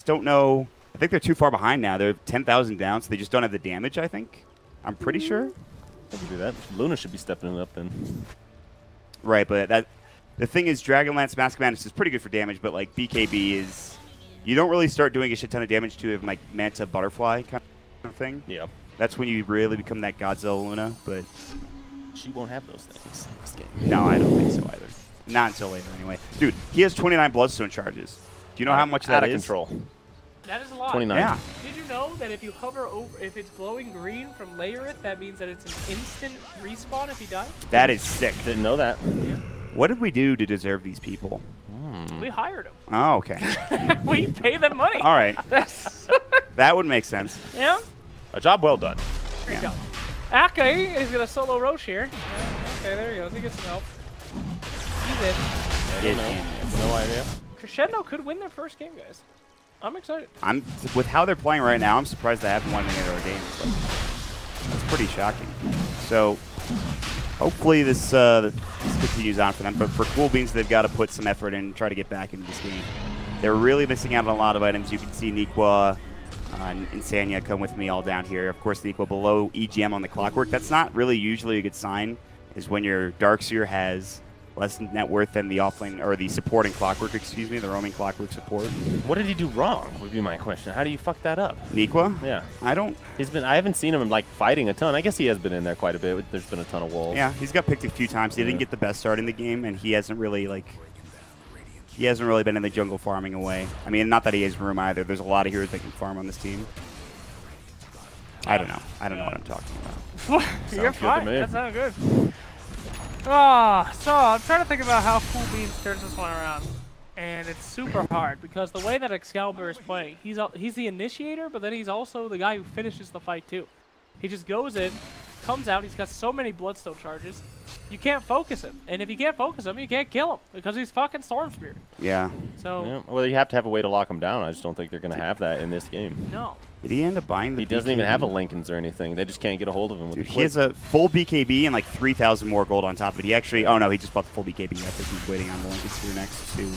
don't know. I think they're too far behind now. They're 10,000 down, so they just don't have the damage, I think. I'm pretty sure. I can do that. Luna should be stepping it up then. Right, but the thing is, Dragonlance Mask Madness is pretty good for damage, but like BKB is, you don't really start doing a shit ton of damage to like Manta Butterfly kind of thing. Yeah. That's when you really become that Godzilla Luna, but she won't have those things in this game. No, I don't think so either. Not until later, anyway. Dude, he has 29 Bloodstone charges. Do you know how much that is? Out of control. That is a lot. 29. Yeah. Did you know that if you hover over, if it's glowing green from Layer It, that means that it's an instant respawn if you die? That is sick. Didn't know that. Yeah. What did we do to deserve these people? We hired them. Oh, okay. We pay them money. All right. That would make sense. Yeah. A job well done. There you go. Ake is going to solo Roche here. Okay, there he goes. He gets some help. He's in. No idea. Crescendo could win their first game, guys. I'm excited. With how they're playing right now, I'm surprised they haven't won any of their games. Like, that's pretty shocking. So hopefully this continues on for them. But for Cool Beans, they've got to put some effort in and try to get back into this game. They're really missing out on a lot of items. You can see Nikwa and Insania come with me all down here. Of course, Nikwa below EGM on the Clockwork. That's not really usually a good sign, is when your Darkseer has less net worth than the offlane, or the supporting Clockwork, excuse me, the roaming Clockwork support. What did he do wrong, would be my question. How do you fuck that up? Nikwa? Yeah. I haven't seen him like fighting a ton. I guess he has been in there quite a bit. There's been a ton of wolves. Yeah, he's got picked a few times. He didn't get the best start in the game, and he hasn't really been in the jungle farming away. I mean, not that he has room either. There's a lot of heroes that can farm on this team. I don't know. I don't know what I'm talking about. You're fine. That sounds good. So I'm trying to think about how Cool Beans turns this one around. And it's super hard because the way that Excalibur is playing, he's the initiator, but then he's also the guy who finishes the fight too. He just goes in, comes out, he's got so many Bloodstone charges, you can't focus him. And if you can't focus him, you can't kill him because he's fucking Storm Spirit. Yeah. So. Yeah. Well, you have to have a way to lock him down. I just don't think they're going to have that in this game. No. Did he end up buying the He doesn't even have a Lincolns or anything. They just can't get a hold of him. Dude, he has a full BKB and like 3,000 more gold on top of it. He actually, oh no, he just bought the full BKB. I think he's waiting on the Lincolns here next to.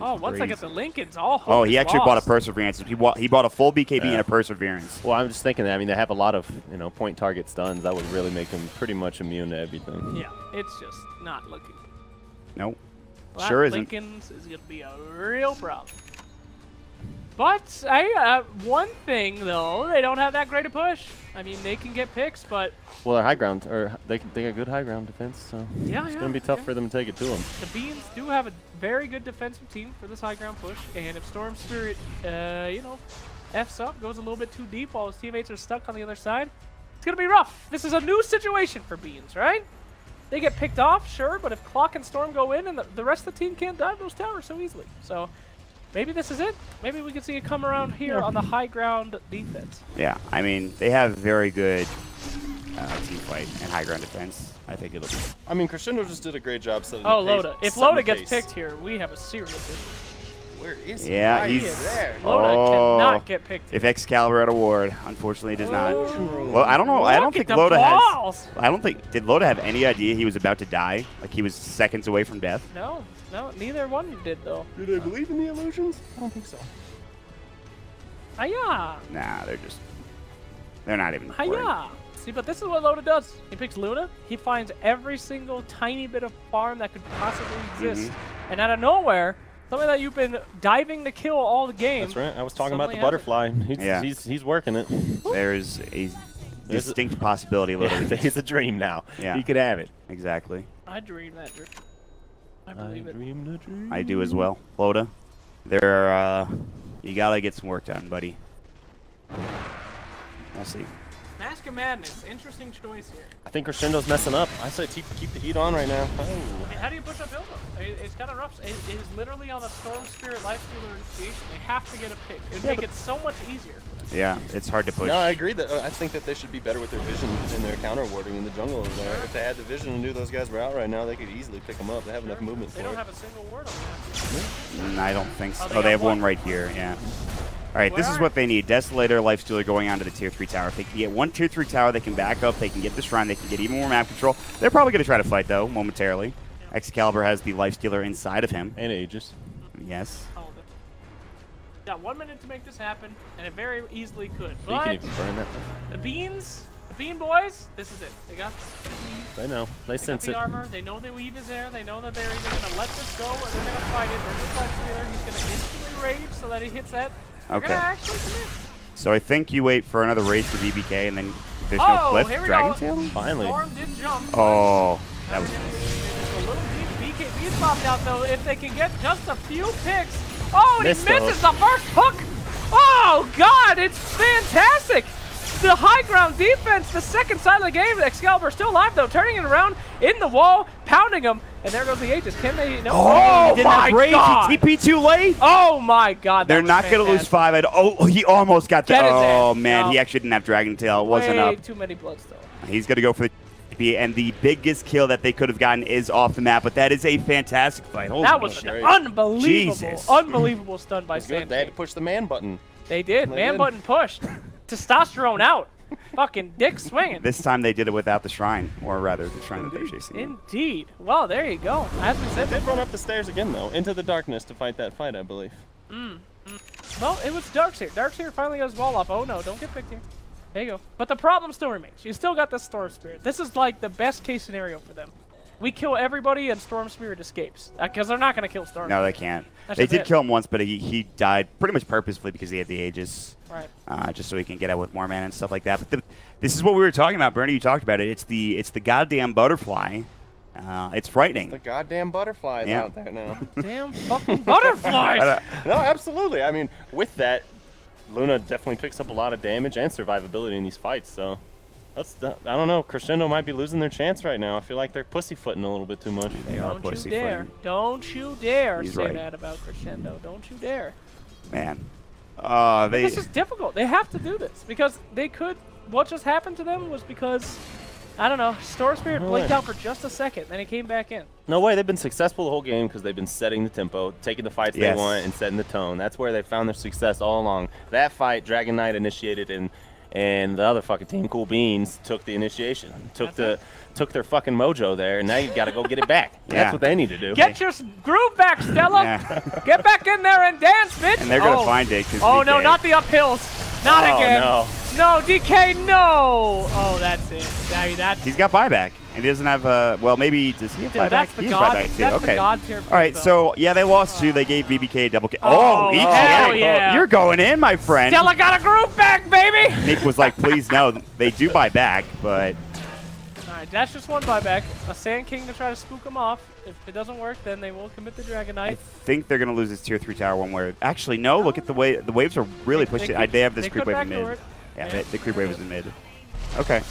Oh, once I get the Lincolns, all hope Oh, he is actually lost. bought a Perseverance. He bought a full BKB and a Perseverance. Well, I'm just thinking that. I mean, they have a lot of point target stuns. That would really make them pretty much immune to everything. Yeah, it's just not looking. Nope. Well, Sure isn't. Lincolns is going to be a real problem. But one thing though, they don't have that great a push. I mean, they can get picks, but well, they're high ground, or they got good high ground defense. So yeah, it's gonna be tough for them to take it to them. The Beans do have a very good defensive team for this high ground push, and if Storm Spirit, f's up, goes a little bit too deep while his teammates are stuck on the other side, it's gonna be rough. This is a new situation for Beans, right? They get picked off, sure, but if Clock and Storm go in, and the rest of the team can't dive those towers so easily, so. Maybe this is it. Maybe we can see it come around here on the high ground defense. Yeah, I mean, they have very good team fight and high ground defense. I think it'll be. I mean, Crescendo just did a great job setting Oh, the pace. Loda. If Loda gets picked here, we have a serious issue. Where is he? Yeah, Right he's there. Loda cannot get picked here. If Excalibur had a ward, unfortunately, does not. Well, I don't know. I don't think Look at Loda the has. balls. I don't think. Did Loda have any idea he was about to die? Like he was seconds away from death? No, neither one did though. Do they believe in the illusions? I don't think so. Hiya! Nah, they're not even. worried. Hiya! See, but this is what Loda does. He picks Luna. He finds every single tiny bit of farm that could possibly exist, and out of nowhere, something that you've been diving to kill all the game. That's right. I was talking about the butterfly. He's working it. There's a distinct possibility. It's a dream now. Yeah. He could have it. Exactly. I dream that dream. I believe it. Dream the dream. I do as well. Loda, you gotta get some work done, buddy. We'll see. Mask of Madness, interesting choice here. I think Crescendo's messing up. I say keep the heat on right now. Oh. Hey, how do you push uphill though? It's kind of rough. It is literally on a Storm Spirit Lifestealer initiation. They have to get a pick. It would make it so much easier. Yeah, it's hard to push. No, I agree that I think that they should be better with their vision and their counter warding in the jungle over there. If they had the vision and knew those guys were out right now, they could easily pick them up. They have enough movement for it. They don't have a single ward on that. I don't think so. Oh, They have one right here. Yeah. All right, this is what they need. Desolator, Lifestealer going on to the Tier 3 tower. If they can get one Tier 3 tower, they can back up, they can get the Shrine, they can get even more map control. They're probably going to try to fight, though, momentarily. Excalibur has the Lifestealer inside of him. And Aegis. Yes. Got 1 minute to make this happen, and it very easily could. You But can even burn that thing. the Beans, the Bean Boys, this is it. They got They know. They They sense got it. the armor. They know the weave is there. They know that they're either going to let this go or they're going to fight it. There's a fight there. He's going to instantly rage so that he hits that. They're Okay. going to actually commit. So I think you wait for another race for BBK, and then there's no Oh, cliff. here we Dragon go. Tail? Finally. Storm did jump. Oh, that was Just a little deep. BKB's popped out though. If they can get just a few picks. Oh, and Missed he the misses the first hook. Oh, God, it's fantastic. The high ground defense, the second side of the game. Excalibur still alive though, turning it around in the wall, pounding him. And there goes the Aegis. Can they? No. Oh, he did my not rage. God. He TP too late. Oh my God. They're not going to lose 5. Oh, he almost got the. Get his Oh, ass. man. No. He actually didn't have Dragon Tail. It wasn't Way up. too many bloods though. He's going to go for the TP, and the biggest kill that they could have gotten is off the map, but that is a fantastic fight. Holy That was shit. an unbelievable, Jesus. unbelievable stun by It's good. Sand They had to King. push the man button. They did. They Man did. button pushed. Testosterone out. Fucking dick swinging. This time they did it without the shrine, or rather, the shrine that they're chasing. Indeed. Well, there you go. As we said, They did run up the stairs again, though, into the darkness to fight that fight, I believe. well, it was Darkseer. Darkseer finally got his wall off. Oh no, don't get picked here. There you go. But the problem still remains. You still got the Storm Spirit. This is like the best case scenario for them. We kill everybody and Storm Spirit escapes. Because they're not going to kill Storm No, Spirit. they can't. That's They just did it. kill him once, but he died pretty much purposefully because he had the Aegis. Right. Just so he can get out with more mana and stuff like that. But this is what we were talking about, Bernie. You talked about it. It's the goddamn butterfly. It's frightening. The goddamn butterflies Yeah. out there now. Damn fucking butterflies. No, absolutely. I mean, with that, Luna definitely picks up a lot of damage and survivability in these fights, so I don't know. Crescendo might be losing their chance right now. I feel like they're pussyfooting a little bit too much. They are Don't you pussyfooting. dare. Don't you dare He's say right. that about Crescendo. Don't you dare. Man. This is difficult. They have to do this because they could. What just happened to them was because, I don't know, Storm Spirit No blinked way. out for just a second, then he came back in. No way. They've been successful the whole game because they've been setting the tempo, taking the fights Yes. they want, and setting the tone. That's where they found their success all along. That fight, Dragon Knight initiated, and the other fucking team, Cool Beans, took the initiation. Took their fucking mojo there, and now you got to go get it back. Yeah. That's what they need to do. Get your groove back, Stella. Yeah. Get back in there and dance, bitch. And they're going to Oh. find it. 'Cause Oh no, DK not the uphills. Not Oh, again. no. No, DK, no. Oh, that's it. I mean, that's He's got buyback. And he doesn't have well, maybe does he have Dude, buyback? that's the He has god. buyback too. That's Okay. the god tier. All right, pick, so yeah, they lost 2. They gave BBK a double kill. Oh, ETN. hell yeah. You're going in, my friend. Stella got a groove back, baby. Nick was like, please no. They do buy back, but All right, that's just one buyback. A Sand King to try to spook him off. If it doesn't work, then they will commit the Dragon I Knight. think they're going to lose this tier 3 tower one where actually no, look at the way the waves are really pushing. They have this they creep could wave in backdoor mid. it. Yeah, Yeah. the creep wave is in mid. Okay.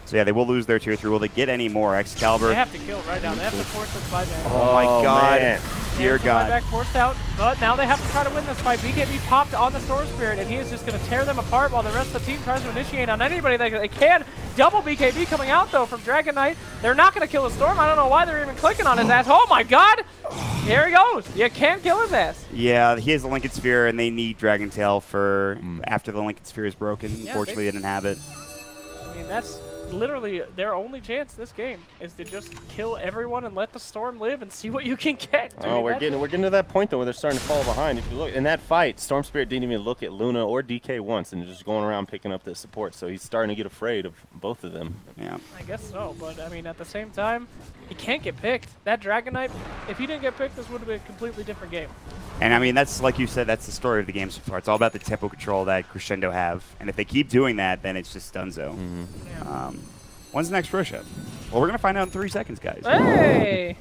So yeah, they will lose their tier 3. Will they get any more? Excalibur. They have to kill right now. They have to force this buyback. Oh my god. man. Dear There's the God. buyback forced out, but now they have to try to win this fight. BKB popped on the Storm Spirit, and he is just going to tear them apart while the rest of the team tries to initiate on anybody that they can. Double BKB coming out, though, from Dragon Knight. They're not going to kill the Storm. I don't know why they're even clicking on his ass. Oh, my God. Here he goes. You can't kill his ass. Yeah, he has the Lincoln Sphere, and they need Dragon Tail for after the Lincoln Sphere is broken. Yeah, Unfortunately, they didn't have it. I mean, that's literally their only chance this game is to just kill everyone and let the Storm live and see what you can get. Dude, Oh, we're that's- getting to that point though where they're starting to fall behind. If you look in that fight, Storm Spirit didn't even look at Luna or DK once, and just going around picking up the support. So he's starting to get afraid of both of them. Yeah. I guess so, but I mean, at the same time, he can't get picked. That Dragon Knight, if he didn't get picked, this would have been a completely different game. And I mean, that's like you said, that's the story of the game so far. It's all about the tempo control that Crescendo have, and if they keep doing that, then it's just dunzo. Yeah. When's the next rush up? Well, we're gonna find out in 3 seconds, guys. Hey!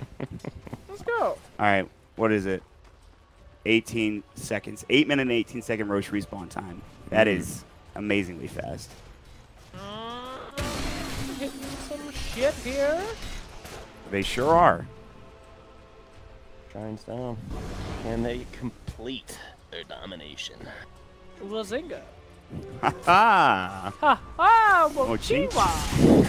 Let's go. All right, what is it? 18 seconds. 8-minute and 18-second Roche respawn time. That is amazingly fast. Hitting some shit here. They sure are. Shines down. Can they complete their domination? Lazinga. Ha ha! Ha ha! Mochi. Mochiwa.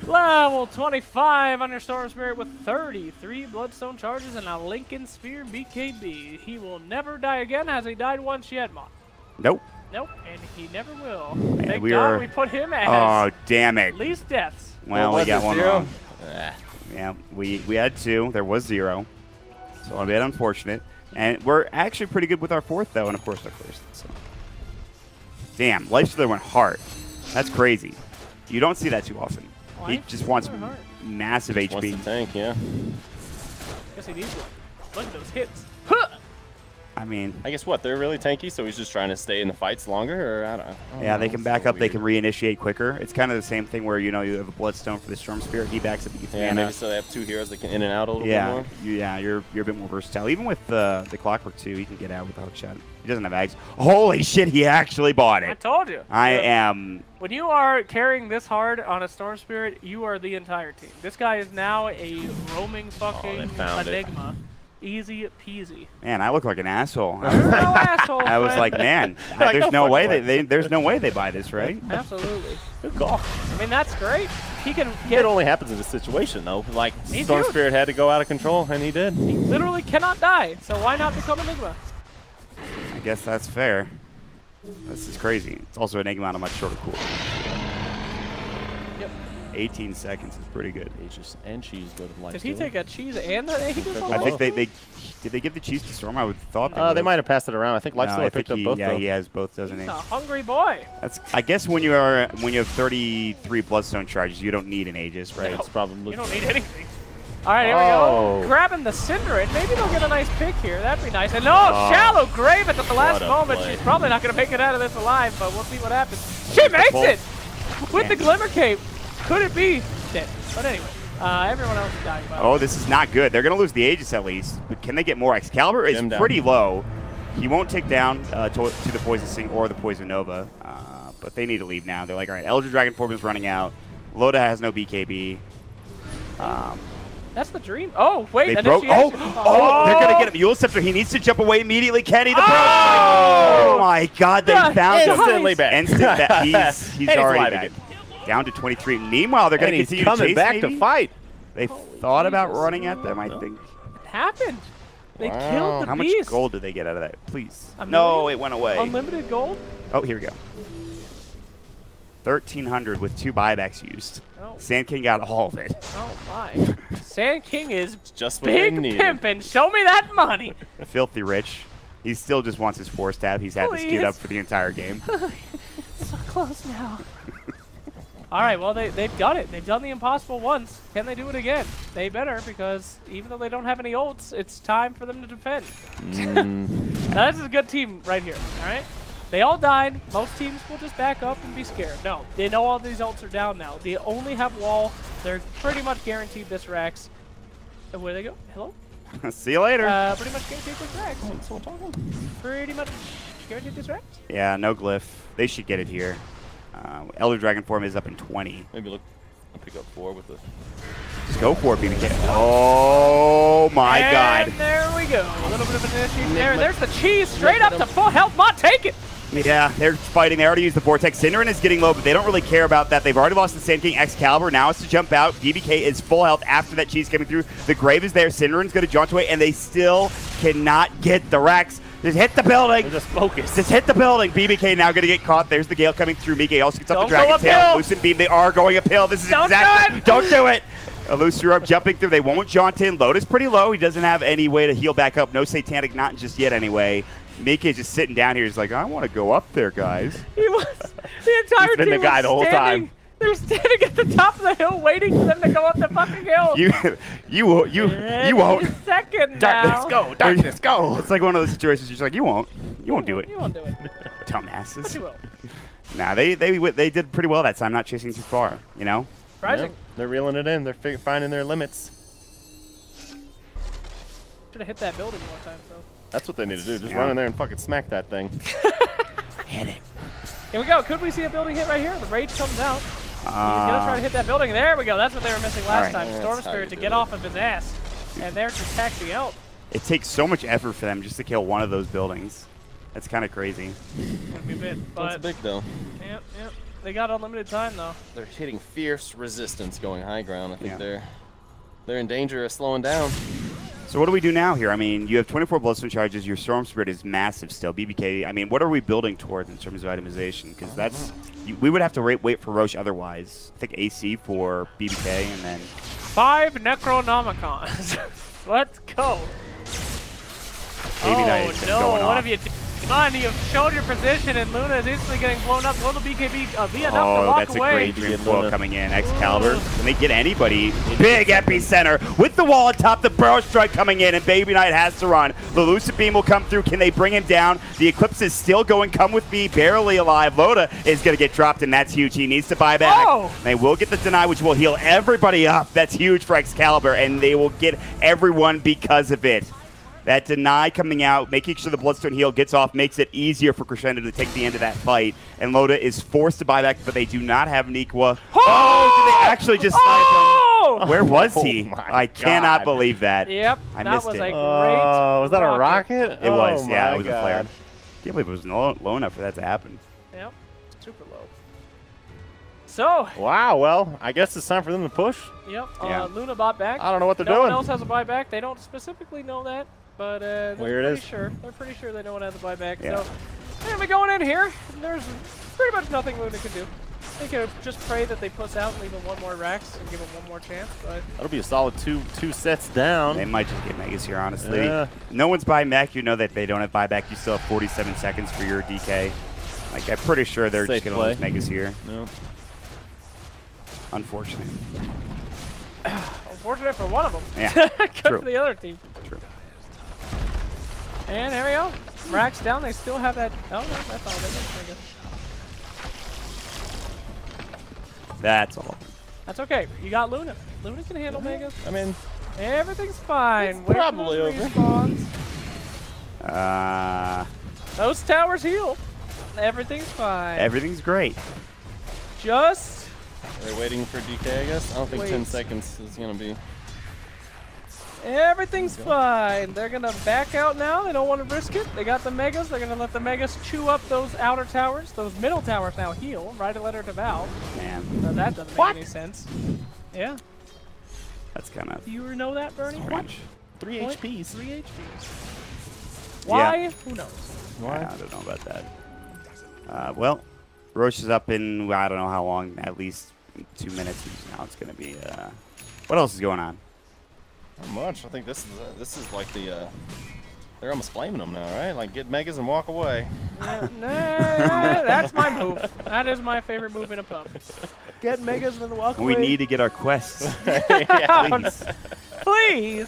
Level 25 on your Storm Spirit with 33 Bloodstone charges and a Lincoln Sphere BKB. He will never die again. Has he died once yet, Mon? Nope. Nope, and he never will. Man, Thank we God are- we put him as Oh, damn it. least deaths. Well, What we got was it, one 0? wrong. Yeah, we had 2. There was 0. So a bit unfortunate. And we're actually pretty good with our 4th, though, and of course our 1st. So. Damn, Life Stealer went hard. That's crazy. You don't see that too often. He just wants massive HP. Wants to tank, yeah. Guess he needs one. Look at those hits. I mean, I guess what, they're really tanky, so he's just trying to stay in the fights longer, or I don't know. Yeah, they can back so up. They weird. can reinitiate quicker. It's kind of the same thing where you have a Bloodstone for the Storm Spirit. He backs up. He gets Yeah, mana. maybe so they have 2 heroes that can in and out a little bit more. You're a bit more versatile. Even with the Clockwork too, he can get out with the hook shot. He doesn't have Ags. Holy shit! He actually bought I it. told you. I am. When you are carrying this hard on a Storm Spirit, you are the entire team. This guy is now a roaming fucking enigma. Easy peasy. Man, I look like an asshole. You're no asshole, I was friend. like, man, Like, there's no no way fucking there's no way they buy this, right? Absolutely. Good call. I mean, that's great. He can It get. only happens in this situation, though. Like, He's Storm huge. Spirit had to go out of control, and he did. He literally cannot die. So why not become Enigma? I guess that's fair. This is crazy. It's also Enigma on a much shorter cooldown. Yep. 18 seconds is pretty good. Aegis and cheese go to life. Did he take a cheese and the Aegis? I think they did they give the cheese to Storm? I would thought they They might have passed it around. I think No, Lifestealer picked up both. yeah, though. he has both, doesn't he? He's a hungry boy. That's I guess when you have 33 Bloodstone charges, you don't need an Aegis, right? It's probably. You don't need anything. All right, here we Oh. go. Grabbing the Cinder, and maybe they'll get a nice pick here. That'd be nice. And no, Shallow Grave at the last What a moment. play. She's probably not going to make it out of this alive, but we'll see what happens. She makes it with the Glimmer Cape. Could it be dead? But anyway, everyone else is dying. Oh, this is not good. They're going to lose the Aegis at least, but can they get more? Excalibur is Him down. pretty low. He won't take down to the Poison Sting or the Poison Nova, but they need to leave now. They're like, all right, Elder Dragon Form is running out. Loda has no BKB. That's the dream. Oh, wait. They broke. initiation. They're going to get him. Yule Scepter. He needs to jump away immediately. Kenny, the Oh! Oh my God, they The found him. Instantly back. Instant back. He's And he's already alive back. again. Down to 23. Meanwhile, they're going And to he's continue to coming chase, back maybe? to fight. They thought about running at them, I think. It happened. They Wow. killed the How much beast. gold did they get out of that? Please. A No, million? it went away. Unlimited gold? Oh, here we go. 1,300 with 2 buybacks used. Oh. Sand King got all of it. Oh, my. Sand King is Just what they big needed. pimpin'. Show me that money. Filthy rich. He still just wants his 4-stab. He's had this queued up Please. for the entire game. So close now. All right, well, they've done it. They've done the impossible once. Can they do it again? They better, because even though they don't have any ults, it's time for them to defend. Now, this is a good team right here, all right? They all died. Most teams will just back up and be scared. No, they know all these ults are down now. They only have wall. They're pretty much guaranteed this Rax. Where they go? Hello? See you later. Pretty much guaranteed this Rax. Pretty much guaranteed this Rax. Yeah, no glyph. They should get it here. Elder Dragon Form is up in 20. Maybe look. I'll pick up 4 with the. Just go for it, BBK. Oh my And God. there we go. A little bit of an initiation there. There's the cheese straight up to full health. Mod, take it. Yeah, they're fighting. They already used the Vortex. Cinderin is getting low, but they don't really care about that. They've already lost the Sand King. Excalibur now is to jump out. BBK is full health after that cheese coming through. The Grave is there. Cinderin's going to jaunt away, and they still cannot get the Rex. Just hit the building. They're just focused. Just hit the building. BBK now going to get caught. There's the Gale coming through. Mike also gets up Don't the Dragon go Tail. uphill. Lucent Beam. They are going uphill. This is Don't exactly. do it. Don't do it. Elusive jumping through. They won't jaunt in. Lotus pretty low. He doesn't have any way to heal back up. No Satanic, not just yet anyway. Mike is just sitting down here. He's like, I want to go up there, guys. He was. The entire He's been team the guy was the whole standing. time. They're standing at the top of the hill waiting for them to go up the fucking hill. You won't. Second Darkness, now. go! Darkness, go! It's like one of those situations. You're just like, you won't do it. You won't do it. But Dumbasses. you will. Nah, they did pretty well that time, not chasing too far. You know. Rising. Yeah, they're reeling it in. They're finding their limits. Should have hit that building more times though. That's what they need to do. Just Yeah. run in there and fucking smack that thing. Hit it. Here we go. Could we see a building hit right here? The rage comes out. He's gonna try to hit that building. There we go. That's what they were missing last Alright. time. That's Storm how Spirit you to do get it. off of his ass. And they're just taxing out. It takes so much effort for them just to kill one of those buildings. That's kind of crazy. Would be a bit. That's But big though. yep. They got unlimited time though. They're hitting fierce resistance going high ground. I think Yeah. they're in danger of slowing down. So what do we do now here? I mean, you have 24 Bloodstone charges. Your Storm Spirit is massive still. BBK, I mean, what are we building towards in terms of itemization? Because that's we would have to wait for Roche otherwise. I think AC for BBK and then 5 Necronomicons. Let's go. Baby Knight is no, going what off. have you done? You've shown your position, and Luna is instantly getting blown up. Will the BKB be enough to walk that's away? a great dream flow coming in. Excalibur, can they get anybody? Big epicenter with the wall on top, the Burrow Strike coming in, and Baby Knight has to run. The Lucid Beam will come through. Can they bring him down? The Eclipse is still going. Come with me, barely alive. Loda is going to get dropped, and that's huge. He needs to buy back. Oh. They will get the deny, which will heal everybody up. That's huge for Excalibur, and they will get everyone because of it. That deny coming out, making sure the Bloodstone heal gets off, makes it easier for Crescendo to take the end of that fight. And Loda is forced to buy back, but they do not have Nikwa. Oh, did they actually just snipe him? Where was he? I cannot believe that. Yep, I that missed was it. a great was that a rocket? It was, yeah, my it was a flare. Can't believe it was low enough for that to happen. Yep, super low. So. Wow, well, I guess it's time for them to push. Yep, Yeah. Luna bought back. I don't know what they're no doing. one else has a buyback. They don't specifically know that, but they're pretty sure. They're pretty sure they know one has a buyback. Yeah. So they're gonna be going in here. There's pretty much nothing Luna can do. They could just pray that they puss out and leave him one more Rax and give him one more chance, but That'll be a solid two sets down. They might just get Megas here, honestly. Yeah. No one's buying back. You know that they don't have buyback. You still have 47 seconds for your DK. Like, I'm pretty sure they're Safe just going to lose play. Megas here. No. Unfortunate. unfortunate for one of them. Yeah, Good true. for the other team. True. And here we go. Rax down. They still have that. Oh, no, that's all they get. That's all. That's okay. You got Luna. Luna can handle Megas. I mean, Everything's fine. It's Wait for probably those over. respawns. Those towers heal. Everything's fine. Everything's great. Just they're waiting for DK, I guess. I don't think Wait. 10 seconds is going to be. everything's fine. They're gonna back out now. They don't want to risk it. They got the Megas. They're gonna let the Megas chew up those outer towers. Those middle towers now heal. Write a letter to Val. Man, No, that doesn't make any sense. Yeah. that's kind of Do you know that, Bernie? strange. 3 HPs. 3 HPs. Why? Who knows? I don't know about that. Well, Roche is up in, I don't know how long, at least 2 minutes. Now it's going to be, what else is going on? Not much. I think this is like the. They're almost flaming them now, right? Like get Megas and walk away. Nah, that's my move. That is my favorite move in a pub. Get Megas and then walk We away. need to get our quests. Yeah. Please. Please.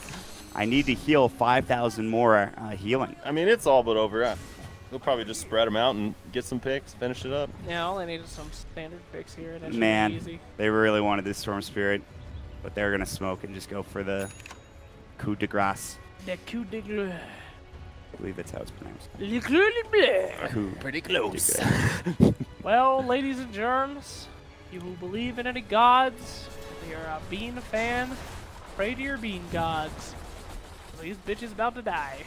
I need to heal 5,000 more healing. I mean, it's all but over. They'll probably just spread them out and get some picks, finish it up. Yeah, all I need is some standard picks here. That should be Man, easy. they really wanted this Storm Spirit, but they're going to smoke and just go for the coup de grace. The coup de grace. I believe that's how it's pronounced. Le coup de grace. Coup Pretty de close. grace. Well, ladies and germs, you who believe in any gods, if you're a bean fan, pray to your bean gods. These bitches about to die.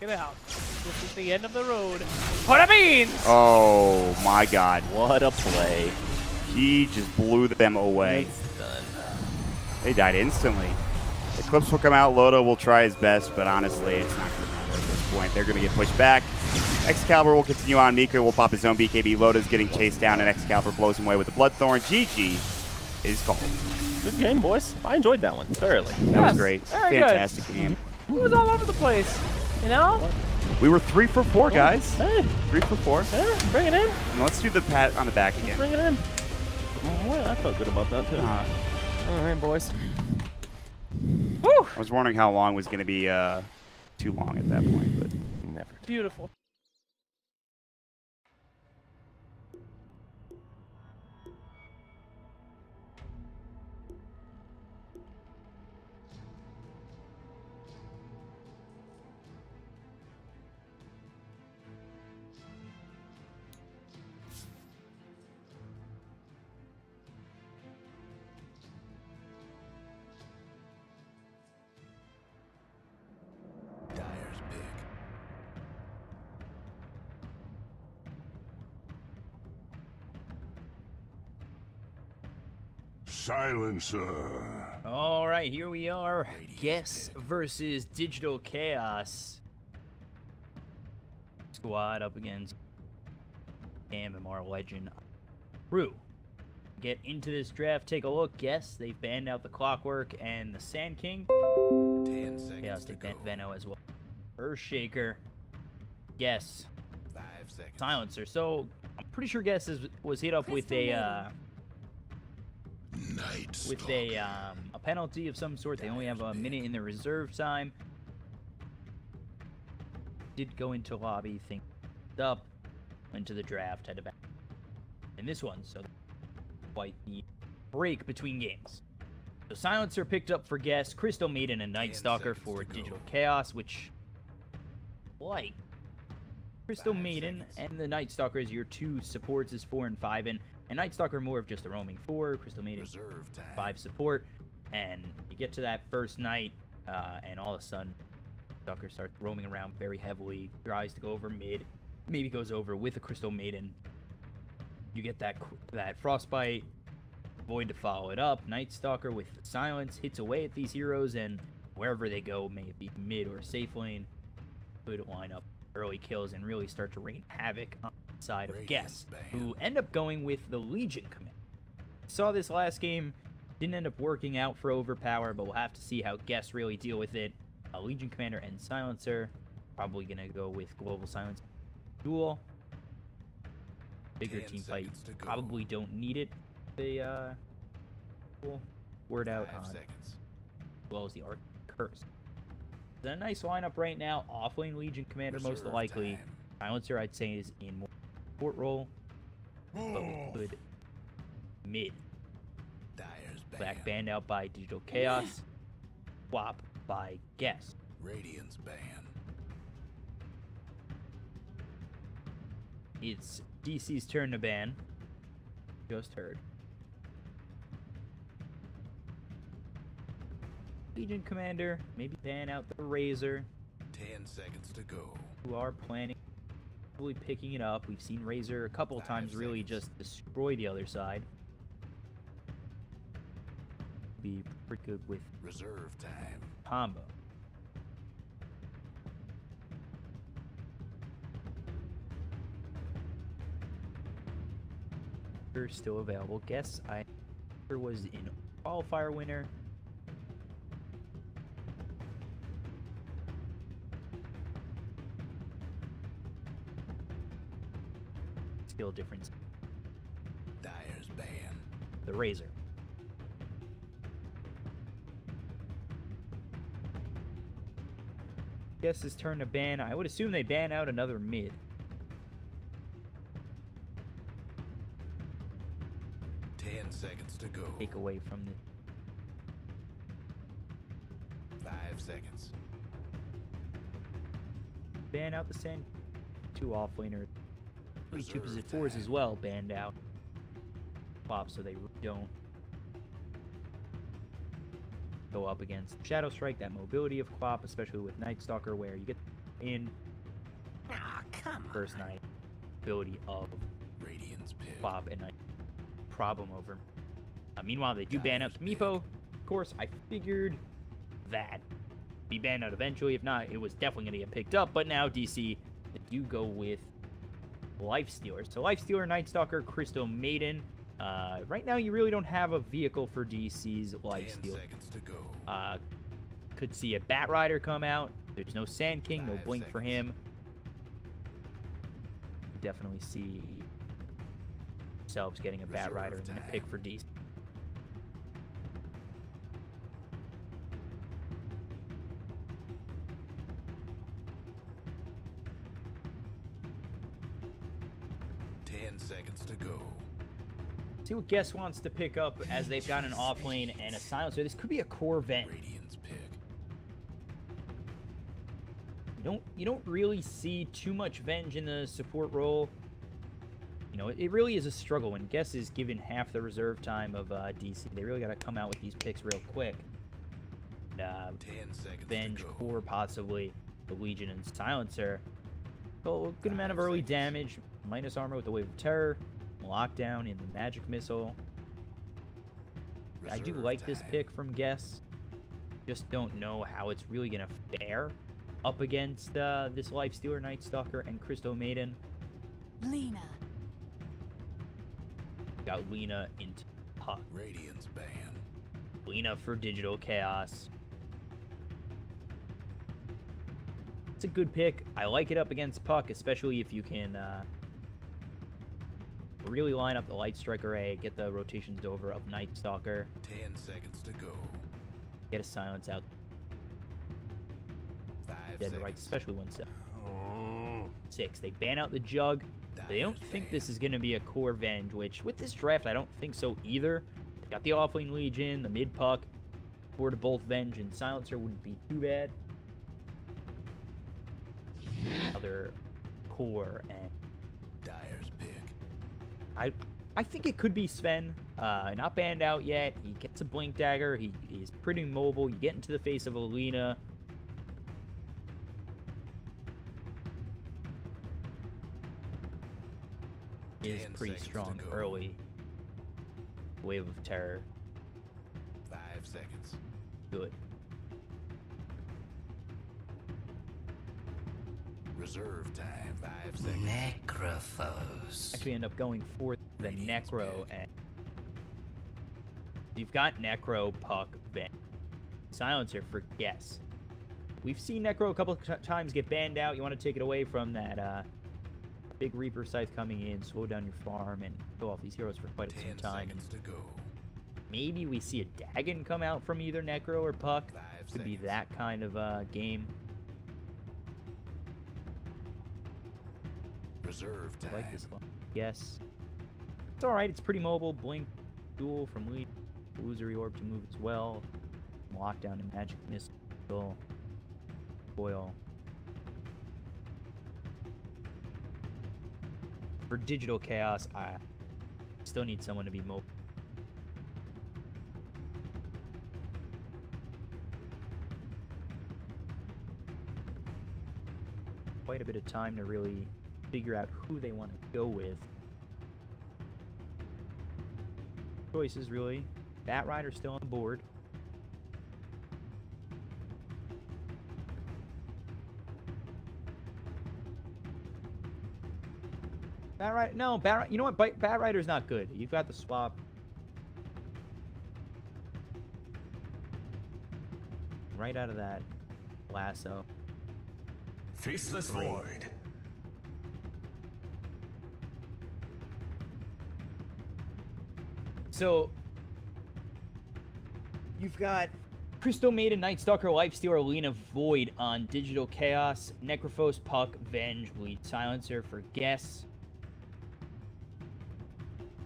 Get out. This is the end of the road for the beans! Oh my god. What a play. He just blew them away. It's done. They died instantly. Eclipse will come out. Loda will try his best, but honestly, it's not going to matter at this point. They're going to get pushed back. Excalibur will continue on. Mika will pop his own BKB. Loda's getting chased down, and Excalibur blows him away with the Bloodthorn. GG is called. Good game, boys. I enjoyed that one thoroughly. That was great. very good. Fantastic game. It was all over the place, you know? We were 3 for 4, guys. Hey, 3 for 4. yeah, bring it in. And let's do the pat on the back again. Bring it in. Well, I felt good about that, too. All right, boys. Woo! I was wondering how long was going to be too long at that point, but Never. Beautiful. Silencer. All right, here we are. Guess versus Digital Chaos. Squad up against MMR Legend Crew. Get into this draft, take a look. Yes, they've banned out the Clockwork and the Sand King. 10 seconds Chaos to take go. Veno as well. Earthshaker. Guess. 5 seconds. Silencer. So I'm pretty sure Guess was hit up with a penalty of some sort. They only have a minute in the reserve time. Did go into lobby, think up, went to the draft, had to back in this one, so quite the break between games. So Silencer picked up for Guess, Crystal Maiden and Night Stalker for Digital Chaos, which like Crystal Maiden and the Night Stalker as your two supports is 4 and 5, and Night Stalker more of just a roaming 4, Crystal Maiden 5 support, and you get to that first night, and all of a sudden, Stalker starts roaming around very heavily, tries to go over mid, maybe goes over with a Crystal Maiden. You get that Frostbite, Void to follow it up, Night Stalker with Silence hits away at these heroes, and wherever they go, may it be mid or safe lane, could line up early kills and really start to rain havoc on the side of Guess, who end up going with the Legion command. Saw this last game, didn't end up working out for Overpower, but we'll have to see how Guess really deal with it. A Legion Commander and Silencer, probably gonna go with Global Silence Duel. Bigger team fight, probably don't need it. The word out on, as well as the Arc Curse. It's a nice lineup right now. Offlane Legion Commander most likely. Silencer I'd say is in more support role, but we could mid. Back banned out by Digital Chaos. Swap by Guess. Radiance ban. It's DC's turn to ban. Just heard. Legion Commander, maybe ban out the Razor. 10 seconds to go. Who are planning, really picking it up. We've seen Razor a couple of times really just destroy the other side. Be pretty good with reserve time combo. Still available. Guess I was in qualifier winner. Skill difference. Dyer's ban. The Razor. Guess his turn to ban. I would assume they ban out another mid. Seconds to go. Take away from the 5 seconds. Ban out the Sand. 2 offlaners. 2 4s as well banned out. Pop, so they don't go up against Shadow Strike. That mobility of Quap, especially with Night Stalker, where you get in first night ability of Radiance Pit. Quap and Night. Problem over. Meanwhile, they do ban out Meepo. Of course, I figured that be banned out eventually. If not, it was definitely going to get picked up. But now DC, they do go with Lifestealer. So Lifestealer, Night Stalker, Crystal Maiden. Right now, you really don't have a vehicle for DC's Lifestealer. Could see a Bat Rider come out. There's no Sand King, no Blink for him. Definitely see themselves getting a Bat Rider and a pick for DC. Seconds to go. See what Guess wants to pick up as they've got an offlane and a Silencer. This could be a core vent. Radiance pick. You don't really see too much Venge in the support role. You know, it really is a struggle when Guess is given half the reserve time of DC. They really got to come out with these picks real quick. 10 seconds Venge to go. or possibly the Legion and Silencer. So a good amount of early damage. Minus armor with the Wave of Terror. Lockdown in the Magic Missile. I do like this pick from Guess. Just don't know how it's really going to fare up against this Lifestealer, Night Stalker, and Crystal Maiden. Lena. Got Lena into Puck. Radiance ban. Lena for Digital Chaos. It's a good pick. I like it up against Puck, especially if you can really line up the Light Strike array, get the rotations over of Night Stalker, 10 seconds to go. get a silence out. 5 Dead seconds. right, especially 1-6. They ban out the Jug. They don't think this is going to be a core Venge, which with this draft, I don't think so either. They got the Offlane Legion, the mid Puck. For both Venge and Silencer wouldn't be too bad. Other core and Dyer's pick. I think it could be Sven. Not banned out yet. He gets a Blink Dagger. He is pretty mobile. You get into the face of Alina. He is 10 pretty seconds strong to go. early. Wave of Terror. 5 seconds. Good. Reserve time. 5 seconds. Necrophos. Actually end up going for the Necro, and you've got Necro, Puck, Venge. Silencer for Guess. We've seen Necro a couple of times get banned out. You want to take it away from that big Reaper scythe coming in, slow down your farm, and go off these heroes for quite some 10 time. seconds to go. Maybe we see a Dagon come out from either Necro or Puck. 5 Could be seconds. that kind of game. Reserve I time. like this one. Yes. It's alright, it's pretty mobile. Blink, duel from lead. Illusory Orb to move as well. Lockdown and Magic Missile. Foil. For Digital Chaos, I still need someone to be mobile. Quite a bit of time to really figure out who they want to go with. Choices, really. Bat Rider's still on board. Bat Rider, no, you know what? Bat Rider's not good. You've got the swap. Right out of that lasso. Faceless Void. So, you've got Crystal Maiden, Night Stalker, Lifestealer, Alina, Void on Digital Chaos, Necrophos, Puck, Venge, Bleed Silencer for Guess.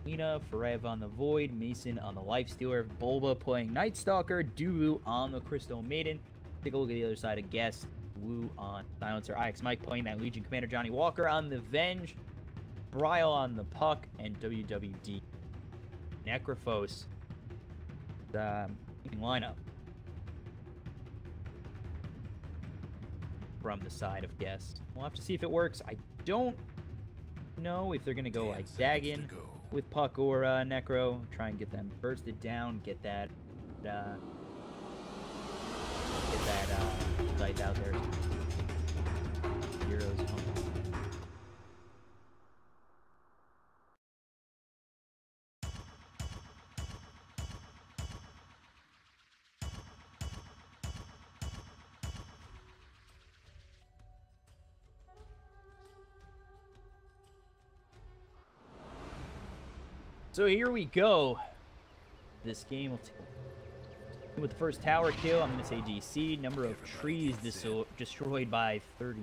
Alina, Forev on the Void, Mason on the Lifestealer, Bulba playing Night Stalker, Dulu on the Crystal Maiden. Take a look at the other side of Guess. Woo on Silencer, IX Mike playing that Legion Commander, Johnny Walker on the Venge, Bryle on the Puck, and WWD. Necrophos. Lineup. From the side of Guess. We'll have to see if it works. I don't know if they're going to go 10 like seconds Dagon to go. with Puck or Necro. Try and get them bursted down, get that scythe out there. Heroes home. So here we go. This game will take with the first tower kill. I'm going to say DC. Number of trees destroyed by 30.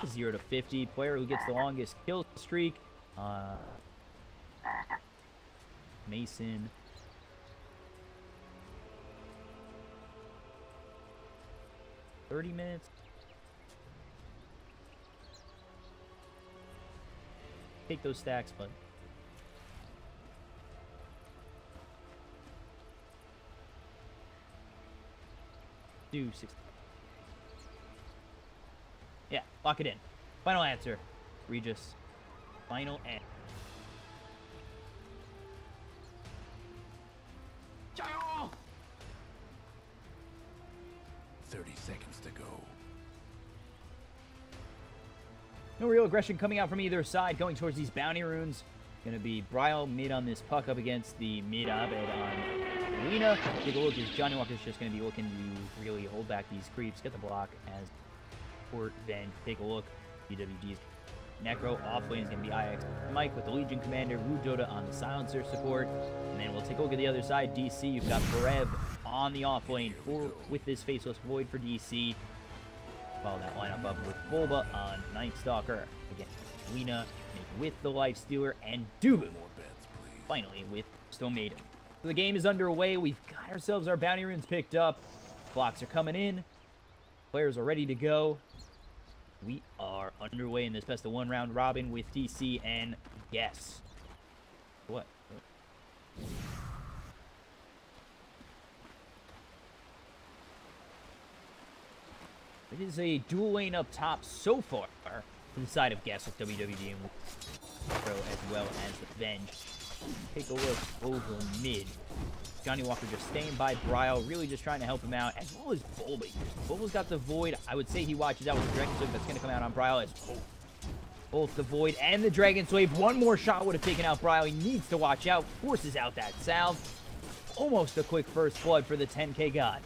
0 to 50. Player who gets the longest kill streak. Mason. $30 minutes. Take those stacks, but do 60. Yeah, lock it in. Final answer. Regis. Final answer. 30 seconds to go. No real aggression coming out from either side. Going towards these bounty runes. Gonna be Bryle mid on this Puck up against the mid Abed on Lena. Take a look as Johnny Walker's just going to be looking to really hold back these creeps, get the block as Port Venge. Take a look. BWD's Necro. Off lane is going to be IX Mike with the Legion Commander. Wu Dota on the Silencer support. And then we'll take a look at the other side. DC, you've got Brev on the off lane with this Faceless Void for DC. Follow that lineup up with Bulba on Night Stalker. Again, Lena with the Lifestealer, and Dubu finally with Stone Maiden. So the game is underway. We've got ourselves our bounty runes picked up. Blocks are coming in. Players are ready to go. We are underway in this best of 1 round robin with DC and Guess. What? It is a dual lane up top so far from the side of Guess with WWD and Pro as well as the Venge. Take a look over mid. Johnny Walker just staying by Bryle, really just trying to help him out, as well as Bulba. Bulba's got the Void. I would say he watches out with the Dragon Slave that's going to come out on Bryle as both the Void and the Dragon Slave. One more shot would have taken out Bryle. He needs to watch out. Forces out that salve. Almost a quick first blood for the 10K God.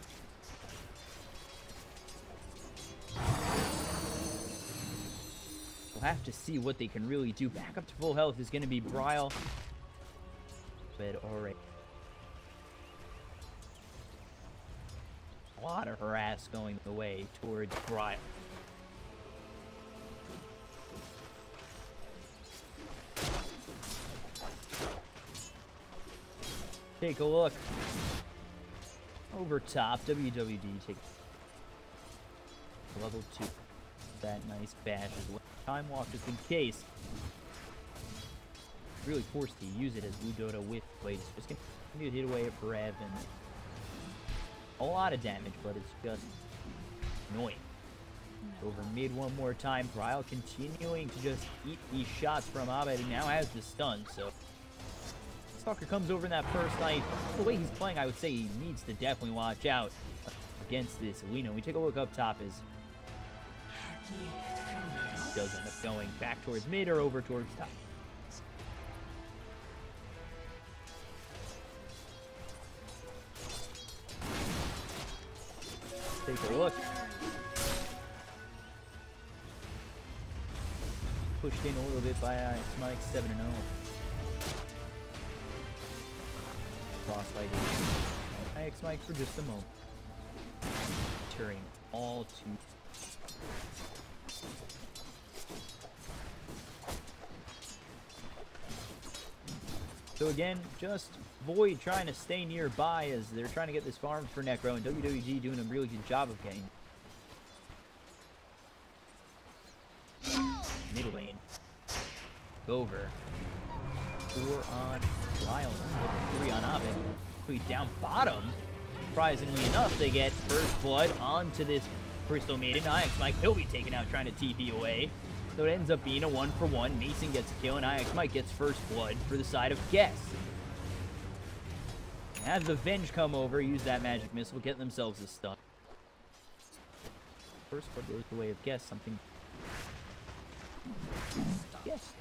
We'll have to see what they can really do. Back up to full health is going to be Bryle. But alright. A lot of harass going the way towards Bryle. Take a look. Over top, WWD takes level 2. That nice bash as well. Time walk just in case. Really forced to use it as Blue Dota with plates. Just continue to hit away at Brev and a lot of damage, but it's just annoying. Over mid one more time. Bryle continuing to just eat these shots from Abed. He now has the stun, so Stalker comes over in that first night. The way he's playing, I would say he needs to definitely watch out against this Lena. We take a look up top as does end up going back towards mid or over towards top. Take a look. Pushed in a little bit by Mike, 7-0. Frostlight IX Mike for just a moment. Turning all to so again, just Void trying to stay nearby as they're trying to get this farm for Necro, and WWG doing a really good job of getting middle lane. Over. 4 on Lyle, 3 on Abed. 3 down bottom. Surprisingly enough, they get first blood onto this Crystal Maiden. IX Mike, he'll be taken out trying to TP away. So it ends up being a 1-for-1. Mason gets a kill, and IX Mike gets first blood for the side of Guess. Have the Venge come over, use that magic missile, get themselves a stun. First blood goes the way of Guess, something. Guess.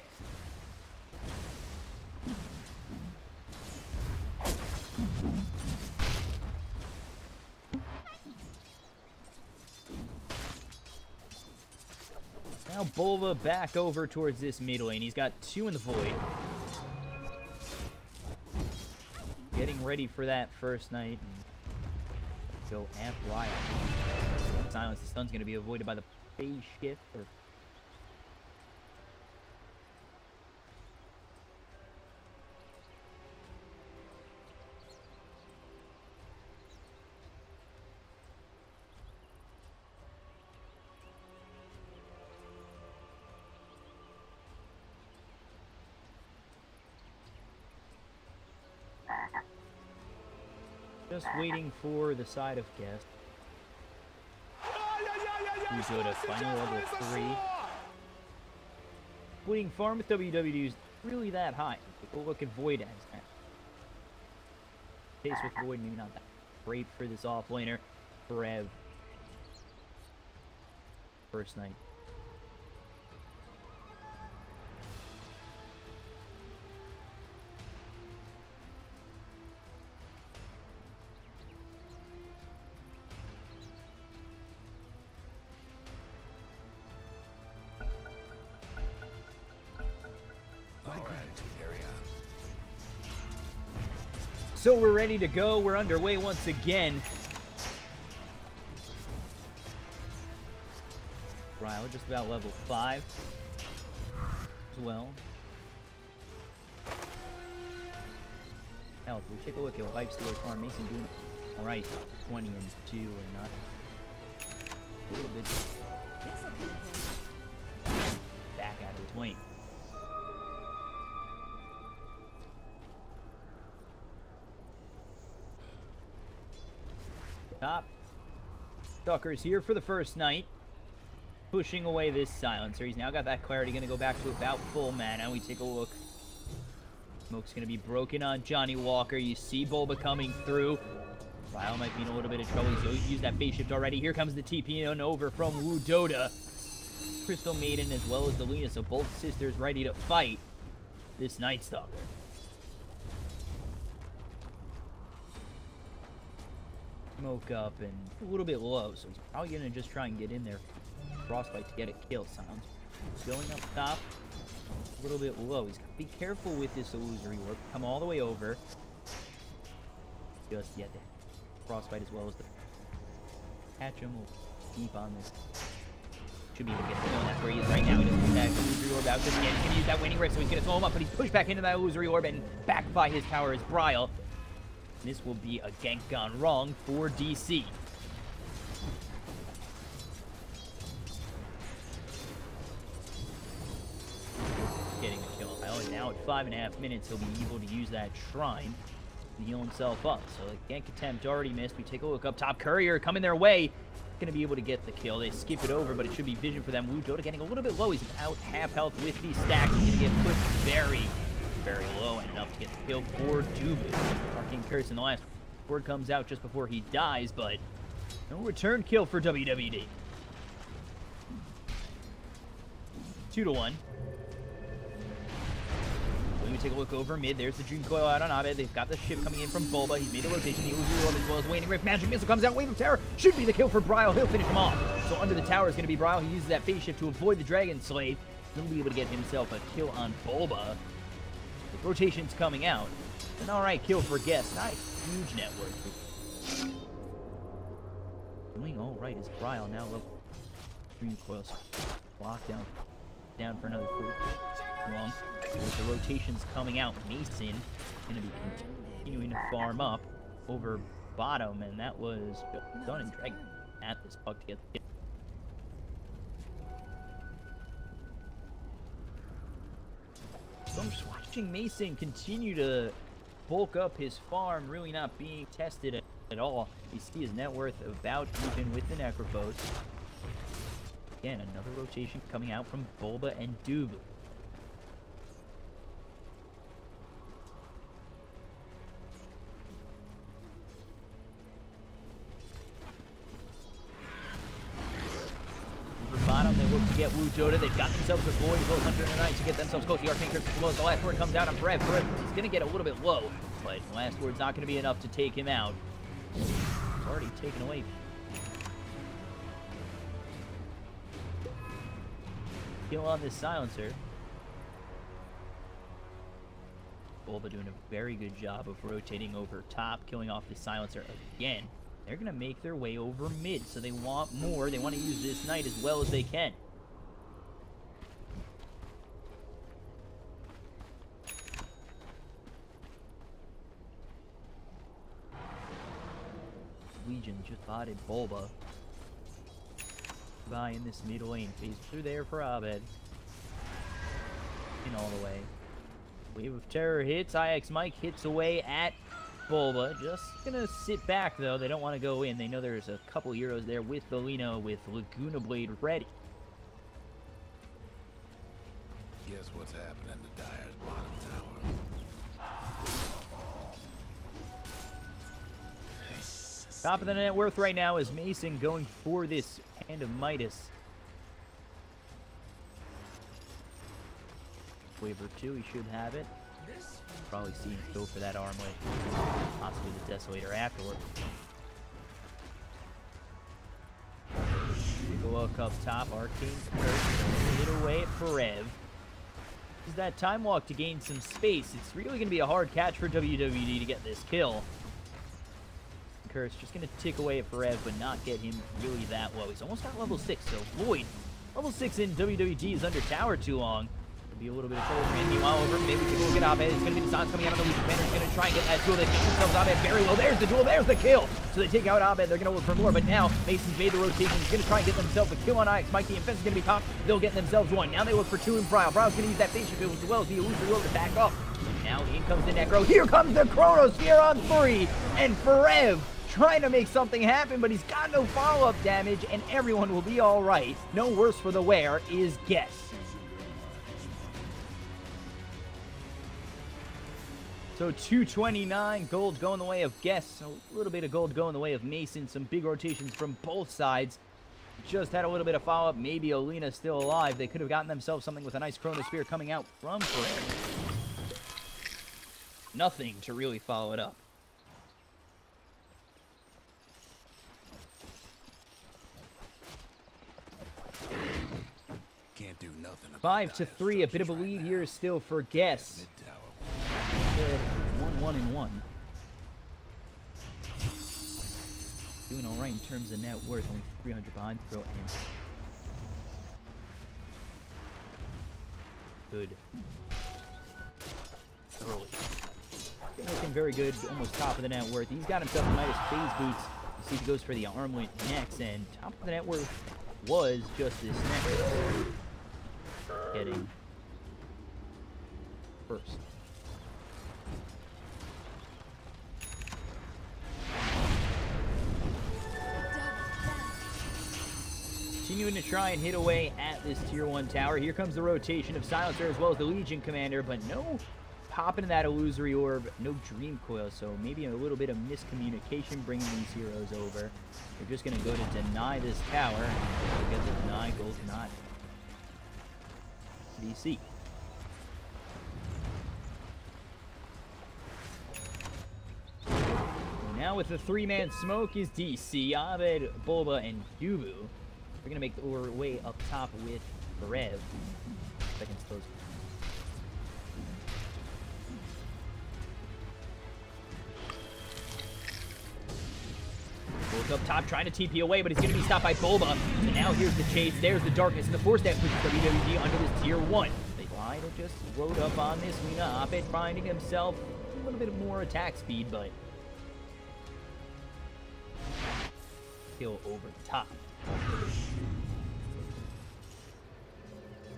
Now Bulba back over towards this mid lane. He's got 2 in the Void. Getting ready for that first night. And go amp Riot. Silence. The stun's going to be avoided by the phase shift. Or just waiting for the side of Guess. Who's go to final level 3. Bleeding farm with WWD is really that high. We'll look at Void as that. Pace with Void, maybe not that great for this offlaner. Brev. First night. so we're ready to go. We're underway once again. Bryle just about level 5 as well. Hell, if we take a look at Lifestealer Farm, Mason doing alright. 20 and 2 or not. A little bit back out of the lane. Top. Stalker's here for the first night. Pushing away this silencer. He's now got that clarity. Going to go back to about full mana. We take a look. Smoke's going to be broken on Johnny Walker. You see Bulba coming through. Bryle might be in a little bit of trouble. He's used that phase shift already. Here comes the TP on over from Wu Dota. Crystal Maiden as well as the Luna. So both sisters ready to fight this Night Stalker. Smoke up and a little bit low. So he's probably going to just try and get in there. Frostbite to get a kill. Sounds going up top. A little bit low. He's got to be careful with this illusory orb. Come all the way over. Just yet. Frostbite as well as the catch him. We'll keep on this. Should be able to get a kill. That's where he is right now. He doesn't put that illusory orb out just yet. He's going to use that winning rift, so he's going to throw him up, but he's pushed back into that illusory orb and back by his tower is Bryle. This will be a gank gone wrong for DC. Getting a kill. And now at 5.5 minutes, he'll be able to use that shrine to heal himself up. So the gank attempt already missed. We take a look up top. Courier coming their way. Going to be able to get the kill. They skip it over, but it should be vision for them. Wu Dota getting a little bit low. He's out half health with these stacks. He's going to get pushed very low and enough to get the kill for Dubu. Arcane Curse in the last word comes out just before he dies, but no return kill for WWD. 2-1. When we take a look over mid, there's the Dream Coil out on Abed. They've got the ship coming in from Bulba. He's made a rotation. The Illusory Orb as well as Waning Rift. Magic Missile comes out. Wave of Terror should be the kill for Bryle. He'll finish him off. So under the tower is going to be Bryle. He uses that phase shift to avoid the Dragon Slave. He'll be able to get himself a kill on Bulba. The rotation's coming out. An alright kill for Guest. Not a huge net worth. Doing alright is Bryle now level. Dream Coils locked down for another 4 long. With the rotations coming out, Mason going to be continuing to farm up over bottom, and that was done and dragged at this puck to get the kill. So I'm just watching Mason continue to bulk up his farm, really not being tested at all. You see his net worth about even with the Necrophos. Again, another rotation coming out from Bulba and Dubu. Bottom, they look to get Wu Dota. They've got themselves a Void as well as Hunter and Knight to get themselves close. The Arcane Curse as well as the last word comes out on Brev. He's going to get a little bit low, but the last word's not going to be enough to take him out. It's already taken away. Kill on this silencer. Bulba doing a very good job of rotating over top, killing off the silencer again. They're going to make their way over mid, so they want more. They want to use this Knight as well as they can. Legion just spotted Bulba. By in this middle lane. Phase through there for Abed. In all the way. Wave of Terror hits. IX Mike hits away at Bulba. Just gonna sit back though. They don't want to go in. They know there's a couple heroes there with Belino with Laguna Blade ready. Guess what's happening to Dyer's bottom tower? Top of the net worth right now is Mason going for this Hand of Midas. Wave or 2, he should have it. Probably see him go for that armlet. Possibly the Desolator afterward. We go up top, Arcane Curse. Hit away at Brev. Use that time walk to gain some space. It's really going to be a hard catch for WWD to get this kill. Kurt's just going to tick away at Forev, but not get him really that low. He's almost got level 6, so Floyd, level 6 in WWD is under tower too long. Could be a little bit of trouble for him. Meanwhile, over, maybe we can look at Abed. It's going to be the Sons coming out on the Legion Commander. He's going to try and get that duel. They pick themselves Abed very low. There's the duel. There's the kill. So they take out Abed. They're going to look for more, but now Mason's made the rotation. He's going to try and get themselves a kill on Ix. Mikey and Fence is going to be popped. They'll get themselves one. Now they look for two in Bryle. Bryle's going to use that Facial Field as well as the Illusory Orb to back up. Now in comes the Necro. Here comes the Chronosphere on 3. And Forev trying to make something happen, but he's got no follow-up damage, and everyone will be all right. No worse for the wear is Guess. So 229 gold going the way of Guess. A little bit of gold going the way of Mason. Some big rotations from both sides. Just had a little bit of follow-up. Maybe Olena's still alive. They could have gotten themselves something with a nice Chronosphere coming out from Forever. Nothing to really follow it up. Can't do nothing. 5-3, a bit of a lead here still for Guess. 1-1-1. Doing all right in terms of net worth, only 300 behind throw and good. Early. Looking very good, almost top of the net worth. He's got himself a Midas phase boots. You see he goes for the armlet next, and top of the net worth was just this next. Getting first. Continuing to try and hit away at this tier 1 tower. Here comes the rotation of Silencer as well as the Legion Commander, but no pop into that Illusory Orb, no Dream Coil, so maybe a little bit of miscommunication bringing these heroes over. They're just going to go to deny this tower. They get the deny, gold not DC. Now with the 3-man smoke is DC, Abed, Bulba, and Dubu. We're going to make our way up top with Berev. Seconds close. Bulba's up top trying to TP away, but he's going to be stopped by Bulba. And now here's the chase. There's the darkness, and the force that pushes WWD under this tier 1. They try to just load up on this Lena. Abed finding himself a little bit more attack speed, but kill over the top.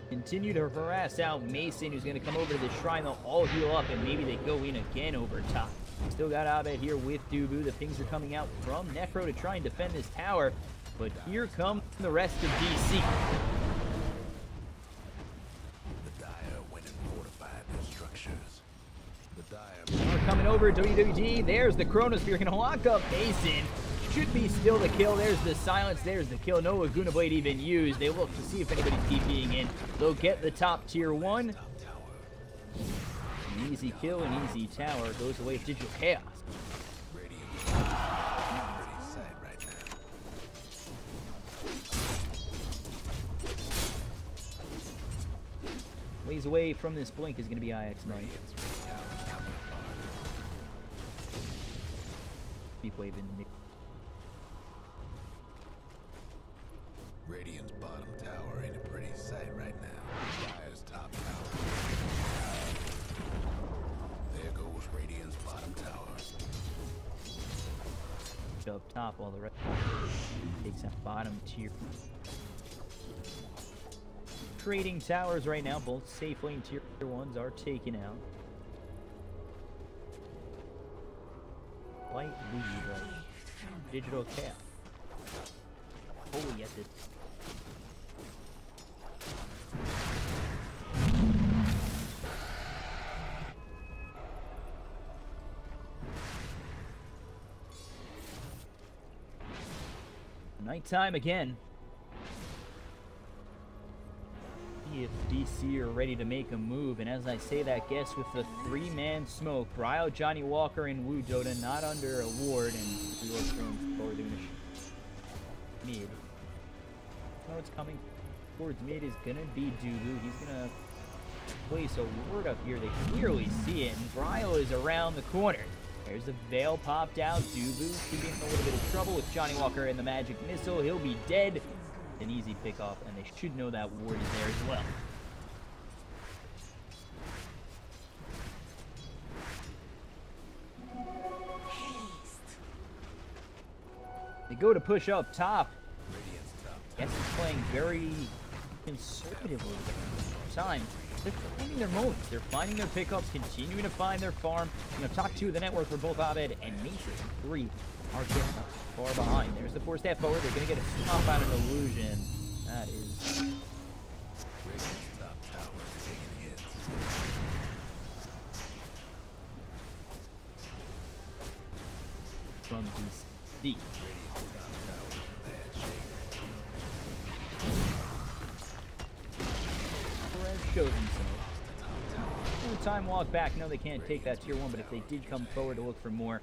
Continue to harass out Mason, who's going to come over to the shrine. They'll all heal up, and maybe they go in again over top. Still got Abed here with Dubu. The things are coming out from Necro to try and defend this tower, but here come the rest of DC. The Dire went and fortified their structures. The Dire We're coming over to WWD. There's the Chronosphere. Going to lock up Mason. Should be still the kill. There's the silence. There's the kill. No Laguna Blade even used. They look to see if anybody's TPing in. They'll get the top tier 1. An easy kill, an easy tower. Goes away with Digital Chaos. Ways away from this blink is going to be IX Knight. Deep wave in the Radiant's bottom tower ain't a pretty sight right now. Dire's top tower. There goes Radiant's bottom tower. up top while the rest takes that bottom tier. Trading towers right now. Both safe lane tier 1s are taken out. Light lead right. Digital Chaos. Holy, yes, it. Nighttime again. See if DC are ready to make a move, and as I say that, guess with the 3-man smoke, Bryo, Johnny Walker, and Wu Dota not under a ward, and we look forward to mid. Oh, it's coming towards mid is gonna be Dubu. He's gonna place a ward up here. They clearly see it, and Bryo is around the corner. There's the Veil popped out. Dubu keeping a little bit of trouble with Johnny Walker and the Magic Missile. He'll be dead. An easy pick off, and they should know that ward is there as well. They go to push up top. Yes, he's playing very conservatively at the time. They're finding their moments. They're finding their pickups, continuing to find their farm. You know, top 2 of the network for both Abed and Mason. 3 are just not far behind. There's the 4-staff forward. They're going to get a swamp out of Illusion. That is... from DC. Shows himself. Full time walk back. No, they can't take that tier 1, but if they did come forward to look for more,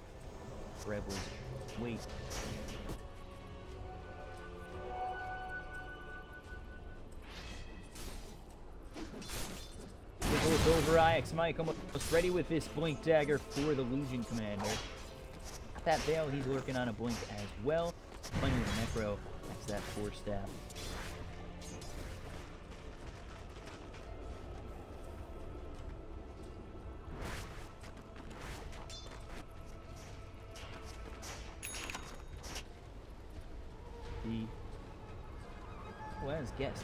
Rebels wait. It's over. IX Mike almost ready with this blink dagger for the Legion Commander. That Veil, he's working on a blink as well. Playing with Necro. That's that 4-staff. Well, as guessed,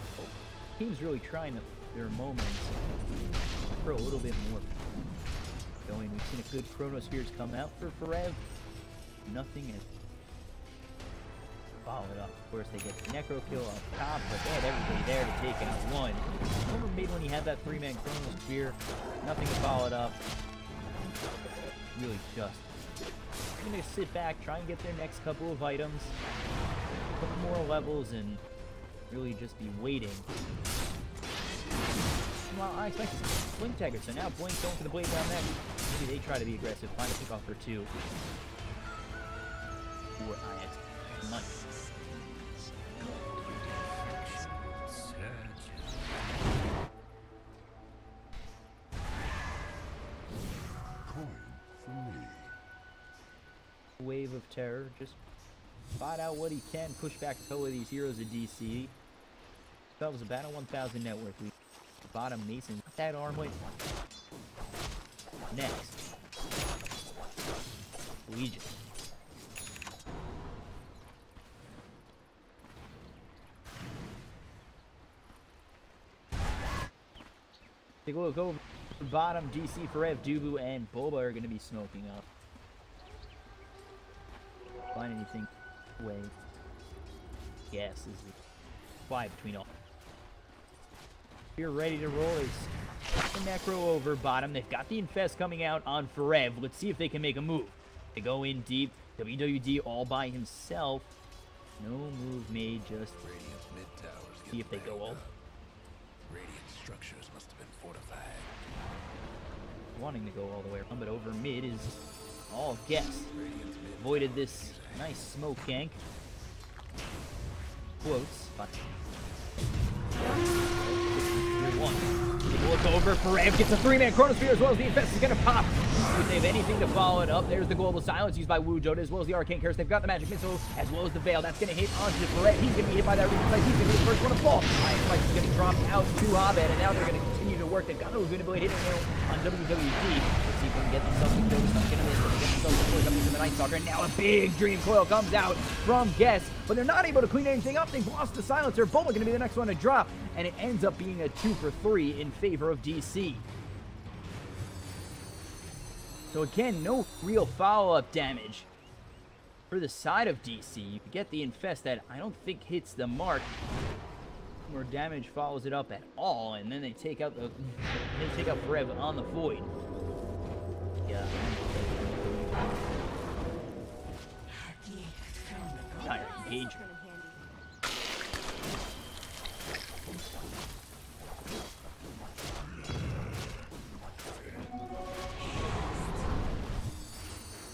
team's really trying their moments for a little bit more going. We've seen a good Chronospheres come out for Forev. Nothing has followed up. Of course, they get the Necro kill off top, but they had everybody there to take out one. Remember mid when he had that 3-man Chronosphere? Nothing followed up. Really just. They're going to sit back, try and get their next couple of items, a couple more levels, and really just be waiting. Well, I expect Blink Dagger, so now Blink going for the blade down there. Maybe they try to be aggressive, find a pick off for 2. For IX Money. Wave of terror, just spot out what he can, push back a couple of these heroes of DC. That was about a 1,000 network. We bottom Mason. That arm went next. Legion. Take a look over bottom. DC Forev, Dubu, and Boba are going to be smoking up. Find anything way. Yes, is the fly between all. You're ready to roll. Is the Necro over bottom. They've got the Infest coming out on Forev. Let's see if they can make a move. They go in deep. WWD all by himself. No move made. Just see if they go all. Radiant structures must have been fortified. Wanting to go all the way around, but over mid is all guess. Avoided this nice smoke gank. Quotes. But look over. Forev gets a 3-man Chronosphere as well as the Infest is going to pop. If they have anything to follow it up, there's the Global Silence used by Wu Dota as well as the Arcane Curse. They've got the Magic Missile as well as the Veil. That's going to hit onto Forev. He's going to be hit by that Reason. He's going to be the first one to fall. Iron Spike is going to drop out to Abed, and now they're going to continue to work. They've got no Illuminate hitting nail on WWD. Let's see if we can get themselves a kill. It's not going to miss. They're going to get themselves a kill coming from the Night Stalker. And now a big Dream Coil comes out from Guess, but they're not able to clean anything up. They've lost the Silencer. Boba going to be the next one to drop, and it ends up being a 2 for 3 in favor of DC. So again, no real follow-up damage for the side of DC. You get the Infest that I don't think hits the mark, or damage follows it up at all, and then they take out Forev on the Void. Yeah. Dire engagement.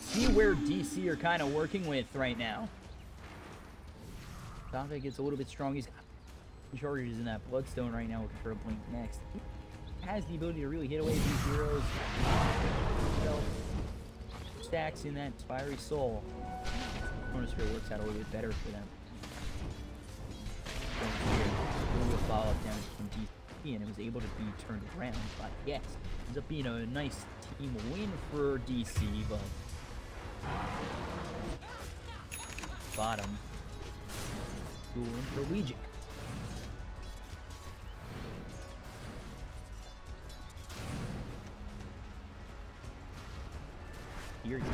See where DC are kind of working with right now. Dante gets a little bit strong. He's got charges in that Bloodstone right now, looking for a blink next. has the ability to really hit away these heroes. So, stacks in that Fiery Soul. Chronosphere works out a little bit better for them. Chronosphere, follow-up damage from DC, and it was able to be turned around by yes. Ends up being a nice team win for DC, but bottom duel in for Legion. Here you go.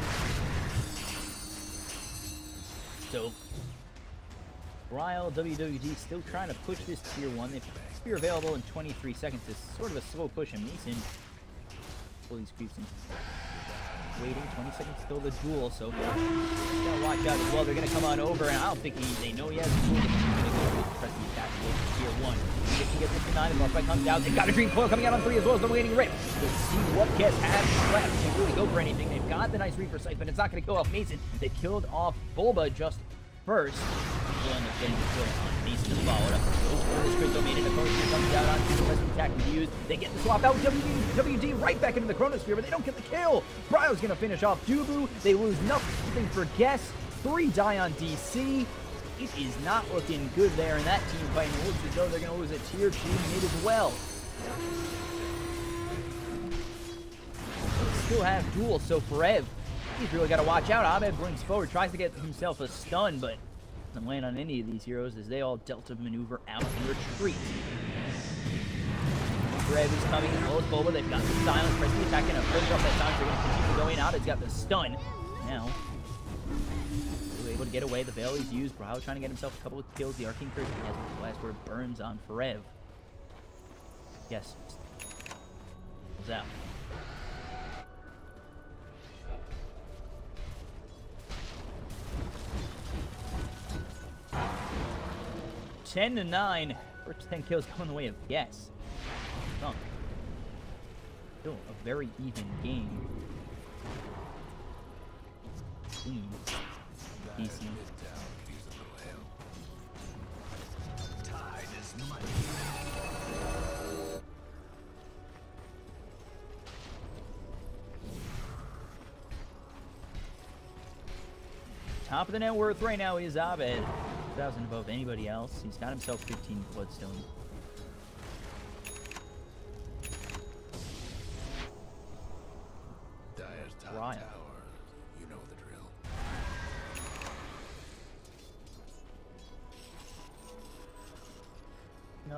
So, Ryle, WWD still trying to push this tier 1. If spear available in 23 seconds, it's sort of a slow push, and Mason pull these creeps in. Waiting, 20 seconds till the duel, so gotta watch out as well. They're gonna come on over, and I don't think they know he has the duel. They're gonna press the attack with tier 1. If he gets it to 9, the boss fight comes out. They've got a green coil coming out on 3 as well as the waiting rip. Let's see what Guess has left. They really go for anything. They've got the nice Reaper Sight, but it's not gonna kill off Mason. They killed off Bulba just first. Will end up getting the kill on Mason to follow it up. This Crystal made it. The Chronosphere comes out onto the rest of the attack to use. They get the swap out. WD right back into the Chronosphere, but they don't get the kill. Bryo's gonna finish off Dubu. They lose nothing for Guess. 3 die on DC. It is not looking good there in that team fight. It looks as though they're gonna lose a tier 2 mid as well. They still have duel, so Forev, he's really got to watch out. Abed brings forward, tries to get himself a stun, but doesn't land on any of these heroes as they all Delta maneuver out and retreat. Forev is coming as well as Bulba. They've got the silence, press the attack, and a finish off that silence. They're going to continue going out. He's got the stun. Now, able to get away. The Veil is used. Brau trying to get himself a couple of kills. The Arcane Curse has the last word burns on Forev. Yes. What's out? Ten to 9. First 10 kills going the way of Guess. Oh. Still a very even game. Clean. DC. Top of the net worth right now is Abed. 1,000 above anybody else. He's got himself 15 Bloodstone. Dyer's top Ryan. tower. You know the drill.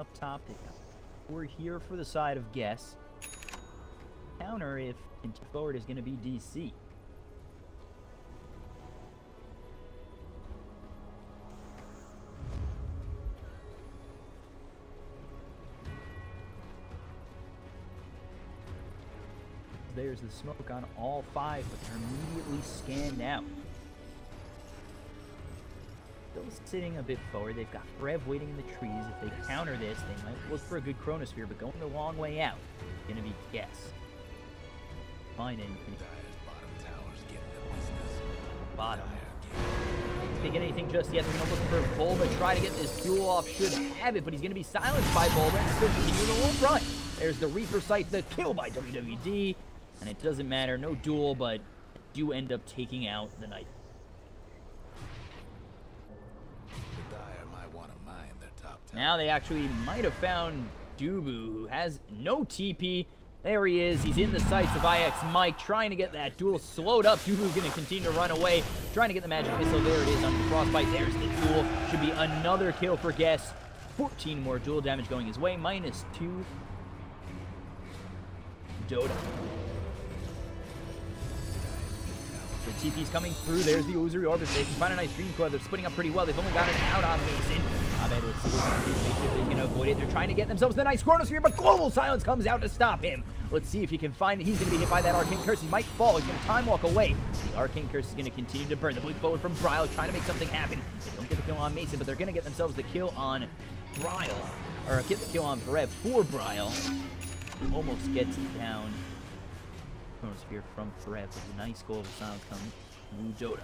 Up top, we're here for the side of Guess. Counter if forward is going to be DC. There's the smoke on all 5, but they're immediately scanned out. Still sitting a bit forward. They've got Rev waiting in the trees. If they counter this, they might look for a good Chronosphere, but going the long way out. Gonna be Guess. Find anything. Dyer's bottom tower's getting the business. Bottom. If they get anything just yet, they're gonna look for Bulba. Try to get this duel off. Should have it, but he's gonna be silenced by Bulba and still continue the whole run. There's the Reaper Sight, the kill by WWD. And it doesn't matter, no duel, but do end up taking out the Knight. The Dyer might want to mine their top tower. Now they actually might have found Dubu, who has no TP. There he is. He's in the sights of IX Mike, trying to get that duel slowed up. Dubu's going to continue to run away, trying to get the magic missile. There it is on the Frostbite. There's the duel. Should be another kill for Guess. 14 more duel damage going his way, -2. Dota. The TP's coming through. There's the Illusory Orbit. They can find a nice Dream Coil. They're splitting up pretty well. They've only got it out on Mason. Abed will see if they can avoid it. They're trying to get themselves the nice Chronosphere, but Global Silence comes out to stop him. Let's see if he can find it. He's going to be hit by that Arcane Curse. He might fall. He's going to time walk away. The Arcane Curse is going to continue to burn. The blink forward from Bryle, trying to make something happen. They don't get the kill on Mason, but they're going to get themselves the kill on Bryle. Or get the kill on Forev for Bryle. Almost gets down. Chronosphere from Forev with a nice Global Silence coming. Dota.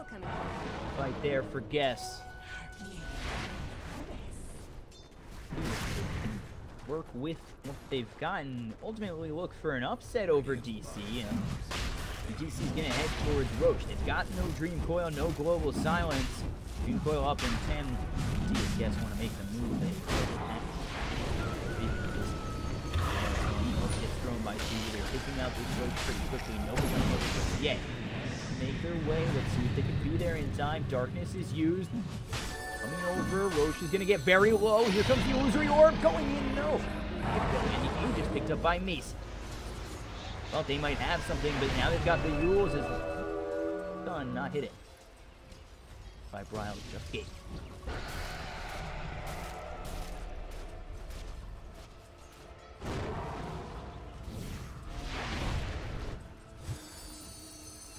this'll come. Fight there for Guess. Work with what they've gotten. Ultimately look for an upset over DC. And DC's gonna head towards Roche. They've got no Dream Coil, no Global Silence. Dream Coil up in 10. DC Guess want to make the move. They gets thrown by C. They're picking out this Roche pretty quickly. Nobody's gonna look yet. Make their way. Let's see if they can be there in time. Darkness is used. Coming over. Roche is going to get very low. Here comes the Illusory Orb. Going in. No. And the just picked up by Mace. Well, they might have something, but now they've got the rules. Is done. Not hit it. By Brile. Just gate.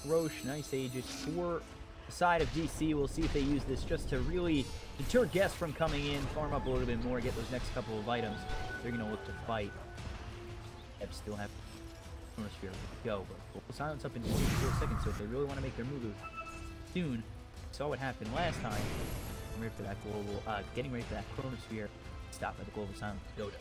Roche, nice Aegis for the side of DC. We'll see if they use this just to really deter Guess from coming in, farm up a little bit more, get those next couple of items. They're going to look to fight. They still have Chronosphere to go, but we'll silence up in 44 seconds, so if they really want to make their move soon, saw what happened last time. I'm ready for that global, getting ready for that Chronosphere, stop by the global silence Dota.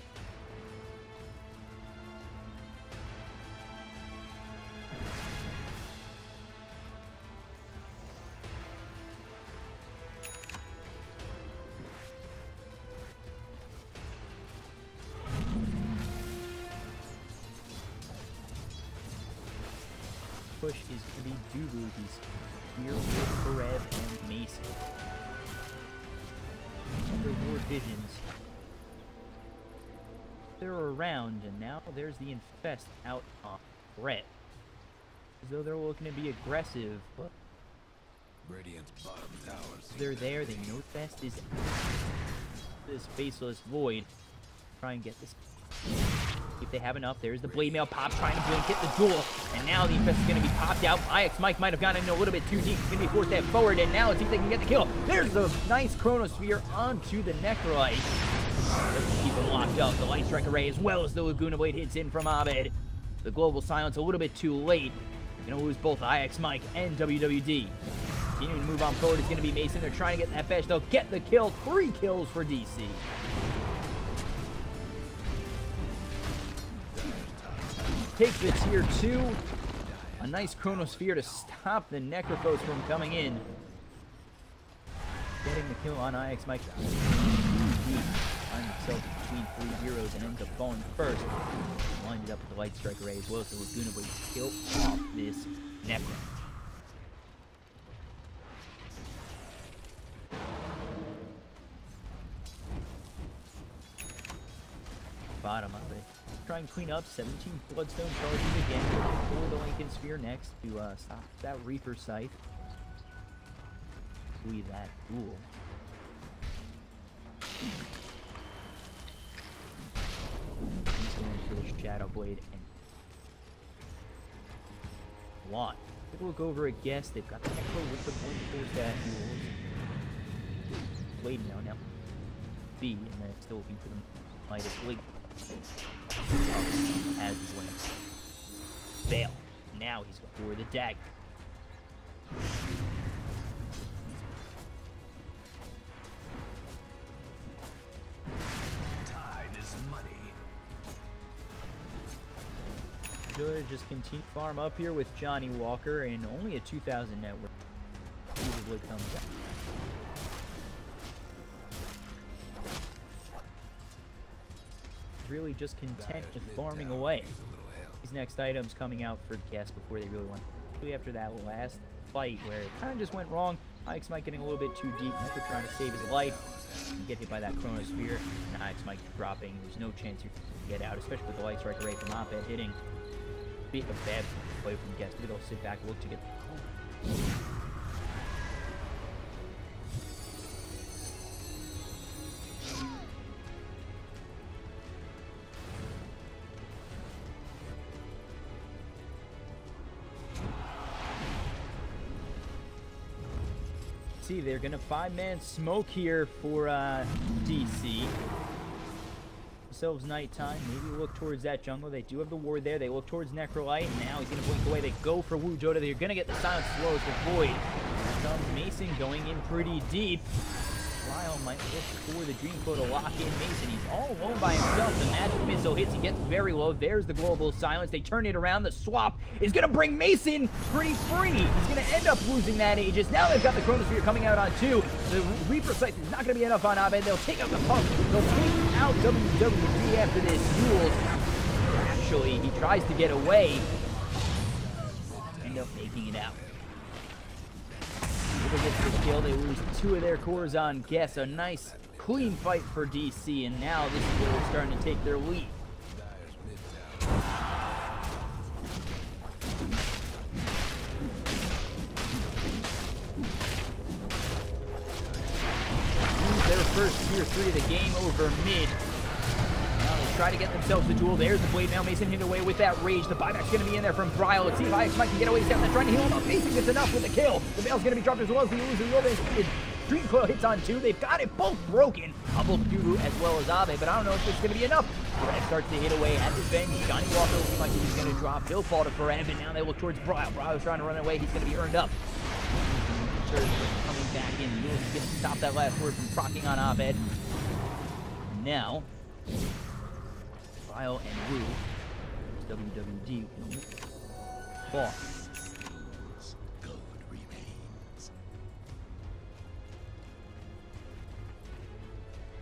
Push is going to be Dubu. He's here with Karev and Mason. Underward Visions. They're around, and now there's the Infest out on Brett. As though they're looking to be aggressive, but Radiant's bottom towers. they're there. They know Infest is this faceless void. Try and get this. If they have enough, there's the Blade Mail pop trying to get the duel. And now the Infest is going to be popped out. IX Mike might have gotten in a little bit too deep. He's going to be forced that forward. And now let's see if they can get the kill. There's the nice Chronosphere onto the Necrolite. Let's keep him locked up. The Light Strike Array as well as the Laguna Blade hits in from Abed. The Global Silence a little bit too late. Going to lose both IX Mike and WWD. Continuing to move on forward is going to be Mason. They're trying to get that fetch. They'll get the kill. 3 kills for DC. Take the tier 2. A nice Chronosphere to stop the Necrophos from coming in. Getting the kill on IX Mike. Finds himself between 3 heroes and ends up falling first. Lined it up with the Light Strike Array as well as the Laguna Blade to kill off this Necro. Bottom of it. Try and clean up. 17 Bloodstone charges again. For the Lincoln Sphere next to stop that Reaper Scythe. Leave that duel. He's going for the Shadow Blade and Lot. Take a look over at Guess. They've got the Necro with the point towards that duel. Blade now. B, and then it's still looking for the lightest blade. As his win. Fail. Now he's going for the dagger. Time is money. Good, just continue farm up here with Johnny Walker and only a 2,000 net worth. Usually comes out. Really just content with farming away. These next items coming out for Guess before they really went. After that last fight where it kind of just went wrong, IX Mike getting a little bit too deep. Necro trying to save his life. And get hit by that Chronosphere. And IX Mike dropping. There's no chance you can get out, especially with the Light Strike Array from Op-Ed hitting. Be a bad play from Guess. Maybe they'll sit back and look to get the see, they're gonna 5-man smoke here for DC. Themselves nighttime. Maybe look towards that jungle. They do have the ward there. They look towards Necrolite. Now he's gonna blink away. They go for Wu Dota. They're gonna get the silence slow as the Void. comes Mason going in pretty deep. Lyle might look for the Dreamflow to lock in Mason. He's all alone by himself. The magic missile hits. He gets very low. There's the global silence. They turn it around. The swap is going to bring Mason pretty free. He's going to end up losing that Aegis. Now they've got the Chronosphere coming out on 2. The Reaper Scythe is not going to be enough on Abed. They'll take out the Punk. They'll take out WWD after this duel. Actually, he tries to get away. End up making it out. They get the kill. They lose 2 of their cores on Guess. A nice, clean fight for DC, and now this is where they're starting to take their lead. Lose their first tier 3 of the game over mid. Now they try to get themselves the duel. There's the blade mail. Mason hit away with that rage. The buyback's going to be in there from Bryle. Let's see if Ix Mike can get away. He's down there trying to heal him up. Mason gets enough with the kill. The mail's going to be dropped as well as the illusion. Dream Coil hits on 2. They've got it both broken on both Dudu as well as Abe, but I don't know if this is going to be enough. Forev starts to hit away at this bench. Johnny Walker looking like he's going to drop. He'll fall to Forev, and now they look towards Bryle. Bryle's trying to run away. He's going to be earned up. Coming back in. Lewis is going to stop that last word from proccing on Abed. Now, Bryle and Wu, WWD, ball.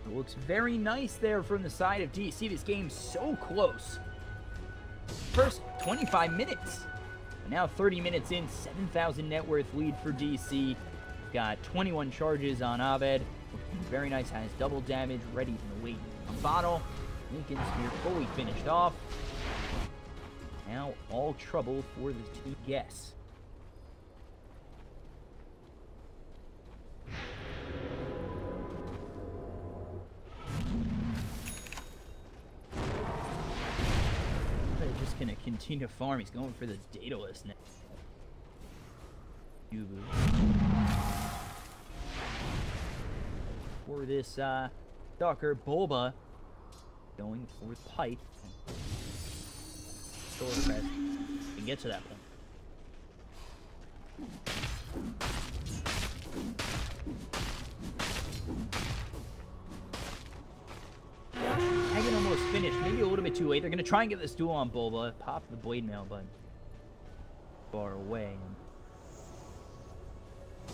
It looks very nice there from the side of DC. This game's so close. First 25 minutes. Now 30 minutes in, 7,000 net worth lead for DC. Got 21 charges on Abed. Looking very nice, has double damage, ready to wait a bottle. Lincoln's here fully finished off. Now all trouble for the team Guess. They're just gonna continue to farm. He's going for the Daedalus now. For this Stalker, Bulba going for Pipe. Solar Crest can get to that point. Dragon almost finished, maybe a little bit too late. They're going to try and get this duel on Bulba. Pop the blade mail, but far away.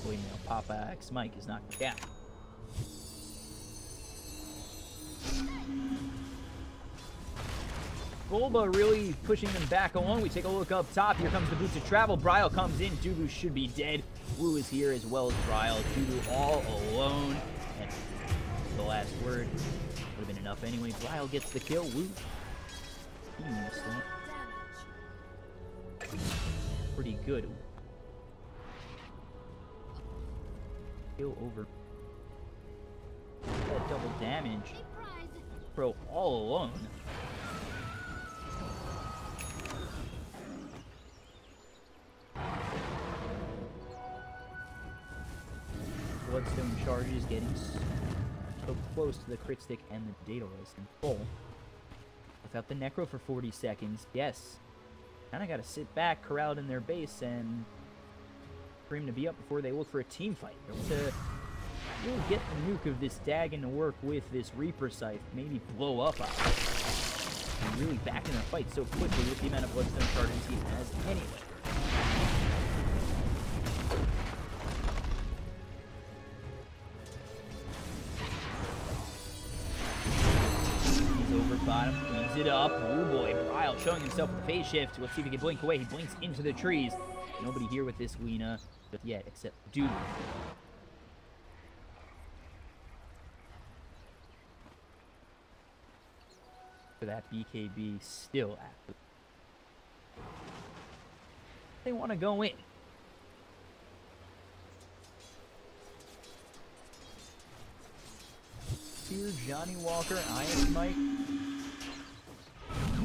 Blade mail, pop X Mike is knocked down. Bulba really pushing them back along. We take a look up top. Here comes the Boots of Travel. Bryle comes in. Dudu should be dead. Wu is here as well as Bryle. Dudu all alone. And the last word would have been enough anyway. Bryle gets the kill. Wu. He missed it. Pretty good. Kill over. That double damage. Pro all alone. Bloodstone charges getting so close to the crit stick and the Daedalus in full. Without the Necro for 40 seconds. Yes. Kinda gotta sit back, corralled in their base, and for him to be up before they look for a team fight. To really get the nuke of this Dagon to work with this Reaper Scythe, maybe blow up on it. And really back in the fight so quickly with the amount of Bloodstone charges he has anyway. Bottom, cleans it up. Oh boy, Bryle showing himself with the phase shift. Let's see if he can blink away. He blinks into the trees. Nobody here with this Lina just yet, except Dude. For that BKB still active. They want to go in. Here, Johnny Walker, Iron Mike.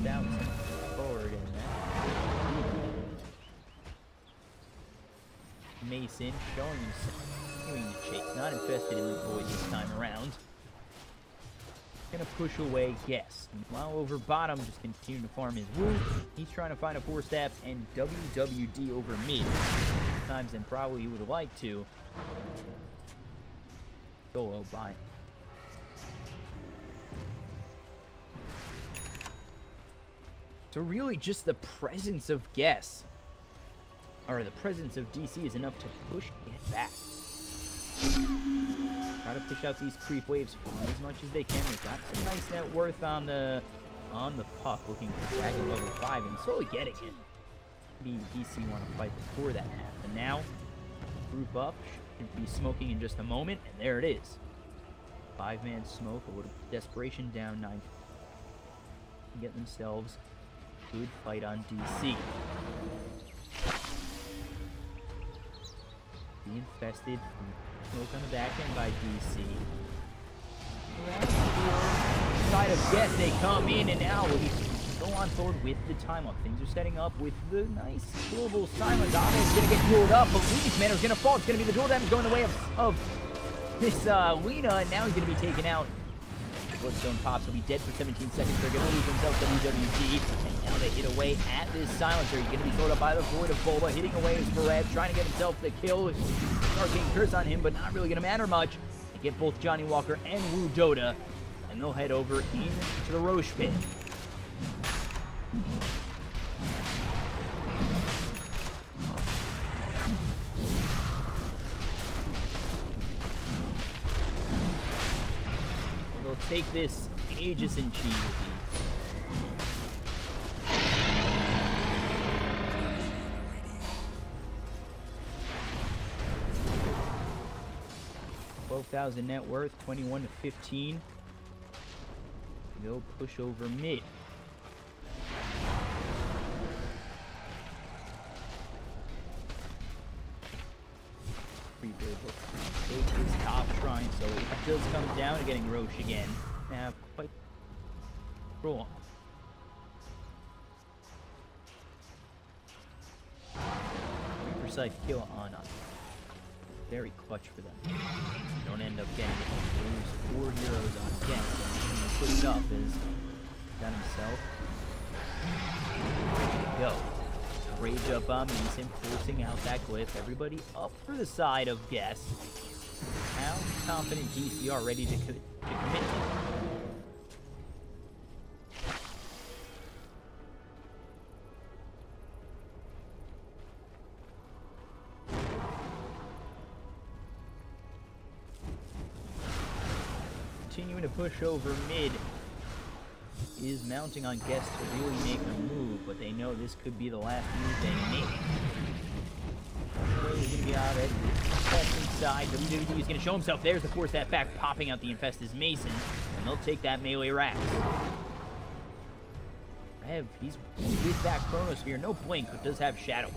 Bouncing forward in that. Mason showing himself, doing the chase, not infested in the void this time around. gonna push away Guess. Meanwhile, over bottom, just continuing to farm his Woo. He's trying to find a 4-step and WWD over mid. Times than probably he would like to. Solo by. So really just the presence of Guess, or the presence of DC is enough to push it back. Try to push out these creep waves as much as they can. They've got some nice net worth on the puck, looking for Dragon level 5 and slowly getting it. Maybe DC want to fight before that happens. And now, group up, should be smoking in just a moment, and there it is. 5-man smoke, a little desperation down 9. Get themselves a good fight on DC. Be infested from smoke on the back end by DC. Side of Guess, they come in, and now we go on forward with the time up. Things are setting up with the nice global silence. Abe's going to get dueled up, but Lee's mana is going to fall. It's going to be the duel damage going the way of this Lena, and now he's going to be taken out. Bloodstone pops, will be dead for 17 seconds. They're going to lose themselves WWD, and now they hit away at this silencer. He's going to be thrown up by the Void of Bulba, hitting away is Perez, trying to get himself the kill. Arcane Curse on him, but not really going to matter much. They get both Johnny Walker and Wu Dota, and they'll head over into the Roche pit. They'll take this Aegis and Chi. 12,000 net worth, 21 to 15. They'll push over mid. Take his top shrine, so if it does come down to getting Roche again, have quite wrong. Precise kill on us. Very clutch for them. Don't end up getting it. Lose 4 heroes on Ken. And put it up is done himself. Ready to go. Rage up on Mason, forcing out that glyph. Everybody up for the side of Guess. How confident DC are ready to commit to. Continuing to push over mid. Is mounting on Guess to really make a move, but they know this could be the last move they make. He's gonna be out at the inside. WWD is gonna show himself. There's the force that back, popping out the Infestus Mason, and they'll take that melee Rax. Rev, he's with that Chronosphere, no blink, but does have Shadow.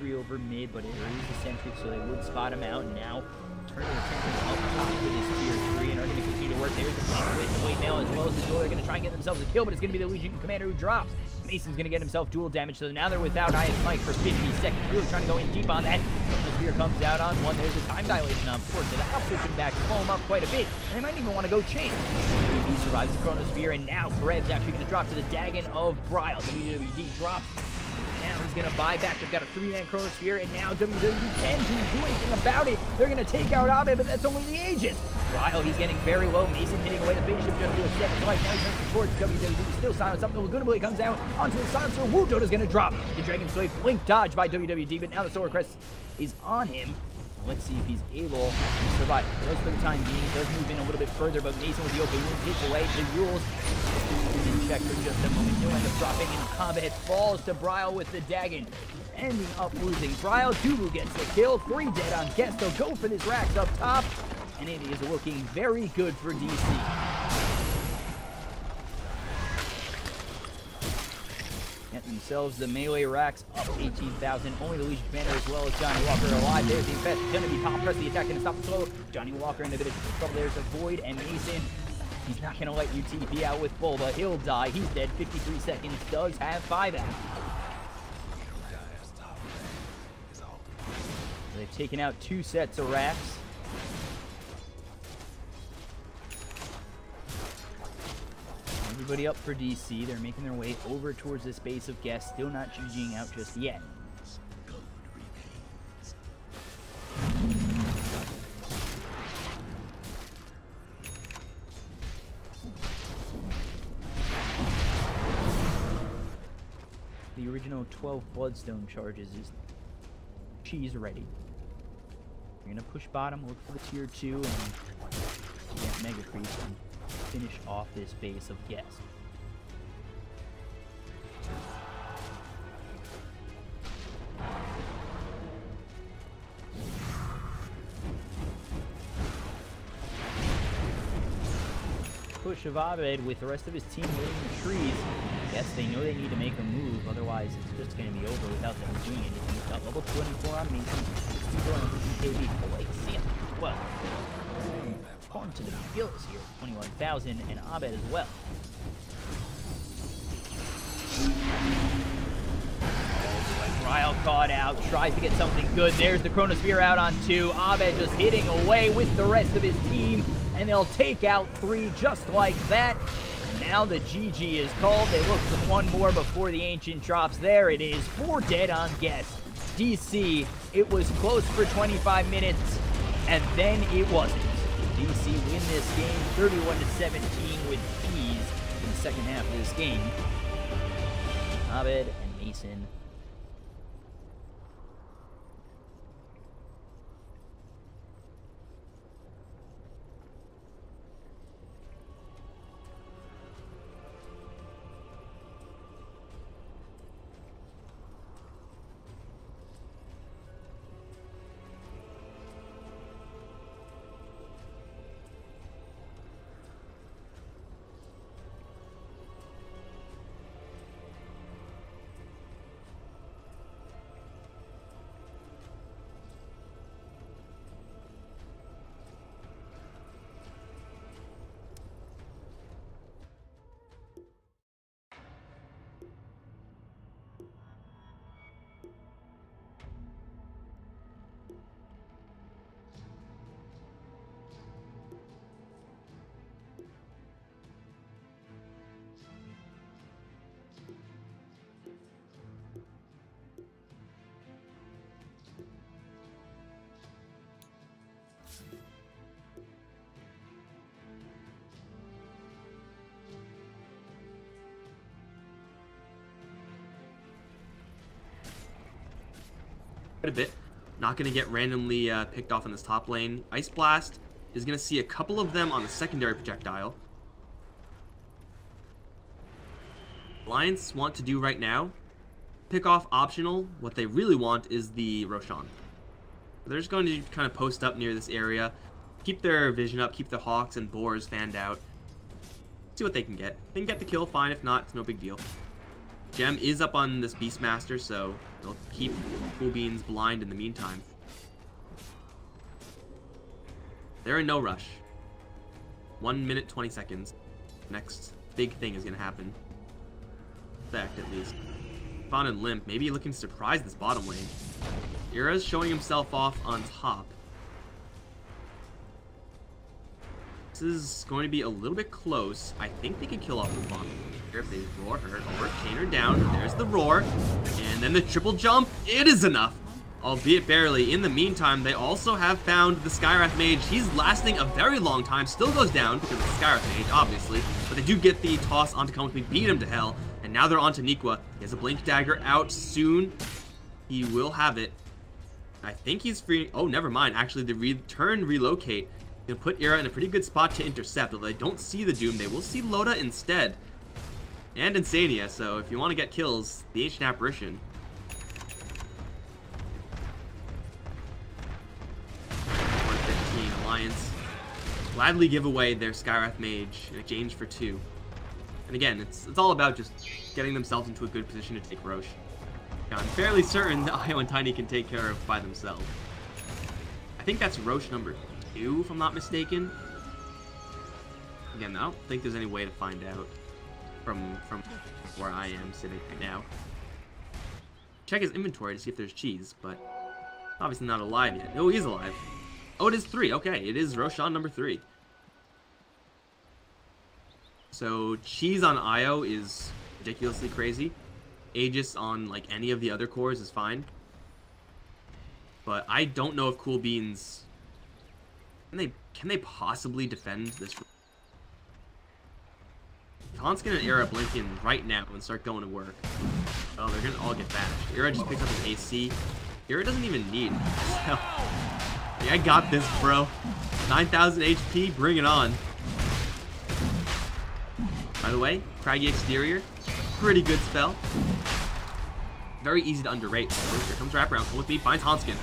3 over mid, but it is eccentric, so they would spot him out. And now turning their attention up top with this tier 3 and are going to continue to work. There's the blink with the weight mail as well as the duel. They're going to try and get themselves a kill, but it's going to be the Legion Commander who drops. Mason's going to get himself dual damage, so now they're without Highest Mike for 50 seconds. Really trying to go in deep on that. The spear comes out on one. There's a time dilation on 4, so that'll push him back, slow him up quite a bit. And they might even want to go chain. He survives the Chronosphere, and now Perez's actually going to drop to the Dagon of Bryle. WWD drops. Now he's going to buy back. They've got a 3-man Chronosphere, and now WWE can't do anything about it. They're going to take out Abe, but that's only the Aegis. Bryle, he's getting very low. Mason hitting away. The big ship going to do a step twice. Now he's moving towards WWE. Still silent. Something good ability comes out onto the silencer. Wu Dota's going to drop. The Dragon Slave blink dodge by WWD, but now the Solar Crest is on him. Let's see if he's able to survive. Just for the time being, he does move in a little bit further, but Mason with the open wound takes away the rules. In check for just a moment. He'll end up dropping in combat. Falls to Bryle with the Dagon. Ending up losing. Bryle, Dubu gets the kill. 3 dead on Guess. They'll go for this Rax up top. And it is looking very good for DC. Get themselves the melee Rax up 18,000. Only the Legion Commander as well as Johnny Walker are alive. There's the Infest. Going to be pop press. The attack going to stop the slow. Johnny Walker in a bit of trouble. There's a Void and Mason. He's not going to let you TP out with Bulba. He'll die. He's dead. 53 seconds. Does have 5 out. They've taken out 2 sets of Rax. everybody up for DC. They're making their way over towards this base of guests. Still not GGing out just yet. The original 12 Bloodstone charges is cheese ready. You're gonna push bottom, look for the tier 2, and get Mega Creeps and finish off this base of guests. Push of Abed with the rest of his team waiting in the trees. Yes, they know they need to make a move, otherwise it's just going to be over without them doing anything. He's got level 24 on Mason, 60 going for BKB. Oh, wait, see him. Well, according to the skills here, 21,000, and Abed as well. Ryle caught out, tries to get something good. There's the Chronosphere out on 2. Abed just hitting away with the rest of his team, and they'll take out 3 just like that. And now the GG is called. They look for one more before the Ancient drops. There it is, 4 dead on guess. DC, it was close for 25 minutes, and then it wasn't. DC win this game 31-17 with ease in the second half of this game. Abed and Mason. Quite a bit. Not going to get randomly picked off in this top lane. Ice Blast is going to see a couple of them on the secondary projectile. Alliance want to do right now, pick off optional. What they really want is the Roshan. They're just going to kind of post up near this area, keep their vision up, keep the Hawks and Boars fanned out. See what they can get. If they can get the kill, fine. If not, it's no big deal. Gem is up on this Beastmaster, so they'll keep Cool Beans blind in the meantime. They're in no rush. 1 minute, 20 seconds. Next big thing is going to happen. Effect, at least. Fawn and Limp, maybe looking to surprise this bottom lane. Ira's showing himself off on top. This is going to be a little bit close. I think they can kill off the Fawn. If they roar her or chain her down, there's the roar, and then the triple jump. It is enough, albeit barely. In the meantime, they also have found the Skywrath Mage. He's lasting a very long time, still goes down because of the Skywrath Mage, obviously, but they do get the toss onto Come With Me, beat him to hell, and now they're onto Nikwa. He has a Blink Dagger out soon. He will have it. I think he's free. Oh, never mind. Actually, the relocate can put Ira in a pretty good spot to intercept. Although they don't see the Doom, they will see Loda instead. And Insania, so if you want to get kills, the Ancient Apparition. 115 Alliance gladly give away their Skywrath Mage in exchange for 2. And again, it's all about just getting themselves into a good position to take Roche. Now, I'm fairly certain that Io and Tiny can take care of by themselves. I think that's Roche number 2, if I'm not mistaken. Again, I don't think there's any way to find out from where I am sitting right now. Check his inventory to see if there's cheese, but obviously not alive yet. No, he is alive. Oh, it is 3. Okay, it is Roshan number 3. So Cheese on Io is ridiculously crazy. Aegis on like any of the other cores is fine. But I don't know if Cool Beans can they possibly defend this. Conskin and Era blink in right now and start going to work. Oh, they're gonna all get bashed. Era just picks up his AC. Era doesn't even need. So, I got this, bro. 9,000 HP, bring it on. By the way, Craggy Exterior, pretty good spell. Very easy to underrate. Here comes Wraparound, come with me, finds Hanskin.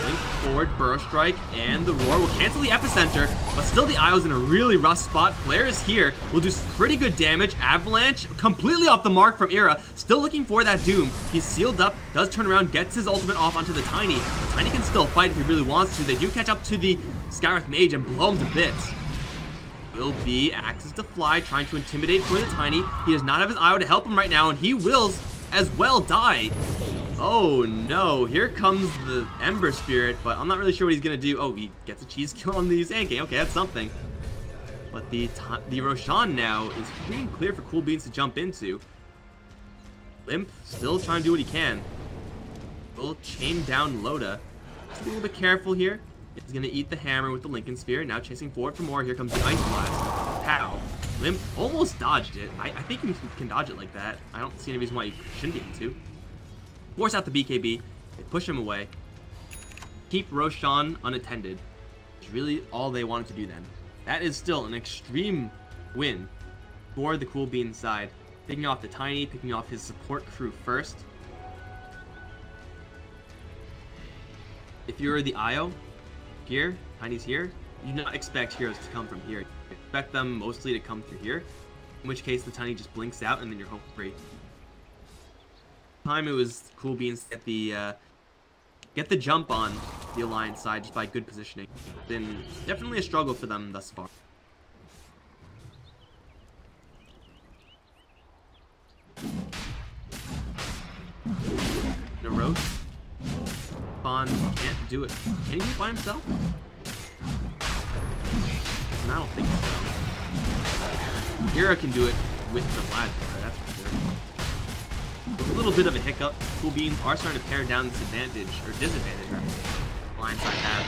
Link forward, Burrow Strike, and the Roar will cancel the Epicenter, but still the Io's in a really rough spot. Flare is here, will do some pretty good damage. Avalanche, completely off the mark from Era, still looking for that Doom. He's sealed up, does turn around, gets his ultimate off onto the Tiny. The Tiny can still fight if he really wants to. They do catch up to the Skywrath Mage and blow him to bits. Will be Axes to Fly, trying to intimidate for the Tiny. He does not have his Io to help him right now, and he will as well die. Oh no, here comes the Ember Spirit, but I'm not really sure what he's gonna do. Oh, he gets a cheese kill on the Sand King. Okay, that's something. But the Roshan now is free and clear for Cool Beans to jump into. Limp still trying to do what he can. Will chain down Loda. Just be a little bit careful here. He's gonna eat the hammer with the Lincoln Sphere. Now chasing forward for more. Here comes the Ice Blast. Pow. Limp almost dodged it. I think you can dodge it like that. I don't see any reason why you shouldn't be able to. Force out the BKB. They push him away. Keep Roshan unattended. It's really all they wanted to do then. That is still an extreme win for the Cool Beans side. Picking off the Tiny, picking off his support crew first. If you're the Io, here, Tiny's here, you do not expect heroes to come from here. You expect them mostly to come through here, in which case the Tiny just blinks out and then you're home free. Time it was Cool Beans to get the jump on the Alliance side just by good positioning. Been definitely a struggle for them thus far. No road. Bond can't do it. Can he do it by himself? I don't think so. Era can do it with the lad, that's for sure. With a little bit of a hiccup, Cool Beans are starting to pare down this advantage, or disadvantage, rather, Alliance side have.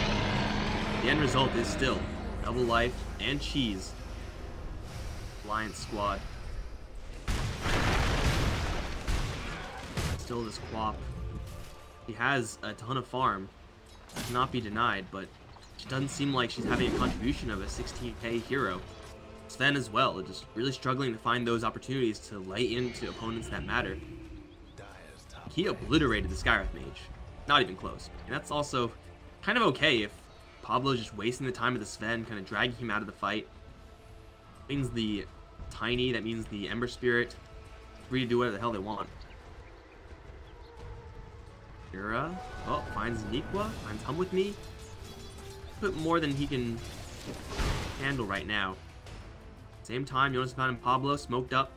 The end result is still double life and cheese. Alliance squad. Still this Quap. He has a ton of farm, cannot be denied, but she doesn't seem like she's having a contribution of a 16k hero. Sven as well, just really struggling to find those opportunities to lay into opponents that matter. He obliterated the Skywrath Mage, not even close. And that's also kind of okay if Pablo's just wasting the time with the Sven, kind of dragging him out of the fight. That means the Tiny, that means the Ember Spirit, free to do whatever the hell they want. Yura, oh, finds Nikwa, finds Hum with me. A bit more than he can handle right now. Same time, Jonas and Pablo smoked up.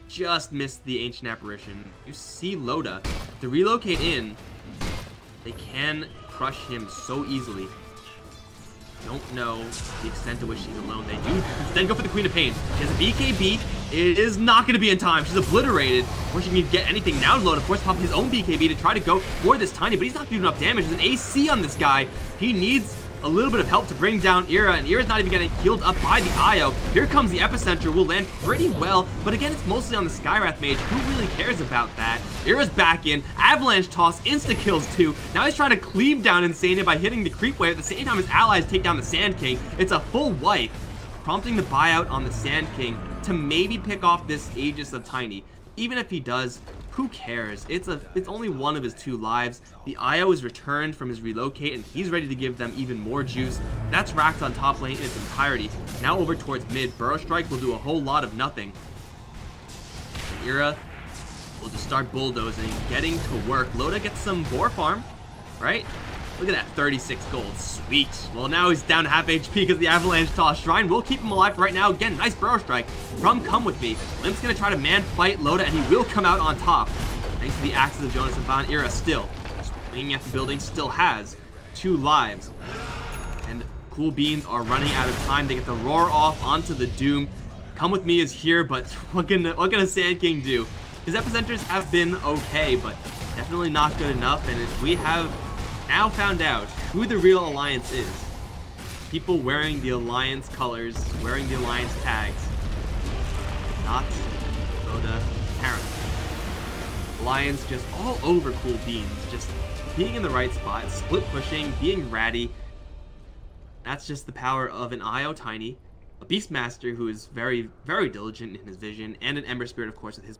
Just missed the Ancient Apparition. You see Loda. To relocate in, they can crush him so easily. Don't know the extent to which she's alone. They do then go for the Queen of Pain. She has a BKB. It is not going to be in time. She's obliterated. Before she can get anything now, Loda forces pop his own BKB to try to go for this Tiny, but he's not doing enough damage. There's an AC on this guy. He needs a little bit of help to bring down Era, and Era's not even getting healed up by the Io. Here comes the Epicenter, will land pretty well, but again, it's mostly on the Skywrath Mage. Who really cares about that? Era's back in, Avalanche toss, insta-kills too. Now he's trying to cleave down Insania by hitting the creep wave. At the same time, his allies take down the Sand King. It's a full wipe, prompting the buyout on the Sand King to maybe pick off this Aegis of Tiny. Even if he does, who cares? It's only one of his 2 lives. The Io is returned from his relocate, and he's ready to give them even more juice. That's racked on top lane in its entirety. Now over towards mid. Burrow Strike will do a whole lot of nothing. Era will just start bulldozing, getting to work. Loda gets some boar farm, right? Look at that, 36 gold. Sweet. Well, now he's down to half HP because the Avalanche toss. Shrine will keep him alive for right now. Again, nice Burrow Strike from Come With Me. Limp's going to try to man fight Loda, and he will come out on top. Thanks to the axes of Jonas and Von. Era still swinging at the building, still has 2 lives. And Cool Beans are running out of time. They get the roar off onto the Doom. Come With Me is here, but what can a Sand King do? His epicenters have been okay, but definitely not good enough, and we have now found out who the real Alliance is. People wearing the Alliance colors, wearing the Alliance tags. Not Dota Parent. Alliance just all over Cool Beans, just being in the right spot, split pushing, being ratty. That's just the power of an IO Tiny, a Beastmaster who is very, very diligent in his vision, and an Ember Spirit, of course, with his...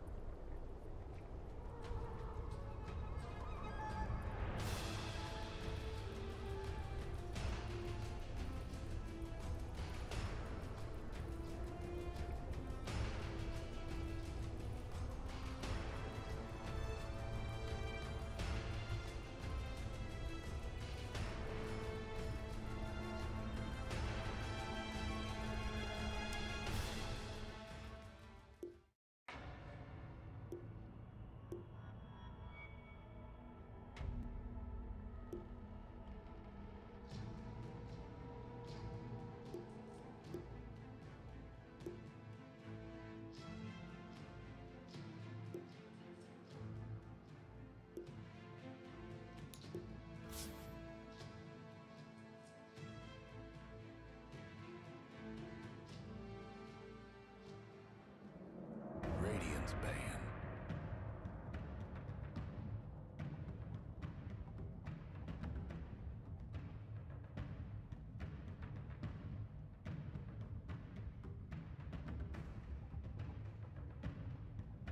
Radiant's ban.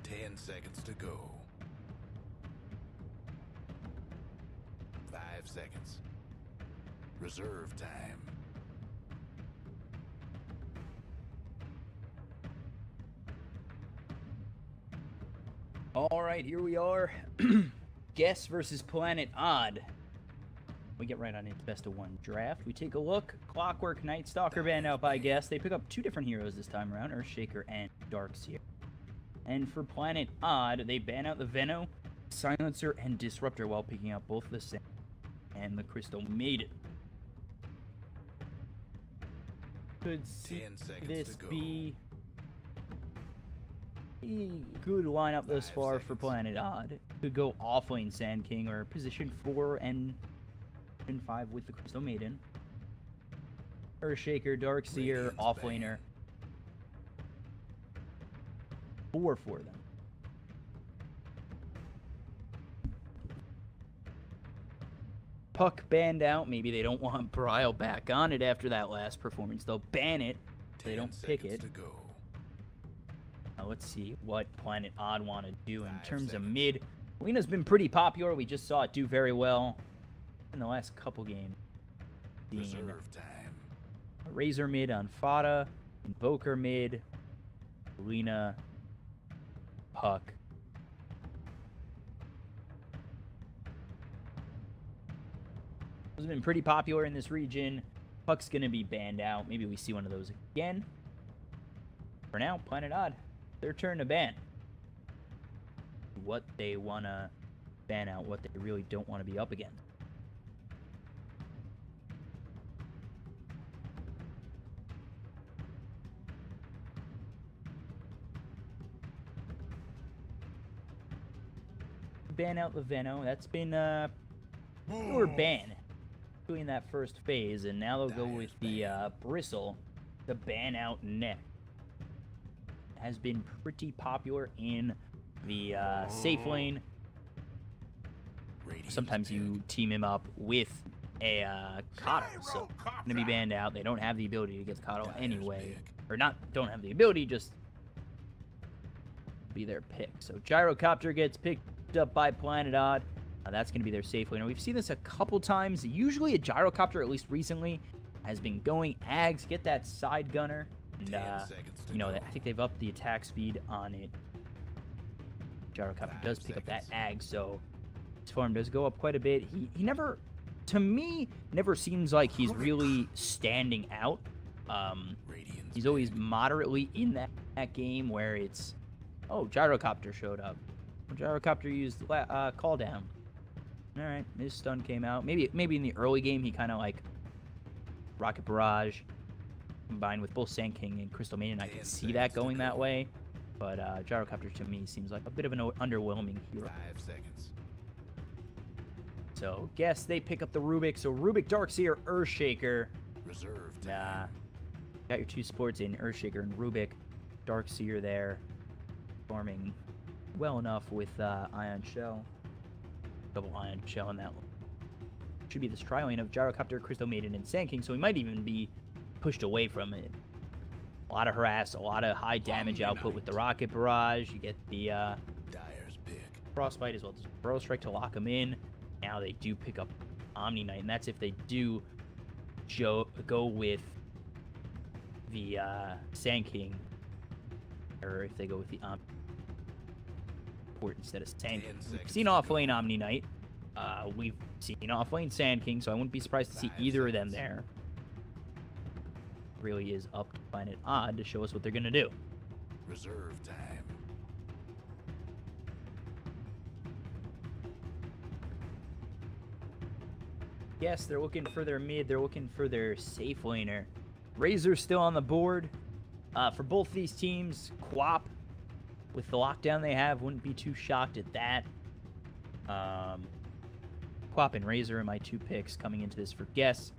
Ten seconds to go. 5 seconds. Reserve time. All right, here we are. Guess versus Planet Odd. We get right on into best of 1 draft. We take a look. Clockwork Night Stalker banned out by Guess. They pick up 2 different heroes this time around, Earthshaker and Darkseer. And for Planet Odd, they ban out the Veno, Silencer, and Disruptor while picking up both the Sand and the Crystal Maiden. Could see 10 seconds this to go. be a good lineup thus 5 far for seconds. Planet Odd. Could go offlane Sand King or position 4 and 5 with the Crystal Maiden. Earthshaker, Darkseer, Radiant's offlaner. 4 for them. Puck banned out. Maybe they don't want Brile back on it after that last performance. They'll ban it. They 10 don't pick seconds it. to go. Now let's see what Planet Odd want to do in 5 terms of seconds. mid. Lena's been pretty popular. We just saw it do very well in the last couple games. Being Reserve time. Razor mid on Fada, Invoker mid, Lena, Puck. Has been pretty popular in this region. Puck's gonna be banned out. Maybe we see one of those again. For now, Planet Odd, their turn to ban. What they wanna ban out, what they really don't want to be up against. Ban out the Veno. That's been newer ban in that first phase, and now they'll go with the Bristle to ban out Neck. Has been pretty popular in the safe lane. Radiant's Sometimes you dead. team him up with a Kato, so gonna be banned out. They don't have the ability to get the Kato anyway, or not. Don't have the ability, just be their pick. So Gyrocopter gets picked up by Planet Odd. That's going to be their safe lane. We've seen this a couple times. Usually a Gyrocopter, at least recently, has been going Ags, get that side gunner. And, 10 seconds to you know, go. I think they've upped the attack speed on it. Gyrocopter does pick up that Ag, so his farm does go up quite a bit. He never, to me, never seems like he's really standing out. Radiant's He's always moderately in that game where it's, oh, Gyrocopter showed up. Gyrocopter used call down. All right, his stun came out. Maybe in the early game he kind of like rocket barrage, combined with both Sand King and Crystal Maiden, I can see that going that way. But Gyrocopter to me seems like a bit of an underwhelming hero. 5 seconds. So guess they pick up the Rubik. So Rubik, Darkseer, Earthshaker. Reserve Nah. Got your 2 supports in Earthshaker and Rubik. Darkseer there. Farming well enough with Ion Shell. Double Ion Shell in that one. Should be this tri-lane of Gyrocopter, Crystal Maiden, and Sand King, so he might even be pushed away from it. A lot of harass, a lot of high damage output with the Rocket Barrage. You get the Dyer's pick. Frostbite as well as Burrow Strike to lock him in. Now they do pick up Omni Knight, and that's if they do go with the Sand King, or if they go with the Omni Port instead of Sand King. We've seen off-lane Omni Knight. We've seen off-lane Sand King, so I wouldn't be surprised to see either of them there. Really is up to Planet Odd to show us what they're going to do. Reserve time. Yes, they're looking for their mid. They're looking for their safe laner. Razor's still on the board. For both these teams, Quap, with the lockdown they have, wouldn't be too shocked at that. Quap and Razor are my 2 picks coming into this for guess.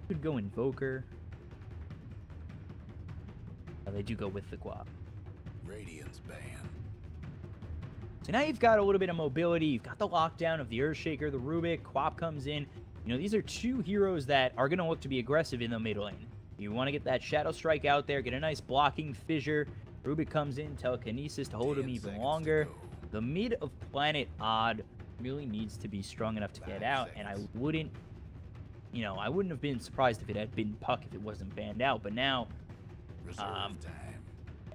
Could go Invoker. They do go with the Quap. Radiance ban. So now you've got a little bit of mobility. You've got the lockdown of the Earthshaker, the Rubik. Quap comes in. You know, these are 2 heroes that are going to look to be aggressive in the mid lane. You want to get that Shadow Strike out there, get a nice blocking fissure. Rubik comes in, telekinesis to hold him even longer. The mid of Planet Odd really needs to be strong enough to get out, and I wouldn't have been surprised if it had been Puck if it wasn't banned out, but now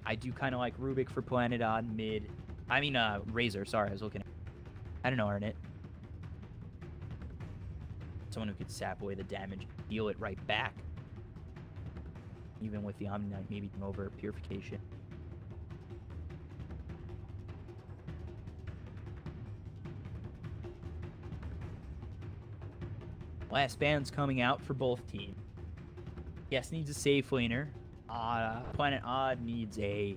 I do kind of like Rubik for Planet Odd mid. I mean, Razor, sorry, I was looking at, I don't know, Arnett. Someone who could sap away the damage, deal it right back. Even with the Omni Knight maybe over Purification. Last band's coming out for both teams. Yes, needs a safe laner. Planet Odd needs a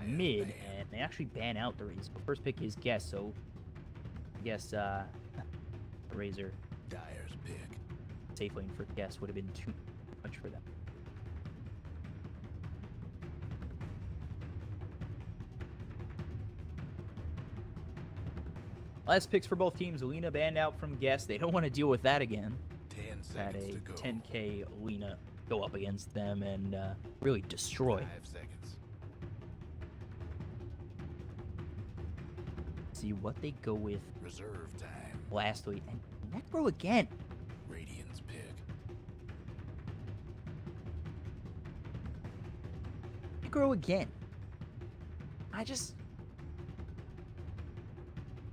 mid, and they actually ban out the Razor. First pick is Guess, so I guess the Razor Dyer's pick. safe lane for Guess would have been too much for them. Last picks for both teams. Alina banned out from Guess. They don't want to deal with that again. 10 Had seconds a to go. 10k Alina go up against them and really destroy. 5 seconds. See what they go with Reserve time. lastly. And Necro again. Radiance pick. Necro again.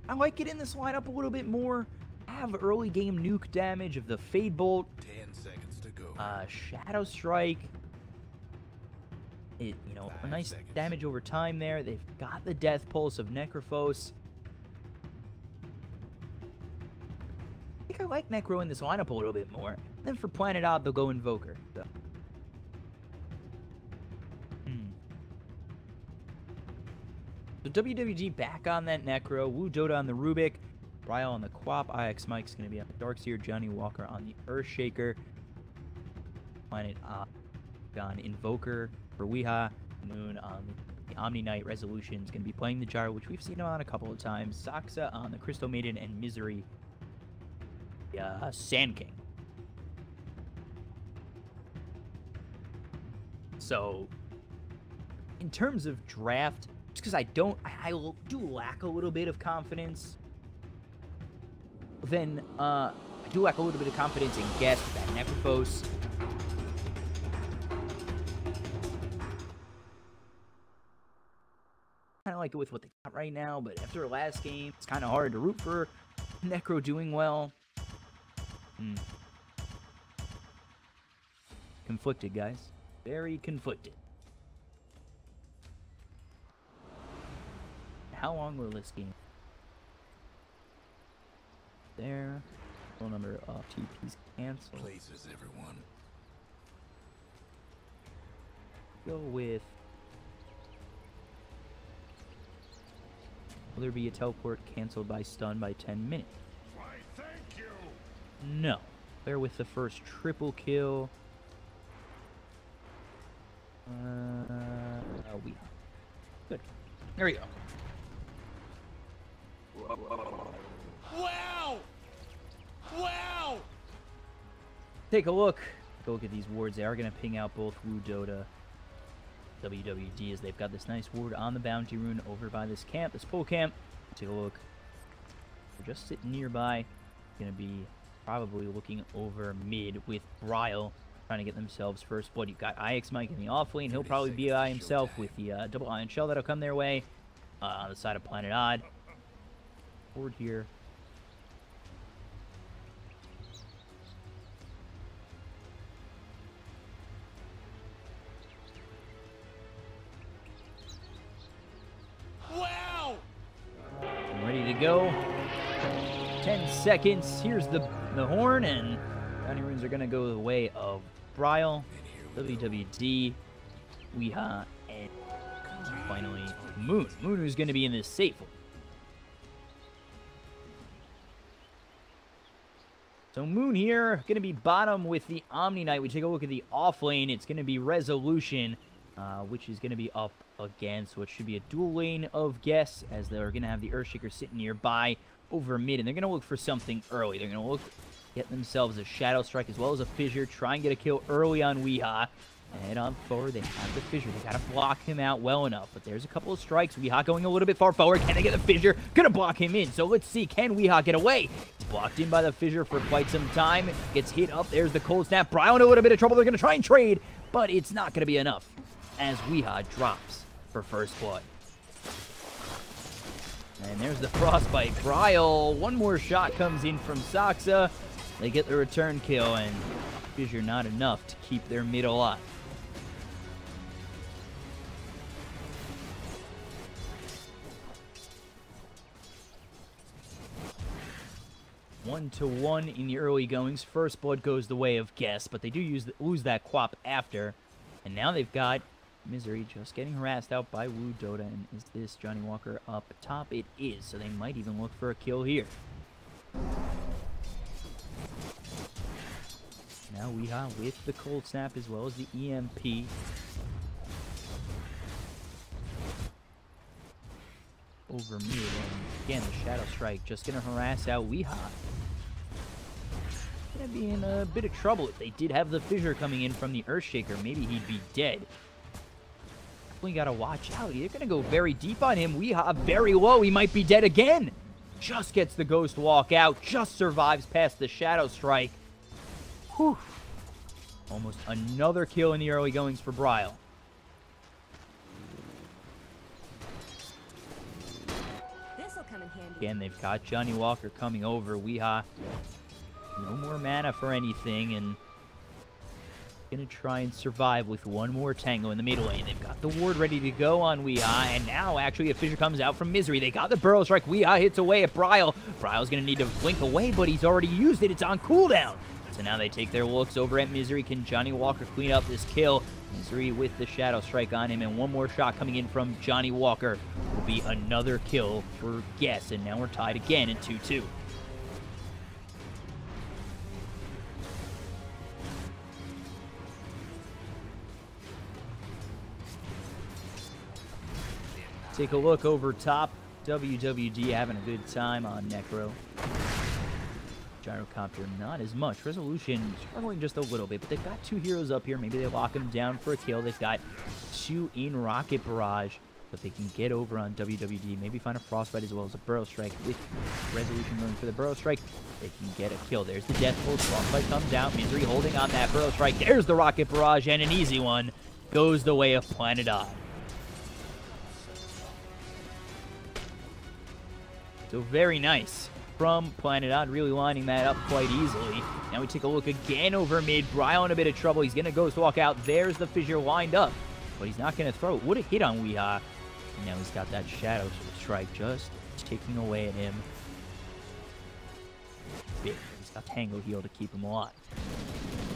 I like it in this lineup a little bit more. Have early game nuke damage of the Fade Bolt. 10 seconds to go. Shadow Strike. A nice seconds. damage over time there. They've got the Death Pulse of Necrophos. I think I like Necro in this lineup a little bit more. Then for Planet Odd, they'll go Invoker. So. So WWG back on that Necro. Wu Dota on the Rubik. Ryle on the Quap. IX Mike's going to be on the Darkseer. Johnny Walker on the Earthshaker. Planet on Invoker for Weeha. Moon on the Omni Knight. Resolution's going to be playing the Gyro, which we've seen him on a couple of times. Saxa on the Crystal Maiden, and Misery, Sand King. So, in terms of draft, just because I do lack a little bit of confidence, then I do lack a little bit of confidence in Guess with that Necrophos. Kind of like it with what they got right now, but after last game, it's kind of hard to root for Necro doing well. Conflicted, guys. Very conflicted. How long will this game? There. Total number of TPs canceled. Places, everyone. go with... Will there be a teleport canceled by stun by 10 minutes? Why, thank you. No. There with the first triple kill. We good. There we go. Wow! Wow! Take a look. Go look at these wards. They are going to ping out both Wu Dota, WWD, as they've got this nice ward on the bounty rune over by this camp, this pole camp. Take a look. They're just sitting nearby. Going to be probably looking over mid with Bryle, trying to get themselves first blood. You've got IX Mike in the off lane. He'll probably be by himself with the double iron shell that'll come their way on the side of Planet Odd. Forward here. Wow! I'm ready to go. 10 seconds. Here's the horn, and bounty runes are going to go the way of Bryle, WWD, Weeha, and finally Moon. Moon, who's going to be in this safe one. So Moon here, going to be bottom with the Omni Knight. We take a look at the off lane. It's going to be Resolution, which is going to be up again. So it should be a dual lane of Guess, as they're going to have the Earthshaker sitting nearby over mid. And they're going to look for something early. They're going to look, get themselves a Shadow Strike as well as a Fissure. Try and get a kill early on Weeha. And head on forward. They have the Fissure. They got to block him out well enough. But there's a couple of strikes. Weeha going a little bit far forward. Can they get the Fissure? Gonna block him in. So let's see. Can Weeha get away? He's blocked in by the Fissure for quite some time. Gets hit up. There's the Cold Snap. Bryle in a little bit of trouble. They're going to try and trade. But it's not going to be enough as Weeha drops for first blood. And there's the Frostbite. Bryle. One more shot comes in from Saksa. They get the return kill. And Fissure not enough to keep their mid alive. 1-1 in the early goings. First blood goes the way of Guess, but they do lose that Quap after. And now they've got Misery just getting harassed out by Wu Dota. And is this Johnny Walker up top? It is, so they might even look for a kill here. Now Weeha with the Cold Snap as well as the EMP. Over mid, and again the Shadow Strike just gonna harass out Weeha. Gonna be in a bit of trouble. If they did have the Fissure coming in from the Earthshaker, maybe he'd be dead. Definitely gotta watch out. They're gonna go very deep on him. Weeha very low. He might be dead again. Just gets the Ghost Walk out. Just survives past the Shadow Strike. Whew. Almost another kill in the early goings for Bryle. Again, they've got Johnny Walker coming over. Weeha, no more mana for anything, and gonna try and survive with one more Tango in the middle lane. They've got the ward ready to go on Weeha, and now actually a Fissure comes out from Misery. They got the Burrow Strike. Weeha hits away at Bryle. Bryle's gonna need to blink away, but he's already used it. It's on cooldown. So now they take their looks over at Misery. Can Johnny Walker clean up this kill? Misery with the Shadow Strike on him, and one more shot coming in from Johnny Walker will be another kill for Guess, and now we're tied again at 2-2. Take a look over top. WWD having a good time on Necro. Gyrocopter, not as much. Resolution struggling just a little bit, but they've got two heroes up here. Maybe they lock him down for a kill. They've got two in Rocket Barrage, but they can get over on WWD. Maybe find a Frostbite as well as a Burrow Strike. With Resolution going for the Burrow Strike, they can get a kill. There's the Death Pulse. Frostbite comes out. Misery holding on that Burrow Strike. There's the Rocket Barrage, and an easy one goes the way of Planet Odd. So very nice from Planet Odd, really lining that up quite easily. Now we take a look again over mid. Bryle in a bit of trouble. He's going to Ghost Walk out. There's the Fissure lined up, but he's not going to throw it. Would have hit on Weeha. And now he's got that Shadow Strike just ticking away at him. Big. He's got Tango Heal to keep him alive.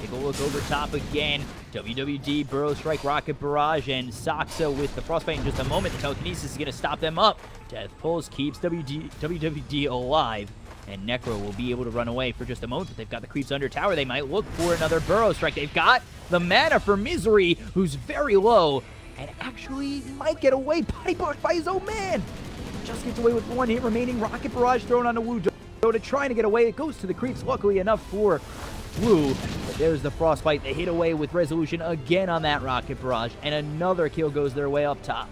Take a look over top again. WWD, Burrow Strike, Rocket Barrage, and Soxa with the Frostbite in just a moment. The Telekinesis is going to stop them up. Death Pulse keeps WWD alive. And Necro will be able to run away for just a moment, but they've got the creeps under tower. They might look for another Burrow Strike. They've got the mana for Misery, who's very low, and actually might get away. Body blocked by his own man. Just gets away with one hit remaining. Rocket Barrage thrown on the Wu Dota, trying to get away. It goes to the creeps, luckily enough for Wu. But there's the Frostbite. They hit away with Resolution again on that Rocket Barrage, and another kill goes their way up top.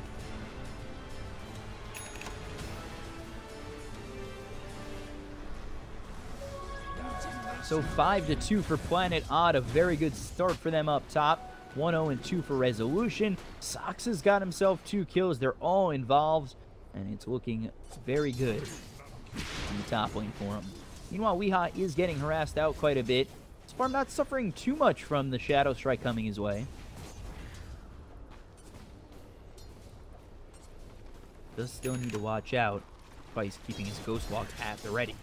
So 5-2 for Planet Odd, a very good start for them up top. 1-0-2 for Resolution. Sox has got himself 2 kills. They're all involved, and it's looking very good in the top lane for him. Meanwhile, Weeha is getting harassed out quite a bit. Sparm not suffering too much from the Shadow Strike coming his way. Does still need to watch out, but he's keeping his Ghost Walk at the ready.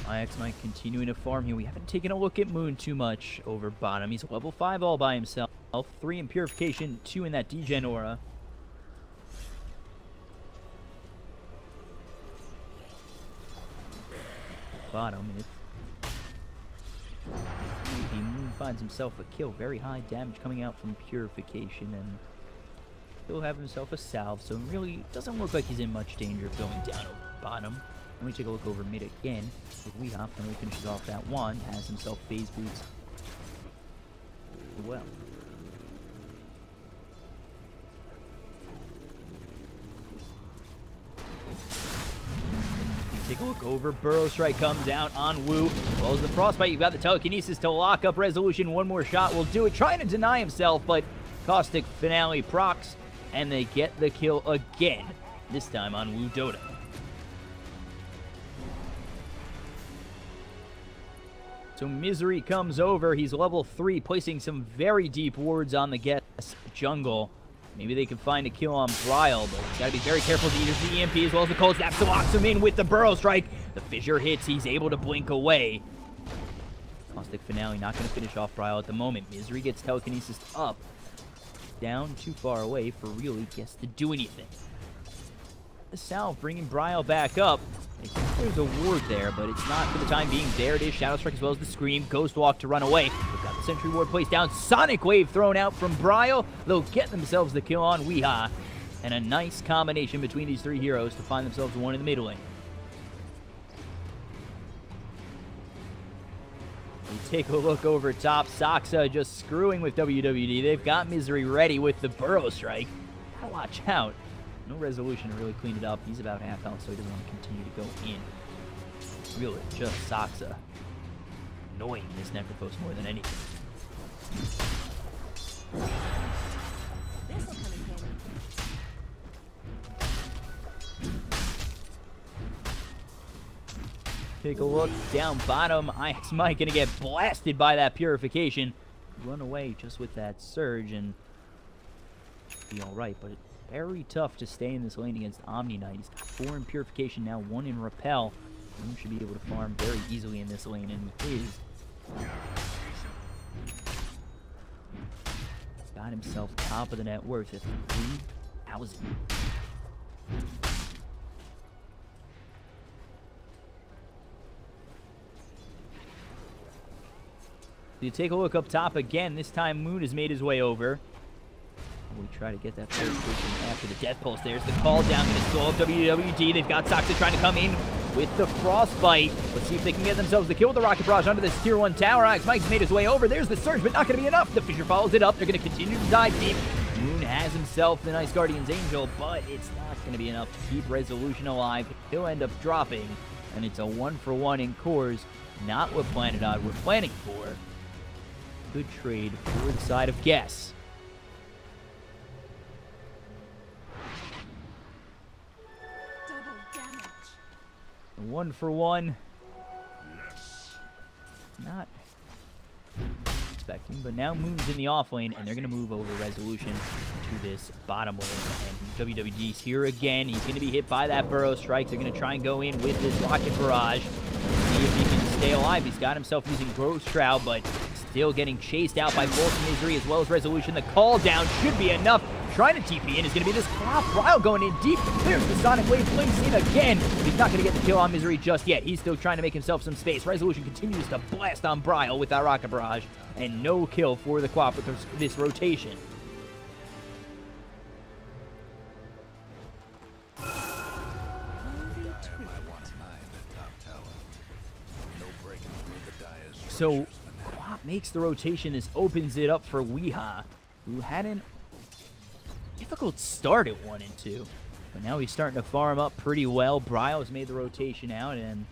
IX might continuing to farm here. We haven't taken a look at Moon too much over bottom. He's level 5 all by himself. 3 in Purification, 2 in that Degen Aura. Bottom, maybe Moon finds himself a kill. Very high damage coming out from Purification, and he'll have himself a salve, so really doesn't look like he's in much danger of going down over bottom. Let me take a look over mid again with Weeha, and he finishes off that one, has himself phase boots well. Take a look over. Burrow Strike comes down on Wu. As well as the Frostbite, you've got the Telekinesis to lock up Resolution. One more shot will do it. Trying to deny himself, but Caustic Finale procs, and they get the kill again. This time on Wu Dota. So Misery comes over. He's level 3, placing some very deep wards on the guest jungle. Maybe they can find a kill on Bryle, but gotta be very careful to use the EMP as well as the cold snap. So locks him in with the Burrow Strike. The fissure hits. He's able to blink away. Caustic Finale not going to finish off Bryle at the moment. Misery gets Telekinesis up. Down too far away for really gets to do anything. The Salve bringing Bryle back up. There's a ward there, but it's not for the time being. There it is. Shadow Strike as well as the Scream. Ghost Walk to run away. They've got the Sentry Ward placed down. Sonic Wave thrown out from Bryle. They'll get themselves the kill on Weeha. And a nice combination between these 3 heroes to find themselves one in the middle lane. We take a look over top. Soxa just screwing with WWD. They've got Misery ready with the Burrow Strike. Gotta watch out. No Resolution to really clean it up. He's about half health, so he doesn't want to continue to go in. Really, just Soxa annoying this Necrophos more than anything. Take a look down bottom. IX Mike gonna get blasted by that Purification. Run away just with that Surge and be alright, but very tough to stay in this lane against Omni Knight. He's got 4 in Purification now, 1 in Repel. He should be able to farm very easily in this lane, and he is. Got himself top of the net worth at 3,000. You take a look up top again. This time Moon has made his way over. We try to get that Purification after the Death Pulse. There's the call down. Going to slow up WWD. They've got Soxa trying to come in with the Frostbite. Let's see if they can get themselves the kill with the Rocket Barrage under this Tier 1 tower. IX Mike's made his way over. There's the Surge, but not going to be enough. The Fissure follows it up. They're going to continue to dive deep. Moon has himself the nice Guardian's Angel, but it's not going to be enough to keep Resolution alive. He'll end up dropping, and it's a 1-for-1 in cores. Not what Planet Odd we're planning for. Good trade for the side of Guess. A 1-for-1. Not expecting, but now Moon's in the off lane, and they're going to move over Resolution into this bottom lane. And WWD's here again. He's going to be hit by that Burrow Strike. They're going to try and go in with this Rocket Barrage. See if he can stay alive. He's got himself using Growth Shroud, but still getting chased out by both Misery as well as Resolution. The call down should be enough. Trying to TP in is going to be this Cloud Ryle going in deep. There's the Sonic Wave Blink in again. He's not going to get the kill on Misery just yet. He's still trying to make himself some space. Resolution continues to blast on Bryle with that Rocket Barrage. And no kill for the Quap with this rotation. So Quap makes the rotation. This opens it up for Weeha, who had an difficult start at 1 and 2. But now he's starting to farm up pretty well. Bryle's made the rotation out, and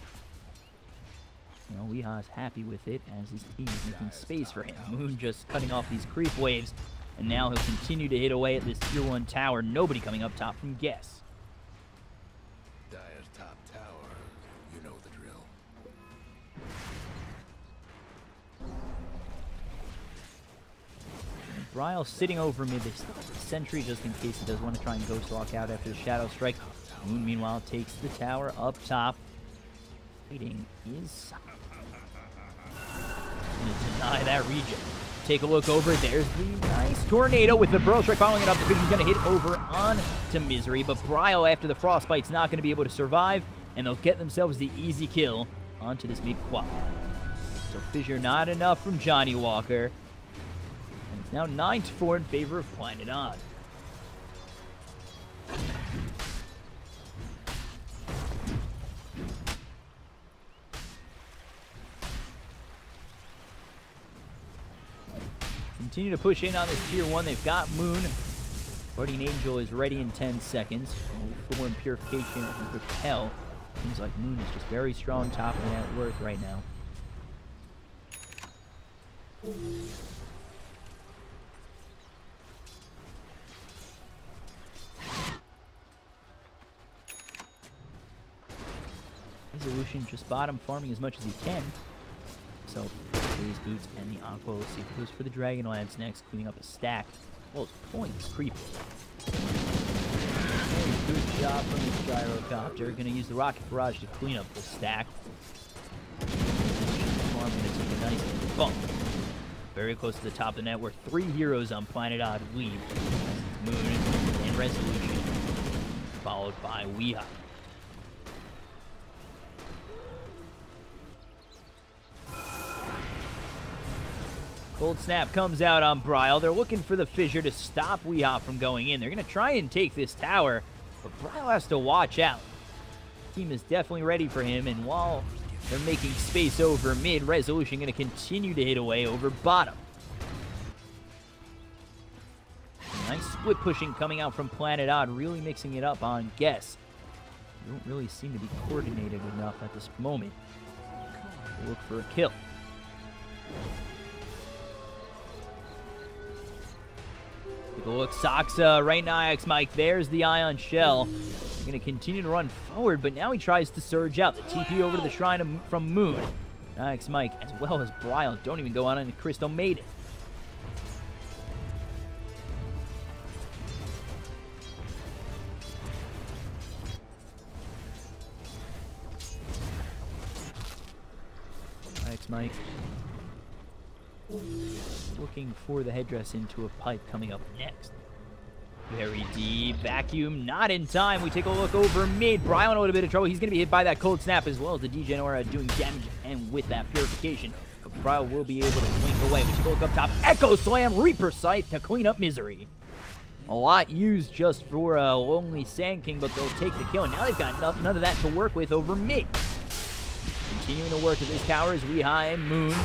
Weeha's happy with it as his team is making space for him. Moon just cutting off these creep waves, and now he'll continue to hit away at this tier 1 tower. Nobody coming up top from Guess. Dire's top tower, you know the drill. Bryle sitting over mid. They still have the sentry just in case he does want to try and Ghost Walk out after the Shadow Strike. Moon, meanwhile, takes the tower up top. Waiting is going to deny that region. Take a look over. There's the nice Tornado with the Burrow Strike following it up. The Vision's going to hit over on to Misery, but Bryle, after the Frostbite's not going to be able to survive, and they'll get themselves the easy kill onto this big Quap. So Fissure not enough from Johnny Walker. And it's now 9-4 in favor of Planet Odd. Continue to push in on this tier 1. They've got Moon. Guardian Angel is ready in 10 seconds. Form Purification and Repel. Seems like Moon is just very strong top of the net worth right now. Resolution just bottom farming as much as he can. So, these boots and the Aqua. We'll see who goes for the Dragonlance next, cleaning up a stack. Well, his points creeping. Good job from this Gyrocopter. Gonna use the Rocket Barrage to clean up the stack. Farm gonna take a nice bump. Very close to the top of the network. 3 heroes on Planet Odd lead. Moon and Resolution, followed by Weeha. Cold Snap comes out on Bryle. They're looking for the Fissure to stop Weeha from going in. They're going to try and take this tower, but Bryle has to watch out. The team is definitely ready for him, and while they're making space over mid, Resolution going to continue to hit away over bottom. Nice split pushing coming out from Planet Odd, really mixing it up on Guess. They don't really seem to be coordinated enough at this moment. We'll look for a kill. Take a look, Soxa right now, X-Mike. There's the Ion Shell. They're going to continue to run forward, but now he tries to surge out. The TP over to the Shrine from Moon. X-Mike, as well as Bryle, don't even go on, and Crystal made it. X-Mike. Looking for the headdress into a pipe coming up next. Very deep. Vacuum, not in time. We take a look over mid. Bryle in a little bit of trouble. He's going to be hit by that Cold Snap as well as the Degenora doing damage and with that Purification. But Bryle will be able to blink away. We take a look up top. Echo Slam, Reaper Sight to clean up Misery. A lot used just for Lonely Sand King, but they'll take the kill. And now they've got none of that to work with over mid. Continuing to work at this tower is Weeha and Moon.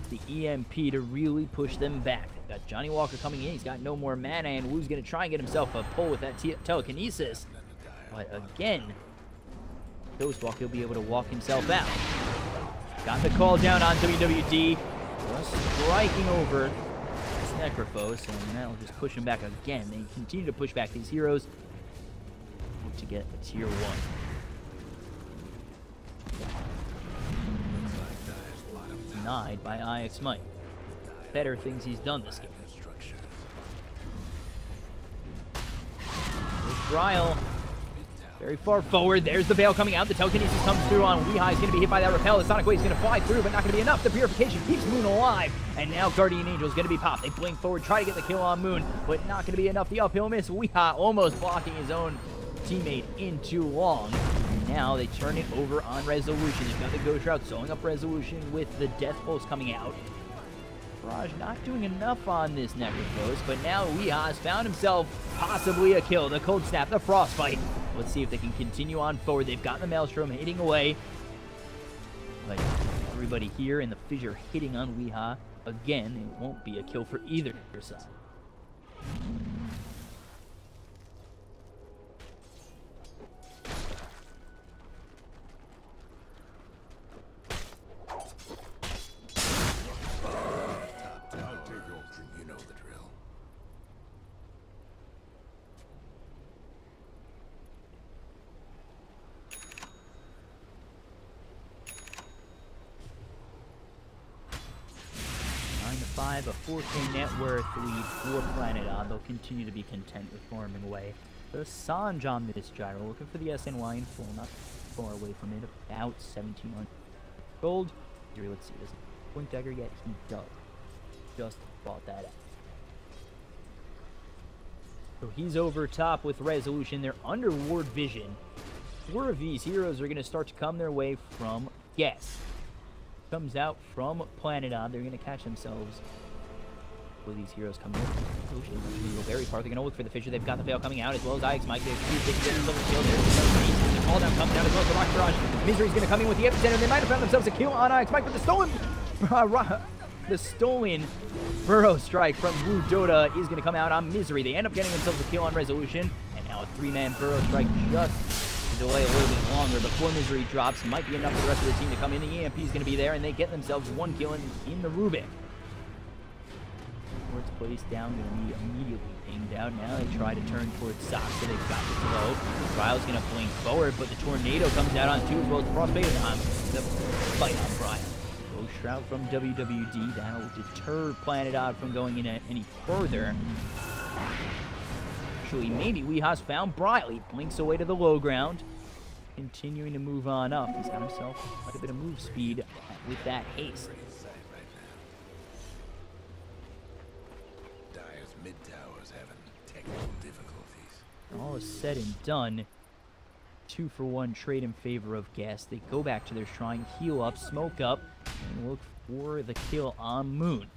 The EMP to really push them back. They've got Johnny Walker coming in. He's got no more mana, and Wu's going to try and get himself a pull with that telekinesis. But again, Ghost Walk, he'll be able to walk himself out. Got the call down on WWD. Just striking over this Necrophos, and that'll just push him back again. They continue to push back these heroes to get a tier 1. Denied by IX Mike. Better things he's done this game. Bryle very far forward. There's the Veil coming out. The telekinesis comes through on Weehaw. He's going to be hit by that repel. The Sonic Wave's going to fly through, but not going to be enough. The Purification keeps Moon alive. And now Guardian Angel's going to be popped. They blink forward, try to get the kill on Moon, but not going to be enough. The uphill miss. Weehaw almost blocking his own teammate in too long. And now they turn it over on Resolution. They've got the Ghost Route sewing up Resolution with the Death Pulse coming out. Barrage not doing enough on this Necrophos, but now Weehaw has found himself possibly a kill. The Cold Snap, the Frostbite. Let's see if they can continue on forward. They've got the Maelstrom hitting away. But everybody here in the fissure hitting on Weehaw. Again, it won't be a kill for either side. You know the drill. A 4K net worth lead for Planet Odd. They'll continue to be content with farming away. The Sanj on this gyro, looking for the SNY in full, not far away from it, about 1700 gold. Here, let's see, does Point Dagger yet? He does. Just bought that out. So he's over top with Resolution. They're under Ward Vision. 4 of these heroes are going to start to come their way from Guess. Comes out from Planet Odd. They're going to catch themselves. Will these heroes come in? Ocean will go very far. They're going to look for the Fissure. They've got the Veil coming out as well as IX Mike. They can get themselves a kill. There's the fall down comes down as well as the Rock Barrage. Misery's going to come in with the epicenter. They might have found themselves a kill on IX Mike, but the stolen Burrow Strike from Blue Dota is going to come out on Misery. They end up getting themselves a kill on Resolution, and now a 3-man Burrow Strike just to delay a little bit longer before Misery drops. Might be enough for the rest of the team to come in. The EMP is going to be there, and they get themselves 1 kill in the Rubik. Towards place down, going to be immediately pinged out. Now they try to turn towards Sox, so they've got the slow. Bryle's going to blink forward, but the Tornado comes out on 2 as well as the Frostbite on the fight on Bryle. Ghost Shroud from WWD. That'll deter Planet Odd from going in any further. Actually, maybe Weehaw's found Bryle. He blinks away to the low ground. Continuing to move on up. He's got himself quite a bit of move speed with that haste. Mid-towers having technical difficulties. All is said and done. 2-for-1 trade in favor of Gas. They go back to their shrine, heal up, smoke up, and look for the kill on Moon.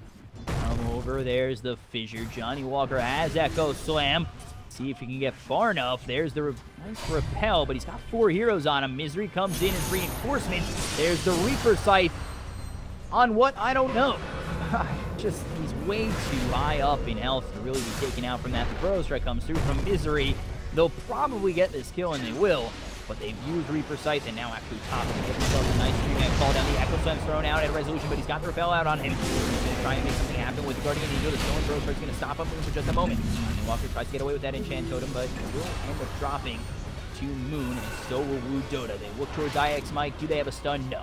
Come over, there's the Fissure. Johnny Walker has Echo Slam. See if he can get far enough. There's the nice repel, but he's got 4 heroes on him. Misery comes in as reinforcement. There's the Reaper Scythe. On what? I don't know. Just, he's way too high up in health to really be taken out from that. The Burrow Strike comes through from Misery. They'll probably get this kill, and they will, but they've used Reaper Scythe and now actually top to get themselves a nice 3-man call down. The Echo Slam's thrown out at Resolution, but he's got the repel out on him. He's going to try and make something happen with the Guardian Angel. The Stolen Burrow Strike's going to stop him for just a moment. And Walker tries to get away with that Enchant Totem, but will end up dropping to Moon, and so will Wu Dota. They look towards IX Mike. Do they have a stun? No.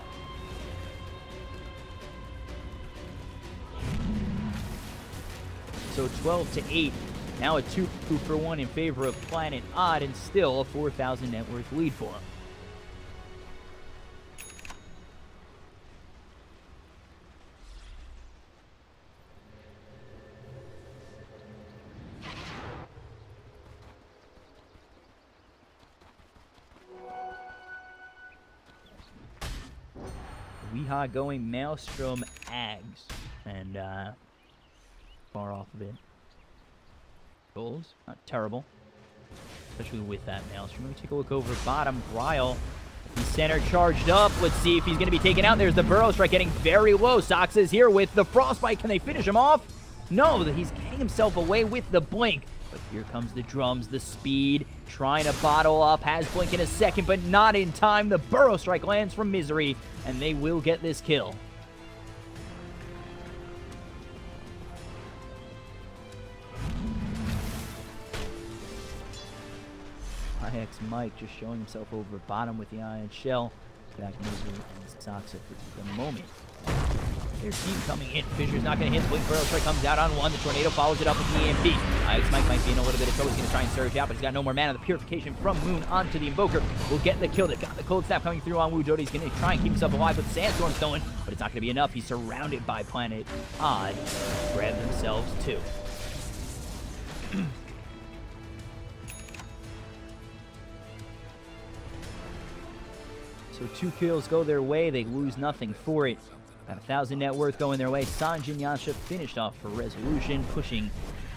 So 12-8, now a 2-for-1 in favor of Planet Odd, and still a 4,000 net worth lead for him. Weehaw going Maelstrom Ags, and far off of it. Goals, not terrible, especially with that Maelstrom. Let me take a look over bottom. Bryle, he's center charged up. Let's see if he's going to be taken out. There's the Burrow Strike getting very low. Sox is here with the Frostbite. Can they finish him off? No, he's getting himself away with the blink. But here comes the drums, the speed, trying to bottle up. Has blink in a second, but not in time. The Burrow Strike lands from Misery, and they will get this kill. IX Mike just showing himself over bottom with the Iron Shell. Back Misery and Soxa for the moment. There's Team coming in. Fisher's not going to hit. Blink Burrow Strike comes out on one. The Tornado follows it up with the EMP. Mike might be in a little bit of trouble. He's going to try and surge out, but he's got no more mana. The Purification from Moon onto the Invoker will get the kill. They've got the Cold Snap coming through on Wu. Doty's going to try and keep himself alive with Sandstorm going, but it's not going to be enough. He's surrounded by Planet Odd. Grab themselves two. So 2 kills go their way. They lose nothing for it. Got 1,000 net worth going their way. Sanjin Yasha finished off for Resolution, pushing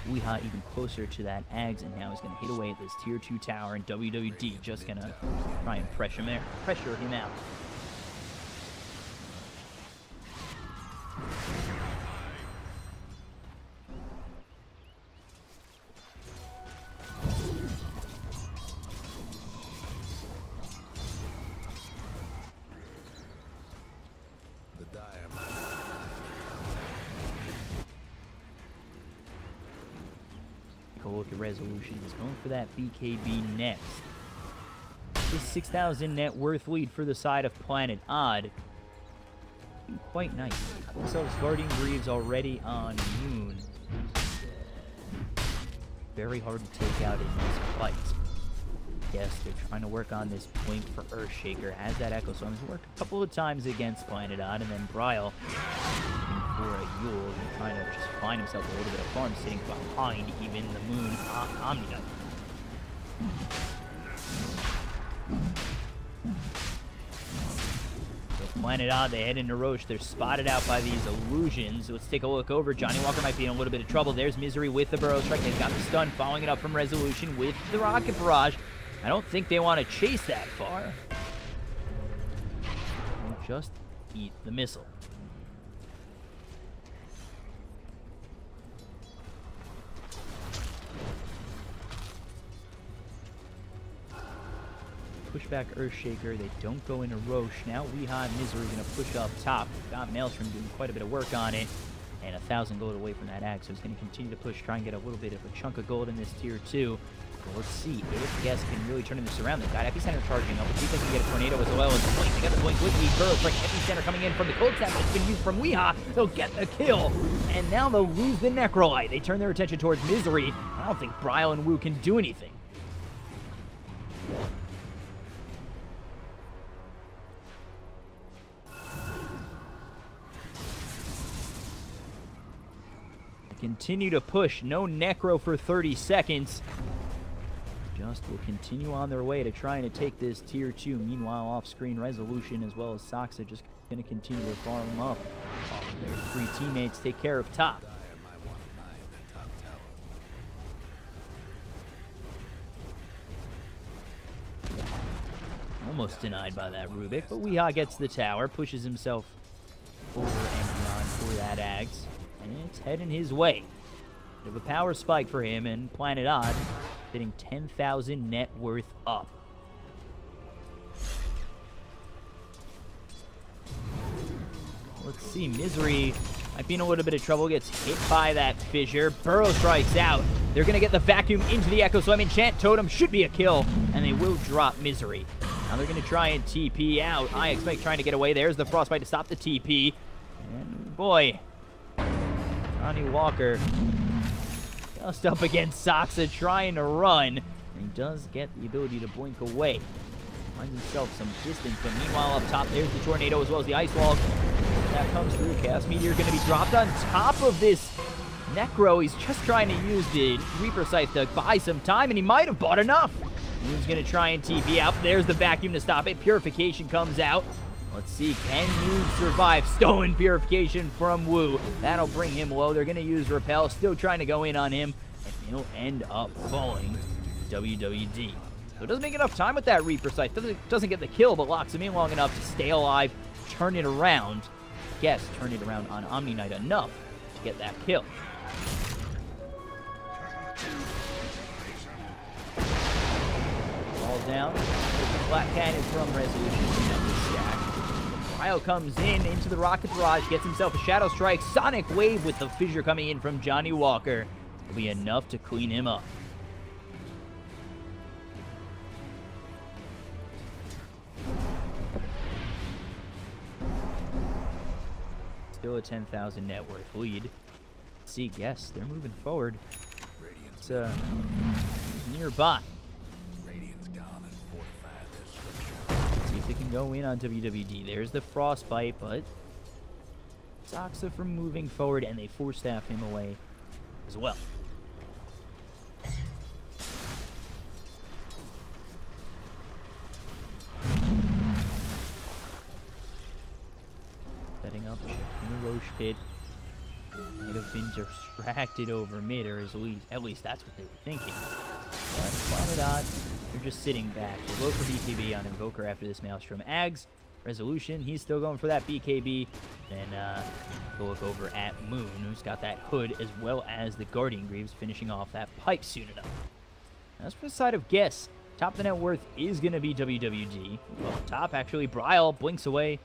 Weeha even closer to that Ags, and now he's going to hit away at this tier 2 tower, and WWD just going to try and pressure him out. Look at Resolution. He's going for that BKB next. This 6,000 net worth lead for the side of Planet Odd. Quite nice. Got themselves Guardian Greaves already on Moon. Very hard to take out in these fights. Yes, they're trying to work on this Blink for Earthshaker. Has that Echo Storm. He's worked a couple of times against Planet Odd, and then Bryle for a Yule and trying to just find himself a little bit of farm sitting behind even the Moon Omni-Knight. So Planet Odd, they head into Roche. They're spotted out by these illusions. Let's take a look over. Johnny Walker might be in a little bit of trouble. There's Misery with the Burrow Strike. They've got the stun, following it up from Resolution with the Rocket Barrage. I don't think they want to chase that far. They'll just eat the missile. Push back Earthshaker. They don't go into Roche. Now Weeha and Misery are going to push up top. Got Maelstrom doing quite a bit of work on it. And 1,000 gold away from that Axe. So he's going to continue to push, try and get a little bit of a chunk of gold in this tier 2. But let's see if Guess can really turn this around. They've got Epicenter charging up. Let's see if they can get a Tornado as well as the Blink. They got the Blink with the Burrow Strike. Epicenter coming in from the Cold Snap that's been used from Weeha. They'll get the kill. And now they'll lose the Necrolite. They turn their attention towards Misery. I don't think Bryle and Wu can do anything. Continue to push. No Necro for 30 seconds. Just will continue on their way to trying to take this tier 2. Meanwhile, off-screen Resolution as well as Soxa just going to continue to farm them up. Their 3 teammates take care of top. Almost denied by that Rubik, but Weeha gets the tower, pushes himself over and beyond for that Ags. And it's heading his way. Bit of a power spike for him, and Planet Odd hitting 10,000 net worth up. Let's see, Misery might be in a little bit of trouble, gets hit by that Fissure. Burrow strikes out. They're going to get the Vacuum into the Echo Slam. Enchant Totem should be a kill, and they will drop Misery. Now they're going to try and TP out. I expect trying to get away. There's the Frostbite to stop the TP. And boy, Johnny Walker just up against Soxa trying to run. And he does get the ability to blink away. Finds himself some distance, but meanwhile up top, there's the Tornado as well as the Ice Wall. That comes through. Chaos Meteor going to be dropped on top of this Necro. He's just trying to use the Reaper Scythe to buy some time, and he might have bought enough. He's going to try and TP out. There's the Vacuum to stop it. Purification comes out. Let's see, can Wu survive? Stolen Purification from Wu. That'll bring him low. They're going to use Repel. Still trying to go in on him. And he'll end up falling WWD. So it doesn't make enough time with that Reaper Scythe. Doesn't get the kill, but locks him in long enough to stay alive, turn it around. Yes, turn it around on Omni-Knight enough to get that kill. Ball down. Flat cannon from Resolution. Cryo comes in into the Rocket Barrage, gets himself a Shadow Strike. Sonic Wave with the Fissure coming in from Johnny Walker. Will be enough to clean him up. Still Still a 10,000 net worth lead. See, yes, they're moving forward. It's nearby. See if they can go in on WWD. There's the frostbite, but Soxa from moving forward, and they force staff him away as well. Setting up in the Roche pit. Might have been distracted over mid, or at least that's what they were thinking. But Planet they're just sitting back. We'll go for BKB on Invoker after this Maelstrom. Ags, Resolution, he's still going for that BKB. Then we'll look over at Moon, who's got that hood, as well as the Guardian Greaves finishing off that pipe soon enough. As for the side of Guess, top of the net worth is going to be WWD. Well, top, actually, Bryle blinks away.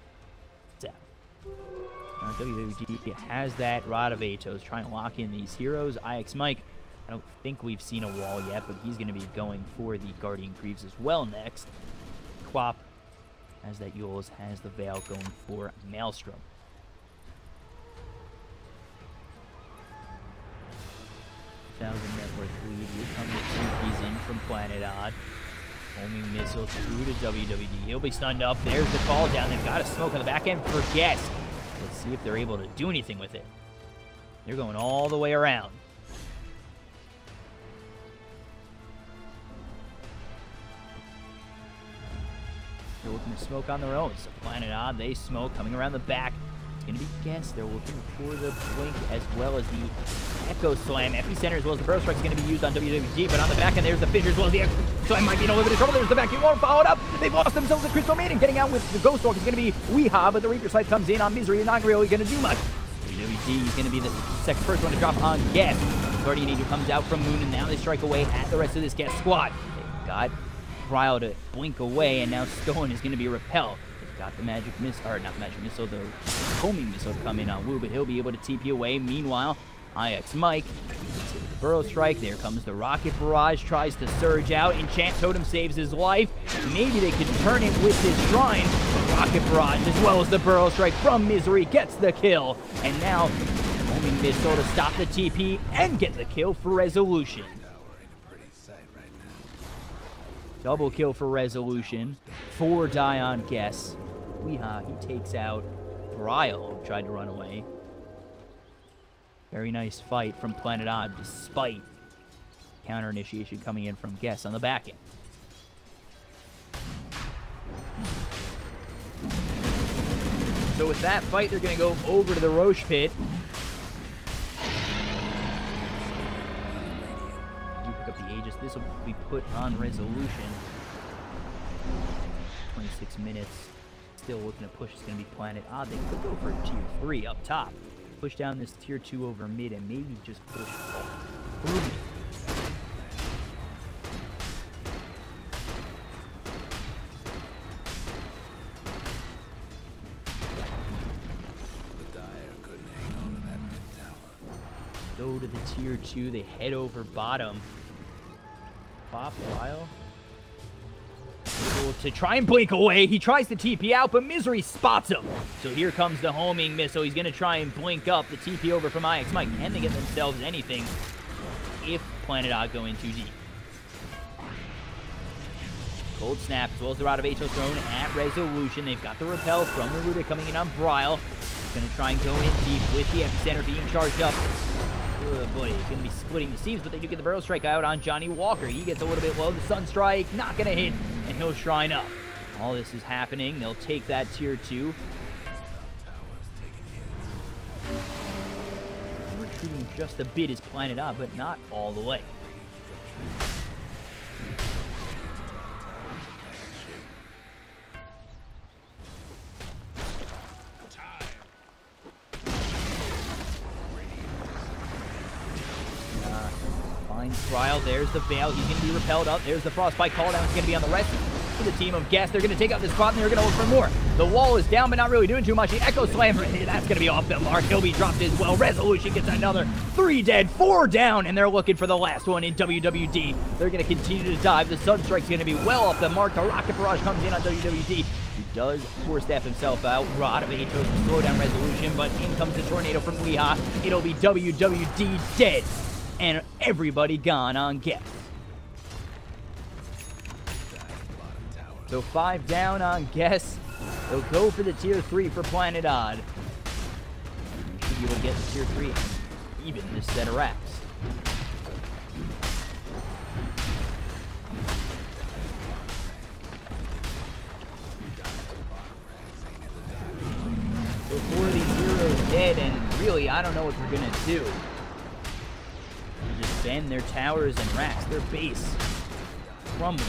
WWD has that Rod of Atos trying to lock in these heroes. IX Mike, I don't think we've seen a wall yet, but he's going to be going for the Guardian Greaves as well next. Quap, as that Yules has the Veil going for Maelstrom. Net worth lead. Here come the TPs in from Planet Odd. Homing missiles through to WWD. He'll be stunned up. There's the call down. They've got a smoke on the back end for Guess. Let's see if they're able to do anything with it. They're going all the way around. They're looking to smoke on their own. So Planet Odd, they smoke coming around the back. It's going to be Guess. They're looking for the blink as well as the Echo Slam. Epicenter as well as the Burrow Strike is going to be used on WWD, but on the back end there's the Fissure as well as the Echo Slam might be in a little bit of trouble. There's the vacuum wall followed up. They've lost themselves a Crystal Maiden. Getting out with the Ghost Walk is going to be Weehaw, but the Reaper Sight comes in on Misery. Not really going to do much. WWD is going to be the first one to drop on Guess. Guardian Angel comes out from Moon, and now they strike away at the rest of this Guess squad. They've got Bryle to blink away, and now Stone is going to be repelled. They've got the magic missile, or not the magic missile, the homing missile to come in on Wu, but he'll be able to TP away. Meanwhile, IX Mike hits it with the Burrow Strike. There comes the Rocket Barrage, tries to surge out. Enchant Totem saves his life. Maybe they could turn it with his Shrine. The Rocket Barrage, as well as the Burrow Strike from Misery, gets the kill. And now, homing missile to stop the TP and get the kill for Resolution. Double kill for Resolution. 4 die on Guess. Weehaw, he takes out Bryle, who tried to run away. Very nice fight from Planet Odd, despite counter initiation coming in from Guess on the back end. So with that fight, they're going to go over to the Roche pit. You pick up the Aegis. This will be put on Resolution. 26 minutes. Still looking to push. It's going to be Planet Odd. They could go for tier 3 up top. Push down this tier 2 over mid and maybe just push through mid. Go to the tier 2. They head over bottom. Pop Bryle. Able to try and blink away. He tries to TP out, but Misery spots him. So here comes the homing missile. He's going to try and blink up the TP over from IX Mike. Can they get themselves anything if Planet Odd go in too deep? Cold Snap, as well as the Rod of Atos thrown at Resolution. They've got the repel from the Ruda coming in on Bryle. Going to try and go in deep with the Epicenter being charged up. Oh boy, he's going to be splitting the seams, but they do get the Burrow Strike out on Johnny Walker. He gets a little bit low. The Sunstrike not going to hit, and he'll Shrine up. All this is happening. They'll take that tier 2. Retreating just a bit is Planet Odd, but not all the way. Bryle, there's the Veil. He's going to be repelled up. There's the Frostbite call down. It's going to be on the rest of the team of Guess. They're going to take out this spot and they're going to look for more. The wall is down, but not really doing too much. The Echo Slam, that's going to be off the mark. He'll be dropped as well. Resolution gets another 3 dead, 4 down, and they're looking for the last one in WWD. They're going to continue to dive. The Sunstrike's going to be well off the mark. The Rocket Barrage comes in on WWD. He does force staff himself out. Rod of Atos to slow down Resolution, but in comes the Tornado from Weehaw. It'll be WWD dead, and everybody gone on Guess. So 5 down on Guess. They'll go for the tier 3 for Planet Odd. We should be able to get the tier 3 even this set of racks. So 4 of these heroes dead, and really, I don't know what they're gonna do. They just bend their towers and racks, their base crumbling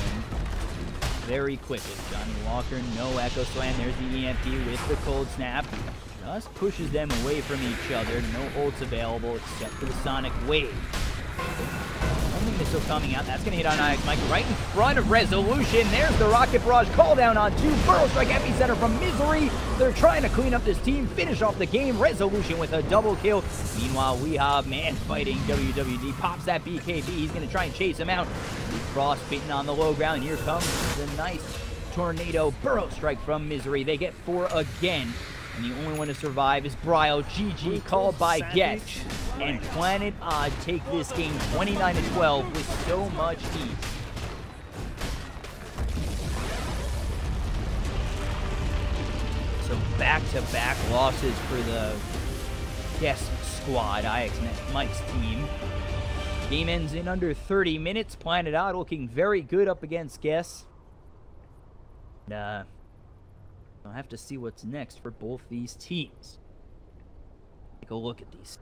very quickly. Johnny Walker, no Echo Slam. There's the EMP with the Cold Snap. Just pushes them away from each other. No ults available except for the Sonic Wave. Something missile coming out. That's going to hit on Onyx Mike right in front of Resolution. There's the Rocket Barrage call down on 2. Burrow Strike Epicenter from Misery. They're trying to clean up this team, finish off the game. Resolution with a double kill. Meanwhile, Weehaw, man fighting WWD, pops that BKB. He's going to try and chase him out. Frostbitten on the low ground. Here comes the nice Tornado Burrow Strike from Misery. They get 4 again. And the only one to survive is Bryo. GG called by Guess. And Planet Odd take this game 29-12 with so much heat. So back-to-back losses for the Guess squad, IX Mike's team. Game ends in under 30 minutes. Planet Odd looking very good up against Guess. And, I'll have to see what's next for both these teams. Take a look at these.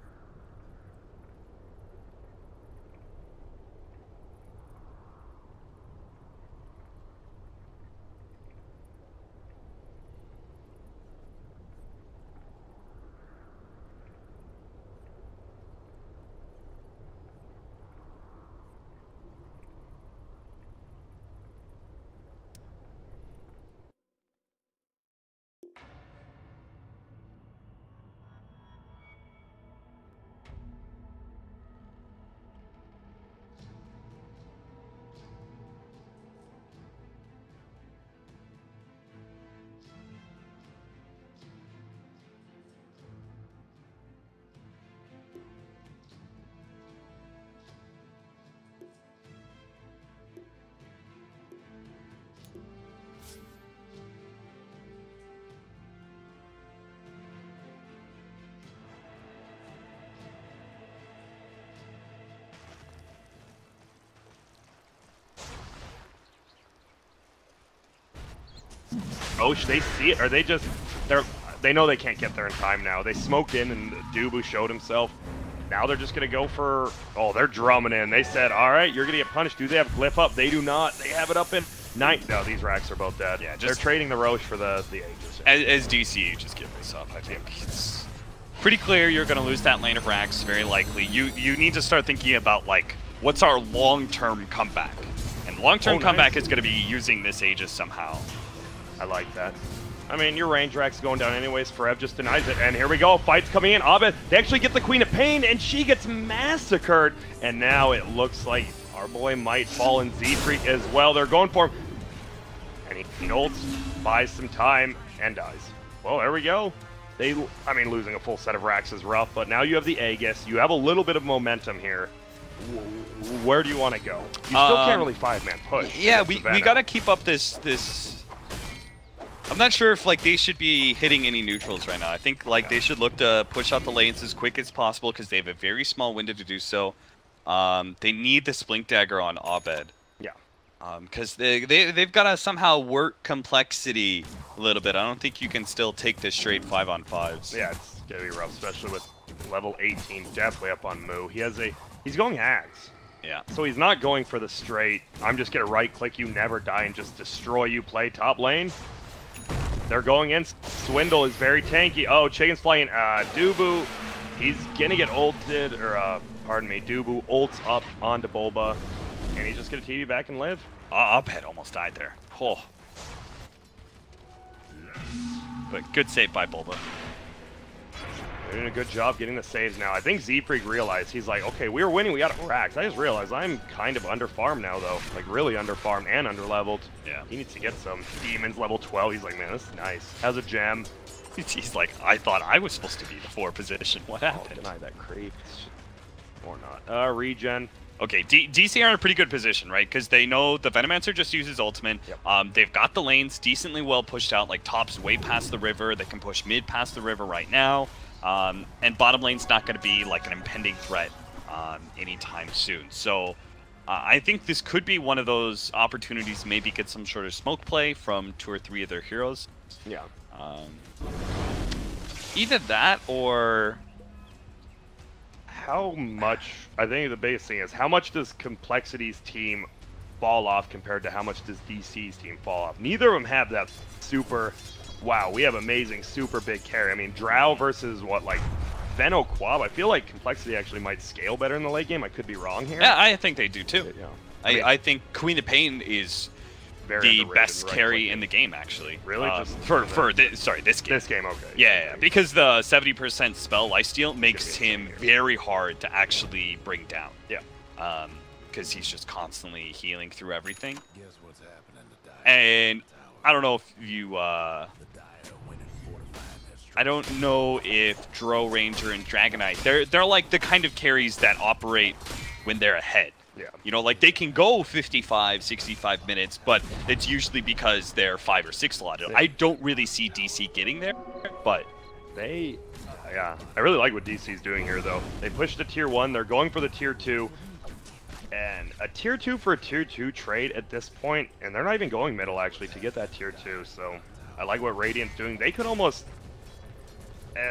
Roche, they see it, or they just, they know they can't get there in time now. They smoked in and Dubu showed himself. Now they're just going to go for, oh, they're drumming in. They said, all right, you're going to get punished. Do they have Glyph up? They do not. They have it up in 9. No, these racks are both dead. Yeah, they're trading the Roche for the Aegis. As DCE just give this up, I think it's pretty clear you're going to lose that lane of racks, very likely. You need to start thinking about, like, what's our long-term comeback? And long-term comeback is going to be using this Aegis somehow. I like that. I mean, your range rack's going down anyways. Forev just denies it. And here we go. Fight's coming in. Abed, they actually get the Queen of Pain, and she gets massacred. And now it looks like our boy might fall in Z-Freak as well. They're going for him. And he ults, buys some time, and dies. Well, there we go. I mean, losing a full set of racks is rough, but now you have the Aegis. You have a little bit of momentum here. Where do you want to go? You still can't really 5-man push. Yeah, we got to keep up this... I'm not sure if, like, they should be hitting any neutrals right now. I think, like, they should look to push out the lanes as quick as possible because they have a very small window to do so. They need the Splink Dagger on Abed. Yeah. Because they've got to somehow work complexity a little bit. I don't think you can still take this straight 5-on-5s. Yeah, it's going to be rough, especially with level 18 definitely up on Moo. He's going Axe. Yeah. So he's not going for the straight, I'm just going to right-click you, never die, and just destroy you, play top lane. They're going in. Swindle is very tanky. Oh, Chicken's flying. Dubu, he's going to get ulted, or, pardon me, Dubu ults up onto Bulba, and he's just going to TV back and live. Abed almost died there. Oh. but good save by Bulba. They're doing a good job getting the saves now. I think Z-Freak realized, he's like, okay, we were winning, we got racks. I just realized I'm kind of under farmed now, though. Like, really under farmed and under leveled. Yeah. He needs to get some demons level 12. He's like, man, this is nice. Has a gem. He's like, I thought I was supposed to be the 4 position. What happened? Deny that creep. Or not. Regen. Okay, DC are in a pretty good position, right? Because they know the Venomancer just uses ultimate. Yep. They've got the lanes decently well pushed out. Like, top's way past the river. They can push mid past the river right now. And bottom lane's not going to be like an impending threat anytime soon. So I think this could be one of those opportunities to maybe get some sort of smoke play from 2 or 3 of their heroes. Yeah. Either that or... How much, I think the biggest thing is, how much does Complexity's team fall off compared to how much does DC's team fall off? Neither of them have that super, wow, we have amazing, super big carry. I mean, Drow versus what, like, Veno Quab? I feel like Complexity actually might scale better in the late game. I could be wrong here. Yeah, I think they do too. Yeah. I think Queen of Pain is the best carry in the game, actually. Really? Just for this game. This game, okay. Yeah, because the 70% spell lifesteal makes him very hard to actually bring down. Yeah. Because he's just constantly healing through everything. Guess what's happening to Dire? And I don't know if you I don't know if Dro Ranger and Dragonite, they're like the kind of carries that operate when they're ahead. Yeah. You know, like they can go 55, 65 minutes, but it's usually because they're 5 or 6 slotted. I don't really see DC getting there, but yeah, I really like what DC's doing here, though. They pushed to tier 1, they're going for the tier 2, and a tier 2 for a tier 2 trade at this point, and they're not even going middle, actually, to get that tier 2, so I like what Radiant's doing. They could almost...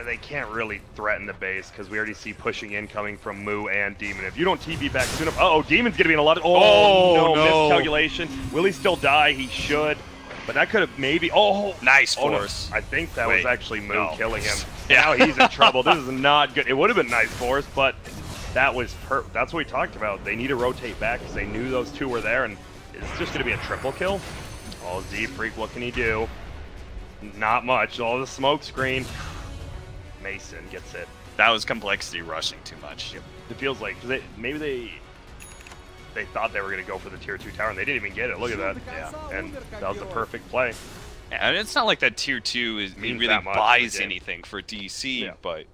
they can't really threaten the base because we already see pushing in coming from Moo and Demon. If you don't TB back soon enough, Demon's gonna be in a lot of. No, miscalculation. Will he still die? He should, but that could have maybe. Nice force. No. I think that was actually Moo killing him. Yeah. Now he's in trouble. This is not good. It would have been nice force, but that was that's what we talked about. They need to rotate back because they knew those two were there, and it's just gonna be a triple kill. Z-Freak, what can he do? Not much. All the smoke screen. Mason gets it. That was Complexity rushing too much. It feels like maybe they thought they were going to go for the tier 2 tower and they didn't even get it. Look at that. Yeah, and that was the perfect play. Yeah, and it's not like that tier 2 really buys anything for DC, but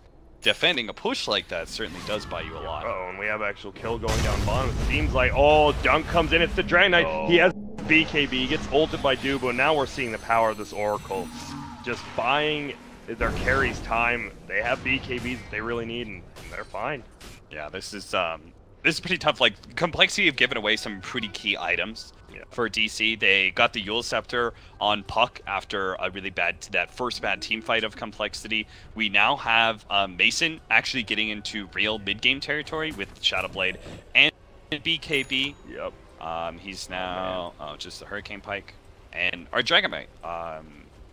defending a push like that certainly does buy you a lot. And we have actual kill going down bottom. It seems like Dunk comes in. It's the Dragon Knight. He has BKB, gets ulted by Dubu, and now we're seeing the power of this Oracle. Just buying their carries time. They have BKBs that they really need, and they're fine. Yeah, this is pretty tough. Like, Complexity have given away some pretty key items for DC. They got the Yule Scepter on Puck after a really that first bad team fight of Complexity. We now have Mason actually getting into real mid-game territory with Shadowblade and BKB. Yep. He's now just the Hurricane Pike and our Dragonite.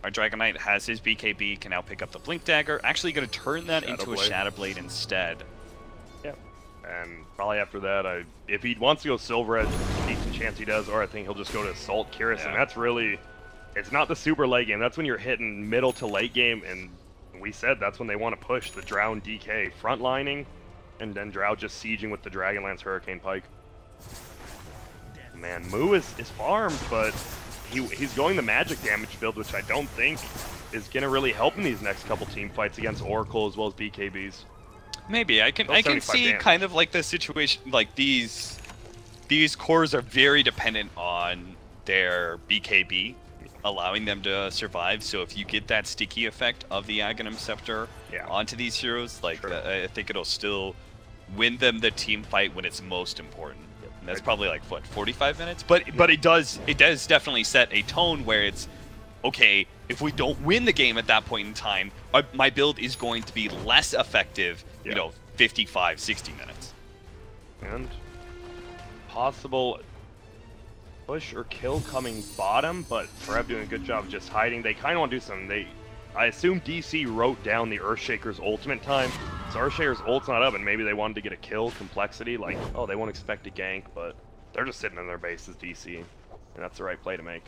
Our Dragonite has his BKB, can now pick up the Blink Dagger. Actually going to turn that into a Shadowblade instead. Yep. And probably after that, if he wants to go Silver Edge, decent chance he does, or I think he'll just go to Assault Curious, and that's really... It's not the super late game. That's when you're hitting middle to late game, and we said that's when they want to push the Drow and DK frontlining, and then Drow just sieging with the Dragonlance Hurricane Pike. Man, Moo is farmed, but... He's going the magic damage build, which I don't think is going to really help in these next couple team fights against Oracle as well as BKBs. Maybe. I can see kind of like the situation, like these cores are very dependent on their BKB, allowing them to survive. So if you get that sticky effect of the Aghanim Scepter onto these heroes, like I think it'll still win them the team fight when it's most important. That's probably like what, 45 minutes, but it does definitely set a tone where it's okay. If we don't win the game at that point in time, my build is going to be less effective. You know, 55, 60 minutes. And possible push or kill coming bottom, but Trev doing a good job of just hiding. They kind of want to do something. I assume DC wrote down the Earthshaker's ultimate time, so Earthshaker's ult's not up, and maybe they wanted to get a kill, Complexity, like, they won't expect a gank, but they're just sitting in their base as DC, and that's the right play to make.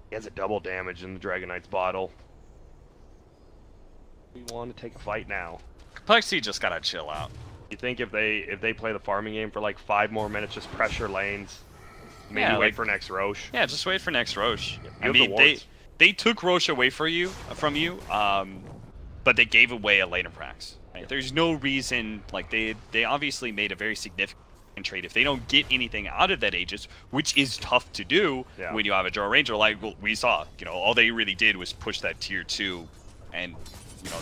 He has a double damage in the Dragon Knight's bottle. We want to take a fight now. Complexity just gotta chill out. You think if they play the farming game for like 5 more minutes, just pressure lanes, maybe Yeah, wait like- for next Roche? Yeah, just wait for next Roche. You I have the mean, wards. they took Roche away from you, but they gave away a laner Prax. Right? There's no reason, like they obviously made a very significant trade. If they don't get anything out of that Aegis, which is tough to do Yeah. when you have a Joro Ranger, like we saw, all they really did was push that tier 2, and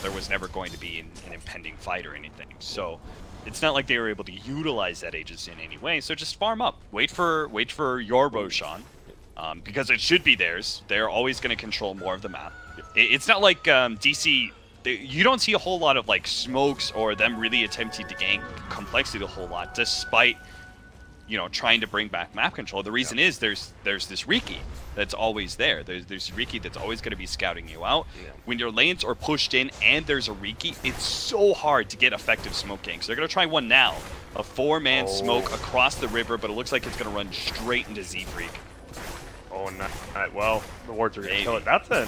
there was never going to be an impending fight or anything. So it's not like they were able to utilize that Aegis in any way. So just farm up, wait for your Roshan, because it should be theirs. They're always going to control more of the map. It's not like DC. You don't see a whole lot of like smokes or them really attempting to gank complexity a whole lot, despite trying to bring back map control. The reason is there's this Riki that's always there. There's Riki that's always going to be scouting you out. Yeah. When your lanes are pushed in and there's a Riki, it's so hard to get effective smoke ganks. They're going to try one now, a 4-man smoke across the river, but it looks like it's going to run straight into Z-Freak. Oh, not well. The wards are going to kill it. That's a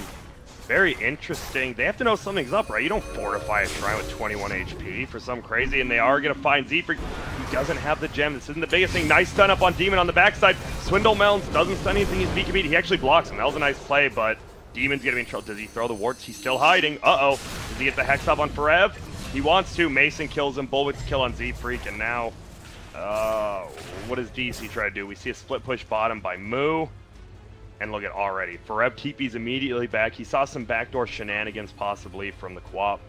very interesting. They have to know something's up, right? You don't fortify a shrine with 21 HP for some crazy, and they are going to find Z-Freak. He doesn't have the gem. This isn't the biggest thing. Nice stun up on Demon on the backside. Swindle Melons doesn't stun anything. He's BKB. He actually blocks him. That was a nice play, but Demon's going to be in trouble. Does he throw the wards? He's still hiding. Uh-oh. Does he get the Hex up on Forev? He wants to. Mason kills him. Bullwit's kill on Z-Freak, and now, what does DC try to do? We see a split push bottom by Moo. And look at already. Forev TP's immediately back. He saw some backdoor shenanigans possibly from the Quap.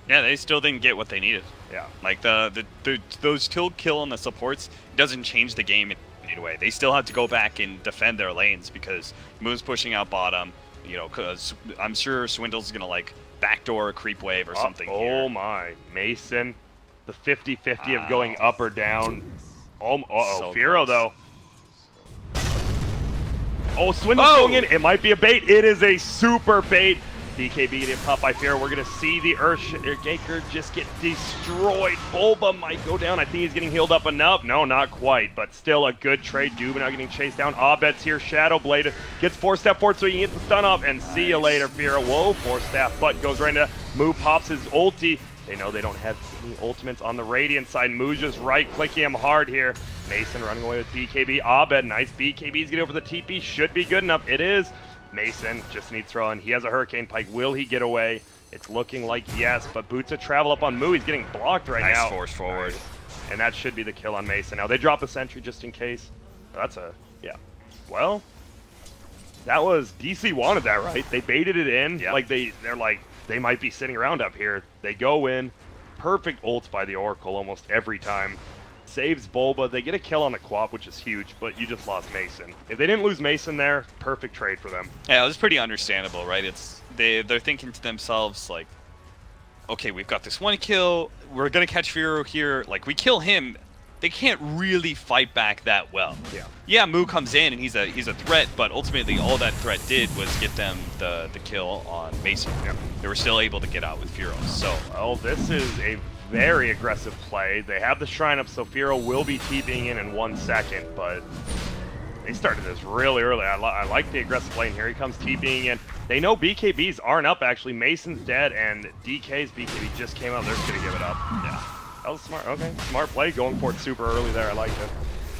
Yeah, they still didn't get what they needed. Yeah. Like those kill on the supports doesn't change the game in any way. They still have to go back and defend their lanes because Moo's pushing out bottom. Because I'm sure Swindle's gonna like backdoor a creep wave or something. Oh my, Mason, the 50-50 of going up or down. So Firo close. though. Oh, Swindle's going in. It might be a bait. It is a super bait. BKB getting popped by Firo. We're going to see the Earthshaker just get destroyed. Bulba might go down. I think he's getting healed up enough. No, not quite, but still a good trade. Duba now getting chased down. Abed's here. Shadowblade gets 4-step forward so he can get the stun up. And see you later, Firo. Whoa, 4-staff, but goes right into Moo, pops his ulti. They know they don't have any ultimates on the Radiant side. Moo's just right-clicking him hard here. Mason running away with BKB. Abed, nice BKB's getting over the TP. Should be good enough. It is. Mason just needs throw in. He has a Hurricane Pike. Will he get away? It's looking like yes, but Boots a travel up on Moo. He's getting blocked right now. Nice force forward. And that should be the kill on Mason. Now they drop the sentry just in case. That's a, yeah. Well, that was, DC wanted that, right? They baited it in. Yeah. Like they're like, they might be sitting around up here. They go in. Perfect ults by the Oracle almost every time. Saves Bulba. They get a kill on the Quap, which is huge, but you just lost Mason. If they didn't lose Mason there, perfect trade for them. Yeah, it was pretty understandable, right? They're thinking to themselves like, okay, we've got this one kill. We're gonna catch Firo here. Like we kill him, they can't really fight back that well. Yeah. Yeah, Moo comes in and he's a threat, but ultimately all that threat did was get them the kill on Mason. Yeah. They were still able to get out with Firo. So well, this is a very aggressive play. They have the shrine up, so Firo will be TPing in 1 second, but they started this really early. I like the aggressive play, and here he comes TPing in. They know BKBs aren't up, actually. Mason's dead, and DK's BKB just came out. They're just going to give it up. Yeah. That was smart. Okay, smart play. Going for it super early there. I liked it.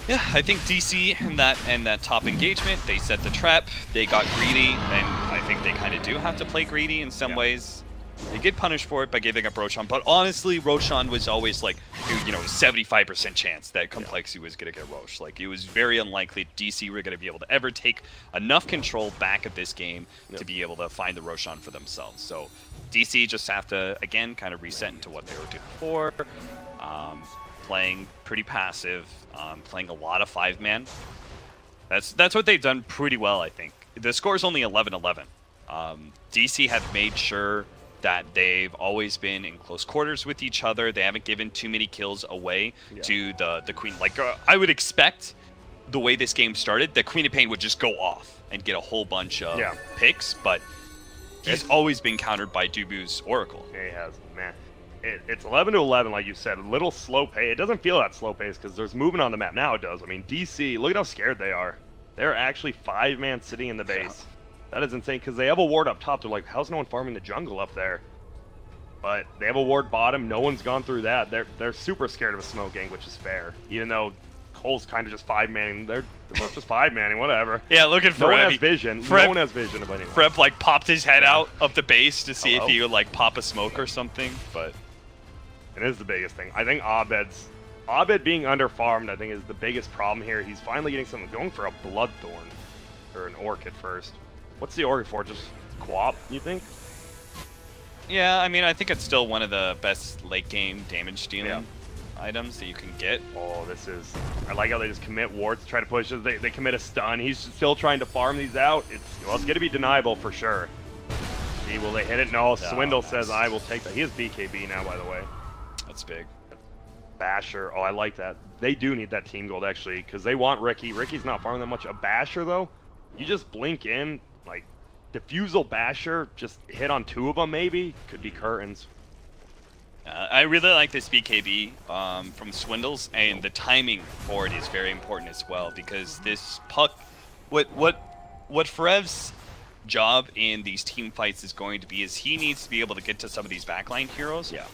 yeah, I think DC and that top engagement, they set the trap, they got greedy, and I think they kind of do have to play greedy in some ways. They get punished for it by giving up Roshan, but honestly, Roshan was always like, 75% chance that Complexity was going to get Rosh. Like, it was very unlikely DC were going to be able to ever take enough control back of this game to be able to find the Roshan for themselves. So DC just have to, again, kind of reset into what they were doing before, playing pretty passive, playing a lot of 5-man. That's what they've done pretty well, I think. The score's only 11-11. DC have made sure that they've always been in close quarters with each other. They haven't given too many kills away to the Queen. Like, I would expect, the way this game started, that Queen of Pain would just go off and get a whole bunch of picks, but he's always been countered by Dubu's Oracle. Yeah, he has, man. It's 11-11, like you said. A little slow pace. It doesn't feel that slow pace because there's movement on the map. Now it does. I mean, DC, look at how scared they are. They're actually 5-man sitting in the base. That is insane because they have a ward up top. They're like, how's no one farming the jungle up there? But they have a ward bottom. No one's gone through that. They're super scared of a smoke gank, which is fair. Even though Cole's kind of just 5-manning. They're both just 5-manning, whatever. Yeah, look at Freb. No one has vision. No one has vision of anyone. Freb like popped his head out of the base to see if he would like pop a smoke or something, but it is the biggest thing. I think Abed being underfarmed, I think, is the biggest problem here. He's finally getting something going for a Bloodthorn or an Orchid first. What's the Orchid for? Just Quap, you think? Yeah, I mean, I think it's still one of the best late game damage dealing items that you can get. Oh, this is... I like how they just commit wards, try to push it. They commit a stun. He's still trying to farm these out. It's going to be deniable for sure. See, will they hit it? No, Swindle says, I will take that. He has BKB now, by the way. That's big. Basher. Oh, I like that. They do need that team gold, actually, because they want Ricky. Ricky's not farming that much. A Basher, though, you just blink in, like, Diffusal Basher, just hit on 2 of them, maybe. Could be curtains. I really like this BKB from Swindles, and the timing for it is very important as well, because this puck, what Frev's job in these team fights is going to be is he needs to be able to get to some of these backline heroes. Yeah.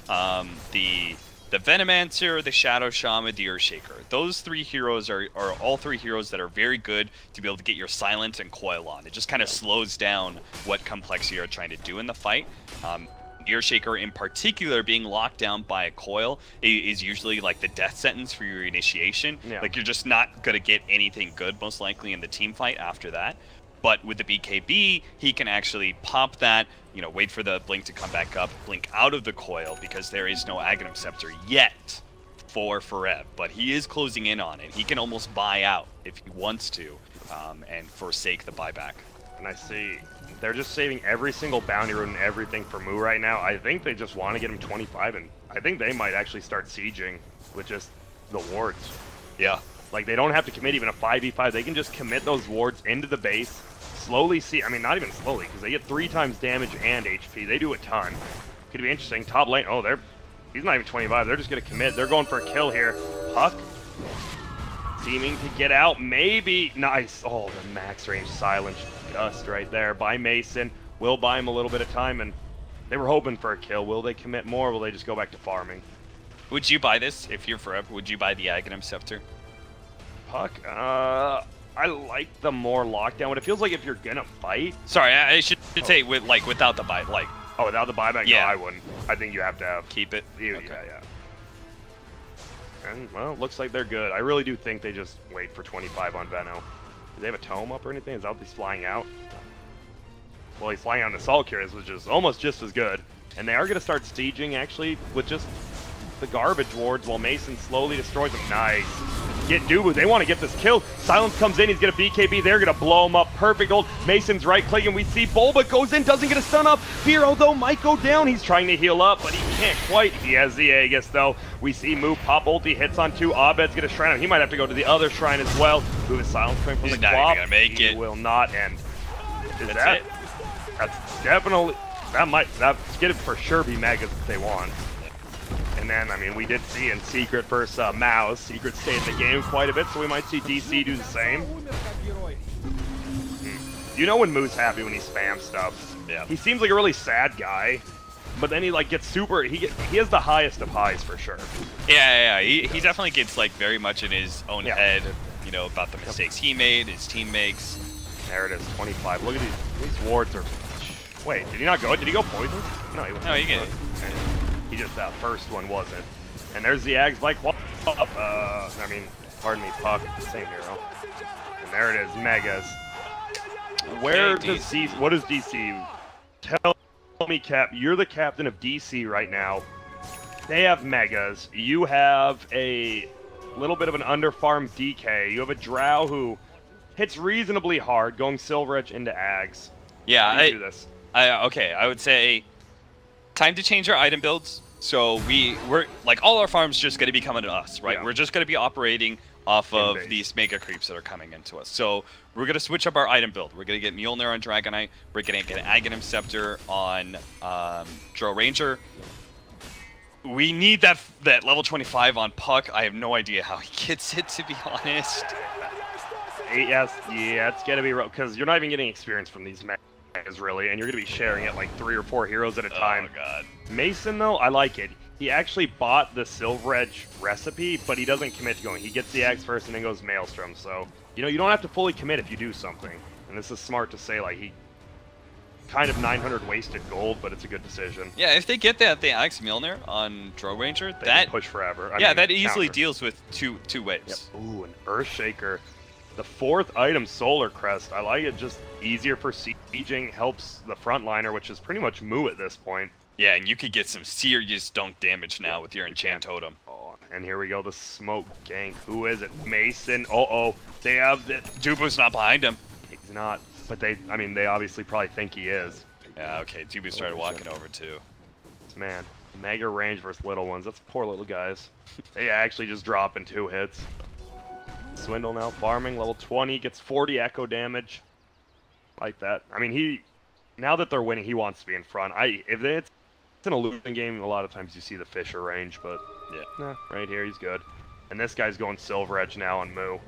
The Venomancer, the Shadow Shaman, the Earthshaker. Those 3 heroes are all 3 heroes that are very good to be able to get your Silent and Coil on. It just kind of slows down what complexity you're trying to do in the fight. Earthshaker in particular being locked down by a coil is usually like the death sentence for your initiation. Yeah. Like you're just not going to get anything good most likely in the team fight after that. But with the BKB, he can actually pop that, you know, wait for the blink to come back up, blink out of the coil because there is no Aghanim Scepter yet for Freb, but he is closing in on it. He can almost buy out if he wants to and forsake the buyback. And I see they're just saving every single bounty road and everything for Moo right now. I think they just want to get him 25, and I think they might actually start sieging with just the wards. Yeah. Like, they don't have to commit even a 5v5. They can just commit those wards into the base, slowly see... I mean, not even slowly, because they get 3 times damage and HP. They do a ton. Could be interesting. Top lane... Oh, he's not even 25. They're just going to commit. They're going for a kill here. Puck seeming to get out. Maybe... Nice. Oh, the max range silence just right there by Mason. Will buy him a little bit of time, and they were hoping for a kill. Will they commit more, or will they just go back to farming? Would you buy this if you're Freb? Would you buy the Aghanim Scepter? Puck, I like the more lockdown. What it feels like if you're gonna fight. Sorry, I should say without the buy, like. Oh, without the buyback? Yeah. No, I wouldn't. I think you have to have. Keep it. Okay. Yeah. And well, looks like they're good. I really do think they just wait for 25 on Veno. Do they have a tome up or anything? Is that what he's flying out? Well, he's flying out an Assault Curious, which is almost just as good. And they are gonna start sieging actually with just the garbage wards while Mason slowly destroys them. Nice. Get Dubu. They want to get this kill. Silence comes in. He's going to BKB. They're going to blow him up. Perfect ult. Mason's right click, and we see Bulba goes in. Doesn't get a stun up. Hero, though, might go down. He's trying to heal up, but he can't quite. He has the Aegis, though. We see Move pop ulti. Hits on 2. Abed's going to shrine him. He might have to go to the other shrine as well. Move is Silence coming from the He's not Quap. even going to make it. He will not end. That's it. That's definitely... That's going to for sure be Megas if they want. And then, I mean, we did see in Secret versus Mouse. Secret stayed in the game quite a bit, so we might see DC do the same. You know when Moo's happy when he spams stuff. Yeah. He seems like a really sad guy, but then he like gets super. He has the highest of highs for sure. Yeah. He definitely gets like very much in his own head, you know, about the mistakes he made, his team makes. There it is, 25. Look at these wards are. Wait, did he not go? Did he go poison? No, he was. No, he get it. He just, that first one wasn't. And there's the Ags like, I mean, pardon me, Puck, same hero. And there it is, Megas. Where does DC, what does DC? Tell me, Cap, you're the captain of DC right now. They have Megas. You have a little bit of an underfarm DK. You have a Drow who hits reasonably hard, going Silver Edge into Ags. Yeah, How do you do this? Okay, I would say time to change our item builds. So we're like all our farms just going to be coming to us, right? Yeah. We're just going to be operating off of these mega creeps that are coming into us. So we're going to switch up our item build. We're going to get Mjolnir on Dragonite. We're going to get Aghanim Scepter on Drow Ranger. We need that level 25 on Puck. I have no idea how he gets it, to be honest. Yes, yeah, it's gonna be rough because you're not even getting experience from these megas really, and you're gonna be sharing it like 3 or 4 heroes at a time. Oh god. Mason though, I like it. He actually bought the Silver Edge recipe, but he doesn't commit to going. He gets the Axe first and then goes Maelstrom. So you know you don't have to fully commit if you do something, and this is smart to say. Like he kind of 900 wasted gold, but it's a good decision. Yeah, if they get that the Axe Milner on Drow Ranger, They that can push forever. I yeah, mean, that easily counter. deals with two waves. Yep. Ooh, an Earthshaker. The 4th item, Solar Crest. I like it. Just easier for sieging, helps the frontliner, which is pretty much Moo at this point. Yeah, and you could get some serious dunk damage now with your Enchant Totem. Oh, and here we go, the smoke gank. Who is it? Mason. Uh-oh. They have the... Dubu's not behind him. He's not. But they obviously probably think he is. Yeah, okay. Dubu started walking over too. Man, mega range versus little ones. That's poor little guys. They actually just drop in 2 hits. Swindle now farming, level 20, gets 40 echo damage. Like that. I mean, now that they're winning, he wants to be in front. If it's in a losing game, a lot of times you see the Fisher range, but yeah, right here he's good. And this guy's going Silver Edge now on Moo.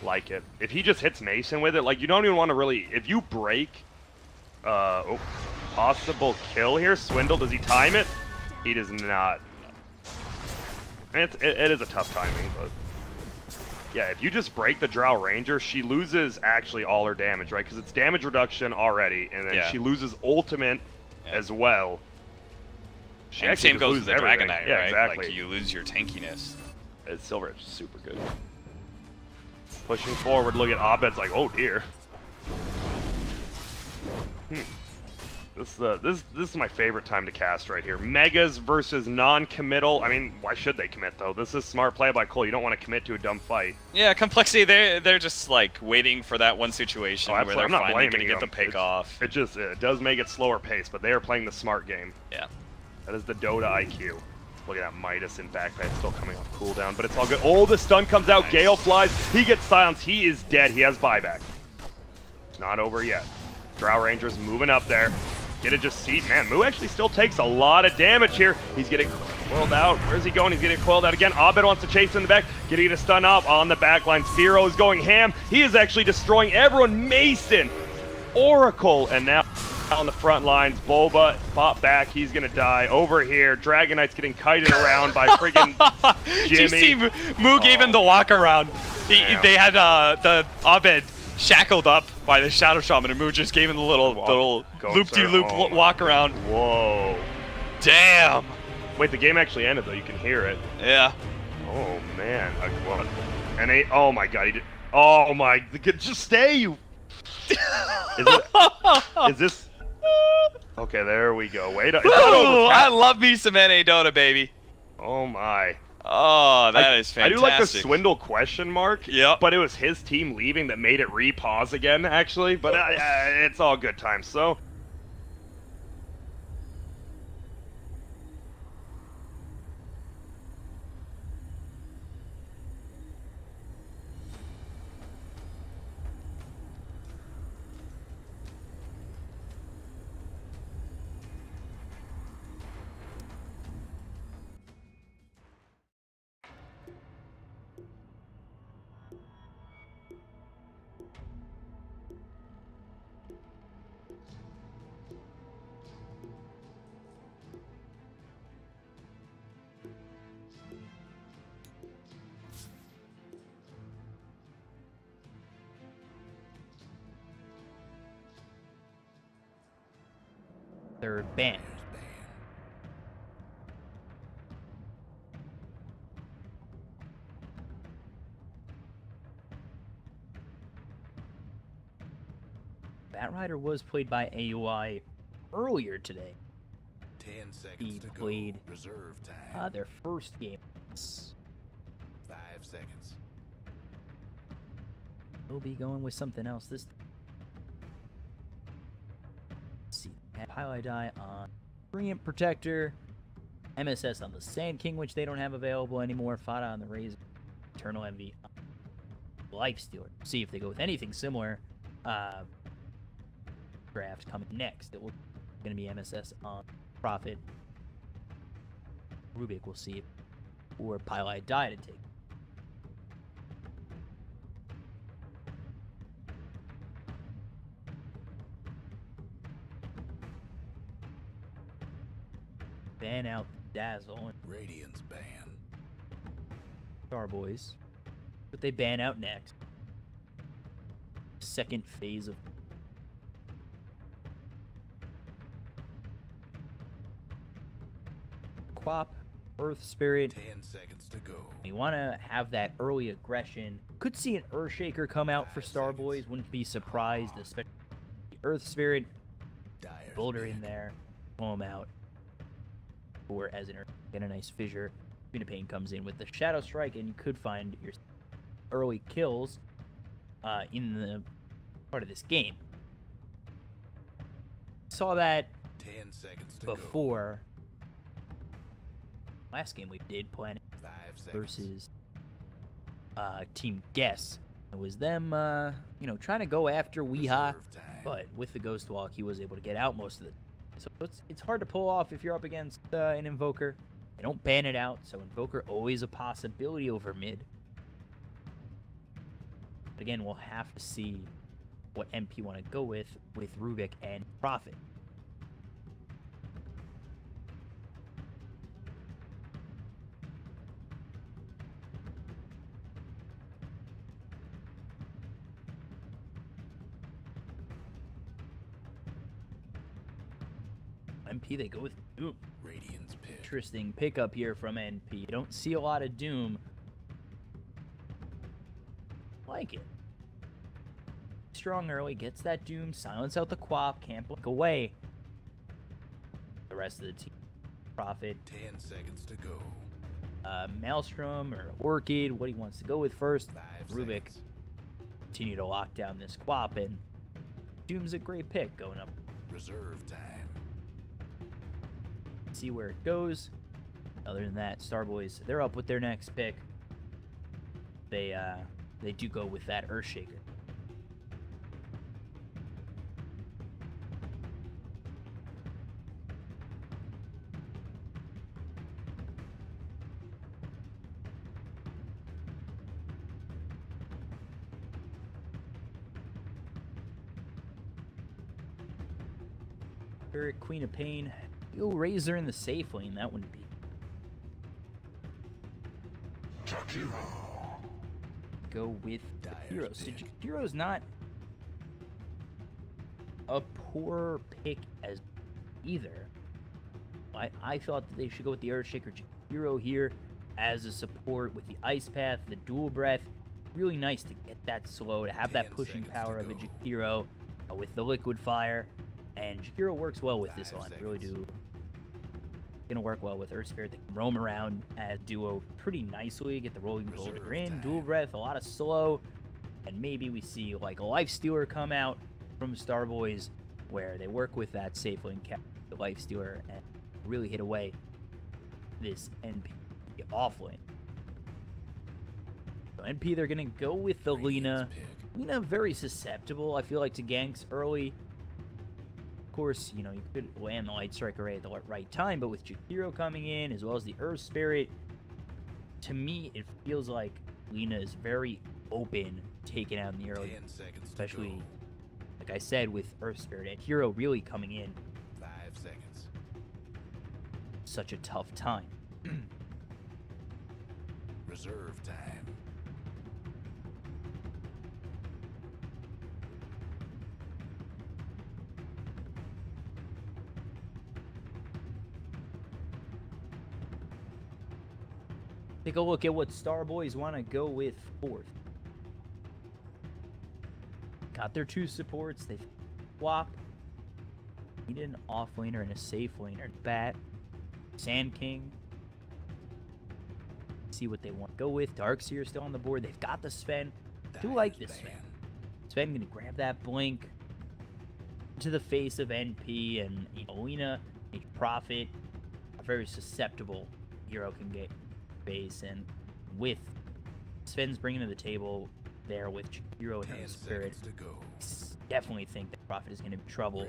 Like it. If he just hits Mason with it, like you don't even want to really. If you break, possible kill here. Swindle, does he time it? He does not. And it is a tough timing, but. Yeah, if you just break the Drow Ranger, she loses actually all her damage, right? Because it's damage reduction already, and then she loses ultimate as well. She And same goes with the Dragon everything. Knight, Yeah, right? exactly. Like you lose your tankiness. It's Silver Edge is super good. Pushing forward, look at Abed's like, oh dear. This is my favorite time to cast right here. Megas versus non-committal. I mean, why should they commit though? This is smart play by Cole. You don't want to commit to a dumb fight. Yeah, Complexity, they're just like waiting for that one situation where they're I'm not finally blaming gonna get them. the pick off. It does make it slower pace, but they are playing the smart game. Yeah. That is the Dota IQ. Look at that Midas in backpack still coming off cooldown, but it's all good. Oh, the stun comes out. Nice. Gale flies. He gets silenced. He is dead. He has buyback. Not over yet. Drow Ranger's moving up there. Get it just seat. Man, Moo actually still takes a lot of damage here. He's getting coiled out. Where's he going? He's getting coiled out again. Abed wants to chase in the back. Getting a stun up on the back line. Zero is going ham. He is actually destroying everyone. Mason, Oracle, and now on the front lines, Boba pop back. He's gonna die over here. Dragon Knight's getting kited around by friggin' Jimmy. Did you see Moo gave him the walk around? They had the Abed shackled up by the Shadow Shaman, and Moo just gave him the little loop-de-loop walk around. Whoa. Damn. Wait, the game actually ended though. You can hear it. Yeah. Oh man. What? And oh my god, he did. Oh my. Just stay, you. Is this? Okay, there we go. Wait. Ooh, I love me some NA Dota, baby. Oh my. Oh, that is fantastic. I do like the Swindle question mark. Yep. But it was his team leaving that made it re-pause again, actually. But it's all good times. So. They're banned. Batrider was played by AUI earlier today. 10 seconds He to played go. Reserve time. their first game. 5 seconds. We'll be going with something else this time. Let's see. Highlight Die on Brilliant Protector. MSS on the Sand King, which they don't have available anymore. Fada on the Razor. Eternal Envy on Lifestealer. See if they go with anything similar. Draft coming next. It will going to be MSS on Prophet. Rubik, we'll see. Or Highlight Die to take. ban out Dazzle and Radiant's ban. Starboys. But they ban out next. Second phase of Quap, Earth Spirit. 10 seconds to go. We want to have that early aggression. Could see an Earthshaker come out for Starboys. Wouldn't be surprised, especially Earth Spirit. Dyer's Boulder in ban. there. Pull him out. Or as an Earth, get a nice fissure. Queen of Pain comes in with the Shadow Strike, and you could find your early kills in the part of this game. Saw that 10 seconds to before. Last game we did Planet 5 seconds. versus Team Guess. It was them, trying to go after Weeha, Reserve time. but with the Ghost Walk, he was able to get out most of it. So it's hard to pull off if you're up against an Invoker. They don't ban it out, so Invoker always a possibility over mid. But again, we'll have to see what MP want to go with Rubik and Prophet. MP, they go with Doom. Radiant's pick. Interesting pickup here from NP. You don't see a lot of Doom. Like it. Strong early, gets that Doom, silence out the Quap, can't blink away. The rest of the team. Prophet, 10 seconds to go. Maelstrom or Orchid, what he wants to go with first. 5 Rubik seconds. continue to lock down this Quap, and Doom's a great pick going up. Reserve time. See where it goes. Other than that, Starboys, they're up with their next pick. They do go with that Earthshaker. Queen of Pain. You'll Razor in the safe lane. That wouldn't be. Go with Hero. So Hero's not a poor pick as either. I thought that they should go with the Earthshaker Hero here as a support with the Ice Path, the Dual Breath. Really nice to get that slow, to have that pushing power of a Jakiro with the Liquid Fire. And Jakiro works well with this line. Really do. Gonna work well with Earth Spirit. They can roam around as duo pretty nicely. Get the Rolling Boulder in, Dual Breath, a lot of slow, and maybe we see like a Life Stealer come out from Starboys, where they work with that safe lane cap, the Life Stealer, and really hit away this NP off lane. So NP, they're gonna go with the Lina. Lina very susceptible, I feel like, to ganks early. Of course, you could land the Light Strike Array at the right time, but with Jakiro coming in, as well as the Earth Spirit, to me, it feels like Lina is very open, taken out in the early, especially, like I said, with Earth Spirit and Hero really coming in. 5 seconds. Such a tough time. Reserve time. Take a look at what Starboys want to go with fourth. Got their 2 supports. They swap. Needed an offlaner and a safe laner. Bat. Sand King. See what they want to go with. Darkseer still on the board. They've got the Sven. Do like this Sven. Sven gonna grab that blink to the face of NP, and Lina, Prophet, a very susceptible hero can get base, and with Sven's bringing to the table there with Hero and Earth Spirit, definitely think that Prophet is going to be trouble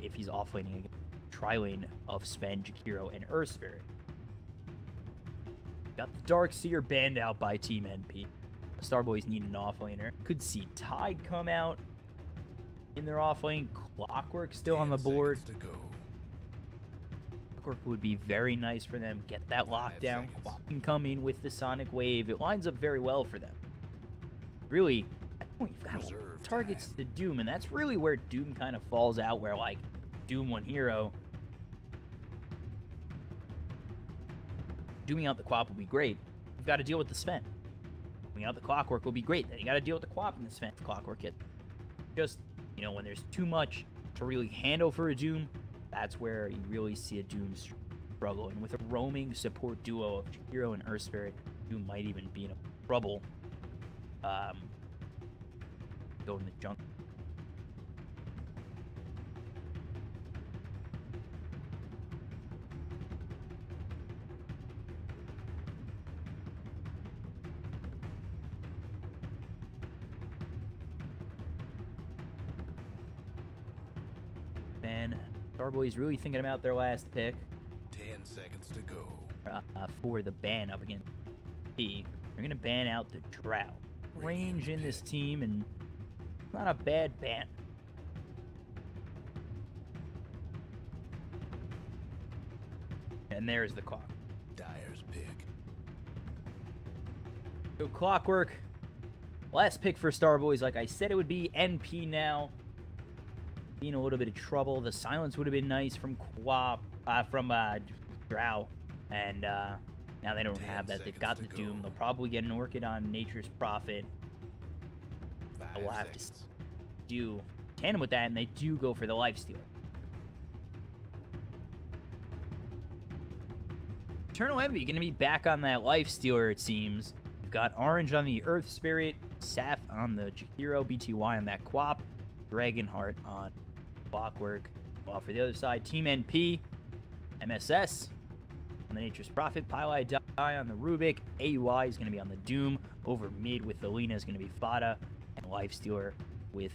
if he's offlaning against tri-lane of Sven, Jakiro, and Earth Spirit. Got the Darkseer banned out by Team NP. Starboys need an offlaner. Could see Tide come out in their offlane. Clockwork still on the board. Clockwork would be very nice for them. Get that lockdown. Quap can come in with the Sonic Wave. It lines up very well for them. Really, at that point, you've got targets to Doom, and that's really where Doom kind of falls out, where, like, Doom one hero. Dooming out the Quap will be great. You've got to deal with the Sven. Dooming out the Clockwork will be great. Then you got to deal with the Quap and the Sven. If Clockwork hit. Just, you know, when there's too much to really handle for a Doom, that's where you really see a Doom struggle. And with a roaming support duo of Hero and Earth Spirit, Doom might even be in trouble. Go in the jungle. And Starboy's really thinking about their last pick. 10 seconds to go. For the ban up against P. They're going to ban out the Drought. Range in this team, and not a bad ban. And there's the clock. Dyer's pick. So Clockwork. Last pick for Starboys. Like I said, it would be NP now. In a little bit of trouble. The silence would have been nice from Drow, and now they don't have that. They've got the Doom. They'll probably get an Orchid on Nature's Prophet. We'll have to do tandem with that, and they do go for the Lifestealer. Eternal Envy going to be back on that Lifestealer, it seems. We've got Orange on the Earth Spirit, Saf on the Chihiro, BTY on that Quap, Dragonheart on Clockwork. While for the other side, Team NP, MSS on the Nature's Prophet, Pylai Die on the Rubik, AUI is going to be on the Doom, over mid with the Lina is going to be Fada, and Lifestealer with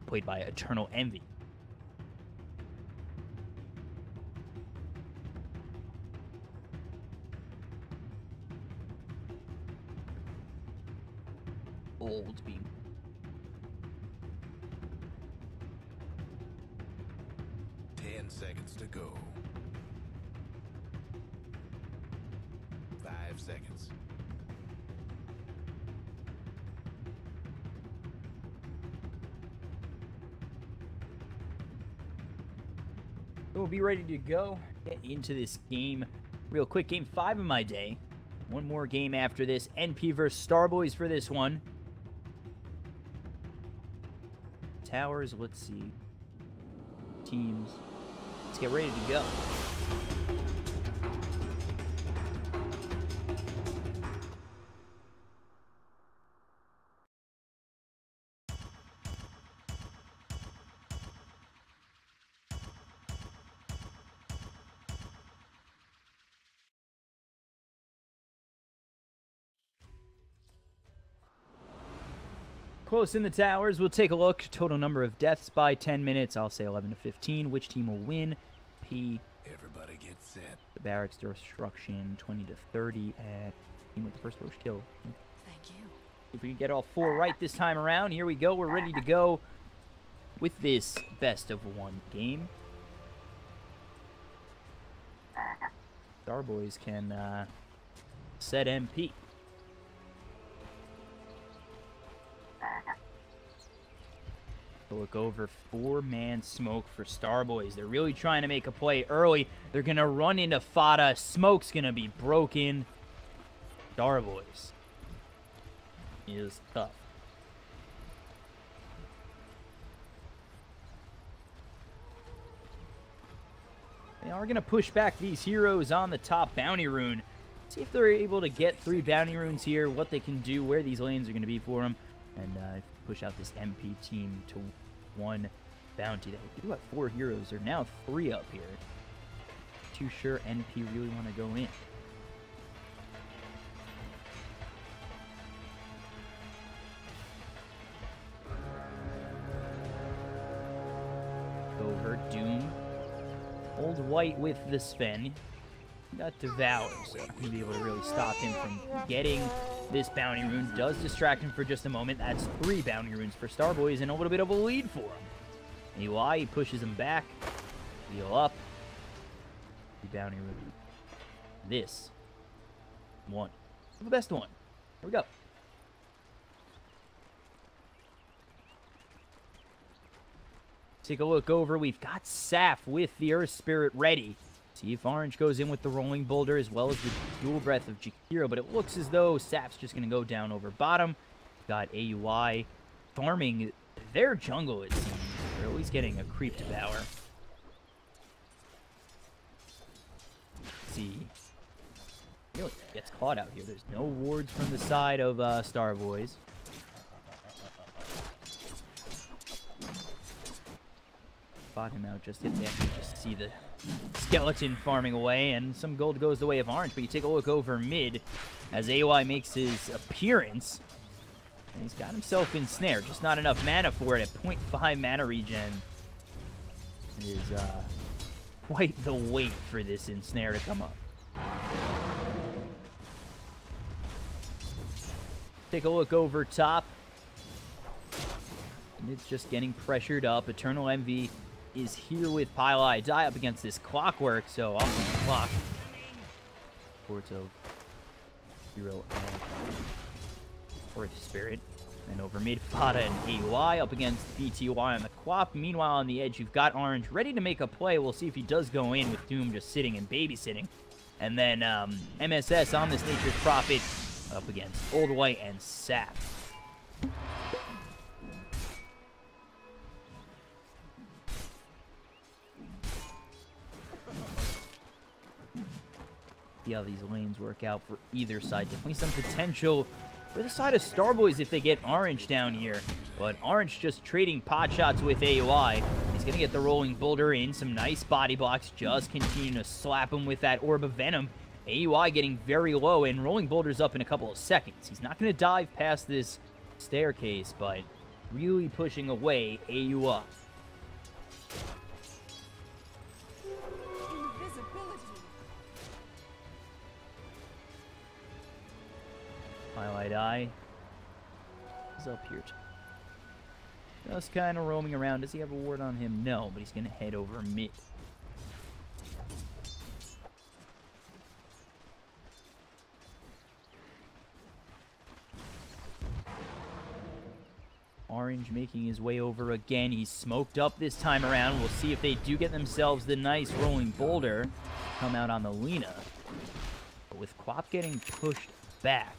played by Eternal Envy. Old being 10 seconds to go. 5 seconds. We'll be ready to go. Get into this game real quick. Game 5 of my day. One more game after this. NP versus Starboys for this one. Towers, let's see. Teams. Let's get ready to go. Close in the towers. We'll take a look. Total number of deaths by 10 minutes. I'll say 11 to 15. Which team will win? P. Everybody get set. The barracks destruction 20 to 30. And team with the first roach kill. Thank you. If we can get all 4 right this time around, here we go. We're ready to go with this best of 1 game. Starboys can set MP. Look over 4-man smoke for Starboys. They're really trying to make a play early. They're going to run into Fada. Smoke's going to be broken. Starboys is tough. They are going to push back these heroes on the top bounty rune. See if they're able to get 3 bounty runes here, what they can do, where these lanes are going to be for them. And push out this MP team to 1 bounty. They do have 4 heroes. They're now 3 up here. Too sure NP really want to go in. Over Doom. Old White with the Sven. Got Devour, so he'll be able to really stop him from getting this bounty rune. Does distract him for just a moment. That's 3 bounty runes for Starboys and a little bit of a lead for him. EY, he pushes him back. Heal up. The bounty room. This one. The best one. Here we go. Take a look over. We've got Saf with the Earth Spirit ready. See if Orange goes in with the Rolling Boulder as well as the Dual Breath of Jakiro. But it looks as though Saf's just going to go down over bottom. Got AUI farming their jungle, it seems. They're always getting a creep devour. Let's see. Really gets caught out here. There's no wards from the side of Starboys. Spot him out just yet. They actually just see the skeleton farming away, and some gold goes the way of Orange. But you take a look over mid as AOI makes his appearance. And he's got himself ensnared. Just not enough mana for it at 0.5 mana regen. It is quite the wait for this ensnare to come up. Take a look over top. And it's just getting pressured up. Eternal Envy is here with Pile Die up against this Clockwork, so off on the clock. Porto, Hero, and Earth Spirit. And over mid, Fada and AUI up against BTY on the Quap. Meanwhile, on the edge, you've got Orange ready to make a play. We'll see if he does go in with Doom just sitting and babysitting. And then MSS on this Nature's Prophet up against Old White and Sap. See how these lanes work out for either side. Definitely some potential for the side of Starboys if they get Orange down here. But Orange just trading pot shots with AOI. He's going to get the Rolling Boulder in. Some nice body blocks. Just continuing to slap him with that Orb of Venom. AOI getting very low, and Rolling Boulder's up in a couple of seconds. He's not going to dive past this staircase, but really pushing away AOI. Highlight Eye is up here. Just kind of roaming around. Does he have a ward on him? No, but he's going to head over mid. Orange making his way over again. He's smoked up this time around. We'll see if they do get themselves the nice Rolling Boulder. Come out on the Lina. But with Quap getting pushed back.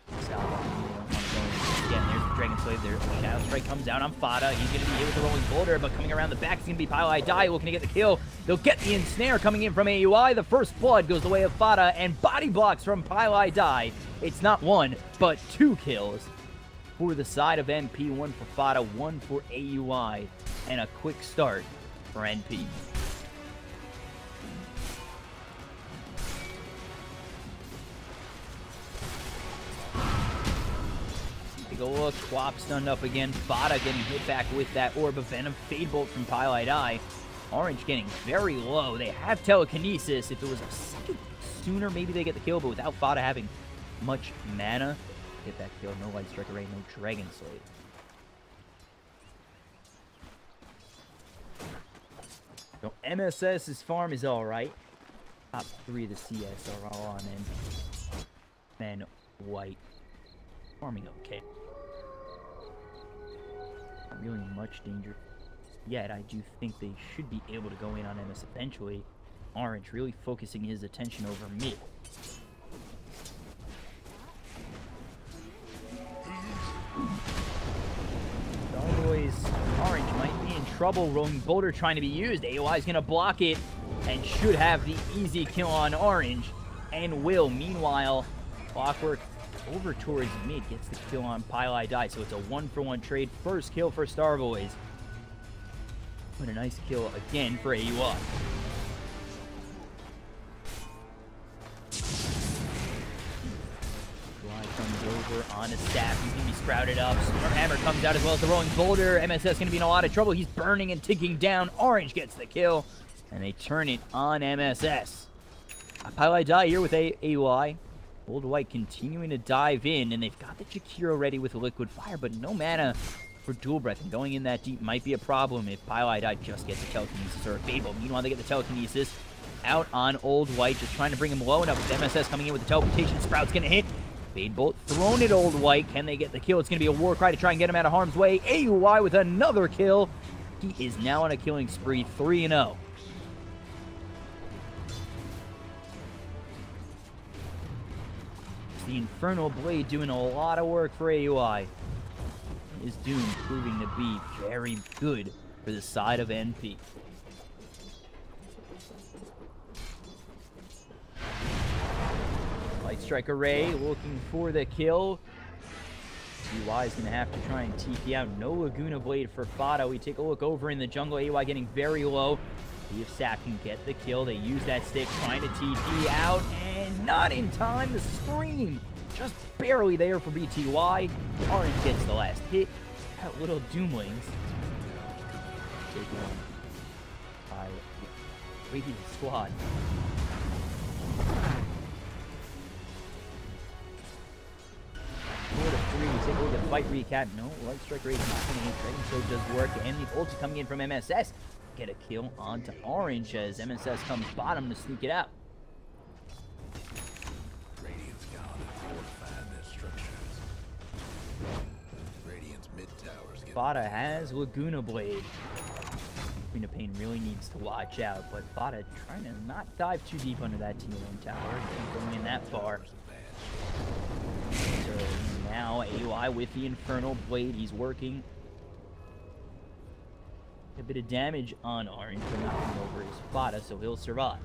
Again, there's the Dragon Slave. There, Shadow Strike comes out on Fada. He's going to be hit with the Rolling Boulder, but coming around the back is going to be Pile Die. Looking to get the kill. They'll get the ensnare coming in from AUI. The first blood goes the way of Fada, and body blocks from Pile Die. It's not one, but two kills for the side of NP. One for Fada, one for AUI, and a quick start for NP. Take a look. Quap stunned up again. Fada getting hit back with that Orb of Venom. Fade Bolt from Pile Die. Orange getting very low. They have Telekinesis. If it was a second sooner, maybe they get the kill, but without Fada having much mana, get that kill. No Light Strike Array, no Dragon Slave. So MSS's farm is alright. Top 3 of the CS are all on in. Man, White farming okay. Not really much danger yet. I do think they should be able to go in on MS eventually. Orange really focusing his attention over mid. Starboys, Orange might be in trouble. Rolling Boulder trying to be used. AOI is going to block it and should have the easy kill on Orange, and will. Meanwhile, Clockwork over towards mid gets the kill on Pile Die, so it's a 1-for-1 trade. First kill for Starboys. What a nice kill again for AUI. Comes over on a staff. He's going to be sprouted up. Stormhammer comes out as well as the Rolling Boulder. MSS going to be in a lot of trouble. He's burning and ticking down. Orange gets the kill, and they turn it on MSS. Pile Die here with AUI. Old White continuing to dive in, and they've got the Jakiro ready with a Liquid Fire, but no mana for Dual Breath, and going in that deep might be a problem if Pylai just gets a telekinesis or a Fable. Meanwhile, they get the telekinesis out on Old White, just trying to bring him low enough with MSS coming in with the teleportation. Sprout's going to hit. Fade Bolt thrown at Old White. Can they get the kill? It's going to be a war cry to try and get him out of harm's way. AUI with another kill. He is now on a killing spree, 3-0. The Infernal Blade doing a lot of work for AUI. Is Doom proving to be very good for the side of NP. Light Strike Array looking for the kill. UI is going to have to try and TP out. No Laguna Blade for Fada. We take a look over in the jungle. AUI getting very low. See if Sap can get the kill. They use that stick trying to TP out, and not in time. The Scream just barely there for BTY. Orange gets the last hit. That little Doomlings. Taken by Waiting Squad. Four to 3. Take a look at fight recap. No, Light Strike Rage not going to hit. Dragon Show does work, and the ulti coming in from MSS. Get a kill onto Orange as MSS comes bottom to sneak it out. Radiant's gone and fortified their structures. Radiant's mid towers get Fada has Laguna Blade. Queen of Pain really needs to watch out, but Fada trying to not dive too deep under that T1 tower. Can't go in that far. So now AUI with the Infernal Blade. He's working a bit of damage on Orange, but knocking over his Fada, so he'll survive.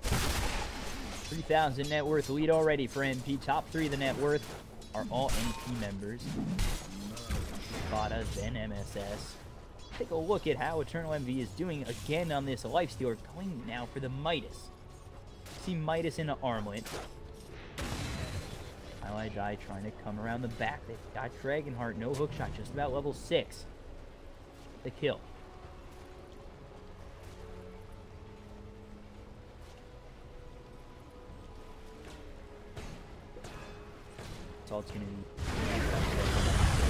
$3,000 net worth lead already for NP. Top 3 of the net worth are all NP members. Fada, then MSS. Take a look at how Eternal Envy is doing again on this Lifestealer, going now for the Midas. See Midas in an armlet. Highlight Die trying to come around the back. They've got Dragonheart, no hookshot, just about level 6. The kill. That's all it's going to be.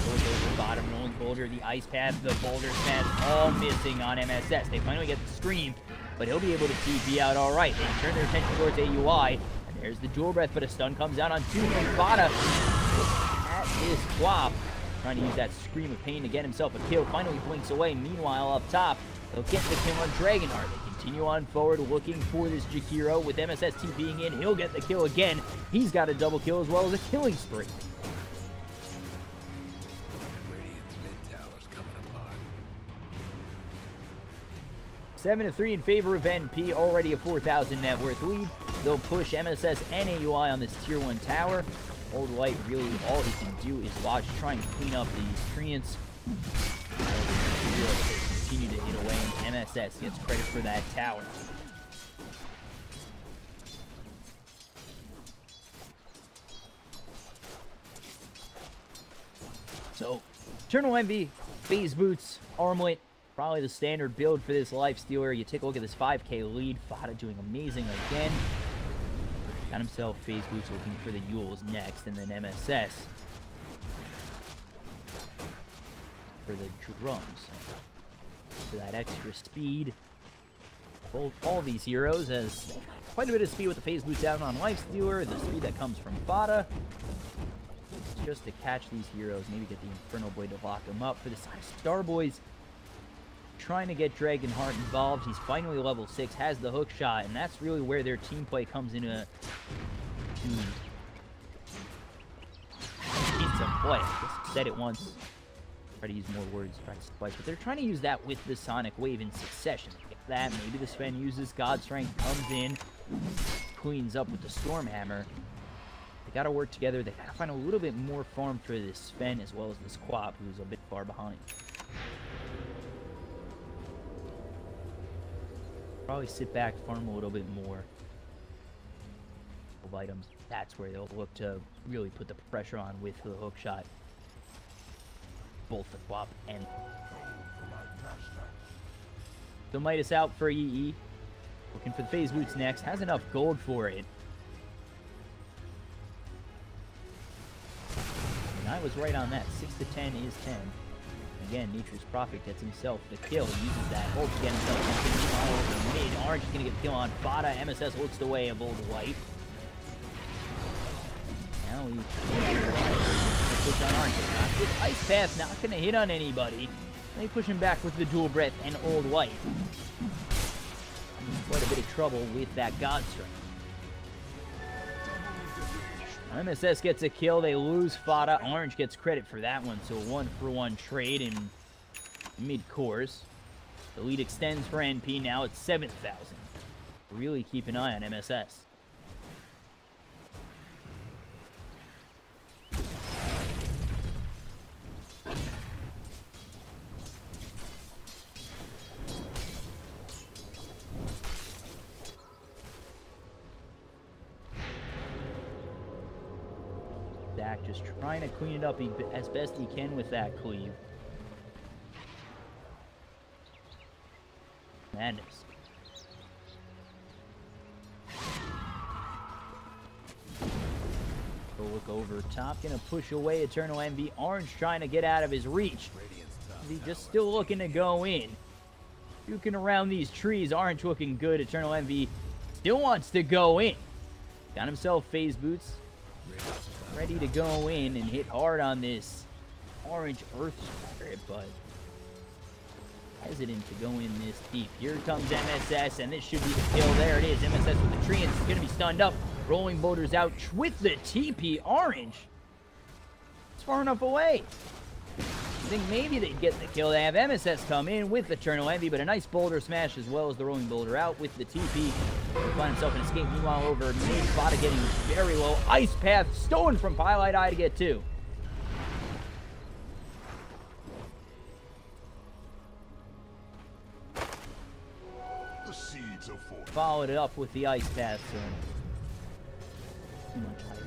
Goes over bottom, rolling boulder, the ice pad, the boulder pad, all missing on MSS. They finally get the Scream, but he'll be able to TP out all right. They turn their attention towards AUI. There's the Dual Breath, but a stun comes out on 2 from Fada. At his flop, trying to use that Scream of Pain to get himself a kill. Finally blinks away. Meanwhile, up top, they'll get the kill on Dragonheart. They continue on forward, looking for this Jakiro. With MSS TPing in, he'll get the kill again. He's got a double kill as well as a killing spree. Radiant's mid towers coming apart. 7-3 in favor of NP, already a 4,000 net worth lead. They'll push MSS and AUI on this tier 1 tower. Old White really all he can do is watch, try and clean up these treants. Continue to hit away, and MSS gets credit for that tower. So, Eternal Envy, Phase Boots, Armlet, probably the standard build for this Lifestealer. You take a look at this 5k lead. Fada doing amazing again. Got himself Phase Boots, looking for the Yules next, and then MSS for the drums. For that extra speed. All these heroes has quite a bit of speed with the Phase Boots out on Lifestealer. The speed that comes from Fada. Just to catch these heroes, maybe get the Infernal Blade to lock them up. For the side of Starboys, trying to get Dragonheart involved. He's finally level 6, has the hook shot, and that's really where their team play comes into play. I just said it once. Try to use more words, try to splice, but they're trying to use that with the Sonic Wave in succession. Get that, maybe the Sven uses God Strength, comes in, cleans up with the Stormhammer. They gotta work together. They gotta find a little bit more farm for this Sven as well as this Quap, who's a bit far behind. Probably sit back, farm a little bit more of items. That's where they'll look to really put the pressure on with the hook shot. Both the Quap and... So Midas out for EE. Looking for the Phase Boots next. Has enough gold for it. was right on that. 6 to 10 is 10. Again, Nature's Prophet gets himself the kill. He uses that ult to get himself into mid. Orange is going to get the kill on Fada. MSS ults the way of Old White. Now he push on Orange. This Ice Path not going to hit on anybody. They push him back with the Dual Breath and Old White. Quite a bit of trouble with that God Strike. MSS gets a kill. They lose Fada. Orange gets credit for that one. So a 1-for-1 trade in mid-course. The lead extends for NP. Now it's 7,000. Really keep an eye on MSS. Dak just trying to clean it up as best he can with that cleave. Madness. Go look over top. Gonna push away Eternal Envy. Orange trying to get out of his reach. He's just still looking to go in. Juking around these trees. Orange looking good. Eternal Envy still wants to go in. Got himself phase boots. Ready to go in and hit hard on this Orange Earth Spirit, but hesitant to go in this deep. Here comes MSS, and this should be the kill. There it is. MSS with the tree, and it's going to be stunned up. Rolling Boulders out with the TP. Orange. It's far enough away. I think maybe they'd get the kill. They have MSS come in with Eternal Envy, but a nice boulder smash as well as the Rolling Boulder out with the TP. He'll find himself an escape. Meanwhile, over mid, Fada getting very low. Ice Path stolen from Pilot Eye to get 2. The seeds of force. Followed it up with the Ice Path, so too much hype.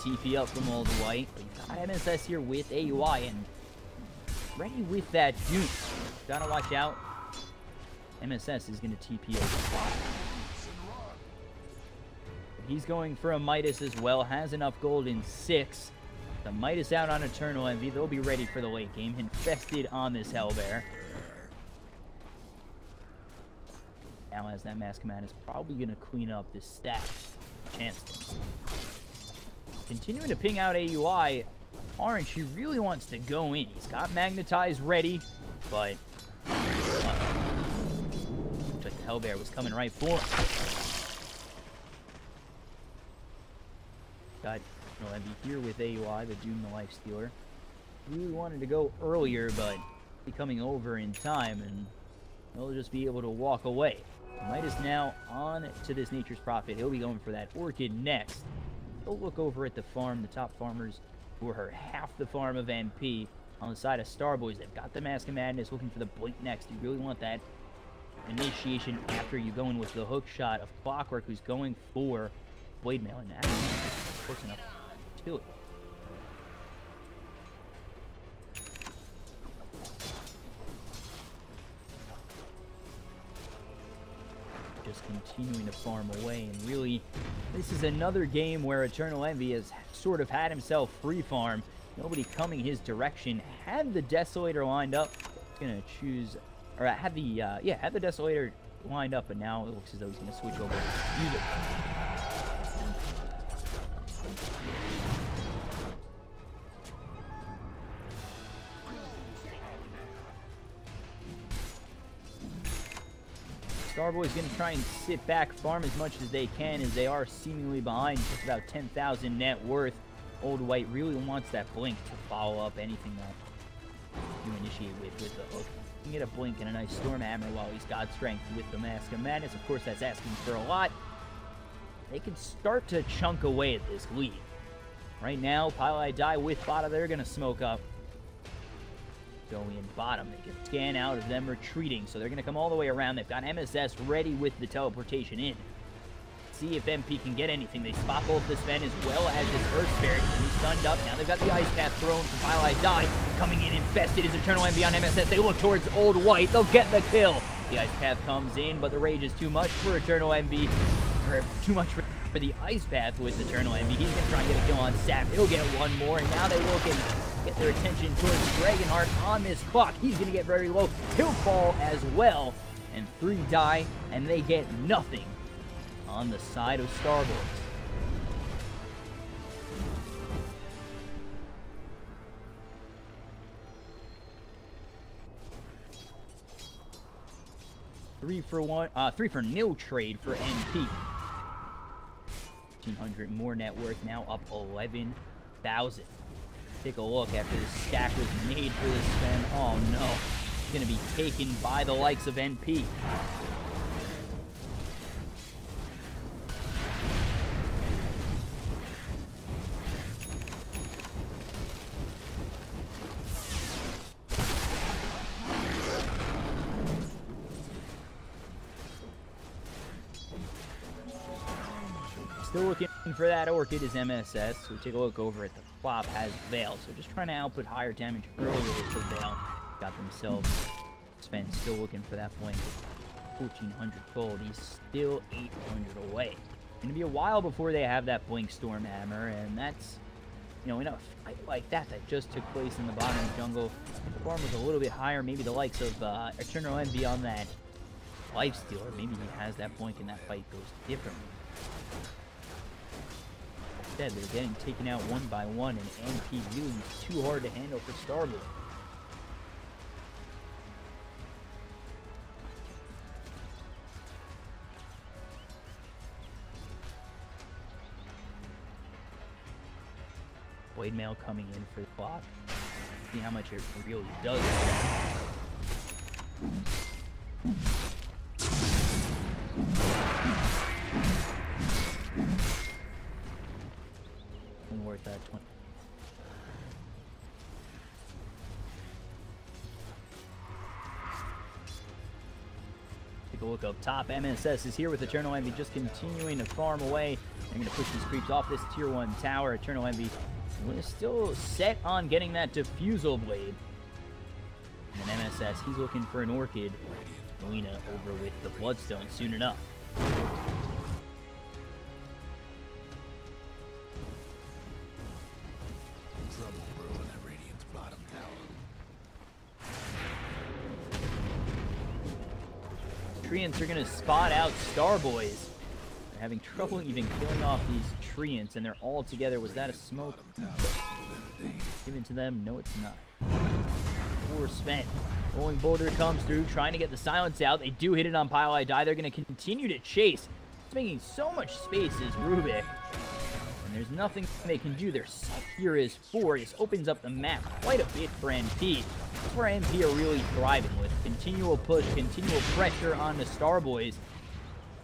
TP up from Old White. Got MSS here with AUI and ready with that juice. Gotta watch out. MSS is going to TP over. He's going for a Midas as well. Has enough gold in 6. The Midas out on Eternal Envy. They'll be ready for the late game. Infested on this Hellbear. Now as that Mask Command is probably going to clean up this stack. Chance. Continuing to ping out AUI. Orange, he really wants to go in. He's got Magnetize ready, but looks like the Hellbear was coming right for him. Got no Envy here with AUI, the Doom the Life Stealer. Really wanted to go earlier, but he's coming over in time, and he'll just be able to walk away. Midas now on to this Nature's Prophet. He'll be going for that Orchid next. He'll look over at the farm, the top farmers who are half the farm of NP. On the side of Starboys, they've got the Mask of Madness looking for the Blink next. You really want that initiation after you go in with the hook shot of Clockwork, who's going for Blade Mail, and that's close enough to it. Just continuing to farm away, and really, this is another game where Eternal Envy has sort of had himself free farm. Nobody coming his direction. Had the Desolator lined up. Gonna choose, or had the Desolator lined up, but now it looks as though he's gonna switch over to use it. Starboy's going to try and sit back, farm as much as they can, as they are seemingly behind just about 10,000 net worth. Old White really wants that Blink to follow up anything that you initiate with the hook. You can get a Blink and a nice Storm Hammer while he's got strength with the Mask of Madness. Of course, that's asking for a lot. They can start to chunk away at this lead. Right now, Pilot Die with Fada, they're going to smoke up. Go in bottom. They can scan out of them retreating, so they're going to come all the way around. They've got MSS ready with the teleportation in. See if MP can get anything. They spot both this Ven as well as this Earth Spirit. He's stunned up. Now they've got the Ice Path thrown from Pilot Die. Coming in infested is Eternal Envy on MSS. They look towards Old White. They'll get the kill. The Ice Path comes in, but the rage is too much for Eternal Envy. Or too much for for the ice path with Eternal Envy. He's going to try and get a kill on Sap. He'll get one more, and now they will get their attention towards Dragonheart on this clock. He's going to get very low. He'll fall as well, and 3 die, and they get nothing on the side of Starboard. Three for nil trade for NP. 1,500 more net worth, now up 11,000. Take a look after this stack was made for this spin. Oh no, it's gonna be taken by the likes of NP. Still looking for that Orchid is MSS. So take a look over at the flop, has Veil. So just trying to output higher damage earlier for Veil. Got themselves spent. Still looking for that point. 1,400 gold. He's still 800 away. Gonna be a while before they have that Blink Stormhammer, and that's, you know, in a fight like that just took place in the bottom of the jungle. The farm was a little bit higher. Maybe the likes of Eternal Envy on that Lifestealer. Maybe he has that blink and that fight goes differently. They're getting taken out one by one, and NP really is too hard to handle for Starboard. Blade Mail coming in for the clock. See how much it really does. Worth that 20. Take a look up top. MSS is here with Eternal Envy, just continuing to farm away. They're going to push these creeps off this tier 1 tower. Eternal Envy is still set on getting that Diffusal Blade. And then MSS, he's looking for an Orchid. Melina over with the Bloodstone soon enough. Treants are going to spot out Starboys. They're having trouble even killing off these Treants, and they're all together. Was that a smoke? Given to them? No, it's not. 4 spent. Rolling Boulder comes through, trying to get the silence out. They do hit it on Pile I Die. They're going to continue to chase. It's making so much space is Rubik. And there's nothing they can do. Their set here is 4. This opens up the map quite a bit for NP. That's where NP are really thriving with. Continual push, continual pressure on the Starboys.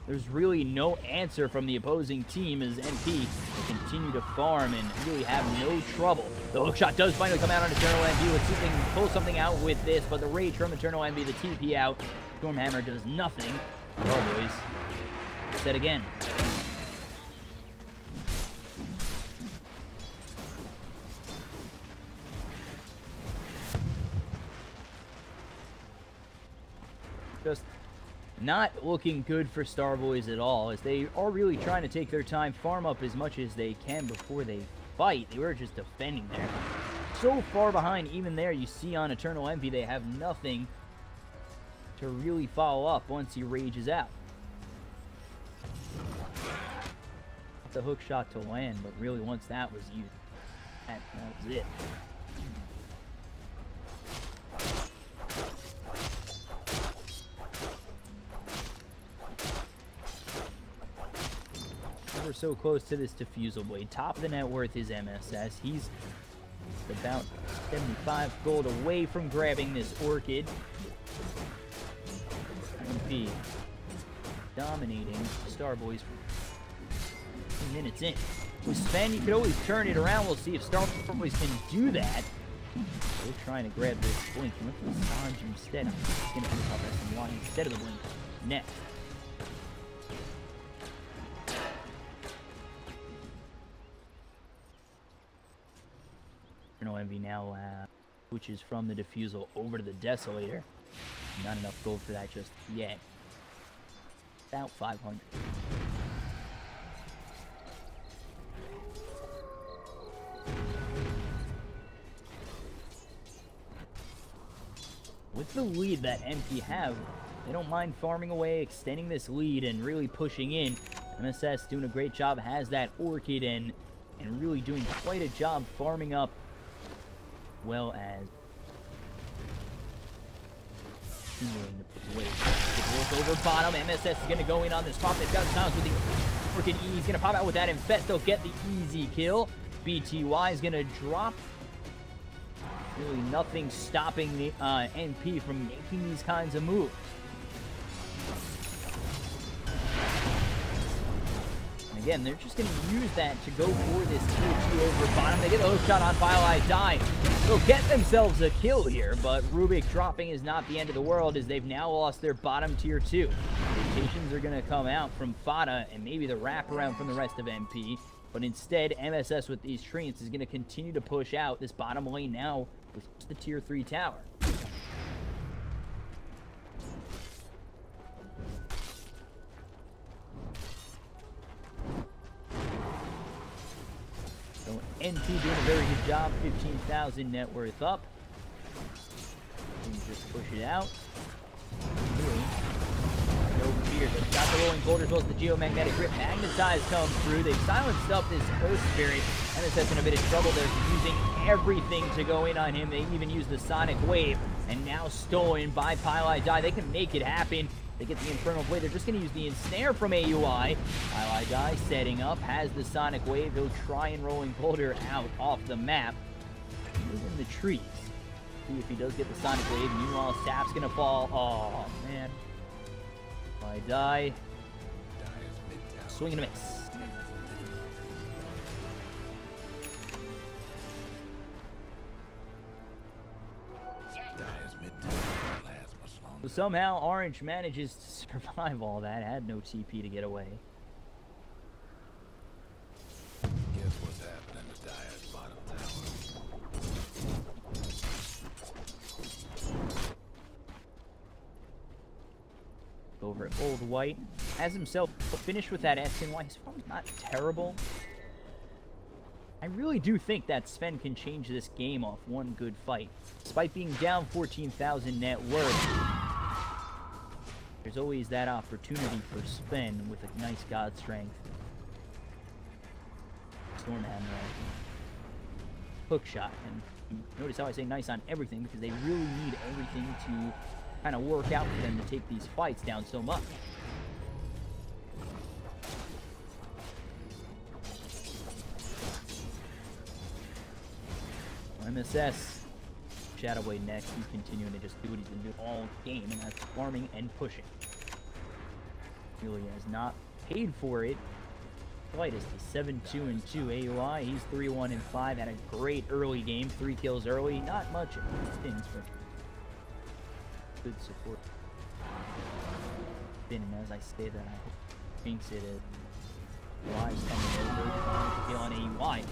There's really no answer from the opposing team as NP continue to farm and really have no trouble. The hookshot does finally come out on Eternal Envy. Let's see if they can pull something out with this, but the Rage from Eternal Envy, the TP out. Stormhammer does nothing. Starboys set again. Just not looking good for Starboys at all, as they are really trying to take their time, farm up as much as they can before they fight. They were just defending there. So far behind, even there, you see on Eternal Envy, they have nothing to really follow up once he rages out. It's a hook shot to land, but really once that was used, that was it. We're so close to this Diffusal Blade. Top of the net worth is MSS. He's about 75 gold away from grabbing this Orchid. MP dominating Starboys for 2 minutes in. With Sven, you could always turn it around. We'll see if Starboys can do that. They're trying to grab this Blink. Look at the Sanj instead. He's going to pick up SMY instead of the Blink next. Eternal Envy now switches from the Diffusal over to the Desolator. Not enough gold for that just yet. About 500. with the lead that MP have, they don't mind farming away, extending this lead, and really pushing in. MSS doing a great job, has that Orchid, and really doing quite a job farming up, well as continuing to put away. Get over bottom. MSS is going to go in on this pop. They've got Silence with the Orchid E. He's going to pop out with that Infest. They'll get the easy kill. BTY is going to drop. Really nothing stopping the NP from making these kinds of moves. And again, they're just going to use that to go for this tier 2 over bottom. They get a hook shot on FileEye. They'll get themselves a kill here, but Rubik dropping is not the end of the world, as they've now lost their bottom tier 2. Rotations are going to come out from Fada and maybe the wraparound from the rest of MP. But instead, MSS with these treants is going to continue to push out this bottom lane now with the tier 3 tower. So NP doing a very good job, 15,000 net worth up. And just push it out. No fear. They've got the rolling boulder as well as the geomagnetic grip. Magnetize comes through. They've silenced up this Earth Spirit. MSS in a bit of trouble. They're using everything to go in on him. They even use the Sonic Wave. And now stolen by FileEye. They can make it happen. They get the Infernal Blade. They're just going to use the Ensnare from AUI. FileEye setting up. Has the Sonic Wave. He'll try and rolling boulder out off the map. He's in the trees. See if he does get the Sonic Wave. Meanwhile, Sap's going to fall. Oh, man. I die. Swing and a miss. So somehow Orange manages to survive all that. Had no TP to get away. Guess what's happening to Dire's bottom tower? Over at Old White. Has himself finished with that SNY. His form's not terrible. I really do think that Sven can change this game off one good fight. Despite being down 14,000 net worth, there's always that opportunity for Sven with a nice God Strength. Stormhammer. Hook shot. And notice how I say nice on everything, because they really need everything to kind of work out for them to take these fights down so much. MSS, Shadowblade next. He's continuing to just do what he's been doing all game, and that's farming and pushing. Really has not paid for it. Slightest. He's 7-2-2 AUI. He's 3-1-5. Had a great early game. 3 kills early. Not much spins, but good support. And as I say that, I hope thinks it is. Wise coming over, trying to kill on AUI.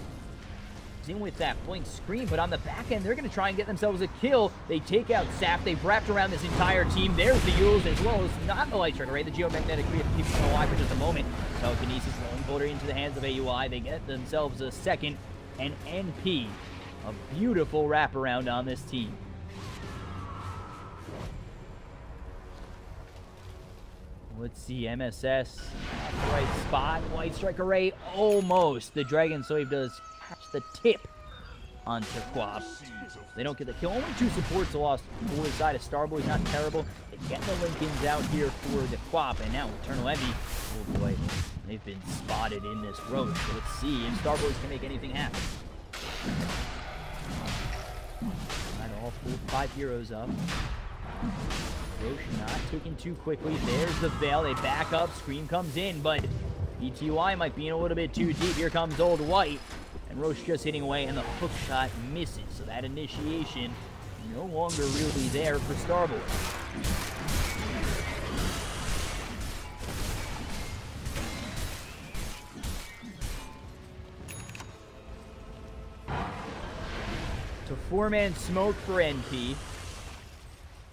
In with that blink screen, but on the back end, they're going to try and get themselves a kill. They take out Sap. They've wrapped around this entire team. There's the Yules as well as not the Light Striker, right? The Geomagnetic Grip keeps them alive for just a moment. Telekinesis rolling boulder into the hands of AUI. They get themselves a second, and NP. A beautiful wraparound on this team. Let's see, MSS, right spot, Light Strike Array, almost. The Dragon Slave does catch the tip onto Quap. They don't get the kill. Only 2 supports lost for the side of Starboy's not terrible. They get the Lincolns out here for the Quap, and now Eternal Heavy, oh boy, they've been spotted in this road. So let's see if Starboys can make anything happen. Got all 5 heroes up. Roche not taken too quickly. There's the Veil. They back up. Scream comes in, but ETY might be in a little bit too deep. Here comes Old White. And Roche just hitting away, and the hook shot misses. So that initiation no longer really there for Starboy. So 4-man smoke for NP.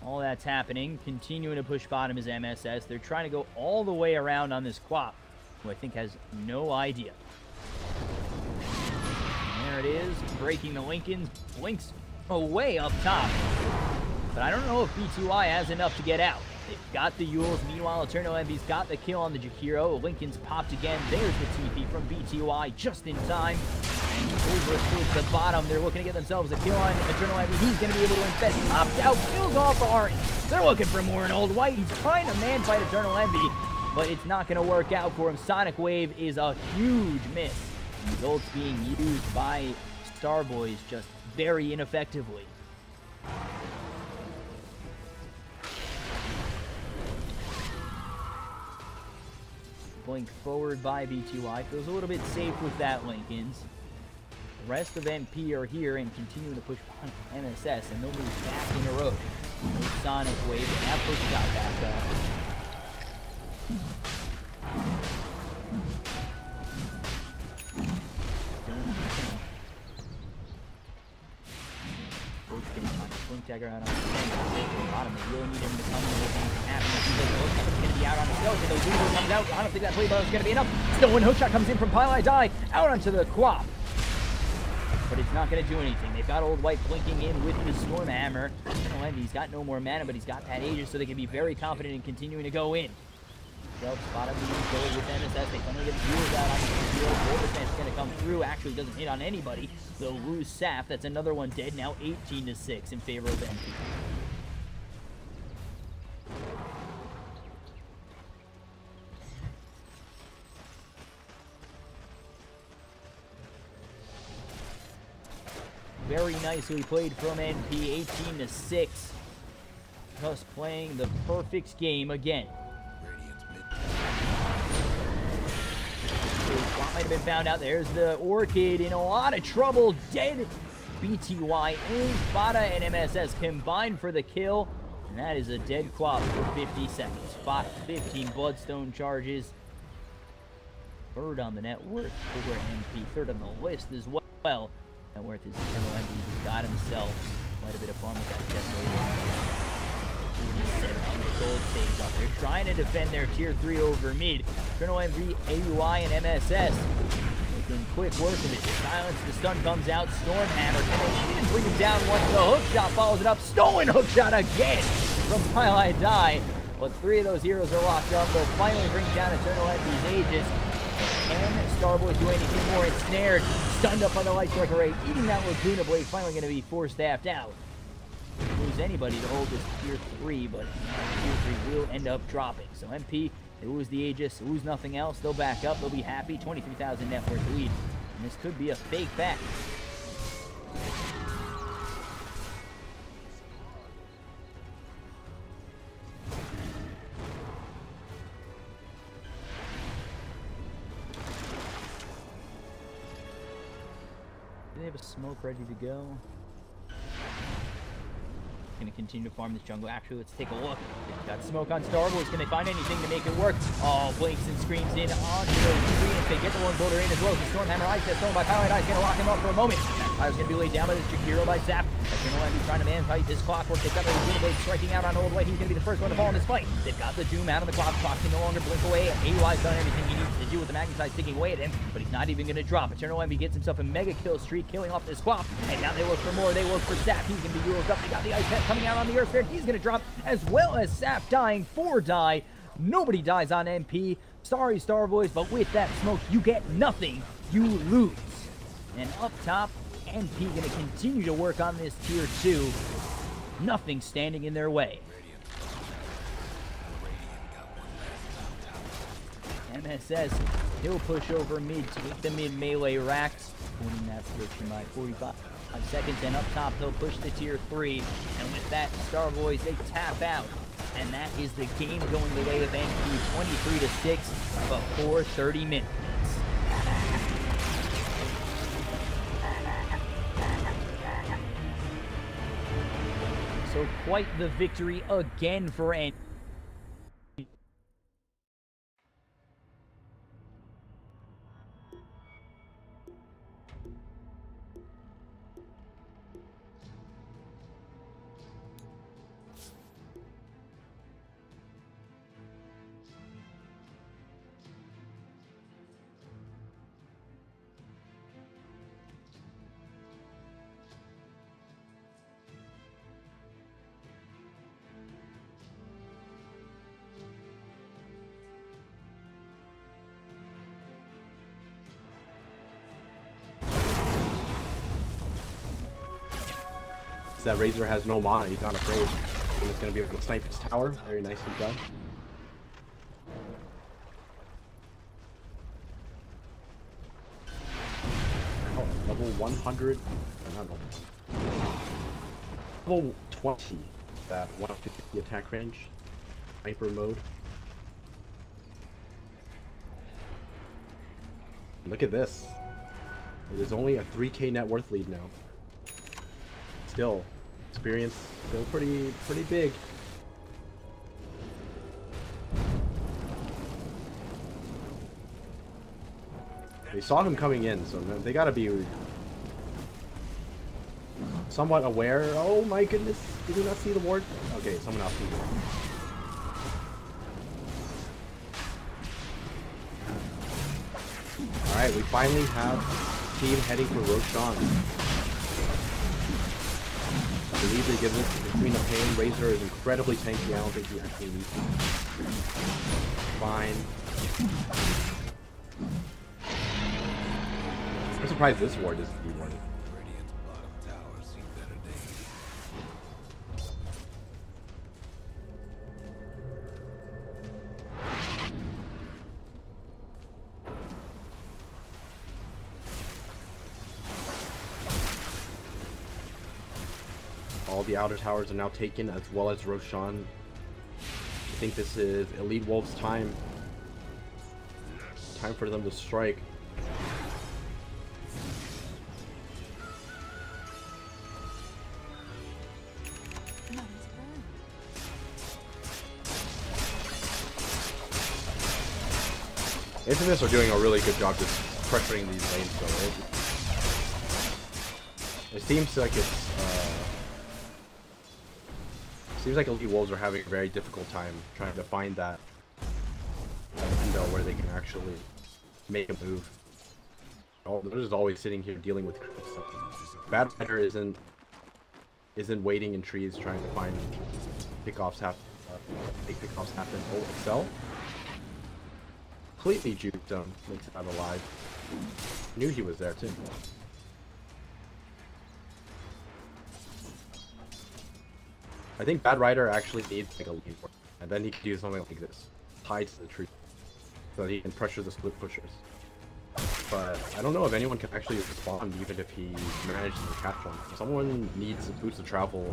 All that's happening. Continuing to push bottom is MSS. They're trying to go all the way around on this Quap, who I think has no idea. And there it is. Breaking the Lincolns. Blinks away up top. But I don't know if BTY has enough to get out. They've got the Yules. Meanwhile, Eternal Envy's got the kill on the Jakiro. Lincoln's popped again. There's the TP from BTY just in time. And over towards the bottom, they're looking to get themselves a kill on Eternal Envy. He's going to be able to infest. Popped out, kills off the Orange. They're looking for more in Old White. He's trying to man-fight Eternal Envy, but it's not going to work out for him. Sonic Wave is a huge miss. And the ult's being used by Starboys just very ineffectively. Blink forward by BTY. Feels a little bit safe with that, Lincolns. The rest of MP are here and continuing to push behind MSS, and they'll move back in a row. No Sonic Wave, and that push got back up. Blink dagger out on the bottom. They really need him to come in with anything happening. He's going to be out on the skeleton. The Weaver comes out. I don't think that play ball is going to be enough. Still, when hookshot comes in from Pile Die, out onto the Quap. But it's not going to do anything. They've got Old White blinking in with the Storm Hammer. He's got no more mana, but he's got that Aegis, so they can be very confident in continuing to go in. Bottom goal with MSS. They finally get the viewers out on the field. 4% is going to come through. Actually doesn't hit on anybody. They'll lose Saf. That's another one dead. Now 18-6 in favor of MP. Very nicely played from NP. 18-6. Just playing the perfect game again. Might have been found out. There's the Orchid in a lot of trouble. Dead. BTY and Spada and MSS combined for the kill. And that is a dead Quap for 50 seconds. Spada 15 Bloodstone charges. Third on the net worth for MP. Third on the list as well. Net worth is Eternal Envy. He's got himself quite a bit of fun with that Death. Gold saves up. They're trying to defend their tier 3 over mid. Eternal Envy, AUI, and MSS making quick work of it. Silence, the stun comes out. Storm Hammer can bring him down once the hookshot follows it up. Stolen hookshot again from Pile Die. But 3 of those heroes are locked up. They'll finally bring down Eternal Envy's Aegis. Can Starboy do anything more? Ensnared, stunned up by the Light Striker Ray, eating that Laguna Blade, finally going to be force-staffed out. Lose anybody to hold this tier 3, but tier 3 will end up dropping. So MP, they lose the Aegis, lose nothing else. They'll back up, they'll be happy. 23,000 net worth lead. And this could be a fake back. Do they have a smoke ready to go? Going to continue to farm this jungle. Actually, let's take a look. Got smoke on Starboys. Can they find anything to make it work? Oh, blinks and screams in onto the screen. If they get the one boulder in as well. The Stormhammer Ice gets thrown by Pilot Ice. Going to lock him up for a moment. Ice going to be laid down by this Jakiro by Zap. Eternal Envy trying to man-fight this Clockwork. They've got the Laguna Blade striking out on Old White. He's going to be the first one to fall in this fight. They've got the Doom out of the clock. Clock can no longer blink away. AUI's done everything he needs to do with the Magnetite sticking away at him, but he's not even going to drop. Eternal Envy gets himself a mega kill streak, killing off this Quap. And now they look for more. They look for Zap. He's going to be Euros up. They got the Ice Pet coming out on the Earth Sphere. He's going to drop, as well as Zap dying. 4 die. Nobody dies on MP. Sorry, Starboys, but with that smoke, you get nothing. You lose. And up top, MP going to continue to work on this tier 2. Nothing standing in their way. MSS, he'll push over mid to get the mid melee racks. Winning that prediction by 45 seconds. And up top, they'll push the tier 3. And with that, Starboys, they tap out. And that is the game going the way of NP 23-6 before 30 minutes. So quite the victory again for NP. that Razor has no mana. He's not afraid. He's going to be able to snipe his tower. Very nicely done. Oh, level 100. Not level 20. That 150 attack range. Sniper mode. Look at this. It is only a 3k net worth lead now. Still, experience still pretty big. They saw him coming in, so they gotta be somewhat aware. Oh my goodness, did you not see the ward? Okay, someone else can do it. Alright, we finally have team heading for Roshan. I believe they give this to the Queen of Pain. Razor is incredibly tanky. I don't think he actually needs it. Fine. I'm surprised this ward isn't dewarded. All the outer towers are now taken, as well as Roshan. I think this is Elite Wolf's time. Time for them to strike. Infamous are doing a really good job just pressuring these lanes, though. It seems like it's seems like Elite Wolves are having a very difficult time trying to find that window where they can actually make a move. Oh, they're just always sitting here dealing with creeps. Bad Rider isn't waiting in trees trying to find pickoffs happen. Make pickoffs happen. Oh, Excel completely juked him, makes it out alive. Knew he was there too. I think Bad Rider actually needs like a lead work, and then he can do something like this. Tie to the tree. So that he can pressure the split pushers. But I don't know if anyone can actually respond even if he manages to catch one. Someone needs to boost the travel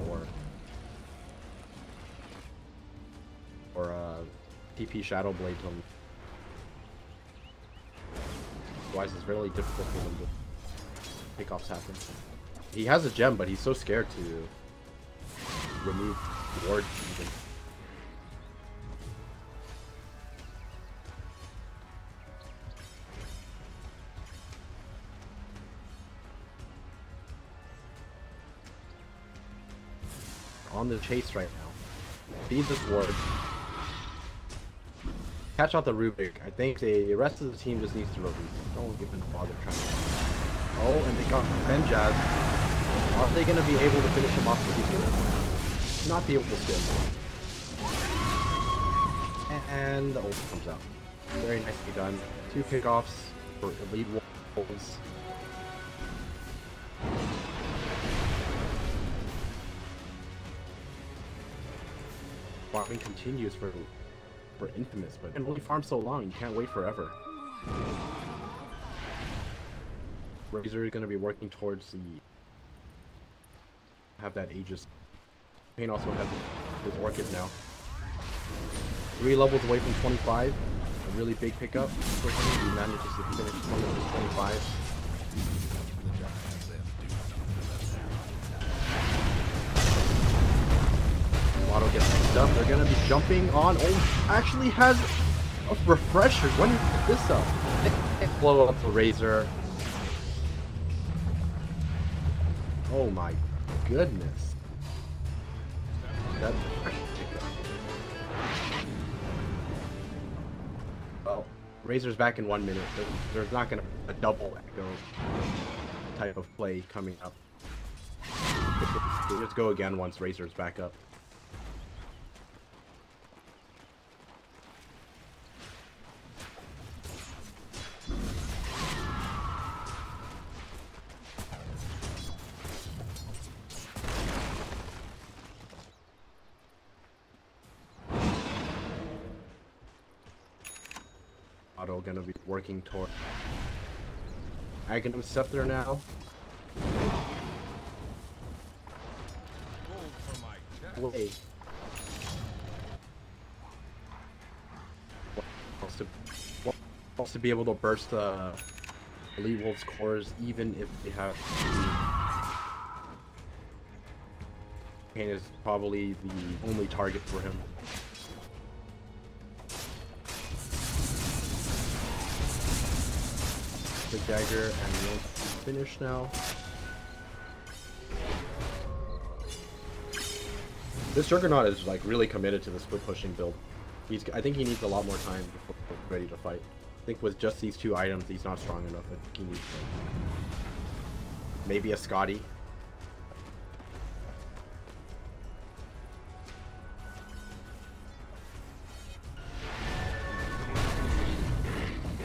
or TP Shadow Blade him. Otherwise it's really difficult for them to pickoffs happen. He has a gem, but he's so scared to remove ward even. On the chase right now. Feed this ward. Catch out the Rubik. I think the rest of the team just needs to release. Don't even bother trying to. Oh, and they got Benjaz. Are they going to be able to finish him off with these kills? Not be able to steal. And the ult comes out. Very nicely done. 2 pickoffs for Elite Wolves. Farming continues for Infamous, but you can only farm so long, you can't wait forever. Razor is going to be working towards the have that Aegis. Pain also has his Orchid now. 3 levels away from 25. A really big pickup for him. He manages to finish 25. Lotto gets mixed up. They're gonna be jumping on. Oh, actually has a refresher. When did you pick this up? Blow up the Razor. Oh my goodness. That well, Razor's back in 1 minute. There's not gonna be a double echo type of play coming up. We'll just go again once Razor's back up. Auto gonna be working toward Aghanim Scepter now. Wait. Wants to be able to burst the Elite Wolves cores even if they have. Pain is probably the only target for him. The dagger and we'll finish now. This Juggernaut is like really committed to the split pushing build. I think he needs a lot more time before he's ready to fight. I think with just these 2 items, he's not strong enough. I think he needs maybe a Scotty.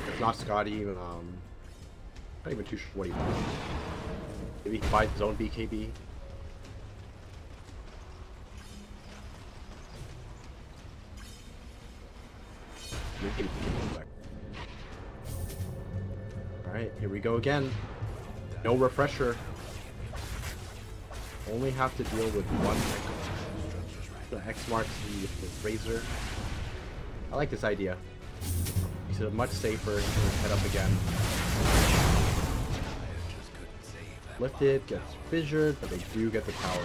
If not Scotty, not even too sure what he wants. Maybe he fight zone BKB. Alright, here we go again. No refresher. Only have to deal with 1 Echo. The X marks the Razor. I like this idea. Makes it much safer. He's gonna head up again. Lifted, gets fissured, but they do get the tower.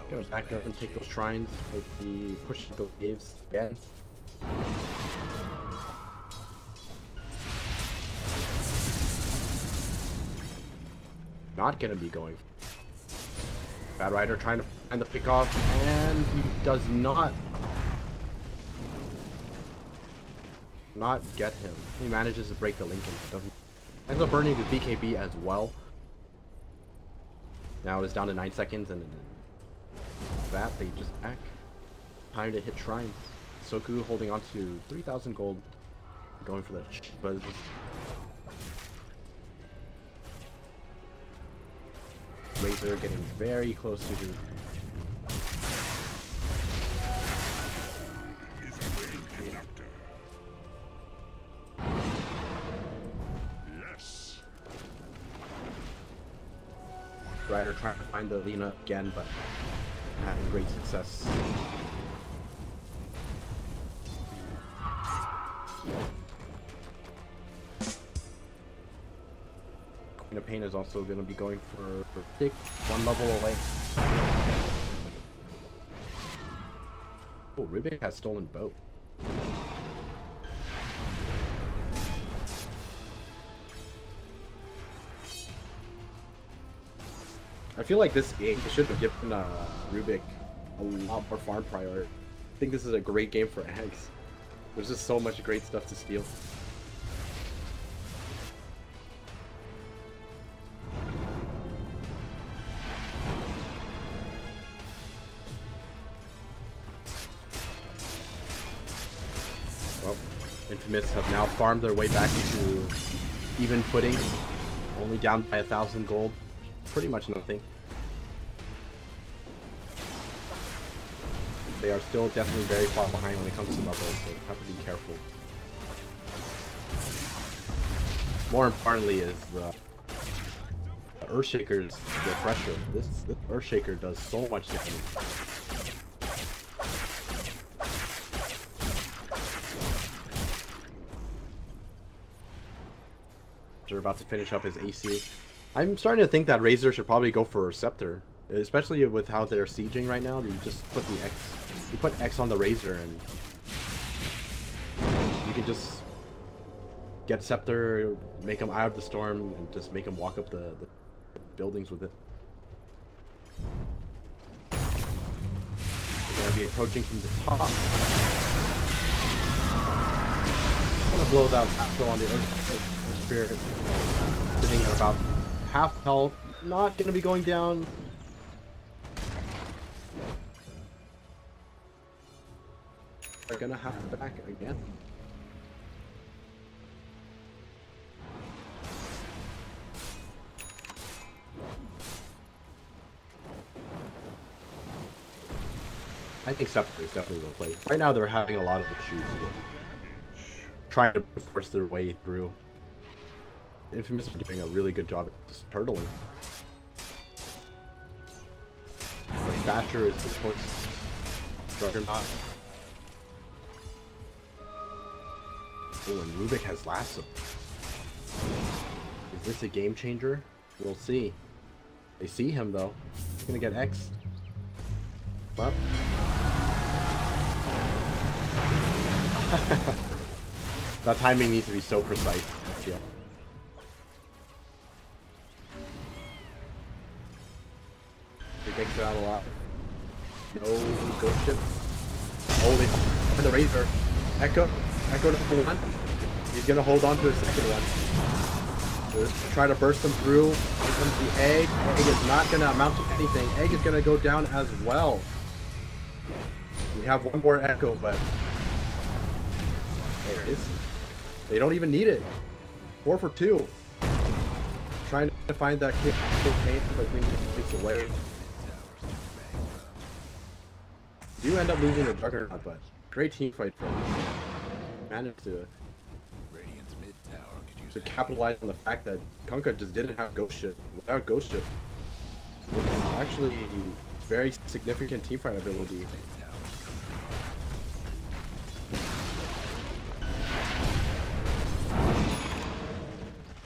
Gonna back up and take those shrines. Hopefully push those waves again. Not gonna be going. Bad Rider trying to find the pick off, and he does not get him. He manages to break the Lincoln. Doesn't ends up burning the BKB as well. Now it's down to 9 seconds, and that they just back. Time to hit shrines. Soku holding on to 3,000 gold, going for the but Razor getting very close to his. Rider trying to find the Lina again, but having great success. Queen of Pain is also going to be going for thick, 1 level away. Oh, Rubik has stolen boat. I feel like this game should have given Rubik a lot more farm priority. I think this is a great game for Eggs. There's just so much great stuff to steal. Well, Infamous have now farmed their way back into even footing, only down by 1,000 gold. Pretty much nothing. They are still definitely very far behind when it comes to levels, so have to be careful. More importantly is the Earthshaker's refresher. This Earthshaker does so much damage. They're about to finish up his AC. I'm starting to think that Razor should probably go for Scepter, especially with how they're sieging right now. You just put the X, you put X on the Razor, and you can just get Scepter, make him out of the storm, and just make him walk up the buildings with it. We're gonna be approaching from the top. Gonna blow that Astro on the Earth Spirit, sitting at about half health, not gonna be going down. They're gonna have to back again. I think Scepter is definitely the play. Right now, they're having a lot of issues trying to force their way through. Infamous are doing a really good job at just turtling. But Thatcher is the choice. Juggernaut. Oh, and Rubik has Lasso. Is this a game changer? We'll see. They see him though. He's gonna get X. But that timing needs to be so precise. Yeah. He takes it out a lot. No ghost ship. Oh, they open the Razor. Echo number 1. He's gonna hold on to his second one. Just try to burst them through. Here comes the egg. Egg is not gonna amount to anything. Egg is gonna go down as well. We have one more Echo, but there it is. They don't even need it. 4 for 2. Trying to find that kick paint, but we takes away. You end up losing the Juggernaut, but great team fight from him. Managed to capitalize on the fact that Kunkka just didn't have Ghost Ship. Without Ghost Ship, it's actually very significant teamfight ability.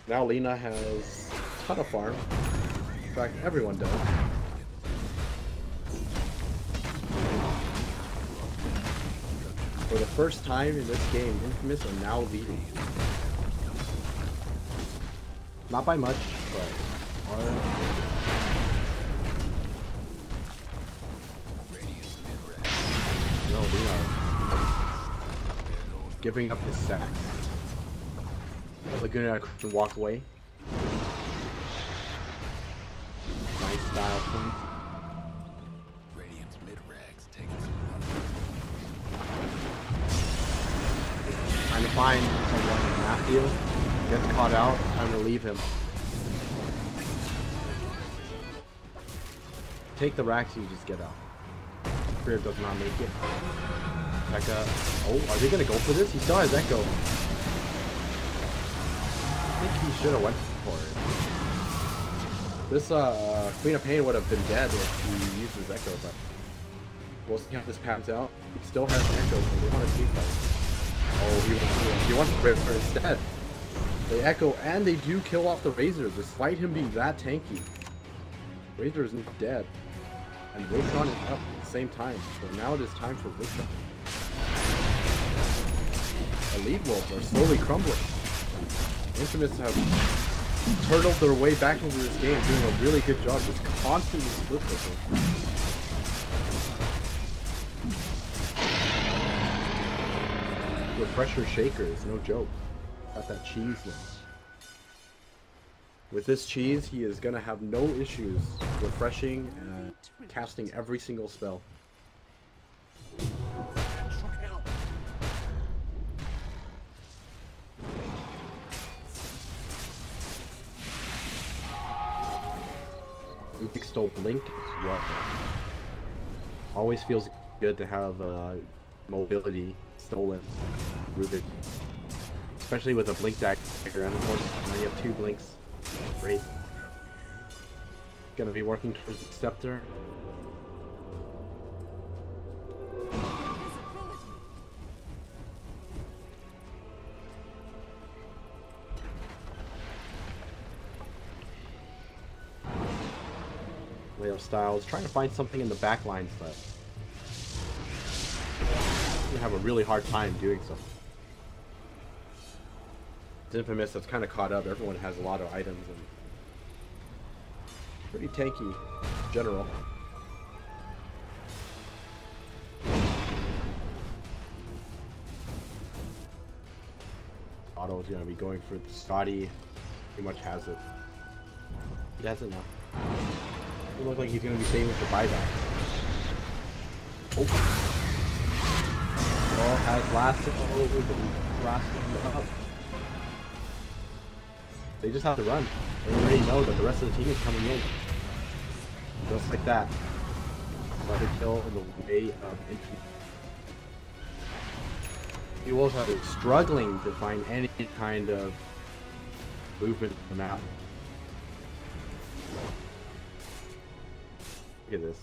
Now Lina has a ton of farm. In fact, everyone does. For the first time in this game, Infamous are now leading. Not by much, but are... No, they are giving up his sack. Laguna can walk away. Nice style point. Trying to find someone. Matthew gets caught out. Time to leave him. Take the racks, you just get out. Career does not make it. Pekka. Oh, are they gonna go for this? He still has Echo. I think he should have went for it. This Queen of Pain would have been dead if he used his Echo, but we'll see how this pans out. He still has an Echo, so they want to keep that. Oh, he wants to Razor instead. They Echo and they do kill off the Razor, despite him being that tanky. Razor isn't dead. And Roshan is up at the same time, so now it is time for Roshan. Elite Wolves are slowly crumbling. Infamous have turtled their way back into this game, doing a really good job, just constantly split with them. Refresher Shaker is no joke. Got that cheese now. With this cheese, he is gonna have no issues refreshing and casting every single spell. Stole Blink as well. Always feels good to have mobility stolen. Rubik. Especially with a Blink dagger, and of course now you have 2 Blinks. Great. Gonna be working towards the Scepter. Leo Styles trying to find something in the back lines, but you have a really hard time doing so. It's Infamous that's kind of caught up. Everyone has a lot of items and pretty tanky in general. Otto is going to be going for the Scotty. Pretty much has it. He has it now. It looks like he's going to be saving for buyback. Oh. Oh, has lasted all over the last one up. They just have to run. They already know that the rest of the team is coming in. Just like that. another kill in the way of Infinite. He was struggling to find any kind of movement on the map. Look at this.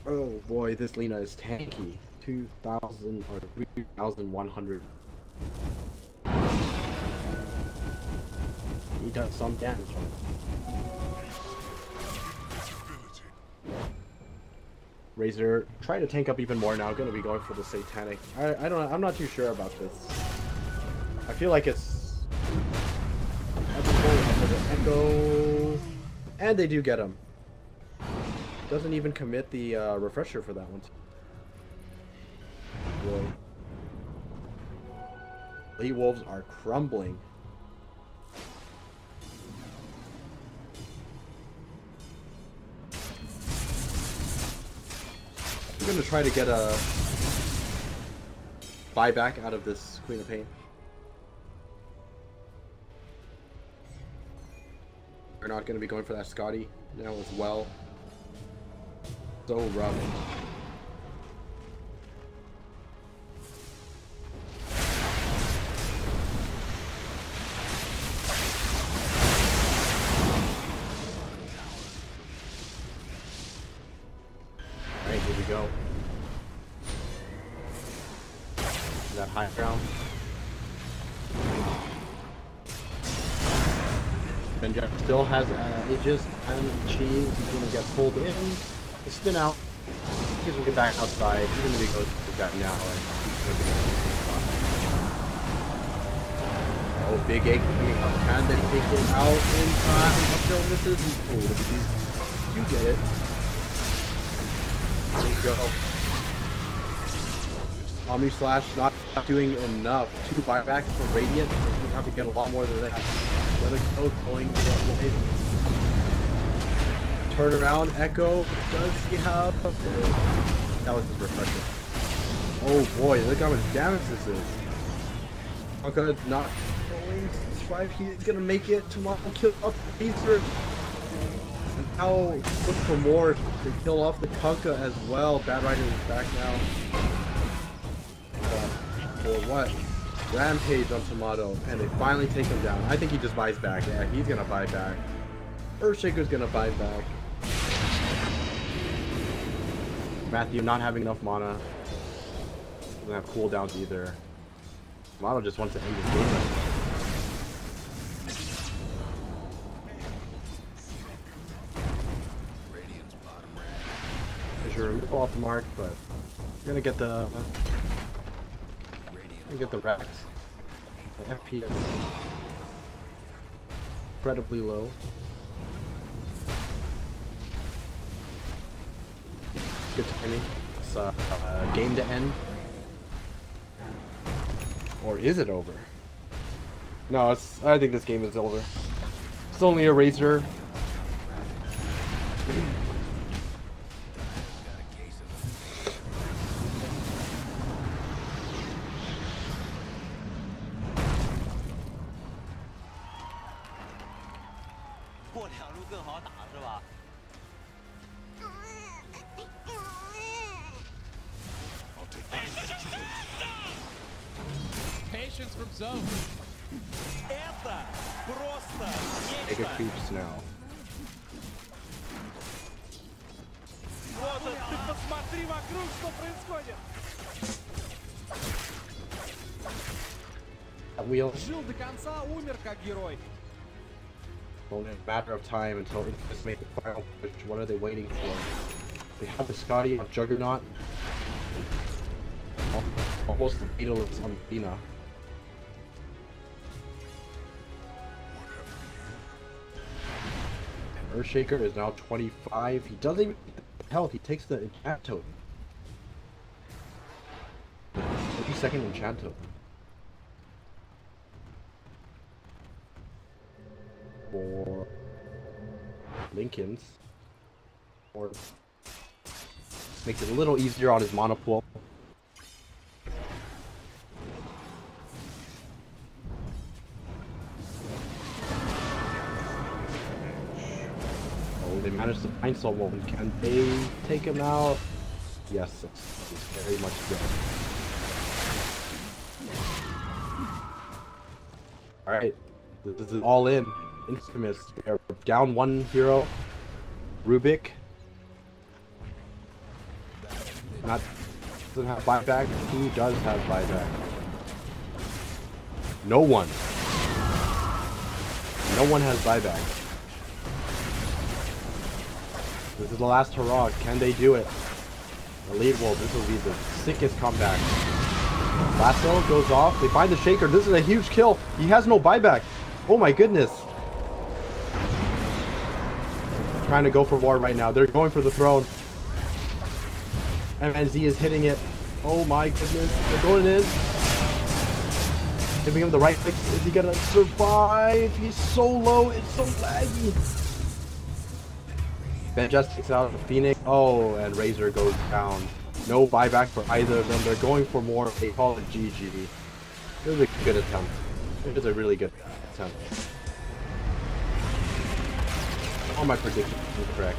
Oh boy, this Lina is tanky. 2,000 or 3,100. He does some damage on it. Razor, try to tank up even more now. Gonna be going for the Satanic. I don't know. I'm not too sure about this. I feel like it's Echo, and they do get him. Doesn't even commit the refresher for that one. Boy. Lee Wolves are crumbling. I'm gonna try to get a buyback out of this Queen of Pain. We're not gonna be going for that Scotty now as well. So rough. Alright, here we go. That high ground. Benjamin still has Aegis and Cheese. He's gonna get pulled in. The spin out. He's gonna get back outside. He's gonna be goes to that now. Oh, big egg coming up. Can they take him out in time? Uphill misses. Oh, you get it. There you go. Omni Slash not doing enough. 2 buybacks for Radiant. We have to get a lot more than that. Another kill going the other way. Turn around, Echo. Does he have? That was his refresher. Oh boy, look how much damage this is. Kunkka not going to survive. He's gonna make it. Tomorrow kill up Razor. And now look for more to kill off the Kunkka as well. Bad Rider is back now. For what? Rampage on Tomato, and they finally take him down. I think he just buys back. Yeah, he's gonna buy back. Earthshaker's gonna buy back. Matthew not having enough mana. Doesn't have cooldowns either. Tomato just wants to end this game. There's your removal off the mark, but you're gonna get the Rex. The FPS incredibly low. Good timing. It's a game to end. Or is it over? No, I think this game is over. It's only a Razor. Patience from zone. Mega creeps now. Wheel. Only a matter of time until it just make the final push. What are they waiting for? They have the Scotty on Juggernaut. Almost the Beatles on Bina. And Earthshaker is now 25. He doesn't even get the health. He takes the enchant totem. 30-second enchant totem. For Lincoln's, or makes it a little easier on his mana pool. They managed to find someone. Can they take him out? Yes, it's very much dead. Alright, this is all in. Infamous. They're down one hero. Rubik. Doesn't have buyback. Who does have buyback? No one. No one has buyback. This is the last hurrah. Can they do it? The lead wolf. This will be the sickest comeback. Lasso goes off. They find the shaker. This is a huge kill. He has no buyback. Oh my goodness. Trying to go for more right now. They're going for the throne. MNZ is hitting it. Oh my goodness. They're going in. Giving him the right fix. Is he gonna survive? He's so low. It's so laggy. Ben just takes out the Phoenix. Oh, and Razor goes down. No buyback for either of them. They're going for more. They call it GG. It was a good attempt. It was a really good attempt. All my predictions were correct.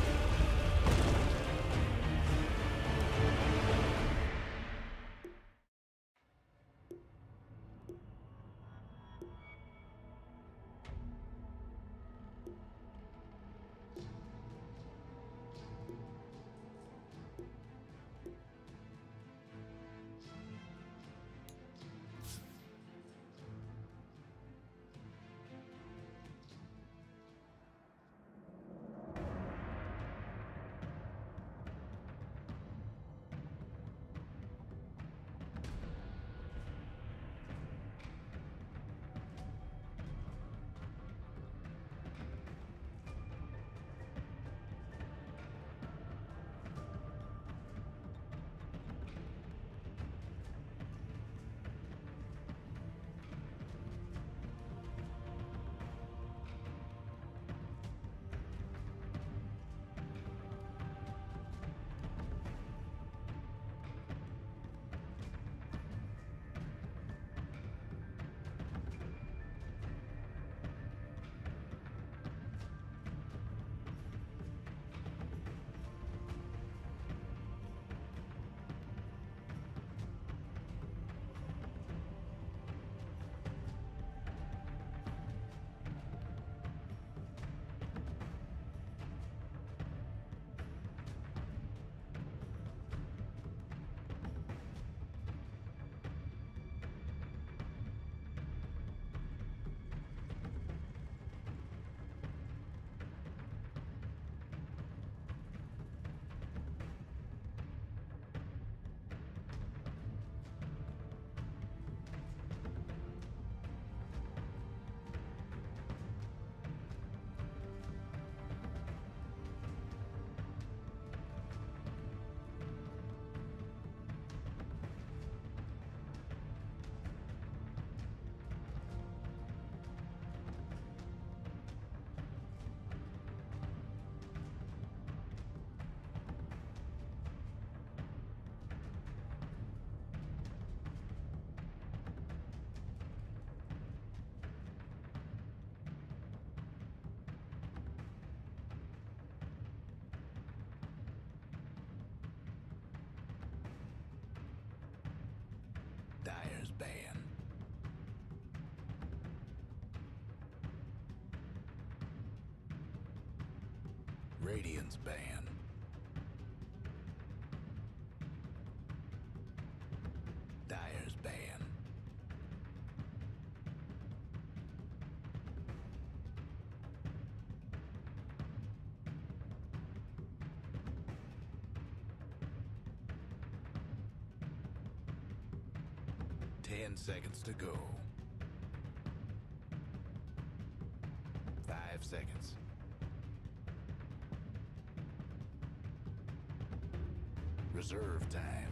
Dire's ban. Radiant's ban. Dire's ban. Ten seconds to go. 5 seconds. Reserve time.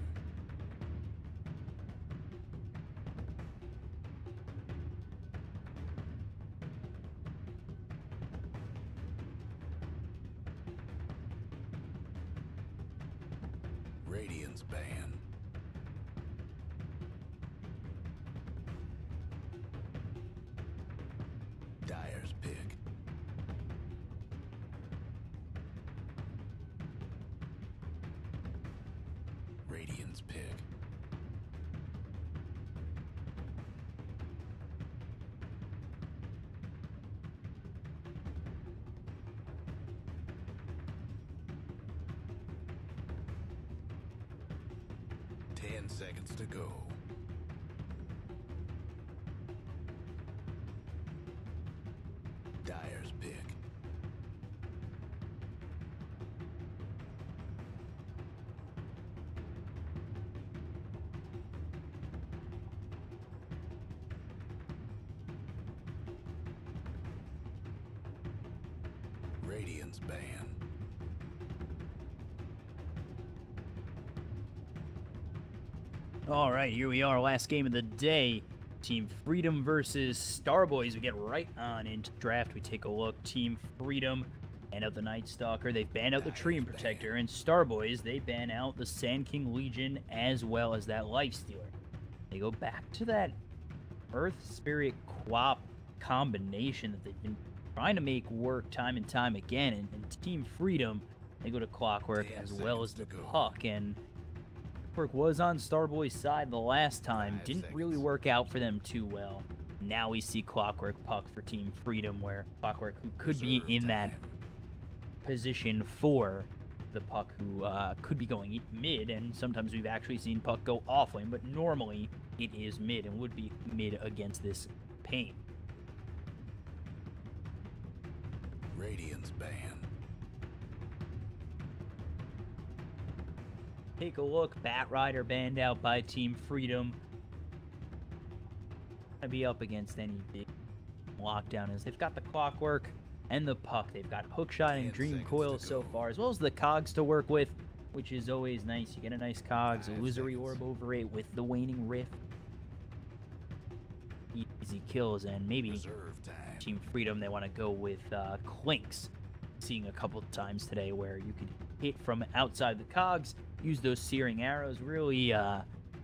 Radiant's ban. Dire's pick. Radiant's pick. Seconds to go. Dyer's pick. Radiant's ban. All right, here we are, last game of the day. Team Freedom versus Starboys. We get right on into the draft. We take a look. Team Freedom ban out the Night Stalker. They've banned out the Treant Protector. And Starboys, they ban out the Sand King Legion as well as that Lifestealer. They go back to that Earth Spirit Quap combination that they've been trying to make work time and time again. And Team Freedom, they go to Clockwork as well as the Puck. And was on Starboy's side the last time. Didn't really work out for them too well. Now we see Clockwork Puck for Team Freedom, where Clockwork, who could be in that position for the Puck, who could be going mid, and sometimes we've actually seen Puck go off lane, but normally it is mid and would be mid against this Pain. Radiant's ban. Take a look. Bat Rider banned out by Team Freedom. Gonna be up against any big lockdown as they've got the Clockwork and the Puck. They've got Hookshot and Dream Coil so far, as well as the Cogs to work with, which is always nice. You get a nice Cogs, Illusory Orb over it with the Waning Rift. Easy kills, and maybe Team Freedom, they want to go with Clinks. Seeing a couple times today where you could hit from outside the Cogs, use those Searing Arrows, really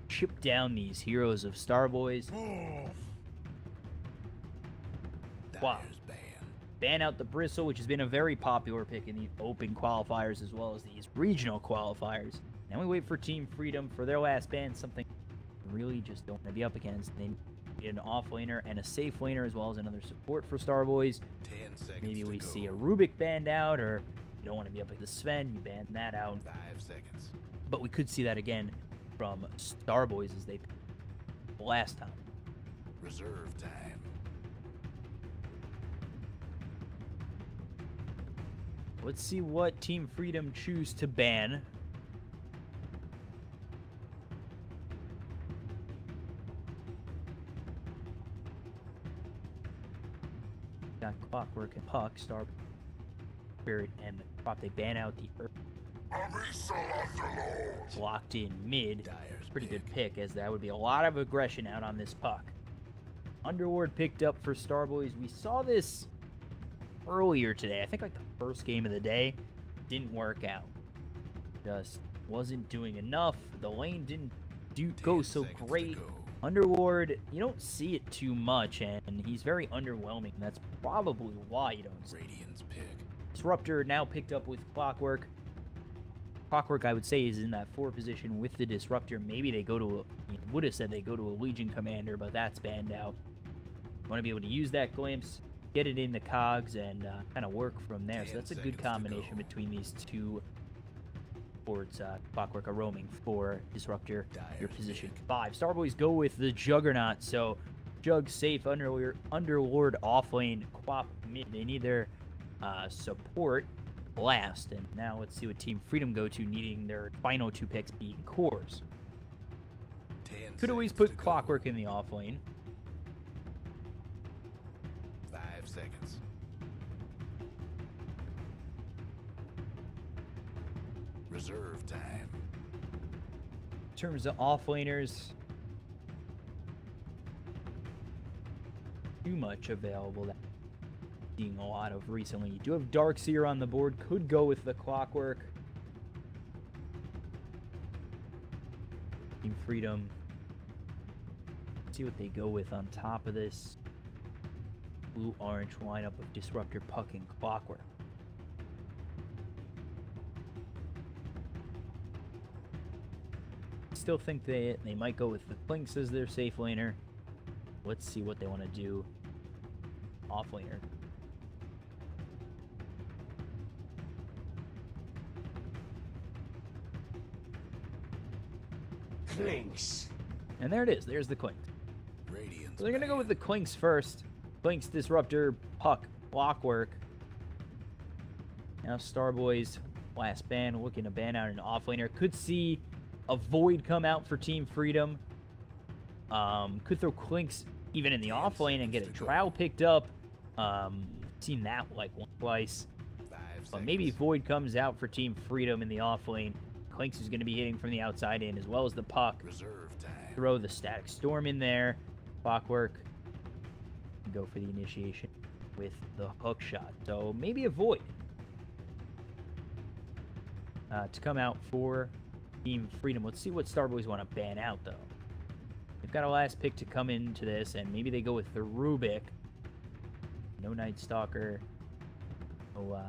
chip down these heroes of Starboys. Wow. Ban out the Bristle, which has been a very popular pick in the open qualifiers as well as these regional qualifiers. Now we wait for Team Freedom for their last ban, something really just don't want to be up against. They need an off laner and a safe laner as well as another support for Starboys. Maybe we see a Rubik banned out, or you don't want to be up like the Sven, you ban that out. 5 seconds. But we could see that again from Starboys as they last time. Reserve time. Let's see what Team Freedom choose to ban. Got Clockwork and Puck, Star Spirit, and Crop. They ban out the Earth. Locked in mid. Pretty good pick, as that would be a lot of aggression out on this Puck. Underlord picked up for Starboys. We saw this earlier today. I think like the first game of the day. Didn't work out. Just wasn't doing enough. The lane didn't go so great. Underlord, you don't see it too much, and he's very underwhelming. That's probably why you don't see Radiant's pick. Disruptor now picked up with Clockwork. Clockwork, I would say, is in that 4 position with the Disruptor. Maybe they go to would have said they go to a Legion Commander, but that's banned out. Want to be able to use that Glimpse, get it in the Cogs, and kind of work from there. So that's a good combination between these two boards. Clockwork, a roaming for Disruptor, your position 5. Starboys go with the Juggernaut, so Jug safe, Underlord off lane, Quap mid. They need their support last, and now let's see what Team Freedom go to, needing their final 2 picks being cores. Could always put Clockwork in the off lane. 5 seconds. Reserve time. In terms of off laners, too much available that I'm seeing a lot of recently. You do have Darkseer on the board, could go with the Clockwork. Team Freedom, see what they go with on top of this blue-orange lineup of Disruptor, Puck, and Clockwork. still think they might go with the Clinks as their safe laner. Let's see what they want to do off laner. Clinks. And there it is. There's the Clinks. Radiance. So they're going to go with the Clinks first. Clinks, Disruptor, Puck, Clockwork. Now Starboy's last ban, looking to ban out an offlaner. Could see a Void come out for Team Freedom. Could throw Clinks even in the offlane and get a Drow picked up. Seen that like once, twice. But maybe Void comes out for Team Freedom in the offlane. Clinks is going to be hitting from the outside in as well as the Puck. Reserve time. Throw the Static Storm in there. Clockwork. Go for the initiation with the hook shot. So maybe a Void to come out for Team Freedom. Let's see what Starboys want to ban out, though. They've got a last pick to come into this, and maybe they go with the Rubik. No Night Stalker. No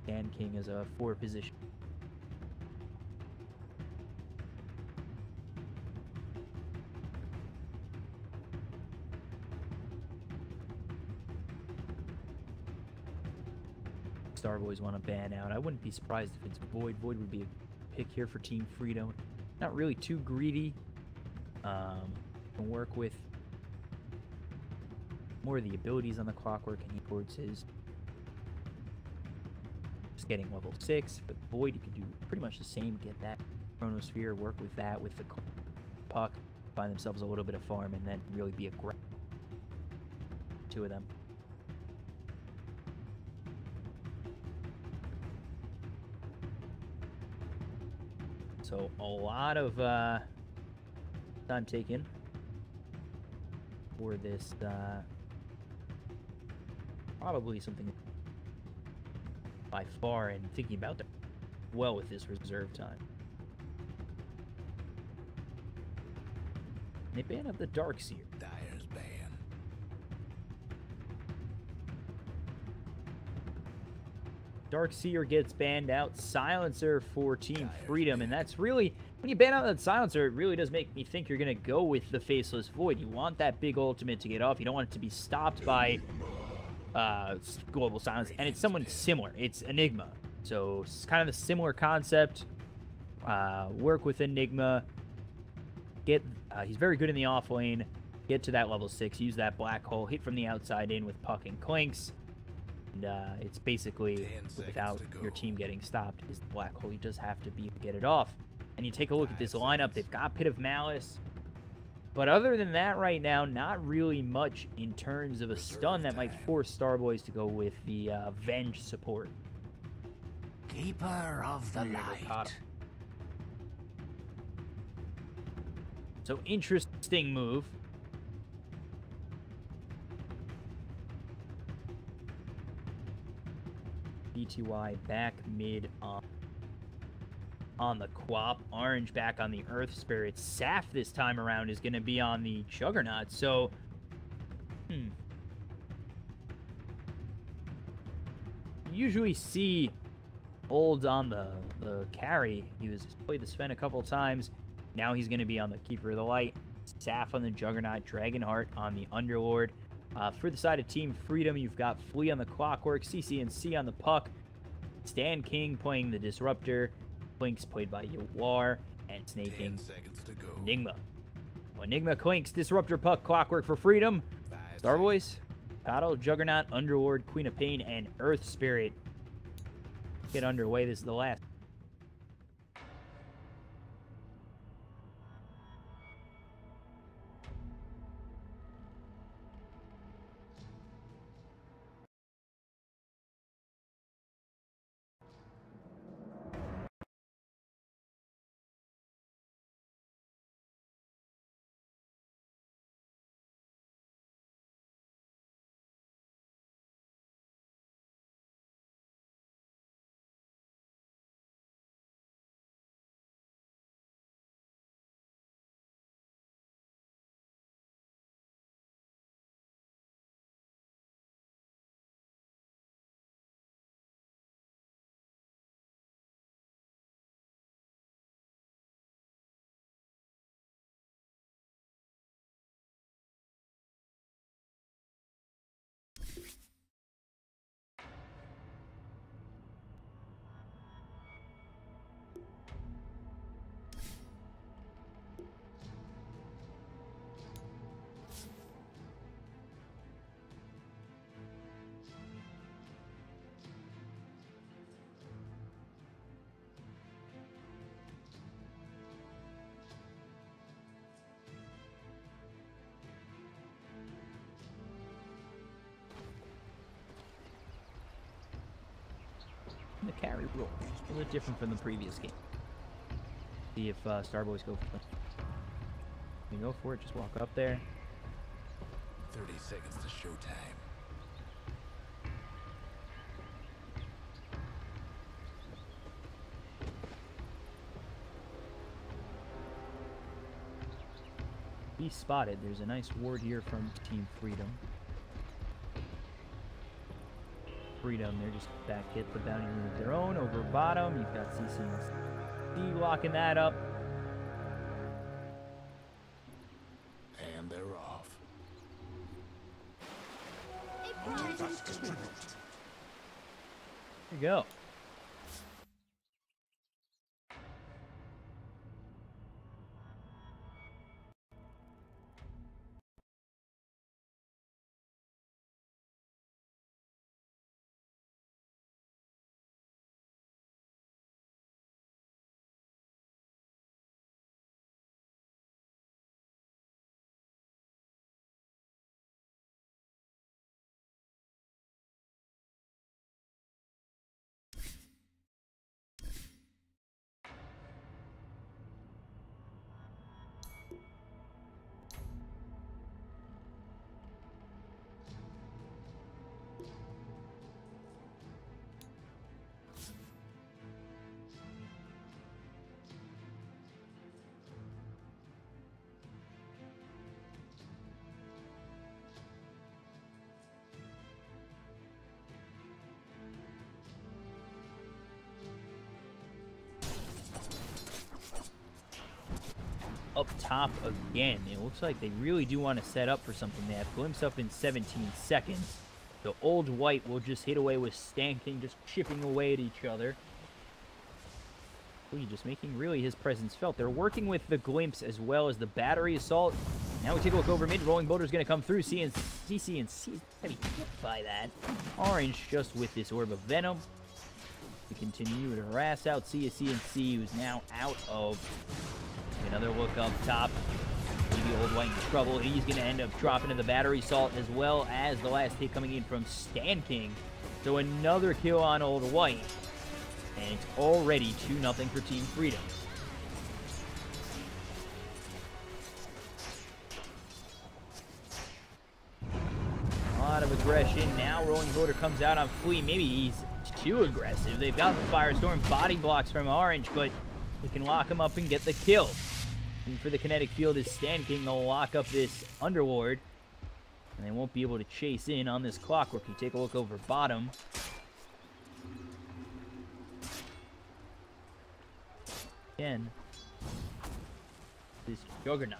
Sand King as a 4 position. Starboys want to ban out. I wouldn't be surprised if it's Void. Void would be a pick here for Team Freedom. Not really too greedy. Can work with more of the abilities on the Clockwork, and he towards his just getting level 6. But Void, you could do pretty much the same. Get that Chronosphere, work with that with the Puck, find themselves a little bit of farm, and then really be aggressive. 2 of them. So a lot of time taken for this. Probably something by far, and thinking about that well with this reserve time. They ban up the Darkseer. Dyer's ban. Darkseer gets banned out. Silencer for Team Freedom, and that's really, when you ban out that Silencer, it really does make me think you're going to go with the Faceless Void. You want that big ultimate to get off. You don't want it to be stopped by Global Silence, and it's someone similar. It's Enigma. So it's kind of the similar concept. Work with Enigma. He's very good in the off lane. Get to that level 6. Use that black hole. Hit from the outside in with Puck and Clinks. And it's basically, without your team getting stopped, is the black hole. You just have to be to get it off. And you take a look at this lineup. They've got Pit of Malice. But other than that right now, not really much in terms of a stun that might force Starboys to go with the Venge support. Keeper of the light. So interesting move. BTY back mid on the Quap. Orange back on the Earth Spirit. Saf this time around is going to be on the Juggernaut. So, you usually see Old on the carry. He was played the Sven a couple times. Now he's going to be on the Keeper of the Light. Saf on the Juggernaut. Dragonheart on the Underlord. For the side of Team Freedom, you've got Flea on the Clockwork, CC&C on the Puck, Stan King playing the Disruptor, Clinks played by Yawar, and snaking Enigma. Well, Enigma, Clinks, Disruptor, Puck, Clockwork for Freedom. Starboys, Paddle, Juggernaut, Underlord, Queen of Pain, and Earth Spirit get underway. This is the last in the carry role. Just a little different from the previous game. See if Starboys go for it. You go for it, just walk up there. 30 seconds to showtime. He's spotted. There's a nice ward here from Team Freedom. Freedom, they're just back hit the bounty room of their own over bottom. You've got CC and C locking that up. And they're off. There you go. Up top again. It looks like they really do want to set up for something. They have Glimpse up in 17 seconds. The old white will just hit away with Stanking, just chipping away at each other. Just making really his presence felt. They're working with the Glimpse as well as the Battery Assault. Now we take a look over mid. Rolling Boulder's going to come through. CC and C heavy hit by that. Orange just with this Orb of Venom. We continue to harass out CSC and C, who's now out of. Another look up top. Maybe Old White in trouble. He's going to end up dropping to the Battery Assault as well as the last hit coming in from Stanking. So another kill on Old White. And it's already 2-0 for Team Freedom. A lot of aggression. Now Rolling Boulder comes out on Flea. Maybe he's too aggressive. They've got the Firestorm body blocks from Orange, but we can lock him up and get the kill. And for the kinetic field is Stanking. They'll lock up this Underlord. And they won't be able to chase in on this Clockwork. You take a look over bottom. Again, this Juggernaut.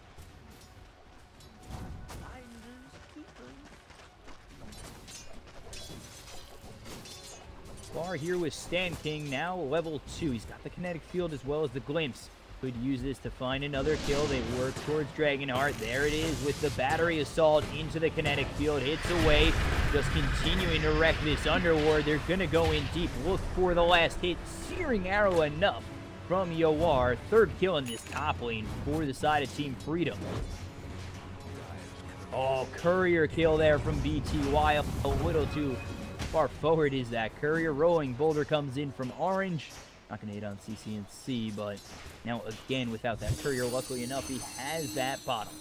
Bar here with Stanking, now level 2. He's got the kinetic field as well as the Glimpse. Could use this to find another kill. They work towards Dragonheart. There it is with the Battery Assault into the kinetic field. Hits away, just continuing to wreck this Underlord. They're going to go in deep. Look for the last hit. Searing Arrow enough from Yowar. Third kill in this top lane for the side of Team Freedom. Oh, Courier kill there from BTY. A little too far forward is that Courier. Rolling Boulder comes in from Orange. Not going to hit on CC and C, but now again without that Courier, luckily enough, he has that bottom.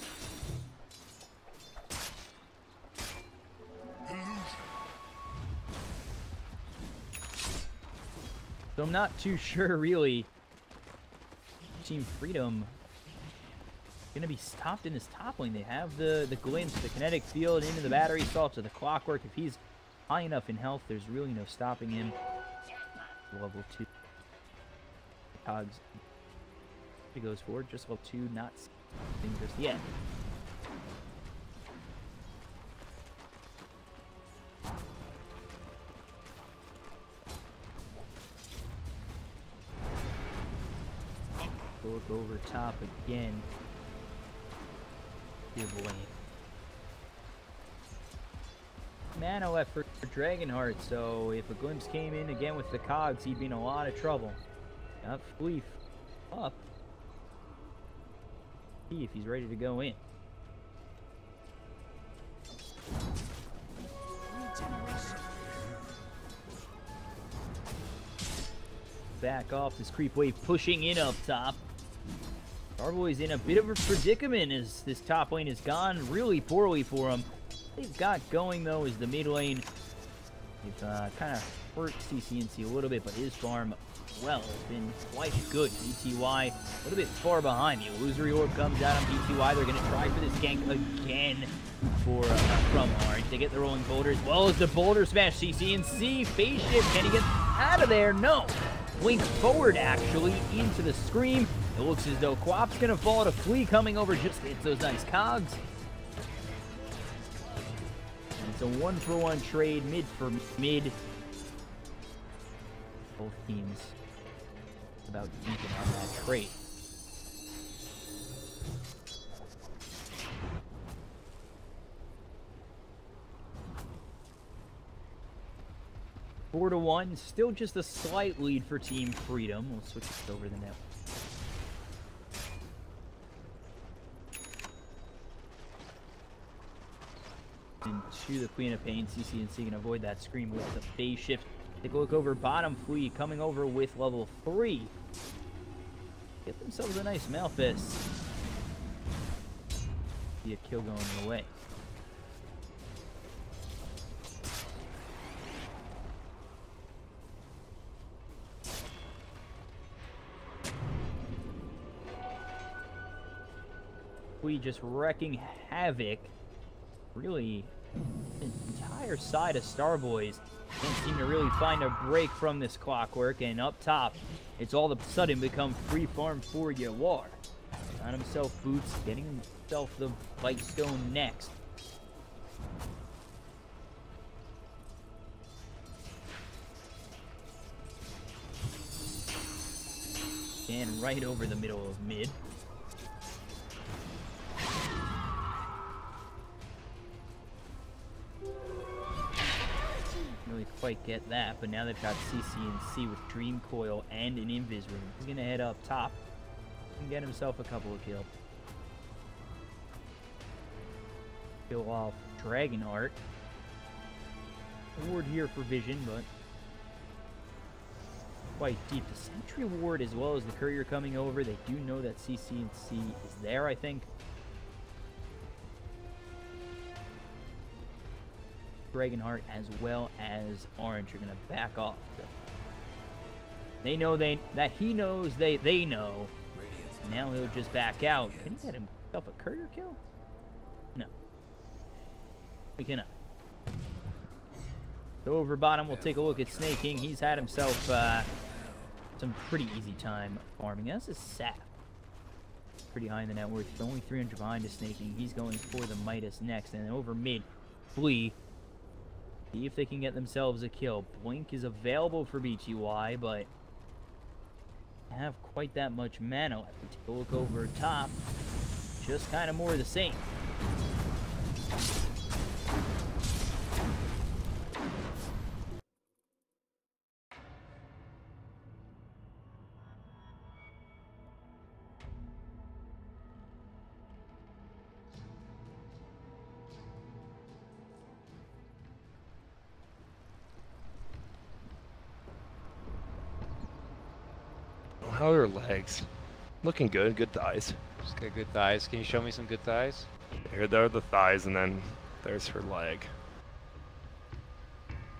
So I'm not too sure really Team Freedom going to be stopped in this top lane. They have the Glimpse, the kinetic field into the Battery Assault to the Clockwork. If he's high enough in health, there's really no stopping him. Level 2. Cogs. He goes forward, just level 2, not seeing just yet. Look over top again. Give lane. Mana left for Dragonheart, so if a Glimpse came in again with the Cogs, he'd be in a lot of trouble. Got Fleef up. See if he's ready to go in. back off. This creep wave pushing in up top. Starboy's in a bit of a predicament as this top lane has gone really poorly for him. They've got going, though, is the mid lane. They've kind of hurt CCNC a little bit, but his farm, well, has been quite good. BTY a little bit far behind. The illusory orb comes out on BTY. They're going to try for this gank again from Orange. They get the rolling boulder as well as the boulder smash. CCNC phase shift. Can he get out of there? No. Blink forward, actually, into the scream. It looks as though Quap's going to fall to Flea coming over just hits those nice cogs. And it's a 1-for-1 trade, mid for mid. Both teams about deepen on that trade. Four to 1, still just a slight lead for Team Freedom. We'll switch this over the net. Into the Queen of Pain. CCNC can avoid that scream with the phase shift. Take a look over bottom. Flea coming over with level 3. Get themselves a nice Malfist. See a kill going away. Flea just wrecking havoc. Really, the entire side of Starboys can't seem to really find a break from this clockwork, and up top, it's all of a sudden become free farm for Yawar. Got himself boots, getting himself the Bite Stone next. And right over the middle of mid. Really quite get that, but now they've got CCNC with Dream Coil and an Invis Room. He's gonna head up top and get himself a couple of kills. Kill off Dragonheart. Ward here for Vision, but quite deep. The Sentry Ward as well as the Courier coming over. They do know that CCNC is there, I think. Dragonheart as well as Orange are going to back off. They know that he knows they know. Now he'll just back out. Can he get himself a courier kill? No. We cannot. So over bottom, we'll take a look at Snake King. He's had himself some pretty easy time farming. That's a sap. Pretty high in the net worth. Only 300 behind is Snake King. He's going for the Midas next. And then over mid, Flea. See if they can get themselves a kill. Blink is available for BTY, but have quite that much mana left. Take a look over top. Just kind of more of the same. How are her legs? Looking good. Good thighs. She's got good thighs. Can you show me some good thighs? Here, there are the thighs, and then there's her leg.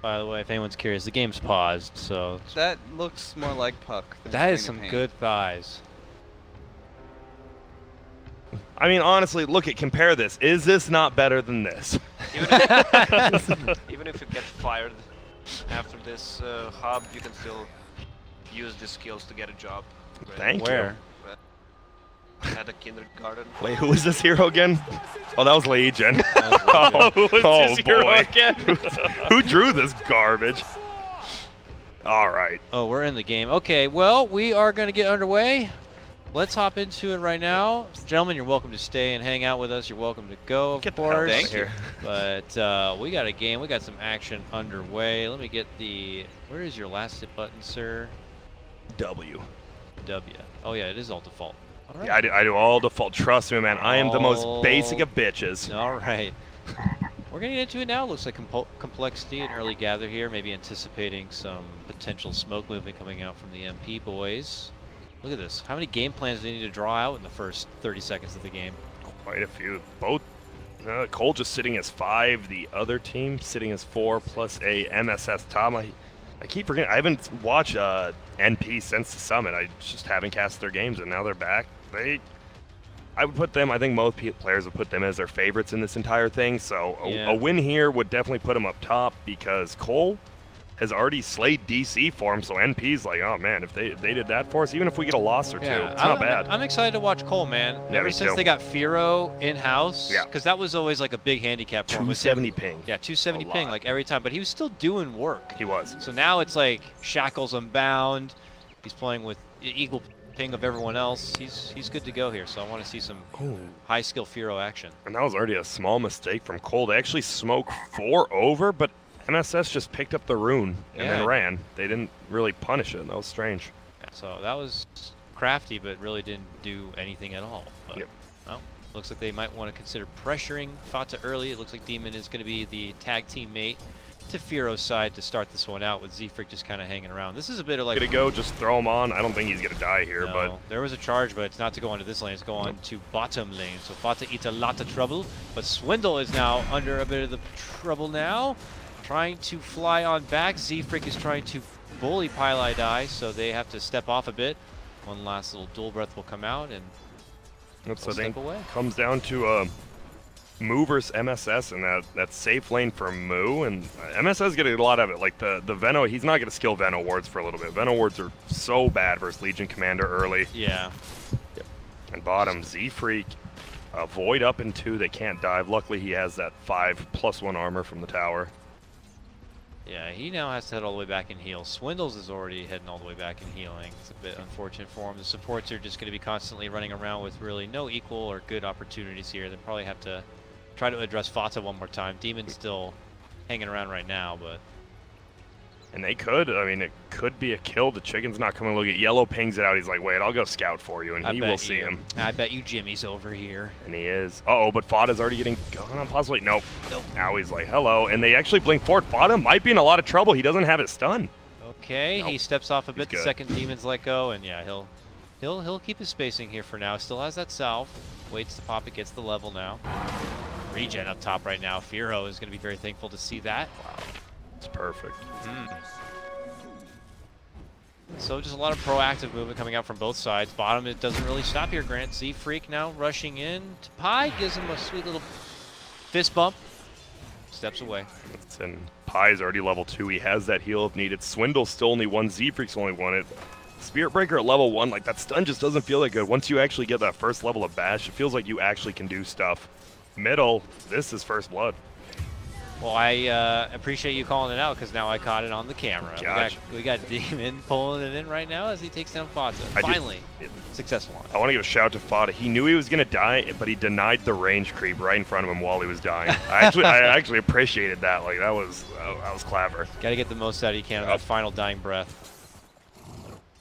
By the way, if anyone's curious, the game's paused, so... That looks more like Puck. That is some good thighs. I mean, honestly, compare this. Is this not better than this? Even if you get fired after this hub, you can still use these skills to get a job. Thank you. At a kindergarten. Wait, who was this hero again? Oh, that was Legion. Who was this hero again? Who drew this garbage? All right. Oh, we're in the game. Okay, well, we are going to get underway. Let's hop into it right now. Gentlemen, you're welcome to stay and hang out with us. You're welcome to go, of course. Thank you. But we got a game. We got some action underway. Let me get the... Where is your last hit button, sir? W. W. Oh, yeah, it is all default. All right. Yeah, I do all default. Trust me, man. I am the most basic of bitches. All right. We're getting into it now. Looks like complexity and early gather here. Maybe anticipating some potential smoke movement coming out from the MP boys. Look at this. How many game plans do they need to draw out in the first 30 seconds of the game? Quite a few. Both. Cole just sitting as 5. The other team sitting as 4 plus a MSS top. I keep forgetting. I haven't watched NP since the summit. I just haven't cast their games, and now they're back. I would put them, I think most players would put them as their favorites in this entire thing. So a win here would definitely put them up top because Cole has already slayed DC for him. So NP's like, oh man, if they did that for us, even if we get a loss or two, it's not bad. I'm excited to watch Cole, man. Yeah, Ever since they got Firo in-house, because that was always like a big handicap for him. 270 ping. Yeah, 270 ping, like every time. But he was still doing work. He was. So now it's like Shackles Unbound. He's playing with equal ping of everyone else. He's good to go here. So I want to see some high skill Firo action. And that was already a small mistake from Cole. They actually smoked 4 over, but MSS just picked up the rune and then ran. They didn't really punish it. That was strange. Yeah, so that was crafty, but really didn't do anything at all. But, well, looks like they might want to consider pressuring Fata early. It looks like Demon is going to be the tag team mate to Firo's side to start this one out, with Zfrick just kind of hanging around. This is a bit of like... Gonna go, just throw him on. I don't think he's gonna die here, but... There was a charge, but it's not to go onto this lane. It's to go on to bottom lane. So Fata eats a lot of trouble, but Swindle is now under a bit of the trouble now. Trying to fly on back. Zfrick is trying to bully Pili Die, so they have to step off a bit. One last little dual breath will come out, and so step away. Comes down to Moo versus MSS, and that safe lane for Moo, and MSS getting a lot of it. Like the Veno, he's not going to skill Veno wards for a little bit. Veno wards are so bad versus Legion Commander early. Yeah. And bottom, Zfreak, Void up in 2, they can't dive. Luckily he has that 5+1 armor from the tower. Yeah, he now has to head all the way back and heal. Swindles is already heading all the way back and healing. It's a bit unfortunate for him. The supports are just going to be constantly running around with really no equal or good opportunities here. They probably have to try to address Fata one more time. Demon's still hanging around right now, but... And they could. I mean, it could be a kill. The chicken's not coming to look at Yellow, pings it out. He's like, wait, I'll go scout for you, and he will see him. I bet you Jimmy's over here. And he is. Uh-oh, but Fata's already getting gone on possibly. Nope. Now he's like, hello. And they actually blink forward. Fata might be in a lot of trouble. He doesn't have it stunned. Okay, he steps off a bit. The second Demon's let go, and yeah, he'll keep his spacing here for now. Still has that salve. Waits to pop it, gets the level now. Regen up top right now. Firo is going to be very thankful to see that. Wow. It's perfect. So just a lot of proactive movement coming out from both sides. Bottom, it doesn't really stop here. Grant Zfreak now rushing in to Pi, gives him a sweet little fist bump. Steps away. And Pi's already level 2. He has that heal if needed. Swindle's still only 1. Zfreak's only 1. Spirit Breaker at level 1, like that stun just doesn't feel that good. Once you actually get that first level of bash, it feels like you actually can do stuff. Middle, this is first blood. Well, I appreciate you calling it out, because now I caught it on the camera. Gotcha. We got Demon pulling it in right now as he takes down Fata. Finally, successful on it. I want to give a shout out to Fata. He knew he was going to die, but he denied the range creep right in front of him while he was dying. I actually appreciated that. Like that was clever. Got to get the most out he can of that final dying breath.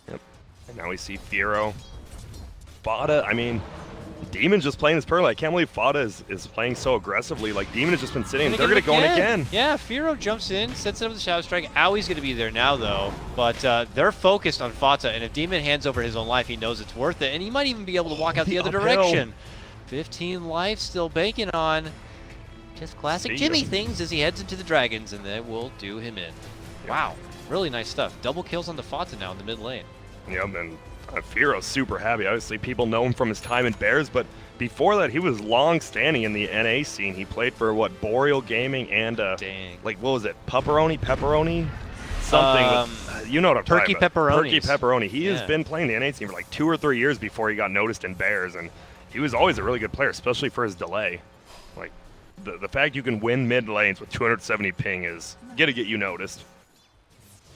Yep. And now we see Firo. Fata, I mean, Demon's just playing this pearly. I can't believe Fata is playing so aggressively. Like, Demon has just been sitting. They're going to go in again. Yeah, Firo jumps in, sets it up with the Shadow Strike. Aui's going to be there now, though. But they're focused on Fata, and if Demon hands over his own life, he knows it's worth it. And he might even be able to walk out the other direction. 15 life still banking on just classic Jimmy things as he heads into the Dragons, and they will do him in. Wow, really nice stuff. Double kills on the Fata now in the mid lane. Yep, and Firo's super happy. Obviously, people know him from his time in Bears, but before that, he was long-standing in the NA scene. He played for, what, Boreal Gaming and, like, what was it, Pepperoni? Something with, you know what I'm talking about. Turkey Pepperoni. He has been playing the NA scene for, like, 2 or 3 years before he got noticed in Bears, and he was always a really good player, especially for his delay. Like, the fact you can win mid lanes with 270 ping is going to get you noticed.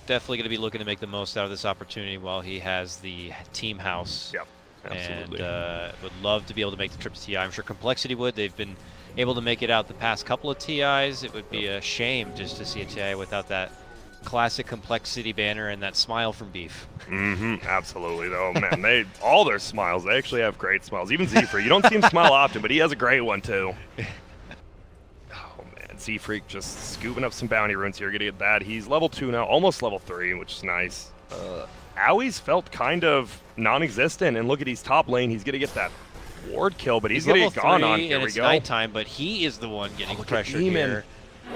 Definitely going to be looking to make the most out of this opportunity while he has the team house. Yep, absolutely. And would love to be able to make the trip to TI. I'm sure Complexity would. They've been able to make it out the past couple of TIs. It would be a shame just to see a TI without that classic Complexity banner and that smile from Beef. Absolutely, though. Man, all their smiles, they actually have great smiles. Even Zephyr, you don't see him smile often, but he has a great one, too. Z-Freak just scooping up some bounty runes here. Gonna get that. He's level 2 now, almost level 3, which is nice. Aui's felt kind of non-existent, and look at he's top lane. He's gonna get that ward kill, but he's gonna get gone on. Here and we it's go. nighttime, but he is the one getting pressured here.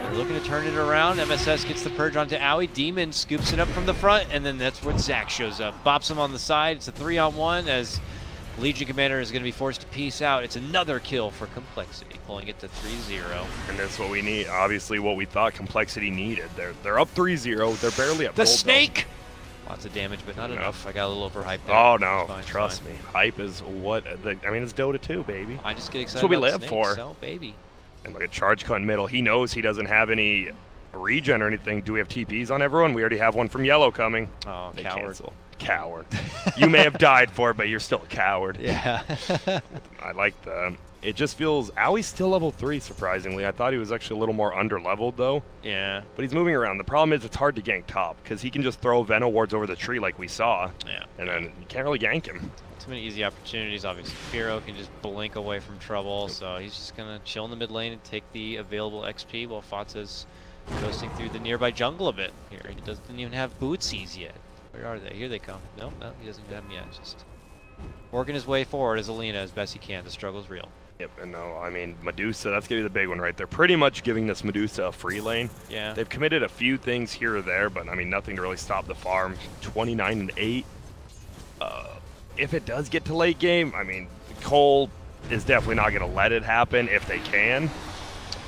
They're looking to turn it around. MSS gets the purge onto Aui. Demon scoops it up from the front, and then that's where Zach shows up. Bops him on the side. It's a 3-on-1 as Legion Commander is going to be forced to peace out. It's another kill for Complexity, pulling it to 3-0. And that's what we need. Obviously, what we thought Complexity needed. They're up 3-0. They're barely up. The snake! Lots of damage, but not enough. I got a little overhyped there. Oh, no. Fine, Trust me. Hype is what... I mean, it's Dota 2, baby. I just get excited That's what we about live snakes, for. So, baby. And look at Charge cut in middle. He knows he doesn't have any regen or anything. Do we have TPs on everyone? We already have one from Yellow coming. Oh, they coward. Cancel. Coward. You may have died for it, but you're still a coward. Yeah. I like the... It just feels... Aui's still level 3, surprisingly. I thought he was actually a little more under-leveled, though. Yeah. But he's moving around. The problem is it's hard to gank top, because he can just throw Venom wards over the tree like we saw. Yeah. And then you can't really gank him. Too many easy opportunities, obviously. Firo can just blink away from trouble, so he's just going to chill in the mid lane and take the available XP while Fata's coasting through the nearby jungle a bit here. He doesn't even have bootsies yet. Where are they? Here they come. Nope, no, he doesn't have them yet. Just working his way forward as Alina as best he can. The struggle's real. Yep, and no, I mean, Medusa, that's going to be the big one, right? They're pretty much giving this Medusa a free lane. Yeah. They've committed a few things here or there, but, I mean, nothing to really stop the farm. 29-8. If it does get to late game, I mean, Cole is definitely not going to let it happen if they can.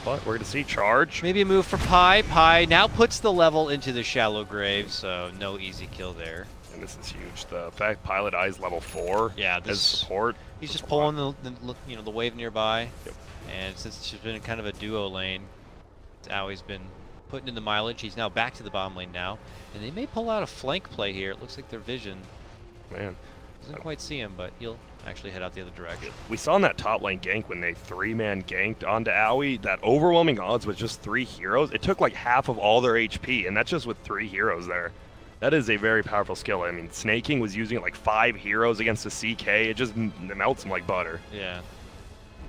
But we're going to see Charge. Maybe a move for Pi. Pi now puts the level into the shallow grave, so no easy kill there. And this is huge. The fact Pilot Eye's level 4 as support. He's just pulling the wave nearby. Yep. And since it's been kind of a duo lane, Aui's been putting in the mileage. He's now back to the bottom lane now. And they may pull out a flank play here. It looks like their vision. Man. Doesn't quite see him, but he'll actually head out the other direction. We saw in that top lane gank when they 3-man ganked onto Aui, that overwhelming odds with just 3 heroes. It took like half of all their HP, and that's just with 3 heroes there. That is a very powerful skill. I mean, Snaking was using like 5 heroes against a CK. It just melts them like butter. Yeah.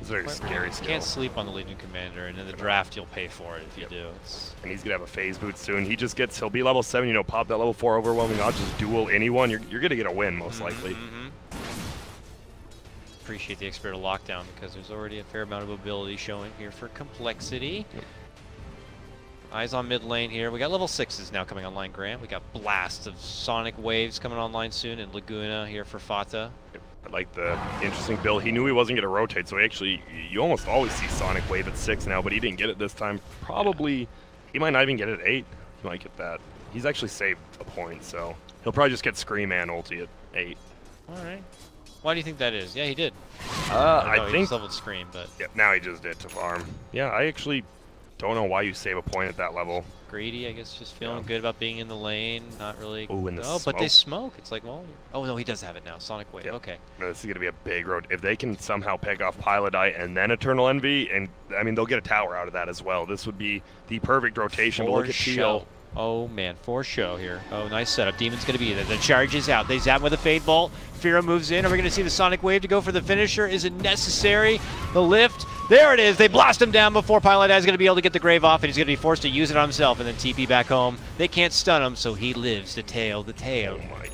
It's a very scary skill. Can't sleep on the Legion Commander, and in the draft you'll pay for it if you do. And he's gonna have a phase boot soon. He'll be level 7, you know, pop that level 4 overwhelming odds, just duel anyone. You're gonna get a win most likely. Appreciate the expert of lockdown because there's already a fair amount of ability showing here for Complexity. Eyes on mid lane here. We got level 6s now coming online, Grant. We got blasts of Sonic Waves coming online soon, and Laguna here for Fata. I like the interesting build. He knew he wasn't going to rotate, so you almost always see Sonic Wave at 6 now, but he didn't get it this time. Probably, he might not even get it at 8. He might get that. He's actually saved a point, so he'll probably just get Scream and ulti at 8. All right. Why do you think that is? Yeah, he did. I think he just leveled Scream, but yeah, now he just did to farm. Yeah, I actually don't know why you save a point at that level. Greedy, I guess, just feeling good about being in the lane, not really. Oh, and the smoke. But they smoke. It's like, well, oh no, he does have it now. Sonic Wave. Okay. No, this is going to be a big road. If they can somehow pick off Pilot Eye and then Eternal Envy, and I mean, they'll get a tower out of that as well. This would be the perfect rotation. But look at Teal. Oh man, for show here. Oh, nice setup. Demon's going to be there. The charge is out. They zap with a Fade Bolt. Fira moves in. Are we going to see the Sonic Wave to go for the finisher? Is it necessary? The lift. There it is. They blast him down before Pilot Eye is going to be able to get the Grave off, and he's going to be forced to use it on himself and then TP back home. They can't stun him, so he lives to tail the tail. Oh my.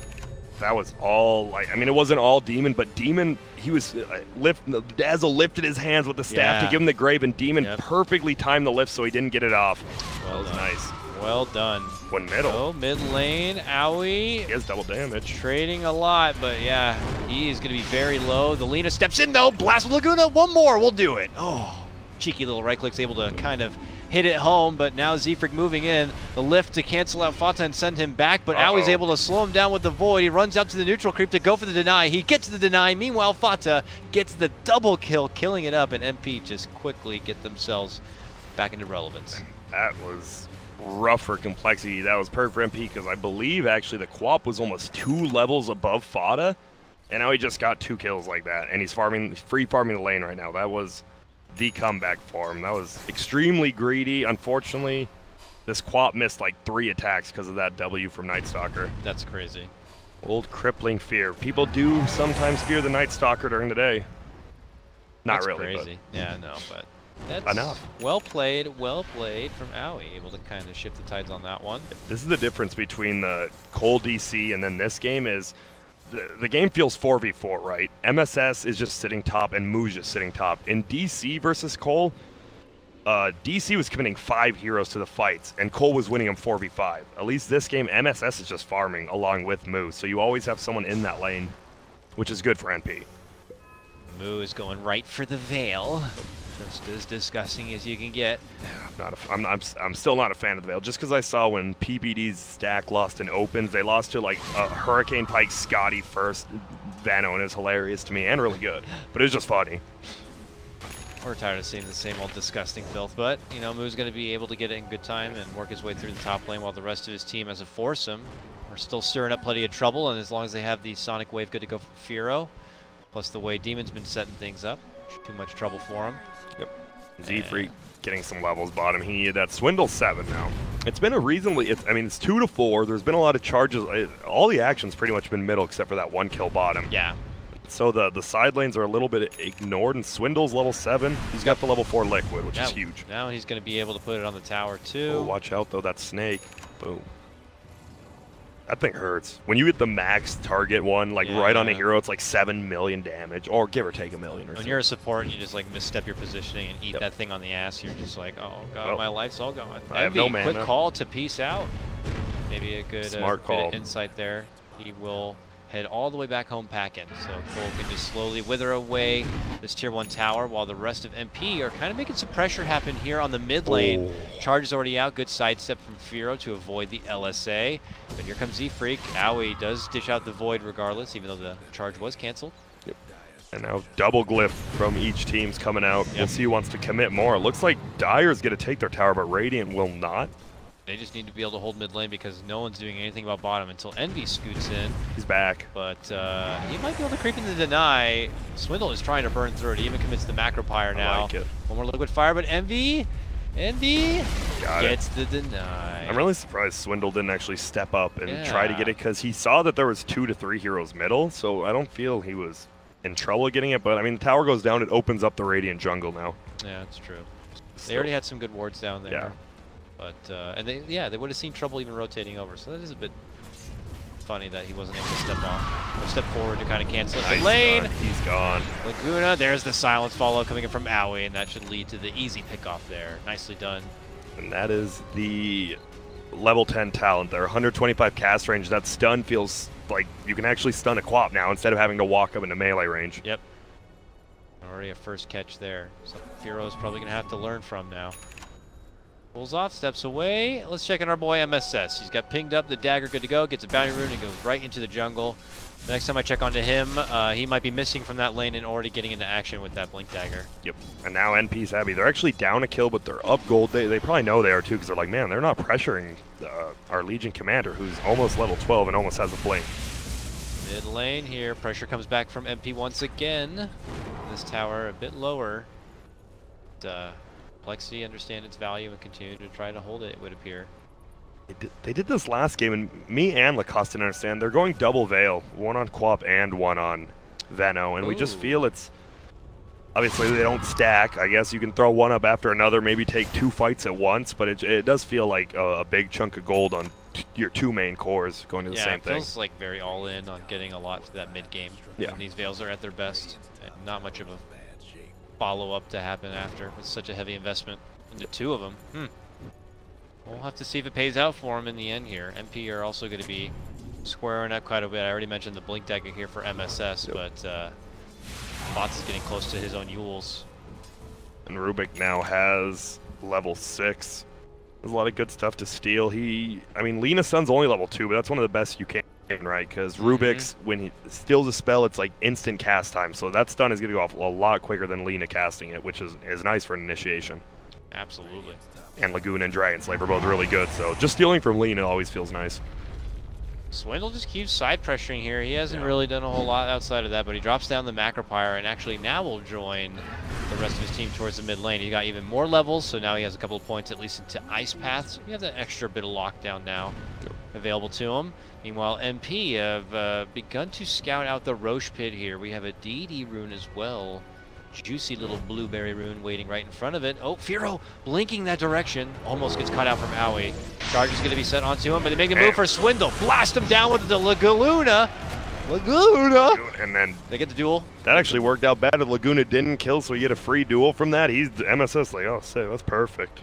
That was all, like, I mean, it wasn't all Demon, but Demon, he was, Dazzle lifted his hands with the staff to give him the Grave, and Demon perfectly timed the lift so he didn't get it off. Well that was nice. Well done. One middle. Oh, mid lane, Aui. He has double damage. Trading a lot, but yeah, he is going to be very low. The Lina steps in though. Blast with Laguna. One more. We'll do it. Oh, cheeky little right click's able to kind of hit it home, but now Z-Freak moving in. The lift to cancel out Fata and send him back, but Aui's able to slow him down with the Void. He runs out to the neutral creep to go for the deny. He gets the deny. Meanwhile, Fata gets the double kill, killing it up, and MP just quickly get themselves back into relevance. That was rough for Complexity. That was perfect for MP because I believe actually the Quap was almost 2 levels above Fata, and now he just got 2 kills like that, and he's free farming the lane right now. That was the comeback for him. That was extremely greedy. Unfortunately, this Quap missed like 3 attacks because of that W from Night Stalker. That's crazy. Old crippling fear. People do sometimes fear the Night Stalker during the day. Not That's really. crazy. Yeah, no, but That's enough. Well played from Owie. Able to kind of shift the tides on that one. This is the difference between the Cole DC and then this game is the game feels 4v4, right? MSS is just sitting top and Moo's just sitting top. In DC versus Cole, DC was committing 5 heroes to the fights, and Cole was winning them 4v5. At least this game, MSS is just farming along with Moo, so you always have someone in that lane, which is good for NP. Moo is going right for the Veil. Just as disgusting as you can get. I'm still not a fan of the Veil, just because I saw when PBD's stack lost in opens, they lost to like a Hurricane Pike Scotty first. Vano is hilarious to me and really good, but it was just funny. We're tired of seeing the same old disgusting filth, but you know, Moo's going to be able to get it in good time and work his way through the top lane while the rest of his team as a foursome are still stirring up plenty of trouble, and as long as they have the Sonic Wave good to go for Firo, plus the way Demon's been setting things up, too much trouble for him. Yep. Z-Freak getting some levels bottom. He needed that. Swindle 7 now. It's been a reasonably, I mean, it's 2 to 4. There's been a lot of charges. All the action's pretty much been middle except for that 1 kill bottom. Yeah. So the side lanes are a little bit ignored, and Swindle's level 7. He's got the level 4 liquid, which is huge. Now he's going to be able to put it on the tower too. Oh, watch out though, that snake. Boom. That thing hurts. When you hit the max target one, like right on a hero, it's like 7 million damage, or give or take a million or When something. you're a support and you just like misstep your positioning and eat that thing on the ass, you're just like, oh god, my life's all gone. I have That'd no be a mana. quick call to peace out. Maybe a good Smart bit call. of insight there. He will head all the way back home packing, so Cole can just slowly wither away this tier 1 tower while the rest of MP are kind of making some pressure happen here on the mid lane. Charge is already out, good sidestep from Firo to avoid the LSA, but here comes Z-Freak. Owie does dish out the Void regardless, even though the charge was canceled. Yep. And now double glyph from each team's coming out. We'll see who wants to commit more. It looks like Dire's going to take their tower, but Radiant will not. They just need to be able to hold mid lane because no one's doing anything about bottom until Envy scoots in. He's back. But he might be able to creep into the deny. Swindle is trying to burn through it. He even commits the Macro Pyre now. I like it. One more liquid fire, but Envy gets the deny. I'm really surprised Swindle didn't actually step up and try to get it, because he saw that there was 2 to 3 heroes middle, so I don't feel he was in trouble getting it. But I mean, the tower goes down, it opens up the Radiant jungle now. Yeah, that's true. They already had some good wards down there. Yeah. But and they would have seen trouble even rotating over, so that is a bit funny that he wasn't able to step off or step forward to kind of cancel it. The lane, he's gone. Laguna, there's the silence follow coming in from Owie, and that should lead to the easy pickoff there. Nicely done. And that is the level 10 talent there. 125 cast range. That stun feels like you can actually stun a Quap now instead of having to walk up into melee range. Yep. Already a first catch there. So Firo's probably going to have to learn from now. Pulls off, steps away. Let's check on our boy MSS. He's got pinged up, the dagger good to go, gets a bounty rune and goes right into the jungle. The next time I check onto him, he might be missing from that lane and already getting into action with that blink dagger. Yep. And now NP's happy. They're actually down a kill, but they're up gold. They probably know they are too, because they're like, man, they're not pressuring our Legion commander, who's almost level 12 and almost has a blink. Mid lane here, pressure comes back from MP once again. This tower a bit lower. Plexi understand its value and continue to try to hold it, it would appear. They did this last game, and me and Lacoste didn't understand. They're going double Veil, one on Quap and one on Veno, and we just feel it's... Obviously, they don't stack. I guess you can throw one up after another, maybe take 2 fights at once, but it does feel like a big chunk of gold on your 2 main cores going to the same thing. Yeah, it feels like very all in on getting a lot to that mid game. Yeah. When these Veils are at their best, and not much of a follow-up to happen after with such a heavy investment into 2 of them. We'll have to see if it pays out for him in the end here. MP are also going to be squaring up quite a bit. I already mentioned the blink dagger here for MSS, but Bots is getting close to his own Yules. And Rubik now has level 6. There's a lot of good stuff to steal. I mean, Lena Sun's only level 2, but that's one of the best you can, right? Because Rubik's, when he steals a spell, it's like instant cast time. So that stun is going to go off a lot quicker than Lena casting it, which is nice for an initiation. Absolutely. And Lagoon and Dragon Slave are both really good, so just stealing from Lena always feels nice. Swindle just keeps side pressuring here. He hasn't really done a whole lot outside of that, but he drops down the Macro Pyre and actually now will join the rest of his team towards the mid lane. He got even more levels, so now he has a couple of points at least into Ice Path. So he has that extra bit of lockdown now available to him. Meanwhile, MP have begun to scout out the Roche Pit here. We have a DD rune as well juicy little blueberry rune waiting right in front of it. Oh, Firo blinking that direction. Almost gets caught out from Owie. Charge is going to be set onto him, but they make a move for Swindle. Blast him down with the Laguna. And then they get the duel. That actually worked out bad. Laguna didn't kill, so we get a free duel from that. He's MSS like, oh, sick, that's perfect.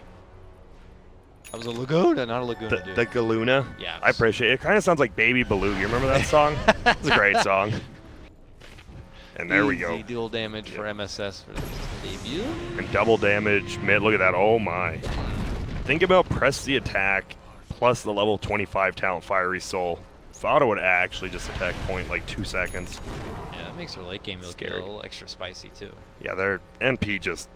That was a Laguna, not a Laguna, dude. The Galuna? Yeah. I appreciate it. It kind of sounds like Baby Baloo. You remember that song? It's a great song. And there we go. Easy dual damage for MSS for this debut. And double damage mid. Look at that. Oh, my. Think about press the attack plus the level 25 talent Fiery Soul. Thought would actually just attack point like 2 seconds. Yeah, that makes their late game look a little extra spicy, too. Yeah, their NP just...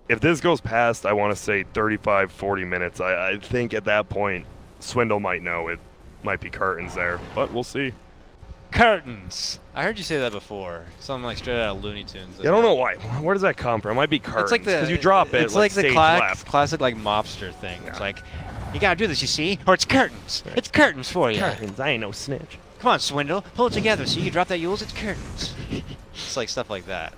If this goes past, I want to say 35, 40 minutes, I think at that point, Swindle might know it might be curtains there, but we'll see. Curtains. I heard you say that before. Something like straight out of Looney Tunes. Yeah, I don't know why. Where does that come from? It might be curtains. It's like because you drop it. It's like the left. classic like mobster thing. Yeah. It's like, you gotta do this, you see? Or it's curtains. It's curtains for you. Curtains. I ain't no snitch. Come on, Swindle. Pull it together. See, you drop that Yules, it's curtains. It's like stuff like that.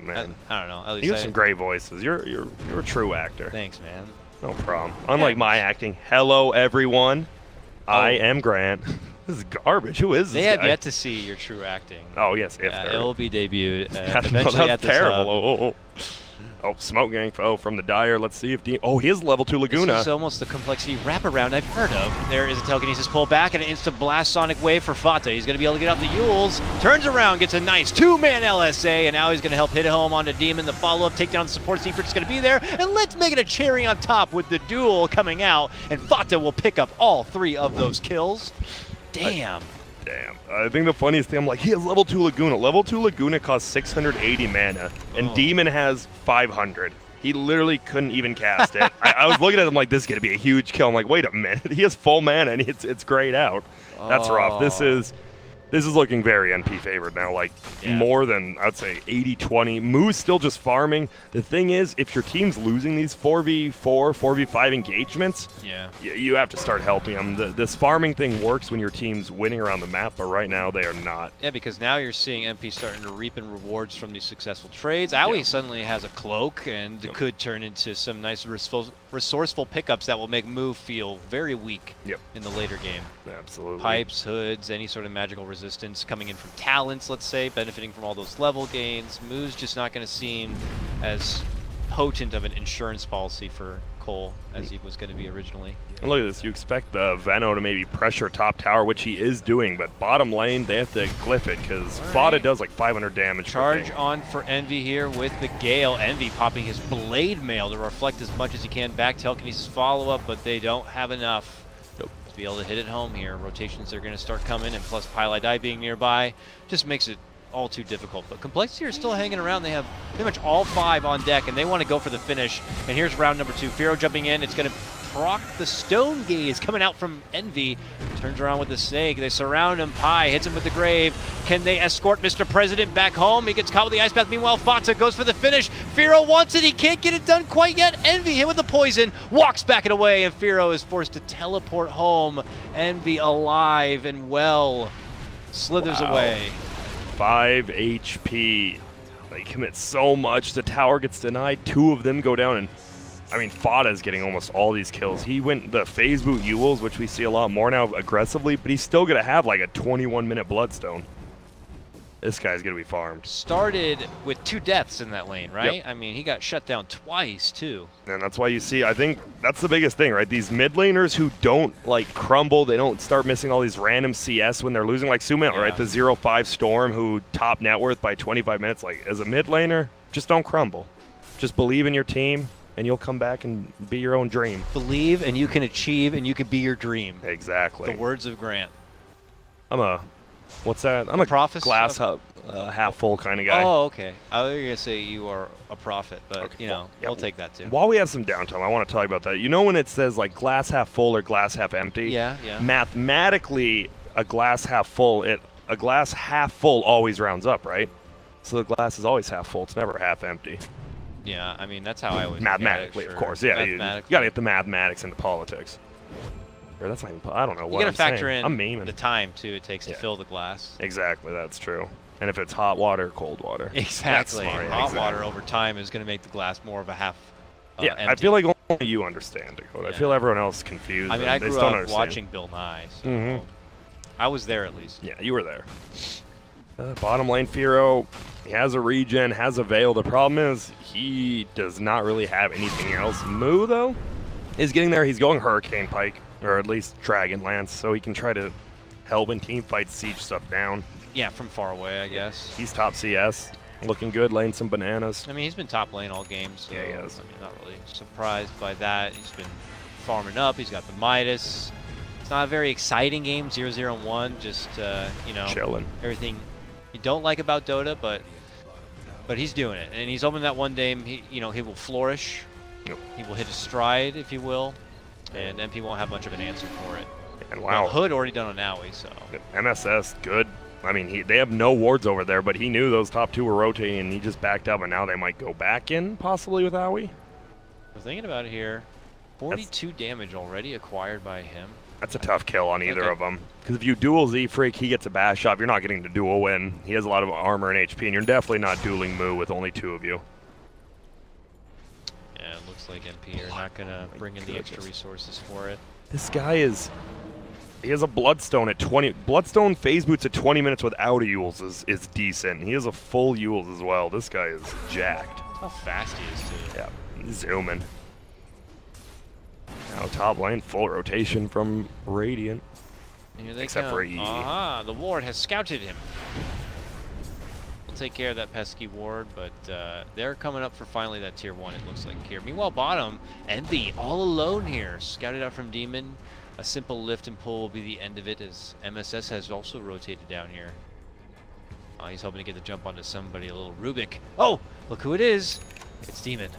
Man. I don't know. At least you have some great voices. You're a true actor. Thanks, man. No problem. Unlike my acting. Hello, everyone. I am Grant. This is garbage. Who is this They have guy? yet to see your true acting. Oh, yes. If it will be debuted eventually that's at this terrible. Oh, Smoke Gang from the Dire. Let's see if he is level 2 Laguna. This is almost the complexity wraparound I've heard of. There is a telekinesis pull back and an instant blast sonic wave for Fata. He's going to be able to get out the Yules. Turns around, gets a nice 2-man LSA, and now he's going to help hit it home onto Demon. The follow-up takedown support secret is going to be there. And let's make it a cherry on top with the duel coming out. And Fata will pick up all 3 of those kills. Damn. Damn. I think the funniest thing, I'm like, he has level 2 Laguna. Level 2 Laguna costs 680 mana, and Demon has 500. He literally couldn't even cast it. I was looking at him like, this is going to be a huge kill. I'm like, wait a minute. He has full mana, and it's grayed out. That's rough. This is looking very NP favored now, like more than, I'd say, 80-20. Moo's still just farming. The thing is, if your team's losing these 4v4, 4v5 engagements, you have to start helping them. This farming thing works when your team's winning around the map, but right now they are not. Yeah, because now you're seeing MP starting to reap in rewards from these successful trades. Owie suddenly has a cloak and could turn into some nice resourceful pickups that will make Moo feel very weak in the later game. Absolutely. Pipes, hoods, any sort of magical resistance coming in from talents, let's say, benefiting from all those level gains. Moo's just not going to seem as potent of an insurance policy for Cole as he was going to be originally. And look at this. You expect the Veno to maybe pressure top tower, which he is doing, but bottom lane, they have to glyph it because Fada does like 500 damage. Charge on for Envy here with the Gale. Envy popping his blade mail to reflect as much as he can back. Telekinesis follow-up, but they don't have enough to be able to hit it home here. Rotations are going to start coming, and plus Pile Die being nearby just makes it all too difficult. But Complexity are still hanging around. They have pretty much all 5 on deck, and they want to go for the finish. And here's round number 2. Firo jumping in. It's going to proc the Stone Gaze coming out from Envy. Turns around with the Snake. They surround him. Pi hits him with the Grave. Can they escort Mr. President back home? He gets caught with the Ice Path. Meanwhile, Fata goes for the finish. Firo wants it. He can't get it done quite yet. Envy hit with the poison. Walks back it away, and Firo is forced to teleport home. Envy alive and well. Slithers away. 5 HP. They commit so much. The tower gets denied. 2 of them go down, and I mean, Fada's getting almost all these kills. He went the phase boot Yules, which we see a lot more now aggressively, but he's still going to have like a 21-minute Bloodstone. This guy's going to be farmed. Started with 2 deaths in that lane, right? I mean, he got shut down twice, too. And that's why you see, I think that's the biggest thing, right? These mid laners who don't like crumble, they don't start missing all these random CS when they're losing, like Sumail, right? The 0-5 Storm who top net worth by 25 minutes. Like, as a mid laner, just don't crumble. Just believe in your team, and you'll come back and be your own dream. Believe, and you can achieve, and you can be your dream. Exactly. The words of Grant. I'm a... What's that? I'm a glass half full kind of guy. Oh, okay. I was going to say you are a prophet, but, you know, we'll take that too. While we have some downtime, I want to talk about that. You know when it says, like, glass half full or glass half empty? Yeah. Mathematically, a glass half full always rounds up, right? So the glass is always half full. It's never half empty. Yeah, I mean, that's how I would mathematically, of course. Yeah, you got to get the mathematics into politics. Or that's not even, I don't know what you I'm got to factor saying. in I'm memeing. the time, too, it takes to fill the glass. Exactly, that's true. And if it's hot water, cold water. Exactly. That's smart, yeah, Hot water over time is going to make the glass more of a half yeah, empty. I feel like only you understand, Dakota. Yeah. I feel everyone else is confused. I mean, I grew up watching Bill Nye. So I was there at least. Yeah, you were there. Bottom lane, Firo, he has a regen, has a Veil. The problem is he does not really have anything else. Moo, though, is getting there. He's going Hurricane Pike, or at least Dragon Lance, so he can try to help in team fights siege stuff down. Yeah, from far away, I guess. He's top CS, looking good, laying some bananas. I mean, he's been top lane all game, so yeah, he has. I mean, not really surprised by that. He's been farming up. He's got the Midas. It's not a very exciting game, 0-0-1, just, you know, chilling. Everything you don't like about Dota, but he's doing it. And he's hoping that one day, he will flourish. Yep. He will hit a stride, if you will, and MP won't have much of an answer for it. And wow. Well, Hood already done on Owie, so. MSS, good. I mean, they have no wards over there, but he knew those top two were rotating, and he just backed up, and now they might go back in, possibly, with Owie. We're thinking about it here. 42 damage already acquired by him. That's a tough kill on either of them. Because if you duel Z-Freak, he gets a bash up. You're not getting the duel win. He has a lot of armor and HP, and you're definitely not dueling Moo with only two of you. Yeah, it looks like MP are not going to bring in the extra resources for it. This guy is... He has a Bloodstone at 20... Bloodstone phase boots at 20 minutes without a Yules is decent. He has a full Yules as well. This guy is jacked. How fast he is, too. Yeah, he's zooming. Now top lane, full rotation from Radiant. Except for E. Aha, the ward has scouted him. We'll take care of that pesky ward, but they're coming up for finally that tier 1, it looks like here. Meanwhile, bottom, Envy all alone here. Scouted out from Demon. A simple lift and pull will be the end of it, as MSS has also rotated down here. He's hoping to get the jump onto somebody, a little Rubik. Oh, look who it is. It's Demon.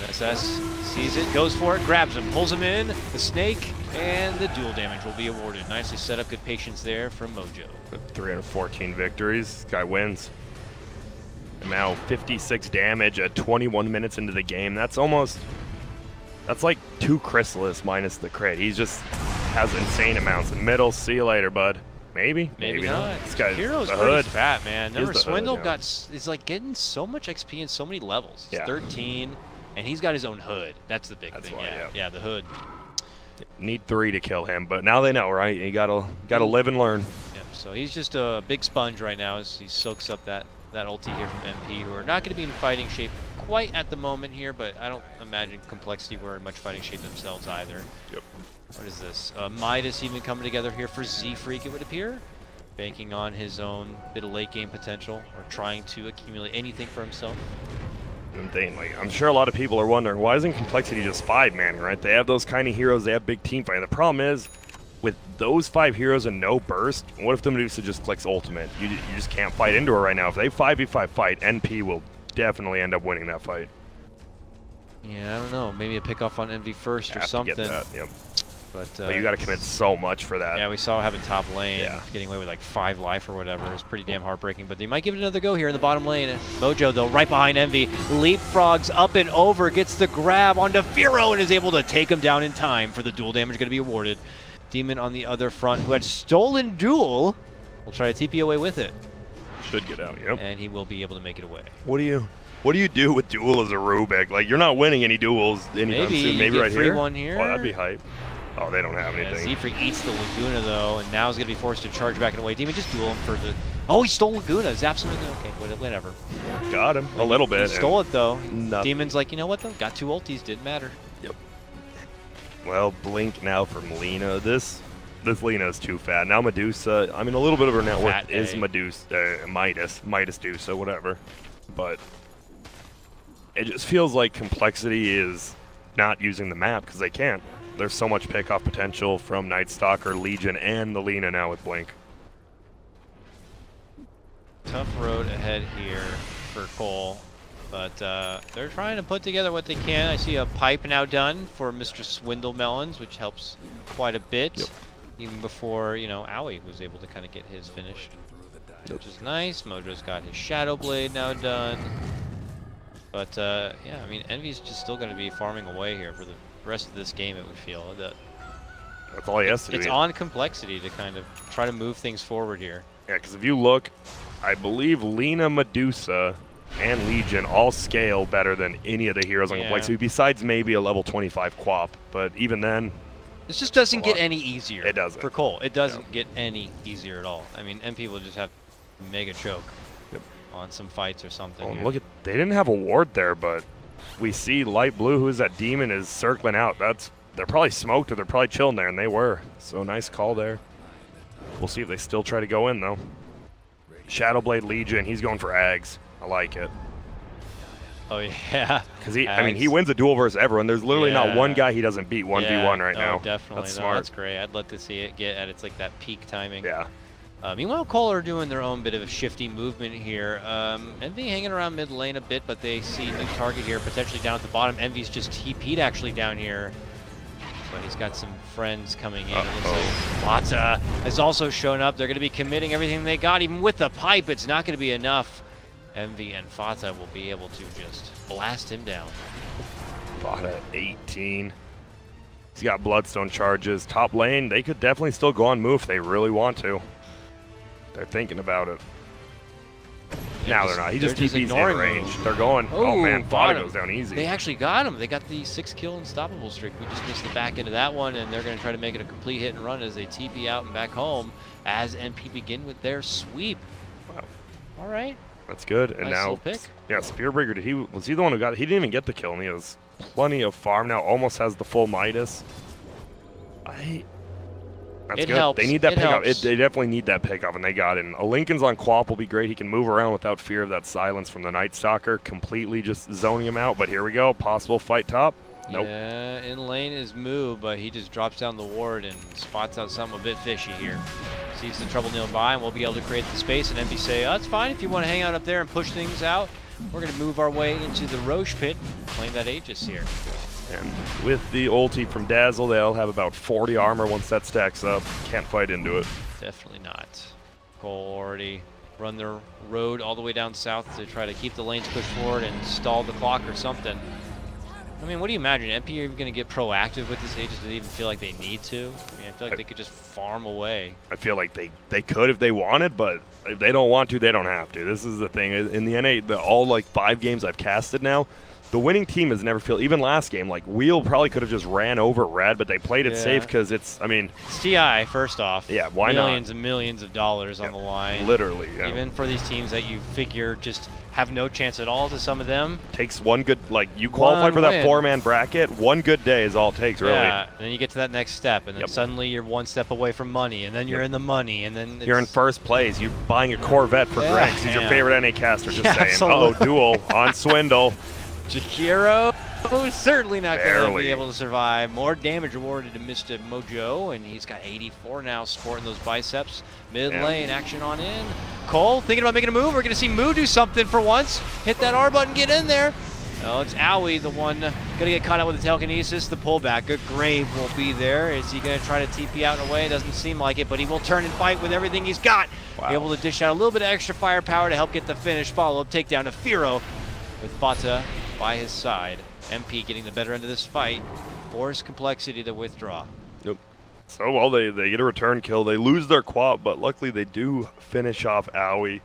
MSS sees it, goes for it, grabs him, pulls him in, the snake, and the dual damage will be awarded. Nicely set up, good patience there from Mojo. 314 victories, guy wins. And now 56 damage at 21 minutes into the game. That's like 2 Chrysalis minus the crit. He just has insane amounts. In middle, see you later, bud. Maybe not. This guy's Hero's the pretty hood. fat, man. Remember, Swindle hood, yeah. is like getting so much XP in so many levels. He's Yeah. 13, and he's got his own hood. That's the big thing. why, Yeah, the hood. Need 3 to kill him, but now they know, right? You gotta live and learn. Yep. So he's just a big sponge right now as he soaks up that ulti here from MP, who are not going to be in fighting shape quite at the moment here, but I don't imagine Complexity were in much fighting shape themselves either. Yep. What is this? Midas even coming together here for Z-Freak, it would appear. Banking on his own bit of late game potential, or trying to accumulate anything for himself. I'm sure a lot of people are wondering, why isn't Complexity just 5-man, right? They have those kind of heroes, they have big team fighting. The problem is, with those 5 heroes and no burst, what if the Medusa just clicks ultimate? You just can't fight into her right now. If they 5v5 fight, NP will definitely end up winning that fight. Yeah, I don't know. Maybe a pick off on Envy first or something. To get that, yep. But you got to commit so much for that. Yeah, we saw having top lane, getting away with like 5 life or whatever. It was pretty damn heartbreaking, but they might give it another go here in the bottom lane. Mojo, though, right behind Envy, leapfrogs up and over, gets the grab onto Firo and is able to take him down in time for the dual damage going to be awarded. Demon on the other front, who had stolen duel, will try to TP away with it. Should get out, yep. And he will be able to make it away. What do you do with duel as a Rubik? Like, you're not winning any duels anytime soon. Maybe right here? One here. Oh, that'd be hype. Oh, they don't have anything. Z-Freak eats the Laguna, though, and now he's going to be forced to charge back and away. Demon just duel him for the... Oh, he stole Laguna. Zaps him in the... Okay, whatever. Got him. A little bit. He stole it, though. Nothing. Demon's like, you know what, though? Got 2 ultis. Didn't matter. Yep. Well, Blink now from Lina. This Lina is too fat. Now Medusa, I mean, a little bit of her net worth is Medusa, Midas Dusa, whatever. But it just feels like Complexity is not using the map because they can't. There's so much pickoff potential from Night Stalker, Legion, and the Lina now with Blink. Tough road ahead here for Cole, but they're trying to put together what they can. I see a pipe now done for Mr. Swindle Melons, which helps quite a bit. Yep. Even before, you know, Owie was able to kind of get his finished, which is nice. Mojo's got his Shadow Blade now done. But, yeah, I mean, Envy's just still going to be farming away here for the rest of this game, it would feel. That's all he has to do. It's on complexity to kind of try to move things forward here. Yeah, because if you look, I believe Lina, Medusa, and Legion all scale better than any of the heroes on complexity, besides maybe a level 25 Quap. But even then, this just doesn't get any easier. It doesn't. For Cole, it doesn't get any easier at all. I mean, MP will just have mega choke on some fights or something. Oh, look at, they didn't have a ward there, but we see Light Blue, who's that demon, is circling out. They're probably smoked or they're probably chilling there, and they were. So nice call there. We'll see if they still try to go in, though. Shadowblade Legion, he's going for Ags. I like it. Oh, yeah. Because I mean, he wins a duel versus everyone. There's literally not one guy he doesn't beat 1v1 right now. Definitely. That's smart. That's great. I'd love to see it get at its like that peak timing. Yeah. Meanwhile, Cole are doing their own bit of a shifty movement here. Envy hanging around mid lane a bit, but they see the target here potentially down at the bottom. Envy's just TP'd actually down here. But he's got some friends coming in. Fata has also shown up. They're going to be committing everything they got. Even with the pipe, it's not going to be enough. Envy and Fata will be able to just blast him down. Fata 18. He's got Bloodstone charges. Top lane, they could definitely still go on move if they really want to. They're thinking about it. Now they're not. He just TP's in range. They're going. Oh man, Fata goes down easy. They actually got him. They got the 6-kill unstoppable streak. We just missed the back end of that one, and they're going to try to make it a complete hit and run as they TP out and back home as MP begin with their sweep. Wow. All right. That's good. And nice now, pick. yeah, Spearbreaker, was he the one who got it? He didn't even get the kill, and he has plenty of farm now. Almost has the full Midas. That's good. Helps. They need that pickup. They definitely need that pickup, and they got it. And a Lincoln's on Quap will be great. He can move around without fear of that silence from the Night Stalker, completely just zoning him out. But here we go. Possible fight top. Nope. Yeah, in lane is Moo, but he just drops down the ward and spots out something a bit fishy here. Sees the trouble nearby, and we'll be able to create the space. And Envy say, oh, it's fine if you want to hang out up there and push things out. We're going to move our way into the Roche pit, claim that Aegis here. And with the ulti from Dazzle, they'll have about 40 armor once that stacks up. Can't fight into it. Definitely not. Cole already run their road all the way down south to try to keep the lanes pushed forward and stall the clock or something. I mean, what do you imagine? MP are even going to get proactive with this Aegis? Do they even feel like they need to? I mean, I feel like they could just farm away. I feel like they could if they wanted, but if they don't want to, they don't have to. This is the thing. In the NA, all like 5 games I've casted now, the winning team has never feel, even last game, like Wheel probably could have just ran over Red, but they played it safe because it's, I mean. It's TI, first off. Yeah, why millions and millions of dollars on the line. Literally, yeah. Even for these teams that you figure just have no chance at all to some of them. Takes one good, like you qualify for that 4-man bracket, one good day is all it takes, really. Yeah, and then you get to that next step, and then suddenly you're one step away from money, and then you're in the money, and then you're in first place. You're buying a Corvette for Greggs. He's your favorite NA caster, just saying. Uh-oh, duel on Swindle. Jakiro certainly not going to be able to survive. More damage awarded to Mr. Mojo, and he's got 84 now, sporting those biceps. Mid lane action on in. Cole thinking about making a move. We're going to see Moo do something for once. Hit that R button, get in there. Oh, it's Owie, the one going to get caught out with the telekinesis. The pullback. Good grave will be there. Is he going to try to TP out and away? Doesn't seem like it, but he will turn and fight with everything he's got. Be able to dish out a little bit of extra firepower to help get the finish. Follow-up takedown to Firo with Fata by his side. MP getting the better end of this fight. Force complexity to withdraw. Yep. So, well, they get a return kill. They lose their quap, but luckily they do finish off Owie.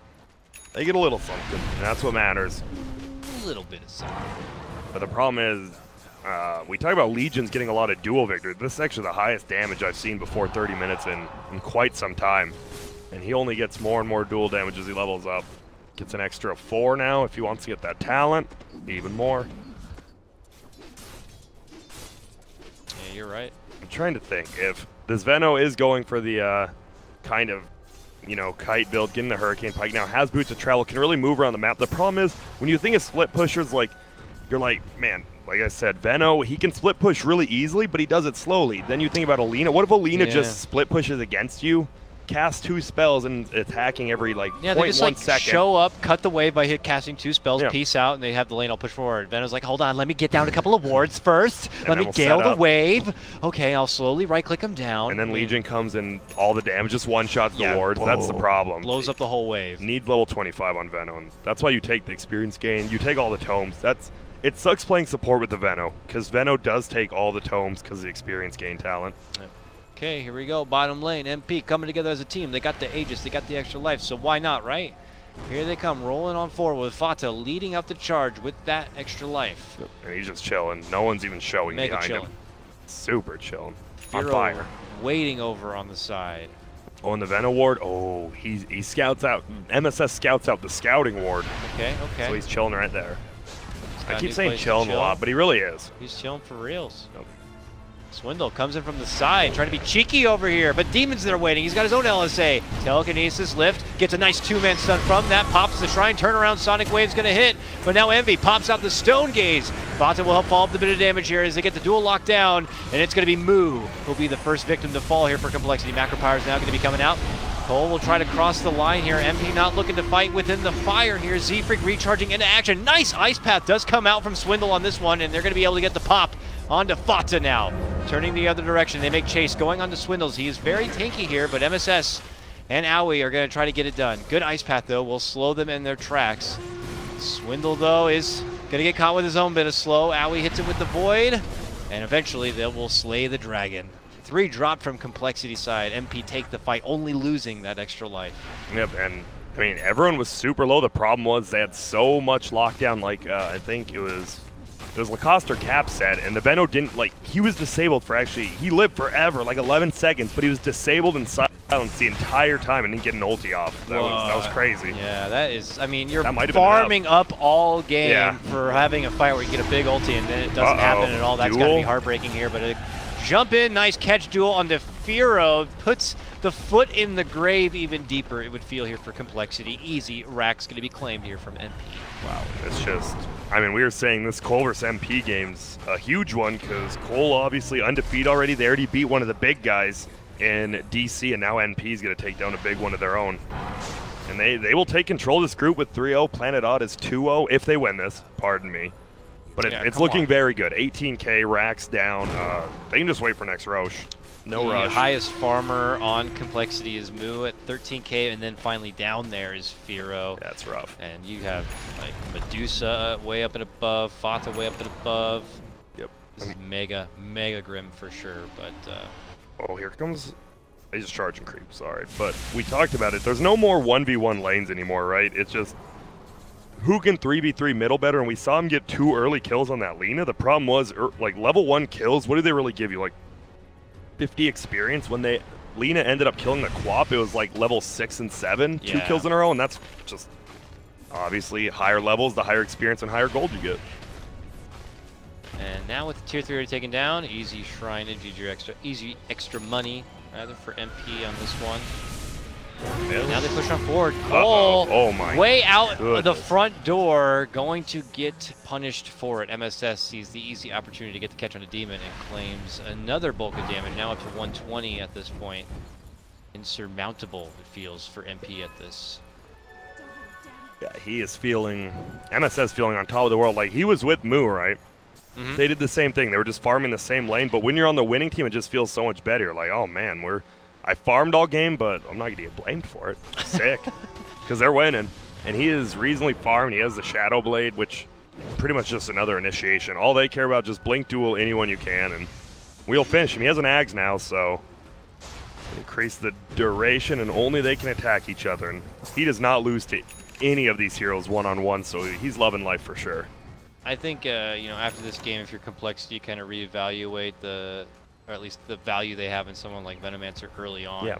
They get a little something, and that's what matters. A little bit of something. But the problem is, we talk about Legions getting a lot of duel victories. This is actually the highest damage I've seen before 30 minutes in quite some time. And he only gets more and more duel damage as he levels up. Gets an extra 4 now if he wants to get that talent. Even more. Yeah, you're right. I'm trying to think. If this Veno is going for the kind of, you know, kite build, getting the Hurricane Pike, now has boots of travel, can really move around the map. The problem is, when you think of split pushers, like, you're like, man, like I said, Veno, he can split push really easily, but he does it slowly. Then you think about Alina. What if Alina just split pushes against you? Cast 2 spells and attacking every like 0.1 second. Show up, cut the wave by casting 2 spells, peace out, and they have the lane. I'll push forward. Veno's like, hold on, let me get down a couple of wards first. Let me gale the wave. Okay, I'll slowly right-click him down. And then Legion comes and all the damage just one-shots the wards. That's the problem. Blows up the whole wave. Need level 25 on Veno, and that's why you take the experience gain. You take all the tomes. It sucks playing support with the Veno, because Veno does take all the tomes because of the experience gain talent. Yep. Okay, here we go. Bottom lane, MP coming together as a team. They got the Aegis, they got the extra life, so why not, right? Here they come, rolling on forward with Fata leading out the charge with that extra life. And he's just chilling. No one's even showing Mega behind chilling. him. Super chilling. On Firo fire. waiting over on the side. Oh, and the Venom ward. Oh, he scouts out. MSS scouts out the scouting ward. Okay. So he's chilling right there. I got a keep new saying place to chilling a chill. lot, but he really is. He's chilling for reals. Yep. Swindle comes in from the side, trying to be cheeky over here, but Demon's there waiting. He's got his own LSA. Telekinesis lift, gets a nice two-man stun from that, pops the shrine, turnaround, Sonic Wave's gonna hit, but now Envy pops out the Stone Gaze. Vata will help follow up the bit of damage here as they get the duel locked down, and it's gonna be Moo who'll be the first victim to fall here for Complexity. Macro Power is now gonna be coming out. Cole will try to cross the line here. MP not looking to fight within the fire here. Z-Freak recharging into action. Nice Ice Path does come out from Swindle on this one, and they're gonna be able to get the pop onto Fata now. Turning the other direction, they make chase, going on to Swindles. He is very tanky here, but MSS and Owie are going to try to get it done. Good Ice Path, though, will slow them in their tracks. Swindle, though, is going to get caught with his own bit of slow. Owie hits it with the Void, and eventually they will slay the dragon. 3 dropped from Complexity side. MP take the fight, only losing that extra life. Yep, and I mean, everyone was super low. The problem was they had so much lockdown, like, I think it was Lacoste or Cap said, and the Veno didn't, like, he was disabled for he lived forever, like 11 seconds, but he was disabled in silence the entire time and didn't get an ulti off. That was crazy. Yeah, that is, I mean, you're That farming up all game Yeah. for having a fight where you get a big ulti and then it doesn't happen at all. That's got to be heartbreaking here, but a jump in, nice catch duel onto Firo, puts the foot in the grave even deeper, it would feel here for Complexity. Easy, Rack's going to be claimed here from MP. Wow, it's just, I mean, we were saying this Cole versus MP game's a huge one because Cole obviously undefeated already. They already beat one of the big guys in DC, and now NP is going to take down a big one of their own. And they will take control of this group with 3-0. Planet Odd is 2-0 if they win this, pardon me. But it's looking very good. 18K, racks down. They can just wait for next Roche. No rush. The highest farmer on Complexity is Moo at 13K, and then finally down there is Firo. That's rough. And you have like Medusa way up and above, Fata way up and above. Yep. This is mega grim for sure, but... Oh, here comes... He's just charging creep, sorry. But we talked about it. There's no more 1v1 lanes anymore, right? It's just... Who can 3v3 middle better? And we saw him get 2 early kills on that Lina. The problem was, like, level 1 kills, what do they really give you? Like, 50 experience? When Lina ended up killing the Quap, it was like level 6 and 7, 2 kills in a row, and that's just obviously higher levels, the higher experience and higher gold you get. And now with tier 3 already taken down, easy shrine and easy extra money rather for MP on this one. And now they push on forward. Cole, oh my way out goodness. the front door, going to get punished for it. MSS sees the easy opportunity to get the catch on a demon and claims another bulk of damage, now up to 120 at this point. Insurmountable, it feels, for MP at this. Yeah, he is feeling, MSS feeling on top of the world. Like, he was with Moo, right? Mm-hmm. They did the same thing. They were just farming the same lane, but when you're on the winning team, it just feels so much better. Like, oh man, I farmed all game, but I'm not going to get blamed for it. Sick. Because they're winning. And he is reasonably farmed. He has the Shadow Blade, which pretty much just another initiation. All they care about is just blink duel anyone you can, and we'll finish him. He has an Ags now, so increase the duration, and only they can attack each other. And he does not lose to any of these heroes one-on-one, so he's loving life for sure. I think, you know, after this game, if you're Complexity, you kind of reevaluate or at least the value they have in someone like Venomancer early on. Yeah.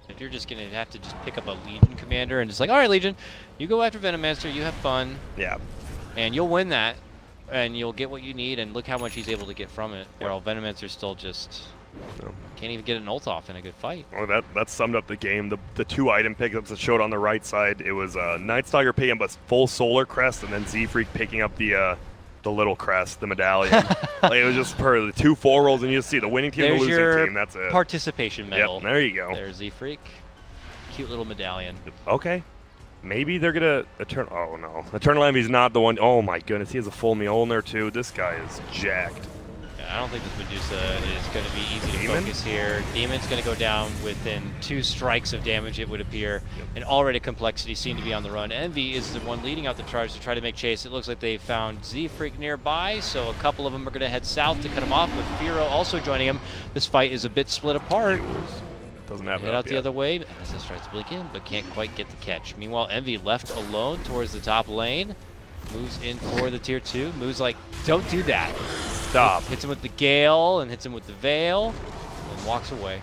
If you're just going to have to just pick up a Legion commander and just like, all right, Legion, you go after Venomancer, you have fun. Yeah. And you'll win that, and you'll get what you need, and look how much he's able to get from it. While Venomancer still just can't even get an ult off in a good fight. Well, that summed up the game. The 2 item pickups that showed on the right side, it was Night Stalker picking up a full Solar Crest, and then Z-Freak picking up the little crest, the medallion. Like, it was just per the 2 full rolls, and you just see the winning team, There's the losing your team. That's it. Participation medal. Yep, there you go. There's Z-Freak. Cute little medallion. Okay. Maybe they're gonna oh no. Eternal Envy's not the one. Oh my goodness, he has a full Mjolnir too. This guy is jacked. I don't think this Medusa is going to be easy to focus here. Demon's going to go down within 2 strikes of damage, it would appear. And already Complexity seem to be on the run. Envy is the one leading out the charge to try to make chase. It looks like they found Z-Freak nearby, so a couple of them are going to head south to cut him off, with Firo also joining him. This fight is a bit split apart. Doesn't have Head out the other way. MSS tries to blink in, but can't quite get the catch. Meanwhile, Envy left alone towards the top lane. Moves in for the tier 2. Moves like, don't do that. Stop. Hits him with the Gale and hits him with the Veil and walks away.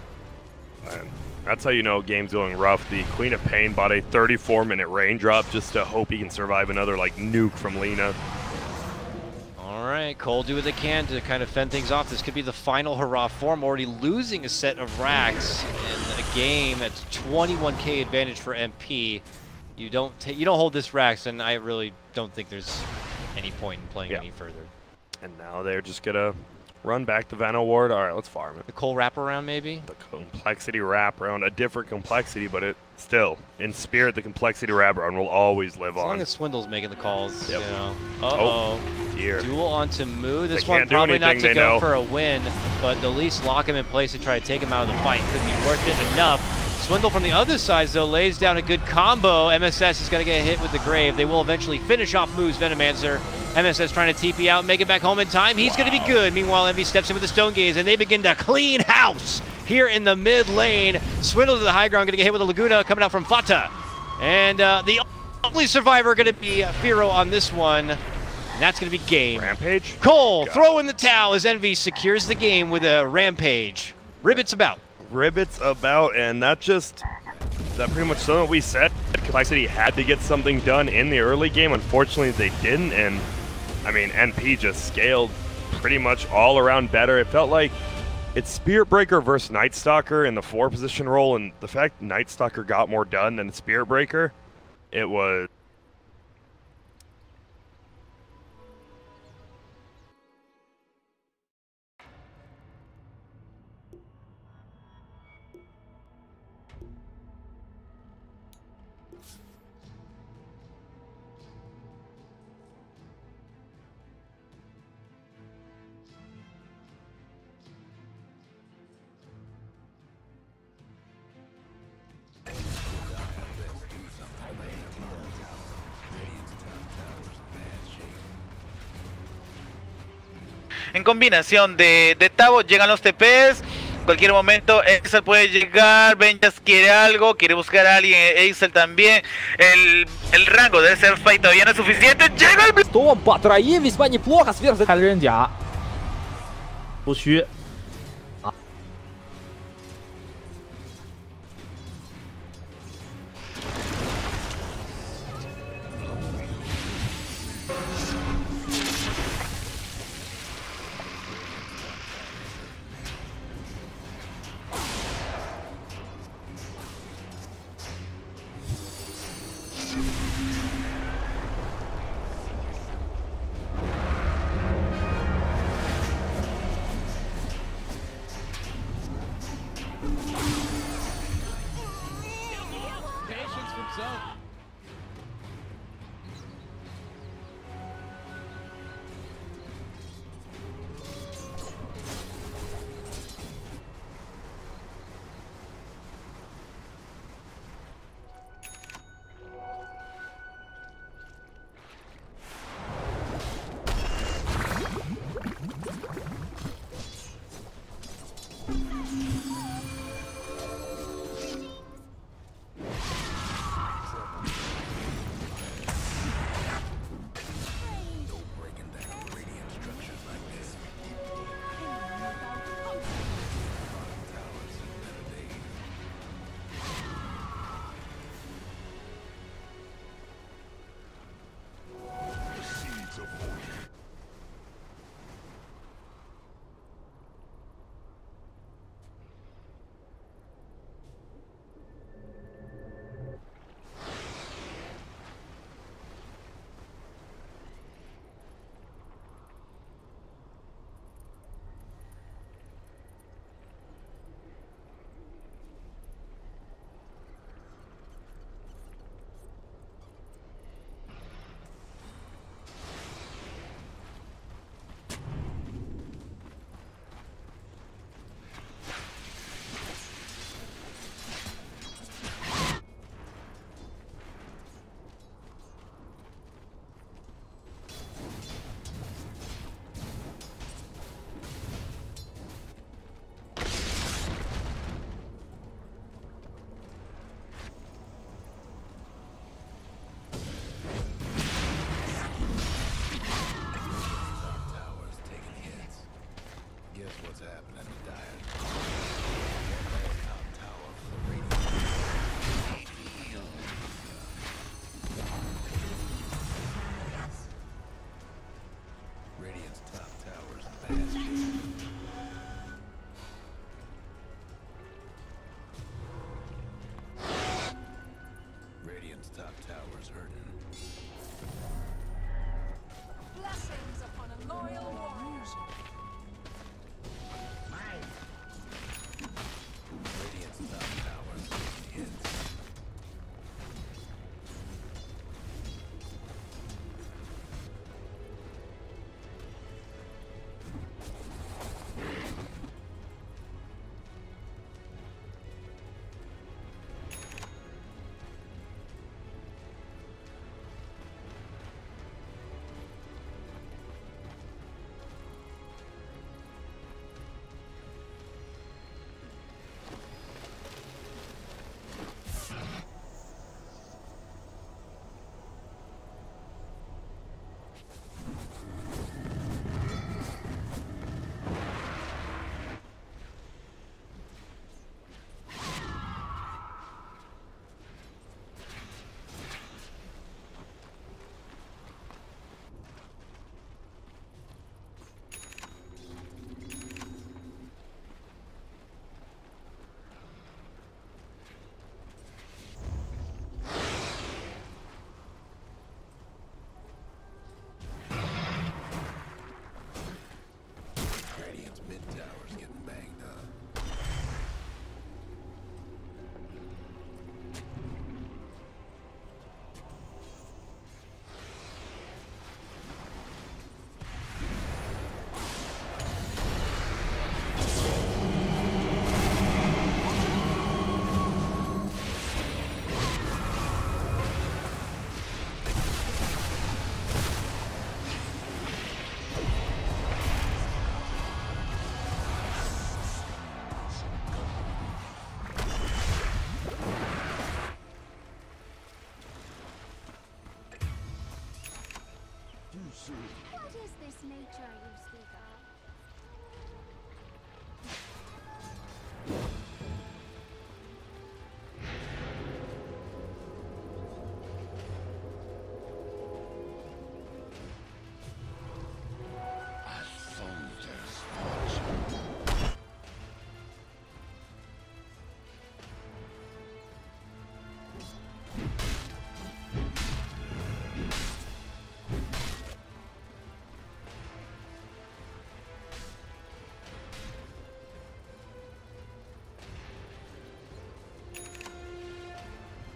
Man, that's how you know game's going rough. The Queen of Pain bought a 34-minute raindrop just to hope he can survive another like nuke from Lina. All right, Cole do what they can to kind of fend things off. This could be the final hurrah for him. Already losing a set of racks in a game that's 21k advantage for MP. You don't hold this racks, and I really don't think there's any point in playing any further. And now they're just gonna run back the Vano Ward. All right, let's farm it. The Cole wraparound, maybe? The Complexity wraparound, a different Complexity, but it still, in spirit, the Complexity wraparound will always live on. As long as Swindle's making the calls, you know. Oh, dear. Duel onto Moo. This They one can't do probably not anything, to they go know. for a win, but at least lock him in place and try to take him out of the fight. Could be worth it enough. Swindle from the other side, though, lays down a good combo. MSS is going to get hit with the Grave. They will eventually finish off Moo's Venomancer. MSS trying to TP out, make it back home in time. He's going to be good. Meanwhile, Envy steps in with the Stone Gaze, and they begin to clean house here in the mid lane. Swindle to the high ground, going to get hit with a Laguna coming out from Fata. And the only survivor going to be Firo on this one. And that's going to be game. Rampage? Cole throwing the towel as Envy secures the game with a Rampage. Ribbits about. Ribbits about, and that pretty much something we said. Complexity had to get something done in the early game. Unfortunately, they didn't, and I mean, NP just scaled pretty much all around better. It felt like it's Spirit Breaker versus Night Stalker in the 4 position role, and the fact Night Stalker got more done than Spirit Breaker, it was. En combinación de Tavo, llegan los TPs. En cualquier momento Excel puede llegar. Benjas quiere algo, quiere buscar a alguien. Excel también. El rango de ese fight todavía no es suficiente. Llega el... Storm по троим весьма неплохо сверх за Рендя. 不虚。 Patience from Zone. Radiant's top tower's hurting. Blessings upon a loyal warrior. Radiant's top tower's taking hits. Radiant's mid tower's getting banged up. What is this nature you speak of?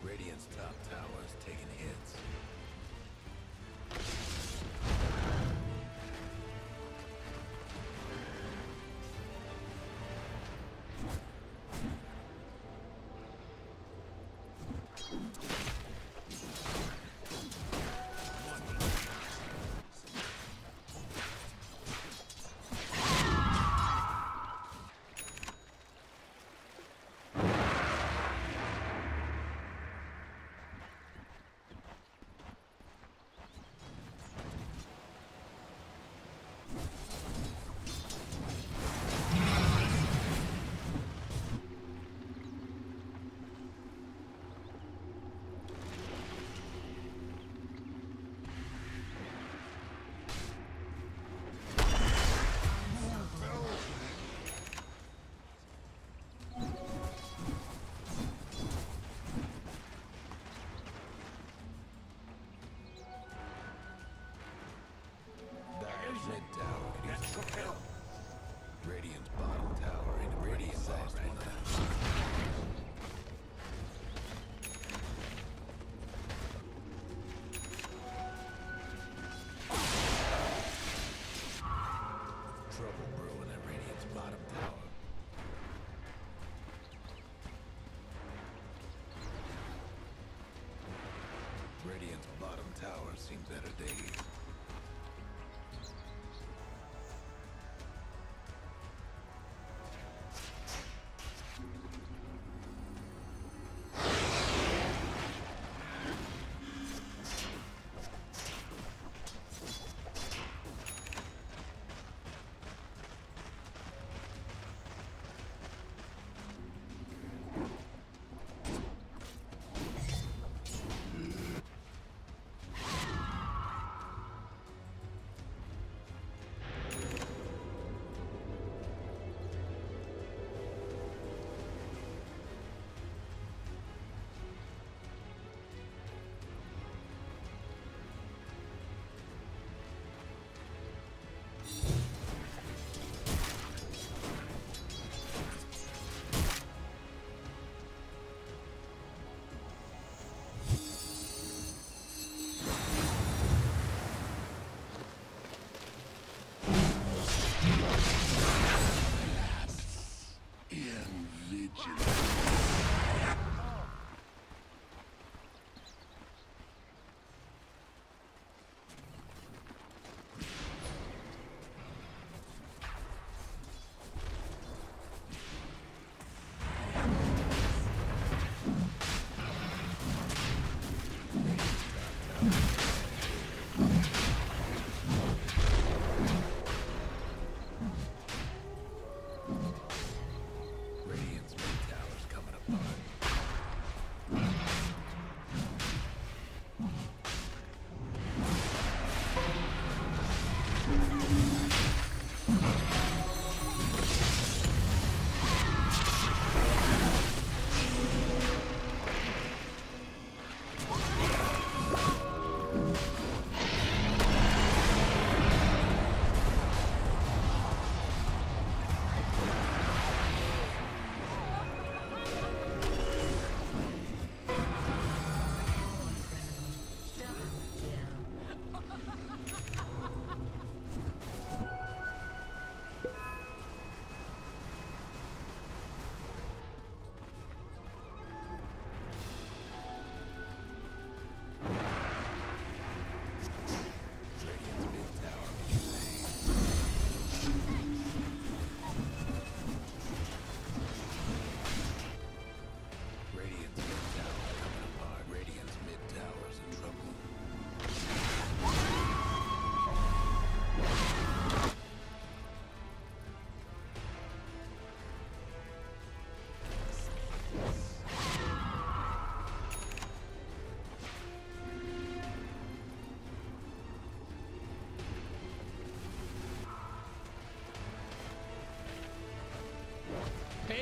Radiant's top tower's taking hits. Dire's mid tower needs some help. Radiant's bottom tower ain't Radiant's lost right now. Trouble brewing at Radiant's bottom tower. Radiant's bottom tower seen better days.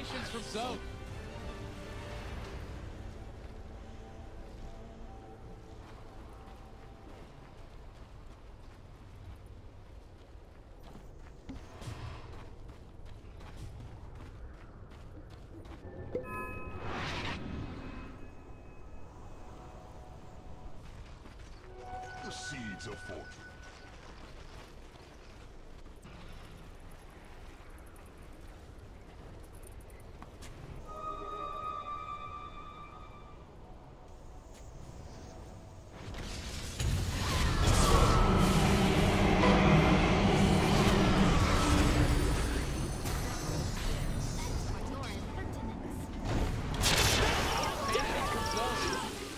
Patience from Zone. The seeds of fortune.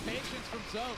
Patience from Zone.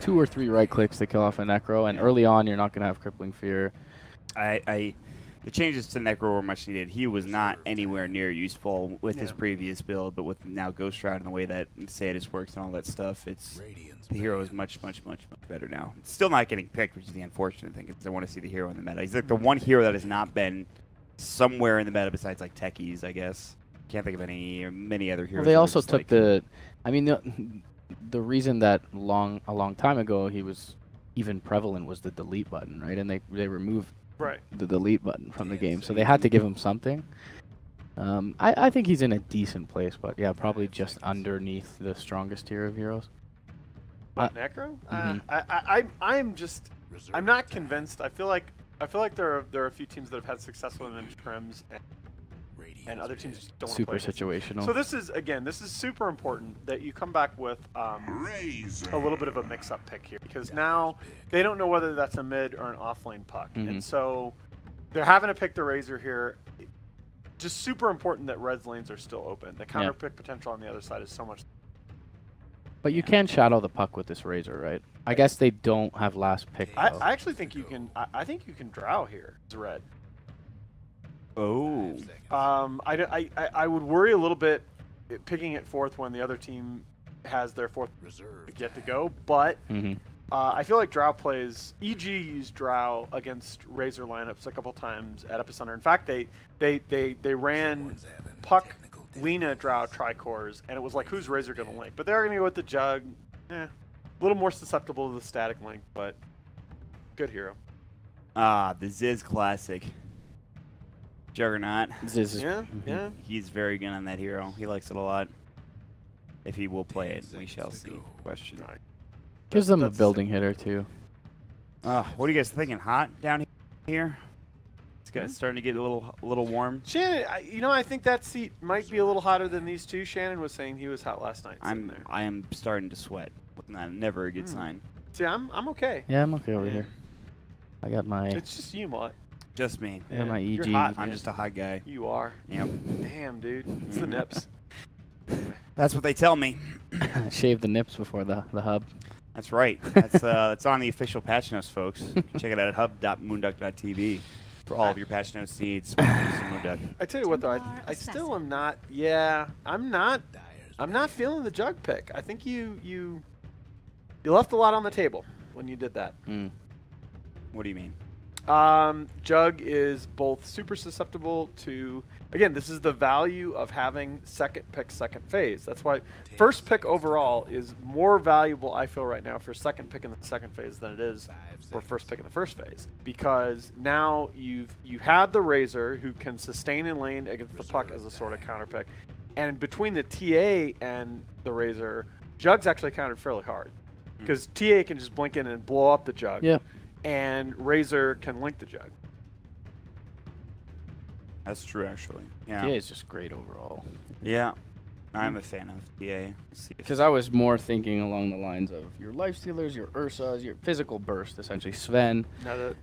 Two or three right clicks to kill off a Necro, and early on you're not going to have Crippling Fear. The changes to Necro were much needed. He was not anywhere near useful with his previous build, but with now Ghost Shroud and the way that Sadis works and all that stuff, the hero is much better now. It's still not getting picked, which is the unfortunate thing, because I want to see the hero in the meta. He's like the one hero that has not been somewhere in the meta besides like techies, I guess. Can't think of many other heroes. Well, they also took I mean, the reason that a long time ago he was even prevalent was the delete button, right? And they removed the delete button from the game, so they had to give him something. I think he's in a decent place, but yeah, probably just underneath the strongest tier of heroes. Necro? I'm not convinced. I feel like there are a few teams that have had success with him in trims, and other teams just don't Super play against him. situational. So this is super important that you come back with a little bit of a mix-up pick here, because now they don't know whether that's a mid or an off-lane puck, and so they're having to pick the Razor here. Just super important that Red's lanes are still open. The counter pick potential on the other side is so much. But you can shadow the puck with this Razor, right? I guess they don't have last pick. I actually think you can. I think you can drow here as Red. Oh. I would worry a little bit picking it fourth when the other team has their fourth reserve yet to go, but I feel like Drow plays. EG used Drow against Razor lineups a couple times at Epicenter. In fact, they ran Puck, Lina, Drow tricores, and it was like, who's Razor gonna link? But they're gonna go with the Jug. A little more susceptible to the static link, but good hero. Ah, the Ziz classic. Juggernaut. Ziz is, yeah. He's very good on that hero. He likes it a lot. If he will play it, we shall see. Question. Gives them a building hitter too. What are you guys thinking? Hot down here? It's starting to get a little warm. Shannon, I think that seat might be a little hotter than these two. Shannon was saying he was hot last night. I am starting to sweat. Never a good sign. See, I'm okay. Yeah, I'm okay over here. I got my. It's just you, Mutt. Just me. I got my EG. You're hot, I'm just a hot guy. You are. Yep. Damn, dude. It's the nips. That's what they tell me. Shave the nips before the hub. That's right. That's on the official patch notes, folks. Check it out at hub.moonduck.tv for all of your patch notes needs. Moonduck. I tell you what, though, I still am not. Yeah, I'm not feeling the Jug pick. I think you left a lot on the table when you did that. What do you mean? Jug is both super susceptible to, again, this is the value of having second pick, second phase. That's why first pick overall is more valuable, I feel, right now for second pick in the second phase than it is for first pick in the first phase. Because now you have the Razor who can sustain in lane against the puck as a sort of counter pick. And between the TA and the Razor, Jug's actually countered fairly hard. Because TA can just blink in and blow up the Jug. Yeah. And Razor can link the Jug. That's true, actually. Yeah. TA is just great overall. Yeah. I'm a fan of TA. Because I was more thinking along the lines of your lifestealers, your Ursas, your physical burst, essentially Sven.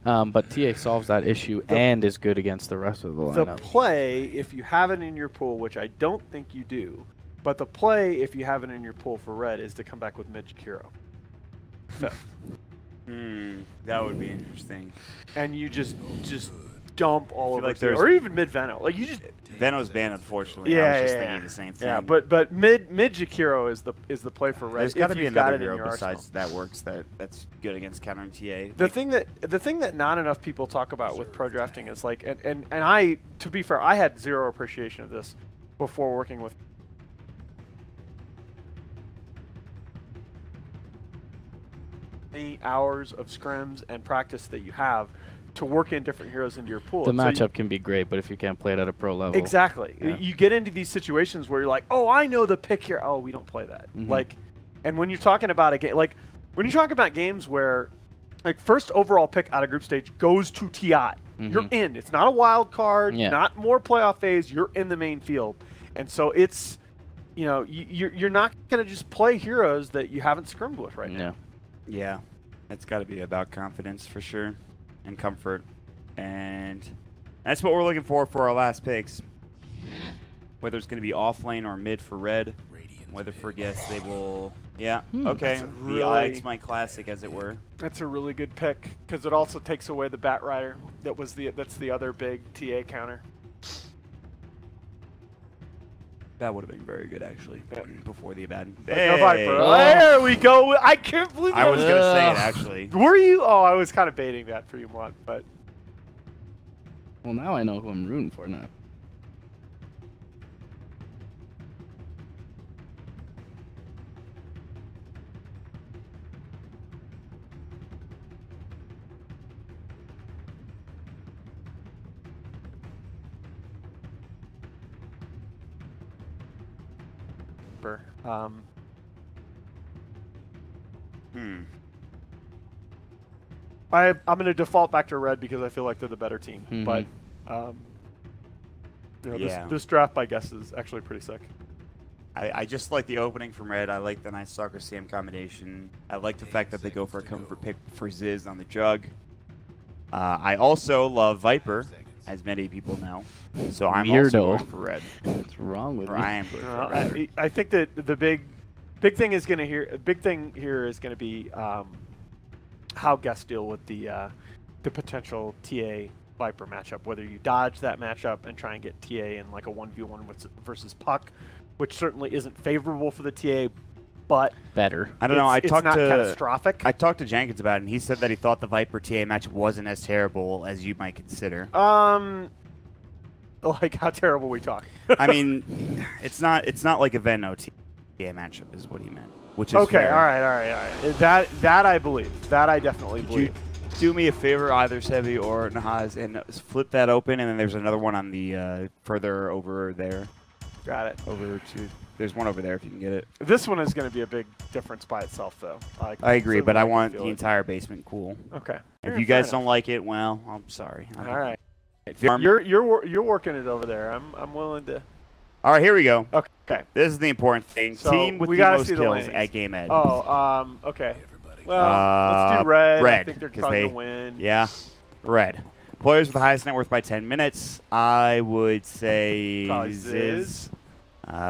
But TA solves that issue and is good against the rest of the lineup. The play, if you have it in your pool, which I don't think you do, but the play, if you have it in your pool for red, is to come back with mid-Jakiro. That would be interesting. And you just dump all over, like or even mid Veno. Like you just Veno's banned, unfortunately. Yeah, I was just thinking the same thing. Yeah, but mid Jakiro is the play for red. There's got to be another hero besides that works that's good against countering TA. The thing that not enough people talk about with pro drafting is like, and I, to be fair, I had zero appreciation of this before working with. Hours of scrims and practice that you have to work in different heroes into your pool. The matchup can be great, but if you can't play it at a pro level. Exactly. Yeah. You get into these situations where you're like, oh, I know the pick here. Oh, we don't play that. Like, and when you're talking about a game, like when you're talking about games where like first overall pick out of group stage goes to TI, you're in. It's not a wild card, not more playoff phase. You're in the main field. And so it's, you're not going to just play heroes that you haven't scrimmed with right now. Yeah, it's got to be about confidence for sure, and comfort, and that's what we're looking for our last picks. Whether it's going to be off lane or mid for red, whether for guests they will. Yeah, okay. The IX my classic, as it were. That's a really good pick because it also takes away the Bat Rider. That's the other big TA counter. That would have been very good, actually, before the Abaddon. There we go. I can't believe I was going to say it, actually. Were you? Oh, I was kind of baiting that for you, Mutt, but. Well, now I know who I'm rooting for now. I'm going to default back to red because I feel like they're the better team. But this draft, I guess, is actually pretty sick. I just like the opening from red. I like the nice Stalker Sam combination. I like the fact that they go for a comfort pick for Ziz on the Jug. I also love Viper, as many people know. So I'm also going for red. What's wrong with me? I am going for red. I think that the big thing is going to here is going to be how guests deal with the potential TA Viper matchup. Whether you dodge that matchup and try and get TA in like a 1v1 versus Puck, which certainly isn't favorable for the TA, but better. I don't know. It's not catastrophic. I talked to Jenkins about it, and he said that he thought the Viper TA match wasn't as terrible as you might consider. Like how terrible we talk. I mean, it's not like a Veno TA matchup is what he meant. Which is okay. fair. All right. That I believe. That I definitely believe. Do me a favor, either Sevi or Nahaz, and flip that open, and then there's another one on the further over there. Got it. There's one over there if you can get it. This one is going to be a big difference by itself, though. I agree, but I want the entire basement cool. Okay. If you guys don't like it, well, I'm sorry. All right. You're working it over there. I'm willing to. All right, here we go. Okay. This is the important thing. So Team with we the gotta most see the kills landings. at Game Ed. Oh, okay. Well, let's do red. I think they're 'cause probably gonna win. Yeah, red. Players with the highest net worth by 10 minutes. I would say Probably Ziz.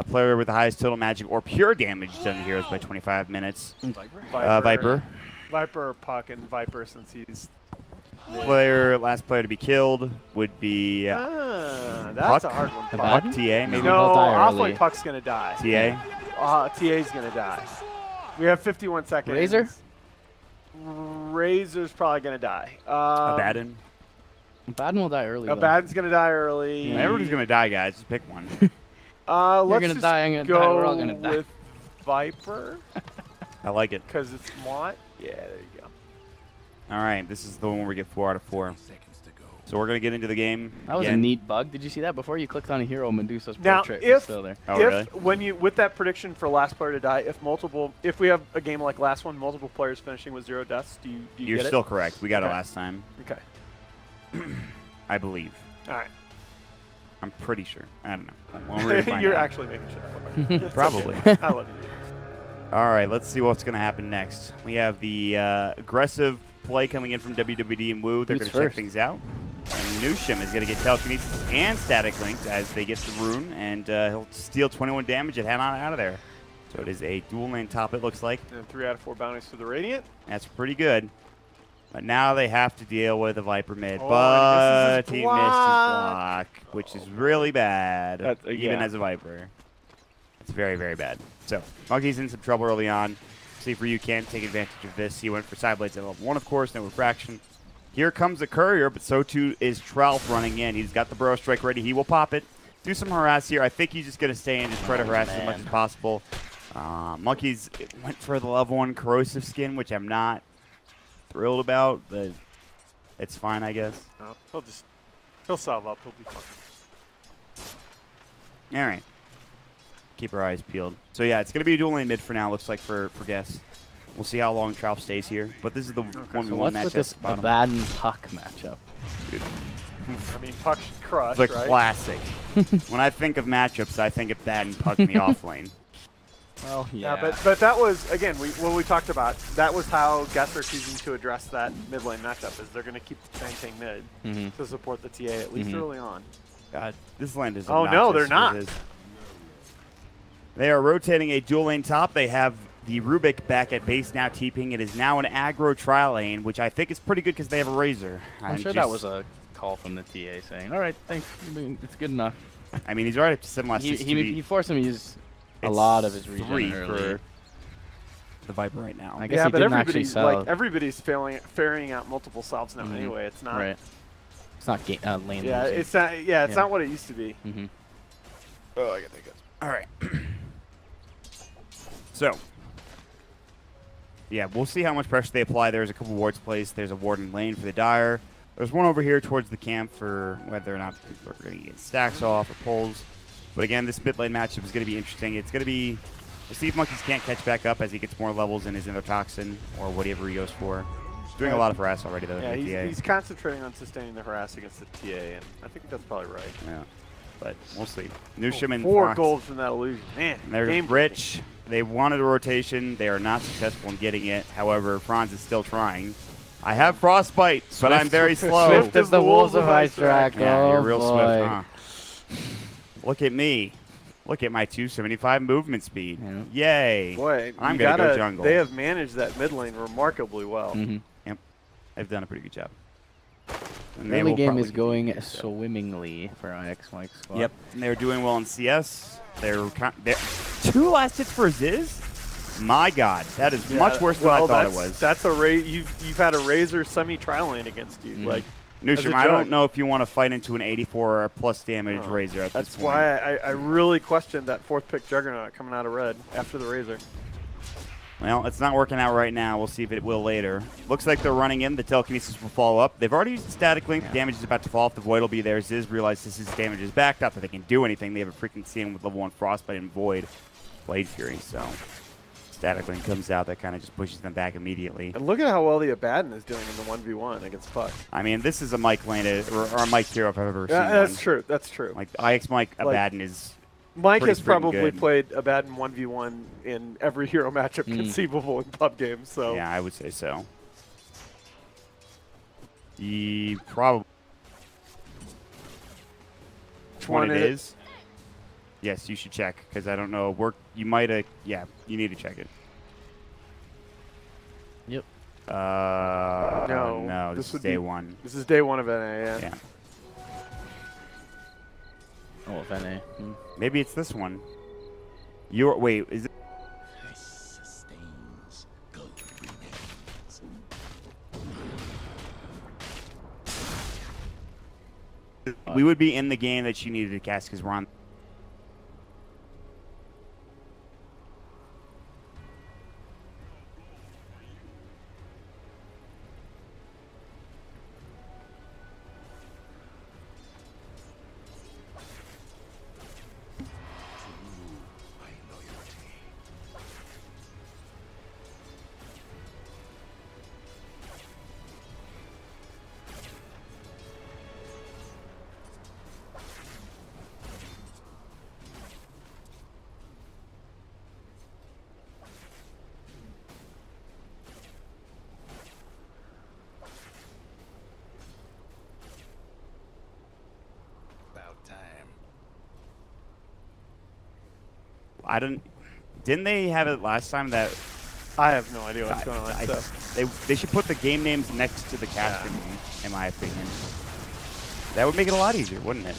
Player with the highest total magic or pure damage done to heroes by 25 minutes. Viper. Viper or Puck, and Viper since he's. Last player to be killed would be that's Puck. a hard one. Puck, TA, maybe. No, I feel like Puck's gonna die. TA. TA's gonna die. We have 51 seconds. Razor? Razor's probably gonna die. Abaddon. Abaddon will die early. Abaddon's gonna die early. Everybody's gonna die, guys. Just pick one. Let's gonna just die, I'm gonna go die, we're all gonna die. with Viper. I like it. Because it's Mott. Yeah, there you go. All right, this is the one where we get 4 out of 4. So we're gonna get into the game. That was a again. neat bug. Did you see that before you clicked on a hero? Medusa's Now, portrait if was still there. when you with that prediction for last player to die, if we have a game like last one, multiple players finishing with 0 deaths, do you You're get still it? correct. We got it last time. Okay. I believe. All right. I'm pretty sure. I don't know. Well, we're gonna find You're out. actually making sure. It's Probably. okay. I love you. All right, let's see what's going to happen next. We have the aggressive play coming in from WWD and Woo. They're going to check things out. And Nushim is going to get telekinesis and static linked as they get the rune, and he'll steal 21 damage and head on out of there. So it is a dual lane top, it looks like. And 3 out of 4 bounties to the Radiant. That's pretty good. But now they have to deal with a Viper mid. Oh, but he he missed his missed his block. block, which is really bad, even yeah. as a Viper. It's very, very bad. So, Monkey's in some trouble early on. See for you can't take advantage of this. He went for side blades at level 1, of course, no refraction. Here comes the courier, but so too is Trout running in. He's got the burrow strike ready. He will pop it. Do some harass here. I think he's just going to stay and just try to harass as much as possible. Monkeys went for the level 1 corrosive skin, which I'm not thrilled about, but it's fine, I guess. No, he'll solve up. He'll be fine. All right. Keep our eyes peeled. So yeah, it's going to be a dual lane mid for now, looks like, for Guess. We'll see how long Trout stays here. But this is the 1v1 So what's matchup. with this Abaddon Puck matchup? Dude. I mean, Puck should crush, The right? classic. When I think of matchups, I think of that and Puck in the off lane. Well, yeah, but that was, again, what we talked about, that was how Guess are choosing to address that mid lane matchup, is they're going to keep the tank mid to support the TA, at least early on. God, this land is Oh, no, they're obnoxious not. as it is. They are rotating a dual lane top. They have the Rubik back at base now TPing. It is now an aggro trial lane, which I think is pretty good because they have a Razor. I'm sure that was a call from the TA saying, all right, thanks, it's good enough. I mean, he's already up to 7 last He forced him to use a It's lot of his regen 3 early. for the Viper right now. I guess Yeah, he but didn't actually everybody's, sell. like, everybody's ferrying out multiple salves now anyway. It's not. Right. It's not lane Yeah, losing. it's not. Yeah, it's not what it used to be. Oh, I got that. All right. So, yeah, we'll see how much pressure they apply. There's a couple wards placed. There's a ward in lane for the Dire. There's one over here towards the camp for whether or not people are going to get stacks off or pulls. But again, this mid lane matchup is going to be interesting. It's going to be, we'll see if Monkeys can't catch back up as he gets more levels in his Endotoxin or whatever he goes for. He's doing a lot of harass already, though. Yeah, he's concentrating on sustaining the harass against the TA, and I think that's probably right. Yeah, but we'll see. Nushim and 4 Fox, gold from that illusion. Man, they're game rich. They wanted a rotation. They are not successful in getting it. However, Franz is still trying. I have Frostbite, but I'm very slow. Swift as the wolves of Ice Dragon. Yeah, you're real boy. swift, huh? Look at me. Look at my 275 movement speed. Yay. Boy, I'm going to go jungle. They have managed that mid lane remarkably well. Yep. They've done a pretty good job. And they Early will game probably is going swimmingly for IX Mike's squad. Yep, and they're doing well in CS. They're 2 last hits for Ziz. My God, that is much worse than I thought it was. That's a you've had a Razor semi trial lane against you. Like, Nushim, I don't know if you want to fight into an 84 or plus damage Razor at this That's point. why I really questioned that 4th pick Juggernaut coming out of red after the Razor. Well, it's not working out right now. We'll see if it will later. Looks like they're running in. The telekinesis will follow up. They've already used Static Link. The damage is about to fall off. The Void will be there. Ziz realizes his damage is back. Not that they can do anything. They have a freaking CM with level 1 Frostbite and Void Blade Fury. So static lane comes out, that kind of just pushes them back immediately. And look at how well the Abaddon is doing in the 1v1 against Puck. I mean, this is a Mike lane, or a Mike hero if I've ever seen that's one. true. That's true. Like, IX Mike Abaddon is Mike has pretty probably good. played Abaddon 1v1 in every hero matchup conceivable in pub games. So yeah, I would say so. He probably. Which one it is? Yes, you should check, because I don't know. You might have. Yeah, you need to check it. Yep. No, this is day one. This is day one of NA, Yeah. Oh, of NA. Maybe it's this one. Wait, is it? We would be in the game that you needed to cast because we're on. Didn't they have it last time that? I have no idea what's going on. They should put the game names next to the casting, in my opinion. That would make it a lot easier, wouldn't it?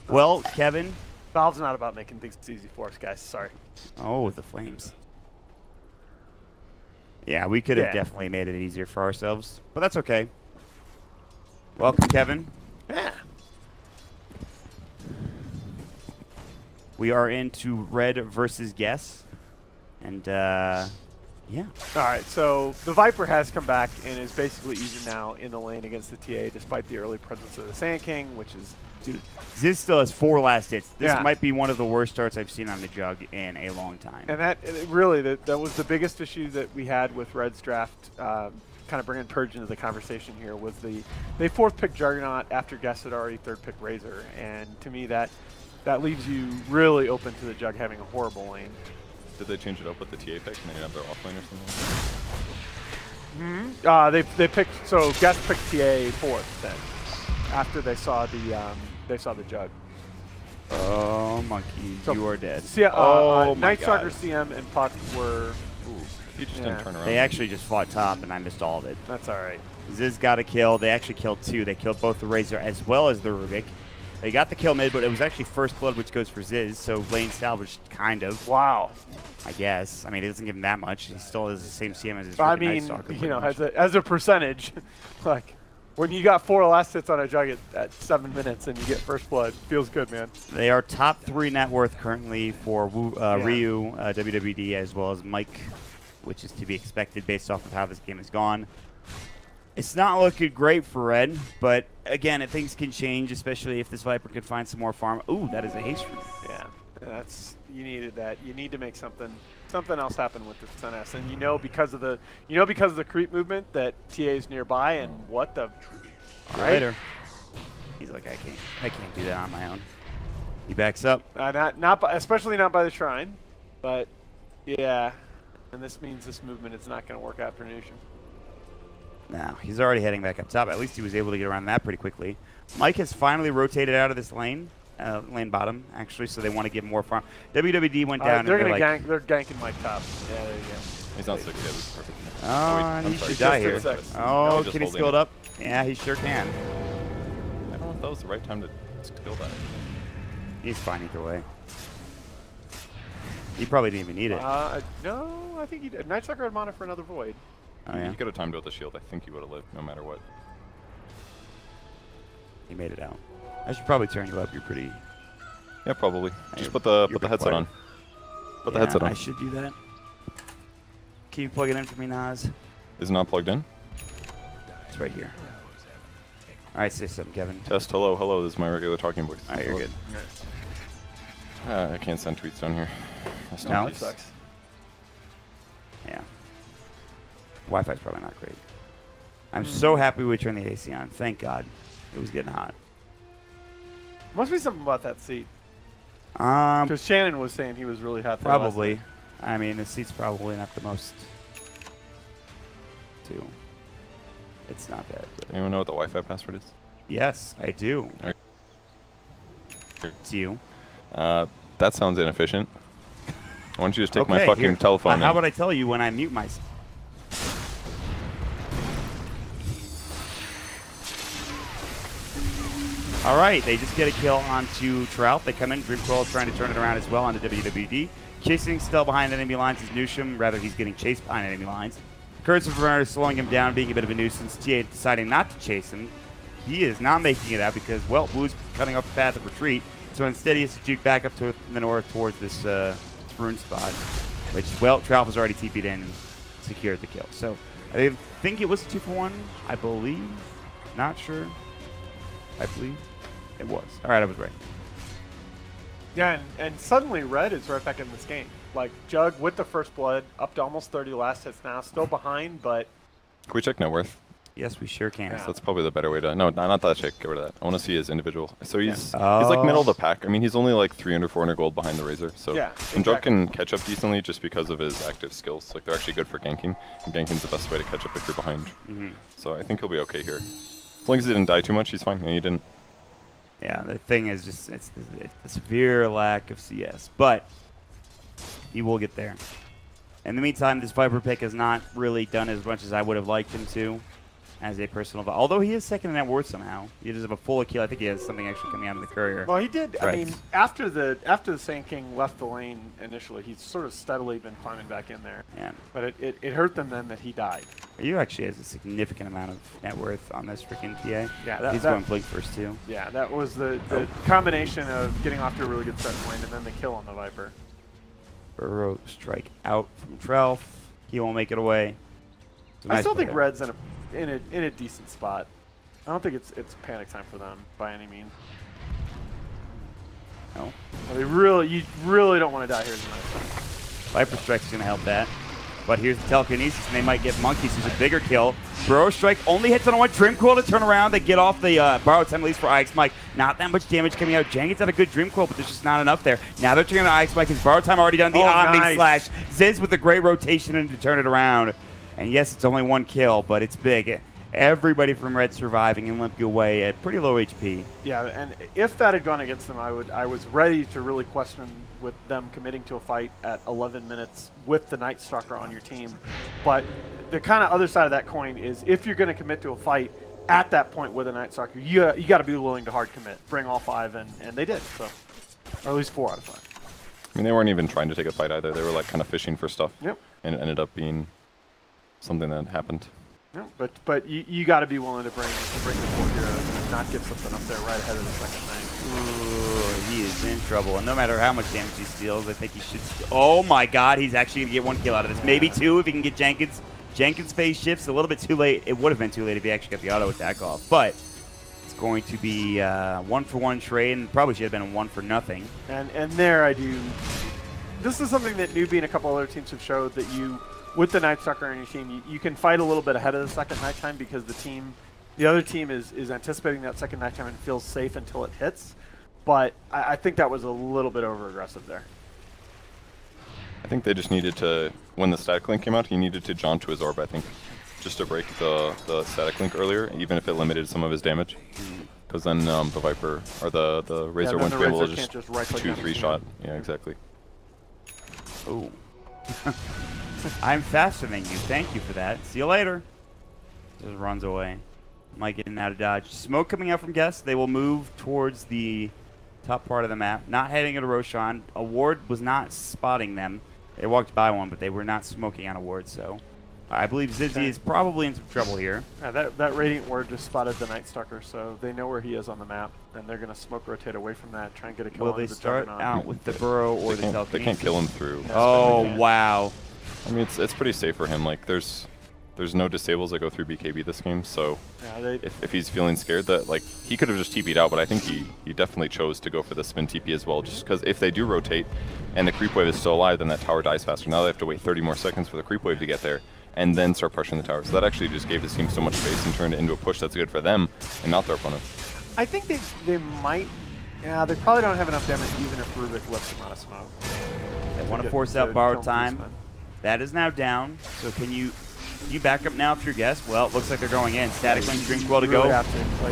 Well, Kevin. Valve's not about making things easy for us, guys. Sorry. Oh, the flames. Yeah, we could have definitely made it easier for ourselves, but that's okay. Welcome, Kevin. Yeah. We are into Red versus Guess, and yeah. All right, so the Viper has come back and is basically even now in the lane against the TA, despite the early presence of the Sand King, which is... Dude, Ziz still has 4 last hits. This might be one of the worst starts I've seen on the Jug in a long time. And that really, that was the biggest issue that we had with Red's draft, kind of bringing Purge into the conversation here, was they 4th picked Juggernaut after Guess had already 3rd picked Razor, and to me that leaves you really open to the Jug having a horrible lane. Did they change it up with the TA pick? Maybe have their off lane or something? They picked, so Guess picked TA 4th then, after they saw the Jug. Oh, monkey, so you are dead. Night Stalker, CM, and Puck were... He just didn't turn around. They actually just fought top, and I missed all of it. That's all right. Ziz got a kill. They actually killed 2. They killed both the Razor as well as the Rubik. They got the kill mid, but it was actually first blood, which goes for Ziz, so lane salvaged, kind of. Wow. I guess. I mean, it doesn't give him that much. He still has the same CM as his I mean, you know, as a percentage, like, when you got 4 last hits on a Jug at 7 minutes and you get first blood, feels good, man. They are top 3 net worth currently for Ryu, WWD, as well as Mike, which is to be expected based off of how this game has gone. It's not looking great for Red, but again, things can change, especially if this Viper could find some more farm. Ooh, that is a haste room. Yeah, you needed that. You need to make something else happen with this NS, and because of the creep movement that TA is nearby, and what the Later. He's like, I can't do that on my own. He backs up. Especially not by the shrine, but yeah, and this means this movement is not going to work out for Nushin. No, he's already heading back up top. At least he was able to get around that pretty quickly. Mike has finally rotated out of this lane, lane bottom, actually, so they want to get more farm. WWD went down. They're going to gank. They're ganking Mike top. Yeah, there you go. He's not 6 yet. This is perfect. Oh, and he should die here. Oh, can he skill it up? Yeah, he sure can. I don't know if that was the right time to skill that. He's fine either way. He probably didn't even need it. No, I think he did. Night Stalker had mana for another Void. Oh, yeah? He could have timed out the shield. I think he would have lived no matter what. He made it out. I should probably turn you up. You're pretty... Yeah, probably. Just put the headset on. Put the headset on. I should do that. Can you plug it in for me, Naz? Is it not plugged in? It's right here. All right, say something, Kevin. Test, hello, hello. This is my regular talking voice. All right, you're good. I can't send tweets down here. No? Sucks. Wi-Fi's probably not great. I'm so happy we turned the AC on. Thank God. It was getting hot. Must be something about that seat. Because Shannon was saying he was really hot there Probably. last night. I mean, the seat's probably not the most... too. It's not bad. Anyone know what the Wi-Fi password is? Yes, I do. It's you. That sounds inefficient. Why don't you just take my Okay, fucking here. telephone How in? about I tell you when I mute myself? All right, they just get a kill onto Trout. They come in. Dreamcoil trying to turn it around as well onto WWD. Chasing still behind enemy lines is Nusham. Rather, he's getting chased behind enemy lines. Curse of Vermeer slowing him down, being a bit of a nuisance. TA deciding not to chase him. He is not making it out because, well, Blue's cutting off the path of retreat. So instead, he has to juke back up to the north towards this rune spot, which, well, Trout was already TP'd in and secured the kill. So I think it was a 2-for-1, I believe. Not sure. I believe it was. All right, I was right. Yeah, and suddenly Red is right back in this game. Like, Jug with the first blood, up to almost 30 last hits now, still behind, but... Can we check net worth? Yes, we sure can. So that's probably the better way to... No, not that check. Get rid of that. I want to see his individual. So he's like middle of the pack. I mean, he's only like 300, 400 gold behind the Razor. So yeah, and Jug can catch up decently just because of his active skills. Like, they're actually good for ganking. And ganking's the best way to catch up if you're behind. So I think he'll be okay here. As long as he didn't die too much, he's fine. And he didn't. Yeah, the thing is just it's a severe lack of CS, but he will get there. In the meantime, this Viper pick has not really done as much as I would have liked him to as a personal... Although he is second in net worth somehow. He does have a full kill. I think he has something actually coming out of the courier. Well, he did. Right. I mean, after the Sand King left the lane initially, he's sort of steadily been climbing back in there. Yeah. But it hurt them then that he died. You actually has a significant amount of net worth on this freaking TA. Yeah, he's going Blink first too. Yeah, that was the combination of getting off to a really good start in lane and then the kill on the Viper. Burrow strike out from Trelf. He won't make it away. I still think Red's in a decent spot. I don't think it's panic time for them by any means. No. You really don't want to die here tonight. Viper Strike's going to help that. But here's the telekinesis, and they might get Monkeys, who's a bigger kill. Burrow Strike only hits on one. Dreamcoil to turn around. They get off the borrowed time, at least for Ix Mike. Not that much damage coming out. Jenkins had a good Dreamcoil, but there's just not enough there. Now they're turning to Ix Mike. His borrowed time already done. The Omni Slash. Ziz with a great rotation and to turn it around. And yes, it's only one kill, but it's big. Everybody from Red surviving and limping away at pretty low HP. Yeah, and if that had gone against them, I was ready to really question with them committing to a fight at 11 minutes with the Night Stalker on your team. But the kind of other side of that coin is if you're going to commit to a fight at that point with a Night Stalker, you got to be willing to hard commit, bring all 5, and they did. So, or at least 4 out of 5. I mean, they weren't even trying to take a fight either. They were like kind of fishing for stuff. Yep. And it ended up being something that happened. No, but you got to be willing to bring the 4 heroes and not get something up there right ahead of the second night. Ooh, he is in trouble. And no matter how much damage he steals, I think he should... Oh my god, he's actually going to get 1 kill out of this. Maybe 2 if he can get Jenkins. Jenkins' phase shifts a little bit too late. It would have been too late if he actually got the auto attack off. But it's going to be 1-for-1 trade, and probably should have been a 1 for nothing. And there I do... This is something that Newbie and a couple other teams have showed that you... With the Night Stalker on your team, you can fight a little bit ahead of the second nighttime because the other team is anticipating that second nighttime and feels safe until it hits. But I think that was a little bit over-aggressive there. I think they just needed to, when the static link came out, he needed to jaunt to his orb, I think, just to break the static link earlier, even if it limited some of his damage. Because then the Viper, or the Razor wouldn't be able to just 2-3 shot. Yeah, exactly. Ooh. I'm faster than you. Thank you for that. See you later. Just runs away. Might get out of dodge. Smoke coming out from Guest. They will move towards the top part of the map. Not heading into Roshan. A ward was not spotting them. They walked by one, but they were not smoking on a ward, so... I believe Zizzy is probably in some trouble here. Yeah, that Radiant Ward just spotted the Night Stalker, so they know where he is on the map, and they're going to smoke rotate away from that, try and get a kill. Will they start out with the Burrow or the Telekinesis? They can't kill him through. Oh, wow. I mean, it's pretty safe for him. Like, there's no disables that go through BKB this game, so if he's feeling scared, that like he could have just TP'd out, but I think he definitely chose to go for the spin TP as well, just because if they do rotate and the creep wave is still alive, then that tower dies faster. Now they have to wait 30 more seconds for the creep wave to get there, and then start pressuring the tower. So that actually just gave this team so much space and turned it into a push that's good for them and not their opponent. I think they might. Yeah, they probably don't have enough damage even if Rubik lets them out of smoke. They want to force out borrowed time. That is now down. So can you back up now if you're guess? Well, it looks like they're going in. Static Link, Dreamcoil to go.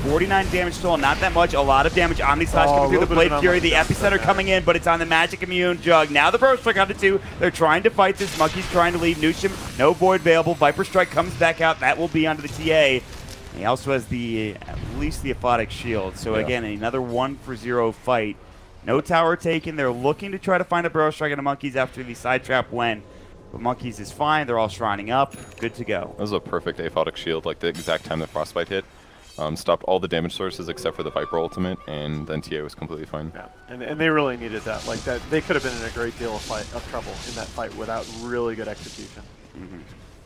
49 damage total, not that much. A lot of damage. Omni Slash coming through the Blade Fury. The Epicenter coming in, but it's on the Magic Immune Jug. Now the Burst Strike onto 2. They're trying to fight this. Monkey's trying to leave. Nushim, no Void available. Viper Strike comes back out. That will be onto the TA. He also has at least the Aphotic Shield. So again, another 1-for-0 fight. No tower taken. They're looking to try to find a Burrow Strike on the Monkeys after the side trap went. But Monkeys is fine. They're all shrining up. Good to go. That was a perfect Aphotic Shield, like the exact time the Frostbite hit. Stopped all the damage sources except for the Viper ultimate, and then TA was completely fine. Yeah, and they really needed that. Like that, they could have been in a great deal of trouble in that fight without really good execution.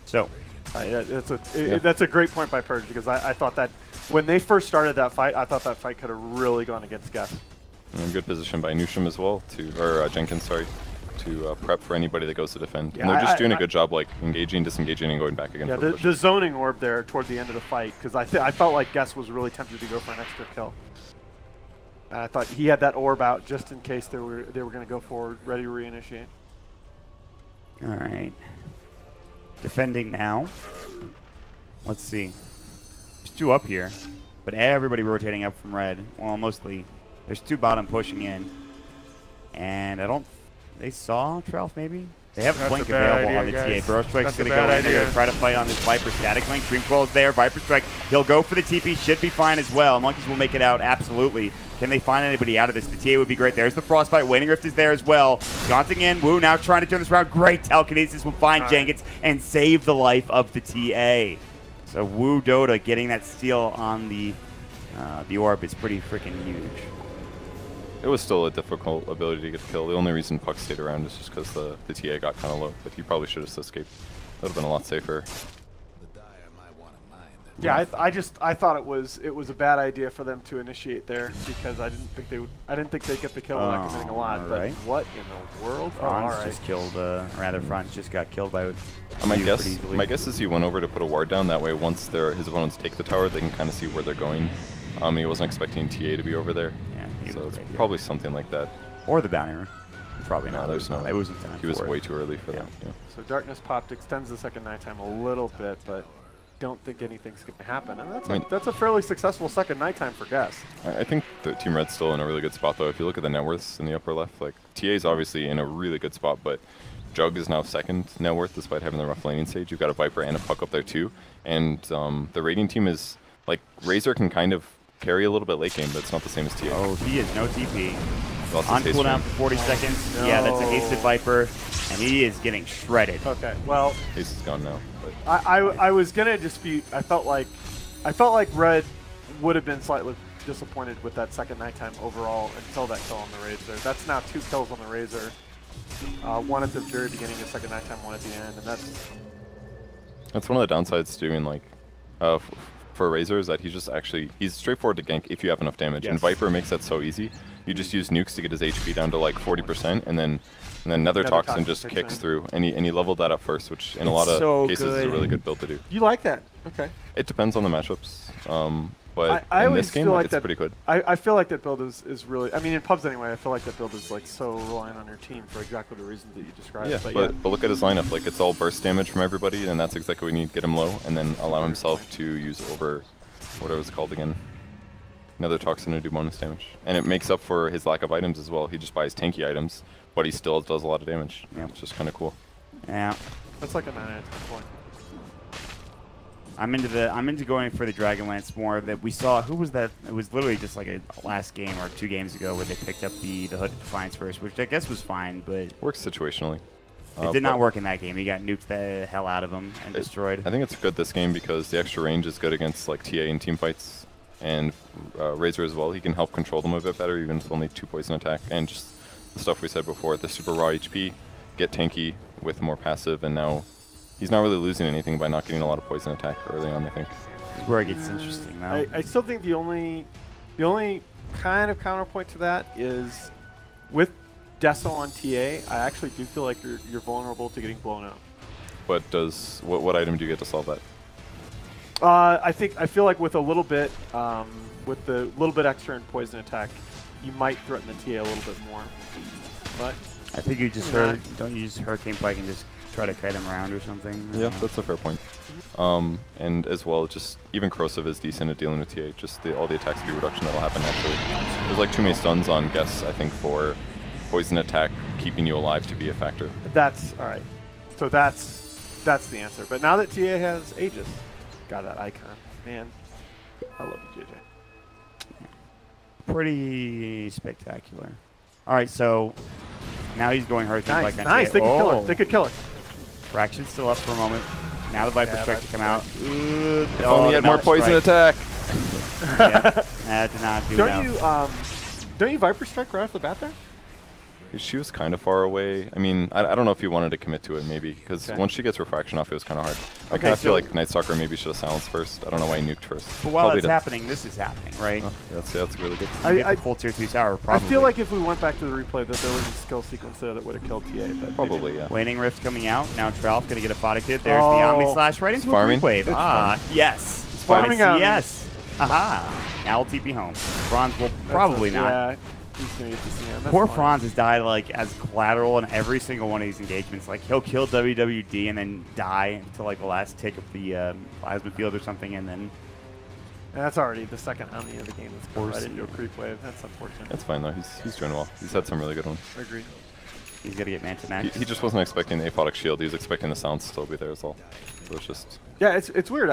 So. That's a great point by Purge, because I thought that when they first started that fight, I thought that fight could have really gone against Gus. And good position by Nushim as well, or Jenkins, sorry, to prep for anybody that goes to defend. And they're just doing a good job, like engaging, disengaging, and going back again. Yeah, the zoning orb there toward the end of the fight, because I felt like Gus was really tempted to go for an extra kill. And I thought he had that orb out just in case they were going to go forward, ready to reinitiate. All right. Defending now. Let's see. There's 2 up here, but everybody rotating up from red. Well, mostly. There's 2 bottom pushing in. And they saw Trelf maybe? They have a Blink available on the TA. Burrow Strike's going to go in. They're going to try to fight on this Viper. Static Link. Dreamcoil's there. Viper Strike. He'll go for the TP. Should be fine as well. Monkeys will make it out. Absolutely. Can they find anybody out of this? The TA would be great. There's the Frostbite. Waning Rift is there as well. Daunting in. Wu now trying to turn this around. Great telekinesis will find Jenkins and save the life of the TA. So Wu Dota getting that steal on the orb is pretty freaking huge. It was still a difficult ability to get the kill. The only reason Puck stayed around is just because the TA got kind of low, but he probably should have just escaped. That would have been a lot safer. Yeah, I thought it was a bad idea for them to initiate there, because I didn't think they'd get the kill without committing a lot. But what in the world? Franz just killed, Franz just got killed by my guess is he went over to put a ward down. That way, once his opponents take the tower, they can kind of see where they're going. He wasn't expecting TA to be over there. Yeah, so it's probably something like that. Or the bounty room. Probably not. There's no. It wasn't time. He was way too early for that. Yeah. So Darkness popped, extends the second nighttime a little bit, but don't think anything's going to happen. And that's a fairly successful second nighttime for Gus. I think the Team Red's still in a really good spot, though. If you look at the net worths in the upper left, like TA's obviously in a really good spot, but Jug is now second net worth despite having the rough laning stage. You've got a Viper and a Puck up there too, and the raiding team is like Razor can kind of carry a little bit late game, but it's not the same as TA. Oh, he is no TP. On cooldown for 40 seconds. No. Yeah, that's a hasted Viper, and he is getting shredded. Okay, well, Haste is gone now. But I was gonna dispute. I felt like Red would have been slightly disappointed with that second nighttime overall until that kill on the Razor. That's now 2 kills on the Razor. One at the very beginning of second nighttime, one at the end, and that's one of the downsides to doing like for Razor is that he's straightforward to gank if you have enough damage. Yes. And Viper makes that so easy. You just use nukes to get his HP down to like 40%, and then Nether Toxin just kicks through, and he leveled that up first, which in a lot of cases is a really good build to do. You like that? Okay. It depends on the matchups, but I in this game, like it's that, pretty good. I feel like that build is really, I mean in pubs anyway, I feel like that build is like so reliant on your team for exactly the reasons that you described. Yeah, but look at his lineup, like it's all burst damage from everybody, and that's exactly what we need, get him low, and then allow himself to use over, what it was called again? Another Toxin to do bonus damage. And it makes up for his lack of items as well. He just buys tanky items, but he still does a lot of damage. Yeah, it's just kind of cool. Yeah. That's like a 9 out of 10 point. I'm into going for the Dragonlance more. That we saw, who was that? It was literally just like a last game or 2 games ago where they picked up the Hood of Defiance first, which I guess was fine, but works situationally. It did not work in that game. He got nuked the hell out of him and destroyed. I think it's good this game because the extra range is good against like TA and team fights, and Razor as well. He can help control them a bit better, even with only 2 poison attack, and just the stuff we said before, the super raw HP, get tanky with more passive, and now he's not really losing anything by not getting a lot of poison attack early on, I think. This is where it gets interesting now. I still think the only kind of counterpoint to that is with Deso on TA, I actually do feel like you're vulnerable to getting blown up. what item do you get to solve that? I feel like with a little bit, with the little bit extra in poison attack, you might threaten the TA a little bit more. But I think you just don't you use Hurricane Pike and just try to kite him around or something? Yeah, that's a fair point. And as well, just even Corrosive is decent at dealing with TA. Just all the attack speed reduction that'll happen naturally. There's like too many stuns on Guess, I think, for poison attack keeping you alive to be a factor. That's all right. So that's the answer. But now that TA has Aegis, got that icon, man, I love you, JJ. Pretty spectacular. All right, so now he's going Hurricane Pike. Nice. They could kill her. They could kill her. Fraction's still up for a moment. Now the Viper Strike to come out. If only he had more poison attack. Yeah, that did not do enough. Don't you Viper Strike right off the bat there? She was kind of far away. I mean, I don't know if you wanted to commit to it, maybe, because once she gets Refraction off, it was kind of hard. I kind of feel like Night Stalker maybe should have silenced first. I don't know why he nuked first. But while that's happening, this is happening, right? Oh, that's really good. Full tier 2 tower, probably. I feel like if we went back to the replay, that there was a skill sequence there that would have killed TA. But probably, yeah. Waning Rift coming out. Now Tralf going to get a Photic hit. There's the Omni Slash right into a wave. Yes. It's farming out. Yes. Aha. Now we'll TP home. Franz will probably not. Yeah. He's gonna get to see him. Poor Franz has died like as collateral in every single one of these engagements. Like he'll kill WWD and then die until like the last tick of the plasma field or something, and then. And that's already the second Omni of the game that's going right into a creep wave. That's unfortunate. That's fine though. He's doing well. He's had some really good ones. Agreed. He's gonna get man to max. He just wasn't expecting the Aphotic Shield. He was expecting the sound to still be there as well. So it's just. Yeah, it's weird.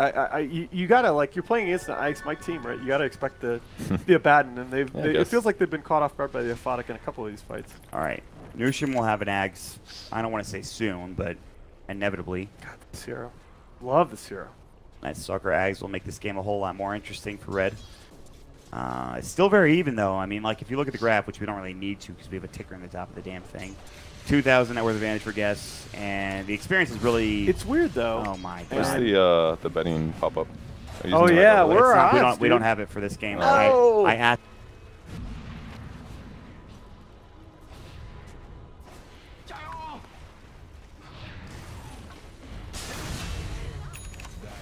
You gotta, like, you're playing against an Ice Mike team, right? You gotta expect to be a Baden, and it feels like they've been caught off guard by the Aphotic in a couple of these fights. All right, Nushin will have an Ags. I don't want to say soon, but inevitably. God, the Zero. Love the Zero. Night Stalker Ags will make this game a whole lot more interesting for Red. It's still very even though. I mean, like if you look at the graph, which we don't really need to because we have a ticker on the top of the damn thing. 2,000 net worth advantage for Guess, and the experience is really. It's weird though. Oh my god. Where's the betting pop up? Oh yeah, we don't have it for this game. Oh. I had.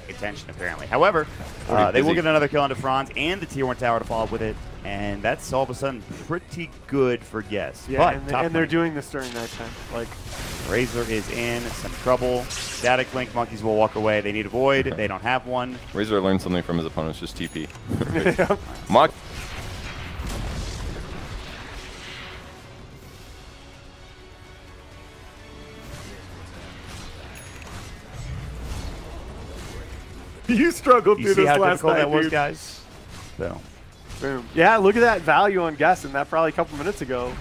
Attention apparently. However, they will get another kill onto Franz and the tier 1 tower to follow up with it, and that's all of a sudden pretty good for Guess. Yeah, and they're doing this during nighttime. Like Razor is in some trouble. Static Link monkeys will walk away. They need a void. They don't have one. Razor learned something from his opponents. Just TP. Mock. You struggled through this last night, how difficult that was, dude. guys? So. Boom. Yeah, look at that value on Guess, and that probably a couple minutes ago.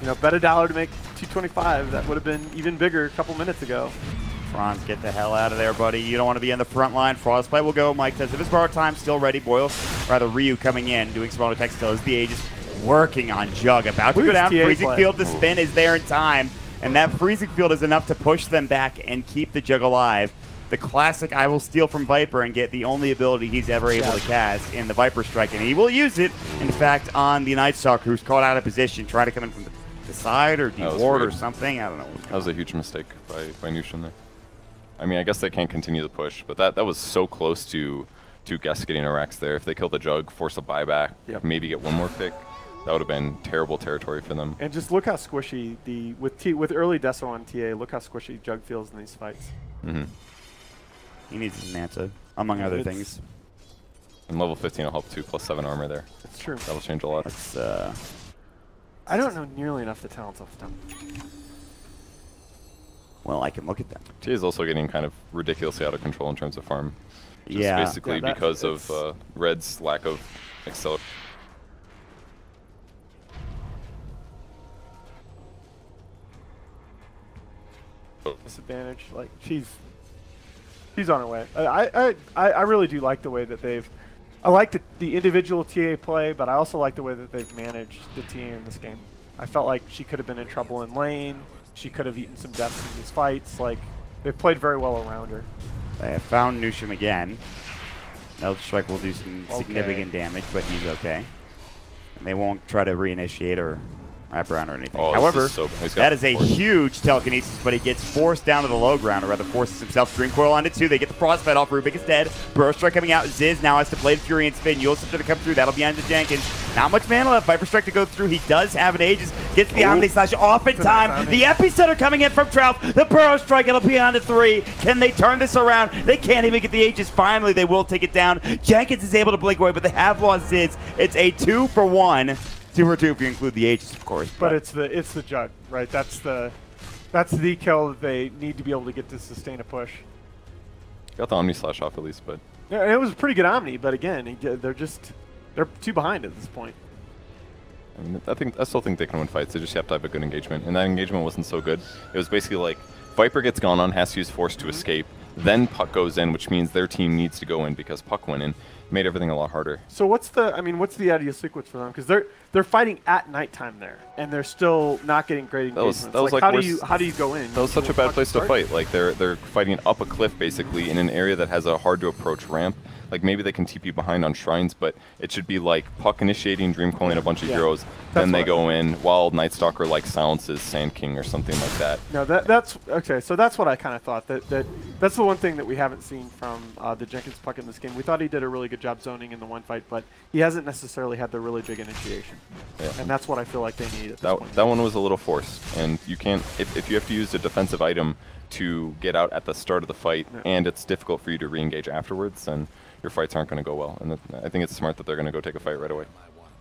You know, bet $1 to make 225. That would have been even bigger a couple minutes ago. Franz, get the hell out of there, buddy. You don't want to be in the front line. Frostbite will go. Mike says, if it's borrowed time, still ready. Boyle, rather Ryu coming in, doing some auto tech still. Is the Aegis working on Jug. About to go down. Freezing Field to spin is there in time. And that Freezing Field is enough to push them back and keep the Jug alive. The classic I will steal from Viper and get the only ability he's ever able to cast in the Viper Strike. And he will use it, in fact, on the Night Stalker, who's caught out of position, trying to come in from the side or deward or something. I don't know. That was a huge mistake by Nushin there. I mean, I guess they can't continue the push, but that was so close to Guess getting a Rex there. If they kill the Jug, force a buyback, maybe get one more pick, that would have been terrible territory for them. And just look how squishy with early Deso on TA. Look how squishy Jug feels in these fights. Mm-hmm. He needs his Manta, among other things. And level 15 will help too, plus 7 armor there. That's true. That'll change a lot. That's, I don't know nearly enough the talents of them. Well, I can look at them. TA is also getting kind of ridiculously out of control in terms of farm. Just yeah. basically because of Red's lack of acceleration. Disadvantage. Like she's on her way. I really do like the way that they've. I like the individual TA play, but I also like the way that they've managed the TA in this game. I felt like she could have been in trouble in lane. She could have eaten some deaths in these fights. Like they've played very well around her. They have found Nushin again. Eldritch Strike will do some significant damage, but he's okay. And they won't try to reinitiate or wrap around or anything. Oh, However, he's got that is a force. huge telekinesis, but he gets forced down to the low ground, or rather forces himself. Dream Coil onto 2. They get the Frostbite off. Rubik is dead. Burrow Strike coming out. Ziz now has to play the Fury and spin. Yule Scepter to come through. That'll be onto Jenkins. Not much mana left. Viper Strike to go through. He does have an Aegis. Gets the Omni Slash off in time. The Epicenter coming in from Trout. The Burrow Strike. It'll be onto 3. Can they turn this around? They can't even get the Aegis. Finally, they will take it down. Jenkins is able to blink away, but they have lost Ziz. It's a 2-for-1. 2-for-2 if you include the Aegis, of course. But it's the Jug, right? That's the kill that they need to be able to get to sustain a push. Got the Omni Slash off at least, but Yeah, and it was a pretty good Omni, but again, they're too behind at this point. I mean, I still think they can win fights. They just have to have a good engagement, and that engagement wasn't so good. It was basically like Viper gets gone on, has to use Force to escape, then Puck goes in, which means their team needs to go in because Puck went in. Made everything a lot harder. So what's the ideal sequence for them? Because they're fighting at nighttime there, and they're still not getting great engagements. That was like like how do you go in? That was such a bad place to fight. Like they're fighting up a cliff basically in an area that has a hard to approach ramp. Like maybe they can TP behind on shrines, but it should be like Puck initiating, Dream Calling a bunch of heroes, then they go in while Night Stalker like silences Sand King or something like that. No, that's okay. So that's what I kind of thought. That's the one thing that we haven't seen from the Jenkins Puck in this game. We thought he did a really good job zoning in the one fight, but he hasn't necessarily had the really big initiation. Yeah. And that's what I feel like they need at this point. That one was a little forced, and you can't if you have to use a defensive item to get out at the start of the fight, and it's difficult for you to re-engage afterwards, then your fights aren't going to go well. And I think it's smart that they're going to go take a fight right away.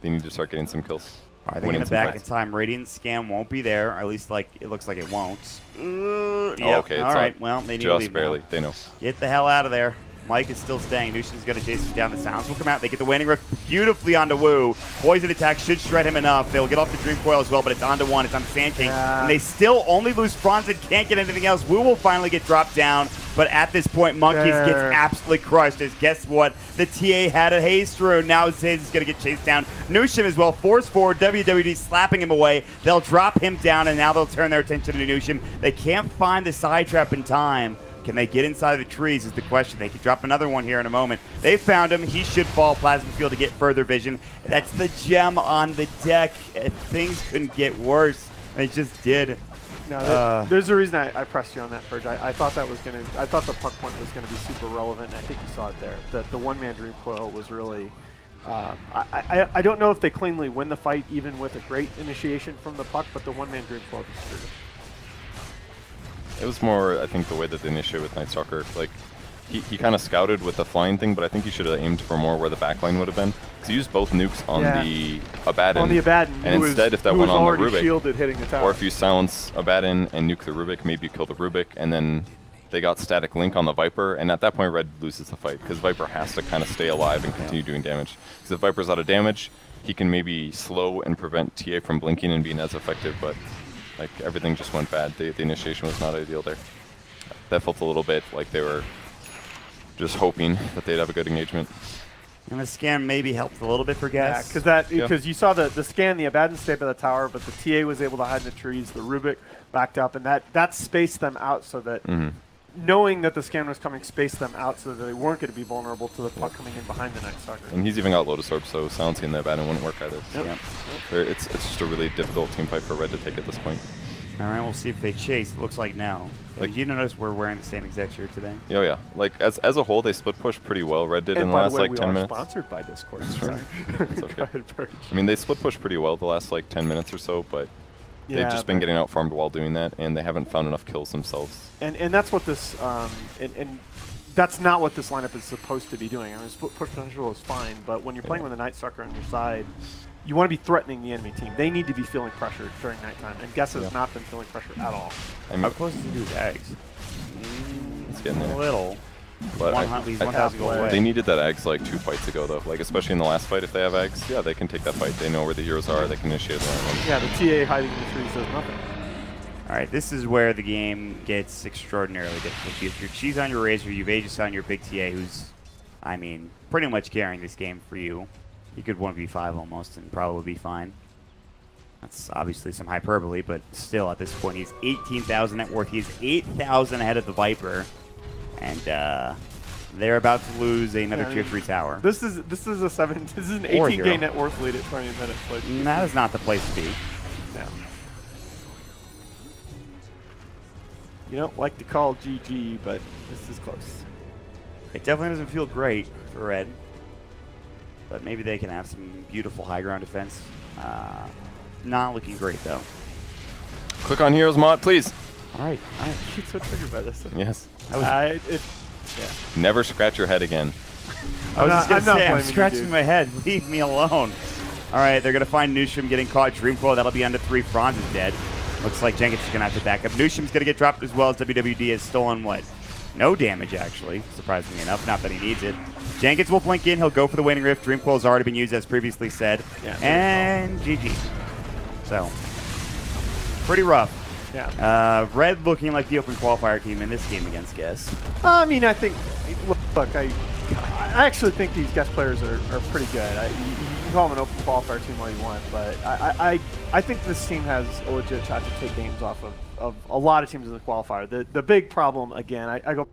They need to start getting some kills. I think in the back in time, Radiant Scam won't be there. Or at least like it looks like it won't. Yep. Okay. All right. Well, they need to leave just barely. now. They know. Get the hell out of there. Mike is still staying. Nushin's going to chase him down. The sounds will come out. They get the Waning Rift beautifully onto Wu. Poison attack should shred him enough. They'll get off the Dream Coil as well, but it's onto 1. It's on Sand King. And they still only lose Franz and can't get anything else. Wu will finally get dropped down, but at this point, Monkeys gets absolutely crushed. As guess what? The TA had a haste rune. Now Ziz is going to get chased down. Nushin as well. Force forward. WWD slapping him away. They'll drop him down, and now they'll turn their attention to Nushin. They can't find the side trap in time. Can they get inside the trees is the question. They could drop another one here in a moment. They found him. He should fall Plasma Field to get further vision. That's the gem on the deck. Things couldn't get worse. They just did. No, there's a reason I pressed you on that, Purge. I thought that was gonna. I thought the puck point was gonna be super relevant. And I think you saw it there. That the one-man Dream Coil was really. I don't know if they cleanly win the fight even with a great initiation from the puck, but the one-man Dream Coil just screwed it. It was more, I think, the way that they initiated with Night Stalker. Like, he kind of scouted with the flying thing, but I think he should have aimed for more where the backline would have been. Because he used both nukes on the Abaddon. On the Abaddon. And instead, if that went on the Rubik, shielded hitting the tower. or if you silence Abaddon and nuke the Rubik, maybe you kill the Rubik, and then they got static link on the Viper, and at that point, Red loses the fight, because Viper has to kind of stay alive and continue doing damage. Because if Viper's out of damage, he can maybe slow and prevent TA from blinking and being as effective, but like everything just went bad. The initiation was not ideal there. That felt a little bit like they were just hoping that they'd have a good engagement. And the scan maybe helped a little bit for Gas. Yeah, because you saw the scan, the Abaddon stayed by the tower, but the TA was able to hide in the trees. The Rubik backed up, and that spaced them out so that knowing that the scan was coming spaced them out so that they weren't going to be vulnerable to the puck coming in behind the Night Stalker. And he's even got Lotus Orb, so silencing the Abaddon wouldn't work either. So it's just a really difficult team fight for Red to take at this point. All right, we'll see if they chase. It looks like now. Like, you notice we're wearing the same exact shirt today. Oh yeah, like as a whole, they split push pretty well. Red did in the last like 10 minutes. Sponsored by Discord. Sorry. It's okay. I mean, they split push pretty well the last like 10 minutes or so, but they've just been getting out farmed while doing that, and they haven't found enough kills themselves. And that's what this and that's not what this lineup is supposed to be doing. I mean, split push potential is fine, but when you're playing with a Night Stalker on your side, you want to be threatening the enemy team. They need to be feeling pressure during nighttime, and Guess has not been feeling pressure at all. How close is he to his eggs? It's getting there. A little. But He's 1,000 gold away. They needed that eggs like 2 fights ago, though. Like, especially in the last fight, if they have eggs, yeah, they can take that fight. They know where the heroes are. They can initiate them. Yeah, the TA hiding in the trees does nothing. All right, this is where the game gets extraordinarily difficult. You have your Cheese on your Razor, you've Aegis on your big TA, who's, I mean, pretty much carrying this game for you. He could 1v5 almost and probably be fine. That's obviously some hyperbole, but still at this point, he's 18,000 net worth. He's 8,000 ahead of the Viper, and they're about to lose another tier 3 tower. This is an 18k net worth lead at 20 minutes. Like, that is not the place to be. now. You don't like to call GG, but this is close. It definitely doesn't feel great for Red, but maybe they can have some beautiful high ground defense. Not looking great, though. Click on Heroes mod, please. All right. She's so triggered by this. Yes. Yeah. Never scratch your head again. I was just going to say, I'm blaming you, scratching dude. my head. Leave me alone. All right, they're going to find Newsham getting caught. Dreamcoil, that'll be under 3. Franz is dead. Looks like Jenkins is going to have to back up. Newsham's going to get dropped as well as WWD has stolen what? No damage, actually, surprisingly enough. Not that he needs it. Jenkins will blink in. He'll go for the Waning Rift. Dreamcoil has already been used, as previously said. Yeah, and GG. So, pretty rough. Yeah. Red looking like the open qualifier team in this game against Guess. I mean, I think, look, I actually think these guest players are pretty good. You can call them an open qualifier team all you want, but I think this team has a legit shot to take games off of a lot of teams in the qualifier. The big problem, again, I go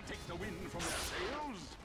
take the wind from their sails.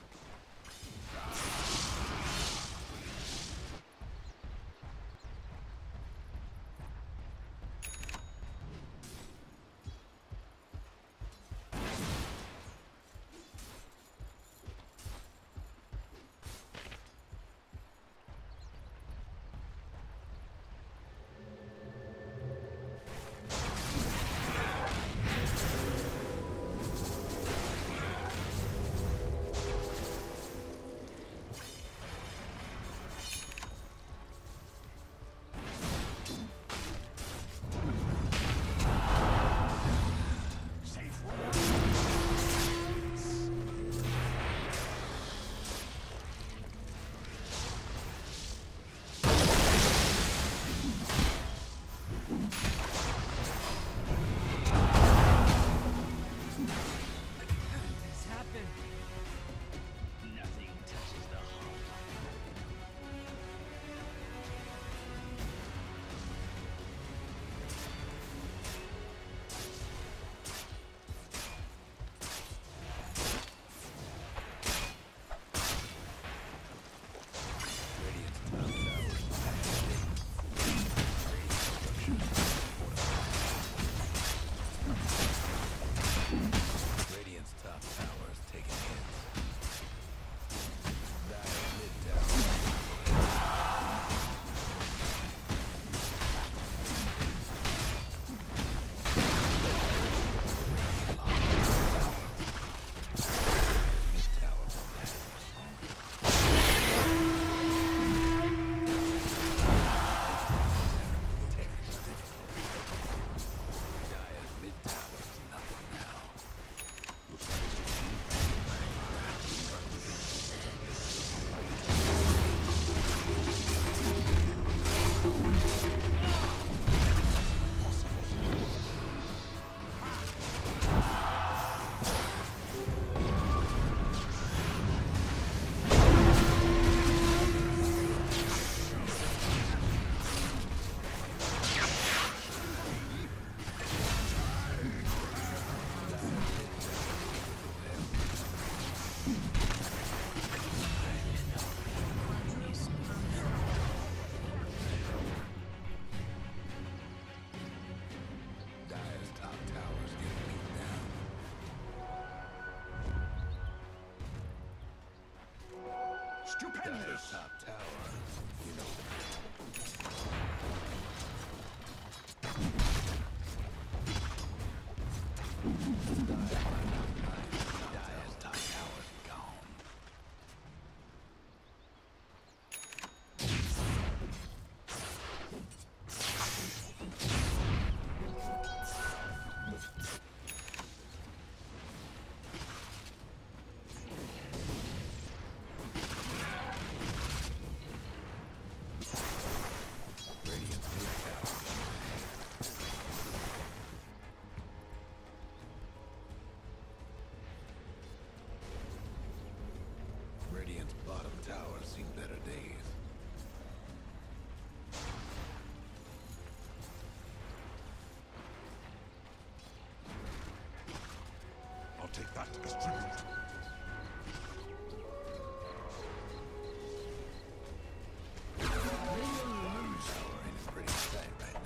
Stupendous! Top tower. You know. Dire's top tower's gone. Radiant's bottom tower seen better days. I'll take that as tribute. Bottom tower in a pretty sight right now.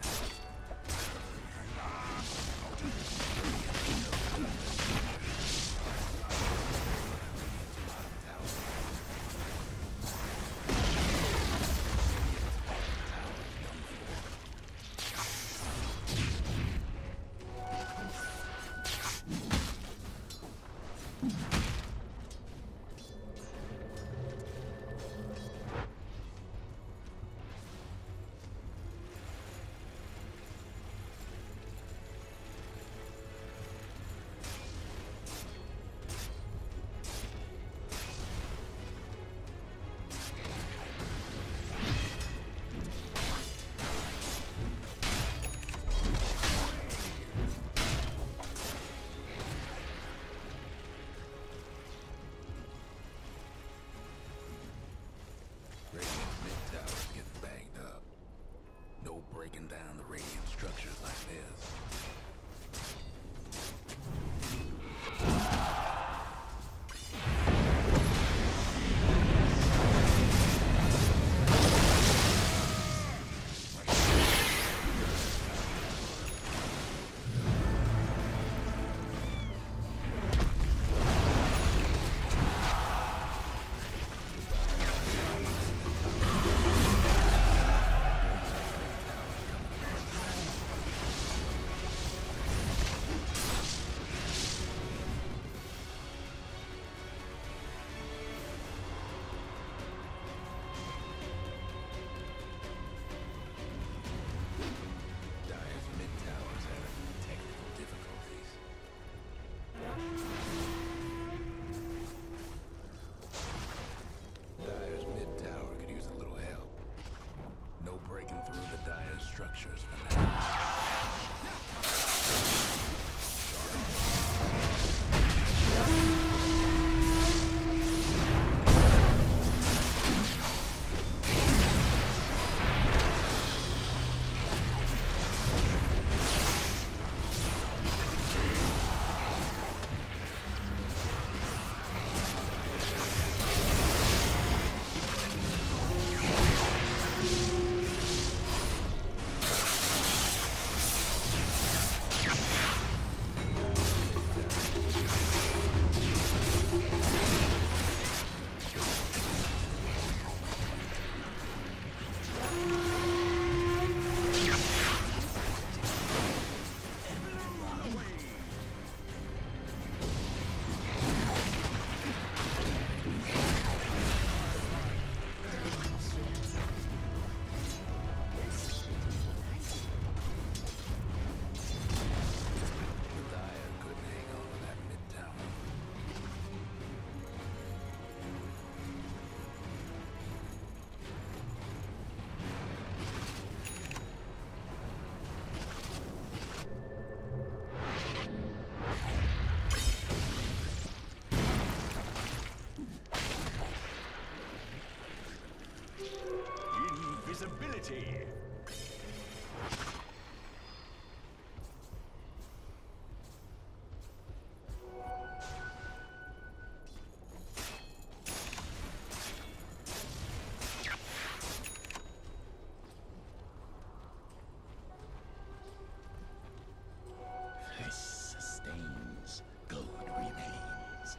Fatality. This sustains, gold remains.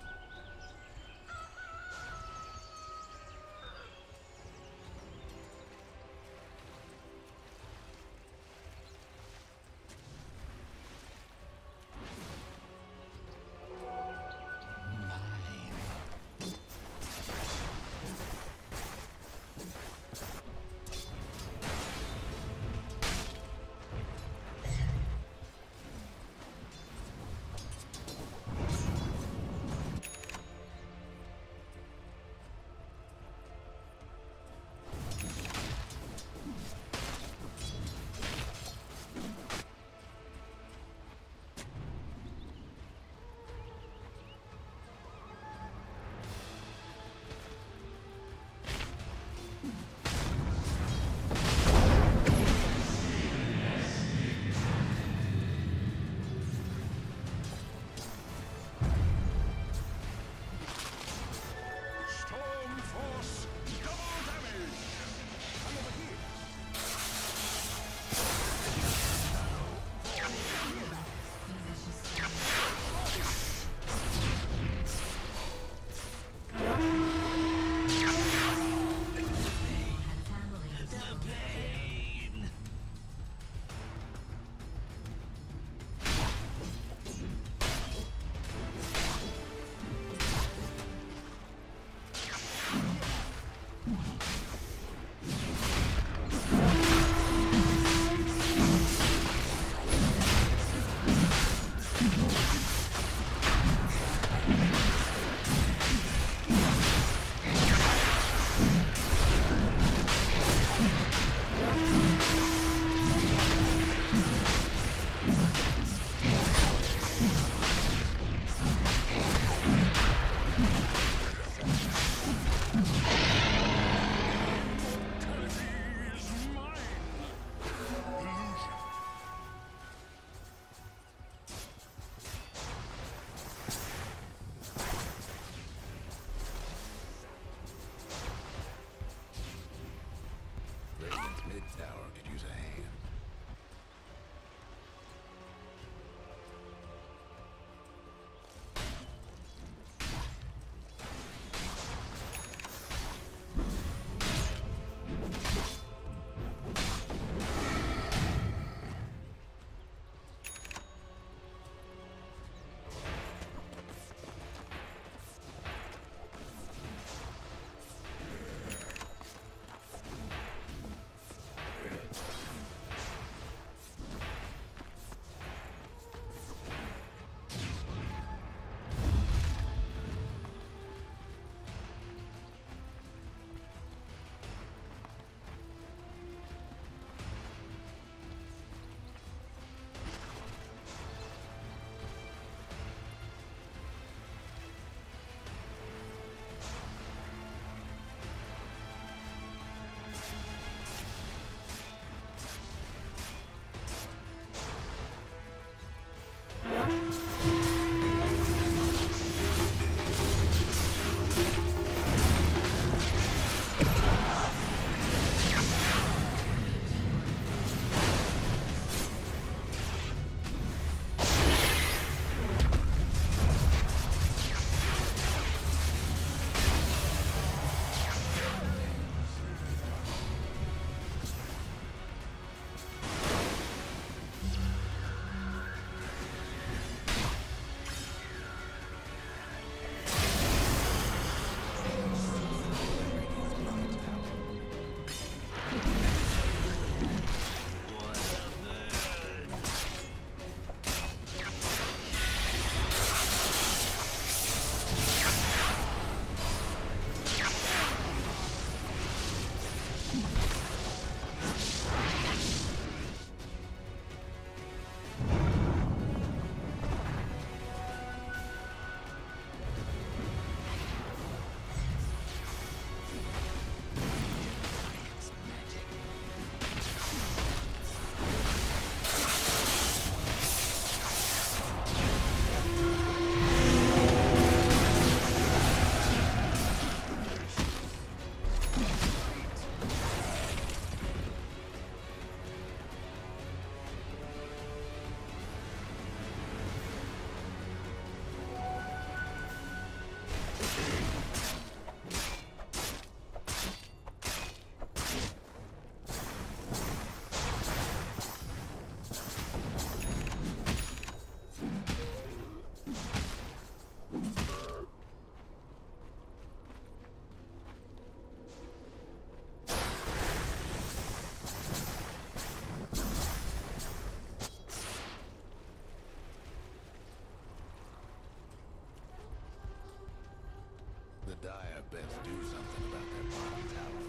Dire best do something about that bottom tower.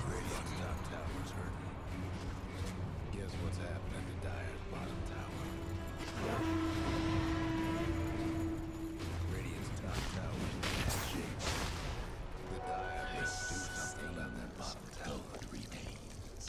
Radiant's top tower's hurting. Guess what's happening to Dire's bottom tower? Radiant's top tower's in bad shape. The Dire must do something about that bottom tower remains.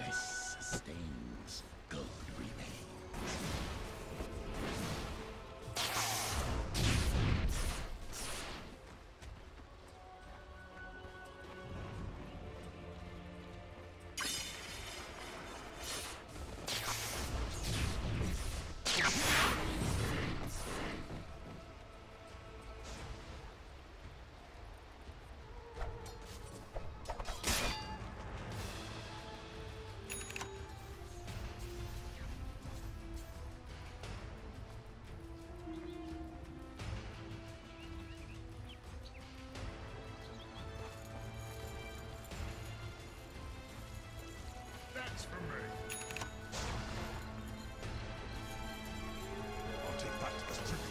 This sustains. Gold remains. That's for me. I'll take that as a tribute.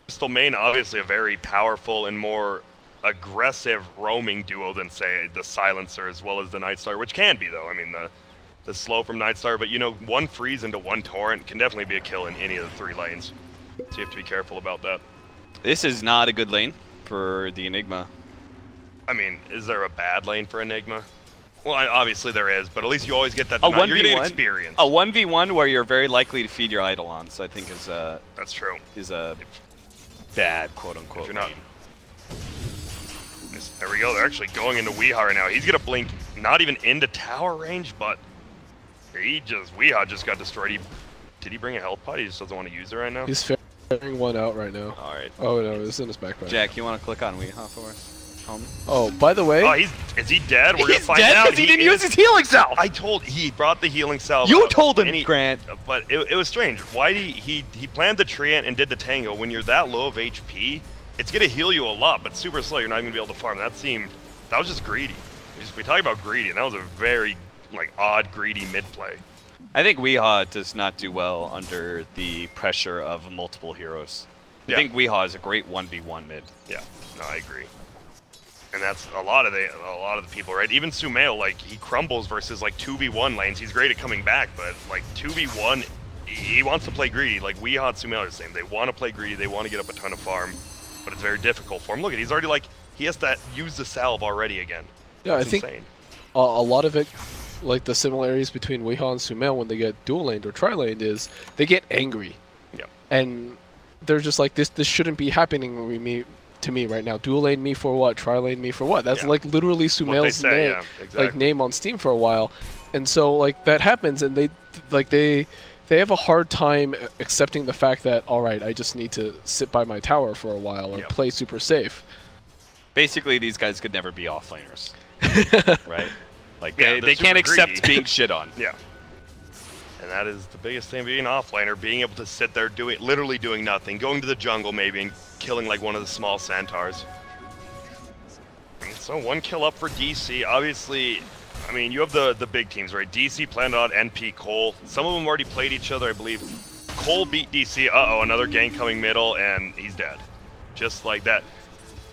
Crystal main, obviously a very powerful and more aggressive roaming duo than, say, the Silencer as well as the Nightstar, which can be, though. I mean, the slow from Nightstar, but, you know, one freeze into one torrent can definitely be a kill in any of the three lanes. So you have to be careful about that. This is not a good lane for the Enigma. I mean, is there a bad lane for Enigma? Well, obviously there is, but at least you always get that. A 1v1, you're getting experience. A 1v1 where you're very likely to feed your idol on, so I think is that's true. Is a bad quote unquote. If you're not. There we go. They're actually going into Weehaw right now. He's gonna blink, not even into tower range, but Weehaw just got destroyed. Did he bring a health pot? He just doesn't want to use it right now. He's figuring one out right now. All right. Oh no, it's in his backpack. Jack, you want to click on Weehaw for us? Oh, by the way. Oh, is he dead? We're gonna find dead out. because he didn't use his healing salve. He brought the healing salve. You told him, Grant. But it was strange. Why did he planned the treant and did the tango? When you're that low of HP, it's gonna heal you a lot, but super slow. You're not even gonna be able to farm. That was just greedy. We talk about greedy, and that was a very odd greedy mid play. I think Weehaw does not do well under the pressure of multiple heroes. I think Weehaw is a great 1v1 mid. Yeah, no, I agree. And that's a lot of the people, right? Even Sumail, like, he crumbles versus like 2v1 lanes. He's great at coming back, but like 2v1, he wants to play greedy. Like Weehaw and Sumail are the same. They want to play greedy. They want to get up a ton of farm, but it's very difficult for him. Look at, he's already like, he has to use the salve already again. Yeah, that's I think insane. A lot of it, like the similarities between Weehaw and Sumail when they get dual laned or tri laned, is they get angry. Yeah. And they're just like, this shouldn't be happening to me right now. Dual lane me for what? Tri lane me for what? That's like literally Sumail's name, like name on Steam for a while. And so like that happens, and they have a hard time accepting the fact that, all right, I just need to sit by my tower for a while or play super safe. Basically, these guys could never be offlaners, right? Like they can't accept being shit on. Yeah. And that is the biggest thing being offlaner, being able to sit there literally doing nothing, going to the jungle maybe and killing like one of the small centaurs. And so 1 kill up for DC. Obviously, I mean, you have the big teams, right? DC, Planet, NP, Cole. Some of them already played each other, I believe. Cole beat DC. Uh-oh, another gank coming middle, and he's dead. Just like that.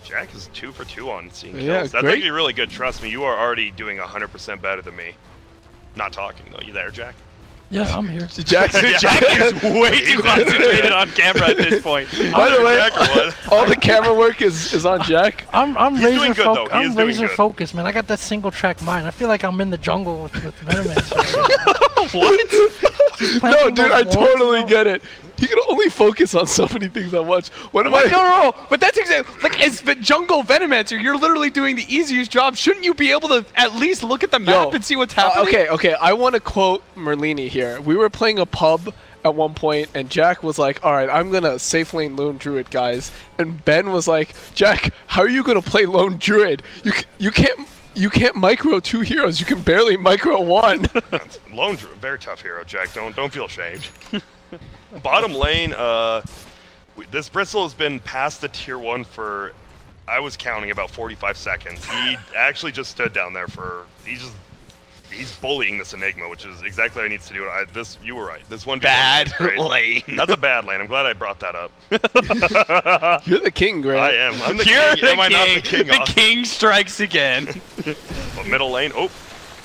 Jack is 2 for 2 on seeing kills. Yeah, That's actually really good. Trust me, you are already doing 100% better than me. Not talking, though. You there, Jack? Yeah, I'm here. Jack is way too concentrated on camera at this point. By the way, all the camera work is on Jack. I'm laser focused, man. I got that single track mind. I feel like I'm in the jungle with Venomancer. What? No, dude, I totally get it. You can only focus on so many things at once. What am I? No, but that's exactly like as the jungle Venomancer, you're literally doing the easiest job. Shouldn't you be able to at least look at the map and see what's happening? Okay. I want to quote Merlini here. We were playing a pub at one point, and Jack was like, "All right, I'm gonna safe lane Lone Druid, guys." And Ben was like, "Jack, how are you gonna play Lone Druid? You can't micro 2 heroes. You can barely micro 1." Lone Druid, very tough hero, Jack. Don't feel ashamed. Bottom lane, this Bristle has been past the tier 1 for, I was counting, about 45 seconds. He actually just stood down there for, he's bullying this Enigma, which is exactly what he needs to do. You were right. This one bad lane. That's a bad lane. I'm glad I brought that up. You're the king, Grant. I am. I'm the king. Am I not the king? The king strikes again. But middle lane,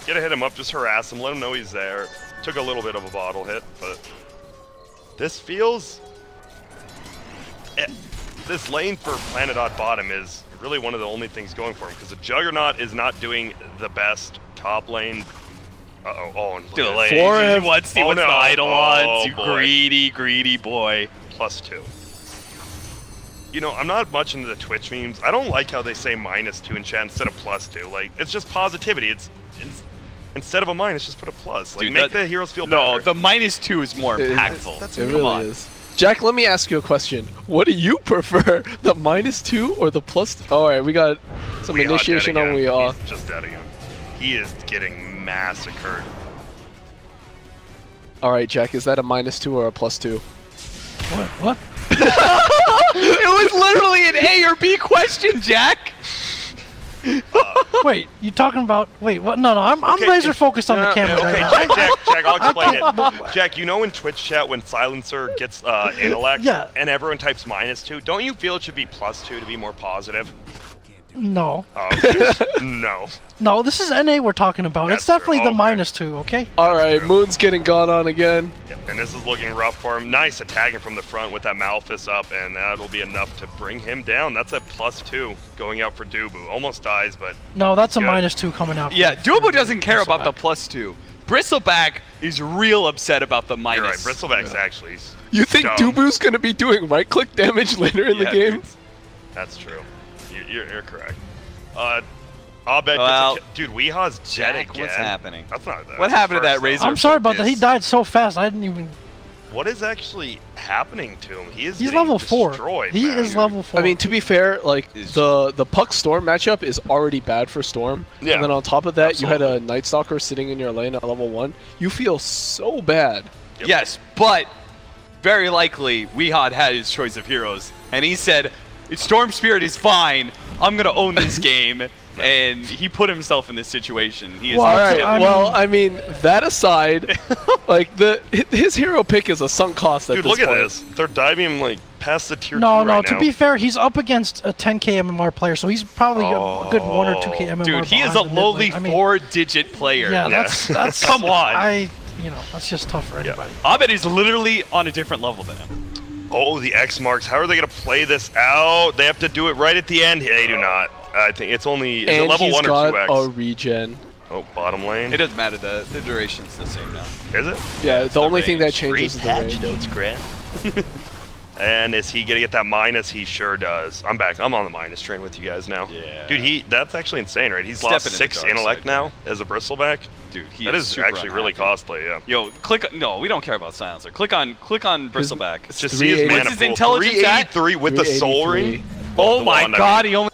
get to hit him up, just harass him, let him know he's there. Took a little bit of a bottle hit, but this feels... This lane for Planet bottom is really one of the only things going for him, because the Juggernaut is not doing the best top lane. Uh-oh, For him, let's see what the idol wants, you greedy boy. +2. You know, I'm not much into the Twitch memes. I don't like how they say -2 enchant instead of +2. Like, it's just positivity. It's instead of a minus, just put a plus. Like, make the heroes feel better. No, the -2 is more impactful. It really is. Jack, let me ask you a question. What do you prefer, the -2 or the +? All right, we got some initiation on Weehaw. He's just dead again. He is getting massacred. All right, Jack, is that a -2 or a +2? What? It was literally an A or B question, Jack. Wait, you talking about? Wait, what? No, I'm laser focused on the camera right now. Jack, I'll explain it. Jack, you know in Twitch chat when Silencer gets intellect and everyone types -2, don't you feel it should be +2 to be more positive? No. Oh, okay. No. No, this is NA we're talking about. It's definitely the -2, okay? All right, Moon's getting gone on again. Yep, and this is looking rough for him. Nice attacking from the front with that Malphus up, and that'll be enough to bring him down. That's a +2 going out for Dubu. Almost dies, but... No, that's a -2 coming out. Yeah, Dubu doesn't care about the +2. Bristleback is real upset about the minus. You're right, Bristleback's actually... You think dumb. Dubu's going to be doing right-click damage later in the game? That's true. You're correct. Abed, dude, Weehaw's dead again. What's happening? That's not that. What happened to that Razor? I'm sorry about that. He died so fast. I didn't even. What is actually happening to him? He's level 4. He is level 4. I mean, to be fair, like the Puck Storm matchup is already bad for Storm. Yeah. And then on top of that, you had a Night Stalker sitting in your lane at level 1. You feel so bad. Yep. Yes, but very likely Weehawd had his choice of heroes, and he said, "Storm Spirit is fine. I'm gonna own this game." and he put himself in this situation. He is All right. Well, I mean, that aside, like his hero pick is a sunk cost at Dude, this look at point. this. They're diving him like past the tier 2 No, right to now. be fair, he's up against a 10k MMR player, so he's probably a good 1 or 2k MMR. Dude, he is behind a the mid lowly lane. I mean, 4-digit player. Yeah, that's Come on. That's just tough for anybody. Abed is literally on a different level than him. Oh, the X marks. How are they going to play this out? They have to do it right at the end. They do not. I think it's only is it And level he's 1 or got 2x. a regen. Oh, bottom lane. It doesn't matter. The duration's the same now. Is it? Yeah, the only thing that changes is the patch range. notes, Grant. And is he gonna get that minus? He sure does. I'm back. I'm on the minus train with you guys now. Yeah. Dude, that's actually insane, right? He's Stepping lost in the 6 dark intellect side, now as a bristleback. Dude, that is super actually really unhappy. costly. Yeah. Yo, click. No, we don't care about silencer. Click on Bristleback. Let's just see his mana What's his pool. intelligence at? 383 with the soul ring. Oh The my wand, I god, mean. he only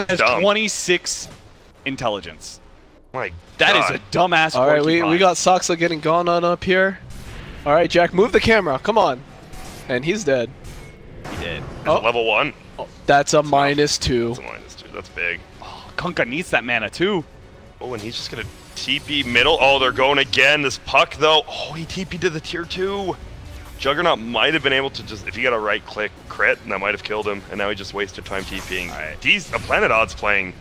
has Dumb. 26 intelligence. My That God. is a dumbass. All right, we porcupine. got Soxa getting gone on up here. All right, Jack, move the camera. Come on. And he's dead. He did. Oh. Level 1. That's a -2. That's a -2. That's big. Oh, Kunkka needs that mana too. Oh, and he's just gonna TP middle. Oh, they're going again. This puck though. Oh, he TP'd to the tier 2. Juggernaut might have been able to just, if he got a right click crit, that might have killed him. And now he just wasted time TPing. These Planet Odd's playing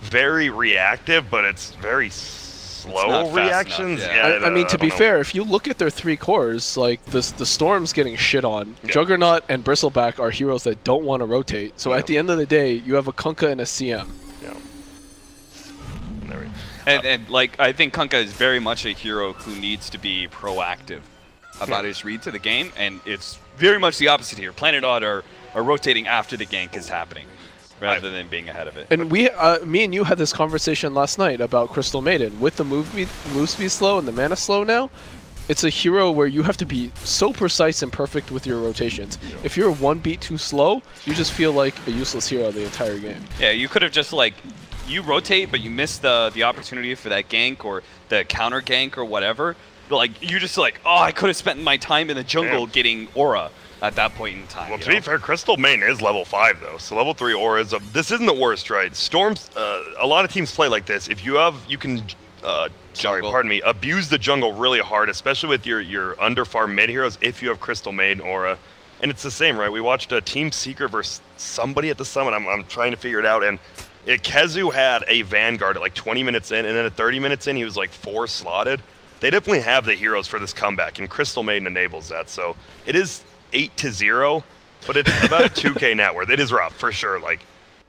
very reactive, but it's very slow not fast reactions. enough, yeah. I mean, to be don't know. fair, if you look at their 3 cores, like the Storm's getting shit on. Yeah. Juggernaut and Bristleback are heroes that don't want to rotate. So at the end of the day, you have a Kunkka and a CM. Yeah. And like, I think Kunkka is very much a hero who needs to be proactive about his read to the game, and it's very much the opposite here. Planet Odd are rotating after the gank is happening, rather than being ahead of it. And me and you had this conversation last night about Crystal Maiden. With the move speed slow and the mana slow now, it's a hero where you have to be so precise and perfect with your rotations. If you're 1 beat too slow, you just feel like a useless hero the entire game. Yeah, you could have just like, you rotate, but you miss the opportunity for that gank or the counter gank or whatever. But like, you just like, oh, I could have spent my time in the jungle getting aura at that point in time. Well, to be fair, Crystal Main is level 5 though, so level 3 aura is this isn't the worst, right? Storms, a lot of teams play like this. If you can abuse the jungle really hard, especially with your underfarm mid heroes. If you have Crystal Maiden aura, and it's the same, right? We watched a Team Secret versus somebody at the summit. I'm trying to figure it out, and Kezu had a Vanguard at like 20 minutes in, and then at 30 minutes in, he was like 4 slotted. They definitely have the heroes for this comeback, and Crystal Maiden enables that. So it is 8-0, but it's about a 2K net worth. It is rough for sure. Like,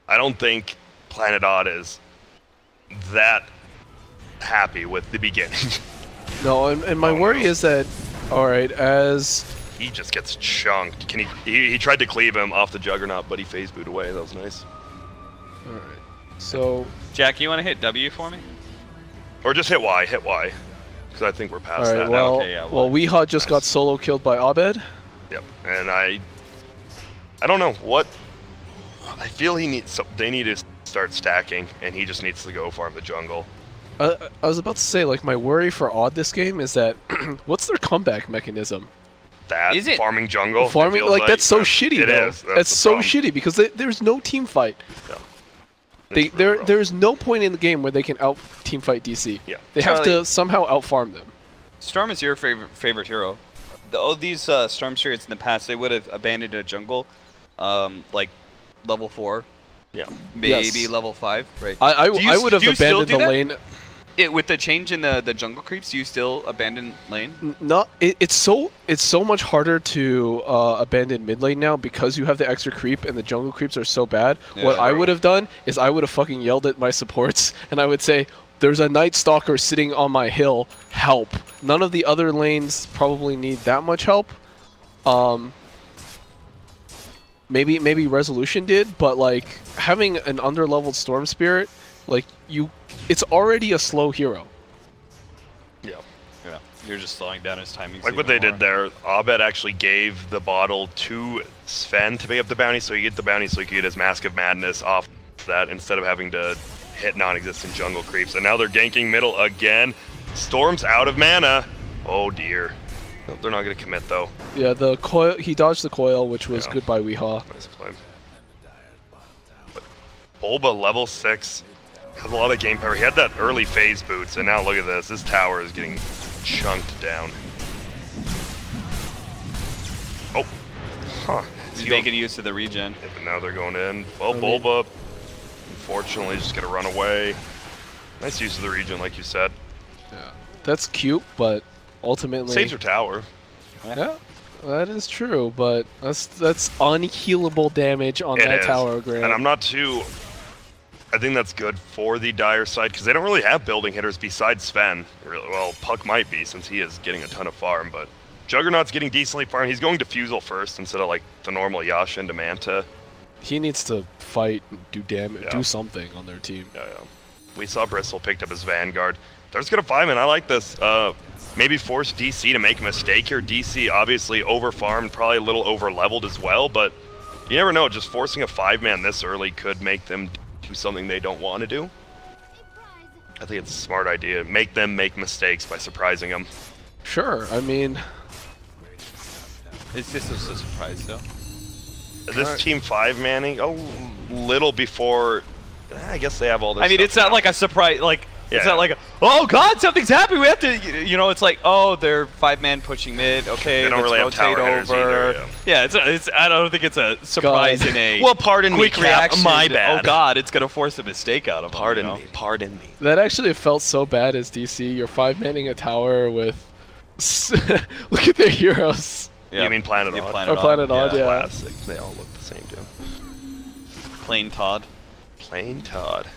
I don't think Planet Odd is that happy with the beginning. No, and my worry is that, all right, as he just gets chunked. He tried to cleave him off the Juggernaut, but he phase booed away. That was nice. All right. So, Jack, you want to hit W for me? Or just hit Y. Hit Y. Because I think we're past all right, that well, now. Okay, yeah, well, Weehaw just got solo killed by Abed. Yep. And I don't know what. I feel they need to start stacking, and he just needs to go farm the jungle. I was about to say, like, my worry for Odd this game is that what's their comeback mechanism? Is it farming jungle? Farming, It feels like that's so shitty. It though. is. That's the so problem. shitty because there's no team fight. Yeah. There's no point in the game where they can out team fight DC. Yeah. They have to somehow outfarm them. Storm is your favorite hero. These Storm Spirits in the past, they would have abandoned a jungle, like level 4. Yeah. Maybe Yes. level 5. Right. I would have abandoned the lane. With the change in the jungle creeps, do you still abandon lane? No, it's so much harder to abandon mid lane now because you have the extra creep and the jungle creeps are so bad. Yeah. What I would have done is I would have fucking yelled at my supports and I would say, "There's a Night Stalker sitting on my hill. Help!" None of the other lanes probably need that much help. Maybe Resolution did, but like having an underleveled Storm Spirit, like it's already a slow hero. Yeah. Yeah. You're just slowing down his timing. Like what they did there, Abed actually gave the bottle to Sven to pick up the bounty, so he get the bounty so he could get his Mask of Madness off that instead of having to hit non-existent jungle creeps. And now they're ganking middle again. Storm's out of mana. Oh dear. They're not going to commit though. Yeah, the coil. He dodged the coil, which was good by Weehaw. Nice play. But Bulba level 6. Has a lot of game power. He had that early phase boots, and now look at this. This tower is getting chunked down. Oh. Huh. He's making use of the regen. Yeah, but now they're going in. Well, Bulba, unfortunately, just going to run away. Nice use of the regen, like you said. Yeah. That's cute, but ultimately... Saves your tower. Yeah, that is true, but that's unhealable damage on that tower, Grant. And I'm not too... I think that's good for the Dire side, because they don't really have building hitters besides Sven. Well, Puck might be, since he is getting a ton of farm, but Juggernaut's getting decently farm. He's going Diffusal first instead of like the normal Yasha into Manta. He needs to fight and do damage, do something on their team. Yeah. We saw Bristle picked up his Vanguard. They're just going to 5-man. I like this. Maybe force DC to make a mistake here. DC obviously over-farmed, probably a little over-leveled as well, but you never know. Just forcing a 5-man this early could make them do something they don't want to do. I think it's a smart idea. Make them make mistakes by surprising them. Sure, I mean... This was a surprise, though. This team 5-manning a little before... I guess they have all this I mean, it's not like a surprise, like... Yeah. It's not like, oh god, something's happening. We have to, you know. It's like, oh, they're 5-man pushing mid. Okay, they don't really have tower hitters either. Yeah, it's. I don't think it's a surprise in a. Well, pardon me, quick reaction. My bad. Oh god, it's gonna force a mistake out of them. Pardon me. Pardon me. That actually felt so bad as DC. You're 5-manning a tower with. Look at their heroes. Yeah. You mean Planet Odd? Or Planet Odd, yeah. Classic. They all look the same too. Plain Todd. Plain Todd.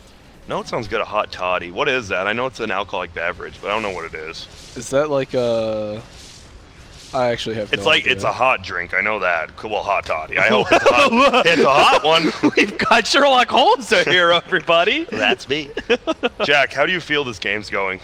No, it sounds good, a hot toddy. What is that? I know it's an alcoholic beverage, but I don't know what it is. Is that like a... I actually have It's no like, idea. it's a hot drink. I know that. Well, hot toddy. I hope it's hot. It's a hot one. We've got Sherlock Holmes here, everybody. That's me. Jack, how do you feel this game's going?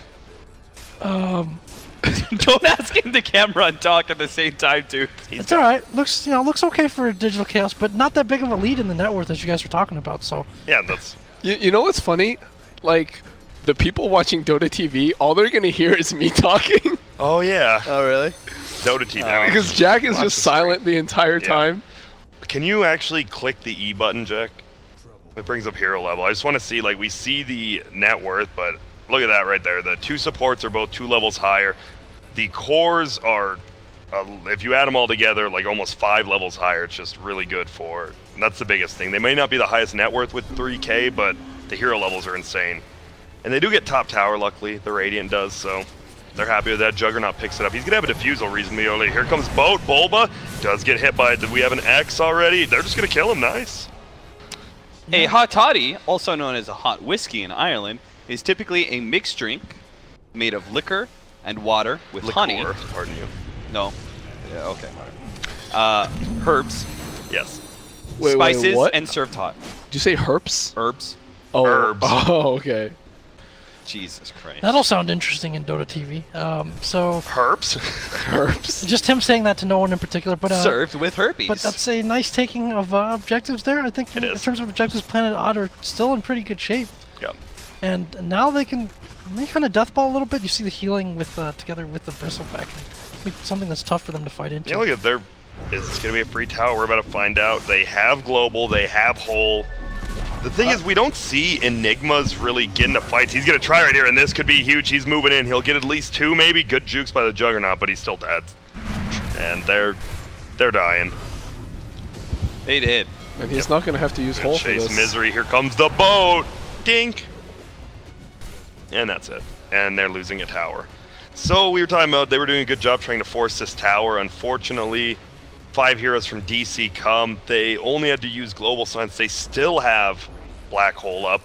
Don't ask him the camera and talk at the same time, dude. It's all right. Looks okay for Digital Chaos, but not that big of a lead in the net worth as you guys were talking about. So yeah, that's. You know what's funny? Like, the people watching Dota TV, all they're gonna hear is me talking. Oh yeah. Oh really? Dota TV. Because Jack is just silent the entire time. Can you actually click the E button, Jack? It brings up hero level. I just want to see, like, we see the net worth, but look at that right there. The two supports are both 2 levels higher. The cores are, if you add them all together, like almost 5 levels higher. It's just really good for. And that's the biggest thing. They may not be the highest net worth with 3K, but the hero levels are insane. And they do get top tower, luckily. The Radiant does, so they're happy with that. Juggernaut picks it up. He's going to have a Diffusal reasonably early. Here comes Boat. Bulba does get hit by it. Did we have an X already? They're just going to kill him. Nice. A hot toddy, also known as a hot whiskey in Ireland, is typically a mixed drink made of liquor and water with honey. Pardon you. No. Yeah, okay. Herbs. Yes. Spices what? and served hot. Did you say herps? Herbs. Oh, Herbs. Oh, okay. Jesus Christ. that'll sound interesting in Dota TV. So Herps. Herps. just him saying that to no one in particular, but served with herpes. But that's a nice taking of objectives there. I think in terms of objectives, Planet Odd are still in pretty good shape. Yeah. And now they can kind of deathball a little bit. You see the healing with together with the Bristle pack. Something that's tough for them to fight into. Yeah, look at there. It's going to be a free tower. We're about to find out. They have global. They have whole. The thing is, we don't see Enigmas really get into fights. He's going to try right here, and this could be huge. He's moving in. He'll get at least 2, maybe. Good jukes by the Juggernaut, but he's still dead. And they're dying. They did. And he's not going to have to use whole for Chase this. misery. Here comes the boat. Dink. And that's it. And they're losing a tower. So we were talking about they were doing a good job trying to force this tower. Unfortunately, 5 heroes from DC come. They only had to use global since they still have Black Hole up.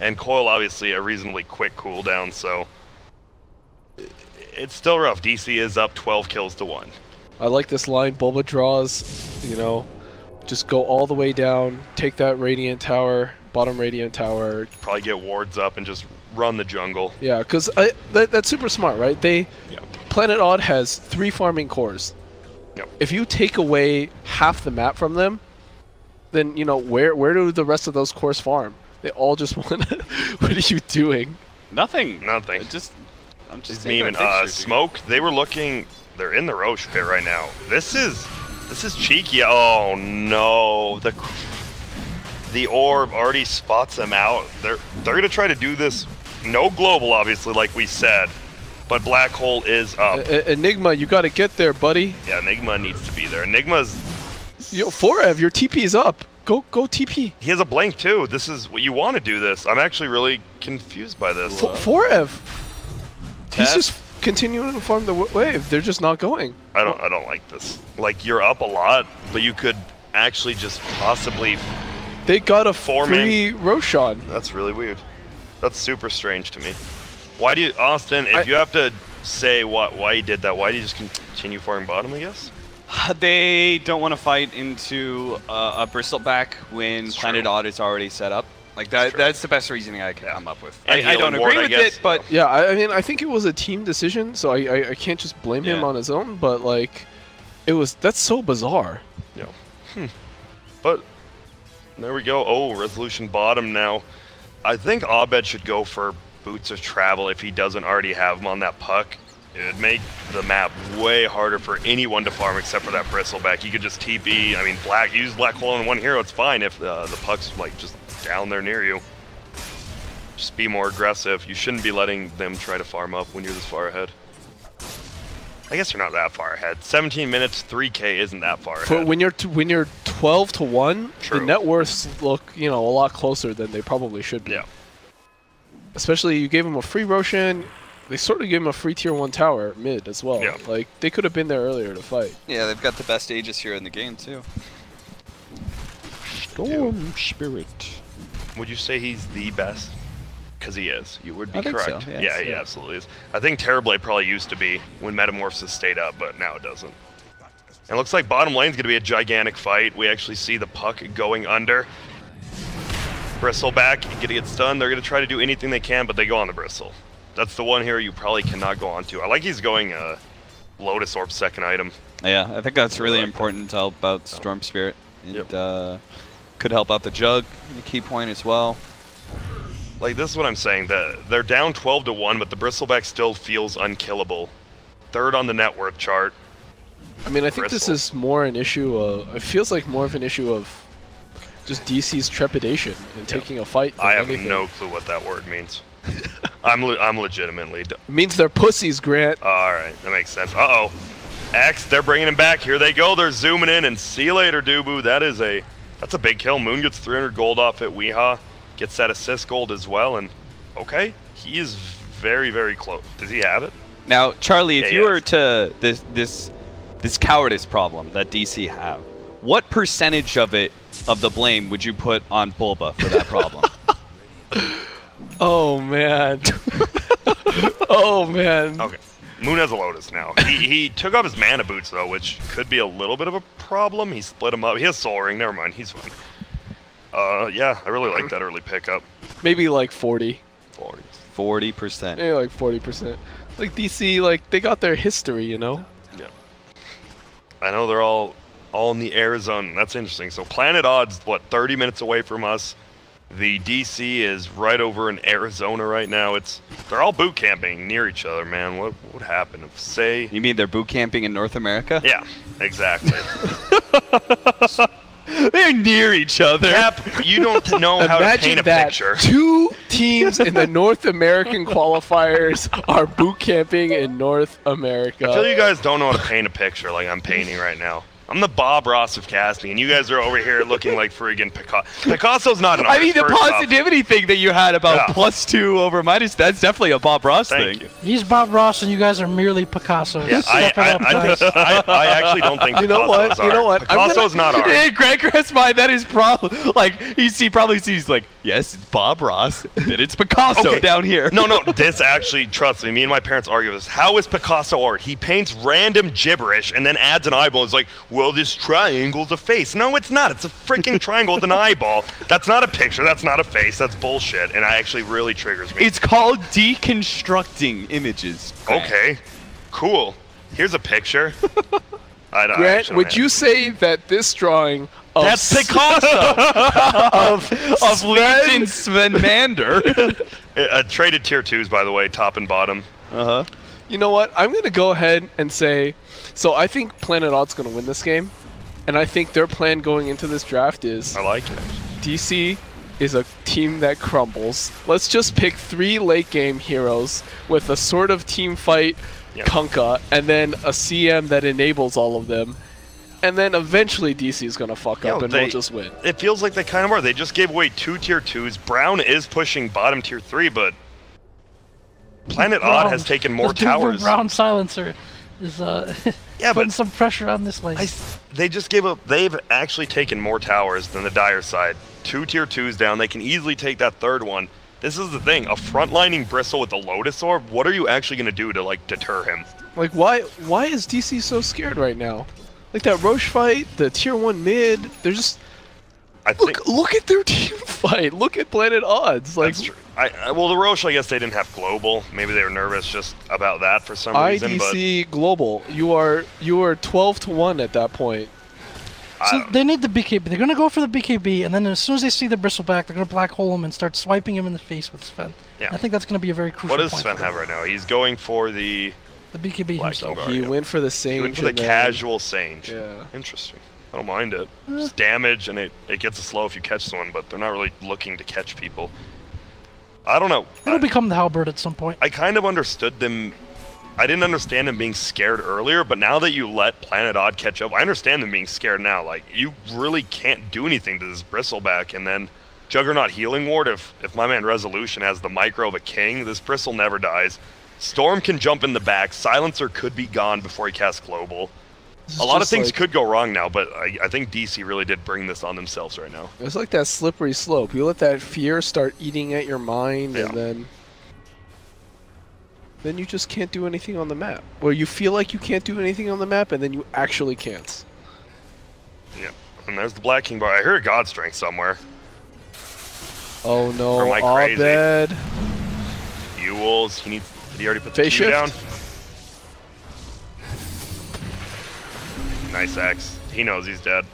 And Coil, obviously, a reasonably quick cooldown, so it's still rough. DC is up 12 kills to 1. I like this line. Bulba draws, you know, just go all the way down, take that Radiant Tower, bottom Radiant Tower. Probably get wards up and just run the jungle. Yeah, because that's super smart, right? Planet Odd has 3 farming cores. Yep. If you take away half the map from them, then, you know, where do the rest of those cores farm? They all just want to... What are you doing? Nothing. Nothing. I'm just even Smoke, they were looking... They're in the Roche pit right now. This is cheeky. Oh, no. the orb already spots them out. They're gonna try to do this. No global, obviously, like we said, but Black Hole is up. Enigma, you got to get there, buddy. Yeah, Enigma needs to be there. Enigma's. Yo, 4Ev, your TP is up. Go TP. He has a blink too. This is what you want to do. This. I'm actually really confused by this. 4Ev. He's just continuing to farm the wave. They're just not going. I don't like this. Like, you're up a lot, but you could actually just possibly. They got a free Roshan. That's really weird. That's super strange to me. Why do you, Austin? If you have to say why you did that, why do you just continue farming bottom? I guess. They don't want to fight into a bristleback when Planet Odd is already set up. Like that's the best reasoning I can come up with. I don't agree with it, but yeah, I mean, I think it was a team decision, so I can't just blame him on his own. But like, that's so bizarre. Yeah. But there we go. Oh, resolution bottom now. I think Abed should go for Boots of Travel if he doesn't already have them on that puck. It would make the map way harder for anyone to farm except for that bristleback. You could just TP. I mean, use Black Hole on one hero. It's fine if the puck's like just down there near you. Just be more aggressive. You shouldn't be letting them try to farm up when you're this far ahead. I guess you're not that far ahead. 17 minutes, 3K isn't that far ahead. But when you're 12-1, the net worths look a lot closer than they probably should be. Yeah. Especially you gave them a free Roshan. They sort of gave him a free tier 1 tower mid as well. Yeah. Like they could have been there earlier to fight. Yeah, they've got the best Aegis here in the game too. Storm Spirit. Would you say he's the best? Because he is. You would be I think correct. so, Yeah, yes, he yeah. absolutely is. I think Terrorblade probably used to be when Metamorphosis stayed up, but now it doesn't. And it looks like bottom lane's going to be a gigantic fight. We actually see the puck going under. Bristleback, gonna get stunned. They're going to try to do anything they can, but they go on the Bristle. That's the one hero you probably cannot go on to. I like he's going Lotus Orb second item. Yeah, I think that's really important to help out Storm Spirit. And could help out the Jug, the key point as well. Like, this is what I'm saying. They're down 12-1, but the Bristleback still feels unkillable. Third on the net worth chart. I mean, I think this is more an issue of... It feels like more of an issue of just DC's trepidation in taking a fight. I have no clue what that word means. I'm legitimately... It means they're pussies, Grant. Alright, that makes sense. Uh-oh. X, they're bringing him back. Here they go. They're zooming in, and see you later, Dubu. That's a big kill. Moon gets 300 gold off it. Weehaw gets that assist gold as well, and okay, he is very, very close. Does he have it? Now, Charlie, if you were to this cowardice problem that DC have, what percentage of the blame would you put on Bulba for that problem? Oh man. Oh man. Okay. Moon has a Lotus now. He took off his mana boots though, which could be a little bit of a problem. He split them up. He has Soul Ring. Never mind. He's fine. Yeah, I really like that early pickup. Maybe like 40. 40%. Maybe like 40%. Like DC, like they got their history, you know? Yeah. I know they're all in the Arizona. That's interesting. So Planet Odd's, what, 30 minutes away from us. The DC is right over in Arizona right now. They're all boot camping near each other, man. What would happen if, say... You mean they're boot camping in North America? Yeah, exactly. They're near each other. Cap, you don't know how to paint a picture. Two teams in the North American qualifiers are boot camping in North America. I feel you guys don't know how to paint a picture like I'm painting right now. I'm the Bob Ross of casting, and you guys are over here looking like friggin' Picasso. Picasso's not an artist. I mean, the positivity thing that you had about +2 over minus, that's definitely a Bob Ross thing. He's Bob Ross, and you guys are merely Picasso. Yeah, I actually don't think Picasso's art. You know what? Picasso's not art. Hey, Gregor's mind, that is probably, like, he probably sees, like, yes, it's Bob Ross, then it's Picasso down here. No, this actually, trust me and my parents argue this. How is Picasso art? He paints random gibberish and then adds an eyeball. It's like, well, this triangle's a face. No, it's not. It's a freaking triangle with an eyeball. That's not a picture. That's not a face. That's bullshit. And it actually really triggers me. It's called deconstructing images. Okay, cool. Here's a picture. Grant, would you say that this drawing of That's Picasso! of Legion Sven Mander. Traded tier 2s, by the way, top and bottom. Uh-huh. You know what? I'm going to go ahead and say... So I think Planet Odd's going to win this game. And I think their plan going into this draft is... I like it. DC is a team that crumbles. Let's just pick 3 late game heroes with a sort of team fight Kunkka, and then a CM that enables all of them. And then eventually DC is going to fuck up and we'll just win. It feels like they kind of are. They just gave away 2 tier 2s. Brown is pushing bottom tier 3, but Planet Odd has taken more towers. Brown Silencer is putting some pressure on this lane. They just gave up. They've actually taken more towers than the Dire side. 2 tier 2s down. They can easily take that 3rd one. This is the thing. A frontlining Bristle with the Lotus Orb, what are you actually going to do to, like, deter him? Like, why is DC so scared right now? Like, that Roche fight, the tier 1 mid, they're just... Look at their team fight. Look at Planet Odds. Like, that's true. Well, the Roche, I guess they didn't have global. Maybe they were nervous just about that for some reason. IDC global. You are 12-1 at that point. So they need the BKB. They're going to go for the BKB, and then as soon as they see the Bristleback, they're going to black hole him and start swiping him in the face with Sven. Yeah. I think that's going to be a very crucial point. What does point Sven have right now? He's going for the BKB himself. He went for the Sage. He went for the casual Sage. Yeah. Interesting. I don't mind it. It's damage, and it gets a slow if you catch someone, but they're not really looking to catch people. I don't know. It'll become the halberd at some point. I kind of understood them. I didn't understand them being scared earlier, but now that you let Planet Odd catch up, I understand them being scared now. Like, you really can't do anything to this Bristleback, and then Juggernaut Healing Ward, if my man Resolution has the micro of a king, this Bristle never dies. Storm can jump in the back. Silencer could be gone before he casts Global. A lot of things could go wrong now, but I think DC really did bring this on themselves right now. It's like that slippery slope. You let that fear start eating at your mind, and then you just can't do anything on the map. Or you feel like you can't do anything on the map, and then you actually can't. Yeah, and there's the Black King bar. I heard God Strength somewhere. Oh no, or am I crazy? Abed. Ewells, did he already put the Q down? Nice axe. He knows he's dead.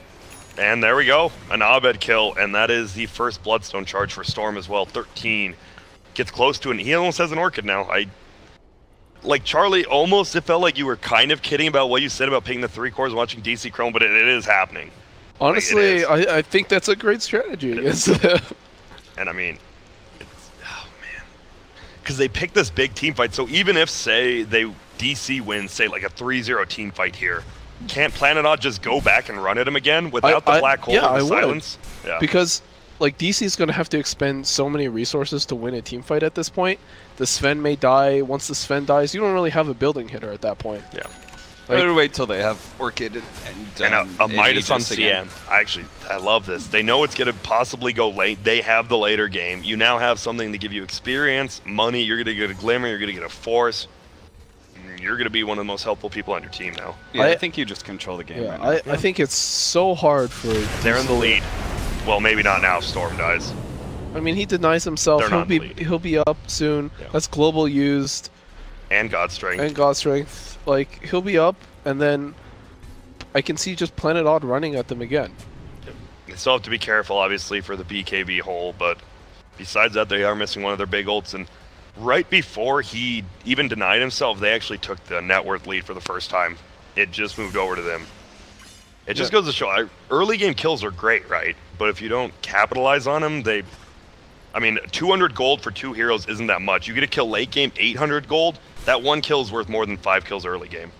And there we go. An Abed kill, and that is the first Bloodstone charge for Storm as well. 13. Gets close to it. He almost has an Orchid now. Like, Charlie, almost it felt like you were kind of kidding about what you said about picking the 3 cores and watching DC Chrome, but it is happening. Honestly, I think that's a great strategy against them. And I mean, oh man. Because they picked this big team fight, so even if, say, DC wins, say, like a 3-0 team fight here, can't Planet Odd just go back and run at him again without the black hole and the silence? Yeah. Because, like, DC is going to have to expend so many resources to win a team fight at this point. The Sven may die. Once the Sven dies, you don't really have a building hitter at that point. Yeah. Better wait till they have Orchid and a Midas on CM. I love this. They know it's going to possibly go late. They have the later game. You now have something to give you experience, money. You're going to get a Glimmer. You're going to get a Force. You're going to be one of the most helpful people on your team now. Yeah, I think you just control the game right now. I think it's so hard for... They're in the lead. Well, maybe not now if Storm dies. I mean, he denies himself. He'll be up soon. Yeah. That's global used. And God Strength. And God Strength. Like, he'll be up, and then I can see just Planet Odd running at them again. They still have to be careful, obviously, for the BKB hole, but besides that, they are missing one of their big ults, and right before he even denied himself, they actually took the net worth lead for the first time. It just moved over to them. It just goes to show, early game kills are great, right? But if you don't capitalize on them, I mean, 200 gold for 2 heroes isn't that much. You get a kill late game, 800 gold, that 1 kill is worth more than 5 kills early game.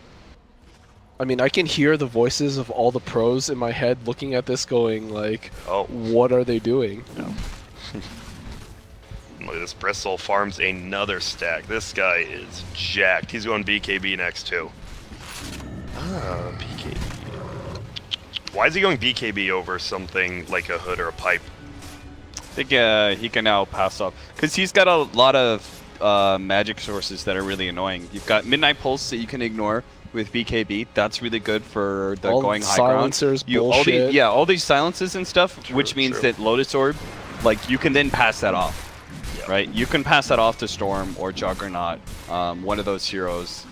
I mean, I can hear the voices of all the pros in my head looking at this going like, what are they doing? No. Look at this, Bristle farms another stack. This guy is jacked. He's going BKB next too. BKB. Why is he going BKB over something like a Hood or a Pipe? I think he can now pass up. Because he's got a lot of magic sources that are really annoying. You've got Midnight Pulse that you can ignore with BKB. That's really good for the all going high silencers, ground. bullshit. All these silences and stuff, which means that Lotus Orb, like, you can then pass that off. Right? You can pass that off to Storm or Juggernaut, one of those heroes.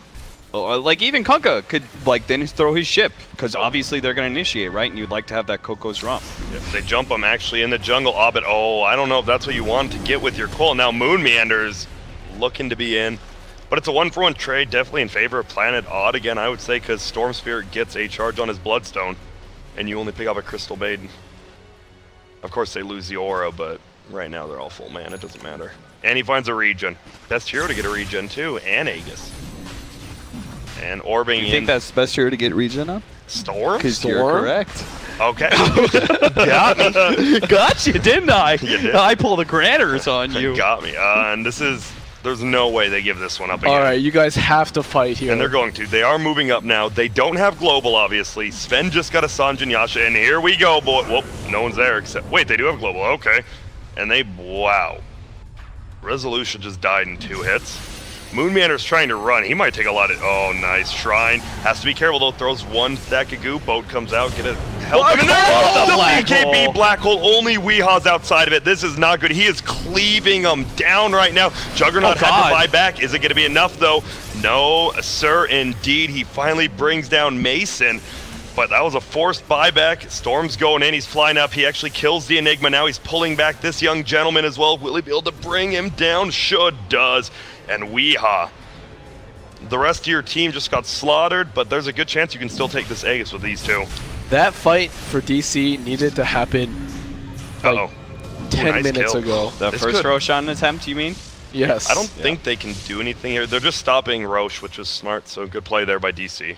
Or, like, even Kunkka could, like, then throw his ship, because obviously they're going to initiate, right? And you'd like to have that Coco's Rump. If they jump him actually in the jungle, but I don't know if that's what you want to get with your Cole. Now Moon Meander's looking to be in, but it's a 1-for-1 trade, definitely in favor of Planet Odd again, I would say, because Storm Spirit gets a charge on his Bloodstone, and you only pick up a Crystal Maiden. Of course, they lose the aura, but right now they're all full man. It doesn't matter. And he finds a regen. Best hero to get a regen, too, and Aegis. And orbing in. You think that's best hero to get regen on? Storm? Because you're correct. Okay. Got me. Got you, didn't I? You did. I pulled the granters on you. Got me. And this is... There's no way they give this one up again. All right, you guys have to fight here. And they're going to. They are moving up now. They don't have global, obviously. Sven just got a Sanjin Yasha, and here we go, boy. Whoop, no one's there except... Wait, they do have global. Okay. And they... Wow. Resolution just died in 2 hits. Moonmander's trying to run. He might take a lot of... Oh, nice. Shrine. Has to be careful, though. Throws 1 stack of goop. Boat comes out. Get a help him in there. The BKB black hole. Only Weeha's outside of it. This is not good. He is cleaving them down right now. Juggernaut had to buy back. Is it going to be enough, though? No, sir, indeed. He finally brings down Mason. But that was a forced buyback. Storm's going in. He's flying up. He actually kills the Enigma. Now he's pulling back this young gentleman as well. Will he be able to bring him down? Should does. And Weeha. The rest of your team just got slaughtered, but there's a good chance you can still take this Aegis with these two. That fight for DC needed to happen like 10 minutes ago. The first Roshan attempt, you mean? Yes. I don't think they can do anything here. They're just stopping Roche, which is smart, so good play there by DC.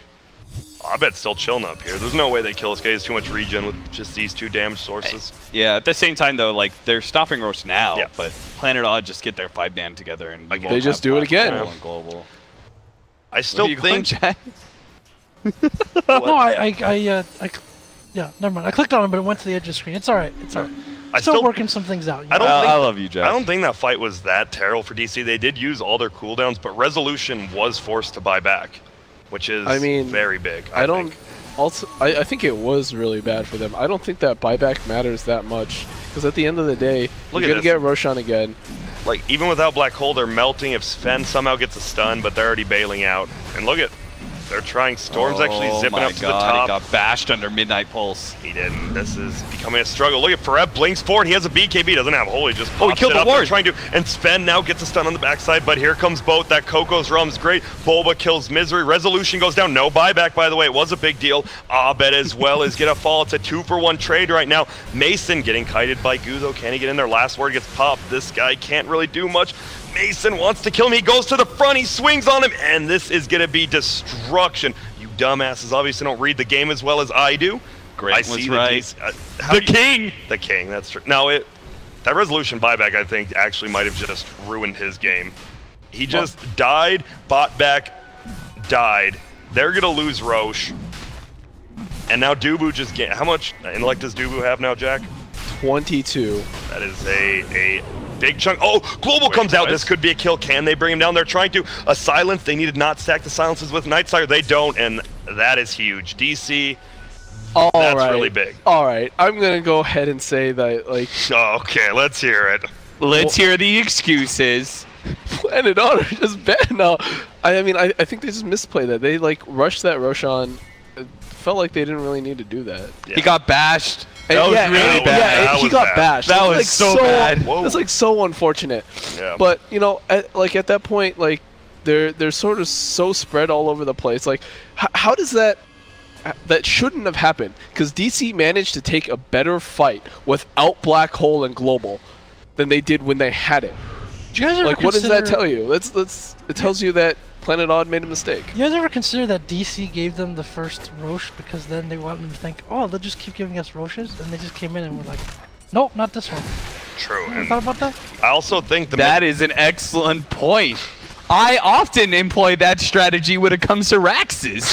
I bet still chilling up here. There's no way they kill this guy. He has too much regen with just these 2 damage sources. Yeah, at the same time, though, like, they're stopping Roche now, but Planet Odd just get their 5-man together. And they just do it again. Global. I still think... No, yeah, never mind. I clicked on it, but it went to the edge of the screen. It's all right. It's all right. Still working some things out. I love you, Jack. I don't think that fight was that terrible for DC. They did use all their cooldowns, but Resolution was forced to buy back, which is very big. I think it was really bad for them. I don't think that buyback matters that much because at the end of the day, you're gonna get Roshan again. Like even without Black Hole, they're melting. If Sven somehow gets a stun, but they're already bailing out. And look at, they're trying. Storm's actually zipping up to the top. He got bashed under Midnight Pulse. He didn't. This is becoming a struggle. Look at Fereb blinks forward. He has a BKB. Doesn't have Holy. Just pops he killed it the up. ward. Trying to, and Sven now gets a stun on the backside. But here comes Boat. That Coco's Rum's great. Bulba kills Misery. Resolution goes down. No buyback, by the way. It was a big deal. Abed as well is gonna fall. It's a 2-for-1 trade right now. Mason getting kited by Guzo. Can he get in there? Last word gets popped. This guy can't really do much. Mason wants to kill him. He goes to the front. He swings on him, and this is gonna be destruction. Dumbasses obviously don't read the game as well as I do. Great was right. The king, that's true. No, that Resolution buyback, I think, actually might have just ruined his game. He just died, bought back, died. They're going to lose Roche. And now Dubu just get... How much intellect does Dubu have now, Jack? 22. That is a big chunk. Oh, Global comes out. This could be a kill. Can they bring him down? They're trying to. A silence. They needed not stack the silences with Night Sire. They don't, and that is huge. DC, that's really big. All right. I'm going to go ahead and say that, like... Okay, let's hear it. Let's hear the excuses. Planet Odd are just bad now. I mean, I think they just misplayed that. They, like, rushed that Roshan. It felt like they didn't really need to do that. Yeah. He got bashed. That was really bad. Yeah, he got bashed. That was like so bad. It's like so unfortunate. Yeah. But you know, at that point, like they're sort of so spread all over the place. Like, how does that shouldn't have happened? Because DC managed to take a better fight without Black Hole and Global than they did when they had it. Do you guys ever like, what does that tell you? It tells you that Planet Odd made a mistake. You guys ever consider that DC gave them the first Roche because then they wanted them to think, oh, they'll just keep giving us Roches, and they just came in and were like, nope, not this one. True. You thought about that? I also think that is an excellent point. I often employ that strategy when it comes to Raxes.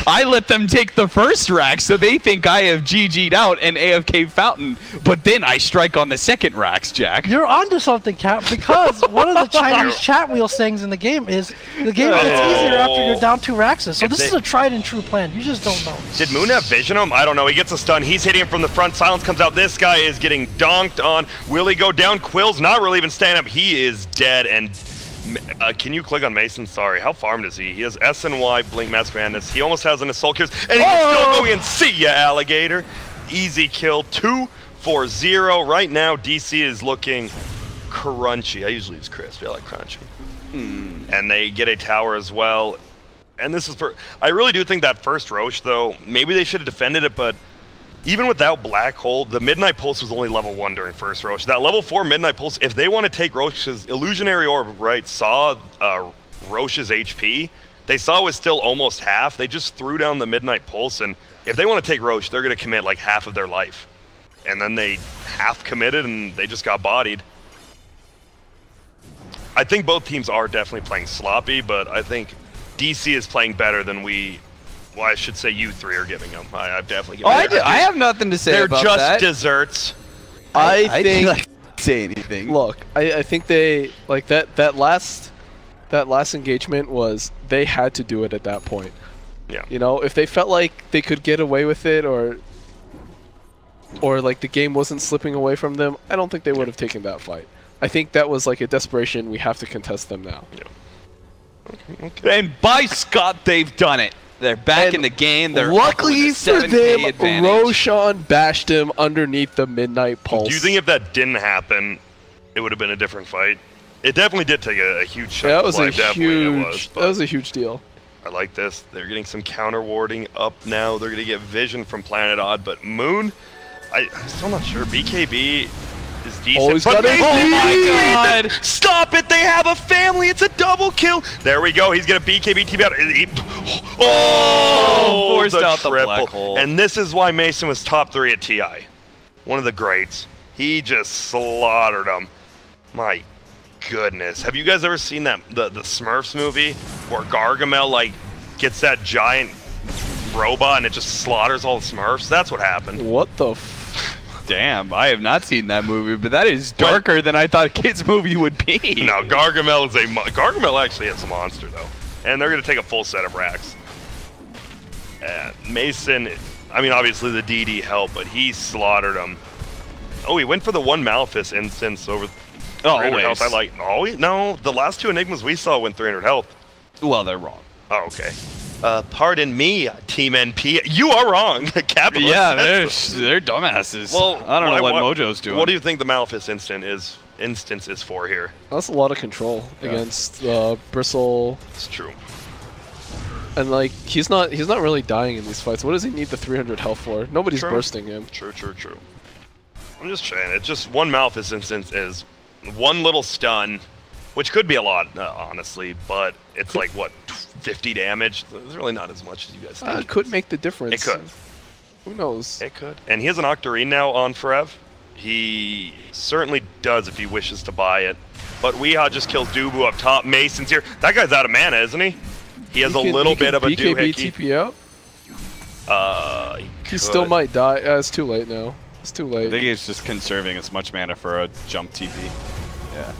I let them take the first Rax so they think I have GG'd out and AFK Fountain, but then I strike on the second Rax, Jack. You're onto something, Cap, because one of the Chinese chat wheel sayings in the game is the game gets easier after you're down 2 Raxes. So this is a tried and true plan. You just don't know. Did Moon have vision on him? I don't know. He gets a stun. He's hitting him from the front. Silence comes out. This guy is getting donked on. Will he go down? Quill's not really even standing up. He is dead. And can you click on Mason? Sorry. How farmed is he? He has S and Y, Blink Mask Madness. He almost has an Assault Cures. And he's still going in. See ya, Alligator. Easy kill. 2-4-0. Right now, DC is looking crunchy. I usually use crisp. I like crunchy. And they get a tower as well. And this is for... I really do think that first Roche, though, maybe they should have defended it, but even without Black Hole, the Midnight Pulse was only level 1 during first Roche. That level 4 Midnight Pulse, if they want to take Roche's Illusionary Orb, right, saw Roche's HP, they saw it was still almost half. They just threw down the Midnight Pulse, and if they want to take Roche, they're going to commit like half of their life. And then they half committed, and they just got bodied. I think both teams are definitely playing sloppy, but I think DC is playing better than well, I should say you three are giving them. I've definitely given them. I have nothing to say about that. They're just desserts. I think... I can't say anything. Look, I think they... Like, that last engagement was... They had to do it at that point. Yeah. You know, if they felt like they could get away with it, or like the game wasn't slipping away from them, I don't think they would have taken that fight. I think that was like a desperation, we have to contest them now. Yeah. Okay. And by Scott, they've done it. They're back in the game. They're luckily for them, Roshan bashed him underneath the Midnight Pulse. Do you think if that didn't happen, it would have been a different fight? It definitely did take a huge shot. That was that was a huge deal. I like this. They're getting some counter warding up now. They're going to get vision from Planet Odd, but Moon, I'm still not sure. BKB is decent. Oh my God! Stop it! They have a family. It's a double kill. There we go. He's going to BKB TP out. Forced out the triple. Black Hole. And this is why Mason was top 3 at TI. One of the greats. He just slaughtered them. My goodness. Have you guys ever seen that the Smurfs movie where Gargamel like gets that giant robot and it just slaughters all the Smurfs? That's what happened. What the Damn, I have not seen that movie, but that is darker than I thought a kid's movie would be. No, Gargamel is Gargamel actually is a monster though. And they're going to take a full set of racks. Mason, I mean obviously the DD helped, but he slaughtered them. Oh, he went for the one Malphus instance over 300 health. I like. Oh, no, the last 2 Enigmas we saw went 300 health. Well, they're wrong. Oh, okay. Pardon me, Team NP. You are wrong. Capitalist. Yeah, they're dumbasses. Well, I don't know what Mojo's doing. What do you think the Malphus instance is for here? That's a lot of control against Bristle. It's true. And like he's not really dying in these fights. What does he need the 300 health for? Nobody's bursting him. True. I'm just saying, it's just one Malphus instance is one little stun, which could be a lot, honestly, but it's like, what, 50 damage? It's really not as much as you guys think. It could make the difference. It could. Who knows? It could. And he has an Octarine now on Forev. He certainly does if he wishes to buy it. But Weehaw just kills Dubu up top. Mason's here. That guy's out of mana, isn't he? He has a little bit of a BKB doohickey. TP out? He still might die. It's too late now. It's too late. I think he's just conserving as much mana for a jump TP. Yeah.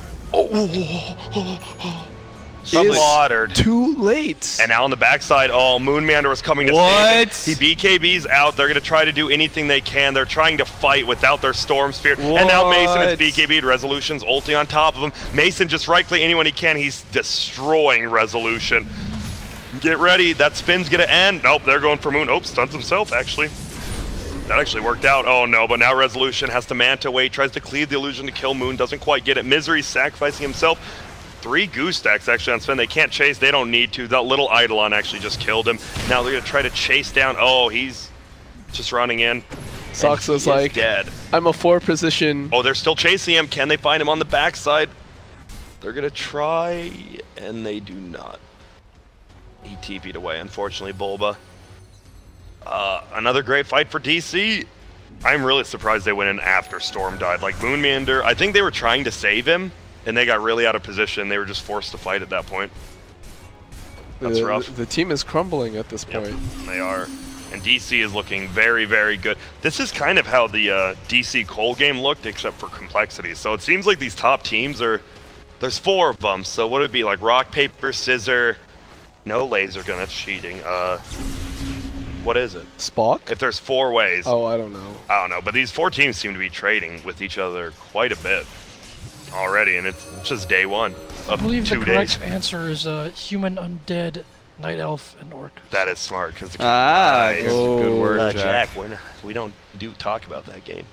Slaughtered. Too late. And now on the backside, Moonmander was coming to save it. He BKB's out. They're going to try to do anything they can. They're trying to fight without their Storm Spear. And now Mason is BKB'd. Resolution's ulti on top of him. Mason just right-click anyone he can. He's destroying Resolution. Get ready. That spin's going to end. Nope, they're going for Moon. Oh, stuns himself, actually. That actually worked out. Oh no, but now Resolution has to Manta away, tries to cleave the illusion to kill Moon, doesn't quite get it. Misery sacrificing himself. 3 goose stacks actually on Sven. They can't chase, they don't need to. That little Eidolon actually just killed him. Now they're gonna try to chase down. Oh, he's just running in. Soxa's like, dead. I'm a 4 position. Oh, they're still chasing him. Can they find him on the backside? They're gonna try, and they do not. He TP'd away, unfortunately, Bulba. Another great fight for DC. I'm really surprised they went in after Storm died. Like Moonmander, I think they were trying to save him, and they got really out of position. They were just forced to fight at that point. That's rough. The team is crumbling at this point. They are. And DC is looking very, very good. This is kind of how the DC Cole game looked, except for complexity. So it seems like these top teams are... There's 4 of them, so what would it be? Like rock, paper, scissor... No laser gun, that's cheating. What is it? Spock? If there's 4 ways. Oh, I don't know. I don't know, but these 4 teams seem to be trading with each other quite a bit already, and it's just day 1 of 2 days. I believe the correct answer is human, undead, night elf, and orc. That is smart, because the good word, Jack. We don't talk about that game.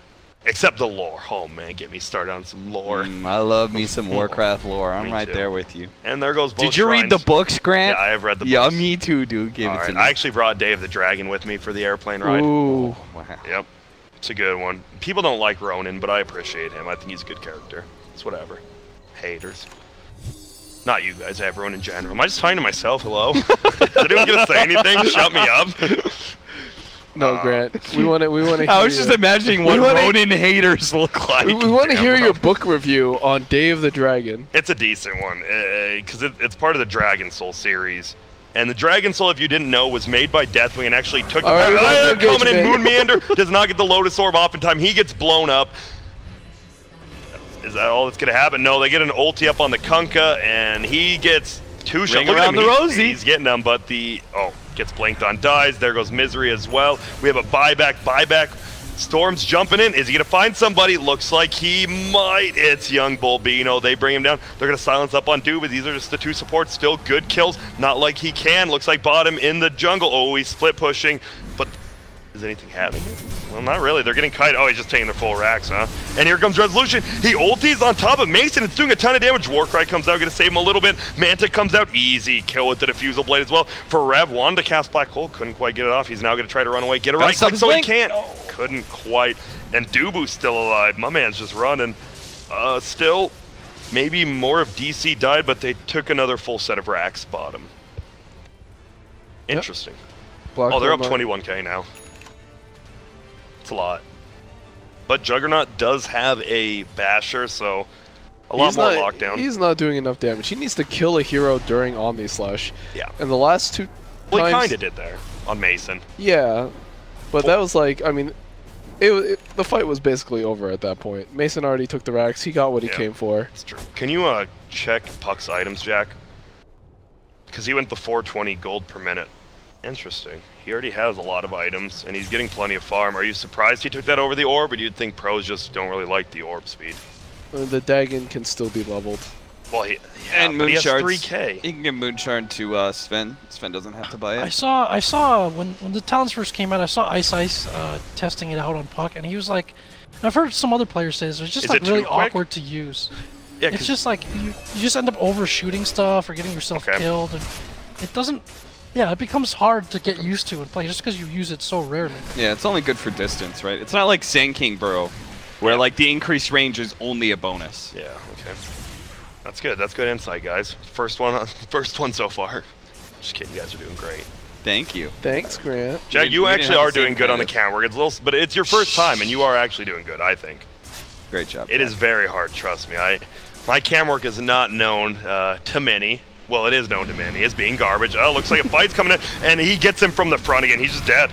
Except the lore. Oh man, get me started on some lore. I love me some Warcraft lore. I'm right there with you. And there goes both Did you read the books, Grant? Yeah, I have read the books. Yeah, me too, dude. Give it to me. I actually brought Dave the Dragon with me for the airplane ride. Ooh. Wow. Yep. It's a good one. People don't like Ronin, but I appreciate him. I think he's a good character. It's whatever. Haters. Not you guys, everyone in general. Am I just talking to myself? Hello? Is anyone gonna say anything? Shut me up. No, Grant. We want to. I was just imagining what Ronin haters look like. We want to hear your book review on Day of the Dragon. It's a decent one, because it's part of the Dragon Soul series. And the Dragon Soul, if you didn't know, was made by Deathwing and actually took the coming in. Moon Meander does not get the Lotus Orb off in time. He gets blown up. Is that all that's going to happen? No, they get an ulti up on the Kunkka, and he gets 2 shots. Ring around the rosy. He's getting them, but gets blanked on, dies. There goes Misery as well. We have a buyback. Storm's jumping in. Is he going to find somebody? Looks like he might. It's young Bulbino. They bring him down. They're going to silence up on Duba. These are just the 2 supports. Still good kills. Not like he can. Looks like bottom in the jungle. Oh, he's split pushing. But is anything happening? Well, not really. They're getting kite. Oh, he's just taking their full racks, huh? And here comes Resolution. He ultis on top of Mason. It's doing a ton of damage. Warcry comes out, going to save him a little bit. Manta comes out. Easy kill with the Diffusal Blade as well. For Rev, wanted to cast Black Hole. Couldn't quite get it off. He's now going to try to run away. Get a right click so he can't. Oh, couldn't quite. And Dubu's still alive. My man's just running. Still, maybe more of DC died, but they took another full set of racks bottom. Interesting. Yep. Oh, they're up 21k now. It's a lot. But Juggernaut does have a basher, so a lot more lockdown. He's not doing enough damage. He needs to kill a hero during Omni Slash. Yeah. And the last 2 well, times... he kind of did there on Mason. Yeah. But that was like, I mean, the fight was basically over at that point. Mason already took the racks. He got what he came for. That's true. Can you check Puck's items, Jack? Because he went the 420 gold per minute. Interesting. He already has a lot of items, and he's getting plenty of farm. Are you surprised he took that over the orb, or do you think pros just don't really like the orb speed? The Dagon can still be leveled. Well, he and he has Moonshard 3k. He can give Moonshard to Sven. Sven doesn't have to buy it. I saw when the talents first came out, I saw Ice testing it out on Puck, and he was like, and I've heard some other players say this, it's just like really awkward to use. Yeah, it's just like you just end up overshooting stuff or getting yourself killed, and it doesn't. Yeah, it becomes hard to get used to and play just because you use it so rarely. Yeah, it's only good for distance, right? It's not like Sand King Burrow, where like the increased range is only a bonus. Yeah, okay. That's good. That's good insight, guys. First one so far. Just kidding, you guys are doing great. Thank you. Thanks, Grant. Jack, you actually are doing good on the camera work. It's a little, but it's your first time, and you are actually doing good, I think. Great job. It is very hard, trust me. My cam work is not known to many. Well, it is known to many as being garbage. Oh, looks like a fight's coming in, and he gets him from the front again. He's just dead.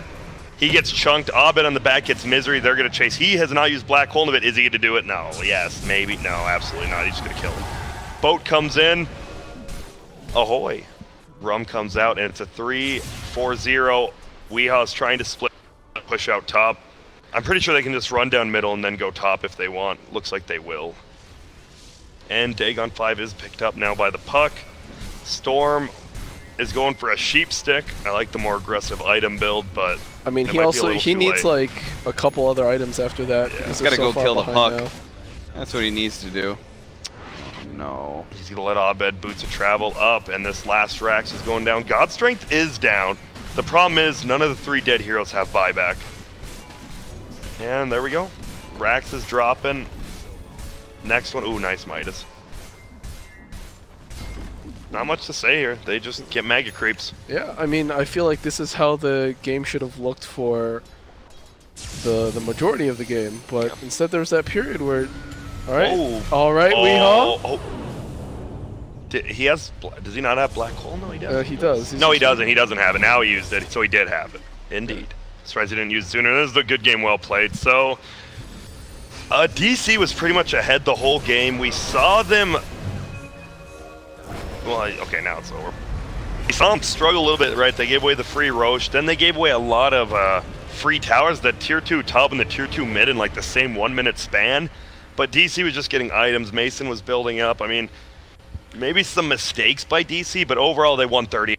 He gets chunked. Abed on the back gets Misery. They're going to chase. He has not used Black Hole in a bit. Is he going to do it? No. Yes. Maybe. No, absolutely not. He's just going to kill him. Boat comes in. Ahoy. Rum comes out, and it's a 3-4-0. Weeha's trying to split, push out top. I'm pretty sure they can just run down middle and then go top if they want. Looks like they will. And Dagon 5 is picked up now by the Puck. Storm is going for a sheep stick. I like the more aggressive item build, but I mean, he needs like a couple other items after that. Yeah. He's got to go kill the Puck. Now. That's what he needs to do. No. He's going to let Abed Boots of Travel up, and this last Rax is going down. God Strength is down. The problem is none of the 3 dead heroes have buyback. And there we go. Rax is dropping. Next one. Ooh, nice Midas. Not much to say here. They just get mega creeps. Yeah, I mean, I feel like this is how the game should have looked for the majority of the game, but instead there was that period where, all right, Weehaw. Does he not have Black Hole? No, he doesn't. He does. No, he doesn't. He doesn't have it. Now he used it, so he did have it. Indeed. Surprised he didn't use it sooner. This is a good game, well played. So, DC was pretty much ahead the whole game. We saw them. Well, okay, now it's over. We saw them struggle a little bit, right? They gave away the free Roche. Then they gave away a lot of free towers, the tier 2 top and the tier 2 mid in like the same 1 minute span. But DC was just getting items. Mason was building up. I mean, maybe some mistakes by DC, but overall they won 30.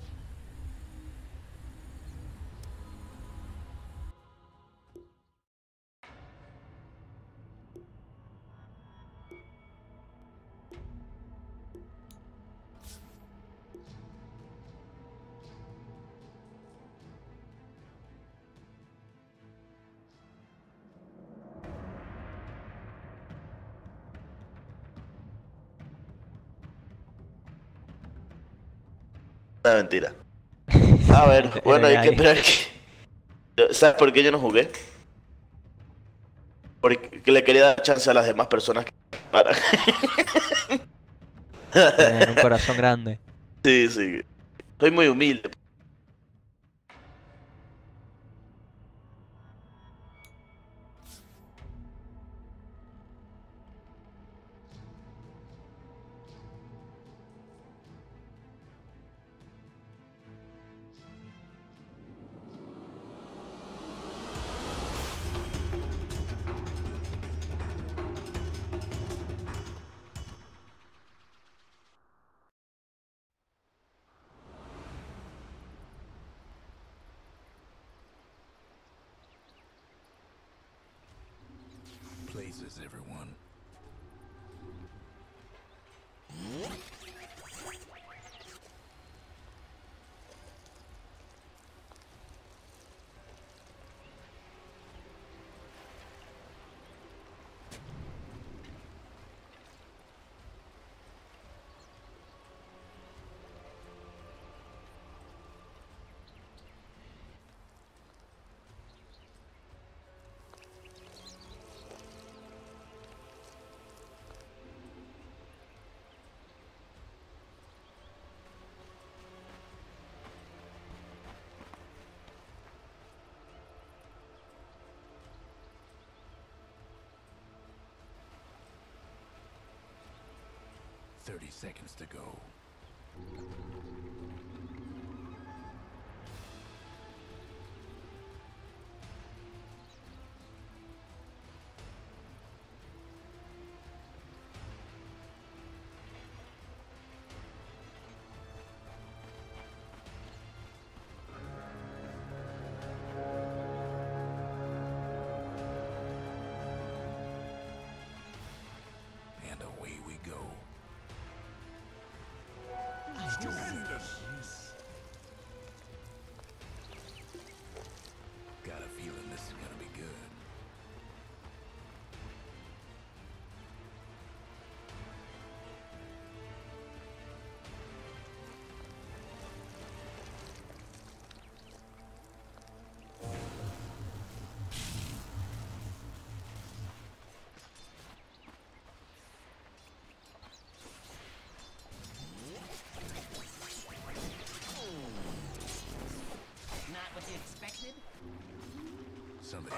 Una mentira. A ver, bueno, hay que esperar que... ¿Sabes por qué yo no jugué? Porque le quería dar chance a las demás personas que para. Tienen un corazón grande. Sí, sí. Soy muy humilde. Places, everyone. "30 seconds to go." And away we go. Tremendous. Got a feeling this is gonna be good. Not what you expected? Somebody.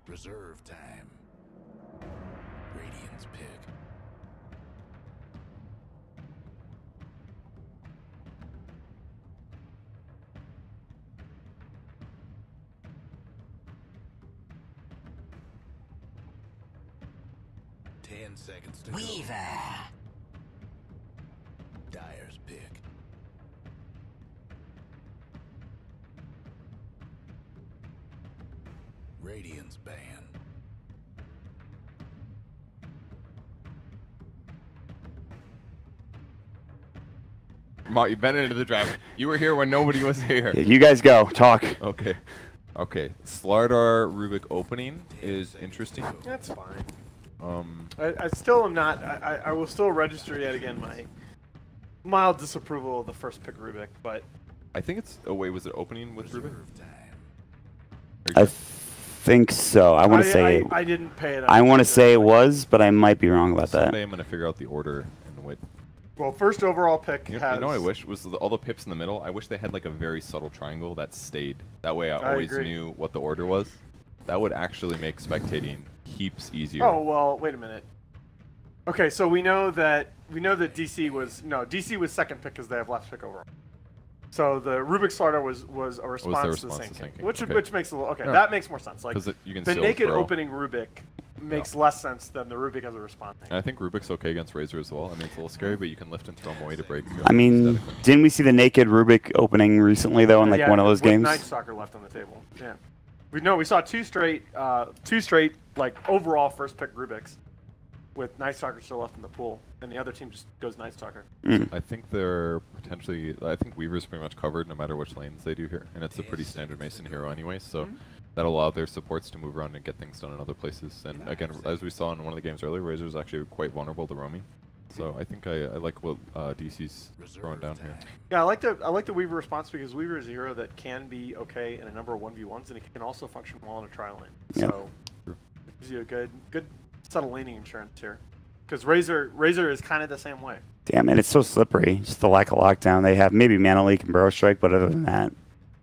Reserve time. Radiant's pick. Seconds to Weaver. Go. Dyer's pick. Radiant's ban. Mark, you've been into the draft. You were here when nobody was here. You guys go. Talk. Okay. Okay. Slardar Rubik opening is interesting. That's fine. I still am not. I will still register yet again my mild disapproval of the first pick Rubik, but I think it's was it opening with Rubik? I think so. I want to say. I didn't pay it. I want to say it was, but I might be wrong about that. Someday I'm gonna figure out the order and wait. Well, first overall pick You has. know what I wish was all the pips in the middle. I wish they had like a very subtle triangle that stayed. That way I always agree. knew what the order was. That would actually make spectating heaps easier. Oh well, wait a minute. Okay, so we know that DC was second pick because they have last pick overall. So the Rubik Slardar was a response to the same king, which makes a little that makes more sense. Like you can the still naked throw. opening Rubik makes less sense than the Rubik as a response. And I think Rubik's okay against Razor as well. I mean, it's a little scary, but you can lift and throw him away to break. I mean, didn't we see the naked Rubik opening recently though in like one of those games? Night Stalker left on the table. Yeah. We saw two straight like overall first pick Rubiks with Night Stalker still left in the pool, and the other team just goes Night Stalker. I think they're potentially. I think Weaver's pretty much covered no matter which lanes they do here, and it's a pretty standard Mason hero anyway, so that'll allow their supports to move around and get things done in other places. And again, as we saw in one of the games earlier, Razor's actually quite vulnerable to roaming. So I think I like what DC's throwing down here. Yeah, I like the Weaver response because Weaver is a hero that can be okay in a number of 1v1s, and it can also function well in a tri lane. Yep. So it gives you a good set of laning insurance here. Because Razor is kind of the same way. Damn it, it's so slippery. Just the lack of lockdown. They have maybe Mana Leak and Burrow Strike, but other than that.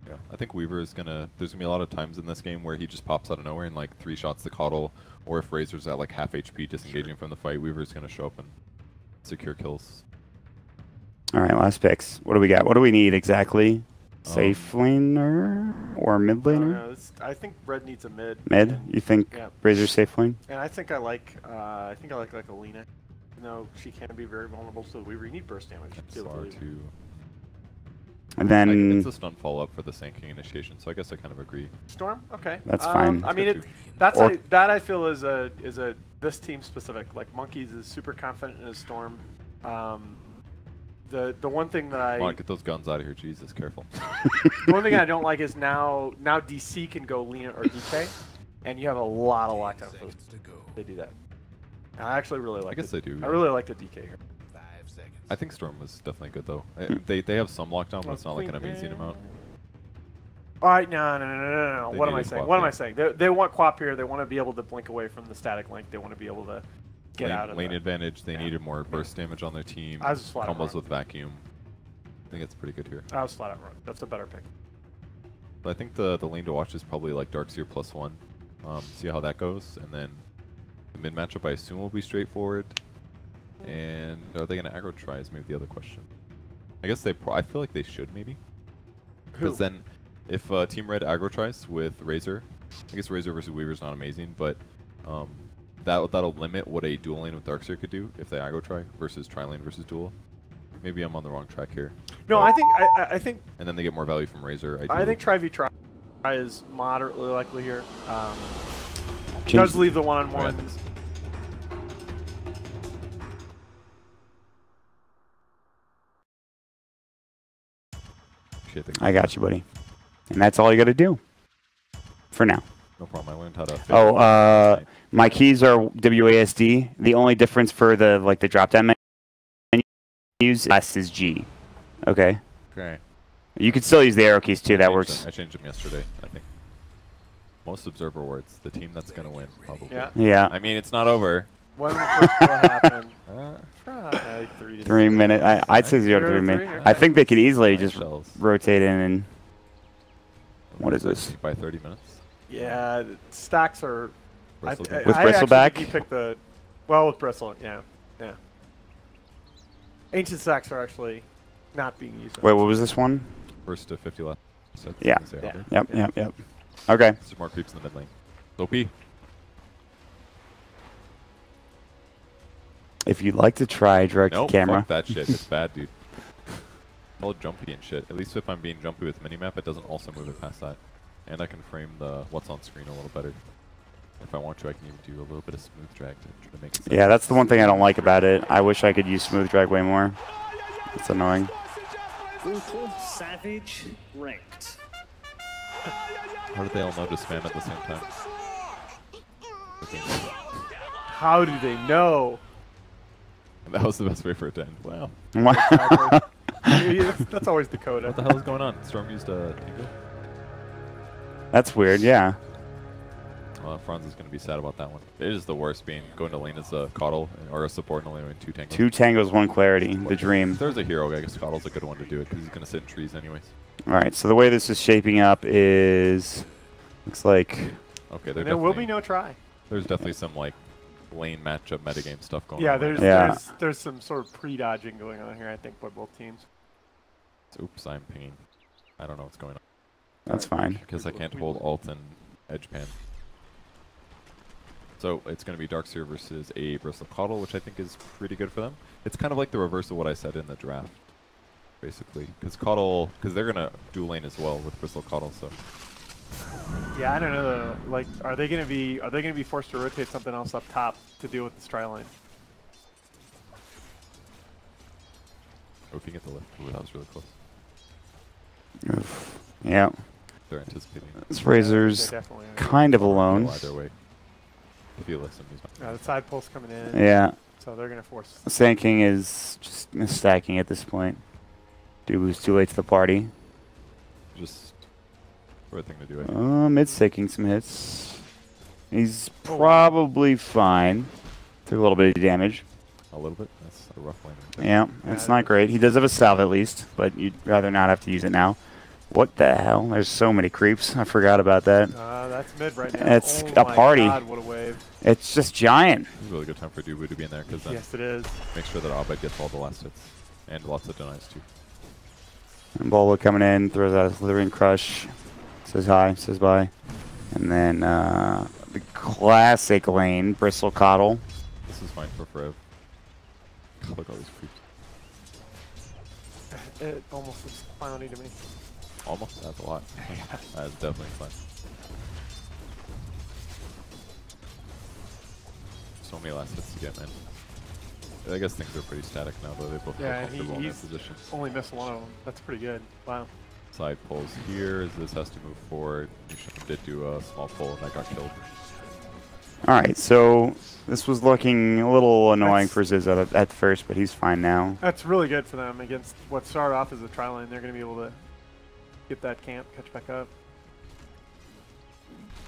Yeah, I think Weaver is gonna. There's gonna be a lot of times in this game where he just pops out of nowhere and like 3 shots to Coddle, or if Razor's at like half HP disengaging from the fight, Weaver's gonna show up and secure kills. All right, last picks. What do we got? What do we need exactly? Safe laner or mid laner? I think Red needs a mid. Mid? You think yeah. Razor's safe lane? And I think I like like Alina. No, she can be very vulnerable to the Weaver. You need burst damage. And then it's a stun follow up for the Sanking initiation, so I guess I kind of agree. Storm? Okay. That's fine. I mean, that I feel is a this team specific. Like Monkeys is super confident in his Storm. The one thing that I Come on, get those guns out of here, Jesus, careful. The one thing I don't like is now DC can go Lina or DK, and you have a lot of lockdown for them. They do that. And I actually really like. I guess they do. I really like the DK here. I think Storm was definitely good though. They have some lockdown, but it's not like an amazing amount. All right, no. What am I saying? What am I saying? They want Quap here. They want to be able to blink away from the static link. They want to be able to get out of lane advantage. They needed more burst damage on their team. I was just flat out combos wrong. with vacuum. I think it's pretty good here. I was flat out wrong. That's a better pick. But I think the lane to watch is probably like Darkseer +1. See how that goes, and then the mid matchup I assume will be straightforward. And are they going to aggro try is maybe the other question. I guess I feel like they should maybe. Because then if Team Red aggro tries with Razor, I guess Razor versus Weaver is not amazing, but that'll limit what a dual lane with Darkseer could do if they aggro try versus tri lane versus dual. Maybe I'm on the wrong track here. No, I think. And then they get more value from Razor. I think Tri v Tri is moderately likely here. Does leave the one-on-ones. I got you, buddy. And that's all you got to do for now. No problem. I learned how to. My keys are WASD. The only difference for the drop down menus is G. Okay. Okay. You could still use the arrow keys too. That works. I changed them yesterday, I think. Most observer words. The team that's gonna win, probably. Yeah. I mean, it's not over. When will happen? 3 minutes. I'd say 0 to 3 minutes. I think they could easily just rotate in and. What is this? By 30 minutes. Yeah, stacks are. With Bristle back? He picked the. Well, with Bristle, yeah. Ancient stacks are actually not being used. Wait, what was this one? First to 50 left. So Yeah. Yep. Okay. Some more creeps in the mid lane. OP. If you'd like to try direct Nope, camera. fuck that shit. It's bad, dude. All jumpy and shit. At least if I'm being jumpy with minimap, it doesn't also move it past that. And I can frame the what's on screen a little better. If I want to, I can even do a little bit of smooth drag to try to make it. Yeah, that's the one thing I don't like about it. I wish I could use smooth drag way more. It's annoying. Brutal, savage, wrecked. How did they all know to spam at the same time? How do they know? That was the best way for it to end. Wow. That's always Dakota. What the hell is going on? Storm used a Tingle? That's weird, yeah. Well, Franz is going to be sad about that one. It is the worst being going to lane as a Coddle or a support and only doing 2 tangos. 2 tangos, 1 clarity. The dream. If there's a hero, I guess Coddle's a good one to do it because he's going to sit in trees anyways. Alright, so the way this is shaping up is... Looks like... Okay, there will be no try. There's definitely some like lane matchup metagame stuff going Yeah, on. there's some sort of pre-dodging going on here, I think, by both teams. Oops, I'm pinging. I don't know what's going on. That's fine. Because I can't hold alt and edge pan. So it's going to be Darkseer versus a Bristle Coddle, which I think is pretty good for them. It's kind of like the reverse of what I said in the draft, basically. Because Coddle, because they're going to dual lane as well with Bristle Coddle, so. Yeah, I don't know though. Like, are they gonna be forced to rotate something else up top to deal with this tri lane? Hoping at the lift. Ooh, that was really close. Oof. Yeah. They're anticipating that. This Razor's kind of alone. Either way. If you listen, he's not. The side pulse coming in. Yeah. So they're gonna force. Sand King is just stacking at this point. Dude was too late to the party. Just the right thing to do, I think. Mid's taking some hits. He's probably fine. Took a little bit of damage. A little bit? That's a rough lane. Yeah, it's not great. He does have a salve at least, but you'd rather not have to use it now. What the hell? There's so many creeps. I forgot about that. That's mid right now. It's a party. God, what a wave. It's just giant. It's a really good time for Dubu to be in there because then yes, it is. Make sure that Abed gets all the last hits and lots of denies too. And Bolo coming in, throws out a Slithering Crush, says hi, says bye. And then the classic lane, Bristle Coddle. This is fine for Frev. Look at all these creeps. It almost looks clowny to me. Almost? That's a lot. That's definitely fun. So many last hits to get, man. I guess things are pretty static now, though. They both feel comfortable in their positions. Only missed one of them. That's pretty good. Wow. Side pulls here. This has to move forward. Nushin did do a small pull, and that got killed. Alright, so this was looking a little annoying for Zizza at first, but he's fine now. That's really good for them against what started off as a tri lane. They're going to be able to get that camp, catch back up.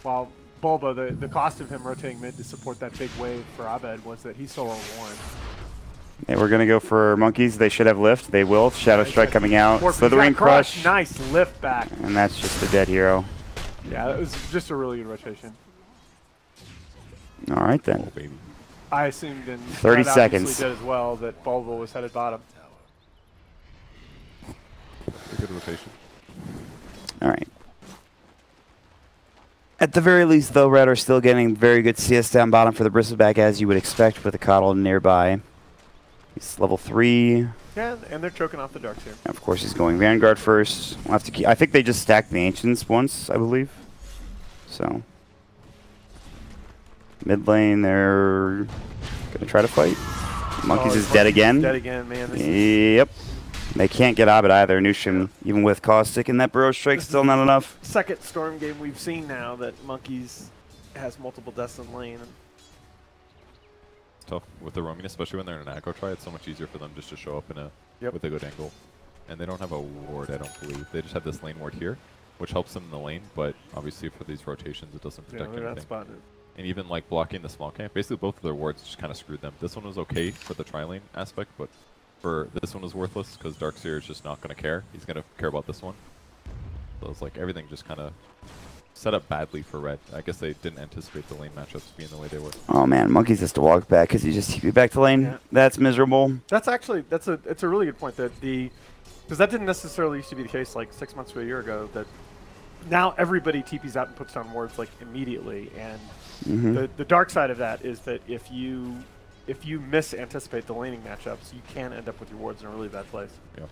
While Bulba, the cost of him rotating mid to support that big wave for Abed was that he's solo one. Yeah, we're going to go for Monkeys. They should have lift. They will. Shadow Strike coming out. Slithering Crush. Nice lift back. And that's just a dead hero. Yeah, that was just a really good rotation. All right, then. Oh, baby. I assumed in 30 seconds. did as well that Bulba was headed bottom. A good rotation. All right. At the very least, though, Red are still getting very good CS down bottom for the Bristleback, as you would expect with a Coddle nearby. He's level 3. Yeah, and they're choking off the Darks here. Of course, he's going Vanguard first. We'll have to keep, I think they just stacked the Ancients once, I believe. So, mid lane, they're going to try to fight. Monkeys is dead again. Dead again, man. Yep. They can't get Abed either. Nushin, even with Caustic and that Burrow Strike, still not enough. Second Storm game we've seen now that Monkeys has multiple deaths in lane. It's tough with the roaming, especially when they're in an aggro try. It's so much easier for them just to show up in a with a good angle. And they don't have a ward, I don't believe. They just have this lane ward here, which helps them in the lane, but obviously for these rotations, it doesn't protect anything. And even like blocking the small camp, basically both of their wards just kind of screwed them. This one was okay for the tri-lane aspect, but for this one was worthless because Darkseer is just not going to care. He's going to care about this one. So it's like everything just kind of set up badly for red. I guess they didn't anticipate the lane matchups being the way they were. Oh man, Monkeys has to walk back because he just TP'd back to lane. Yeah. That's miserable. That's actually it's a really good point that because that didn't necessarily used to be the case like 6 months to a year ago. That now everybody TPs out and puts down wards like immediately, and the dark side of that is that if you misanticipate the laning matchups, you can end up with your wards in a really bad place. Yeah.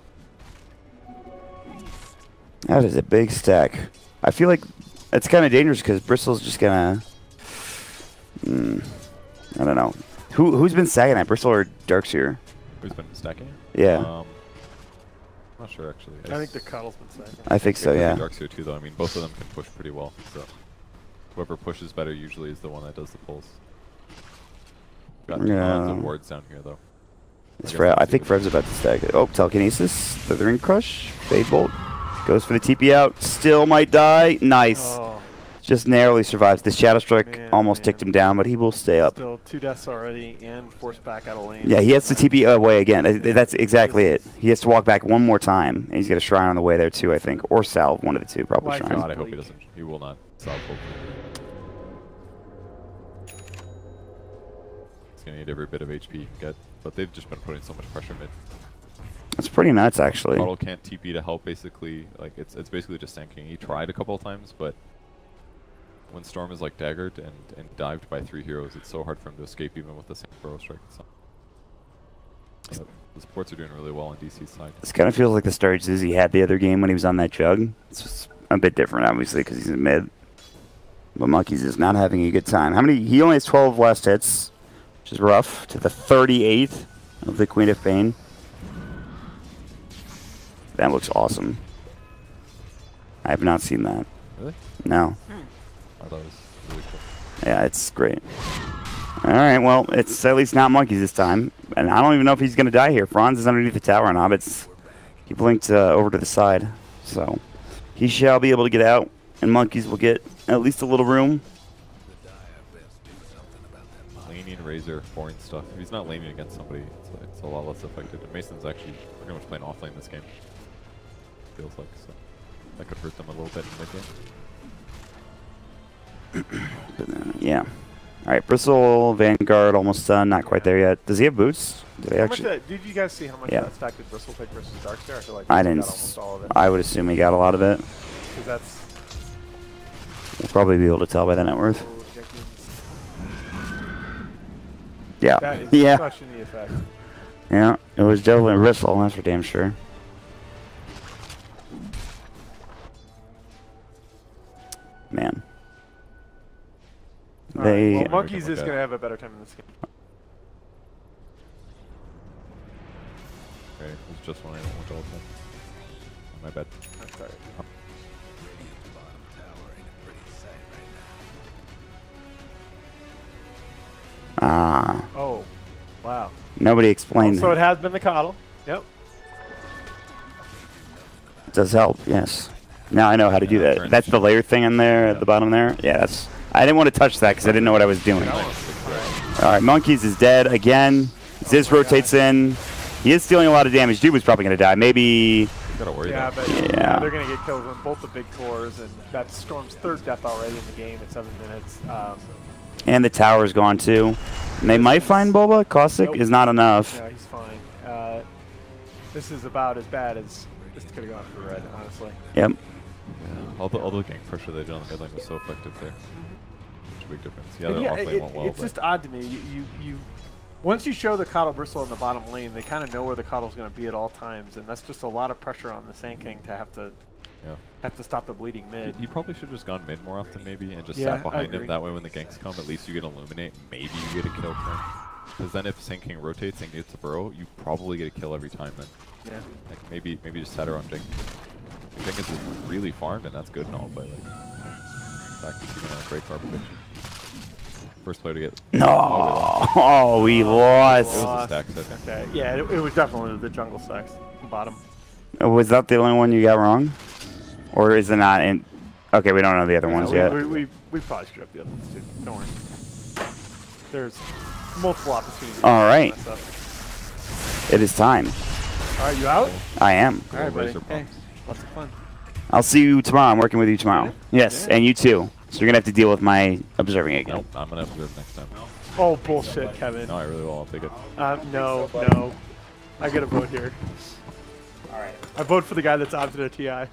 That is a big stack. I feel like it's kind of dangerous because Bristol's just gonna. I don't know. Who's been stacking that? Bristol or Darkseer? Who's been stacking it? Yeah. I'm not sure actually. I think the Cuddle's been stacking. I think so. Yeah. Darkseer too, though. I mean, both of them can push pretty well. So whoever pushes better usually is the one that does the pulls. Got tons of wards down here though. I think Fred's about to stack it. Oh, Telekinesis, Slithering Crush, Fade Bolt. Goes for the TP out. Still might die. Nice. Oh. Just narrowly survives. This Shadow Strike almost ticked him down, but he will stay up. Still 2 deaths already and forced back out of lane. Yeah, he has to TP away again. That's exactly it. He has to walk back one more time, and he's got a Shrine on the way there too, I think. Or Salve, one of the two, probably Shrine. God, I hope he doesn't. He will not Salve. He's going to need every bit of HP he can get, but they've just been putting so much pressure mid. That's pretty nuts, actually. Bottle can't TP to help, basically. Like it's basically just tanking. He tried a couple of times, but when Storm is like daggered and dived by 3 heroes, it's so hard for him to escape even with the same Burrow Strike. So, the supports are doing really well on DC's side. This kind of feels like the Starches he had the other game when he was on that jug. It's just a bit different, obviously, because he's in mid. But Monkeys is not having a good time. He only has 12 last hits, which is rough, to the 38th of the Queen of Pain. That looks awesome. I have not seen that. Really? No. I thought it was really cool. Yeah, it's great. Alright, well, it's at least not Monkeys this time. And I don't even know if he's going to die here. Franz is underneath the tower, and Hobbit's... He blinked over to the side. So, he shall be able to get out, and Monkeys will get at least a little room. Laning, Razor, boring stuff. If he's not laning against somebody, it's a lot less effective. And Mason's actually pretty much playing off lane this game. Feels like, so that could hurt them a little bit in the game. Yeah. All right, Bristle, Vanguard, almost done. Not quite there yet. Does he have boots? Did you guys see how much that stack did Bristle take versus Darkseer? I feel like I didn't. got almost all of it. I would assume he got a lot of it. Because that's... We'll probably be able to tell by the net worth. Yeah. That is Yeah. such an effect. Yeah, it was definitely Bristle, that's for damn sure. Man. They. Well, Monkeys is going to have a better time in this game. Okay, it was just when I went to ultimate. My bad. I'm sorry. Ah. Oh, wow. Nobody explained. So it has been the coddle. Yep. It does help, yes. Now I know how to do that. That's the layer thing in there at the bottom there? Yeah, that's... I didn't want to touch that because I didn't know what I was doing. Alright, Monkeys is dead again. Ziz rotates in. He is stealing a lot of damage. Dude was probably going to die. Maybe... Yeah, but yeah. They're going to get killed with both the big cores, and that's Storm's 3rd death already in the game at 7 minutes. And the tower's gone too. And they might find Boba. Caustic is not enough. Yeah, he's fine. This is about as bad as this could have gone for red, honestly. Yep. Yeah, all the gank pressure they did on the mid lane was so effective there. Such a big difference. Yeah, the off lane went well. It's just odd to me. You once you show the Coddle Bristle in the bottom lane, they kind of know where the Coddle's going to be at all times, and that's just a lot of pressure on the Sand King to have to stop the bleeding mid. He probably should have just gone mid more often maybe and just sat behind him. That way when the ganks come, at least you get Illuminate. Maybe you get a kill turn. Because then if Sand King rotates and gets a burrow, you probably get a kill every time then. Yeah. Like maybe just sat around Jenkins. Jenkins is really farmed and that's good and all, but like back to even a great card prediction. First player to get. No, we lost. It was the stacks, I think. Okay. Yeah, it was definitely the jungle stacks, bottom. Was that the only one you got wrong, or is it not? In okay, we don't know the other ones yet. We probably screwed up the other ones too. Don't worry. There's multiple opportunities. All right. It is time. All right, you out? I am. All right, buddy. Okay. Lots of fun. I'll see you tomorrow. I'm working with you tomorrow. Yes, and you too. So you're gonna have to deal with my observing again. Nope, I'm gonna observe next time. Oh, bullshit, Kevin. No, I really will. I'll take it. No. I get a vote here. All right. I vote for the guy that's opted a TI. I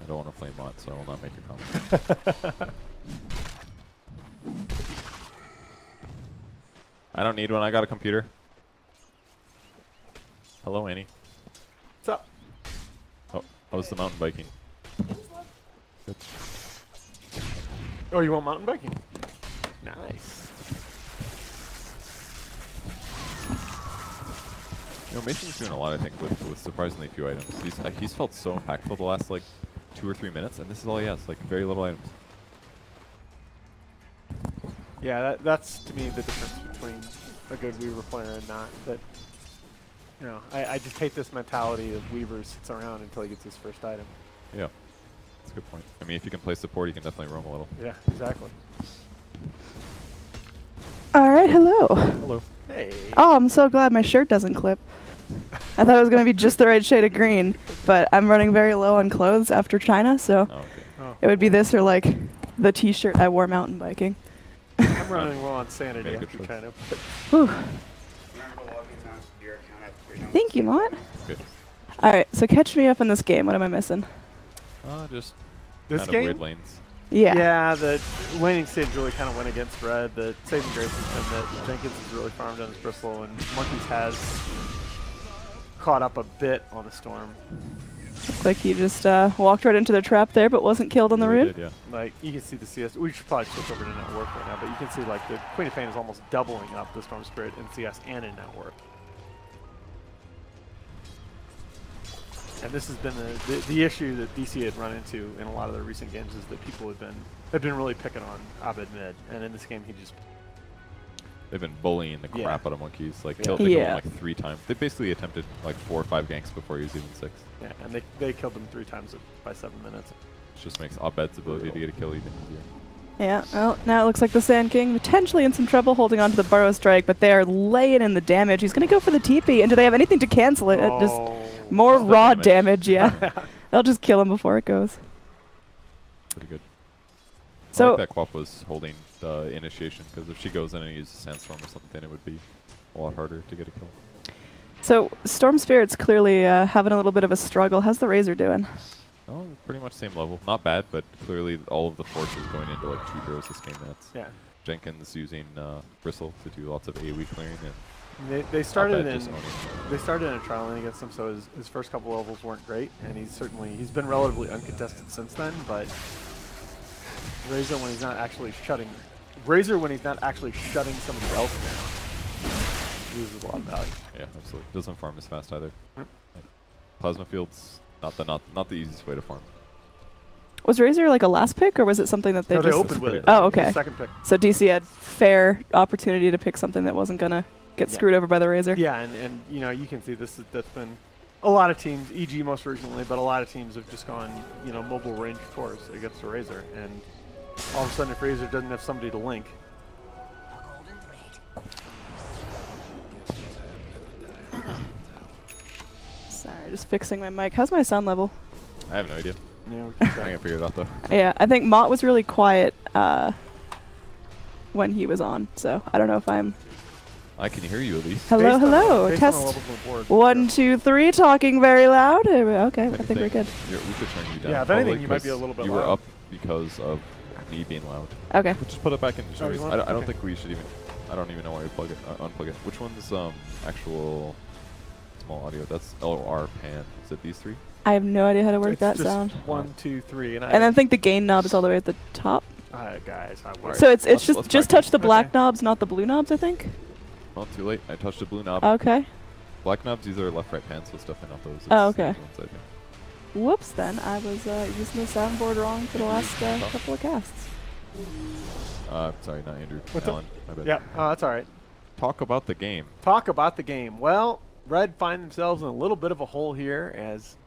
don't want to flame bot, so I will not make a comment. I don't need one. I got a computer. Hello, Annie. What's up? Oh, how's the mountain biking? Good. Oh, you want mountain biking? Nice. You know, Mason's doing a lot, I think, with surprisingly few items. He's felt so impactful the last, like, 2 or 3 minutes, and this is all he has, like, very little items. Yeah, that's, to me, the difference between a good Weaver player and not. That, you know, I just hate this mentality of Weaver sits around until he gets his first item. Yeah, that's a good point. I mean, if you can play support, you can definitely roam a little. Yeah, exactly. All right, hello. Hello. Hey. Oh, I'm so glad my shirt doesn't clip. I thought it was going to be just the right shade of green, but I'm running very low on clothes after China, so it would be this or like the t-shirt I wore mountain biking. I'm running low on sanity after China. Whew. Thank you, Mott. All right, so catch me up in this game. What am I missing? Just this kind game? of weird lanes. Yeah. Yeah, the laning stage really kind of went against Red. The saving grace has been that Jenkins has really farmed on his Bristle, and Monkeys has caught up a bit on the Storm. Looks like he just walked right into the trap there, but wasn't killed on the rune. Yeah. Like, you can see the CS. We should probably switch over to network right now, but you can see, like, the Queen of Pain is almost doubling up the Storm Spirit in CS and in network. And this has been the issue that DC had run into in a lot of their recent games is that people have been really picking on Abed mid, and in this game he just They've been bullying the crap out of Monkeys. Like, Yeah. killed him like 3 times. They basically attempted like 4 or 5 ganks before he was even 6. Yeah, and they killed him 3 times by 7 minutes. It just makes Abed's ability to get a kill even easier. Yeah, well, now it looks like the Sand King potentially in some trouble holding on to the Burrow Strike, but they are laying in the damage. He's going to go for the TP, and do they have anything to cancel it? Just more raw damage, yeah. They'll just kill him before it goes. Pretty good. So I like that Quap was holding the initiation, because if she goes in and uses Sandstorm or something, it would be a lot harder to get a kill. So Storm Spirit's clearly having a little bit of a struggle. How's the Razor doing? Oh, pretty much same level. Not bad, but clearly all of the forces going into like 2 heroes this game. Yeah. Jenkins using Bristle to do lots of AoE clearing, and they started in a trial lane against him, so his first couple levels weren't great, and he's been relatively uncontested since then. But Razor when he's not actually shutting somebody else down loses a lot of value. Yeah, absolutely. Doesn't farm as fast either. Plasma Field's not the easiest way to farm. Was Razor like a last pick, or was it something that they No, just... they opened with it. Oh, okay. Second pick. So DC had fair opportunity to pick something that wasn't going to get screwed over by the Razor. Yeah, and you know, you can see that's been a lot of teams, EG most recently, but a lot of teams have just gone, you know, mobile range force against the Razor, and all of a sudden if Razor doesn't have somebody to link. Sorry, just fixing my mic. How's my sound level? I have no idea. Yeah, I can figure it out though. Yeah, I think Mott was really quiet when he was on, so I don't know if I'm... I can hear you at least. Hello, hello. Test 1, 2, 3. Talking very loud. Okay, I think we're good. We could turn you down. Yeah, if anything, you might be a little bit You loud. were up because of me being loud. Okay. We'll just put it back in the Oh, choice. you want- I don't okay. think we should even. I don't even know why we plug it. Unplug it. Which one's actual small audio? That's LR pan. Is it these 3? I have no idea how to work It's that just sound. 1, 2, 3, and And I think the gain knob is all the way at the top. guys, So it's just touch the black knobs, not the blue knobs, I think. Well, too late. I touched the blue knob. Okay. Black knobs, these are left-right pans, so it's definitely not those. Oh, It's okay. these ones, I think. Whoops, then. I was using the soundboard wrong for the last couple of casts. Sorry, not Andrew. What's Alan. up? My bad. Yeah, that's all right. Talk about the game. Talk about the game. Well, Red find themselves in a little bit of a hole here, as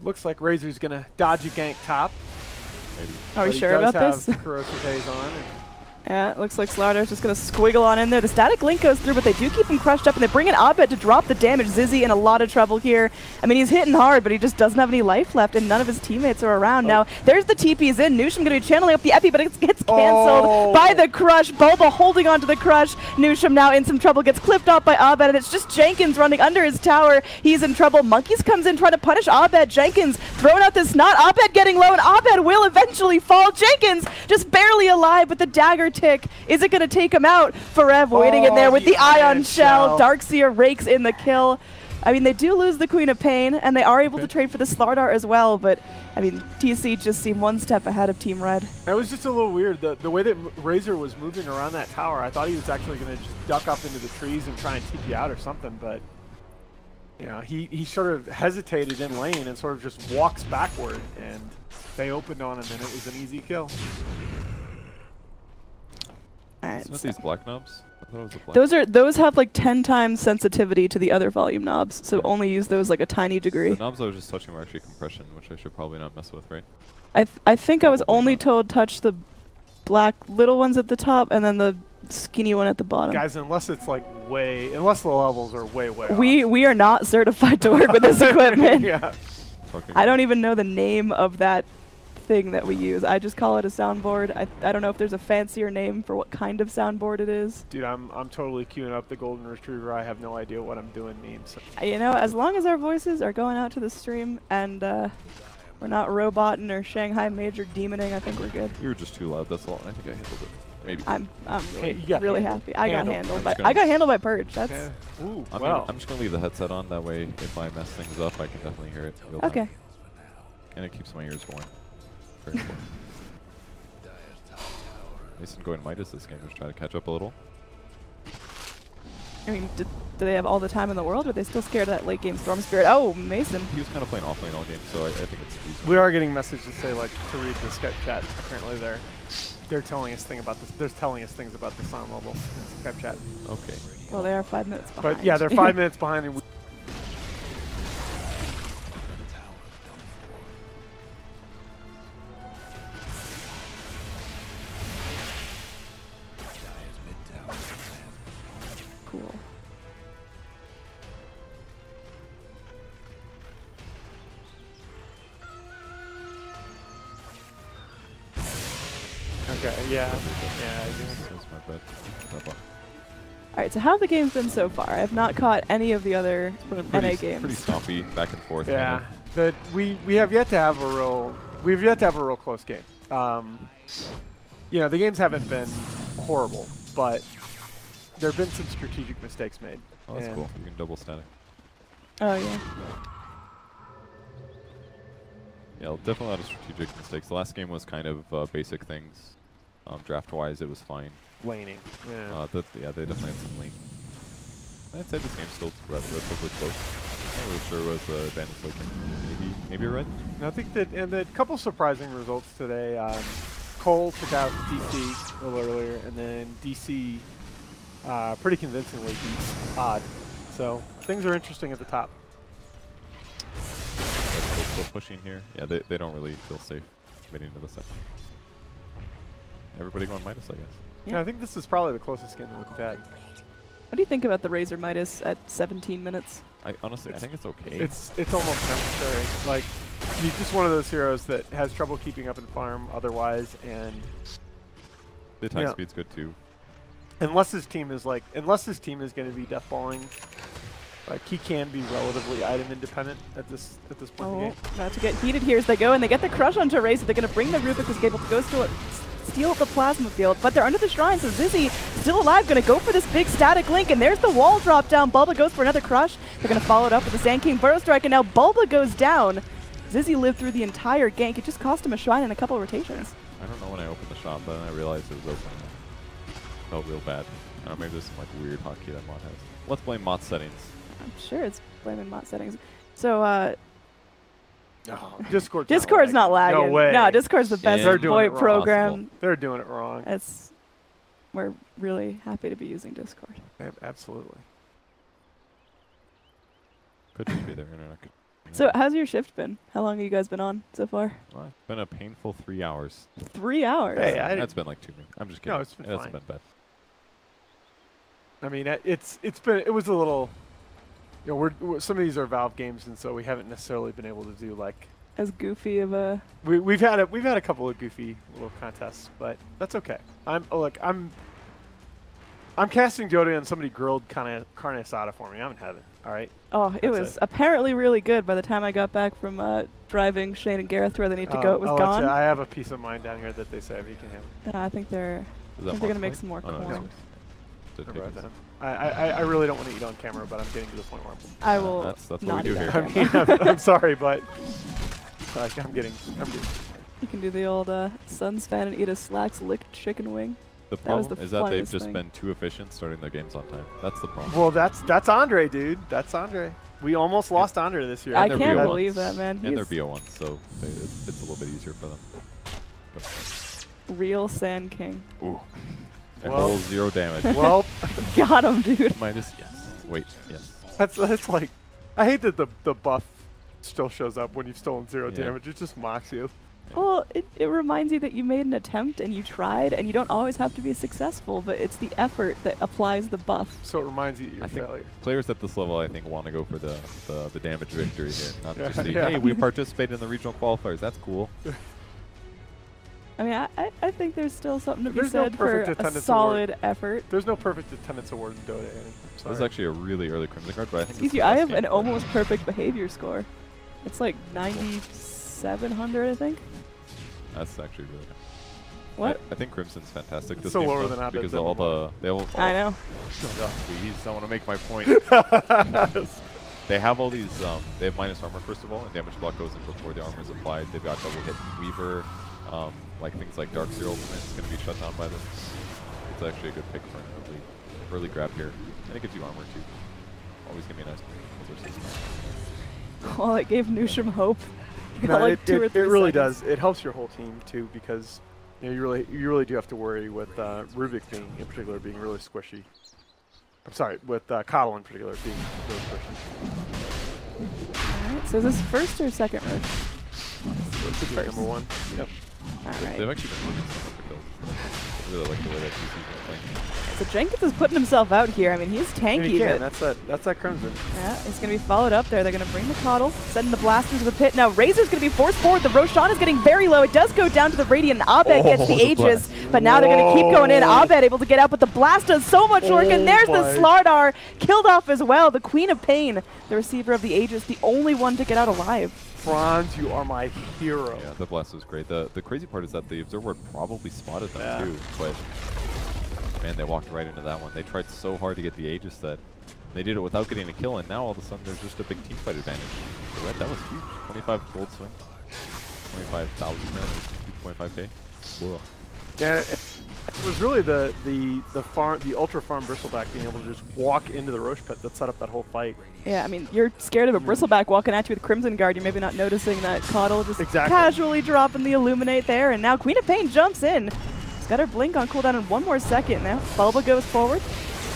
looks like Razor's gonna dodge a gank top. Maybe. Are we But sure about he does this? have Corrosive Haze on. And Yeah, it looks like Slardar's just going to squiggle on in there. The static link goes through, but they do keep him crushed up, and they bring in Abed to drop the damage. Zizzy in a lot of trouble here. I mean, he's hitting hard, but he just doesn't have any life left, and none of his teammates are around. Now, there's the TP's in. Nusham going to be channeling up the Epi, but it gets canceled by the Crush. Bulba holding onto the Crush. Nusham now in some trouble, gets clipped off by Abed, and it's just Jenkins running under his tower. He's in trouble. Monkeys comes in trying to punish Abed. Jenkins throwing out the snot. Abed getting low, and Abed will eventually fall. Jenkins just barely alive, but the dagger tick. Is it going to take him out? Forev waiting in there with the Ion Shell. Darkseer rakes in the kill. I mean, they do lose the Queen of Pain, and they are able to trade for the Slardar as well, but, I mean, TC just seemed one step ahead of Team Red. It was just a little weird. The way that Razor was moving around that tower, I thought he was actually going to just duck up into the trees and try and TP out or something, but, you know, he sort of hesitated in lane and sort of just walks backward, and they opened on him, and it was an easy kill. Alright, these black knobs? I thought it was a black those have like 10 times sensitivity to the other volume knobs, so only use those like a tiny degree. The knobs I was just touching were actually compression, which I should probably not mess with, right? I think I was only told touch the black little ones at the top and then the skinny one at the bottom. Guys, unless it's like unless the levels are way off. We are not certified to work with this equipment. Yeah. I don't even know the name of that thing that we use. I just call it a soundboard. I don't know if there's a fancier name for what kind of soundboard it is. Dude, I'm totally queuing up the golden retriever. I have no idea what I'm doing memes. You know, as long as our voices are going out to the stream and we're not roboting or Shanghai major demoning, I think we're good. You were just too loud, that's all. I think I handled it. Maybe. I'm really happy. I got handled by Purge. That's Ooh, I'm just gonna leave the headset on, that way if I mess things up I can definitely hear it real time. okay. And it keeps my ears warm. Very important. Mason going Midas this game, just try to catch up a little. I mean, do they have all the time in the world, or are they still scared of that late game Storm Spirit? Oh, Mason. He was kind of playing offlane all game, so I think it's easy. We are getting messages that say like to read the Skype chat. Apparently they're telling us things about this. They're telling us things about the sound level in Skype chat. Okay. Well, they are 5 minutes behind. But yeah, they're 5 minutes behind. And Cool. Okay, yeah. That's my bad. Alright, so how have the games been so far? I have not caught any of the other NA games. Pretty stompy, back and forth. Yeah, but we have yet to have a real close game. You know, the games haven't been horrible, but there have been some strategic mistakes made. Oh, that's cool. You can double static. Oh yeah. Yeah, definitely a lot of strategic mistakes. The last game was kind of basic things. Draft-wise, it was fine. Laning. Yeah. Yeah, they definitely had some lane. I'd say this game's still relatively close. I'm not really sure what the advantage like. Maybe red? I think that, and a couple surprising results today. Cole took out DC a little earlier, and then DC pretty convincingly beat Odd. So things are interesting at the top. Still pushing here. Yeah, they don't really feel safe committing into the set. Everybody going Midas, I guess. Yeah, I think this is probably the closest game that we've had. What do you think about the Razor Midas at 17 minutes? Honestly, I think it's okay. It's almost necessary. Like, he's just one of those heroes that has trouble keeping up in farm otherwise, and the attack speed's good too. Unless his team is going to be deathballing, like he can be relatively item independent at this point in the game. About to get heated here as they go, and they get the crush onto Razor. They're going to bring the Rubik, who's able to go steal the plasma field, but they're under the shrine, so Zizzy still alive, going to go for this big static link, and there's the wall drop down. Bulba goes for another crush. They're going to follow it up with the Sand King Burrow Strike, and now Bulba goes down. Zizzy lived through the entire gank. It just cost him a shrine and a couple of rotations. I don't know when I opened the shop, but then I realized it was open. It felt real bad. I don't know, maybe there's some like weird hotkey that mod has. Let's blame mod settings. I'm sure it's blaming mod settings. So, Discord's not lagging. No way. No, Discord's the best VoIP program. They're doing it wrong. We're really happy to be using Discord. Absolutely. Could just be their internet. So how's your shift been? How long have you guys been on so far? Well, it's been a painful 3 hours. 3 hours? Hey, That's been like 2 minutes. I'm just kidding. No, it's been That's fine. been bad. I mean, it was a little. You know, some of these are Valve games, and so we haven't necessarily been able to do like as goofy of a. We've had a couple of goofy little contests, but that's okay. I'm casting Dota and somebody grilled carne asada for me. I'm in heaven. All right. Oh, it was apparently really good. By the time I got back from driving Shane and Gareth where they need to go, it was gone. I have a piece of mine down here that they say you can have. I think they're gonna make some more corn. I really don't want to eat on camera, but I'm getting to the point where I will. That's what not we do eat here. on camera. I'm sorry, but I'm getting. You can do the old Suns fan and eat a Slacks licked chicken wing. The problem is that they've just been too efficient starting their games on time. That's the problem. Well, that's Andre, dude. That's Andre. We almost lost Andre this year. I can't believe that, man. And they're BO1, so it's a little bit easier for them. Real Sand King. Ooh. Well, 0 damage. Well, got him, dude. Minus, yes. Wait, yes. That's like, I hate that the buff still shows up when you've stolen 0 damage. It just mocks you. Well, it reminds you that you made an attempt and you tried, and you don't always have to be successful, but it's the effort that applies the buff. So it reminds you that you're a failure. Players at this level, I think, want to go for the damage victory here, not just the, hey, we participated in the regional qualifiers. That's cool. I mean, I think there's still something to be There's said no for perfect a attendance solid award. effort. There's no perfect attendance award in Dota. This is actually a really early Crimson card, but I think Excuse you, I have an almost perfect behavior score. It's like 9,700, I think. That's actually really good. What? I think Crimson's fantastic. It's This so game lower does, than because Abed, they all I know. Shut up, please. I want to make my point. They have all these. They have minus armor first of all, and damage block goes in before the armor is applied. They've got double hit Weaver, like things like Dark Zero ultimate is going to be shut down by this. It's actually a good pick for an early grab here, and it gives you armor too. Always give me a nice. Well, it gave Newsham hope. No, like it really does. It helps your whole team too, because you really do have to worry with Rubik in particular being really squishy. I'm sorry, with Coddle in particular being really squishy. Alright, so is this first or second rush? First. Number 1. Yep. Alright. They've actually been working some of the kills. I really like the way that TC's been playing. So Jenkins is putting himself out here. I mean, he's tanky. That's that Crimson. Yeah, it's going to be followed up there. They're going to bring the Coddle, sending the Blast into the pit. Now, Razor's going to be forced forward. The Roshan is getting very low. It does go down to the Radiant, and Abed gets the Aegis, but now they're going to keep going in. Abed able to get out, but the Blast does so much work, and there's the Slardar killed off as well. The Queen of Pain, the receiver of the Aegis, the only one to get out alive. Franz, you are my hero. Yeah, the Blast was great. The crazy part is that the Observer probably spotted them too, but man, they walked right into that one. They tried so hard to get the Aegis that they did it without getting a kill, and now all of a sudden there's just a big team fight advantage. So that was huge. 25 gold swing. 25,000 2.5k. Whoa. Yeah, it was really the ultra farm bristleback being able to just walk into the Roche pit that set up that whole fight. Yeah, I mean, you're scared of a bristleback walking at you with Crimson Guard. You're maybe not noticing that Coddle just casually dropping the Illuminate there, and now Queen of Pain jumps in. She's got her blink on cooldown in 1 more second now. Bulba goes forward.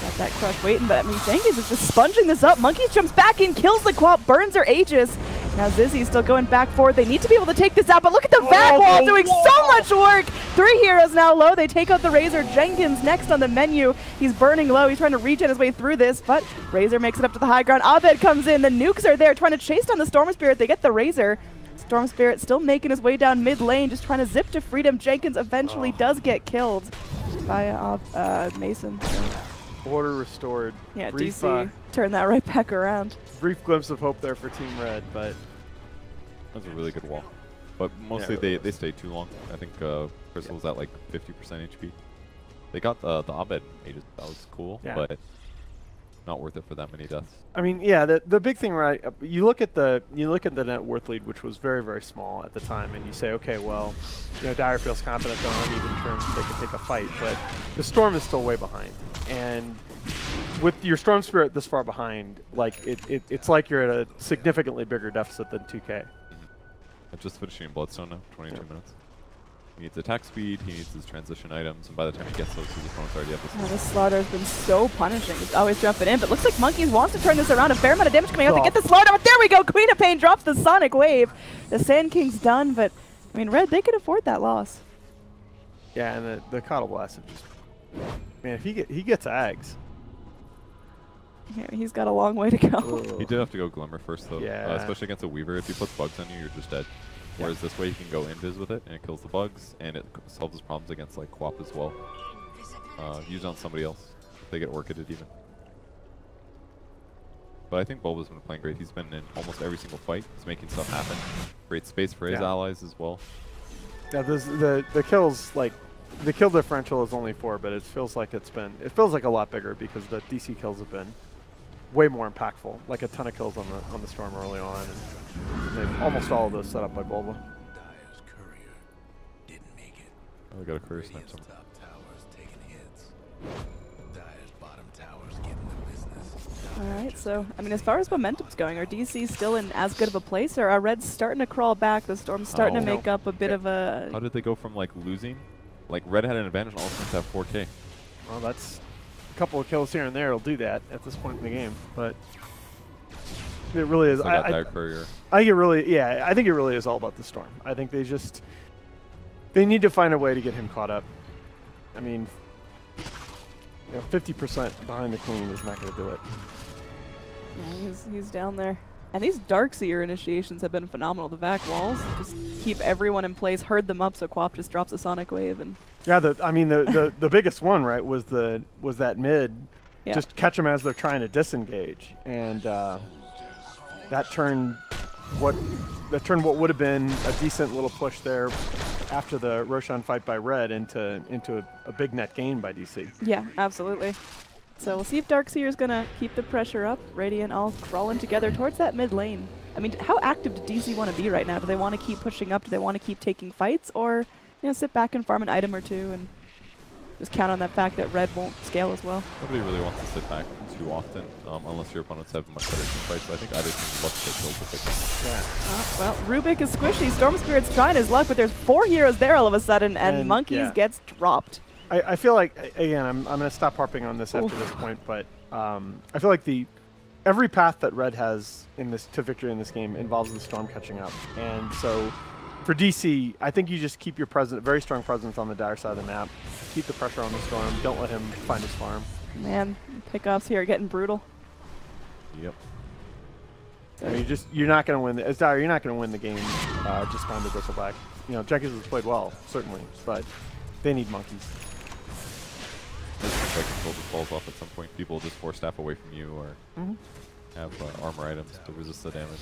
Got that crush waiting, but I mean, Jenkins is just sponging this up. Monkeys jumps back in, kills the Quap, burns her Aegis. Now Zizzy's still going back forward. They need to be able to take this out, but look at the back wall doing so much work. 3 heroes now low. They take out the Razor. Jenkins next on the menu. He's burning low. He's trying to regen his way through this, but Razor makes it up to the high ground. Abed comes in. The nukes are there trying to chase down the Storm Spirit. They get the Razor. Storm Spirit still making his way down mid lane, just trying to zip to freedom. Jenkins eventually does get killed by Mason. Order restored. Yeah, brief, DC turn that right back around. Brief glimpse of hope there for Team Red, but that's a really good wall. But mostly they stayed too long. I think Crystal was at like 50% HP. They got the Abed Aegis. That was cool, but not worth it for that many deaths. I mean, yeah, the big thing, right? You look at the net worth lead, which was very, very small at the time, and you say, okay, well, you know, Dire feels confident that on even terms they can take a fight, but the Storm is still way behind, and with your Storm Spirit this far behind, like it's like you're at a significantly bigger deficit than 2K. I'm just finishing Bloodstone now, 22 minutes. He needs attack speed, he needs his transition items, and by the time he gets those, his opponent's already at the This slaughter has been so punishing. He's always jumping in, but looks like Monkeys wants to turn this around. A fair amount of damage coming out to get the slaughter, but there we go! Queen of Pain drops the Sonic Wave. The Sand King's done, but, I mean, Red, they could afford that loss. Yeah, and the Coddle Blast is just... Man, if he gets Ags. Yeah, he's got a long way to go. He did have to go Glimmer first, though. Yeah. Especially against a Weaver. If he puts bugs on you, you're just dead. Whereas this way, you can go Invis with it, and it kills the bugs, and it solves his problems against like Quap as well. Use on somebody else if they get Orchided even. But I think Bulba's been playing great. He's been in almost every single fight. He's making stuff happen. Great space for his allies as well. Yeah, the kills, like, the kill differential is only 4, but it feels like it feels like a lot bigger because the DC kills have been way more impactful. Like a ton of kills on the Storm early on, and almost all of those set up by Bulba. Oh, we got a courier snipe somewhere. Alright, so, I mean, as far as momentum's going, are DC still in as good of a place, or are Reds starting to crawl back? The Storm's starting to make up a bit of a... How did they go from, like, losing? Like, Red had an advantage and all of a sudden have 4K. Well, that's a couple of kills here and there will do that at this point in the game, but it really is... I think it really, yeah, I think it really is all about the Storm. I think they need to find a way to get him caught up. I mean, 50% behind the Queen is not going to do it. Yeah, he's down there. And these Darkseer initiations have been phenomenal. The back walls just keep everyone in place, herd them up so Quap just drops a Sonic Wave. And yeah, the biggest one, right, was that mid. Yeah. Just catch them as they're trying to disengage. And that turned what would have been a decent little push there after the Roshan fight by Red into a big net gain by DC. Yeah, absolutely. So we'll see if Darkseer is going to keep the pressure up. Radiant all crawling together towards that mid lane. I mean, how active do DC want to be right now? Do they want to keep pushing up? Do they want to keep taking fights? Or, sit back and farm an item or two and just count on that fact that Red won't scale as well? Nobody really wants to sit back too often, unless your opponents have much better team fights. So I think either team would love to take kills if they can. Well, Rubik is squishy. Storm Spirit's trying his luck, but there's 4 heroes there all of a sudden, and Monkeys gets dropped. I feel like, again, I'm going to stop harping on this after this point, but I feel like every path that Red has to victory in this game involves the Storm catching up. And so for DC, I think you just keep your very strong presence on the dire side of the map. Keep the pressure on the Storm. Don't let him find his farm. Man, pickoffs here are getting brutal. Yep. I mean, you're not going to win. As dire, you're not going to win the game just behind the Bristleback. Jenkins has played well, certainly, but they need Monkeys. If control just falls off at some point, people will just force staff away from you or have armor items to resist the damage.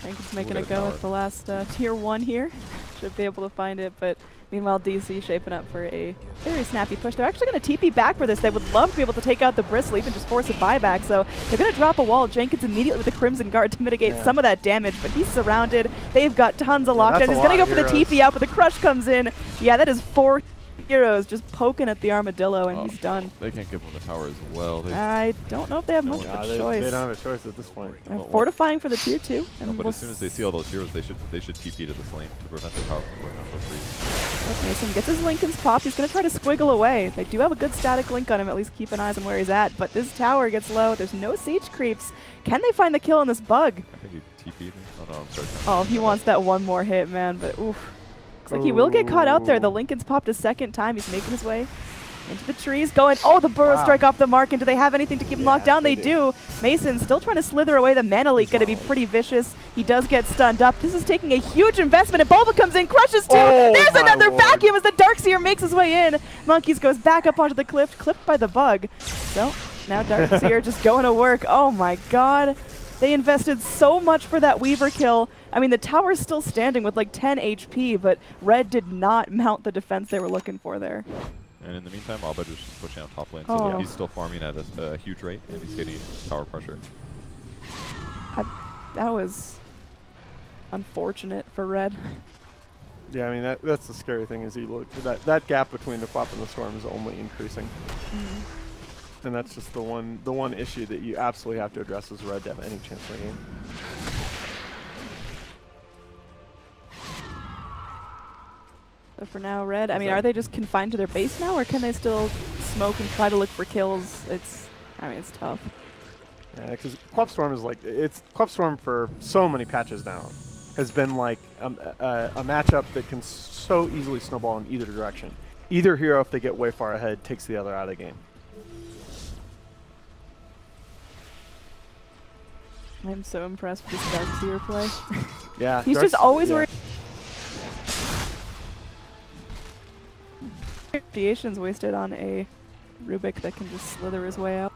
Jenkins making a go at the last tier 1 here. Should be able to find it, but meanwhile DC shaping up for a very snappy push. They're actually going to TP back for this. They would love to be able to take out the Bristle, even just force a buyback. So they're going to drop a wall. Jenkins immediately with the Crimson Guard to mitigate some of that damage, but he's surrounded. They've got tons of lockdown. He's going to go for the TP out, but the Crush comes in. Yeah, that is 4 heroes just poking at the Armadillo, and he's done. They can't give him the tower as well. I don't know if they have much of a choice. They don't have a choice at this point. Fortifying for the tier 2. No, but as soon as they see all those heroes, they should TP to this lane to prevent the tower from going on for free. Mason gets his Linken's pop. He's going to try to squiggle away. They do have a good static link on him, at least keep an eye on where he's at. But this tower gets low. There's no siege creeps. Can they find the kill on this bug? I think he TP'd me. Oh, no, I'm sorry. Oh, he wants that one more hit, man, but oof. Looks like he will get caught out there. The Linken's popped a second time. He's making his way into the trees, going, the Burrow Strike off the mark, and do they have anything to keep him locked down? They do. Mason still trying to slither away. The Mana Leak going to be pretty vicious. He does get stunned up. This is taking a huge investment, and Bulba comes in, crushes two. There's another vacuum as the Darkseer makes his way in. Monkeys goes back up onto the cliff, clipped by the bug. So now Darkseer just going to work. Oh my god. They invested so much for that Weaver kill. I mean, the tower's still standing with like 10 HP, but Red did not mount the defense they were looking for there. And in the meantime, Abed is just pushing out top lane, so he's still farming at a huge rate, and he's getting tower pressure. That was unfortunate for Red. Yeah, I mean, that's the scary thing is you look, that gap between the Quap and the Storm is only increasing. And that's just the one issue that you absolutely have to address as Red to have any chance in the game. But for now, Red, I mean, are they just confined to their base now, or can they still smoke and try to look for kills? I mean, it's tough. Yeah, because Club Storm is like, Club Storm for so many patches now has been like a matchup that can so easily snowball in either direction. Either hero, if they get way far ahead, takes the other out of the game. I'm so impressed with this Darkseer play. Yeah. He's just always worried. Radiation's wasted on a Rubik that can just slither his way out.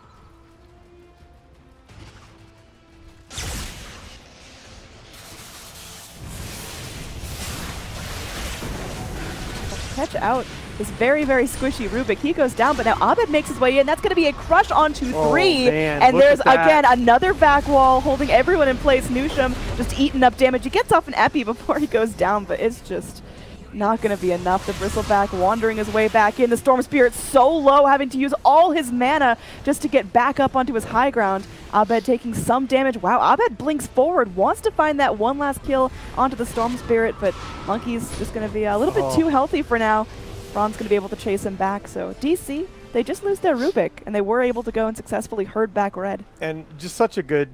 Catch out is very, very squishy Rubik. He goes down, but now Abed makes his way in. That's going to be a crush on 2-3. Man, and there's, again, another back wall holding everyone in place. Nusham just eating up damage. He gets off an epi before he goes down, but it's just not going to be enough. The Bristleback wandering his way back in. The Storm Spirit so low, having to use all his mana just to get back up onto his high ground. Abed taking some damage. Wow, Abed blinks forward, wants to find that one last kill onto the Storm Spirit, but Monkey's just going to be a little bit too healthy for now. Ron's going to be able to chase him back. So DC, they just lose their Rubik, and they were able to go and successfully herd back Red. And just such a good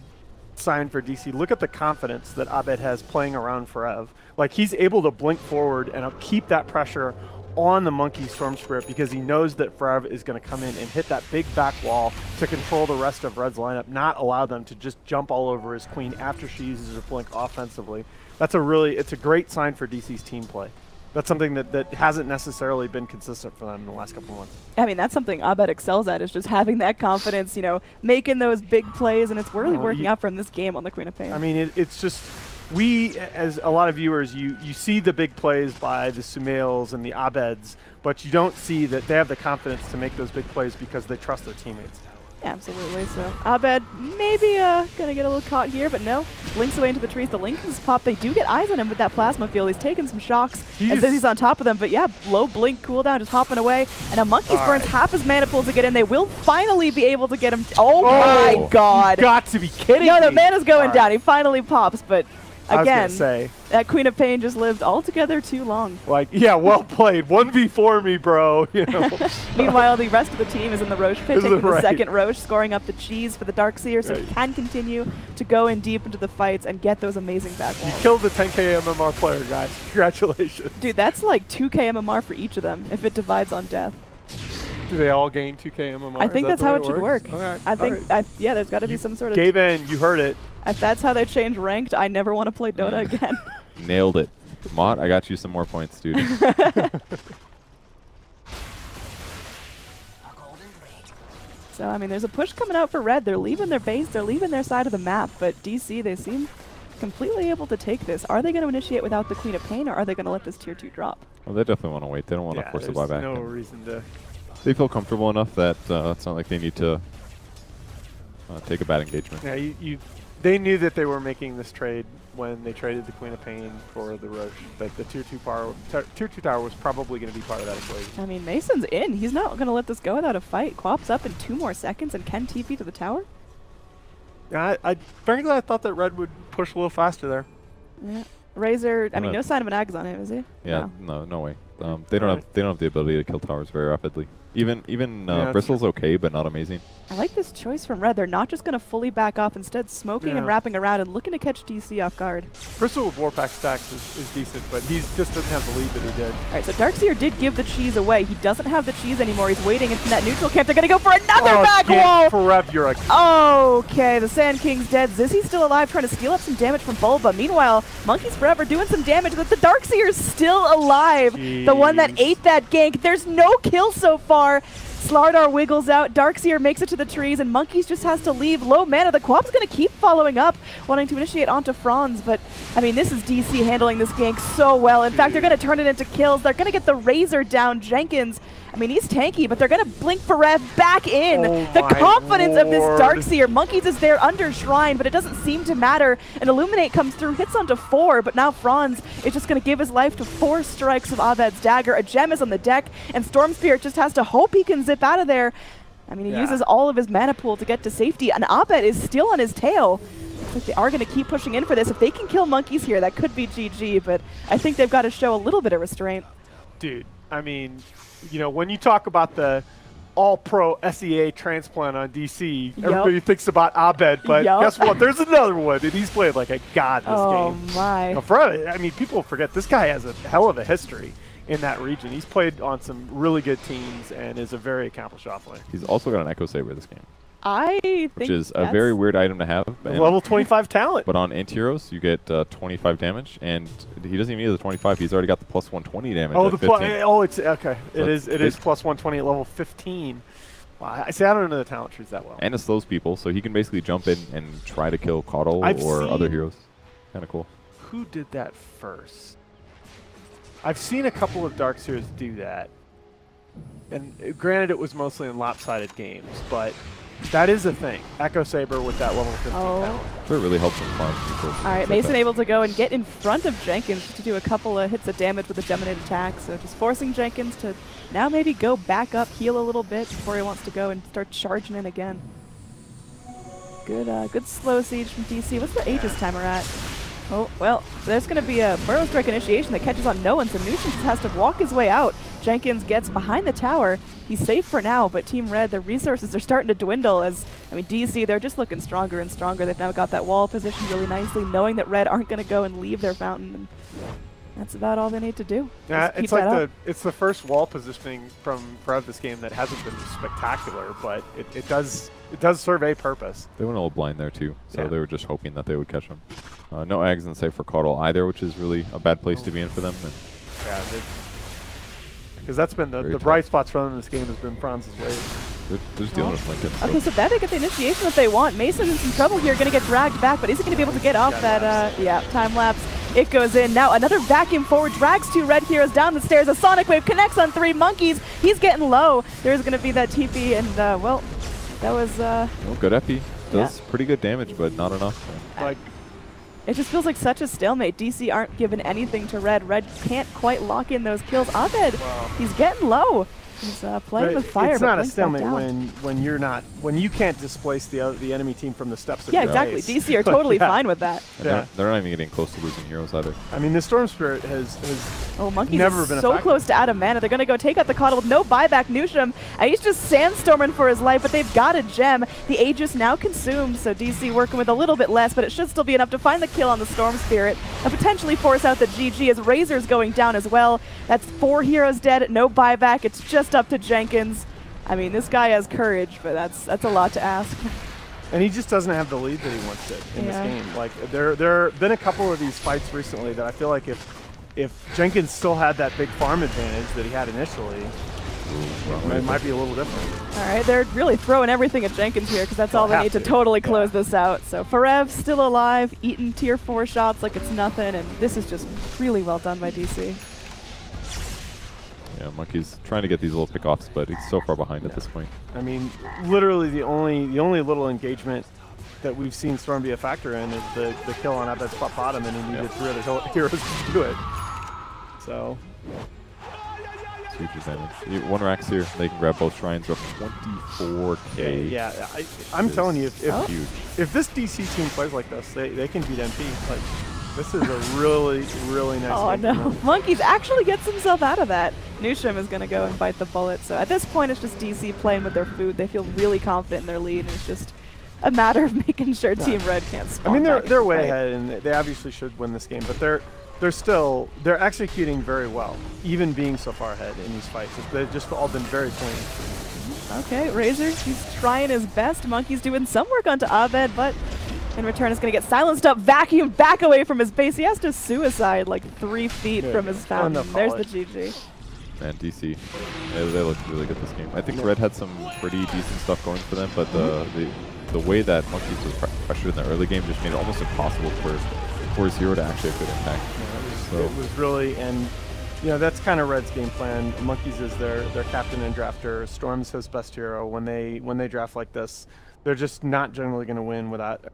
sign for DC. Look at the confidence that Abed has playing around Forev. Like, he's able to blink forward and keep that pressure on the Monkey Storm Spirit because he knows that Forev is going to come in and hit that big back wall to control the rest of Red's lineup, not allow them to just jump all over his queen after she uses her blink offensively. That's it's a great sign for DC's team play. That's something that hasn't necessarily been consistent for them in the last couple of months. I mean, that's something Abed excels at, is just having that confidence, you know, making those big plays, and it's really working out for him this game on the Queen of Pain. I mean, it's just, we, as a lot of viewers, you see the big plays by the Sumails and the Abeds, but you don't see that they have the confidence to make those big plays because they trust their teammates. Yeah, absolutely. So Abed maybe gonna get a little caught here, but no. Blinks away into the trees. The Linken's pop. They do get eyes on him with that plasma field. He's taking some shocks as he's on top of them. But yeah, low blink cooldown, just hopping away. And now Monkeys burns half his mana pool to get in. They will finally be able to get him. Oh my God! You got to be kidding me! No, the mana's going down. He finally pops, but again, say, that Queen of Pain just lived altogether too long. Like, yeah, well played. 1v4 me, bro. You know. Meanwhile, the rest of the team is in the Roche pit, taking the second Roche, scoring up the cheese for the Darkseer, so he can continue to go in deep into the fights and get those amazing back walls. You killed the 10k MMR player, guys. Congratulations. Dude, that's like 2k MMR for each of them if it divides on death. Do they all gain 2k MMR? I think that's how it should work. Okay. I think, yeah, there's got to be some sort of... Gave in, you heard it. If that's how they change ranked, I never want to play Dota again. Nailed it. Mott, I got you some more points, dude. So, I mean, there's a push coming out for Red. They're leaving their base. They're leaving their side of the map. But DC, they seem completely able to take this. Are they going to initiate without the Queen of Pain, or are they going to let this tier 2 drop? Well, they definitely want to wait. They don't want to force a buyback. No reason to. They feel comfortable enough that it's not like they need to take a bad engagement. Yeah, they knew that they were making this trade when they traded the Queen of Pain for the Roche. That the tier 2 tower was probably going to be part of that equation. I mean, Mason's in. He's not going to let this go without a fight. Quap's up in 2 more seconds and can TP to the tower. Yeah, frankly, I thought that Red would push a little faster there. Yeah. Razor, I mean, no sign of an Axe on him, is he? Yeah, no way. They don't have the ability to kill towers very rapidly. Even Bristle's okay, but not amazing. I like this choice from Red. They're not just going to fully back off, instead smoking and wrapping around and looking to catch DC off guard. Bristol with Warpack stacks is decent, but he just doesn't have the lead that he did. All right, so Darkseer did give the cheese away. He doesn't have the cheese anymore. He's waiting in that neutral camp. They're going to go for another back wall. Forev, you're Okay, the Sand King's dead. Zizzy's still alive, trying to steal up some damage from Bulba. Meanwhile, Monkeys Forever doing some damage, but the Darkseer's still alive. Jeez. The one that ate that gank. There's no kill so far. Slardar wiggles out, Darkseer makes it to the trees, and Monkeys just has to leave. Low mana, the Quap's going to keep following up, wanting to initiate onto Franz, but, I mean, this is DC handling this gank so well. In fact, they're going to turn it into kills. They're going to get the Razor down. Jenkins, I mean, he's tanky, but they're going to blink Forev back in. The confidence of this Darkseer. Monkeys is there under Shrine, but it doesn't seem to matter. An Illuminate comes through, hits onto 4, but now Franz is just going to give his life to 4 strikes of Abed's dagger. A gem is on the deck, and Storm Spirit just has to hope he can zip out of there. I mean, he uses all of his mana pool to get to safety, and Abed is still on his tail. Looks like they are going to keep pushing in for this. If they can kill Monkeys here, that could be GG, but I think they've got to show a little bit of restraint. Dude, I mean, you know, when you talk about the all-pro SEA transplant on DC, everybody thinks about Abed, but guess what? There's another one, and he's played like a god this game. Oh, my. I mean, people forget this guy has a hell of a history in that region. He's played on some really good teams and is a very accomplished offlaner. He's also got an Echo Saber this game. I think which is a very weird item to have. Level 25 talent. But on anti-heroes, you get 25 damage, and he doesn't even need the 25. He's already got the plus 120 damage. Oh, at it's okay. So it is plus 120 at level 15. Wow, I don't know the talent trees that well. And it slows people, so he can basically jump in and try to kill Caudle or other heroes. Kind of cool. Who did that first? I've seen a couple of Dark Seers do that. And granted, it was mostly in lopsided games, but that is a thing. Echo Saber with that level 15 talent. So it really helps him farm people. All right, Mason able to go and get in front of Jenkins to do a couple of hits of damage with a Geminate attack. So just forcing Jenkins to now maybe go back up, heal a little bit before he wants to go and start charging in again. Good slow siege from DC. What's the Aegis timer at? Oh, well, there's going to be a Burrow Strike initiation that catches on no one, so Nuisance has to walk his way out. Jenkins gets behind the tower. He's safe for now, but Team Red, their resources are starting to dwindle as, I mean, DC, they're just looking stronger and stronger. They've now got that wall positioned really nicely, knowing that Red aren't going to go and leave their fountain. And that's about all they need to do. Yeah, it's like it's the first wall positioning from this game that hasn't been spectacular, but it does serve a purpose. They went all blind there too, so they were just hoping that they would catch him. No Ags in safe for Caudle either, which is really a bad place to be in for them. And yeah, because that's been the bright spots for them in this game has been Franz's wave. They're just dealing with Lincoln. Okay, so that they get the initiation that they want. Mason's in some trouble here, going to get dragged back, but is he going to be able to get off that, time lapse? It goes in. Now another vacuum forward, drags 2 red heroes down the stairs. A Sonic Wave connects on 3 monkeys. He's getting low. There's going to be that TP, and, well, that was... well, good epi. Does pretty good damage, but not enough. It just feels like such a stalemate. DC aren't giving anything to Red. Red can't quite lock in those kills. Abed, he's getting low. He's playing with fire. It's not a stalemate when you can't displace the enemy team from the steps of your exactly. base. DC are totally fine with that. They're not even getting close to losing heroes either. I mean, the Storm Spirit has Monkey's never been so close to out of mana. They're going to go take out the Caudle with no buyback. Nusham, and he's just sandstorming for his life, but they've got a gem. The Aegis now consumed, so DC working with a little bit less, but it should still be enough to find the kill on the Storm Spirit and potentially force out the GG as Razor's going down as well. That's 4 heroes dead, no buyback. It's just up to Jenkins. I mean, this guy has courage, but that's a lot to ask. And he just doesn't have the lead that he once did in this game. Like there have been a couple of these fights recently that I feel like if Jenkins still had that big farm advantage that he had initially, it might be a little different. All right, they're really throwing everything at Jenkins here because that's all they need to totally close this out. So Farev still alive, eating tier 4 shots like it's nothing, and this is just really well done by DC. Yeah, Monkey's trying to get these little pick-offs, but he's so far behind at this point. I mean, literally the only little engagement that we've seen Storm be a factor in is the kill on Abed's spot bottom, and he needed 3 other heroes to do it. So. Huge advantage. 1 Rax here, they can grab both shrines up 24k. Yeah, I'm telling you, if this DC team plays like this, they can beat MP. Like, this is a really, really nice game. Oh no, Monkeys actually gets himself out of that. Nusham is going to go and bite the bullet. So at this point, it's just DC playing with their food. They feel really confident in their lead, and it's just a matter of making sure Team Red can't spawn. I mean, they're way ahead, and they obviously should win this game, but they're executing very well, even being so far ahead in these fights. They've just all been very clean. Okay, Razor, he's trying his best. Monkey's doing some work onto Abed, but in return is going to get silenced up, vacuumed back away from his base. He has to suicide like 3 feet from his fountain. There's the GG. Man, DC, they looked really good this game. I think Red had some pretty decent stuff going for them, but the way that Monkeys was pressured in the early game just made it almost impossible for Zero to actually have good impact. It was really, and you know, that's kind of Red's game plan. Monkeys is their captain and drafter. Storm's his best hero. When they draft like this, they're just not generally going to win without.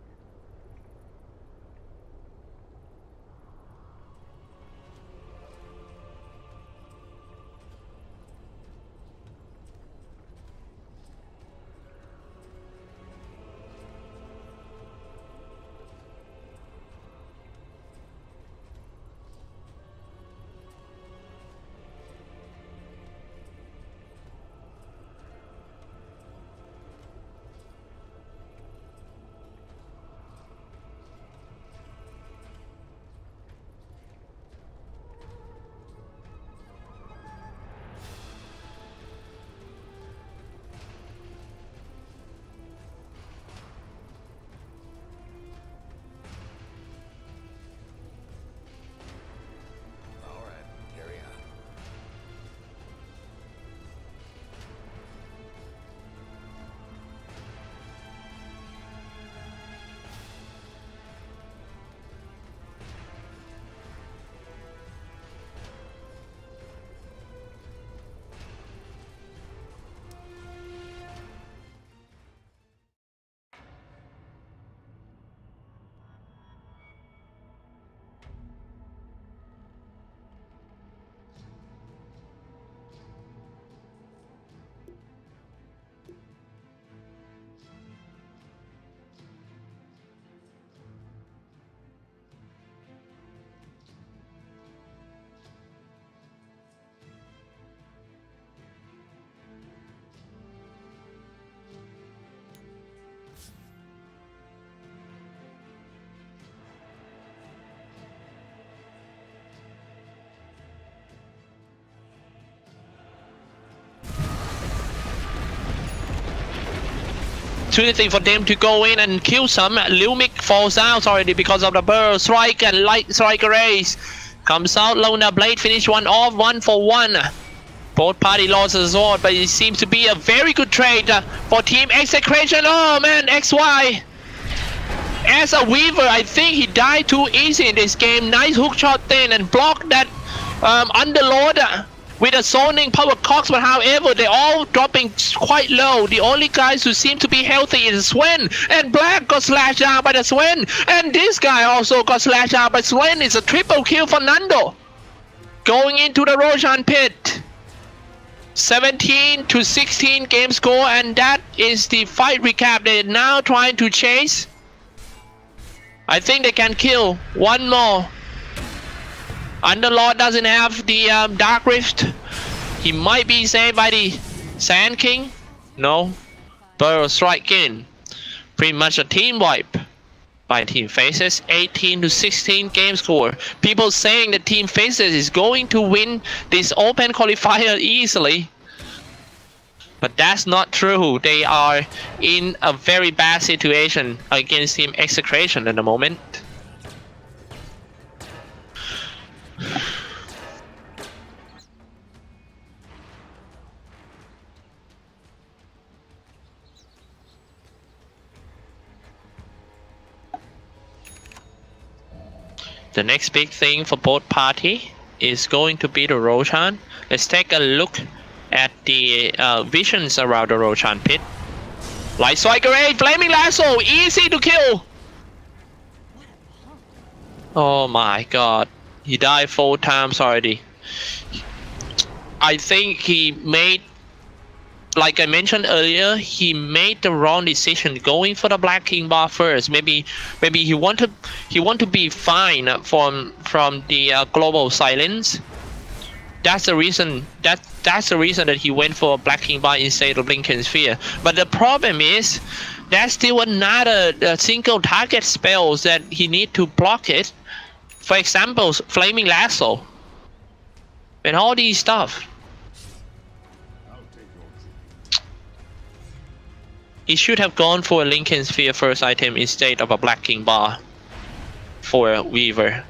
opportunity for them to go in and kill some. Lumik falls out already because of the burrow strike, and light striker race comes out. Luna Blade finish one off, 1 for 1. Both party lost a sword, but it seems to be a very good trade for Team Execration. Oh man, XY. As a Weaver, I think he died too easy in this game. Nice hook shot then and blocked that Underlord with a zoning power cox, but however, they're all dropping quite low. The only guys who seem to be healthy is Swen, and Black got slashed out by the Swen, and this guy also got slashed out by Swen. It's a triple kill for Nando. Going into the Roshan pit. 17-16 game score, and that is the fight recap. They're now trying to chase. I think they can kill one more. Underlord doesn't have the Dark Rift. He might be saved by the Sand King. No. Burrow strike in. Pretty much a team wipe by Team Faces. 18-16 game score. People saying that Team Faces is going to win this open qualifier easily. But that's not true. They are in a very bad situation against Team Execration at the moment. The next big thing for both parties is going to be the Roshan. Let's take a look at the visions around the Roshan pit. Light Strike Array, Flaming Lasso, easy to kill. Oh my god, he died 4 times already. I think he made, like I mentioned earlier, he made the wrong decision going for the Black King bar first. Maybe he want to be fine from the global silence. That's the reason that he went for Black King bar instead of Lincoln Sphere. But the problem is that's still another single target spells that he need to block it. For example, Flaming Lasso and all these stuff. He should have gone for a Lincoln Sphere first item instead of a Black King bar for a Weaver.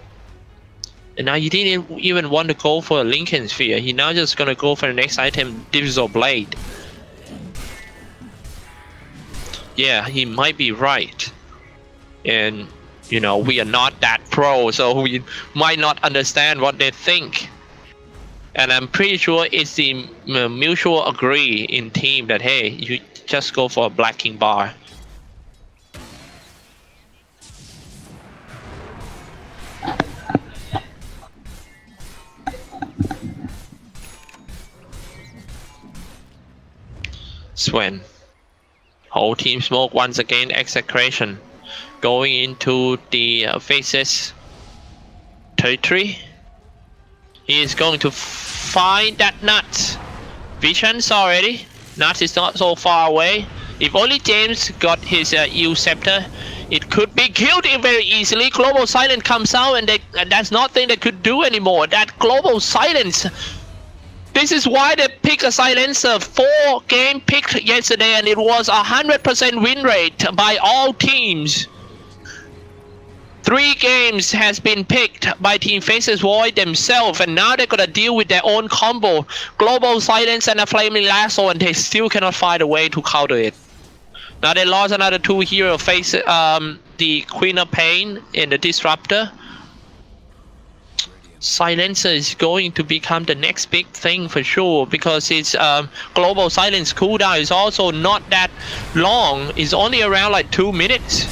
And now he didn't even want to go for a Lincoln Sphere. He now just gonna go for the next item, Divisor Blade. Yeah, he might be right. And you know, we are not that pro, so we might not understand what they think. And I'm pretty sure it's the mutual agree in team that hey, you just go for a Black King bar. Swen. Whole team smoke once again. Execration. Going into the Faces territory. He is going to find that Nuts. Visions already. Nuts is not so far away. If only James got his EU Scepter, it could be killed very easily. Global Silence comes out, and that's nothing they could do anymore. That Global Silence. This is why they picked a silencer. 4 game picked yesterday, and it was 100% win rate by all teams. 3 games has been picked by Team Faces Void themselves, and now they're gonna deal with their own combo. Global Silence and a Flaming Lasso, and they still cannot find a way to counter it. Now they lost another 2 hero face the Queen of Pain and the Disruptor. Silencer is going to become the next big thing for sure, because its Global Silence cooldown is also not that long. It's only around like 2 minutes.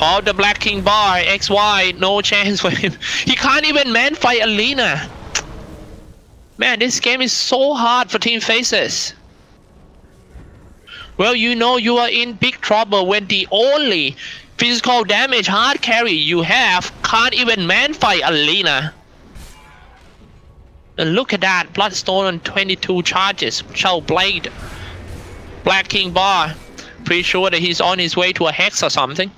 All the Black King bar, XY, no chance for him. He can't even man fight Alina. Man, this game is so hard for Team Faces. Well, you know you are in big trouble when the only physical damage hard carry you have can't even man fight Alina. And look at that, Bloodstone on 22 charges, Shell Blade. Black King bar, pretty sure that he's on his way to a Hex or something.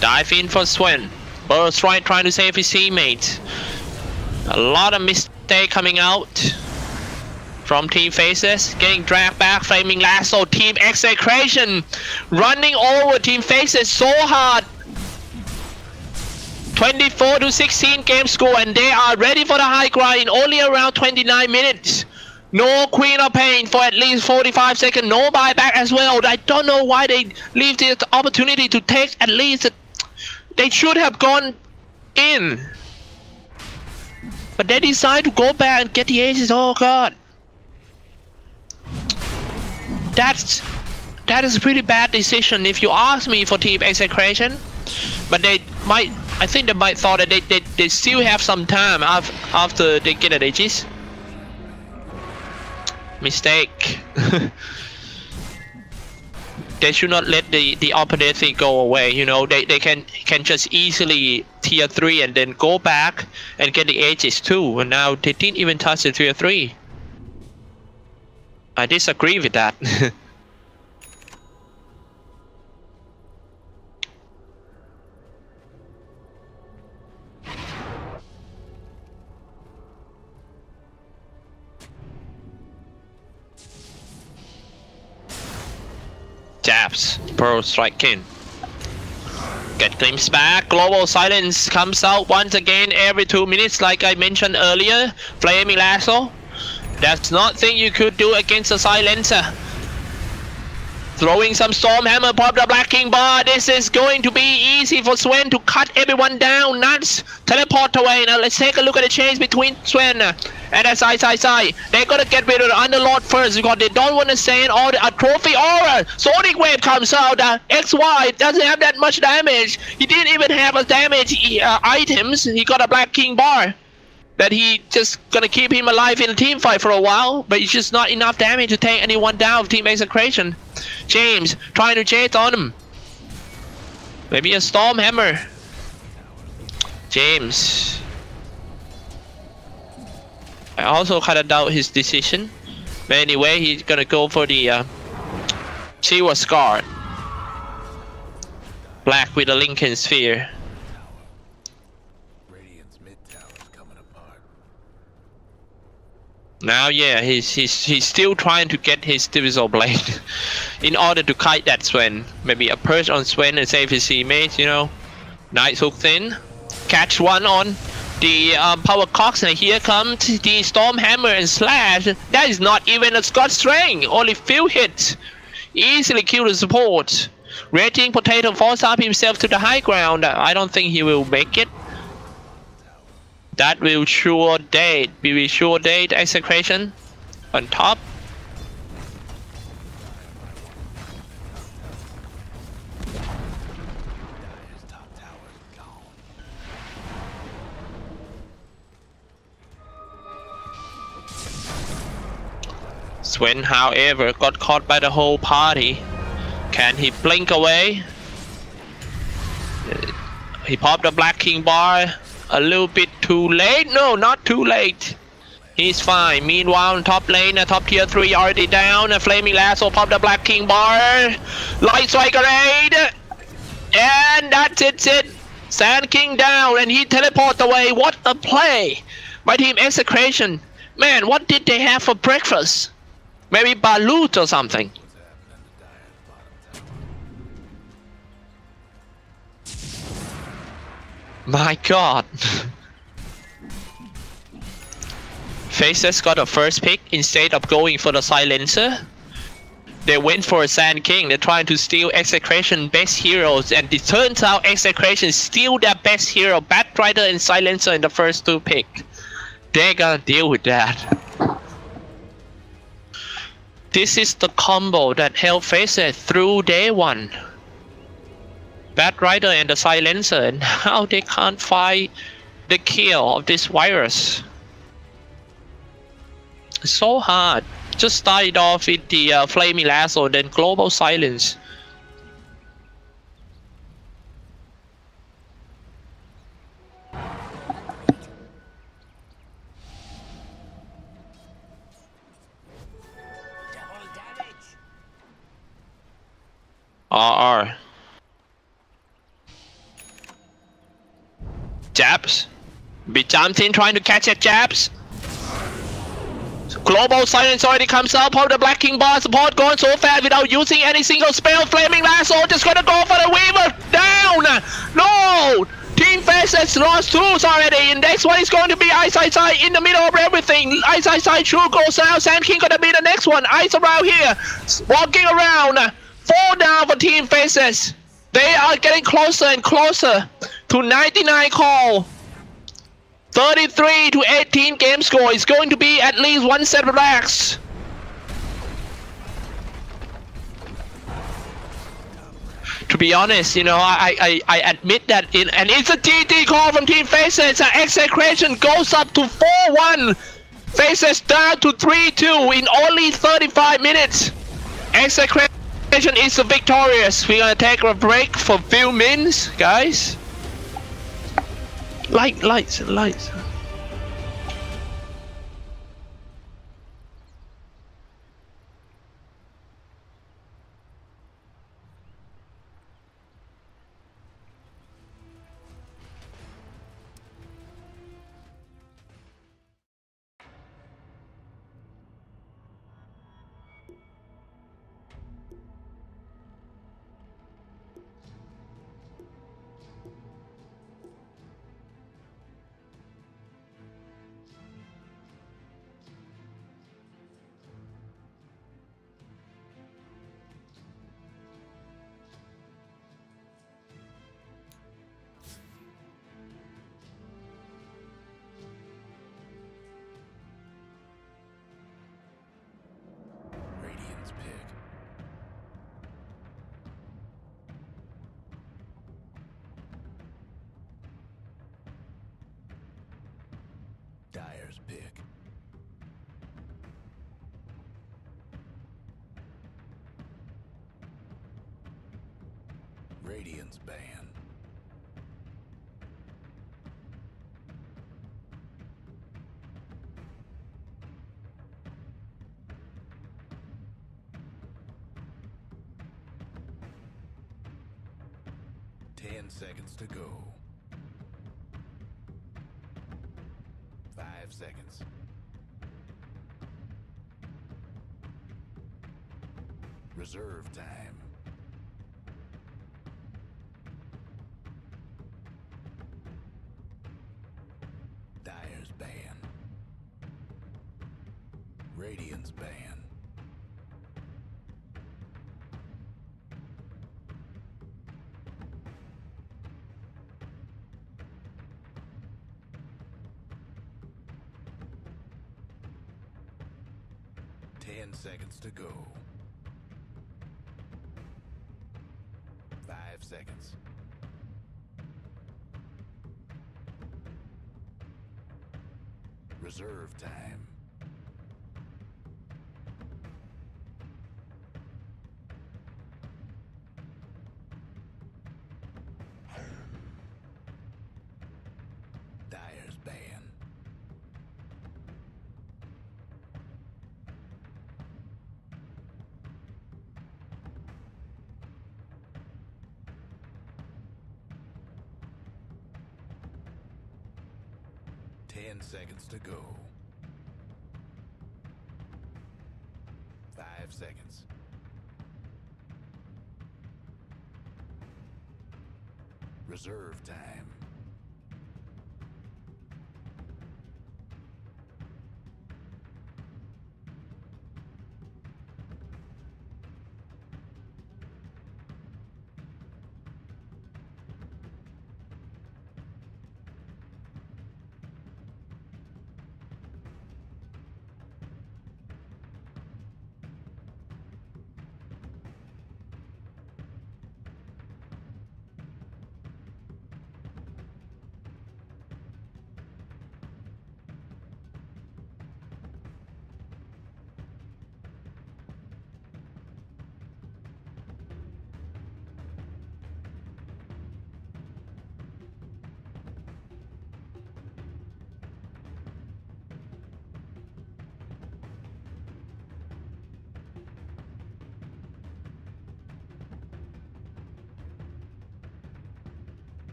Dive in for Swen. Burst right trying to save his teammate. A lot of mistake coming out from Team Faces. Getting dragged back, Flaming Lasso. Team Execration running over Team Faces so hard. 24-16 game score, and they are ready for the high ground in only around 29 minutes. No Queen of Pain for at least 45 seconds. No buyback as well. I don't know why they leave the opportunity to take at least. They should have gone in, but they decide to go back and get the aces. Oh god, that is a pretty bad decision if you ask me for Team Execration. But they might. I think they might thought that they still have some time after they get the ages. Mistake. They should not let the opportunity go away. You know, they can just easily tier 3 and then go back and get the ages too. And now they didn't even touch the tier 3. I disagree with that. Jabs, Pearl strike in. Get glimpse back. Global Silence comes out once again every 2 minutes, like I mentioned earlier. Flaming Lasso. That's nothing you could do against a Silencer. Throwing some Stormhammer, pop the Black King bar. This is going to be easy for Sven to cut everyone down. Nuts. Teleport away. Now let's take a look at the change between Sven and the side. They're gonna get rid of the Underlord first because they don't want to send all a trophy aura. Sonic Wave comes out. XY doesn't have that much damage. He didn't even have a damage items. He got a Black King bar that he just gonna keep him alive in a team fight for a while, but it's just not enough damage to take anyone down with Team Execration. James trying to chase on him. Maybe a Stormhammer. James. I also kind of doubt his decision. But anyway, he's gonna go for the Silver Scar. Black with a Lincoln Sphere. Now, yeah, he's still trying to get his Divisor Blade in order to kite that Sven. Maybe a perch on Sven and save his teammates, you know. Nice hook in. Catch one on the Power Cox, and here comes the Stormhammer and Slash. That is not even a Scott Strength. Only few hits. Easily kill the support. Raging Potato forces up himself to the high ground. I don't think he will make it. That will sure date. We will sure date Execration on top. Sven, however, got caught by the whole party. Can he blink away? He popped a Black King bar. A little bit too late. No, not too late. He's fine. Meanwhile, in top lane, top tier 3 already down. A Flaming Lasso popped the Black King bar. Light Striker raid. And that's it. Sand King down, and he teleports away. What a play by Team Execration. Man, what did they have for breakfast? Maybe balut or something. My god. Faces got a first pick instead of going for the Silencer. They went for a Sand King. They're trying to steal Execration best heroes, and it turns out Execration steal their best hero, Batrider and Silencer in the first 2 picks. They gotta deal with that. This is the combo that held Faces through day 1. Batrider and the Silencer, and how they can't fight the kill of this virus. It's so hard. Just started off with the Flaming Lasso, then Global Silence. RR. jabs. Big jumps in trying to catch at jabs. Global silence already comes up. How the Black King bar support going so fast without using any single spell. Flaming Lasso just gonna go for the Weaver. Down! No! Team Faces lost 2 already. And next one is going to be Ice in the middle of everything. Ice True goes out. Sand King gonna be the next one. Ice around here. Walking around. 4 down for Team Faces. They are getting closer and closer to 99 call. 33 to 18 game score. It's going to be at least 1 set of racks. To be honest, you know, I admit that and it's a GG call from Team Faces. Execration goes up to 4-1. Faces down to 3-2 in only 35 minutes. Execration is victorious. We're gonna take a break for a few minutes, guys. Lights. Radiant's pick. Dire's pick. Radiant's ban. Seconds to go. 5 seconds. Reserve time. Dire's ban. Radiant's ban. Seconds to go. 5 seconds. Reserve time. Dire's ban. Seconds to go. 5 seconds. Reserve time.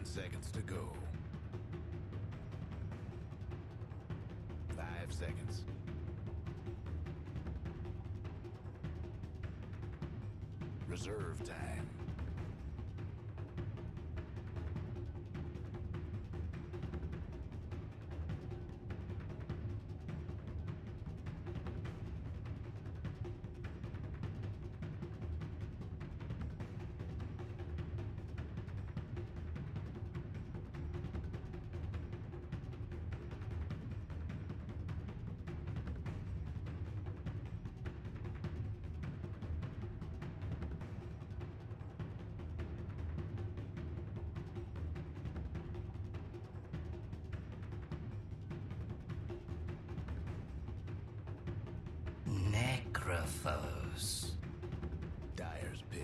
10 seconds to go. 5 seconds. Reserve time. Necrophos. Dyer's pick.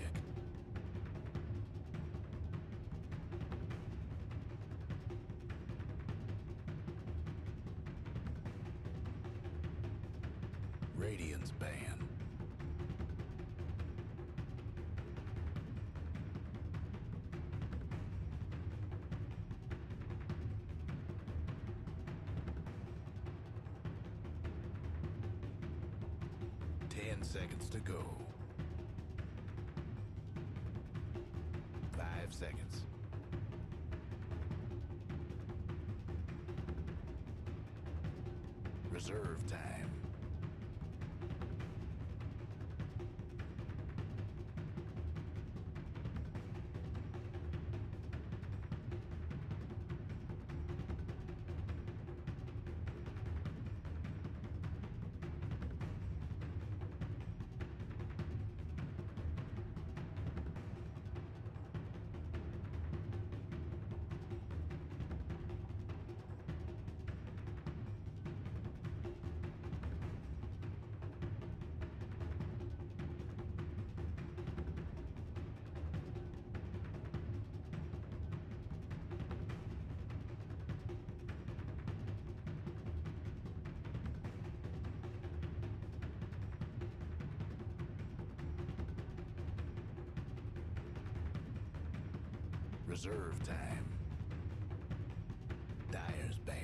Radiant's ban. Seconds to go. 5 seconds. Reserve time. Reserve time. Dyer's ban.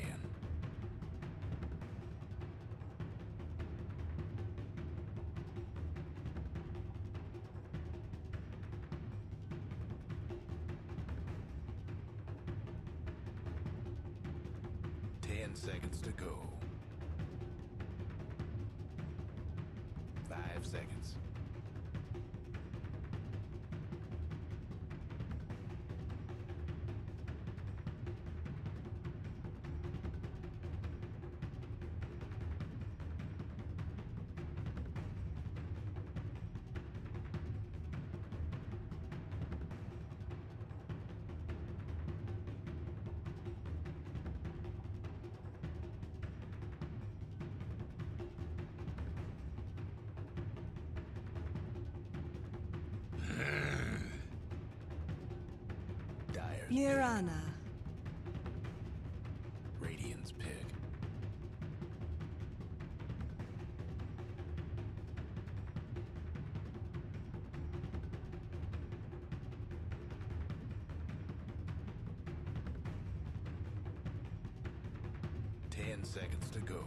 Seconds to go. 5 seconds. Mirana. Radiant's pick. Seconds to go.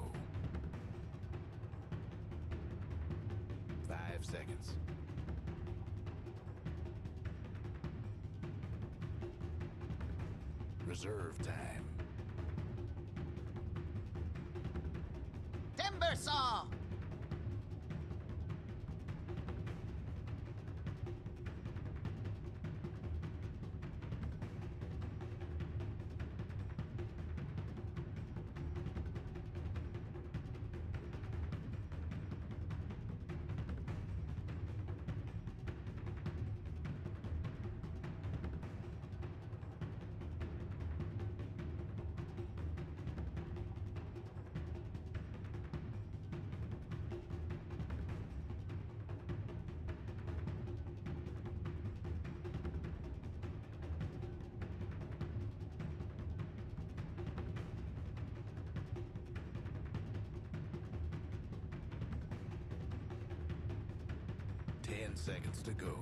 5 seconds. Reserve time. Timber saw! Seconds to go.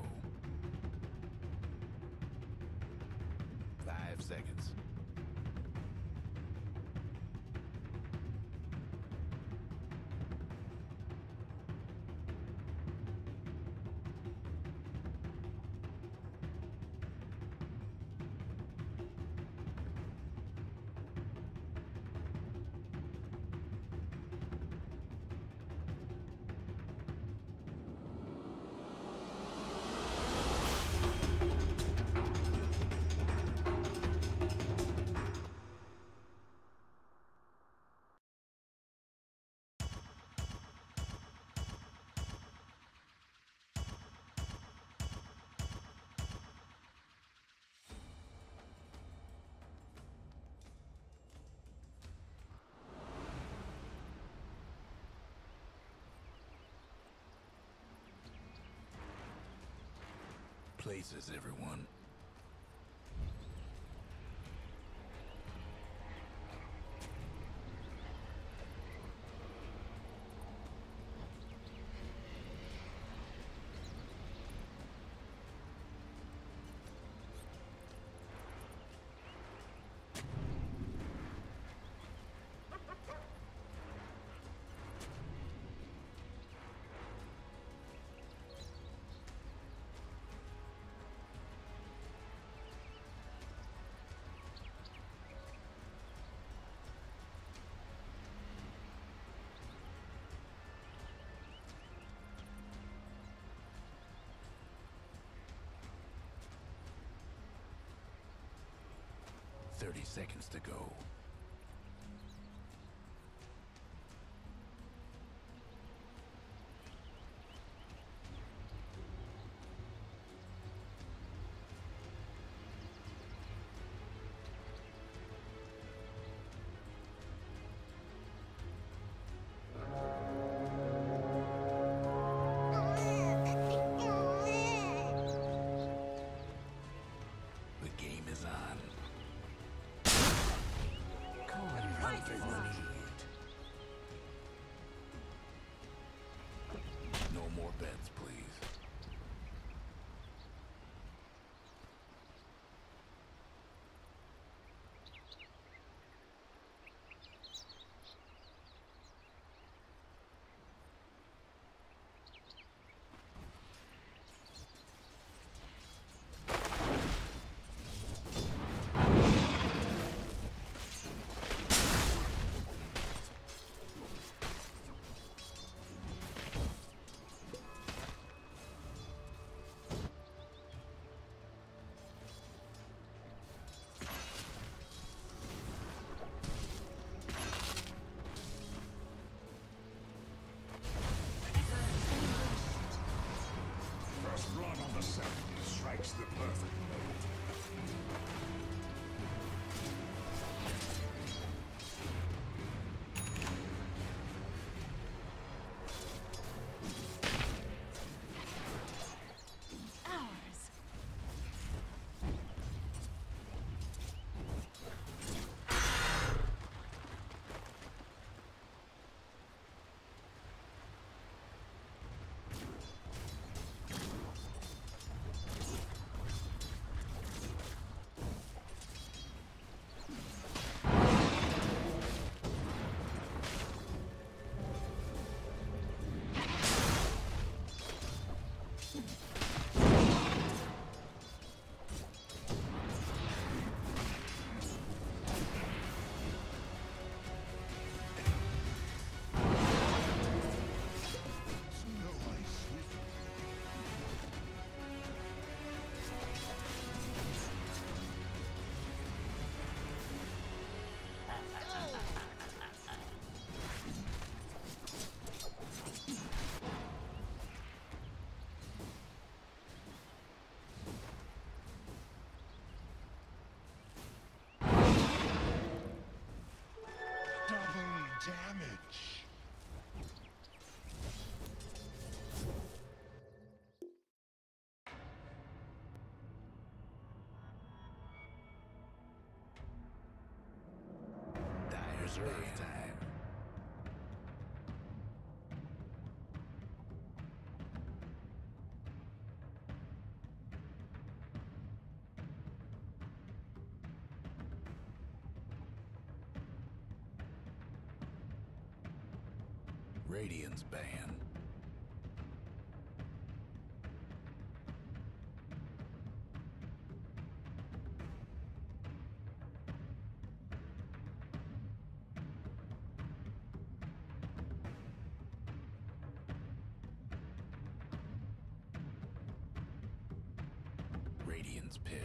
5 seconds. places, everyone. "30 seconds to go." The game is on. No more bets, please. First blood on the set strikes the perfect note. Ours. Double damage. Dire's bath time. Radiant's ban. Radiant's pick.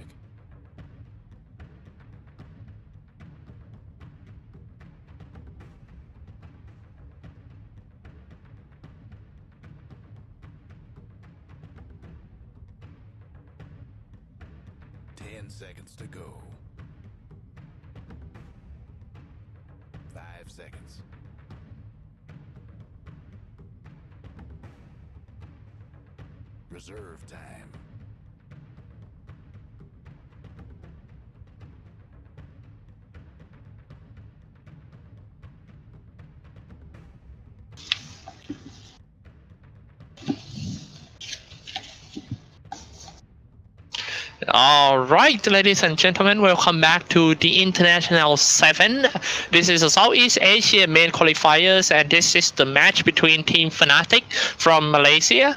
Seconds to go. 5 seconds. Reserve time. Alright, ladies and gentlemen, welcome back to the International 7. This is the Southeast Asia main qualifiers, and this is the match between Team Fnatic from Malaysia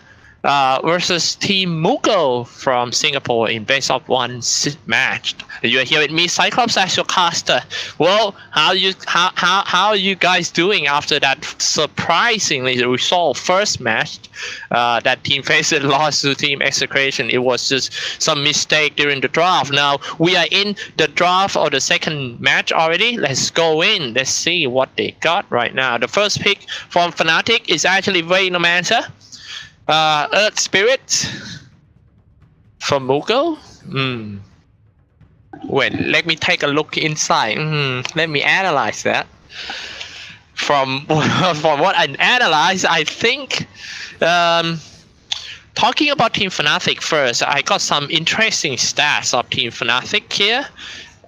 versus Team Mughal from Singapore in best of one match. You are here with me, Cyclops, as your caster. Well, how are you guys doing after that surprisingly resolved first match that Team Faceit lost to Team Execration? It was just some mistake during the draft. Now we are in the draft of the second match already. Let's go in. Let's see what they got right now. The first pick from Fnatic is actually Vaynomancer. Earth Spirit from Mughal. Wait, let me take a look inside. Let me analyze that. From what I analyzed, I think talking about Team Fnatic first, I got some interesting stats of Team Fnatic here.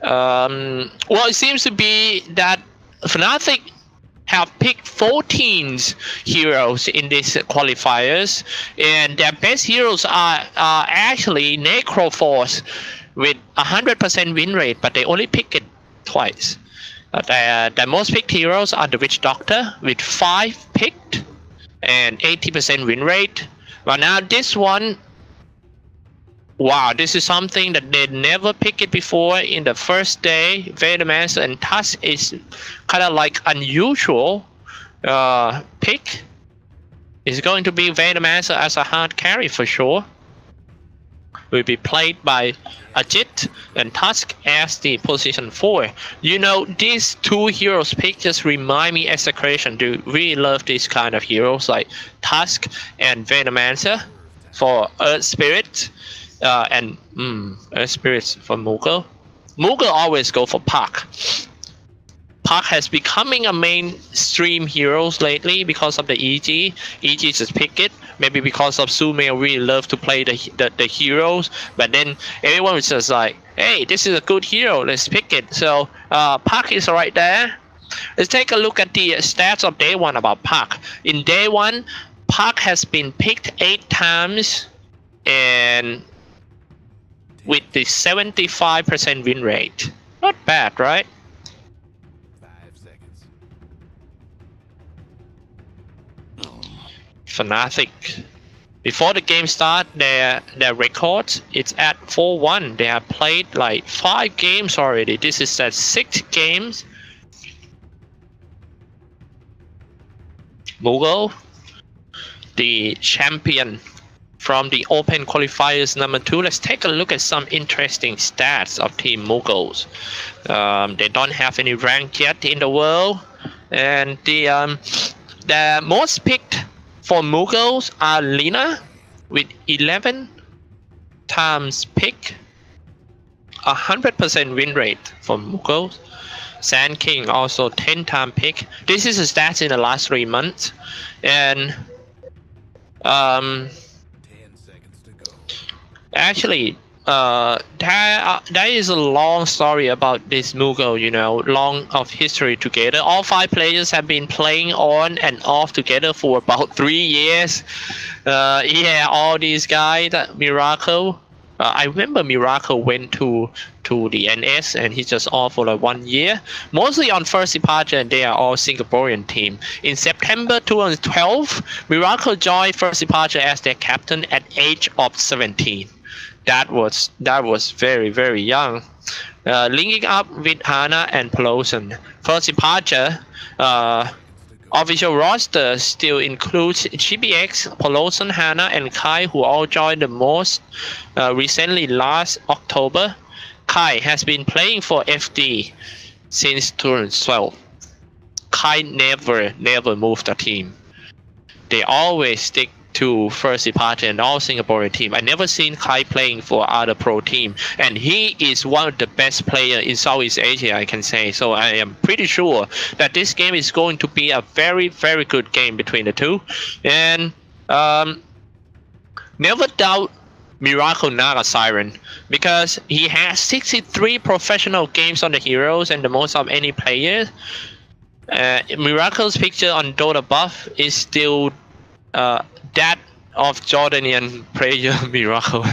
Well, it seems to be that Fnatic have picked 14 heroes in these qualifiers, and their best heroes are actually Necroforce with 100% win rate, but they only pick it twice. The most picked heroes are the Witch Doctor with 5 picked and 80% win rate. But now this one, wow, this is something that they never picked it before in the first day. Vaynomancer and Tusk is kind of like unusual pick. It's going to be Vaynomancer as a hard carry for sure. Will be played by Ajit and Tusk as the position 4. You know, these two heroes pick just remind me Execration. Do really love these kind of heroes like Tusk and Vaynomancer for Earth Spirit. And Earth Spirits for Mughal. Mughal always go for Park. Park has becoming a mainstream heroes lately because of the EG. EG just pick it. Maybe because of Sumail really love to play the heroes. But then everyone was just like, hey, this is a good hero, let's pick it. So Park is right there. Let's take a look at the stats of day 1 about Park. In day 1, Park has been picked 8 times and with the 75% win rate. Not bad, right? 5 seconds. Fnatic. Before the game start, their record it's at 4-1. They have played like 5 games already. This is at 6 games. Mughal, the champion from the Open Qualifiers number 2, let's take a look at some interesting stats of Team Mughals. They don't have any rank yet in the world, and the most picked for Mughals are Lina with 11 times pick, 100% win rate for Mughals. Sand King also 10 times pick. This is the stats in the last 3 months, and actually, there is a long story about this Mughal, you know, long of history together. All 5 players have been playing on and off together for about 3 years. Yeah, all these guys, Miracle. I remember Miracle went to the NS and he's just off for like 1 year. Mostly on first departure, and they are all Singaporean team. In September 2012, Miracle joined first departure as their captain at age of 17. That was very, very young. Linking up with Hana and Peloton. First departure, official roster still includes GBX, Peloton, Hana, and Kai, who all joined the most recently last October. Kai has been playing for FD since 2012. Kai never moved the team. They always stick to first departure and all Singaporean team. I never seen Kai playing for other pro team, and he is one of the best player in Southeast Asia, I can say. So I am pretty sure that this game is going to be a very, very good game between the two. And never doubt Miracle Naga Siren, because he has 63 professional games on the heroes and the most of any player. Miracle's picture on Dota buff is still that of Jordanian player Miracle.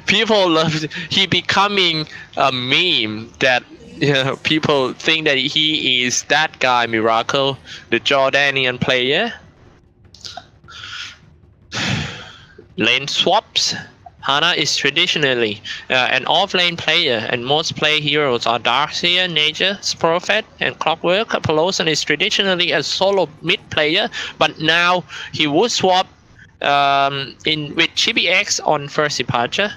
People love. He becoming a meme that people think that he is that guy Miracle, the Jordanian player. Lane swaps. Hana is traditionally an off-lane player, and most play heroes are Darkseer, Nature's Prophet, and Clockwork. Peloton is traditionally a solo mid player, but now he would swap with Chibi X on first departure.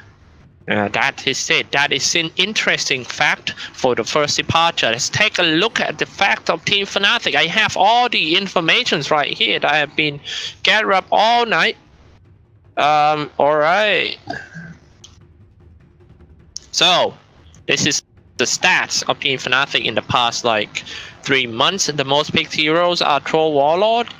That is it. That is an interesting fact for the first departure. Let's take a look at the fact of Team Fnatic. I have all the information right here that I have been gathered up all night. Alright. So, this is the stats of Team Fnatic in the past like 3 months. The most picked heroes are Troll Warlord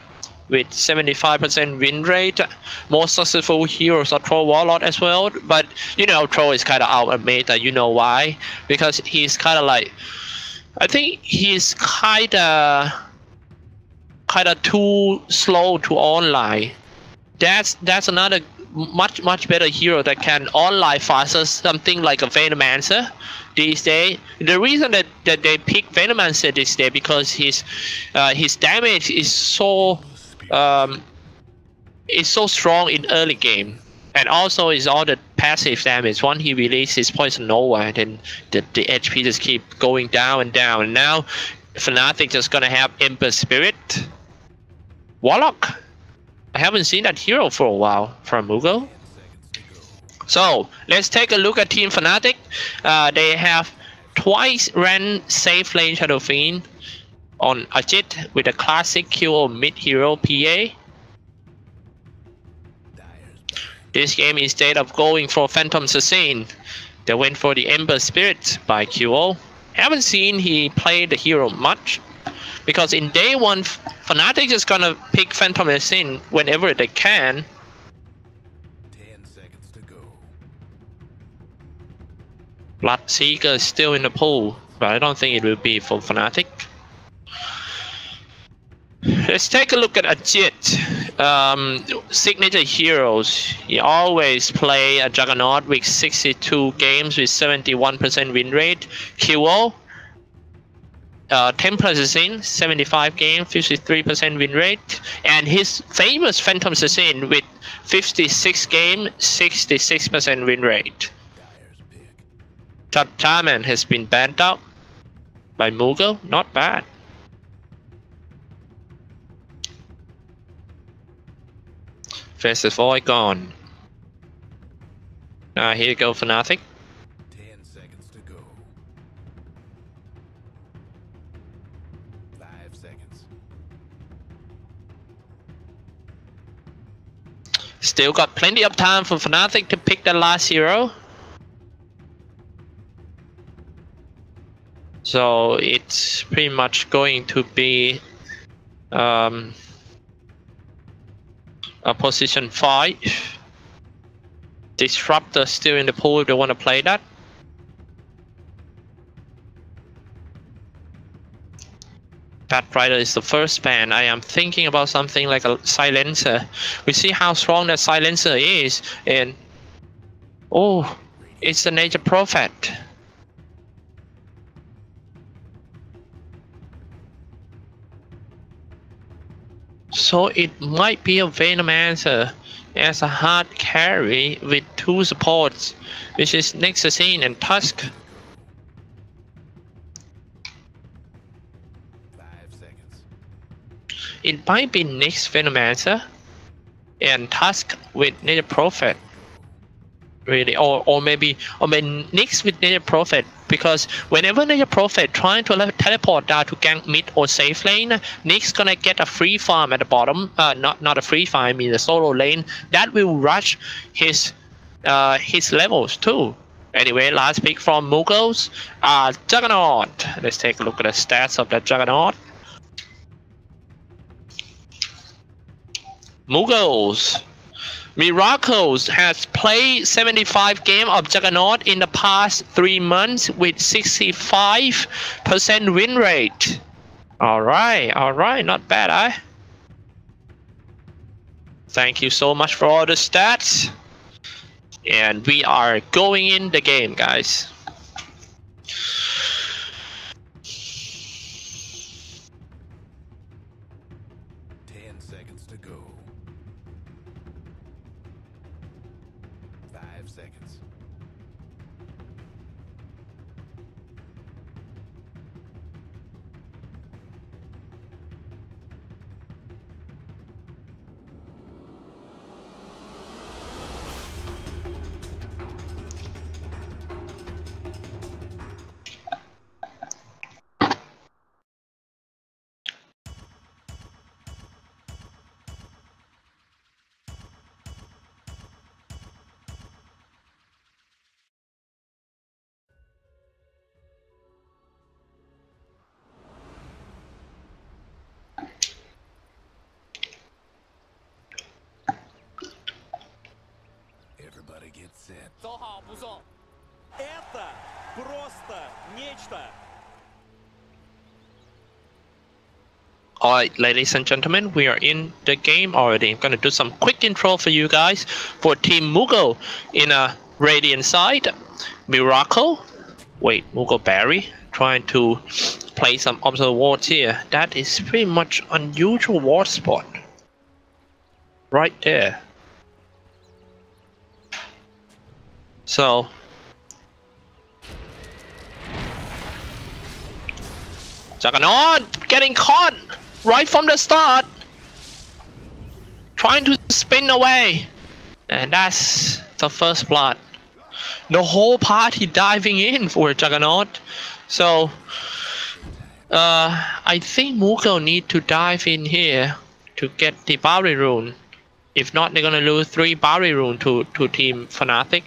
with 75% win rate. Most successful heroes are Troll Warlord as well. But you know, Troll is kind of out of meta. You know why? Because he's kind of like, I think he's kind of too slow to online. That's another much better hero that can online faster, something like a Venomancer these days. The reason that they pick Venomancer this day because his damage is so strong in early game, and also is all the passive damage. Once he releases Poison Nova, then the HP just keep going down and down. And now Fnatic just gonna have Ember Spirit, Warlock. I haven't seen that hero for a while from Mughal. So let's take a look at Team Fnatic. They have twice ran safe lane Shadow Fiend on Ajit with a classic QO mid hero PA. This game, instead of going for Phantom Assassin, they went for the Ember Spirit by QO. Haven't seen he play the hero much, because in day one, Fnatic is gonna pick Phantom Assassin whenever they can. 10 seconds to go. Bloodseeker is still in the pool, but I don't think it will be for Fnatic. Let's take a look at Ajit. Signature heroes. He always play a Juggernaut with 62 games with 71% win rate. QO. Templar Assassin, 75 game, 53% win rate, and his famous Phantom Assassin with 56 game, 66% win rate. Charman has been banned out by Mughal, not bad. First of all, gone. Now here you go, Fnatic. 10 seconds to go. 5 seconds. Still got plenty of time for Fnatic to pick the last hero. So it's pretty much going to be a position 5. Disruptor still in the pool if they want to play that. Batrider is the first ban. I am thinking about something like a silencer. We see how strong that silencer is, and oh, it's the Nature Prophet. So it might be a Venomancer as a hard carry with 2 supports, which is Nexusine and Tusk. 5 seconds. It might be Nyx Venomancer and Tusk with Nature Prophet. Really, or maybe Nyx with Nature Prophet, because whenever Nature Prophet trying to teleport down to gank mid or safe lane, Nyx gonna get a free farm at the bottom. Not a free farm, I mean a solo lane that will rush his levels too. Anyway, last pick from Mughals, Juggernaut. Let's take a look at the stats of that Juggernaut. Mughals. Miracles has played 75 games of Juggernaut in the past 3 months with 65% win rate. Alright, not bad, Thank you so much for all the stats. And we are going in the game, guys. To go. 5 seconds. Everybody get set. 走好，不送。Это просто нечто. Alright, ladies and gentlemen, we are in the game already. I'm gonna do some quick intro for you guys. For Team Mugo in a Radiant side, Miracle. Wait, Mugo Barry trying to play some observer wards here. That is pretty much unusual ward spot. Right there. So Juggernaut getting caught right from the start, trying to spin away, and that's the first blood. The whole party diving in for Juggernaut. So I think Mugo need to dive in here to get the Barry rune. If not, they're gonna lose 3 Barry rune to Team Fnatic.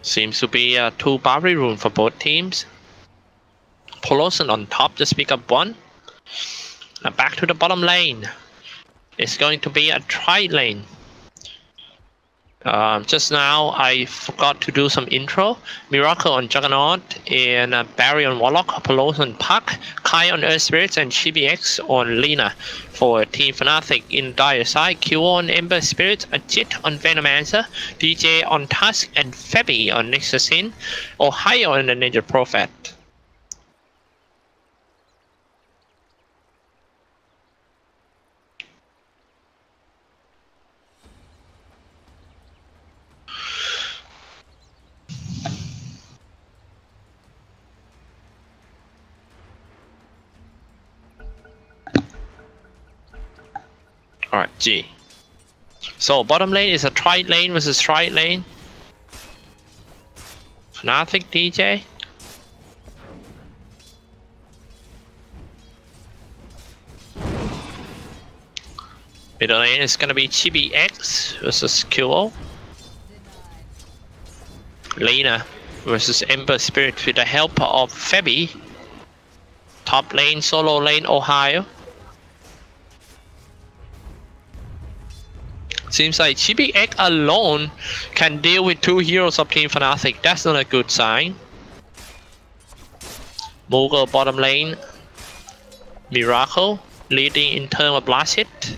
Seems to be 2 Barry rune for both teams. Polosan on top, just pick up 1. Now back to the bottom lane. It's going to be a tri lane. Just now I forgot to do some intro. Miracle on Juggernaut and Barry on Warlock, Apollos on Puck, Kai on Earth Spirits, and CBX on Lina for Team Fnatic. In Dire side, Q on Ember Spirits, Ajit on Venomancer, DJ on Tusk, and Febby on Nexus Sin, Ohio on the Ninja Prophet. Alright, G. So bottom lane is a tri lane versus tri lane. Fnatic DJ. Middle lane is gonna be Chibi X versus QO. Lena versus Ember Spirit with the help of Febby. Top lane, solo lane, Ohio. Seems like Chibi X alone can deal with 2 heroes of Team Fnatic. That's not a good sign. Mugo bottom lane. Miracle leading in terms of blast hit.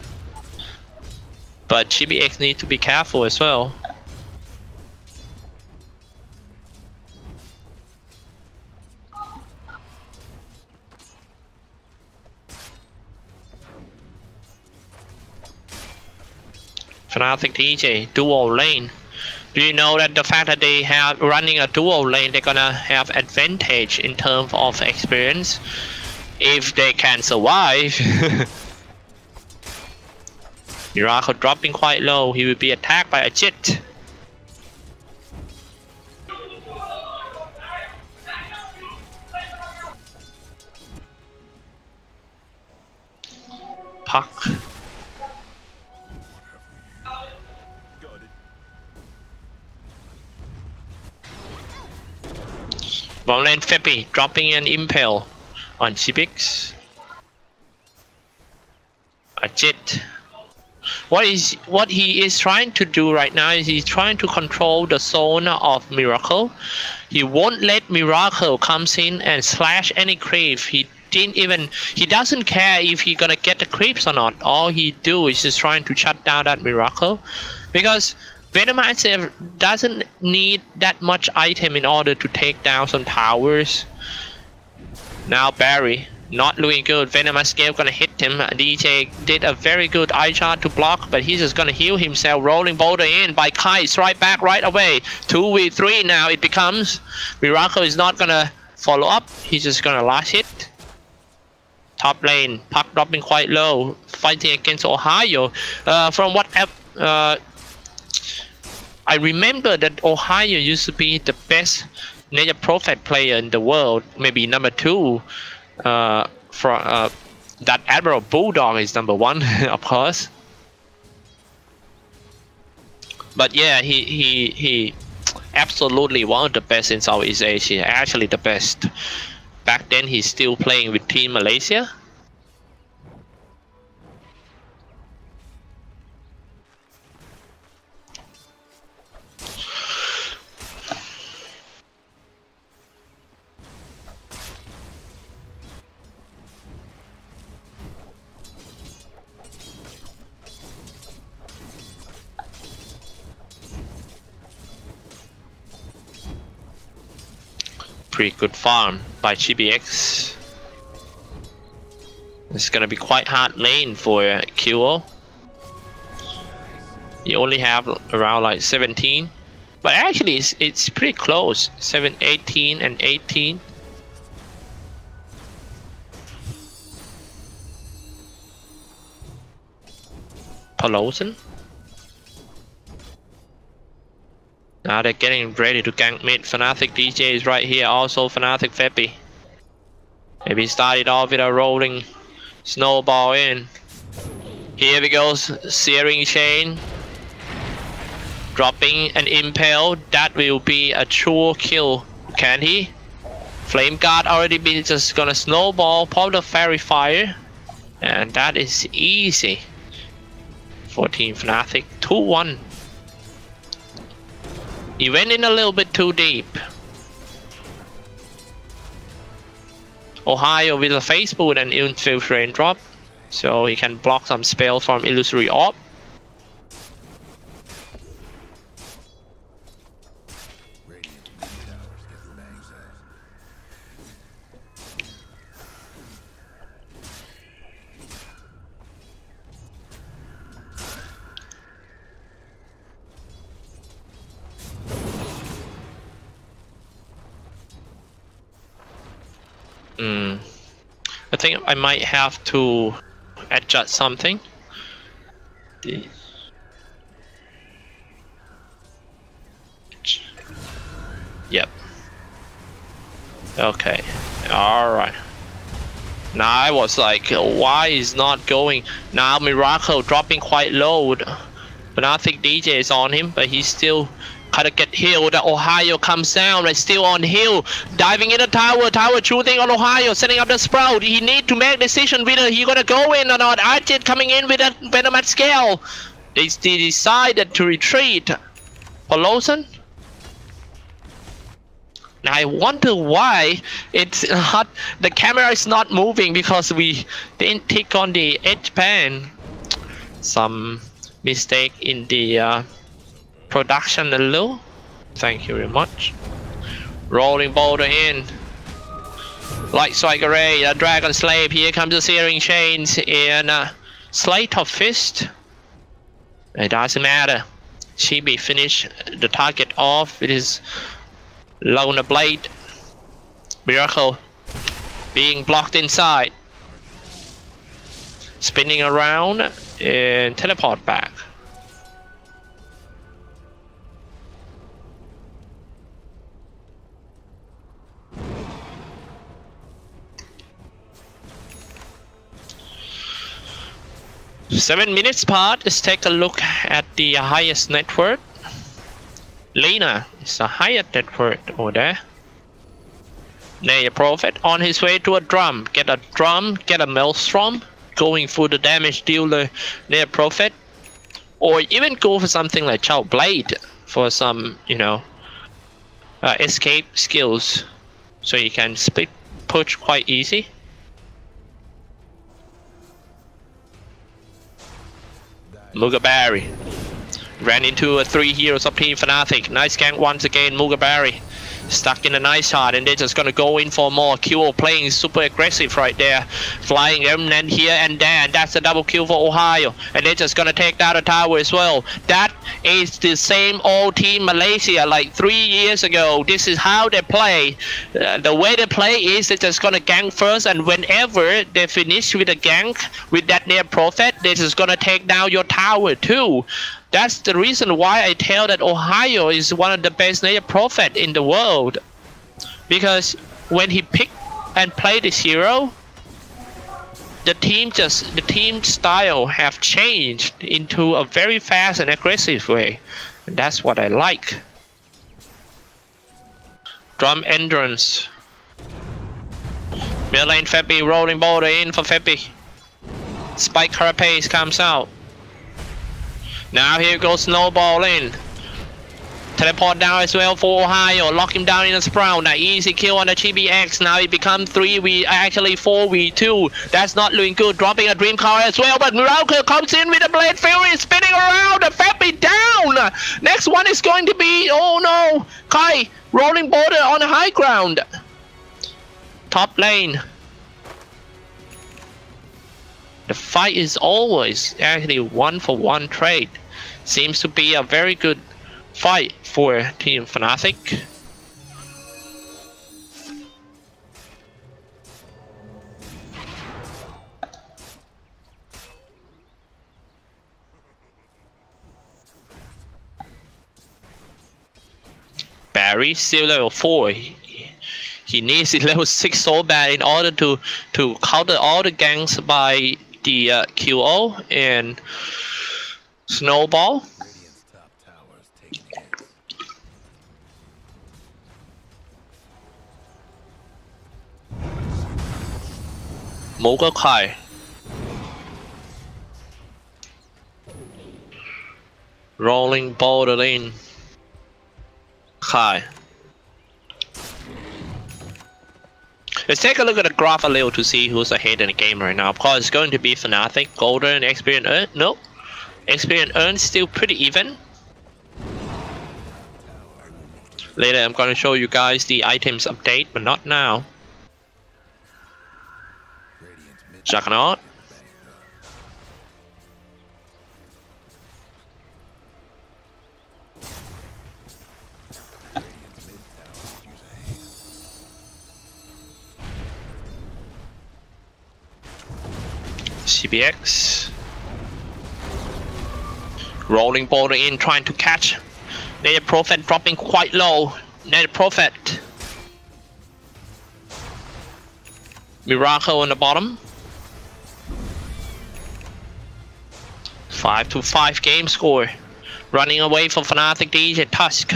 But Chibi X needs to be careful as well. Fnatic DJ, dual lane. Do you know that the fact that they have running a dual lane, they're gonna have advantage in terms of experience if they can survive. Miracle dropping quite low, he will be attacked by a Jit. Puck. Bottom lane Feppy dropping an impale on Chibix. A Jet. What he is trying to do right now is he's trying to control the zone of Miracle. He won't let Miracle comes in and slash any creep. He doesn't care if he's gonna get the creeps or not. All he do is just trying to shut down that Miracle, because Venomite doesn't need that much item in order to take down some towers. Now Barry not looking good. Venomite scale gonna hit him. DJ did a very good eye shot to block, but he's just gonna heal himself. Rolling boulder in by Kite, right back right away. 2v3 now it becomes. Miracle is not gonna follow up. He's just gonna last hit. Top lane, Puck dropping quite low, fighting against Ohio. From what I remember that Ohio used to be the best Ninja Prophet player in the world, maybe number 2. That Admiral Bulldog is number 1, of course. But yeah, he absolutely one of the best in Southeast Asia. Actually, the best. Back then, he's still playing with Team Malaysia. Pretty good farm by GBX. It's gonna be quite hard lane for QO. You only have around like 17, but actually it's pretty close. 18 and 18. Peloton. Now they're getting ready to gank mid. Fnatic DJ is right here, also Fnatic Feppy. Maybe started off with a rolling snowball in. Here we go, Searing Chain. Dropping an impale, that will be a true kill. Can he? Flame Guard already been just gonna snowball, pop the Fairy Fire. And that is easy for Team Fnatic. 2-1. He went in a little bit too deep. Ohio with a Face Boot and Infiltrate drop, so he can block some spells from Illusory Orb. I think I might have to adjust something. Yep. Okay. Alright. Now I was like, why is not going? Now Miracle dropping quite low. But I think DJ is on him, but he's still gotta get healed. Ohio comes down, like still on hill, diving in the tower. Tower shooting on Ohio, setting up the sprout. He need to make decision whether he gonna go in or not. Archit coming in with a Venomat scale. They decided to retreat. Peloton. Now I wonder why it's not, the camera is not moving, because we didn't tick on the edge pan. Some mistake in the production a little. Thank you very much. Rolling boulder in. Light Strike Array, a Dragon Slave. Here comes the Searing Chains in Slate of Fist. It doesn't matter. Chibi finish the target off. It is Lona Blade. Miracle being blocked inside. Spinning around and teleport back. Seven minutes part. Let's take a look at the highest net worth. Lena is the highest net worth over there. Naya Prophet on his way to a drum. Get a drum, get a Maelstrom. Going for the damage dealer Naya Prophet. Or even go for something like Chao Blade for some, you know, escape skills. So you can split push quite easy. Mugaberry ran into a 3 heroes of Team Fnatic. Nice gank once again. Mugaberry stuck in a nice shot, and they're just gonna go in for more. QO playing super aggressive right there, flying Remnant here and there, and that's a double kill for Ohio, and they're just gonna take down the tower as well. That is the same old Team Malaysia like 3 years ago. This is how they play. The way they play is they're just gonna gank first, and whenever they finish with a gank with that near Prophet, they're just gonna take down your tower too. That's the reason why I tell that Ohio is one of the best native prophet in the world. Because when he picked and played this hero, the team style have changed into a very fast and aggressive way. And that's what I like. Drum entrance. Mid lane Febby rolling border in for Febby. Spike Carapace comes out. Now here goes Snowball in. Teleport down as well for Ohio. Lock him down in a Sprout. Now easy kill on the GBX. Now it becomes 4v2. That's not looking good. Dropping a Dream Car as well. But Miracle comes in with a Blade Fury spinning around. The Febby down. Next one is going to be, oh no, Kai rolling border on the high ground. Top lane. The fight is always actually 1-for-1 trade. Seems to be a very good fight for Team Fnatic. Barry still level 4. He needs level 6 so bad in order to counter all the ganks by the QO and Snowball. Moga Kai. Rolling border in. Kai. Let's take a look at the graph a little to see who's ahead in the game right now. Of course, it's going to be Fnatic, Golden, Experience Earn. Nope. Experience Earn still pretty even. Later, I'm going to show you guys the items update, but not now. Juggernaut. CBX. Rolling border in, trying to catch. Native Prophet dropping quite low. Native Prophet. Miracle on the bottom. 5-5 game score. Running away from Fnatic DJ Tusk.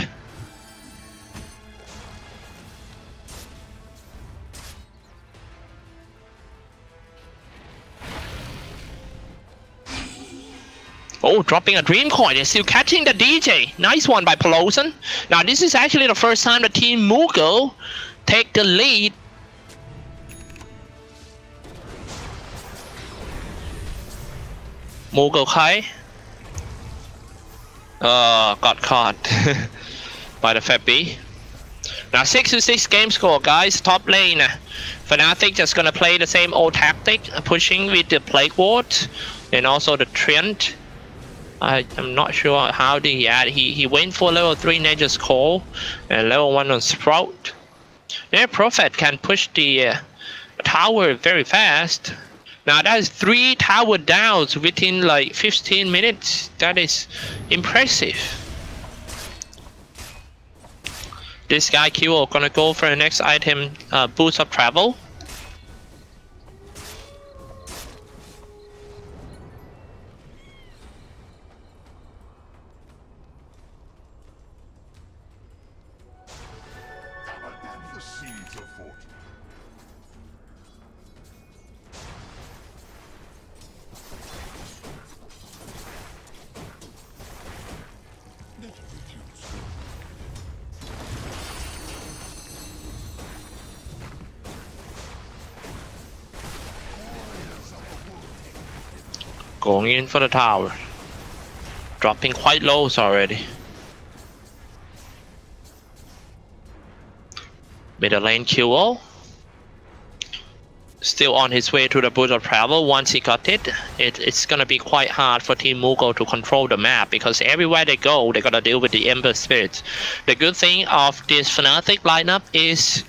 Oh, dropping a Dream Coin and still catching the DJ. Nice one by Peloton. Now this is actually the first time the Team Mughal take the lead. Mughal Kai. Got caught by the Febby. Now 6-6 game score, guys. Top lane. Fnatic just gonna play the same old tactic, pushing with the Plague Ward and also the Trent. I'm not sure how did he add. He went for level 3 Nature's Call and level 1 on Sprout. Yeah, Prophet can push the tower very fast. Now that is 3 tower downs within like 15 minutes. That is impressive. This guy QO gonna go for the next item, boost of travel. Going in for the tower. Dropping quite low already. Middle lane QO. Still on his way to the Boots of Travel. Once he got it, it's gonna be quite hard for Team Mughal to control the map because everywhere they go, they gotta deal with the Ember Spirits. The good thing of this Fnatic lineup is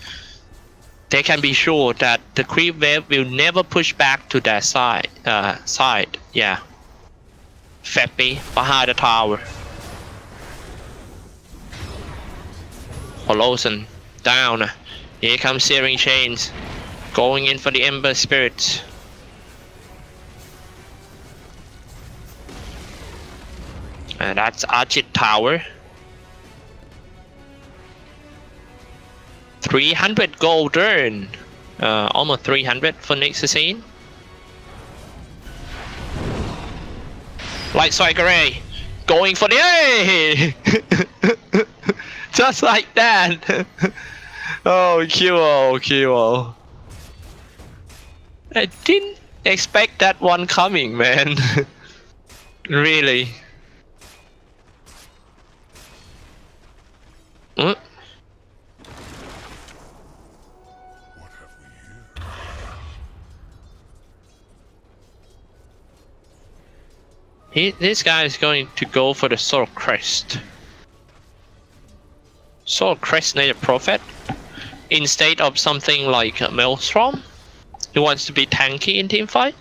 they can be sure that the creep wave will never push back to their side. Yeah. Feppy behind the tower. Holosan down. Here comes Searing Chains. Going in for the Ember Spirits. And that's Ajit Tower. 300 gold earned. Almost 300 for next scene. Light Strike Array. Going for the A! Just like that. Oh, QO. I didn't expect that one coming, man. Really. This guy is going to go for the Soul Crest. Soul Crest Native Prophet instead of something like Maelstrom. He wants to be tanky in team fight.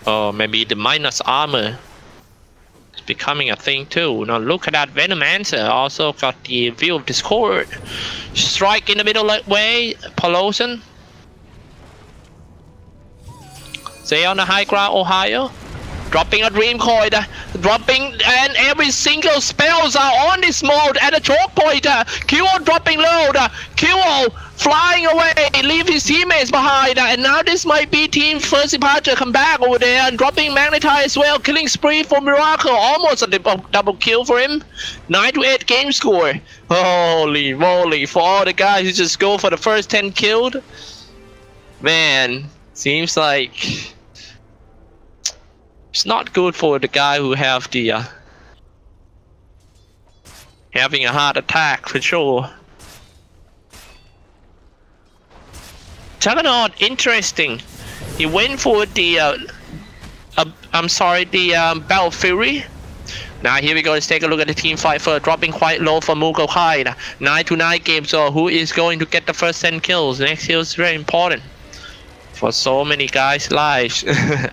Oh, maybe the minus armor is becoming a thing too. Now look at that Venomancer. Also got the View of Discord. Strike in the middle way. Polosan. Stay on the high ground, Ohio. Dropping a Dream Coin, dropping, and every single spells are on this mode at a choke point. QO dropping low, QO flying away, leave his teammates behind, and now this might be team first departure. Come back over there and dropping Magnetize as well. Killing spree for Miracle, almost a double kill for him. 9-8 game score. Holy moly! For all the guys who just go for the first 10 killed, man, seems like. It's not good for the guy who have the having a heart attack for sure. Juggernaut, interesting. He went for the Battle Fury. Now here we go. Let's take a look at the team fight first. Dropping quite low for Mughal Kai. 9-9 game. So who is going to get the first 10 kills? Next kill is very important. For so many guys' lives.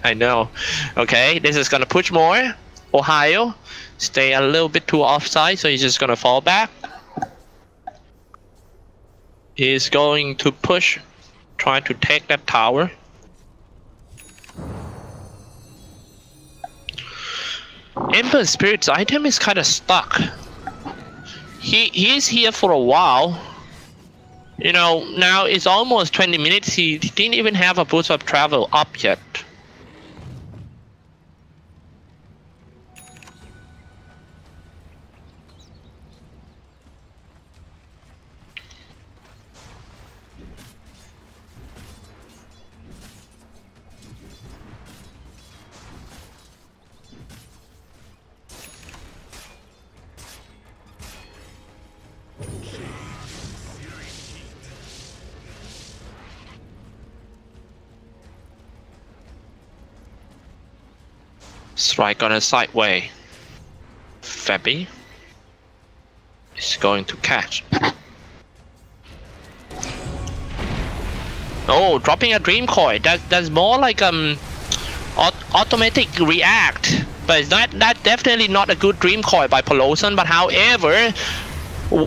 I know. Okay, this is gonna push more. Ohio, stay a little bit too offside, so he's just gonna fall back. He's going to push, trying to take that tower. Ember Spirit's item is kind of stuck. He's here for a while. You know, now it's almost 20 minutes. He didn't even have a Boots of Travel up yet. Strike on a sideway. Febby is going to catch. Oh, dropping a Dream Coin. That's more like automatic react, but it's not definitely not a good Dream Coin by Polosan. But however,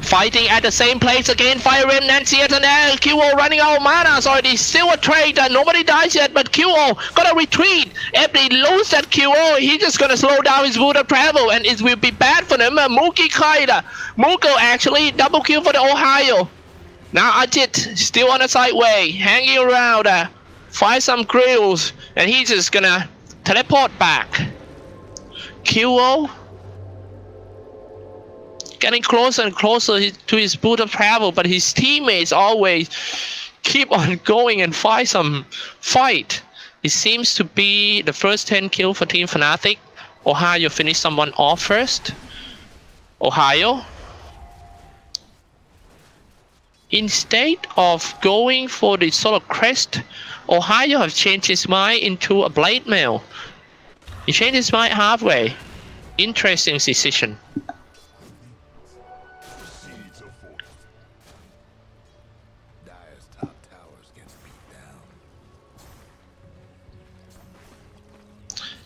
fighting at the same place again. Fire Remnant yet and there. QO running out of mana. It's already still a trade. Nobody dies yet, but QO gotta retreat. If they lose that QO, he's just gonna slow down his Boot of Travel, and it will be bad for them. Mookie Kaida. Mughal actually double kill for the Ohio. Now Ajit still on the sideway, hanging around. Find some grills, and he's just gonna teleport back. QO getting closer and closer to his boot of travel, but his teammates always keep on going and fight. It seems to be the first 10 kill for Team Fnatic. Ohio finished someone off first. Ohio. Instead of going for the solo crest, Ohio have changed his mind into a blade mail. He changed his mind halfway. Interesting decision.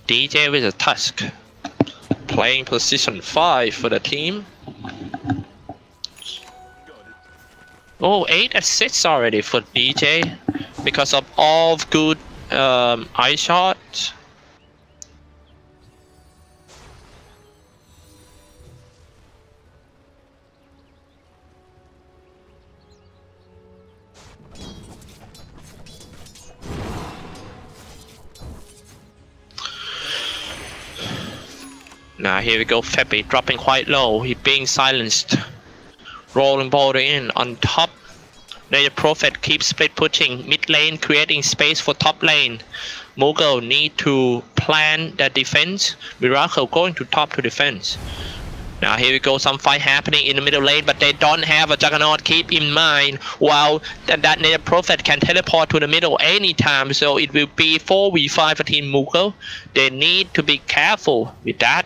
DJ with a Tusk, playing position 5 for the team. Oh, 8 assists already for DJ because of all good eye shots. Now here we go, Feppy dropping quite low. He being silenced. Rolling boulder in on top. The Prophet keeps split pushing mid lane, creating space for top lane. Mogul need to plan the defense. Miracle going to top to defense. Now here we go, some fight happening in the middle lane, but they don't have a Juggernaut. Keep in mind, while that Native Prophet can teleport to the middle anytime, so it will be 4v5 for Team Mogul. They need to be careful with that.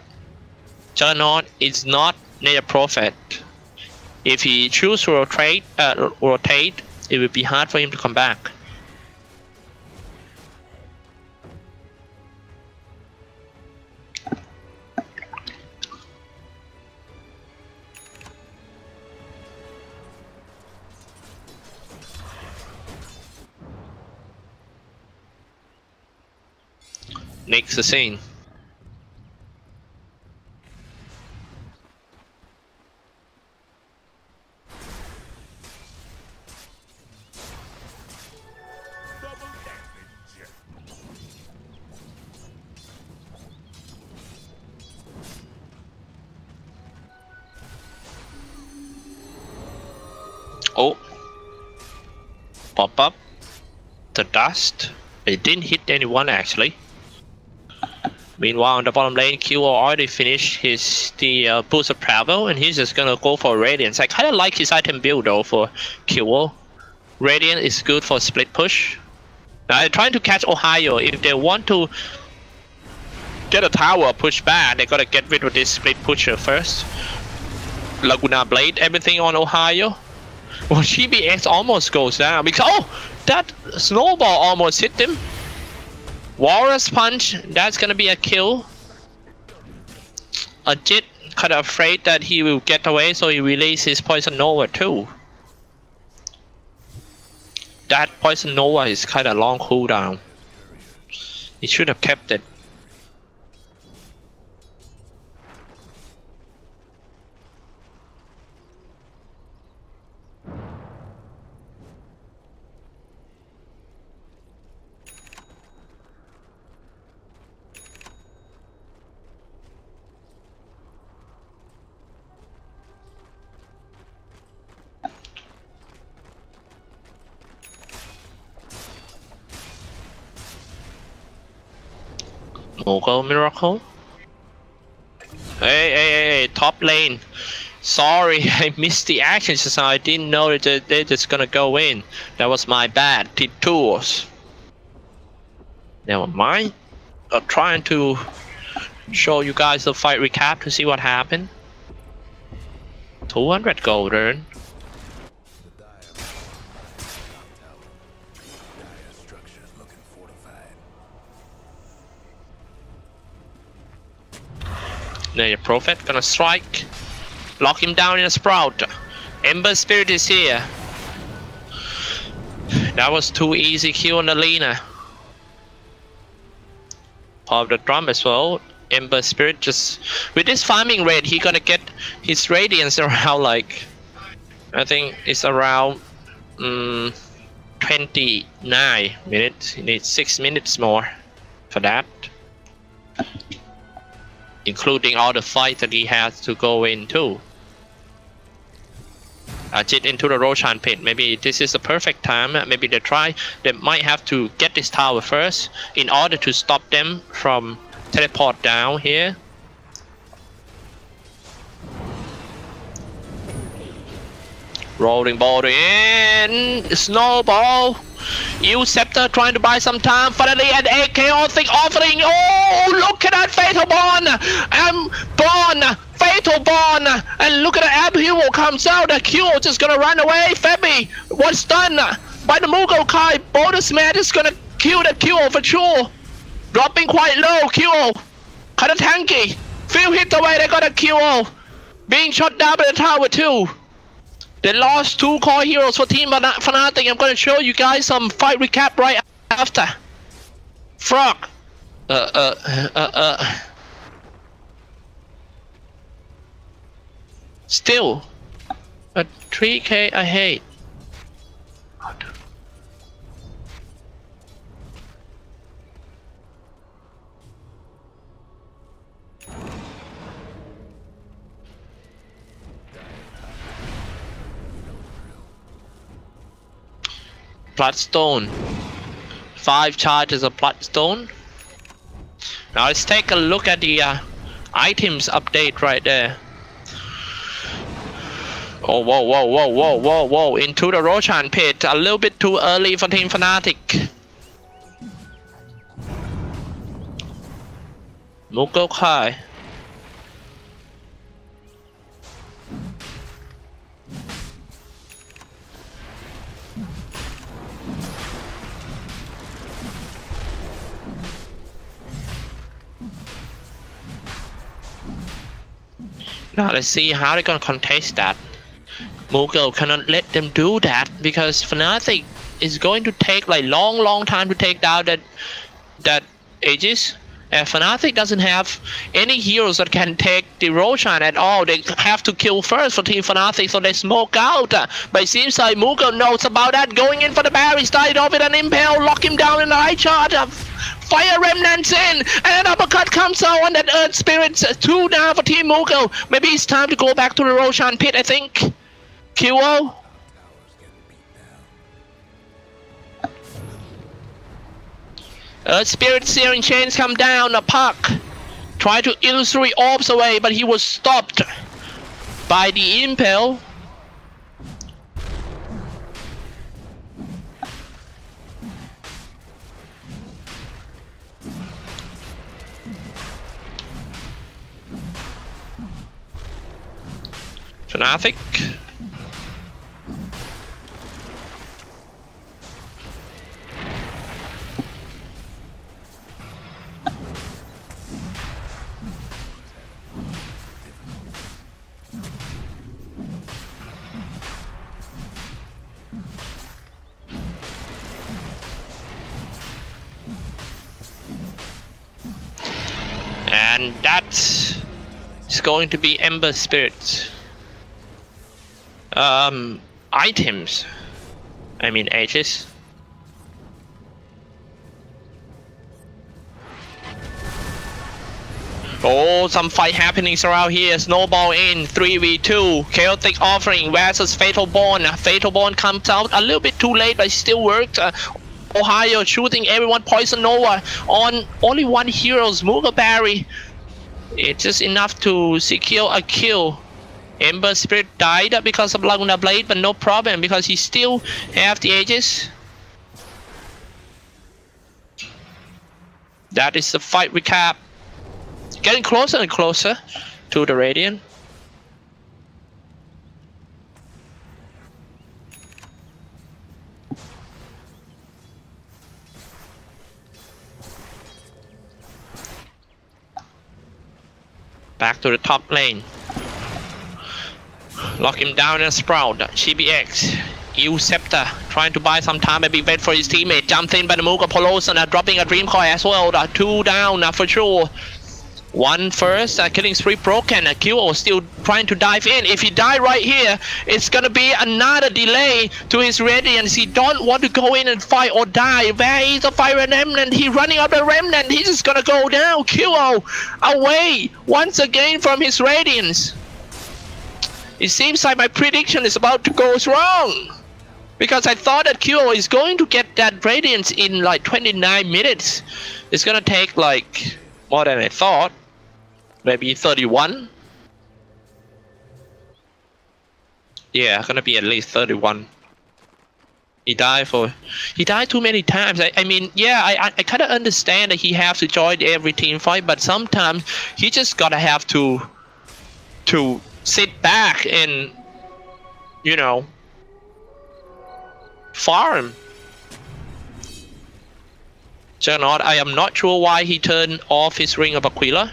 Juggernaut is not Native Prophet. If he chooses to rotate, it will be hard for him to come back. Next the scene. Oh, pop up the dust. It didn't hit anyone actually. Meanwhile, on the bottom lane, Q already finished the boost of travel, and he's just gonna go for Radiance. I kind of like his item build though for Q. Radiant is good for split push. Now they're trying to catch Ohio. If they want to get a tower push back, they gotta get rid of this split pusher first. Laguna Blade, everything on Ohio. Well, GBX almost goes down because that snowball almost hit him. Walrus Punch, that's gonna be a kill. A Jit kind of afraid that he will get away, so he released his Poison Nova too. That Poison Nova is kind of long cooldown. He should have kept it. Mogul Miracle. Hey, top lane. Sorry, I missed the action, so I didn't know that they're just gonna go in. That was my bad. Tools. Never mind. I'm trying to show you guys the fight recap to see what happened. 200 gold earned. The Prophet gonna strike, lock him down in a Sprout. Ember Spirit is here. That was too easy kill on the Lina. Pop the drum as well. Ember Spirit just with this farming rate, he gonna get his Radiance around like I think it's around 29 minutes. He needs 6 minutes more for that. Including all the fights that he has to go into. Jit into the Roshan pit. Maybe this is the perfect time. Maybe they might have to get this tower first in order to stop them from teleport down here. Rolling ball in. Snowball. You Scepter trying to buy some time. Finally, an AK Chaotic offering. Oh, look at that Fatal Bond. Bond. Fatal Bond. And look at the Upheaval comes out. The Q just gonna run away. Febby was done by the Mughal Kai. Bonus man is gonna kill that Q for sure. Dropping quite low. Q kinda tanky. Few hits away. They got a Q being shot down by the tower too. They lost 2 core heroes for Team Fnatic. I'm going to show you guys some fight recap right after. Frog. Still. A 3K I hate. Bloodstone. 5 charges of Bloodstone. Now let's take a look at the items update right there. Oh, whoa. Into the Roshan pit. A little bit too early for Team Fnatic. Mughal Kai. Now let's see how they're gonna contest that. Mughal cannot let them do that because Fnatic is going to take like long time to take down that Aegis. And Fnatic doesn't have any heroes that can take the Roshan at all. They have to kill first for Team Fnatic, so they smoke out. But it seems like Mughal knows about that. Going in for the Barry, started off with an Impale, lock him down in the high charge. Fire Remnants in, and an uppercut comes out on that Earth Spirits. 2 down for Team Mughal. Maybe it's time to go back to the Roshan pit, I think. QO. Earth Spirit Searing Chains come down. A Puck tried to illusory orbs away, but he was stopped by the Impale. Fnatic. And that's going to be Ember Spirits. Items. I mean Aegis. Oh, some fight happenings around here. Snowball in 3v2. Chaotic Offering versus Fatal Bond. Fatal Bond comes out a little bit too late, but it still worked. Ohio shooting everyone. Poison Nova on only 1 hero's Mughal Barry. It's just enough to secure a kill. Ember Spirit died because of Laguna Blade, but no problem because he still have the Aegis. That is the fight recap. Getting closer and closer to the Radiant. Back to the top lane. Lock him down and Sprout. GBX. U Scepter trying to buy some time, maybe wait for his teammate. Jumped in by the Mughal Polosan, dropping a Dream Coil as well. 2 down for sure. 1 first, killing spree broken. QO still trying to dive in. If he die right here, it's gonna be another delay to his Radiance. He don't want to go in and fight or die. Where is the Fire Remnant? He running out the Remnant. He's just gonna go down. QO away once again from his Radiance. It seems like my prediction is about to go wrong. Because I thought that QO is going to get that Radiance in like 29 minutes. It's gonna take like more than I thought. Maybe 31. Yeah, gonna be at least 31. He died too many times. I mean, yeah, I kind of understand that he has to join every team fight, but sometimes he just gotta have to sit back and, you know, farm. Juggernaut, I am not sure why he turned off his Ring of Aquila.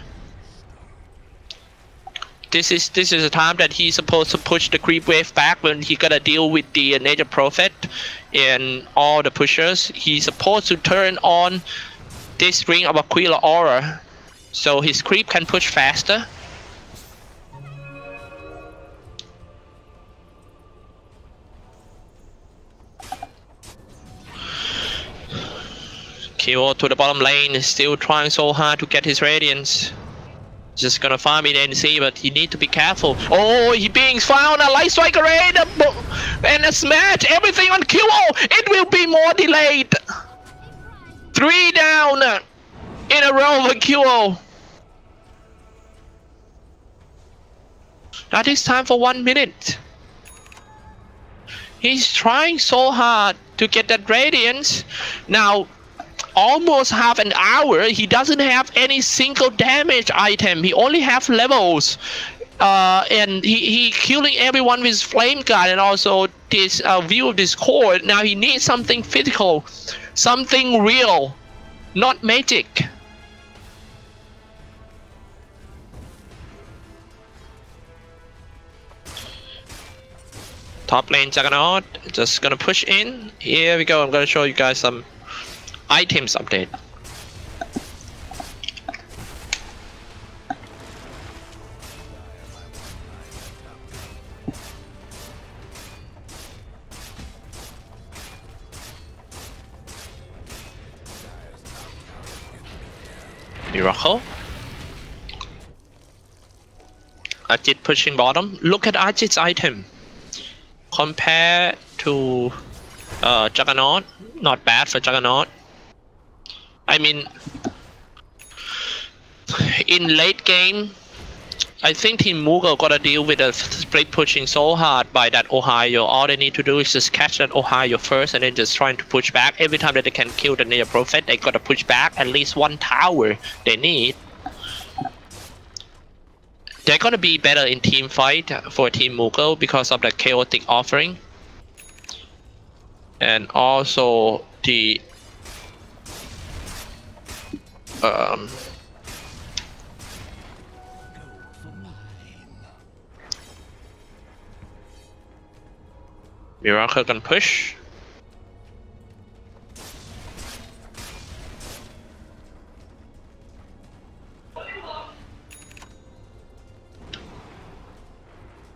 This is a time that he's supposed to push the creep wave back when he gotta deal with the Nature Prophet and all the pushers. He's supposed to turn on this Ring of Aquila aura so his creep can push faster. KO to the bottom lane is still trying so hard to get his Radiance. Just gonna farm it and see, but he need to be careful. Oh, he being found a light strike array and a smash, everything on QO. It will be more delayed. 3 down in a row for QO. That is time for 1 minute. He's trying so hard to get that Radiance. Now, almost half an hour, he doesn't have any single damage item. He only have levels, and he killing everyone with flame guard and also this view of discord. Now he needs something physical, something real, not magic. Top lane Juggernaut, just gonna push in. Here we go. I'm gonna show you guys some items update. Miracle. Ajit pushing bottom. Look at Ajit's item. Compare to Juggernaut. Not bad for Juggernaut. I mean, in late game, I think Team Mughal gotta deal with the split pushing so hard by that Ohio. All they need to do is just catch that Ohio first and then just trying to push back. Every time that they can kill the Nature Prophet, they gotta push back at least 1 tower they need. They're gonna be better in team fight for Team Mughal because of the chaotic offering. And also the Miracle can push.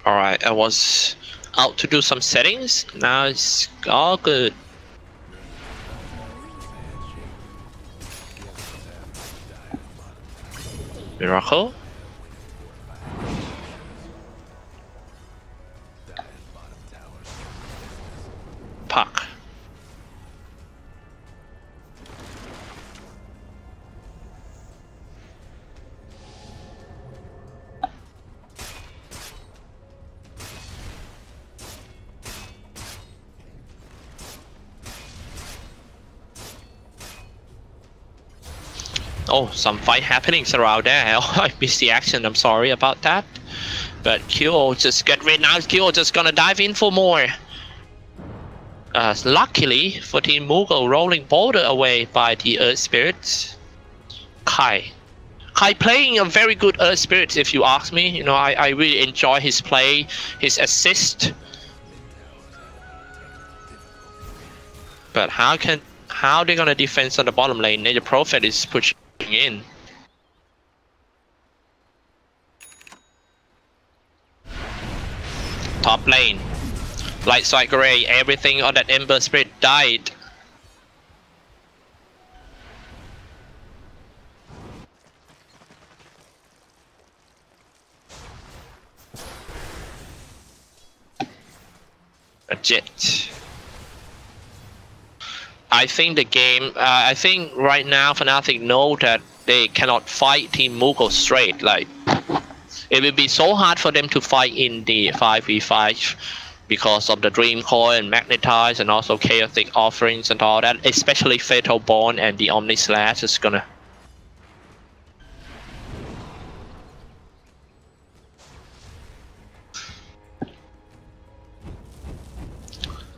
Alright, I was out to do some settings. Now it's all good. Miracle. Puck. Oh, some fight happenings around there. I missed the action. I'm sorry about that. But Kyo just get rid now. Kyo just gonna dive in for more. Luckily for Team Mughal, rolling boulder away by the Earth Spirits. Kai playing a very good Earth Spirits, if you ask me. You know, I really enjoy his play, his assist. But how they gonna defend on the bottom lane? Nature Prophet is pushing in. Top lane. Light Strike Array, everything on that Ember Spirit died. Jet. I think the game, I think right now Fnatic know that they cannot fight Team Mughal straight. Like, it will be so hard for them to fight in the 5v5 because of the Dream Coil and Magnetize and also Chaotic Offerings and all that, especially Fatal Bond and the Omni Slash is gonna...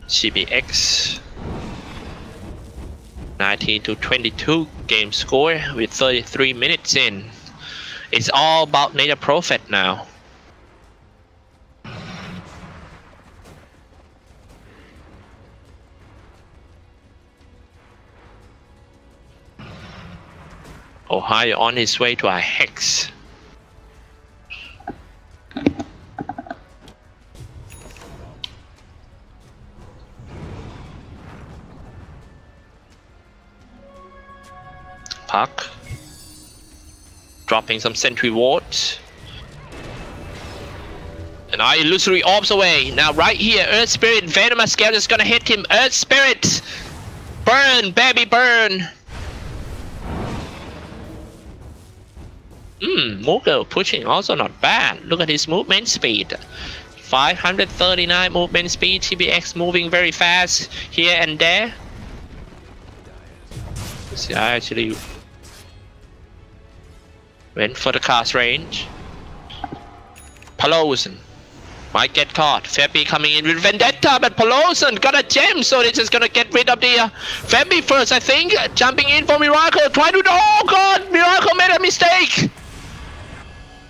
CBX 19-22 game score with 33 minutes in. It's all about Native Prophet now. Ohio on his way to a Hex. Puck. Dropping some sentry wards. And our illusory orbs away. Now right here, Earth Spirit, Venomous Scale is gonna hit him. Earth Spirit! Burn, baby, burn! Mughal pushing also not bad. Look at his movement speed. 539 movement speed. TBX moving very fast here and there. See, I actually went for the cast range. Peloton might get caught. Febby coming in with Vendetta, but Peloton got a gem, so they're just gonna get rid of the Febby first, I think. Jumping in for Miracle, trying to... Oh god! Miracle made a mistake!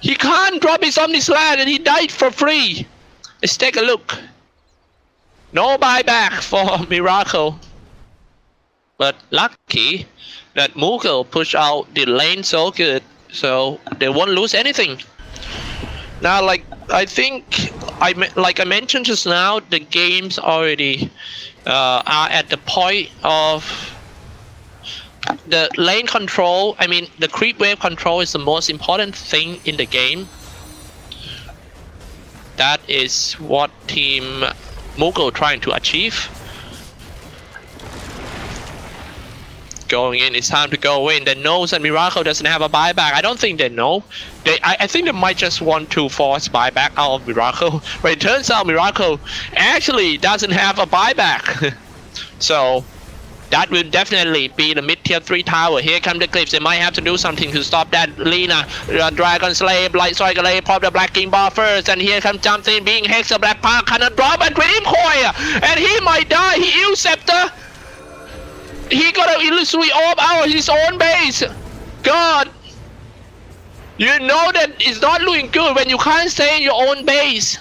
He can't drop his Omni Slash and he died for free. Let's take a look. No buyback for Miracle. But lucky that Mughal pushed out the lane so good, so they won't lose anything. Now, like I think, like I mentioned just now, the games already are at the point of the lane control. I mean, the creep wave control is the most important thing in the game. That is what Team Mughal trying to achieve. Going in, it's time to go in. They know that Miracle doesn't have a buyback. I don't think they know. I think they might just want to force buyback out of Miracle. But it turns out Miracle actually doesn't have a buyback. So that will definitely be the mid-tier 3 tower. Here come the clips. They might have to do something to stop that Lina. Dragon Slave, Light Striker, pop the Black King Bar first. And here comes Jumping, being Hex, a Black Park, cannot drop a Dream Coil. And he might die. He Ill Scepter. He got an illusory orb out of his own base. God. You know that it's not looking good when you can't stay in your own base.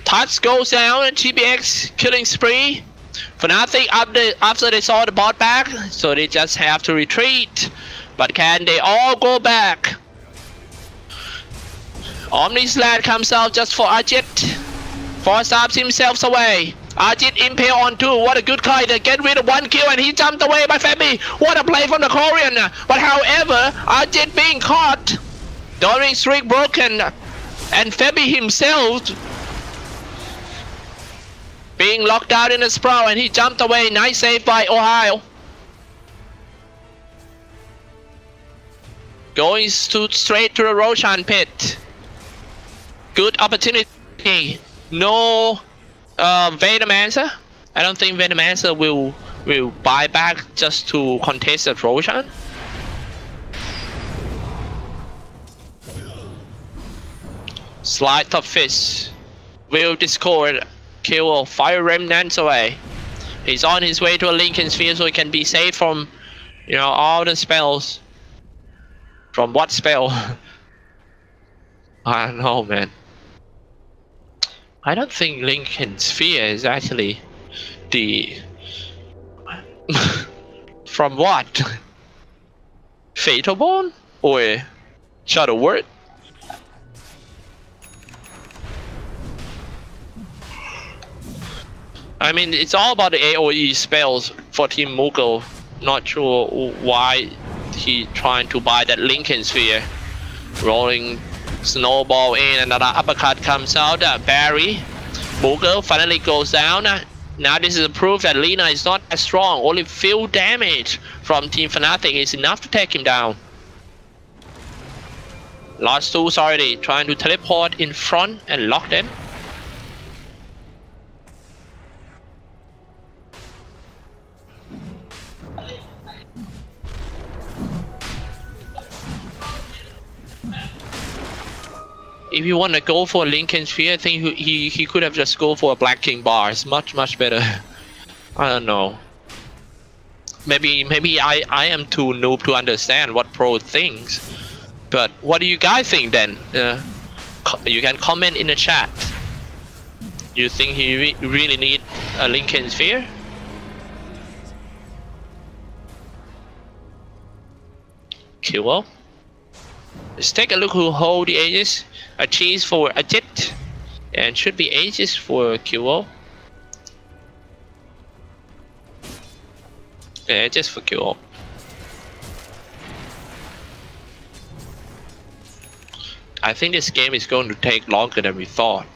Touch goes down. TBX killing spree. Fnatic after they saw the bot back, so they just have to retreat. But can they all go back? Omni Slash comes out just for Ajit. Force stops himself away. Ajit impale on 2. What a good guy to get rid of 1 kill, and he jumped away by Febby. What a play from the Korean. But however, Ajit being caught. Doring streak broken. And Febby himself being locked out in the Sprout, and he jumped away. Nice save by Ohio. Going straight to the Roshan pit. Good opportunity. No Venomancer. I don't think Venomancer will buy back just to contest the Roshan. Slide top fist. Will Discord kill Fire Remnants away. He's on his way to a Lincoln Sphere so he can be saved from, you know, all the spells. From what spell? I don't know, man. I don't think Lincoln Sphere is actually the... From what? Fatal Bone? Or Shadow Word? I mean, it's all about the AoE spells for Team Mughal. Not sure why he trying to buy that Lincoln Sphere. Rolling snowball in, another uppercut comes out. Barry Moogle finally goes down. Now this is a proof that Lina is not as strong. Only few damage from Team Fnatic is enough to take him down. Lost tools already, trying to teleport in front and lock them. If you want to go for a Lincoln Sphere, I think he could have just go for a Black King bar. It's much better. I don't know. Maybe I am too noob to understand what pro thinks. But what do you guys think then? You can comment in the chat. You think he really need a Lincoln Sphere? Cool. Let's take a look who hold the Aegis. A cheese for a Jet, and should be Aegis for QO. Yeah, just for QO. I think this game is going to take longer than we thought.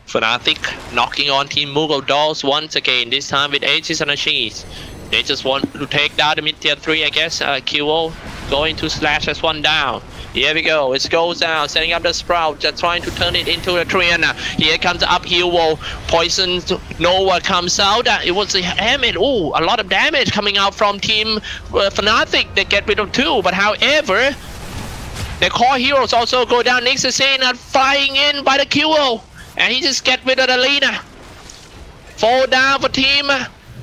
Fnatic knocking on Team Moogle doors once again, this time with Aegis and a cheese. They just want to take down the mid tier 3, I guess. QO going to slash as one down. Here we go, it goes down, setting up the Sprout, just trying to turn it into a Triana. Here comes the uphill wall, Poison Nova comes out. It was a damage, oh, a lot of damage coming out from Team Fnatic. They get rid of 2, but however, the core heroes also go down. Next to Sena flying in by the QO. And he just get rid of the Lina. Fall down for Team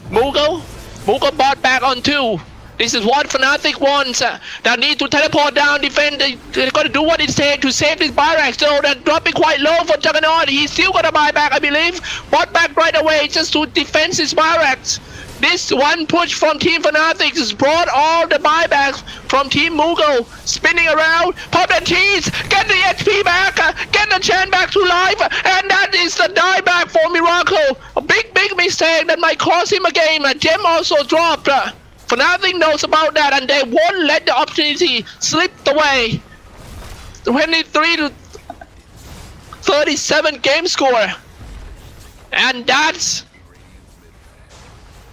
Moogle. Moogle bought back on 2. This is what Fnatic wants. That need to teleport down, defend. They're going to do what it takes to save this Byrax. So they're dropping quite low for Juggernaut. He's still going to buy back, I believe. Bought back right away just to defend his Byrax. This one push from Team Fnatic has brought all the buybacks from Team Moogle. Spinning around, pop the cheese, get the HP back, get the Chen back to life, and that is the dieback for Miracle. A big mistake that might cost him a game. A gem also dropped. Fnatic knows about that, and they won't let the opportunity slip away. 23 to 37 game score. And that's...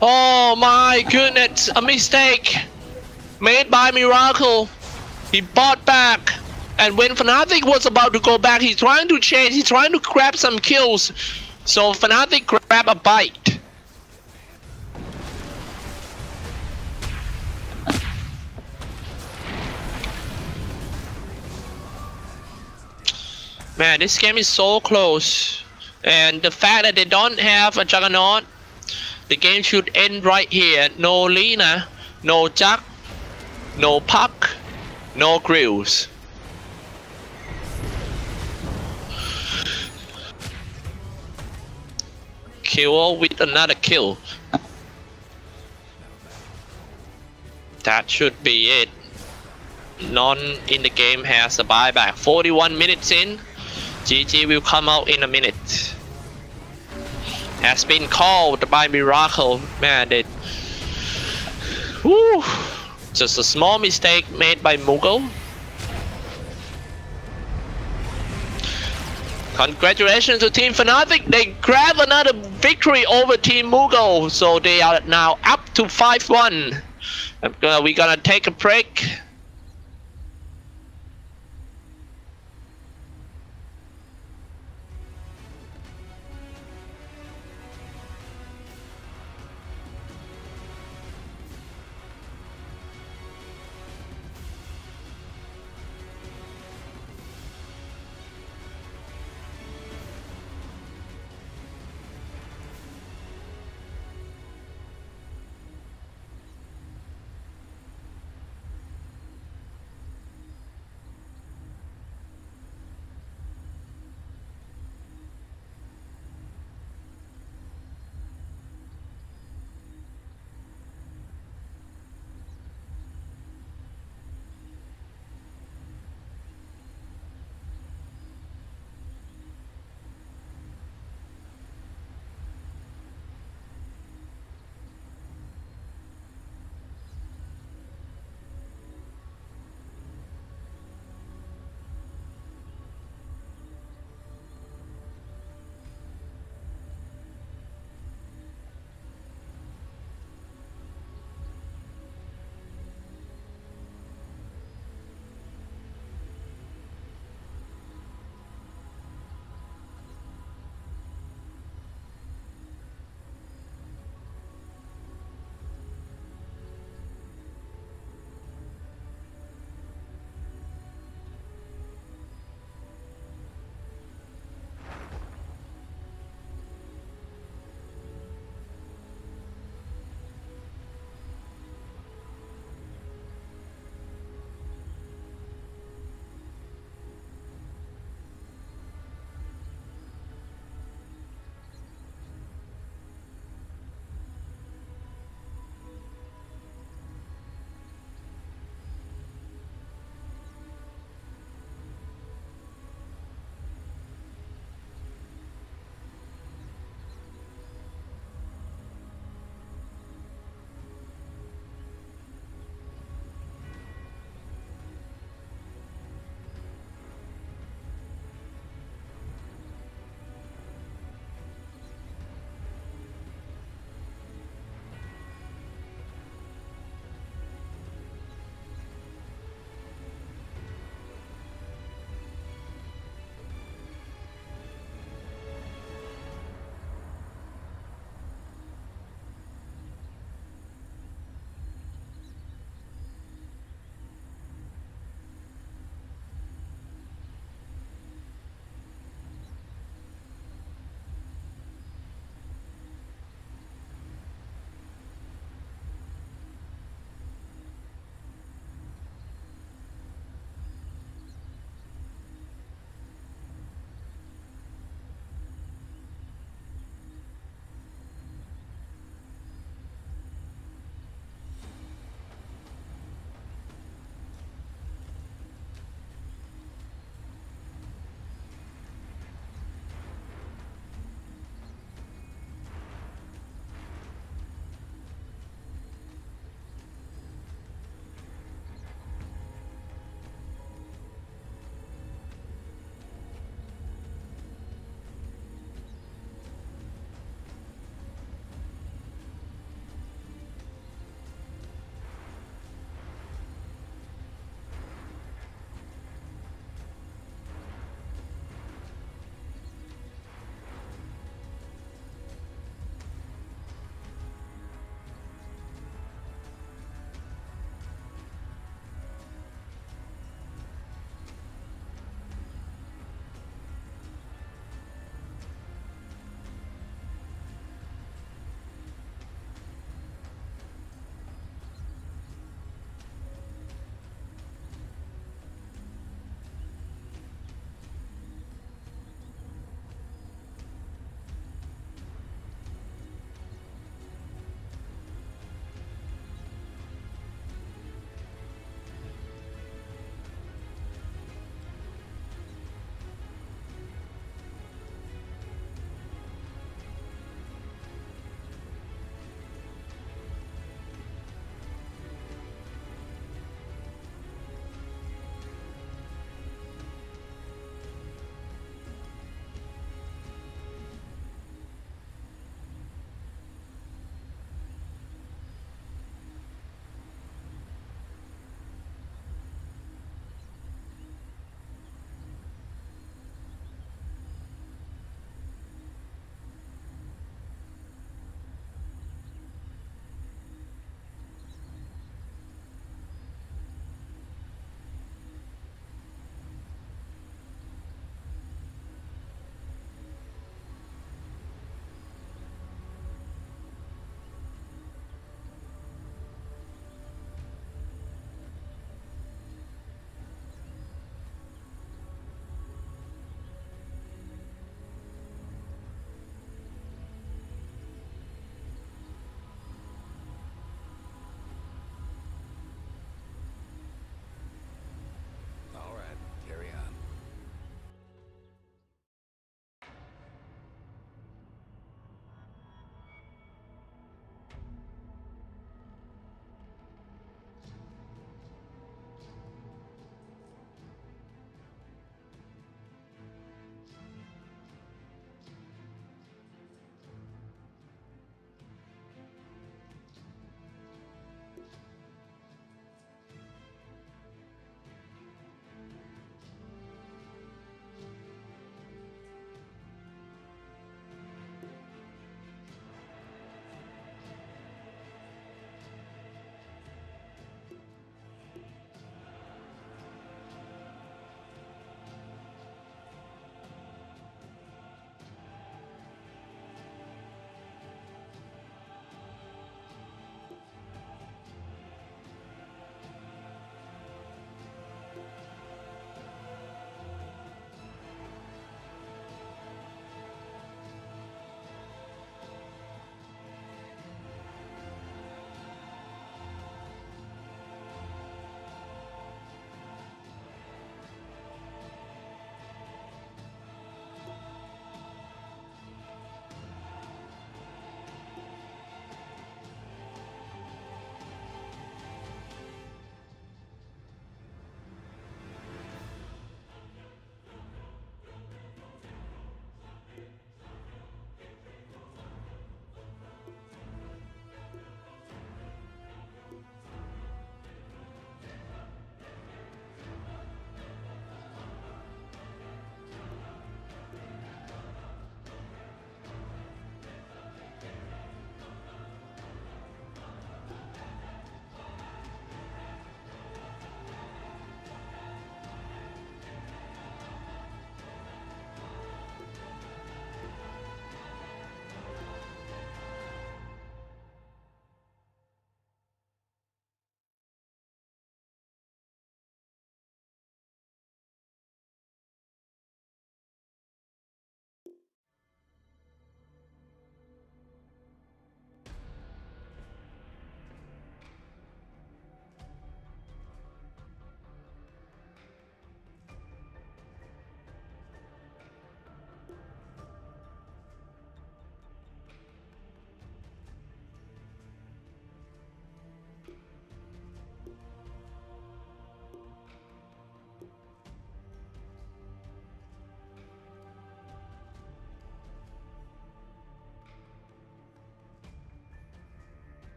oh my goodness, a mistake made by Miracle. He bought back, and when Fnatic was about to go back, he's trying to change, he's trying to grab some kills. So Fnatic grab a bite. Man, this game is so close. And the fact that they don't have a Juggernaut, the game should end right here. No Lina, no Jack, no Puck, no Grills. Kill with another kill. That should be it. None in the game has a buyback. 41 minutes in. GG will come out in a minute. Has been called by Miracle. Man, it... whew, just a small mistake made by Moogle. Congratulations to Team Fnatic. They grab another victory over Team Moogle. So they are now up to 5-1. We're gonna take a break.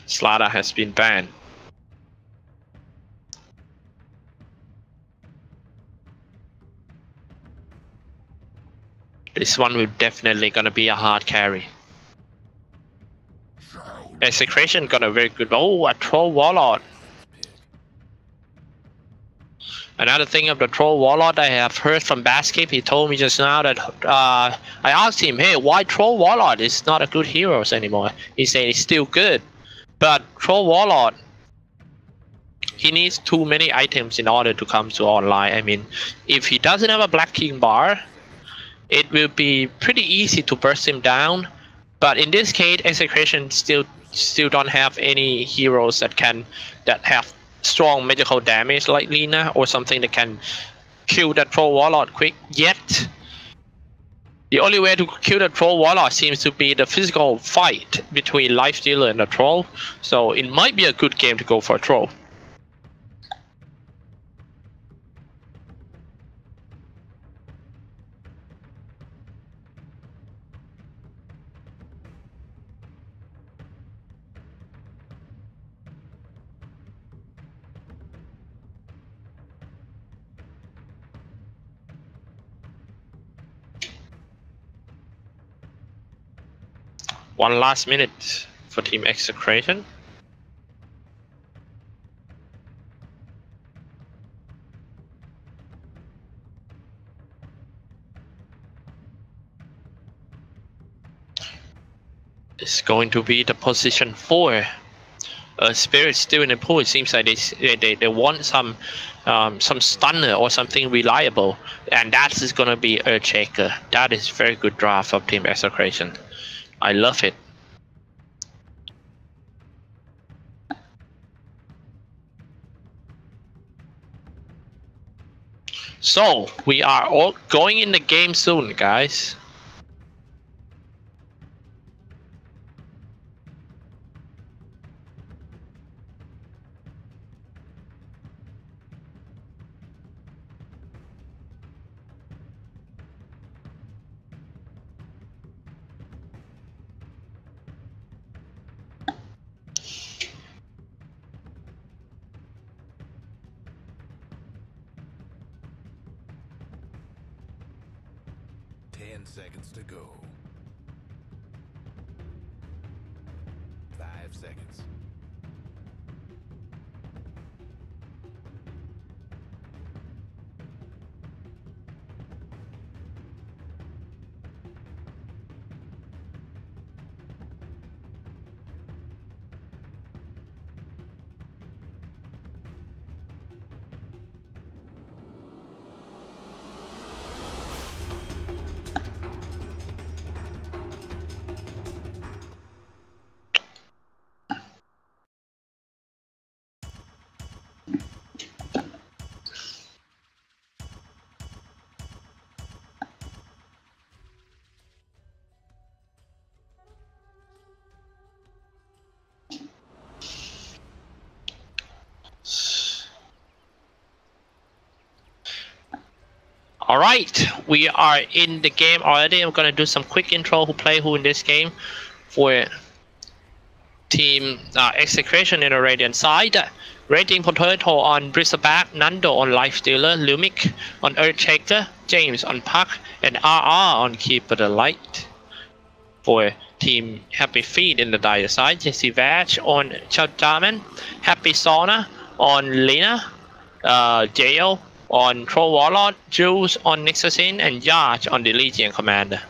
Slaughter has been banned. This one will definitely gonna be a hard carry. Execration got a very good. Oh, a troll warlord. Another thing of the troll warlord I have heard from Basket, he told me just now that I asked him, hey, why troll warlord is not a good heroes anymore? He said it's still good, but troll warlord, he needs too many items in order to come to online. I mean, if he doesn't have a Black King bar, it will be pretty easy to burst him down. But in this case, Execration still don't have any heroes that have strong magical damage like Lina or something that can kill that troll warlord quick yet. The only way to kill the troll warlord seems to be the physical fight between Lifestealer and the troll. So it might be a good game to go for a troll. One last minute for Team Execration. It's going to be the position 4. Spirit still in the pool. It seems like they want some stunner or something reliable, and that is going to be Earthshaker. That is very good draft of Team Execration. I love it. So we are all going in the game soon, guys. Seconds to go. 5 seconds. Alright, we are in the game already. I'm gonna do some quick intro who play who in this game for team Execution in the Radiant side. Rating Potato on Bristleback, Nando on Lifestealer, Lumic on Earthshaker, James on Puck, and RR on Keeper the Light. For team Happy Feet in the Dire side, Jesse Vach on Chadaman, Happy Sauna on Lina, Jail on Troll Warlord, Jules on Nixasin, and Yarch on the Legion Commander.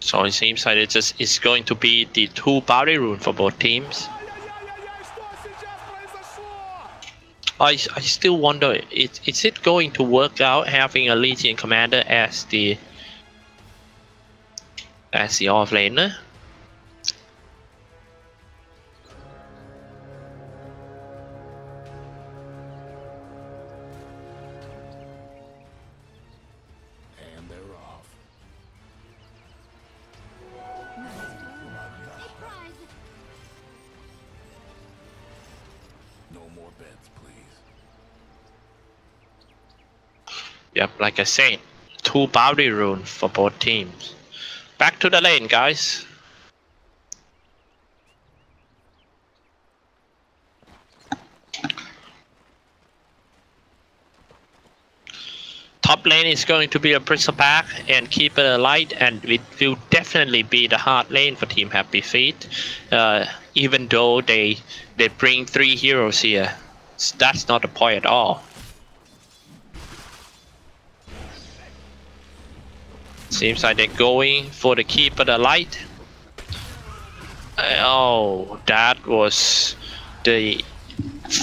So it seems like it's going to be the 2 bounty rune for both teams. I still wonder, is it going to work out having a Legion commander as the off laner? And they're off. No more bets, please. Yep, like I said, 2 bounty rune for both teams. Back to the lane, guys. Top lane is going to be a Bristleback and Keeper the Light, and it will definitely be the hard lane for Team Happy Feet. Even though they bring 3 heroes here, that's not the point at all. Seems like they're going for the Keeper the Light. Oh, that was the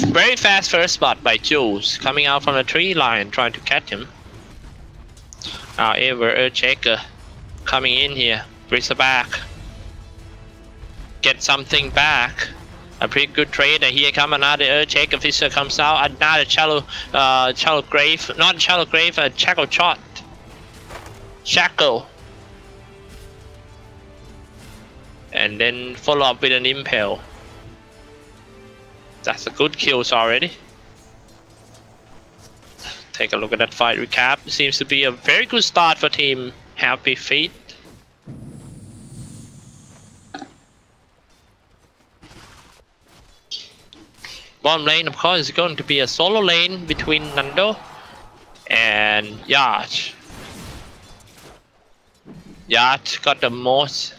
very fast first spot by Jules coming out from the tree line trying to catch him. However, Earthshaker coming in here, Bristleback, get something back. A pretty good trade, and here come another Earthshaker. Fisher comes out, another Shallow Grave, not Shallow Grave, a Shackle Shot. Shackle. And then follow up with an Impale. That's a good kills already. Take a look at that fight recap. Seems to be a very good start for Team Happy Feet. Bottom lane, of course, is going to be a solo lane between Nando and Yarch. Yarch got the most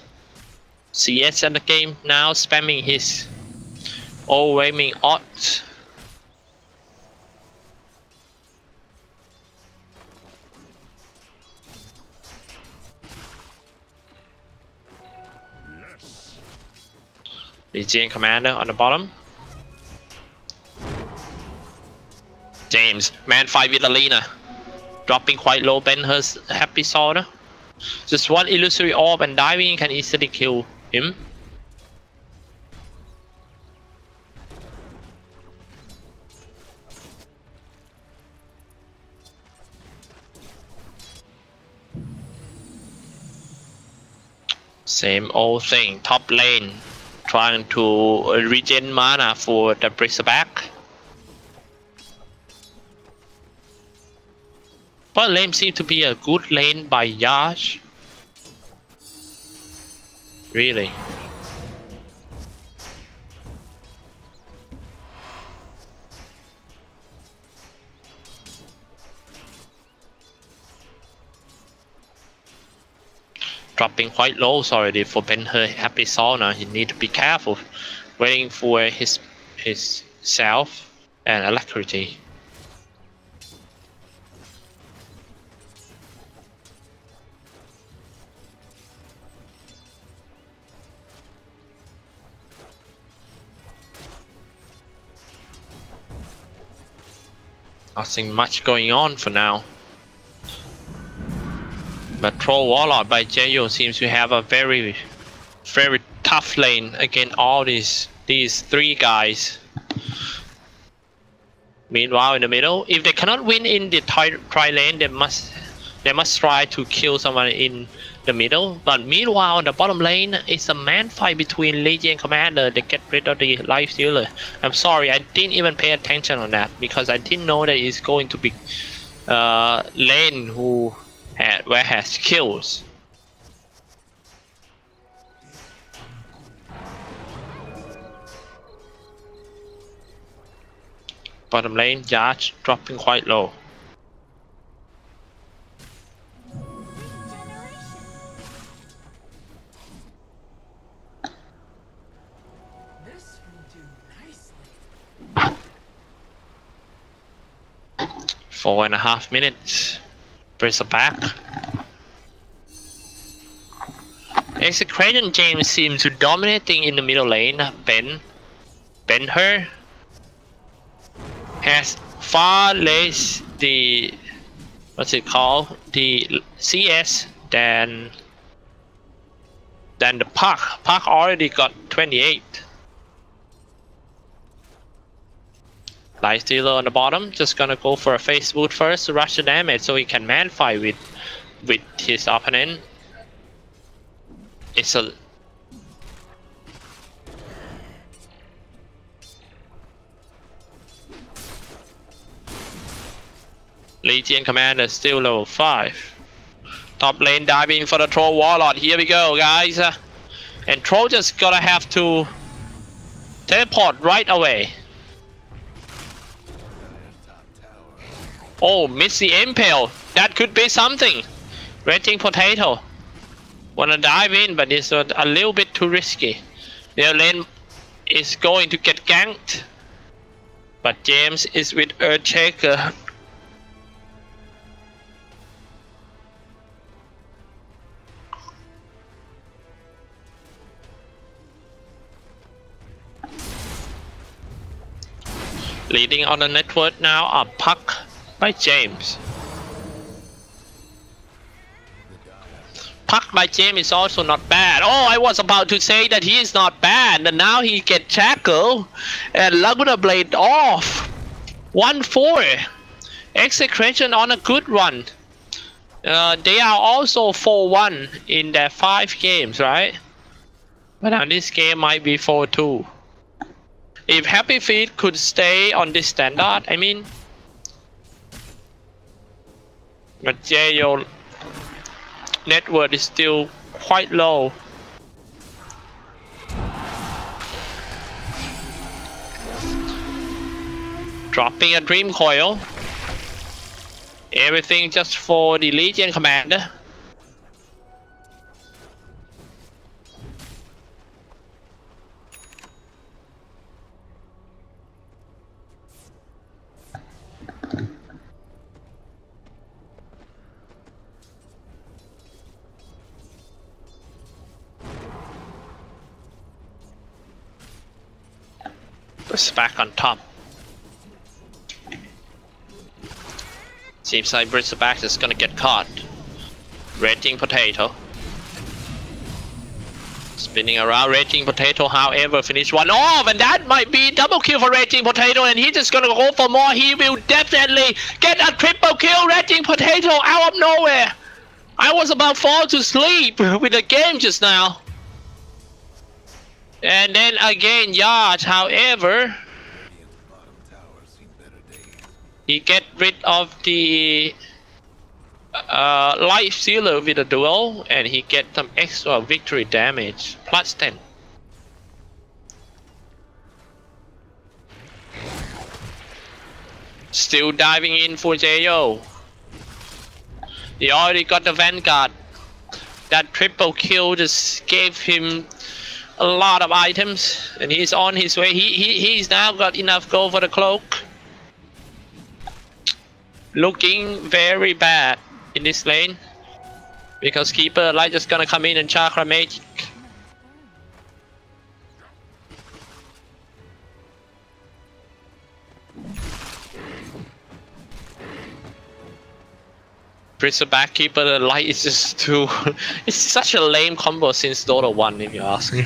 CS in the game now, spamming his overwhelming odds. Legion Commander on the bottom. James, man fight with Alina. Dropping quite low, Ben-Hur's Happy Sauna. Just one illusory orb and diving can easily kill him. Same old thing, top lane. Trying to regen mana for the Bristleback. But lane seems to be a good lane by Yash. Really. Dropping quite low already for Ben-Hur Happy Sauna. He need to be careful, waiting for his self and Alacrity. Nothing much going on for now. But Troll Warlord by Jayo seems to have a very tough lane against all these 3 guys. Meanwhile, in the middle, if they cannot win in the tri lane, they must try to kill someone in the middle. But meanwhile, on the bottom lane, it's a man fight between Legion Commander. They get rid of the life stealer. I'm sorry, I didn't even pay attention on that because I didn't know that it's going to be lane who has kills. Bottom lane, Yards dropping quite low. This will do nicely. 4.5 minutes. Brits are back. Execration James seems to dominating in the middle lane. Ben her has far less the the CS than the Puck. Puck already got 28. Light Stealer on the bottom, just gonna go for a face boot first to rush the damage so he can man fight with his opponent. It's a Legion Commander still level 5. Top lane diving for the Troll Warlord. Here we go, guys. And Troll just gonna have to teleport right away. Oh, miss the impale. That could be something. Raging Potato. Wanna dive in, but it's a little bit too risky. Their lane is going to get ganked. But James is with Earthshaker. Leading on the network now are Puck by James. Puck by James is also not bad. Oh, I was about to say that he is not bad, and now he get Shackle and Laguna Blade off. 1-4. Execration on a good run. They are also 4-1 in their 5 games, right? But now this game might be 4-2. If Happy Feet could stay on this standard, I mean, but your net worth is still quite low. Dropping a Dream Coil. Everything just for the Legion Commander. Back on top. Seems like Bristleback is gonna get caught. Raging Potato. Spinning around Raging Potato, however, finish one off, and that might be double kill for Raging Potato, and he's just gonna go for more. He will definitely get a triple kill. Raging Potato out of nowhere. I was about to fall to sleep with the game just now. And then again, Yards, however, he get rid of the life stealer with a duel, and he get some extra victory damage, plus 10. Still diving in for Jayo. He already got the Vanguard. That triple kill just gave him a lot of items, and he's on his way. He's now got enough gold for the cloak. Looking very bad in this lane because Keeper Light just gonna come in and Chakra Magic. Bristleback Keeper the Light is just too. It's such a lame combo since Dota 1, if you ask me.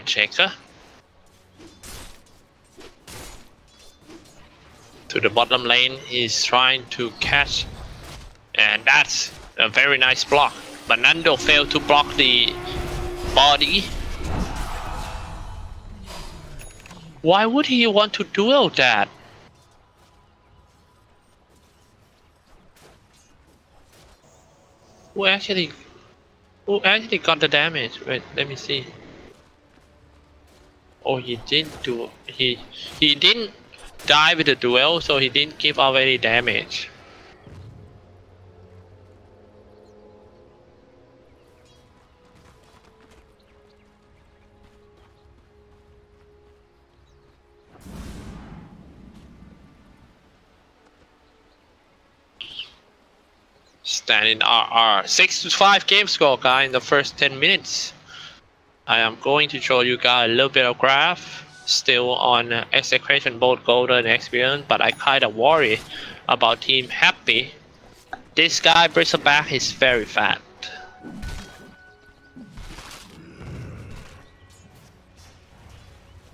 Checker. To the bottom lane, he's trying to catch. And that's a very nice block. But Nando failed to block the body. Why would he want to duel that? Who actually got the damage? Wait, let me see. Oh, he didn't do. He didn't die with the duel, so he didn't give off any damage. Standing RR. 6-5 game score, guy, in the first 10 minutes. I am going to show you guys a little bit of graph. Still on execution, both golden and experience, but I kind of worry about Team Happy. This guy, Bristleback, is very fat.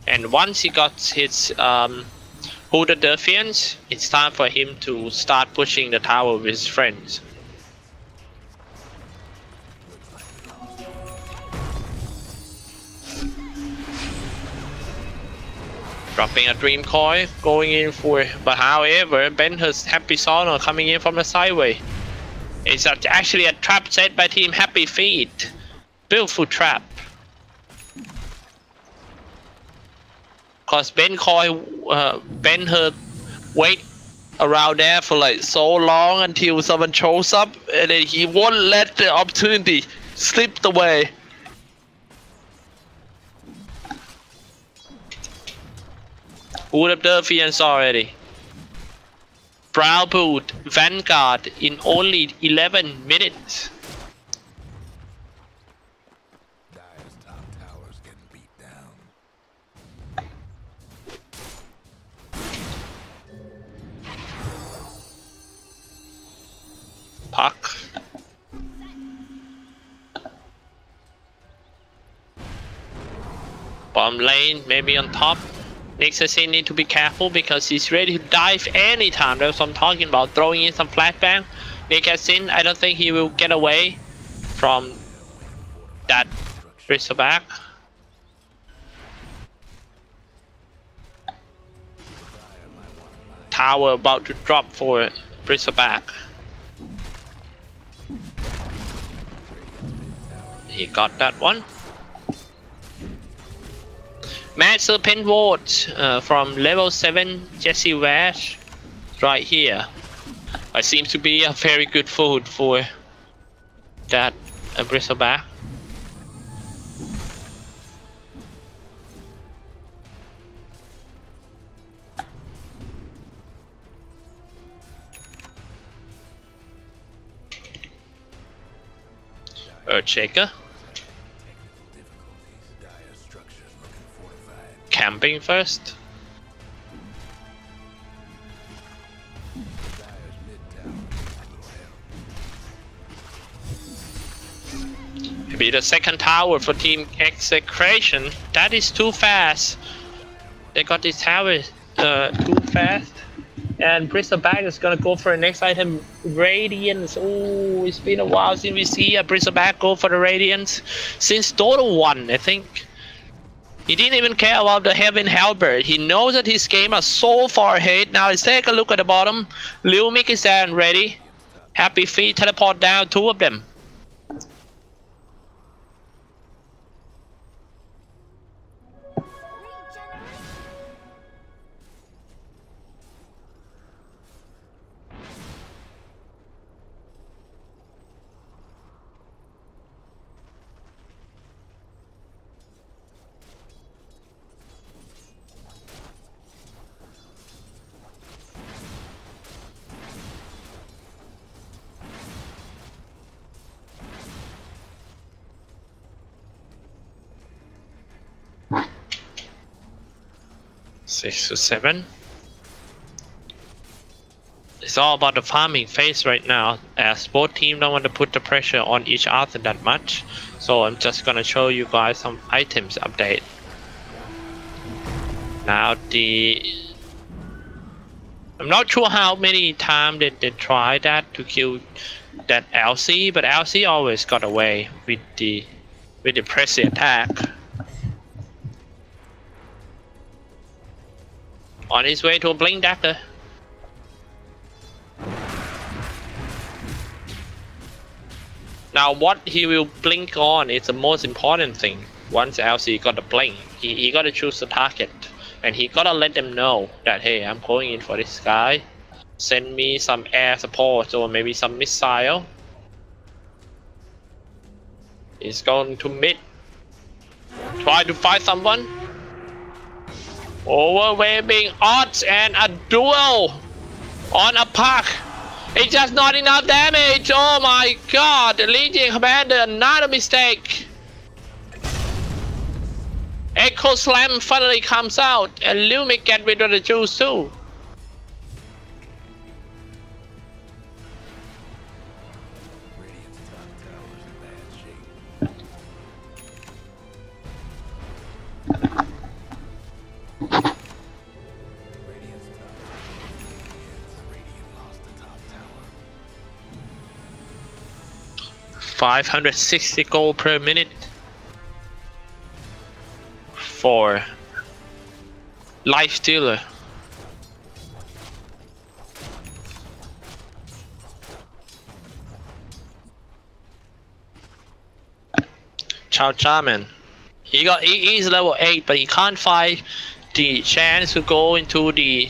And once he got his Hooded Defiance, it's time for him to start pushing the tower with his friends. Dropping a Dream Coil, going in for, but however, Benher's Happy Sauna coming in from the sideway. It's actually a trap set by Team Happy Feet. Beautiful trap. Cause Benher wait around there for like so long until someone shows up, and then he won't let the opportunity slip away. Would have Defiance already. Browboot Vanguard in only 11 minutes. Dire's top tower's getting beat down. Puck. Bottom lane, maybe on top. Nixasin need to be careful because he's ready to dive anytime. That's what I'm talking about. Throwing in some flashbang. Nixasin, I don't think he will get away from that Bristleback. Tower about to drop for Bristleback. He got that one. Master Penward from level 7 Jesse Vash right here. It seems to be a very good food for that Bristleback. Earthshaker. Camping first. Maybe the second tower for Team Execration. That is too fast. They got this tower too fast. And Bristleback is gonna go for the next item, Radiance. Oh, it's been a while since we see a Bristleback go for the Radiance. Since Dota 1, I think. He didn't even care about the Heaven Halberd. He knows that his game is so far ahead. Now let's take a look at the bottom. Lumik is there and ready. Happy Feet teleport down, 2 of them. Six to 7. It's all about the farming phase right now, as both teams don't want to put the pressure on each other that much. So I'm just gonna show you guys some items update. Now I'm not sure how many times they try that to kill that LC, but LC always got away with the pressy attack. On his way to a blink dagger. Now what he will blink on is the most important thing. Once LC got the blink, he gotta choose the target. And he gotta let them know that, hey, I'm going in for this guy. Send me some air support or maybe some missile. He's going to mid. Try to fight someone. Overwhelming odds and a duel on a park. It's just not enough damage. Oh my god. The Legion Commander, another mistake. Echo Slam finally comes out, and Lumic get rid of the juice too. $560 gold per minute for Life Stealer. Charman. He's level 8, but he can't find the chance to go into the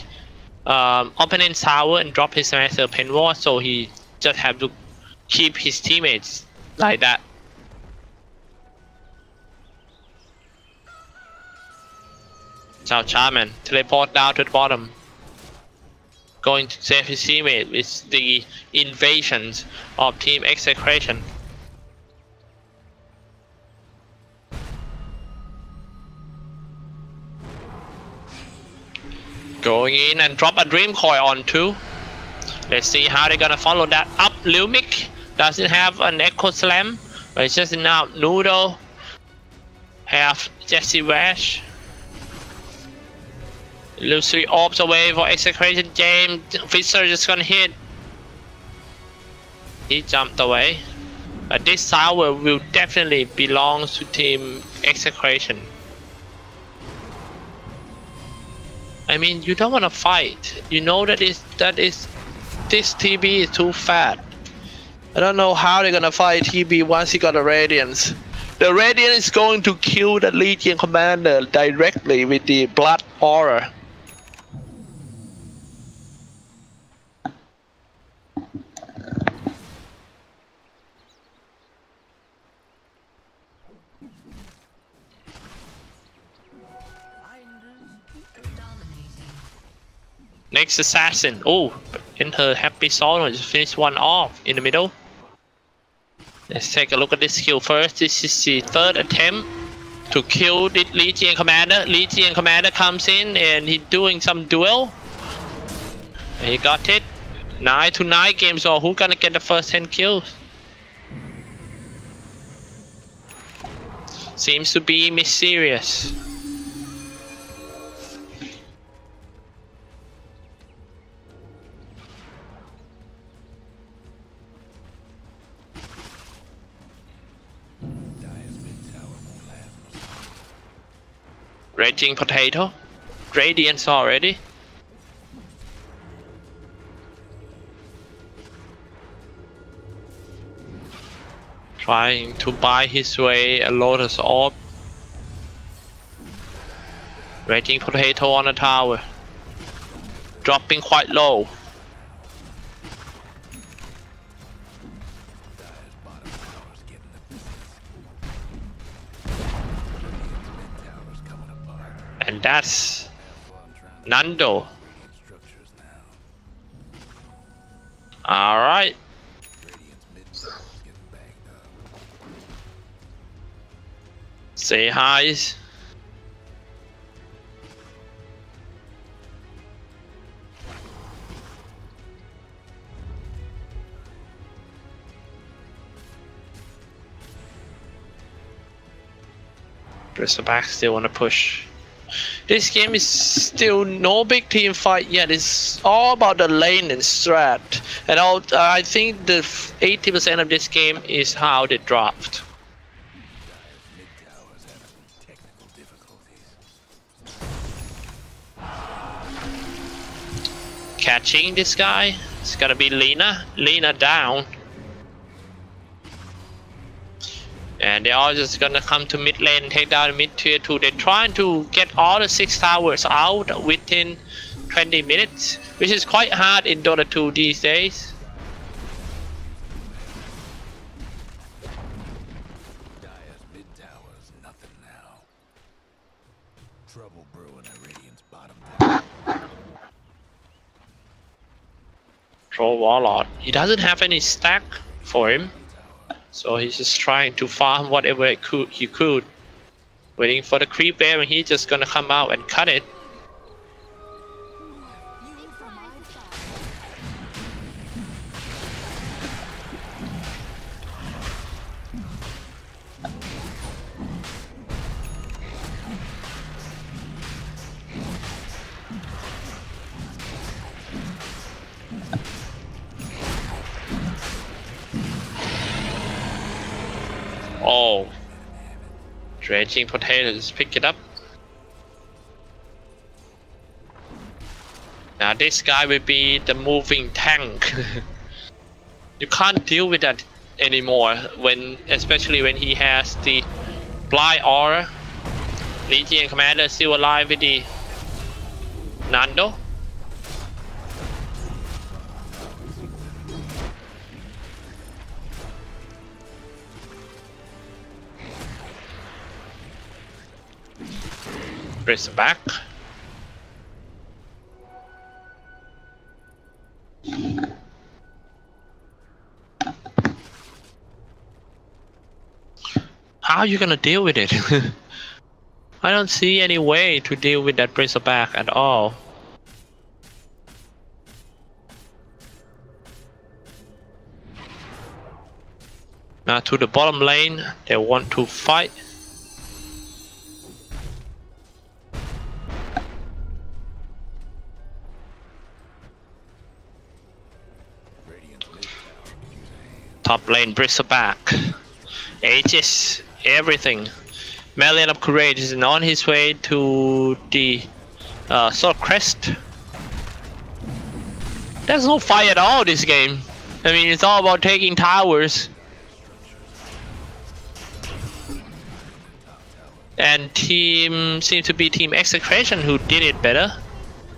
opponent's tower and drop his master pen wall, so he just have to keep his teammates like that. Charman teleport down to the bottom, going to save his teammate with the invasions of Team Execration. Going in and drop a Dream Coil on 2. Let's see how they're gonna follow that up. Lumic doesn't have an Echo Slam, but it's just enough. Noodle have Jesse Rash. Lose 3 orbs away for Execration. James Fisher just gonna hit. He jumped away. But this tower will definitely belong to Team Execration. I mean, you don't want to fight. You know that this TB is too fat. I don't know how they're gonna fight TB once he got the Radiance. The Radiance is going to kill the Legion Commander directly with the Blood Aura. Next assassin. Oh, in her happy solo, just finished one off in the middle. Let's take a look at this skill first. This is the 3rd attempt to kill the Legion Commander. Legion Commander comes in and he's doing some duel. He got it. 9-9 games. So who's gonna get the first 10 kills? Seems to be mysterious. Raging Potato. Radiance already. Trying to buy his way a Lotus Orb. Raging Potato on a tower. Dropping quite low. And that's Nando. Alright. Say hi. Bristleback still wanna push. This game is still no big team fight yet. It's all about the lane and strat. And I think the 80% of this game is how they draft. Catching this guy. It's gonna be Lina. Lina down. And they're all just gonna come to mid lane and take down mid tier 2. They're trying to get all the 6 towers out within 20 minutes, which is quite hard in Dota 2 these days. Troll Warlord. He doesn't have any stack for him. So he's just trying to farm whatever he could. Waiting for the creep wave, and he's just gonna come out and cut it. Oh, dredging potatoes, pick it up. Now this guy will be the moving tank. You can't deal with that anymore especially when he has the blind aura. Legion Commander still alive with the Nando. Press back. How are you gonna deal with it? I don't see any way to deal with that Bristleback at all. Now to the bottom lane, they want to fight. Top lane Bristleback. Aegis, everything. Melian of Courage is on his way to the Sword Crest. There's no fight at all this game. I mean, it's all about taking towers. And seems to be Team Execration who did it better.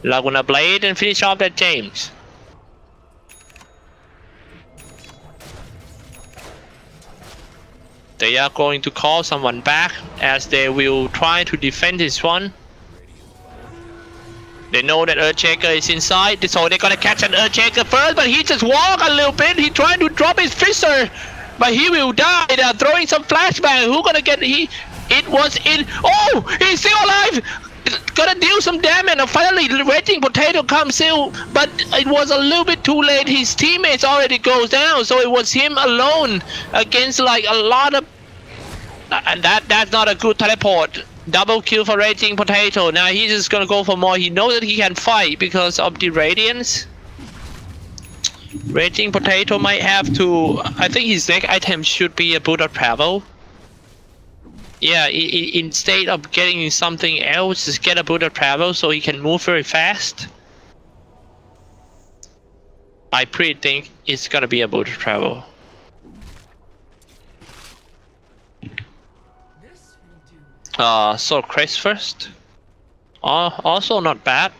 Laguna Blade and finish off that James. They are going to call someone back as they will try to defend this one. They know that Earthshaker is inside, so they're gonna catch an Earthshaker first, but he just walked a little bit. He tried to drop his Fisher, but he will die. They are throwing some flashbang. Who gonna get it was in. Oh, he's still alive. Gonna deal some damage, and finally the Raging Potato comes in, but it was a little bit too late. His teammates already goes down, so it was him alone against like a lot of, and that's not a good teleport. Double kill for Raging Potato. Now he's just gonna go for more. He knows that he can fight because of the Radiance. Raging Potato might have to, I think his next item should be a Boot of Travel. Yeah, instead of getting something else, just get a Boot of Travel so he can move very fast. I pretty think it's gonna be a Boot of Travel. So Crest first. Also not bad.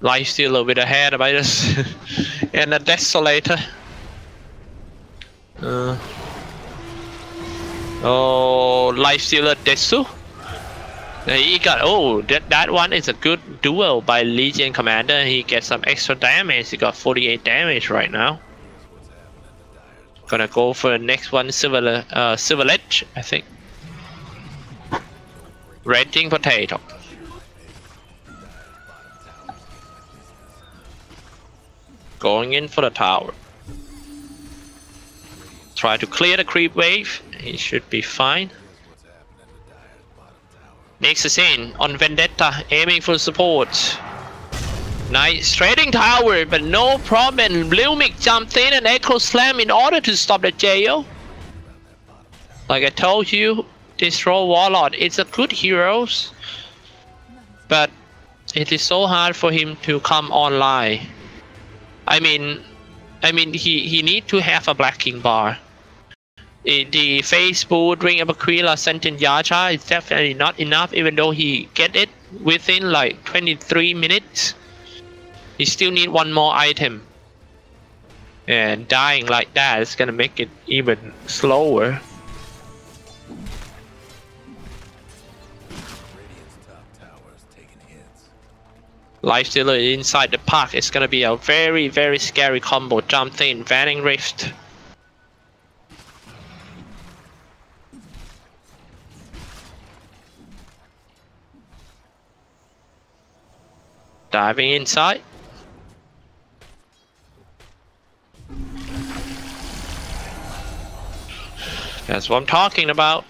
Life still a little bit ahead by us. And a Desolator. Oh, Life Stealer Desu. He got, oh, that one is a good duel by Legion Commander. He gets some extra damage. He got 48 damage right now. Gonna go for the next one, Silver Edge, I think. Raging Potato. Going in for the tower. Try to clear the creep wave. He should be fine. Next is in on Vendetta, aiming for support. Nice trading tower, but no problem. Lumic jumped in and Echo Slam in order to stop the JO. Like I told you, this Roll Warlord is a good hero, but it is so hard for him to come online. I mean, he need to have a Black King bar. The face boot Ring of Aquila sent in Yacha is definitely not enough, even though he get it within like 23 minutes. He still need one more item. And dying like that is gonna make it even slower. Lifestealer inside the park is gonna be a very, very scary combo. Jumped in, Vanning Rift. Diving inside. That's what I'm talking about.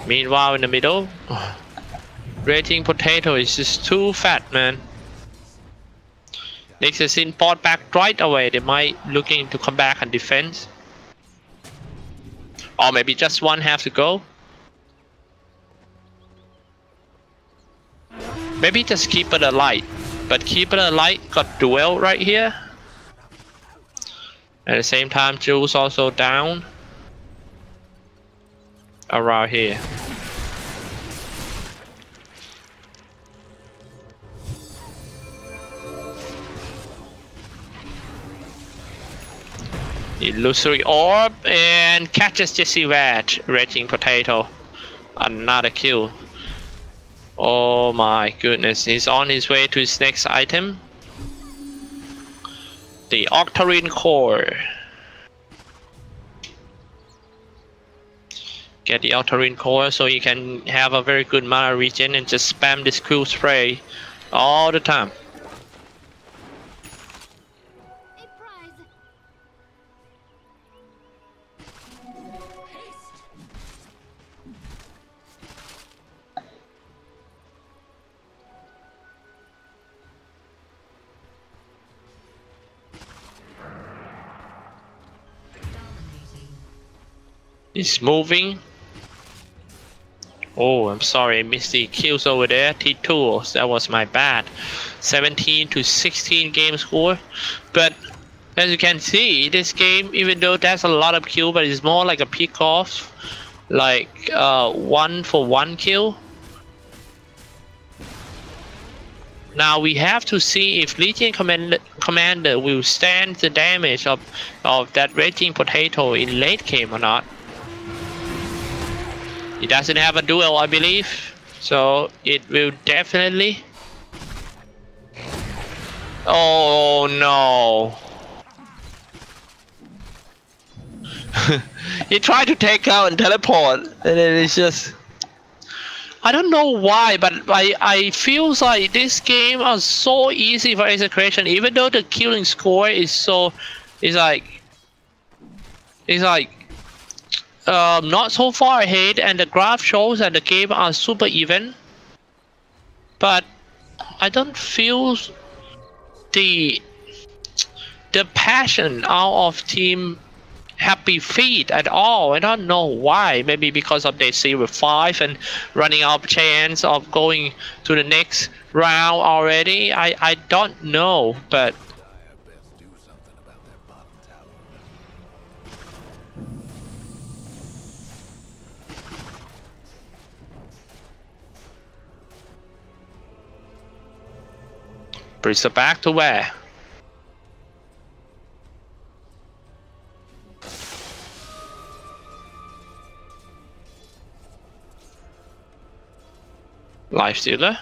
Meanwhile, in the middle, Raging Potato is just too fat, man. Next is in bot back right away. They might looking to come back and defend. Or maybe just one have to go. Maybe just keep it alight. But keep it alight got duel right here. At the same time, Jules also down. Around here. Illusory Orb and catches Jesse Rat. Raging Potato. Another kill. Oh my goodness, he's on his way to his next item. The Octarine Core. Get the Octarine Core so you can have a very good mana regen and just spam this cool spray all the time. He's moving. Oh, I'm sorry, I missed the kills over there. T2, that was my bad. 17 to 16 game score. But as you can see, this game, even though that's a lot of kill, but it's more like a pick off, like 1-for-1 kill. Now we have to see if Legion Commander will stand the damage of that Raging Potato in late game or not. He doesn't have a duel, I believe, so it will definitely... Oh no! He tried to take out and teleport, and then it's just... I don't know why, but I feel like this game is so easy for execution, even though the killing score is so... It's like not so far ahead, and the graph shows that the game are super even, but I don't feel the passion out of Team Happy Feet at all. I don't know why. Maybe because of they 0-5 and running out of chance of going to the next round already. I don't know, but Brisa back to where? Lifestealer.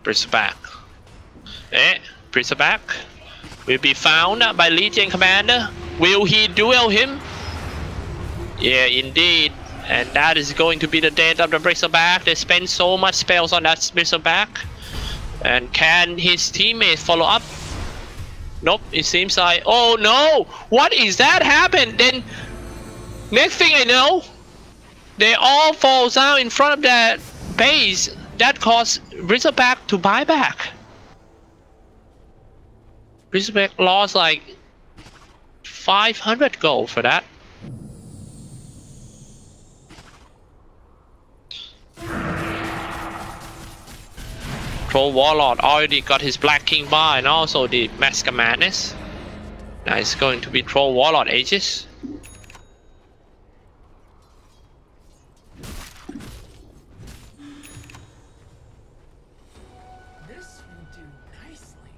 Bristleback. Bristleback will be found by Legion Commander. Will he duel him? Yeah, indeed. And that is going to be the death of the Bristleback. They spend so much spells on that Bristleback. And can his teammates follow up? Nope, it seems like... Oh no! What is that happened? Then, next thing I know, they all falls out in front of that base. That caused Bristleback to buy back. Bristleback lost like 500 gold for that. Troll Warlord already got his Black King bar and also the Mask of Madness. Now it's going to be Troll Warlord Aegis. This will do nicely.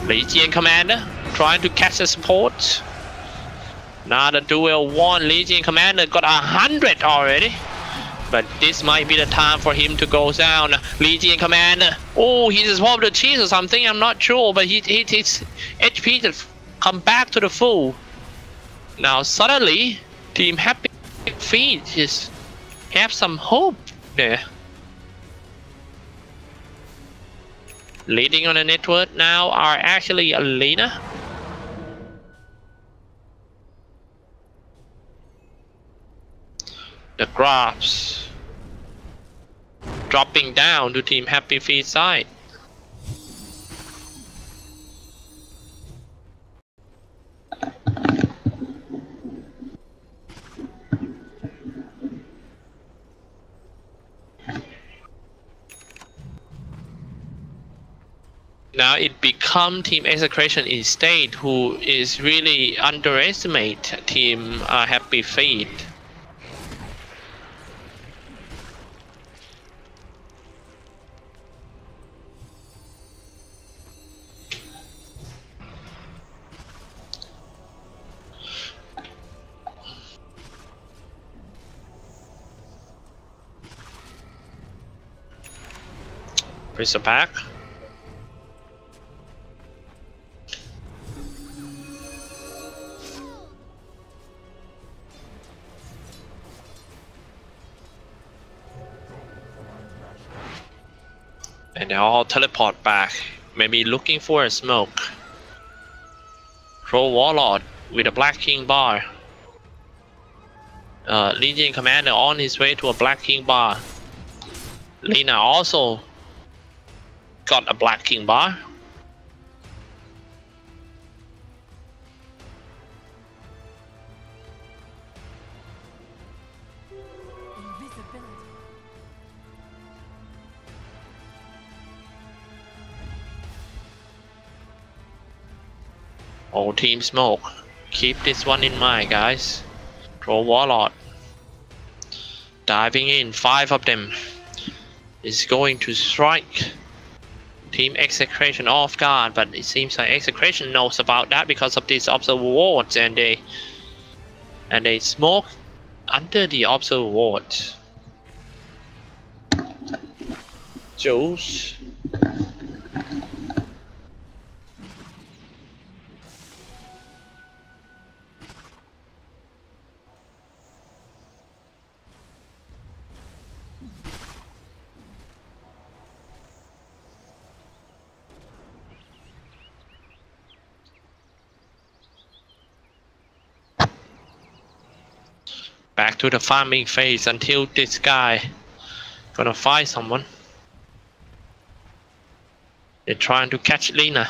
Legion Commander trying to catch the support. Now the duel won. Legion Commander got 100 already. But this might be the time for him to go down. Legion Commander. Oh, he just popped the cheese or something. I'm not sure. But his HP to come back to the full. Now suddenly, Team Happy Feet just have some hope there. Leading on the network now are actually Alina. The graphs dropping down to Team Happy Feet side. Now it become Team Execration instead who is really underestimate Team Happy Feet. Bristleback. And they all teleport back, maybe looking for a smoke. Troll Warlord with a Black King bar. Legion Commander on his way to a Black King bar. Lina also got a Black King bar. All team smoke. Keep this one in mind, guys. Troll Warlord. Diving in, 5 of them. Is going to strike Team Execration off guard, but it seems like Execration knows about that because of these observer wards, and they smoke under the observer wards. Juice. Back to the farming phase until this guy gonna find someone. They're trying to catch Lina.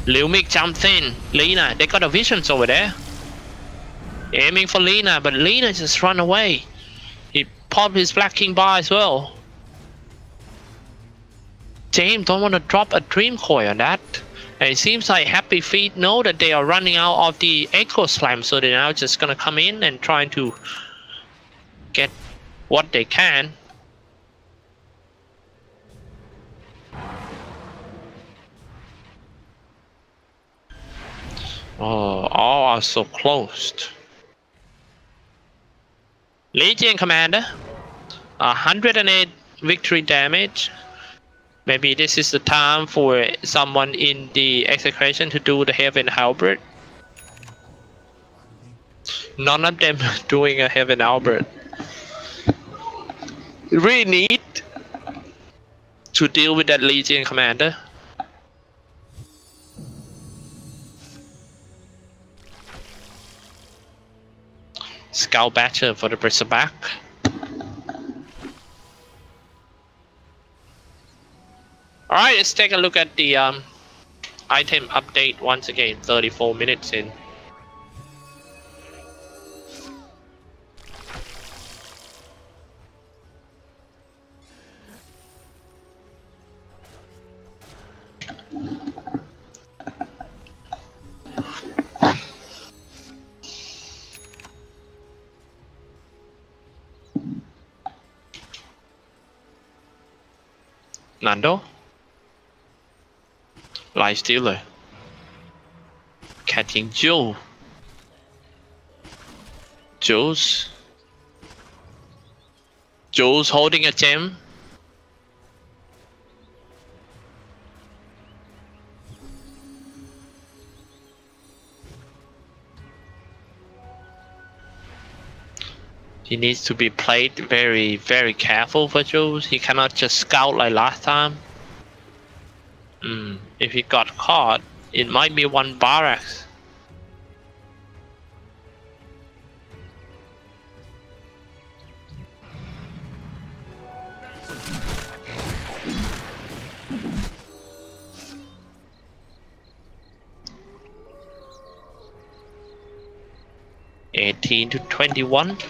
Liu Ming jumps in. Lina, they got a visions over there. Aiming for Lina, but Lina just run away. He popped his Black King bar as well. James don't want to drop a Dream Coil on that. And it seems like Happy Feet know that they are running out of the Echo Slam, so they're now just gonna come in and trying to get what they can. Oh, all are so close. Legion Commander, 108 victory damage. Maybe this is the time for someone in the execution to do the Heaven Halberd. None of them doing a Heaven Halberd. Really need to deal with that Legion Commander. Scout Batcher for the Bristleback. Alright, let's take a look at the item update once again. 34 minutes in. Nando, Life Stealer, catching Joe, Joe's holding a gem. He needs to be played very, very careful for Jules. He cannot just scout like last time. If he got caught, it might be one barracks. (18-21).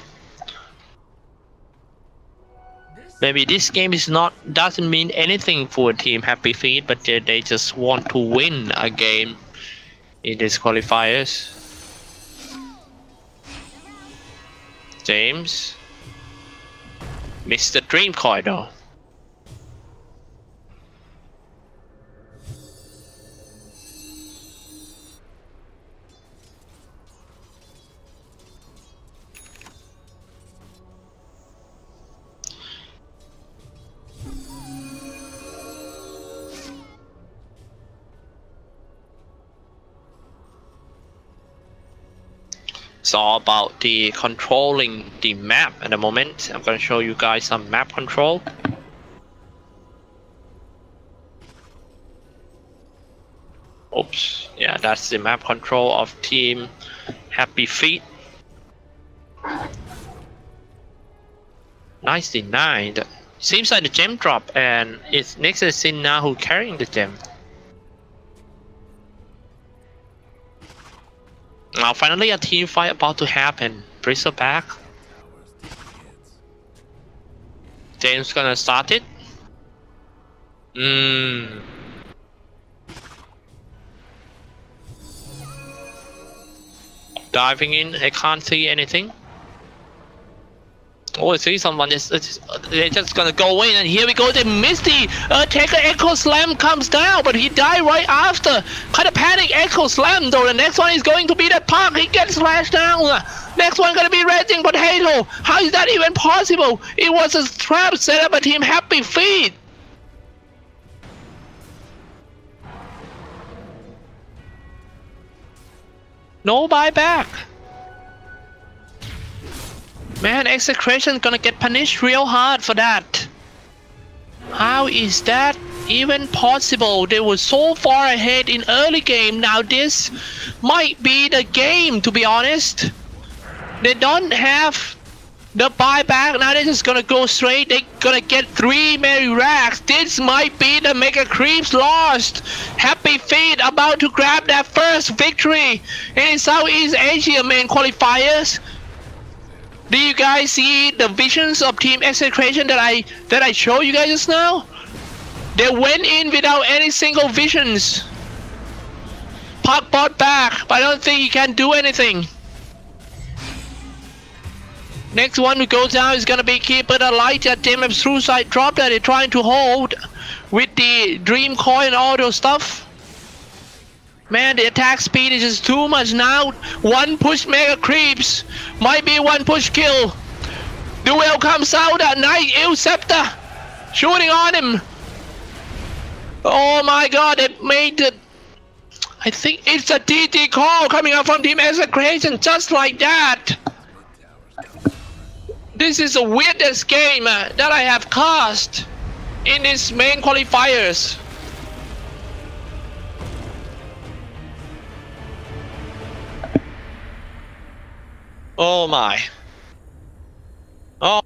Maybe this game doesn't mean anything for Team Happy Feet, but they just want to win a game in these qualifiers. James, Mr. Dream Corridor. It's all about the controlling the map at the moment. I'm going to show you guys some map control. Oops, yeah, that's the map control of Team Happy Feet. 99. Seems like the gem drop, and it's next to Sin now who carrying the gem. Now finally a team fight about to happen. Bristleback. James gonna start it. Diving in, I can't see anything. Oh, I see someone. They're just gonna go in, and here we go. They missed the Taker. Echo Slam comes down, but he died right after. Kind of panic. Echo Slam though. The next one is going to be that Park. He gets slashed down. Next one gonna be Raging Potato. How is that even possible? It was a trap set up by Team Happy Feet. No buyback. Man, Execration gonna get punished real hard for that. How is that even possible? They were so far ahead in early game. Now this might be the game, to be honest. They don't have the buyback. Now they're just gonna go straight. They're gonna get 3 Mary Racks. This might be the Mega Creeps lost. Happy Feet about to grab their first victory in Southeast Asia main qualifiers. Do you guys see the visions of Team Execration that I show you guys just now? They went in without any single visions. Park bought back, but I don't think he can do anything. Next one who goes down is gonna be Keeper the Light at Team of Suicide Drop that they're trying to hold with the Dream Coin and all those stuff. Man, the attack speed is just too much now. One push mega creeps. Might be one push kill. Duel comes out at night. Il Scepter shooting on him. Oh my god, it made it. I think it's a TT call coming out from Team Execration just like that. This is the weirdest game that I have cast in this main qualifiers. Oh my. Oh.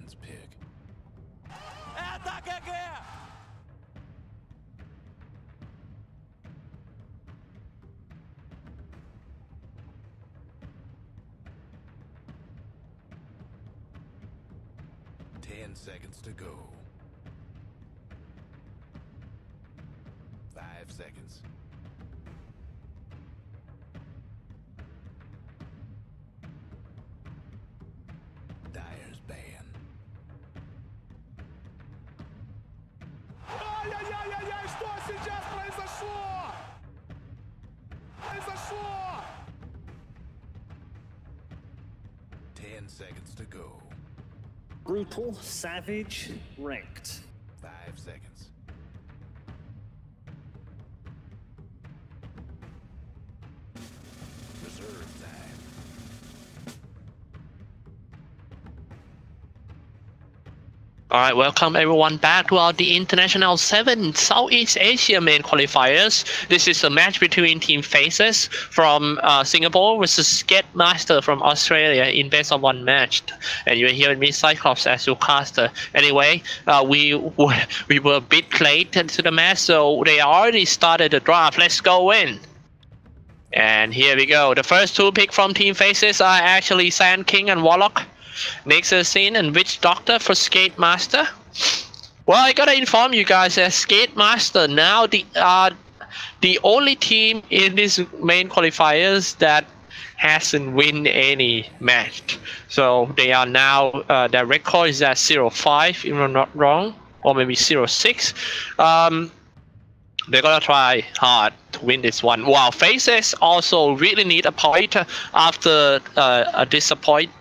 Captain's pick. Это ГГ! 10 seconds to go. 5 seconds. Dyer's ban. Ай-яй-яй-яй-яй, что сейчас произошло? Произошло! 10 seconds to go. Brutal, savage, ranked. 5 seconds. Reserve time. Alright, welcome everyone back to the International 7 Southeast Asia main qualifiers. This is a match between Team Faces from Singapore versus Skatemaster from Australia in best of 1 match. And you're here with me, Cyclops, as your caster. Anyway, we were a bit late to the match, so they already started the draft. Let's go in. And here we go. The first 2 picks from Team Faces are actually Sand King and Warlock. Next scene and Witch Doctor for Skatemaster. Well, I gotta inform you guys that Skatemaster now the only team in this main qualifiers that hasn't win any match. So they are now their record is at 0-5 if I'm not wrong, or maybe 0-6. They're gonna try hard to win this one. While Faces also really need a point after a disappointing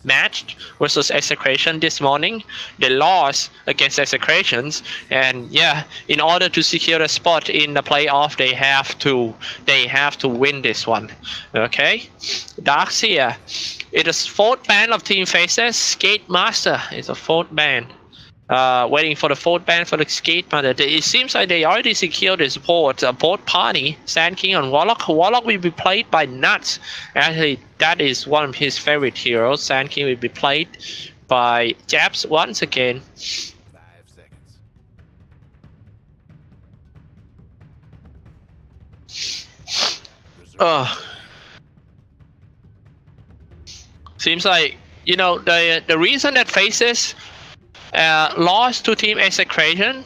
match versus Execration this morning. They lost against Execrations, and yeah, in order to secure a spot in the playoff, they have to win this one. Okay, Darkseer, it is 4th ban of Team Faces. Skatemaster is a 4th ban. Waiting for the 4th ban for the Skatemaster. It seems like they already secured the support. Both party, Sand King and Warlock. Warlock will be played by Nuts. Actually, that is one of his favorite heroes. Sand King will be played by Japs once again. 5 seconds. Seems like, you know, the reason that Faces lost to Team Execration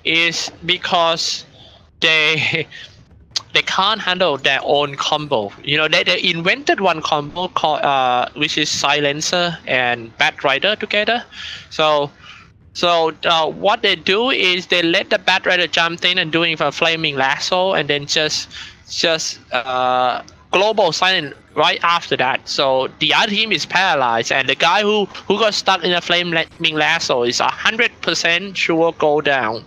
is because they can't handle their own combo. You know, they invented one combo called which is Silencer and Bat Rider together. So what they do is they let the Bat Rider jump in and doing a flaming lasso, and then just global silent right after that. So the other team is paralyzed, and the guy who got stuck in a flaming lasso is 100% sure go down.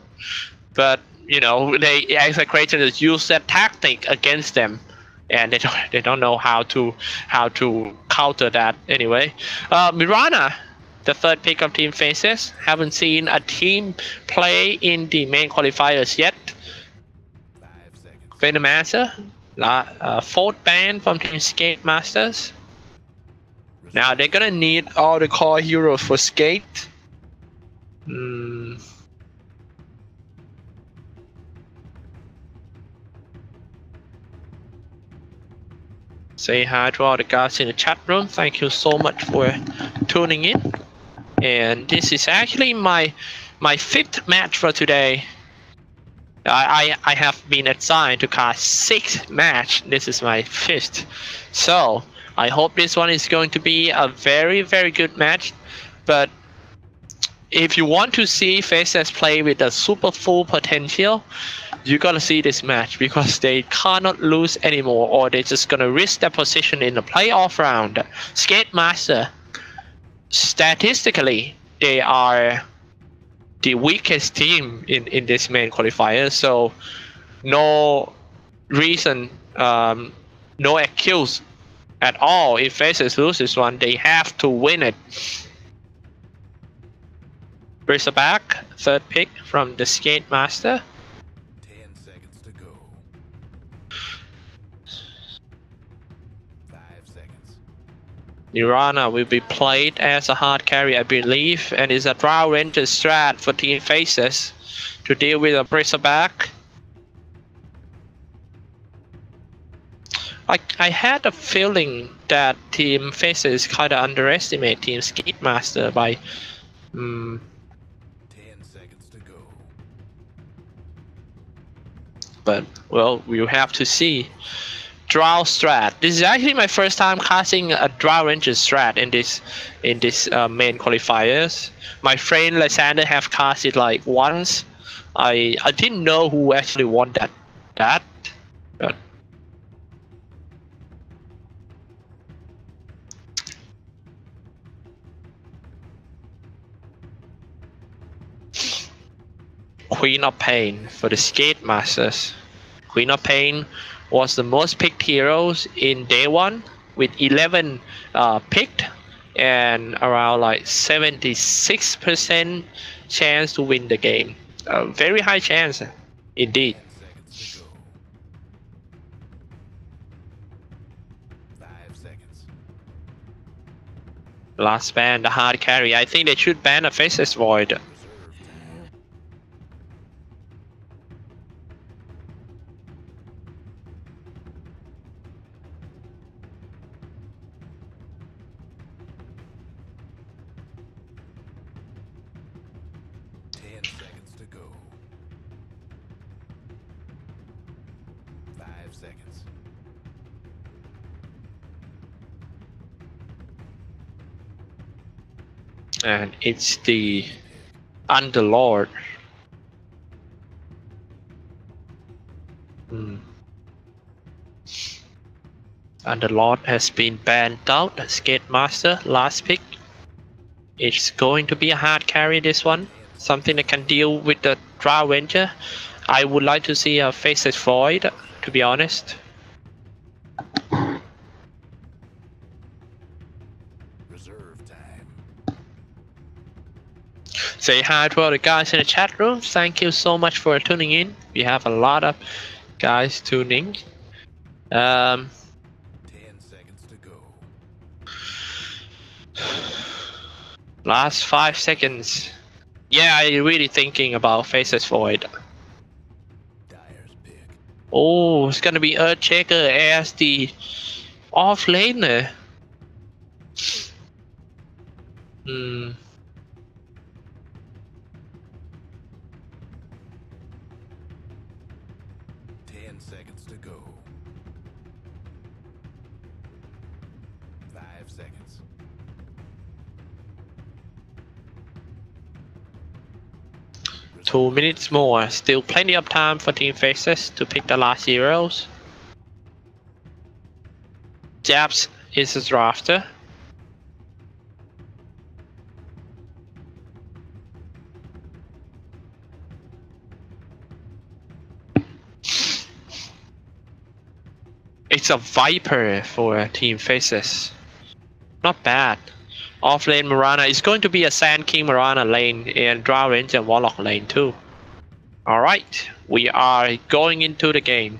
But you know, they Execration just use that tactic against them, and they don't know how to counter that. Anyway, Mirana, the 3rd pick of Team Faces, haven't seen a team play in the main qualifiers yet. Venomancer, 4th ban from Team Skatemasters. Now they're gonna need all the core heroes for Skate. Say hi to all the guys in the chat room. Thank you so much for tuning in. And this is actually my 5th match for today. I have been assigned to cast 6th match. This is my 5th. So I hope this one is going to be a very, very good match. But if you want to see Faces play with a super full potential, you gotta see this match, because they cannot lose anymore, or they're just gonna risk their position in the playoff round. Skatemaster, statistically, they are the weakest team in this main qualifier, so no reason, no excuse at all. If Faces loses one, they have to win it. Brissaback, 3rd pick from the Skatemaster. 10 seconds to go. 5 seconds. Nirana will be played as a hard carry, I believe, and is a Drow Ranger strat for Team Faces to deal with a Bristleback. I had a feeling that Team Faces kind of underestimate Team Skidmaster by 10 seconds to go. But well, we'll have to see. Drow strat. This is actually my first time casting a Drow Ranger strat in this main qualifiers. My friend Lysander have cast it like once. I didn't know who actually won that. But Queen of Pain for the Skate Masters. Queen of Pain was the most picked heroes in day one with 11 picked and around like 76% chance to win the game. A very high chance indeed. 5 seconds. Last ban, the hard carry. I think they should ban a Faceless Void. And it's the Underlord. Underlord has been banned out. Skate Master, last pick. It's going to be a hard carry, this one. Something that can deal with the Drow Ranger. I would like to see a Faceless Void, to be honest. Say hi to all the guys in the chat room. Thank you so much for tuning in. We have a lot of guys tuning. 10 seconds to go. Last 5 seconds. Yeah, I'm really thinking about Faceless Void. Oh, it's gonna be Earthshaker as the off laner. 10 seconds to go. 5 seconds. Two minutes more. Still plenty of time for Team Faces to pick the last heroes. Japs is a drafter. It's a Viper for Team Faces. Not bad. Off lane Mirana is going to be a Sand King Mirana lane and Drow Ranger and Warlock lane too. Alright, we are going into the game.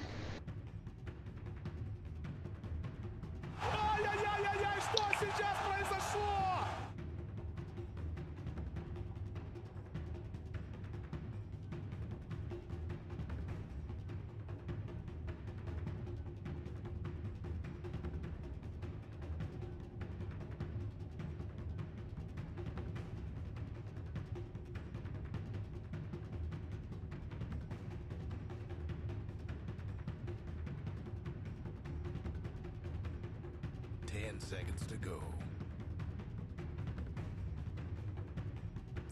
Seconds to go.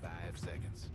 5 seconds.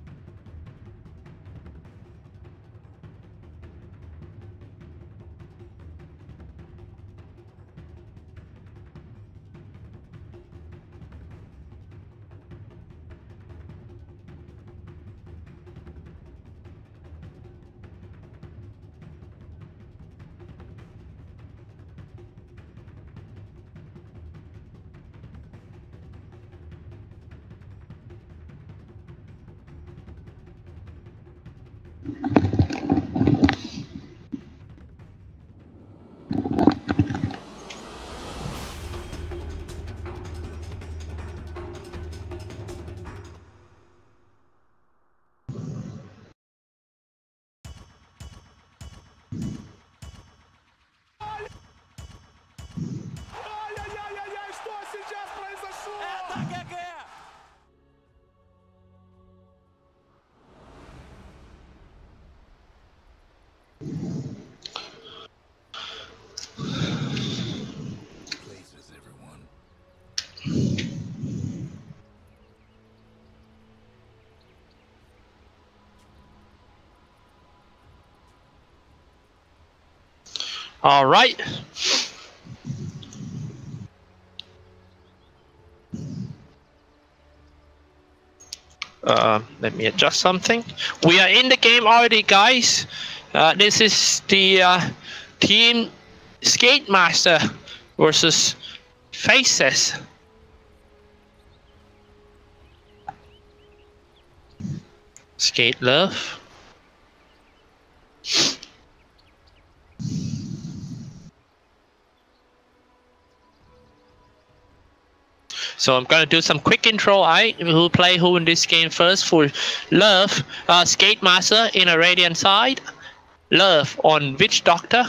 All right. Let me adjust something. We are in the game already, guys. This is the team Skate Master versus Faces. Skate Love. So I'm gonna do some quick intro. Who play who in this game first? For Love, Skate Master in a Radiant side. Love on Witch Doctor.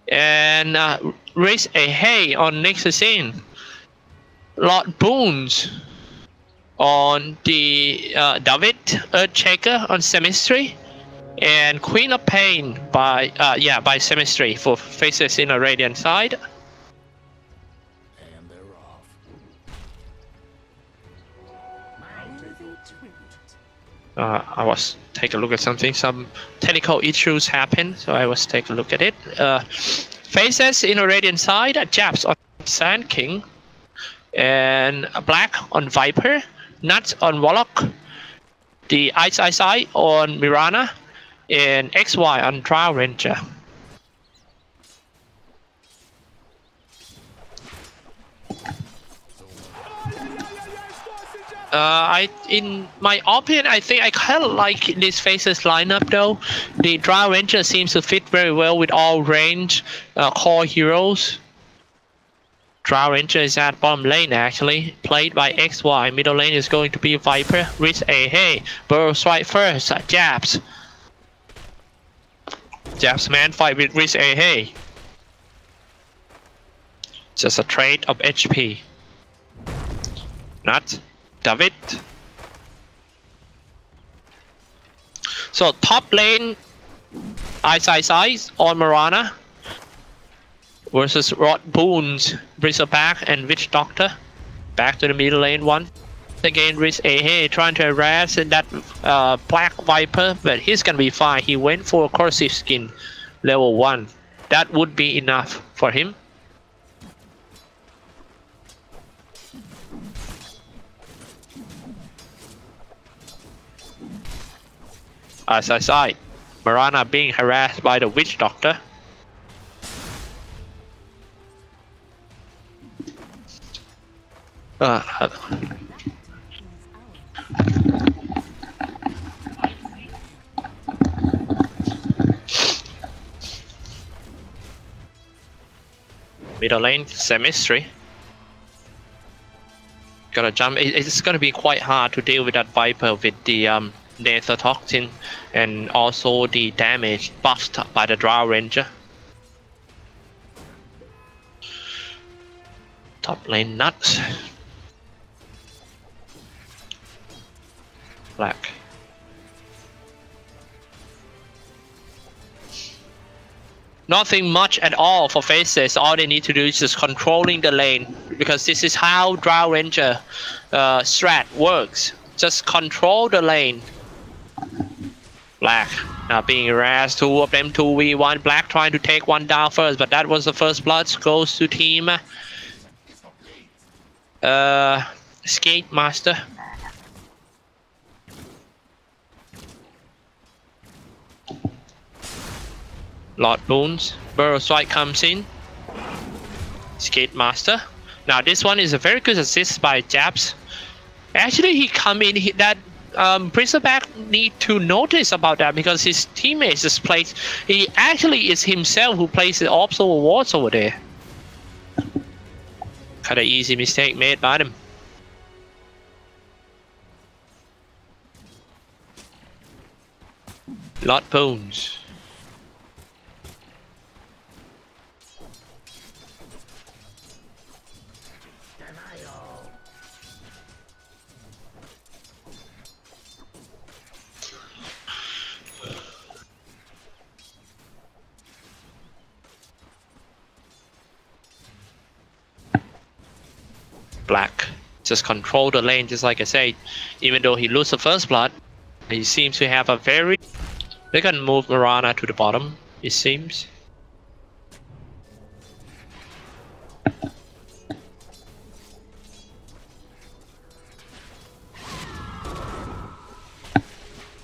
And Riz a Hay on Nexus In. Lord Boons on the David Earthshaker on Semistry. And Queen of Pain by Semistry for Faces in a Radiant side. I was take a look at something. Some technical issues happened, so I was take a look at it. Faces in a Radiant side, Japs on Sand King, and Black on Viper, Nuts on Warlock, the Ice on Mirana, and XY on Trial Ranger. In my opinion, I think I kind of like this Faces lineup though. The Trial Ranger seems to fit very well with all range core heroes. Trial Ranger is at bottom lane actually, played by XY. Middle lane is going to be Viper, Riz a Hey, Burrow strike first, Japs. Japs man fight with Riz a Hey. Just a trade of HP. Not David. So top lane, Ice on Mirana versus Rod Boons, Bristleback and Witch Doctor. Back to the middle lane one. Again, Riz a Hey trying to harass that Black Viper, but he's gonna be fine. He went for a corrosive skin, level 1. That would be enough for him. Mirana being harassed by the Witch Doctor. Middle lane, Semistry. Gotta jump. It's gonna be quite hard to deal with that Viper with the Nether Toxin and also the damage buffed by the Drow Ranger. Top lane Nuts. Black. Nothing much at all for Faces. All they need to do is just controlling the lane, because this is how Drow Ranger strat works. Just control the lane. Black now being harassed, 2 of them 2v1. Black trying to take one down first, but that was the first blood. Goes to team Skate Master. Lord Boons, Burrow Strike comes in. Skate Master. Now this one is a very good assist by Japs. Actually he come in, Bristleback need to notice about that, because his teammates just plays. He actually is himself who plays the obstacle wards over there. Kind of easy mistake made by them. Lord Bones. Black just control the lane, just like I said. Even though he loses the first blood, he seems to have a very... They can move Mirana to the bottom. it seems.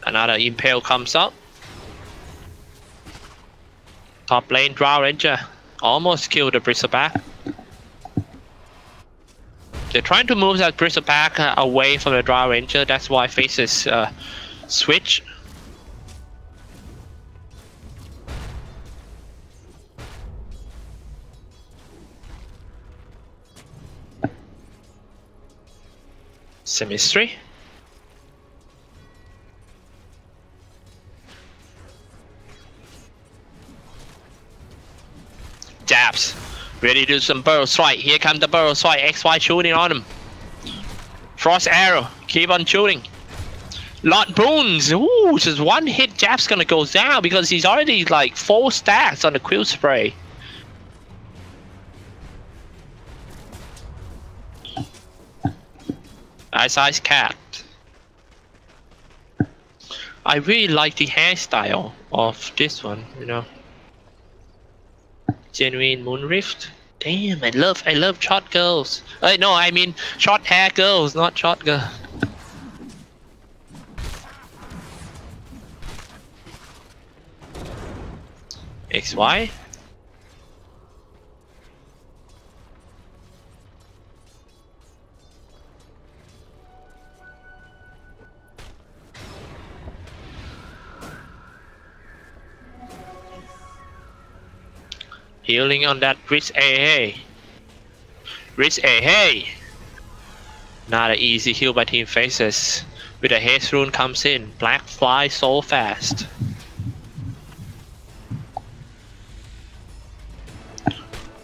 Another Impale comes up. Top lane, Drow Ranger almost killed the Bristleback. They're trying to move that Bristleback away from the Drow Ranger. That's why faces switch. Semistry. Jabs. Ready to do some burrow strike. Here comes the burrow strike. XY shooting on him. Frost arrow. Keep on shooting. Lot boons. Ooh, just one hit. Jab's gonna go down because he's already like 4 stacks on the quill spray. Ice cat. I really like the hairstyle of this one, you know. Genuine Moon Rift. Damn, I love short girls. No, I mean short hair girls, not short girl. XY. Healing on that Rich AA. Rich AA. Not an easy heal by Team Faces. With a haste rune comes in. Black flies so fast.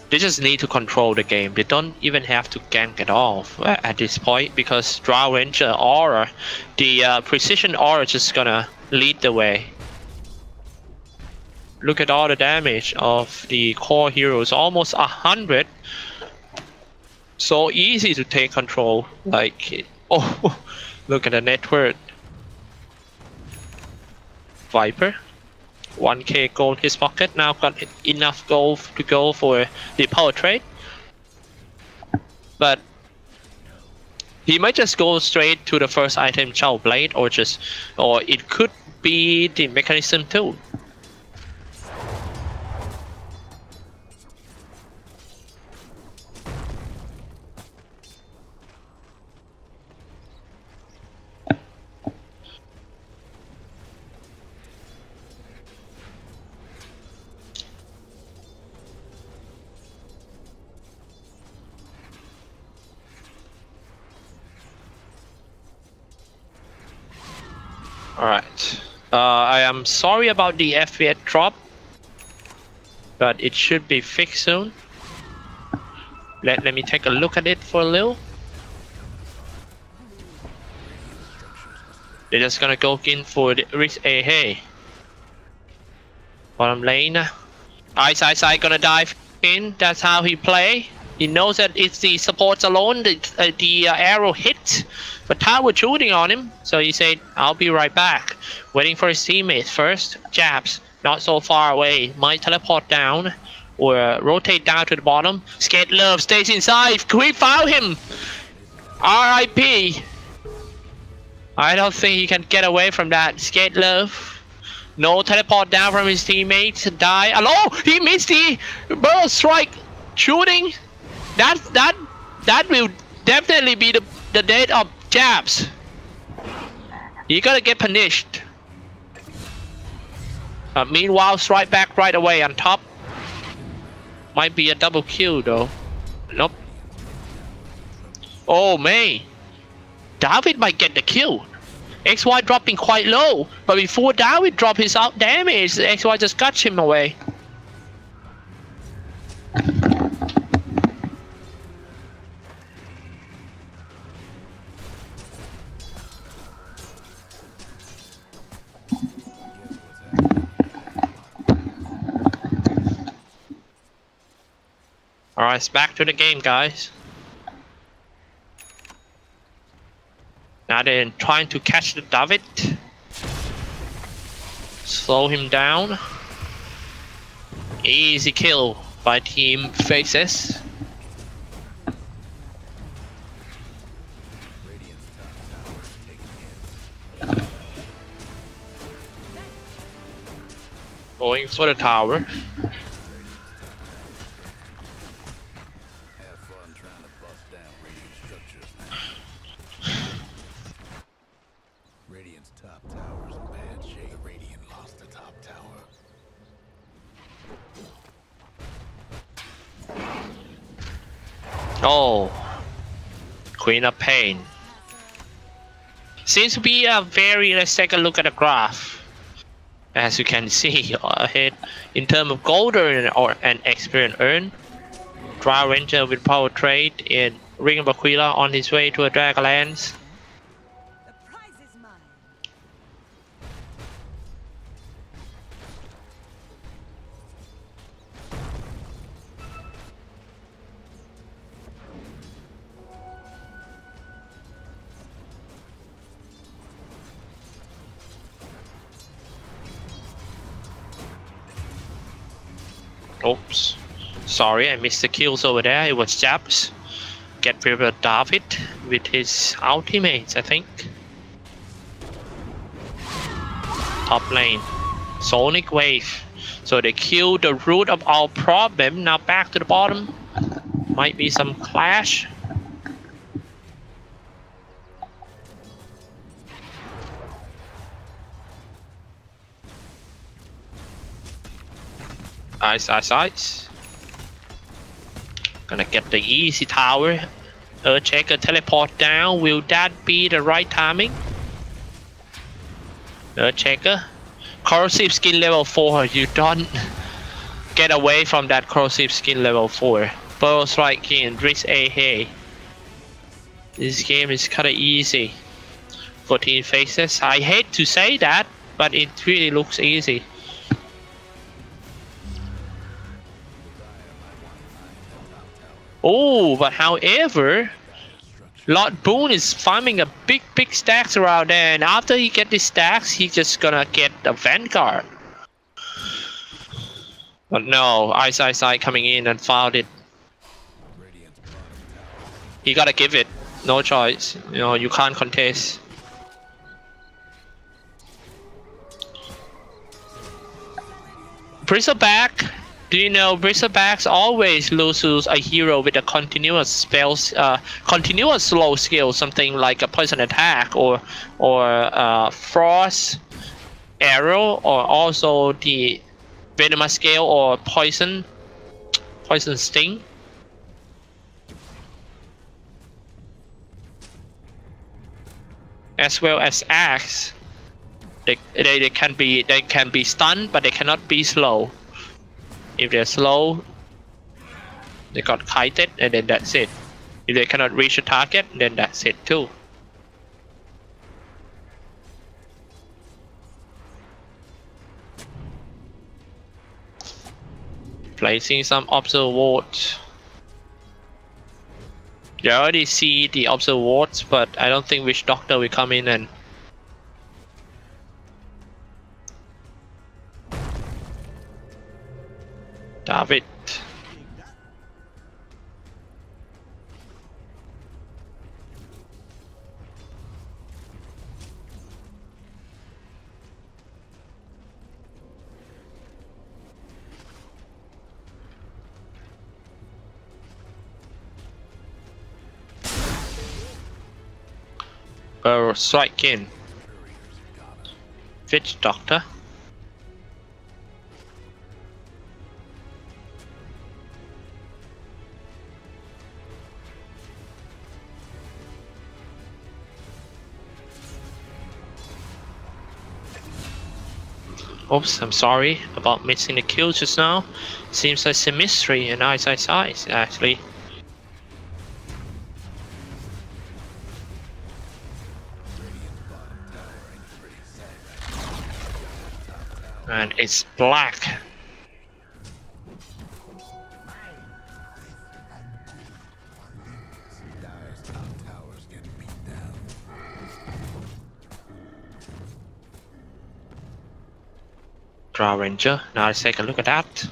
They just need to control the game. They don't even have to gank at all at this point because Drow Ranger Aura, the Precision Aura, is just gonna lead the way. Look at all the damage of the core heroes, almost 100. So easy to take control. Like, oh, look at the net worth. Viper, 1k gold in his pocket. Now got enough gold to go for the power trade. But he might just go straight to the first item, Chow Blade, or it could be the mechanism too. Alright, I am sorry about the FPS drop, but it should be fixed soon. Let me take a look at it for a little. They're just gonna go in for the Risk A. Hey. Bottom lane. Ice gonna dive in, that's how he play. He knows that it's the supports alone, the arrow hit, but tower shooting on him, so he said, I'll be right back. Waiting for his teammates first. Jabs, not so far away, might teleport down, or rotate down to the bottom. Skate Love stays inside, we found him! RIP. I don't think he can get away from that. Skate Love. No teleport down from his teammates, die. Hello, he missed the burrow strike shooting. That will definitely be the death of Jabs. You gotta get punished. Meanwhile, strike back right away on top. Might be a double kill though. Nope. Oh man, David might get the kill. XY dropping quite low, but before David drop his out damage, XY just got him away. Alright, it's back to the game, guys. Now they're trying to catch the David. Slow him down. Easy kill by Team Faces. Going for the tower. Radiant's top tower's in bad shape. Radiant lost the top tower. Oh, Queen of Pain. Seems to be a very. Let's take a look at the graph. As you can see ahead, in terms of gold earned and experience earned, Drow Ranger with power trade in Ring of Aquila on his way to a Dragonlance. Oops, sorry, I missed the kills over there. It was Jabs. Get rid of David with his ultimates, I think. Top lane, Sonic Wave. So they killed the root of our problem. Now back to the bottom. Might be some clash. Ice. Gonna get the easy tower. Checker teleport down. Will that be the right timing? Checker. Corrosive skin level 4. You don't get away from that corrosive skin level 4. Burrow strike in. Drift A. Hey. This game is kinda easy. 14 faces. I hate to say that, but it really looks easy. Oh, but however, Lord Boone is farming a big stacks around there, and after he get these stacks, he's just gonna get the Vanguard. But no, Ice coming in and found it. He gotta give it, no choice. You know, you can't contest. Bristleback. Do you know Bristlebacks always loses a hero with a continuous spells, continuous slow skill, something like a poison attack or frost arrow, or also the venomous scale or poison sting. As well as axe. They can be stunned, but they cannot be slow. If they're slow, they got kited, and then that's it. If they cannot reach a target, then that's it too. Placing some observer wards. You already see the observer wards, but I don't think Witch Doctor will come in and David. Strike in. Witch Doctor. Oops, I'm sorry about missing the kill just now. Seems like a mystery in Ice actually. And it's black. Drow Ranger. Now let's take a look at that.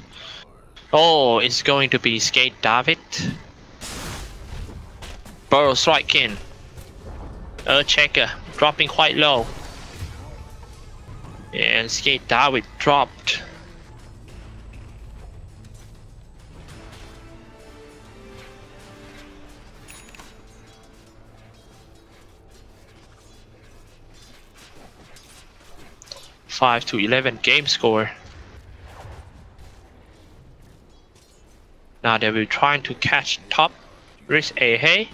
Oh, it's going to be Skate David. Burrow strike in. Checker dropping quite low. And Skate David dropped. Five to 11 game score. Now they will trying to catch top. Risk A hey.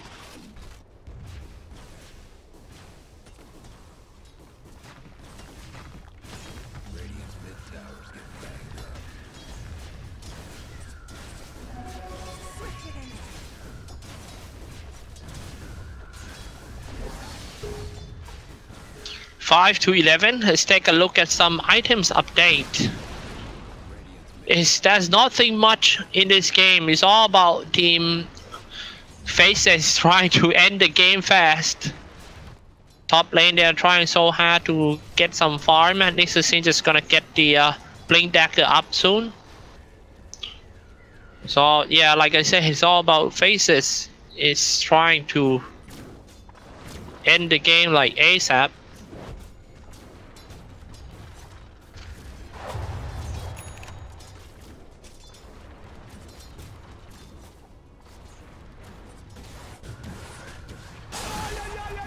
Five to 11. Let's take a look at some items update. There's nothing much in this game. It's all about team faces trying to end the game fast. Top lane, they're trying so hard to get some farm, and this is just gonna get the blink dagger up soon. So yeah, like I said, it's all about faces. It's trying to end the game like ASAP.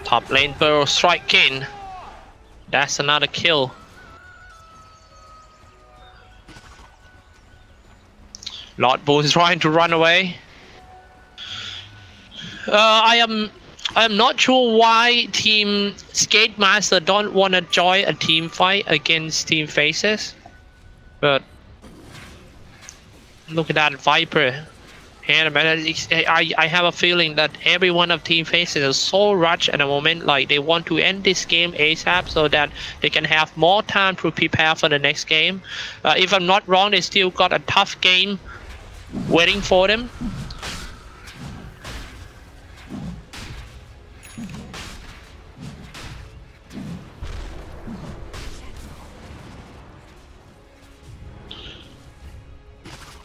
Top lane Burrow strike in. That's another kill. Lord Bull is trying to run away. I am not sure why Team Skate Master don't want to join a team fight against Team Faces, but look at that Viper. I have a feeling that every one of Team Faces is so rushed at the moment, like they want to end this game ASAP so that they can have more time to prepare for the next game. If I'm not wrong, they still got a tough game waiting for them.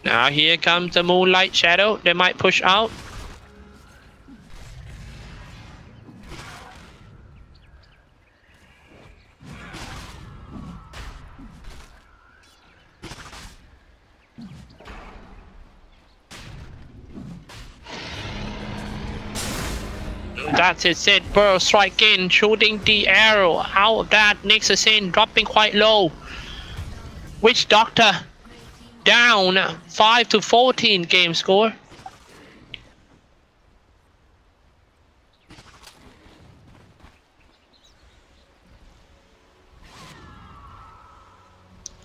Now here comes the Moonlight Shadow. They might push out. That's it. Burrow strike in, shooting the arrow out of that. Nexus in, dropping quite low. Witch Doctor down 5 to 14 game score.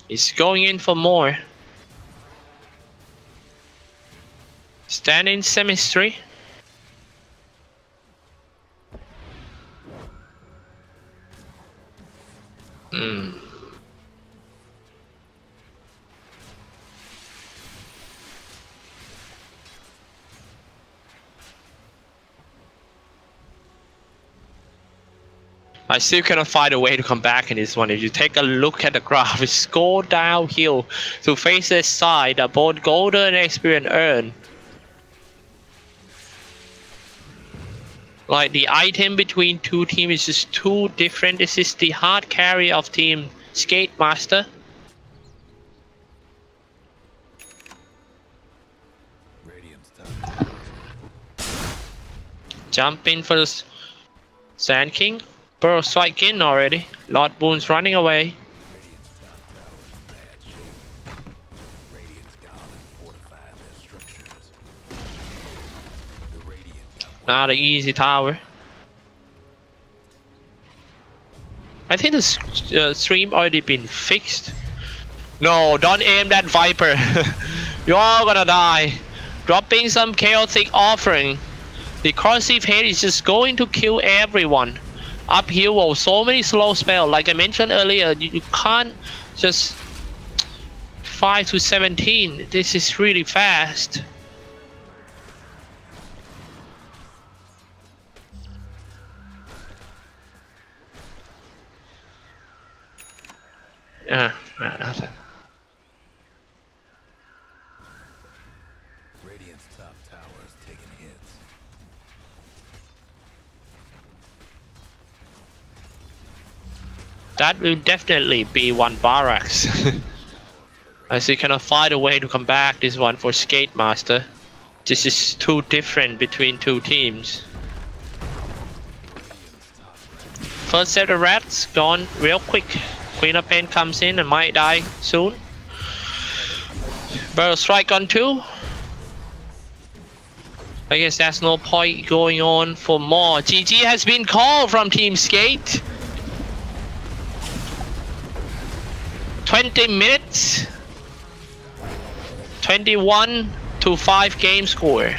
He's going in for more. Standing Semistry. I still cannot find a way to come back in this one. If you take a look at the graph, it's go downhill to face this side, both golden and experience earned. Like the item between two teams is just too different. This is the hard carry of Team Skate Master. Jump in for the Sand King. Burrow strike in already. Lord Boon's running away. Not an easy tower. I think the stream already been fixed. No, don't aim that Viper. You're all gonna die. Dropping some chaotic offering. The corrosive head is just going to kill everyone. Uphill with so many slow spells. Like I mentioned earlier, you can't just 5 to 17. This is really fast. That will definitely be one barracks. As he cannot find a way to come back this one for Skate Master. This is too different between two teams. First set of rats gone real quick. Queen of Pain comes in and might die soon. Burrow strike on 2. I guess there's no point going on for more. GG has been called from Team Skate. 20 minutes. 21-5 game score.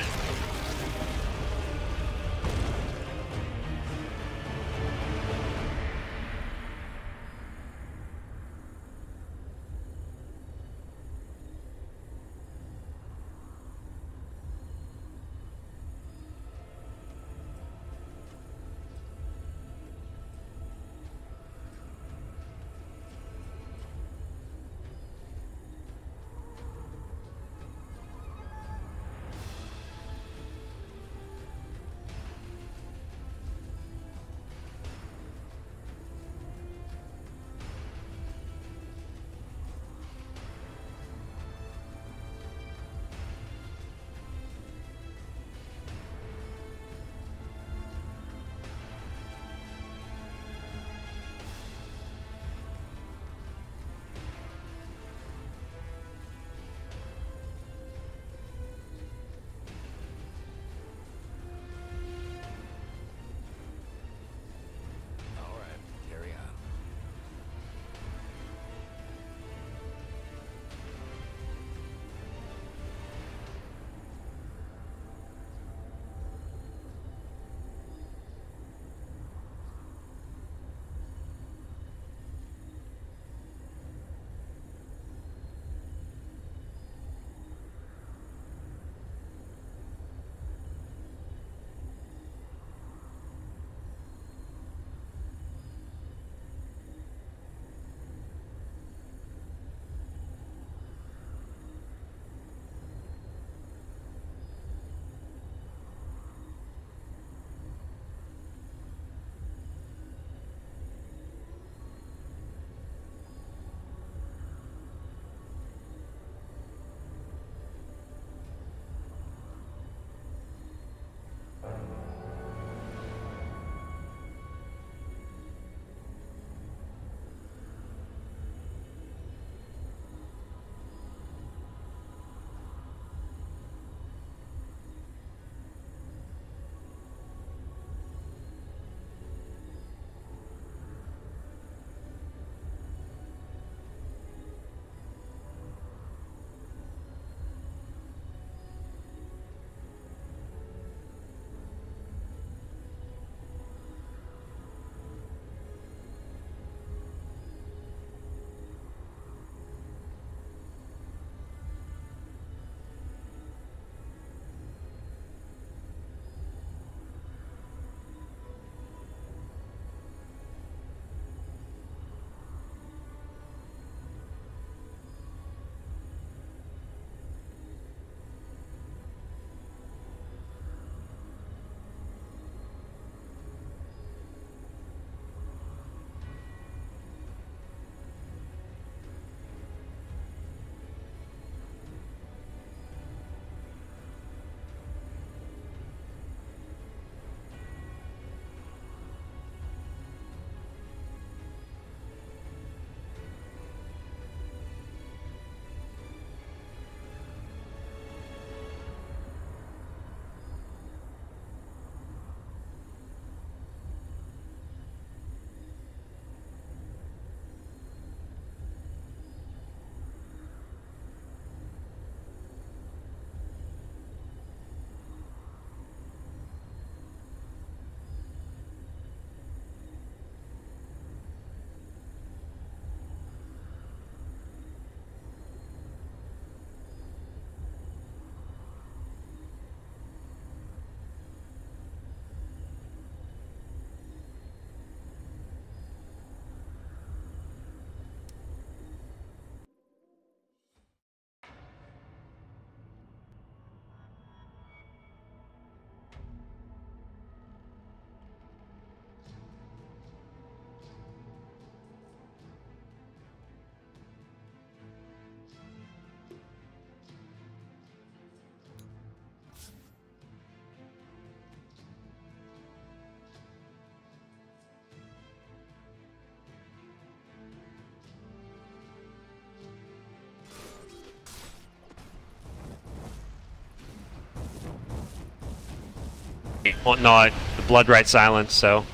whatnot, the Blood Right Silence, so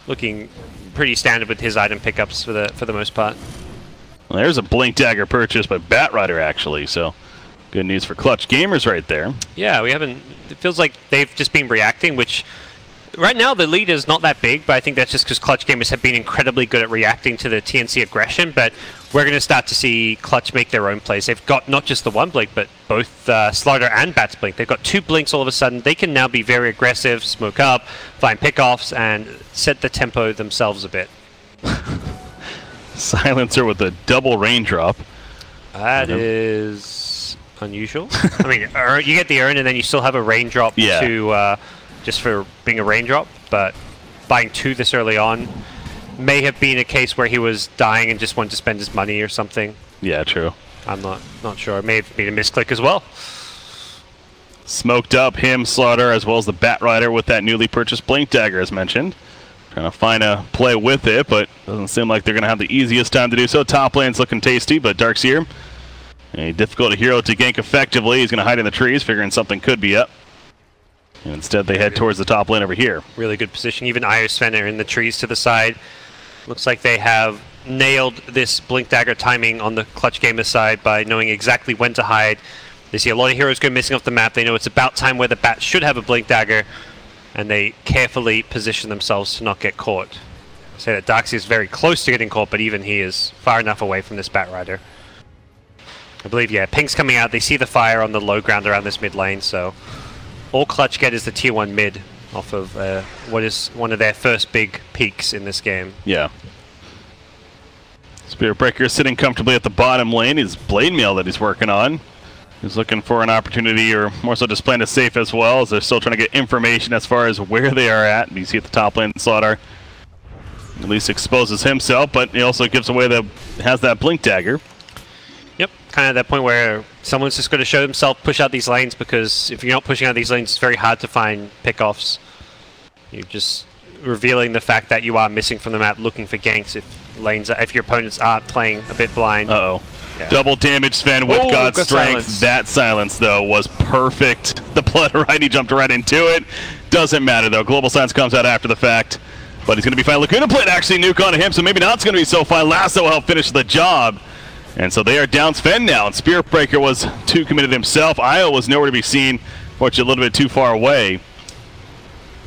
looking pretty standard with his item pickups for the most part. Well, there's a Blink Dagger purchase by Batrider actually, so good news for Clutch Gamers right there. Yeah, we haven't. It feels like they've just been reacting, which right now the lead is not that big, but I think that's just because Clutch Gamers have been incredibly good at reacting to the TNC aggression. But we're going to start to see Clutch make their own plays. They've got not just the one blink, but both Slaughter and Bat's blink. They've got 2 blinks all of a sudden. They can now be very aggressive, smoke up, find pickoffs, and set the tempo themselves a bit. Silencer with a double raindrop. That is unusual. I mean, you get the urn and then you still have a raindrop to just for being a raindrop, but buying 2 this early on may have been a case where he was dying and just wanted to spend his money or something. Yeah, true. I'm not sure. It may have been a misclick as well. Smoked up him, Slaughter, as well as the Batrider with that newly purchased Blink Dagger as mentioned. Trying to find a play with it, but doesn't seem like they're going to have the easiest time to do so. Top lane's looking tasty, but Darkseer, a difficult hero to gank effectively. He's going to hide in the trees, figuring something could be up. And instead they head towards the top lane over here. Really good position. Even Io Sven are in the trees to the side. Looks like they have nailed this Blink Dagger timing on the Clutch Gamer side by knowing exactly when to hide. They see a lot of heroes go missing off the map. They know it's about time where the Bat should have a Blink Dagger, and they carefully position themselves to not get caught. I say that Darkseer is very close to getting caught, but even he is far enough away from this Batrider. I believe, yeah, Pink's coming out. They see the fire on the low ground around this mid lane, so all Clutch get is the tier 1 mid off of what is one of their first big peaks in this game. Yeah. Spirit Breaker sitting comfortably at the bottom lane. His Blade Mail that he's working on. He's looking for an opportunity, or more so just playing it safe as well, as they're still trying to get information as far as where they are at. And you see at the top lane, Slaughter at least exposes himself, but he also gives away has that Blink Dagger. Yep, kind of that point where someone's just going to show themselves, push out these lanes, because if you're not pushing out these lanes, it's very hard to find pickoffs. You're just revealing the fact that you are missing from the map, looking for ganks if your opponents aren't playing a bit blind. Uh-oh. Yeah. Double damage, Sven, with God's strength. Silence. That silence, though, was perfect. The Blood Right, he jumped right into it. Doesn't matter, though. Global Silence comes out after the fact. But he's going to be fine. Lacuna Plate actually nuke onto him, so maybe not going to be so fine. Lasso will help finish the job. And so they are down Sven now, and Spirit Breaker was too committed himself. Io was nowhere to be seen, fortunately a little bit too far away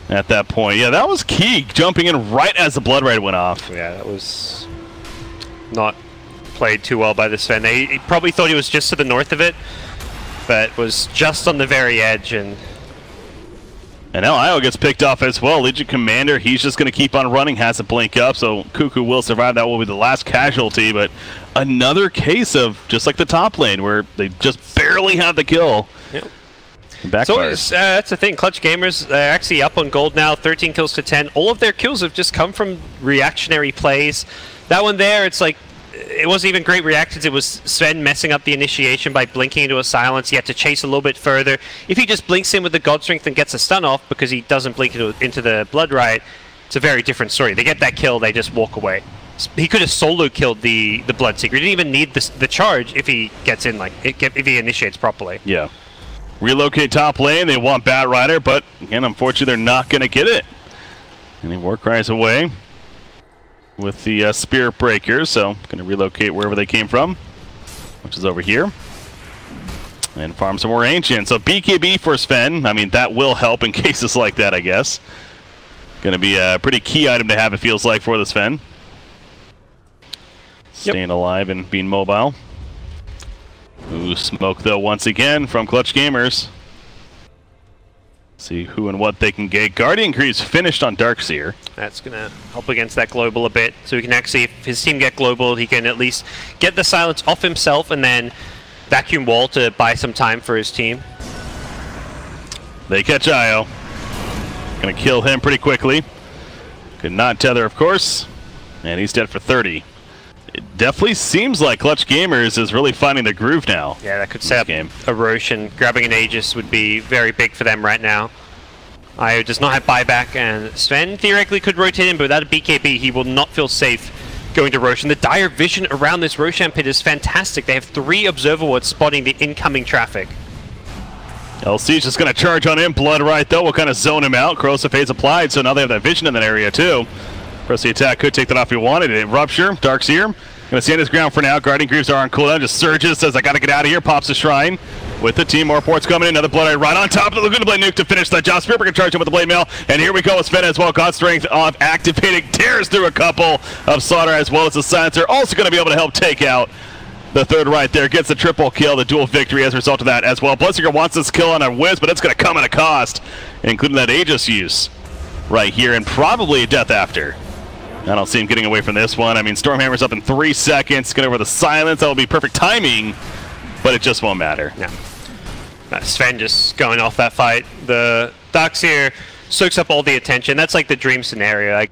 at that point. Yeah, that was key, jumping in right as the Blood Right went off. Yeah, that was not played too well by the Sven. He probably thought he was just to the north of it, but was just on the very edge. And now Io gets picked off as well. Legion Commander, he's just going to keep on running, has to blink up, so Cuckoo will survive. That will be the last casualty, but another case of just like the top lane where they just barely had the kill. Yep. Backfires. So that's the thing. Clutch Gamers are actually up on gold now, 13 kills to 10. All of their kills have just come from reactionary plays. That one there, it's like, it wasn't even great reactions. It was Sven messing up the initiation by blinking into a silence. He had to chase a little bit further. If he just blinks in with the God Strength and gets a stun off because he doesn't blink into the Blood Riot, it's a very different story. They get that kill, they just walk away. He could have solo killed the Bloodseeker. He didn't even need the charge if he gets in, if he initiates properly. Yeah. Relocate top lane. They want Batrider, but again, unfortunately, they're not going to get it. And he war cries away with the Spirit Breakers, so going to relocate wherever they came from, which is over here, and farm some more Ancient. So BKB for Sven, I mean, that will help in cases like that, I guess. Going to be a pretty key item to have, it feels like, for the Sven. Staying alive and being mobile. Ooh, smoke, though, once again from Clutch Gamers. See who and what they can get. Guardian Creep's finished on Darkseer. That's going to help against that global a bit. So he can actually, if his team get global, he can at least get the silence off himself and then vacuum wall to buy some time for his team. They catch Io. Going to kill him pretty quickly. Could not tether, of course. And he's dead for 30. It definitely seems like Clutch Gamers is really finding the groove now. Yeah, that could set up a Roche, and grabbing an Aegis would be very big for them right now. Io does not have buyback, and Sven theoretically could rotate in, but without a BKB, he will not feel safe going to Roche. And the dire vision around this Roshan pit is fantastic. They have 3 observer wards spotting the incoming traffic. LC's just going to charge on him. Blood right, though, will kind of zone him out. Corrosive Haze applied, so now they have that vision in that area, too. Press the attack, could take that off if he wanted it. Rupture, Darkseer, going to stand his ground for now. Guardian Greaves are on cooldown, just surges, says, I got to get out of here. Pops the Shrine with the team. More ports coming in. Another Blood right on top of the Laguna Blade nuke to finish that job. Spirit can charge him with the Blade Mail. And here we go with Sven as well. God Strength off, activating, tears through a couple of Slaughter as well as the Silencer. Also going to be able to help take out the third right there. Gets the triple kill, the dual victory as a result of that as well. Bloodseeker wants this kill on a whiz, but it's going to come at a cost, including that Aegis use right here and probably a death after. I don't see him getting away from this one. I mean, Stormhammer's up in 3 seconds. Get over the silence. That will be perfect timing, but it just won't matter. Yeah. Sven just going off that fight. The Darkseer soaks up all the attention. That's like the dream scenario. Like,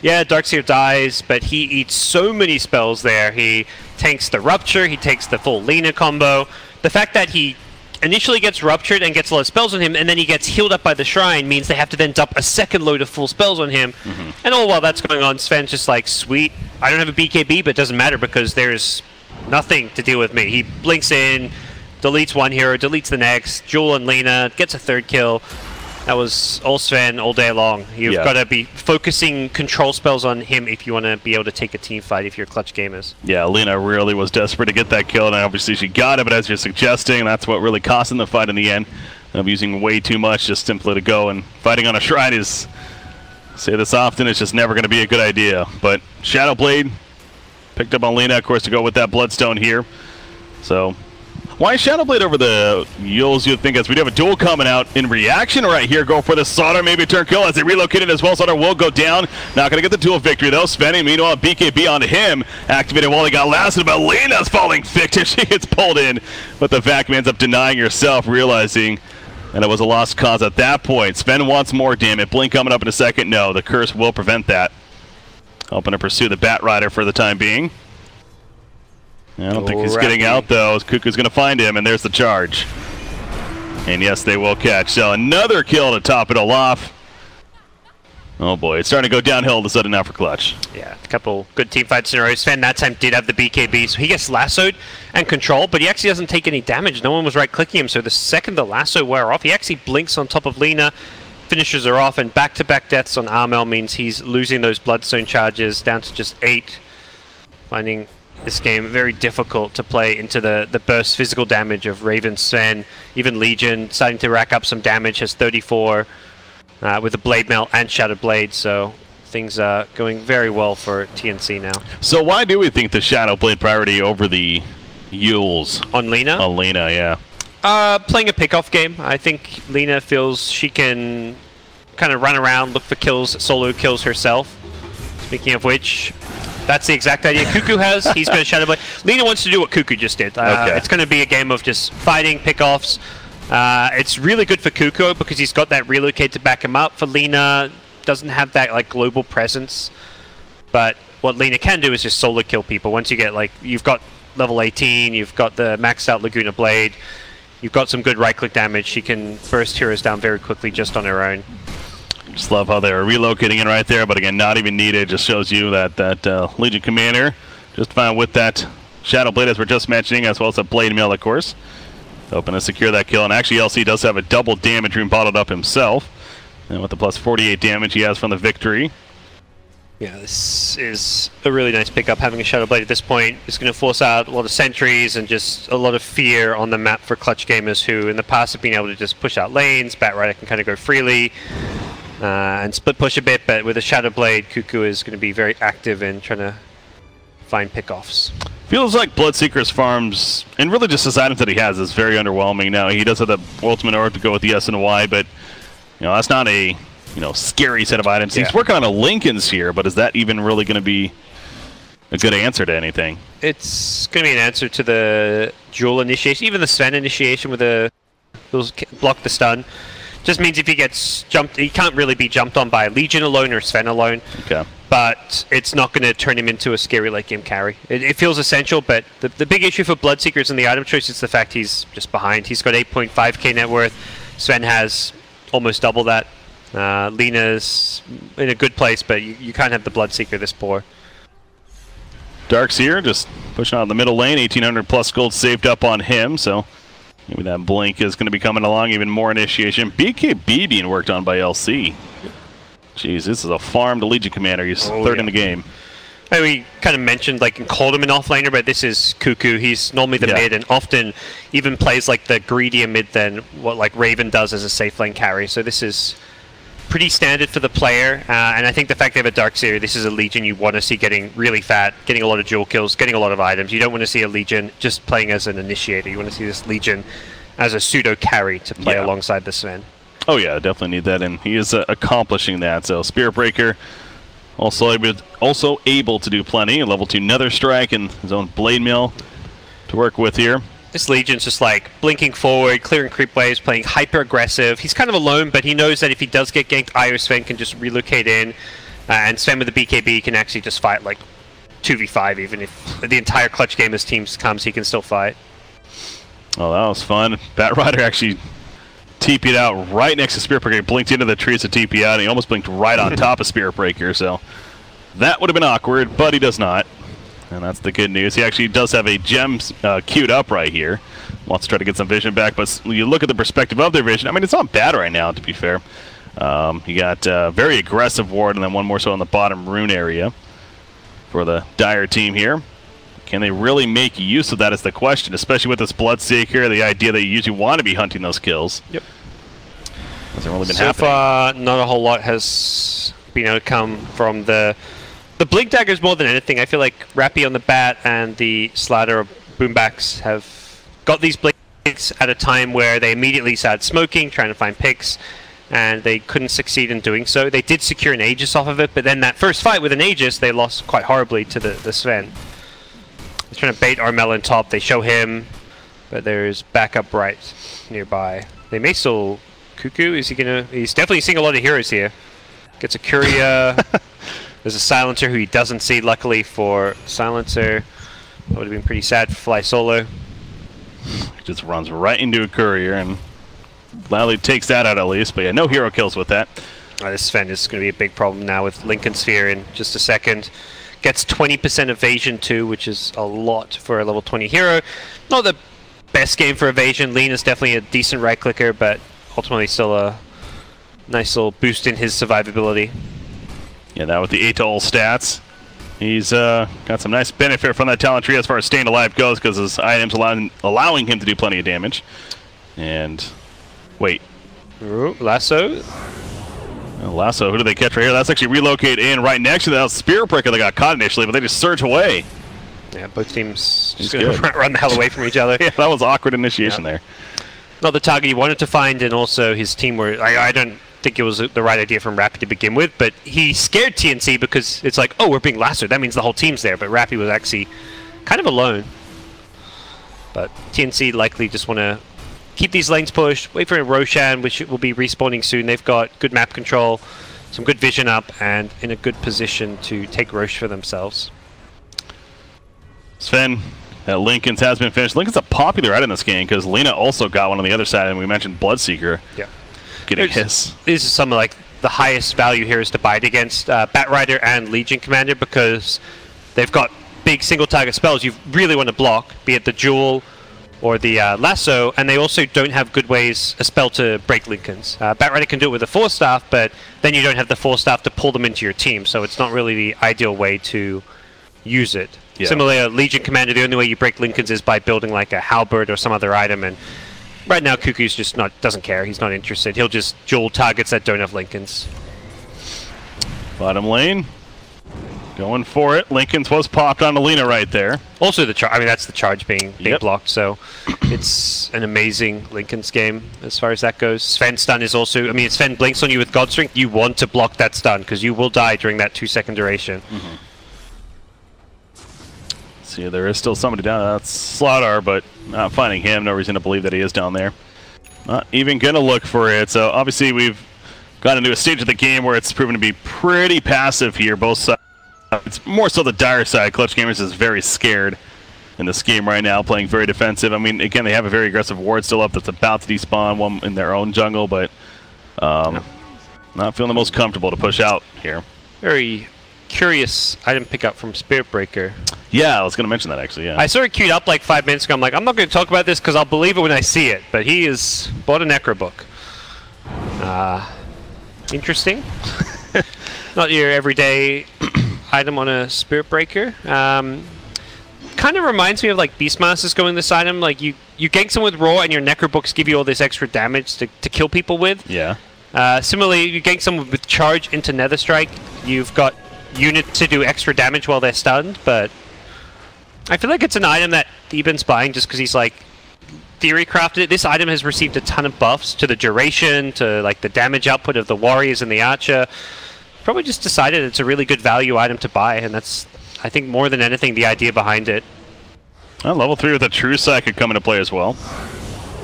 yeah, Darkseer dies, but he eats so many spells there. He tanks the Rupture. He takes the full Lina combo. The fact that he initially gets Ruptured and gets a lot of spells on him, and then he gets healed up by the Shrine means they have to then dump a second load of full spells on him. And all while that's going on, Sven's just like, sweet, I don't have a BKB, but it doesn't matter because there's nothing to deal with me. He blinks in, deletes one hero, deletes the next, Jewel and Lina, gets a third kill. That was all Sven all day long. You've got to be focusing control spells on him if you want to be able to take a team fight if you're clutch gamers. Yeah, Lina really was desperate to get that kill, and obviously she got it, but as you're suggesting, that's what really cost him the fight in the end. Of using way too much just simply to go and fighting on a Shrine is, say this often, it's just never going to be a good idea. But Shadowblade picked up on Lina, of course, to go with that Bloodstone here. So why Shadowblade over the Yules, you'd think, as we do have a duel coming out in reaction right here. Go for the Slaughter, maybe a turn kill as they relocated as well. Slaughter will go down. Not going to get the duel victory, though. Svenny, meanwhile, BKB onto him. Activated while he got lasted, but Lina's falling victim. She gets pulled in, but the vacuum ends up denying herself, realizing that it was a lost cause at that point. Sven wants more, damn it. Blink coming up in a second. No, the curse will prevent that. Hoping to pursue the Bat Rider for the time being. I don't think he's getting out, though. Cuckoo's going to find him, and there's the charge. And yes, they will catch. So another kill to top it all off. Oh boy, it's starting to go downhill all of a sudden now for Clutch. Yeah, a couple good team fight scenarios. Sven that time did have the BKB, so he gets lassoed and controlled, but he actually doesn't take any damage. No one was right-clicking him, so the second the lasso wear off, he actually blinks on top of Lina, finishes her off, and back-to-back deaths on Armel means he's losing those Bloodstone charges down to just 8. Finding this game very difficult to play into the burst physical damage of Raven, Sven, even Legion starting to rack up some damage, has 34 with the Blade Mail and Shattered Blade, so things are going very well for TNC now. So why do we think the Shadow Blade priority over the Yules? On Lina? On Lina, yeah. Playing a pick-off game. I think Lina feels she can kind of run around, look for kills, solo kills herself. Speaking of which, that's the exact idea Cuckoo has. He's going to Shadow Blade. Lina wants to do what Cuckoo just did. It's going to be a game of just fighting, pick-offs. It's really good for Cuckoo because he's got that relocate to back him up. For Lina, doesn't have that like global presence. But what Lina can do is just solo kill people. Once you get like, you've got level 18, you've got the maxed out Laguna Blade, you've got some good right-click damage. She can burst heroes down very quickly just on her own. Just love how they're relocating it right there, but again, not even needed. Just shows you that Legion Commander just fine with that Shadow Blade, as we're just mentioning, as well as a Blade Mail, of course. Hoping to secure that kill, and actually LC does have a double damage room bottled up himself. And with the plus 48 damage he has from the victory. Yeah, this is a really nice pickup. Having a Shadow Blade at this point is going to force out a lot of sentries and just a lot of fear on the map for clutch gamers who in the past have been able to just push out lanes. Bat Rider can kind of go freely. And split push a bit, but with a Shadow Blade, Cuckoo is going to be very active in trying to find pickoffs. Feels like Bloodseeker's farms, and really just his items that he has, is very underwhelming now. He does have the ultimate orb to go with the S and Y, but that's not a scary set of items. Yeah. He's working on a Lincoln's here, but is that even really going to be a good answer to anything? It's going to be an answer to the Jewel initiation, even the Sven initiation with those block the stun. Just means if he gets jumped, he can't really be jumped on by Legion alone or Sven alone. Okay. But it's not going to turn him into a scary late game carry. It feels essential, but the big issue for Bloodseekers in the item choice is the fact he's just behind. He's got 8.5k net worth. Sven has almost double that. Lina's in a good place, but you can't have the Bloodseeker this poor. Darkseer just pushing out the middle lane. 1,800 plus gold saved up on him, so Maybe that blink is going to be coming along, even more initiation. BKB being worked on by LC. Jeez, this is a farmed Legion commander. He's third in the game. And we kind of mentioned, like, and called him an offlaner, but this is Cuckoo. He's normally the mid and often even plays like the greedier mid than what like Raven does as a safe lane carry. So this is pretty standard for the player. And I think the fact they have a Darkseer, this is a Legion you want to see getting really fat, getting a lot of dual kills, getting a lot of items. You don't want to see a Legion just playing as an initiator. You want to see this Legion as a pseudo carry to play alongside the Sven. Oh yeah, definitely need that, and he is accomplishing that. So Spirit Breaker also able to do plenty. Level 2 Nether Strike and his own Blade Mill to work with here. This Legion's just like blinking forward, clearing creep waves, playing hyper aggressive. He's kind of alone, but he knows that if he does get ganked, Io Sven can just relocate in, and Sven with the BKB can actually just fight like 2v5. Even if the entire Clutch Gamers team comes, he can still fight. Oh, that was fun. Bat Rider actually TP'd out right next to Spirit Breaker. He blinked into the trees to TP out, and he almost blinked right on top of Spirit Breaker, so that would have been awkward, but he does not. And that's the good news. He actually does have a gem queued up right here. Wants to try to get some vision back, but you look at the perspective of their vision, I mean, it's not bad right now, to be fair. You got very aggressive ward, and then one more so on the bottom rune area for the Dire team here. Can they really make use of that is the question, especially with this Bloodseeker, the idea that you usually want to be hunting those kills. Yep. Hasn't really been so happening. far, not a whole lot has been able to come from the Blink Daggers more than anything. I feel like Rappy on the Bat and the Slatter Boombacks have got these blinks at a time where they immediately started smoking, trying to find picks, and they couldn't succeed in doing so. They did secure an Aegis off of it, but then that first fight with an Aegis, they lost quite horribly to the Sven. They're trying to bait Armel top. They show him, but there's backup right nearby. They may still Cuckoo. Is he gonna? He's definitely seeing a lot of heroes here. Gets a Curia. There's a Silencer who he doesn't see. Luckily for Silencer, that would have been pretty sad for Fly Solo. Just runs right into a Courier and gladly takes that out at least. But yeah, no hero kills with that. This Sven is going to be a big problem now with Lincoln Sphere in just a second. Gets 20% evasion too, which is a lot for a level 20 hero. Not the best game for evasion. Lean is definitely a decent right clicker, but ultimately still a nice little boost in his survivability. Yeah, that with the 8 to all stats. He's got some nice benefit from that talent tree as far as staying alive goes, because his items allowing him to do plenty of damage. And wait. Ooh, Lasso. Lasso, who do they catch right here? That's actually relocate in right next to that Spirit Breaker that got caught initially, but they just surge away. Yeah, both teams just going to run the hell away from each other. Yeah, that was awkward initiation there. Not the target he wanted to find, and also his team were... I don't think it was the right idea from Rappy to begin with, but he scared TNC because it's like, oh, we're being lassoed. That means the whole team's there, but Rappy was actually kind of alone. But TNC likely just want to keep these lanes pushed, wait for a Roshan, which will be respawning soon. They've got good map control, some good vision up, and in a good position to take Roche for themselves. Sven, Lincoln's has been finished. Lincoln's a popular item in this game because Lena also got one on the other side, and we mentioned Bloodseeker. Yeah. Getting his. These are some of like the highest value heroes to bite against Bat Rider and Legion Commander, because they've got big single target spells you really want to block, be it the Jewel or the Lasso, and they also don't have good ways, a spell to break Lincolns. Bat Rider can do it with a Force Staff, but then you don't have the Force Staff to pull them into your team, so it's not really the ideal way to use it. Yeah. Similarly, a Legion Commander, the only way you break Lincolns is by building like a Halberd or some other item, and right now Cuckoo's just doesn't care, he's not interested. He'll just duel targets that don't have Lincolns. Bottom lane. Going for it. Lincoln's was popped on Alina right there. Also the charge, I mean that's the charge being blocked, so it's an amazing Lincoln's game as far as that goes. Sven stun is also, I mean if Sven blinks on you with God Strength, you want to block that stun because you will die during that 2-second duration. See, there is still somebody down there. That's Slaughter, but not finding him. No reason to believe that he is down there. Not even going to look for it. So obviously we've got into a stage of the game where it's proven to be pretty passive here, both sides. It's more so the Dire side. Clutch Gamers is very scared in this game right now, playing very defensive. I mean, again, they have a very aggressive ward still up that's about to despawn, one in their own jungle, but not feeling the most comfortable to push out here. Very curious item pickup from Spirit Breaker. Yeah, I was going to mention that actually, yeah. I saw it queued up like 5 minutes ago. I'm like, I'm not going to talk about this because I'll believe it when I see it. But he is bought a Necro book. Interesting. Not your everyday item on a Spirit Breaker. Kind of reminds me of like Beastmasters going this item. Like you gank someone with Raw and your Necro books give you all this extra damage to kill people with. Yeah. Similarly, you gank someone with Charge into Nether Strike. You've got units to do extra damage while they're stunned, but I feel like it's an item that Eben's buying just because he's like theory crafted it. This item has received a ton of buffs to the duration, to like the damage output of the Warriors and the Archer. Probably just decided it's a really good value item to buy, and that's, I think, more than anything, the idea behind it. Well, level 3 with a True Sight could come into play as well.